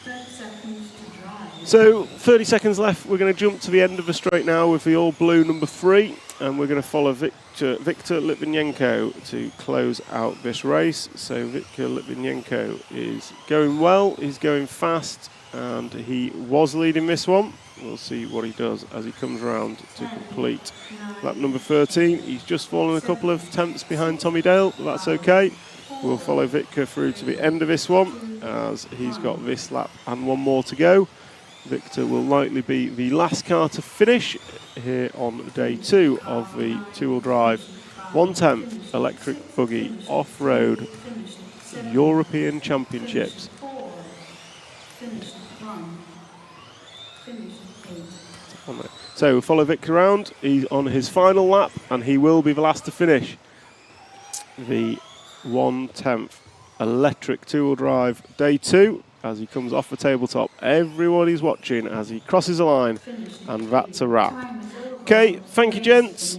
So 30 seconds left. We're going to jump to the end of the straight now with the all blue number 3. And we're going to follow Victor Litvinenko to close out this race. So Victor Litvinenko is going well, he's going fast, and he was leading this one. We'll see what he does as he comes around to complete lap number 13. He's just fallen a couple of tenths behind Tommy Dale, but that's okay. We'll follow Victor through to the end of this one as he's got this lap and 1 more to go. Victor will likely be the last car to finish here on day 2 of the 2-wheel drive 1/10 electric buggy off-road European Championships. So follow Victor around. He's on his final lap, and he will be the last to finish the 1/10 electric two-wheel drive day 2 as he comes off the tabletop. Everyone is watching as he crosses the line, and that's a wrap. Okay, thank you, gents.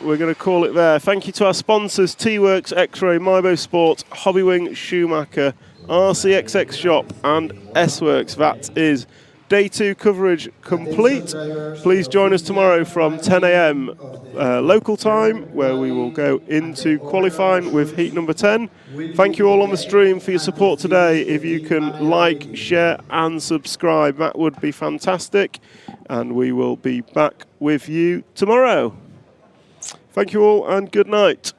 We're going to call it there. Thank you to our sponsors, T-Works, X-Ray, Mybo Sports, Hobbywing, Schumacher, RCXX Shop, and S-Works. That is day 2 coverage complete. Please join us tomorrow from 10 a.m. Local time, where we will go into qualifying with heat number 10. Thank you all on the stream for your support today. If you can like, share and subscribe, that would be fantastic. And we will be back with you tomorrow. Thank you all and good night.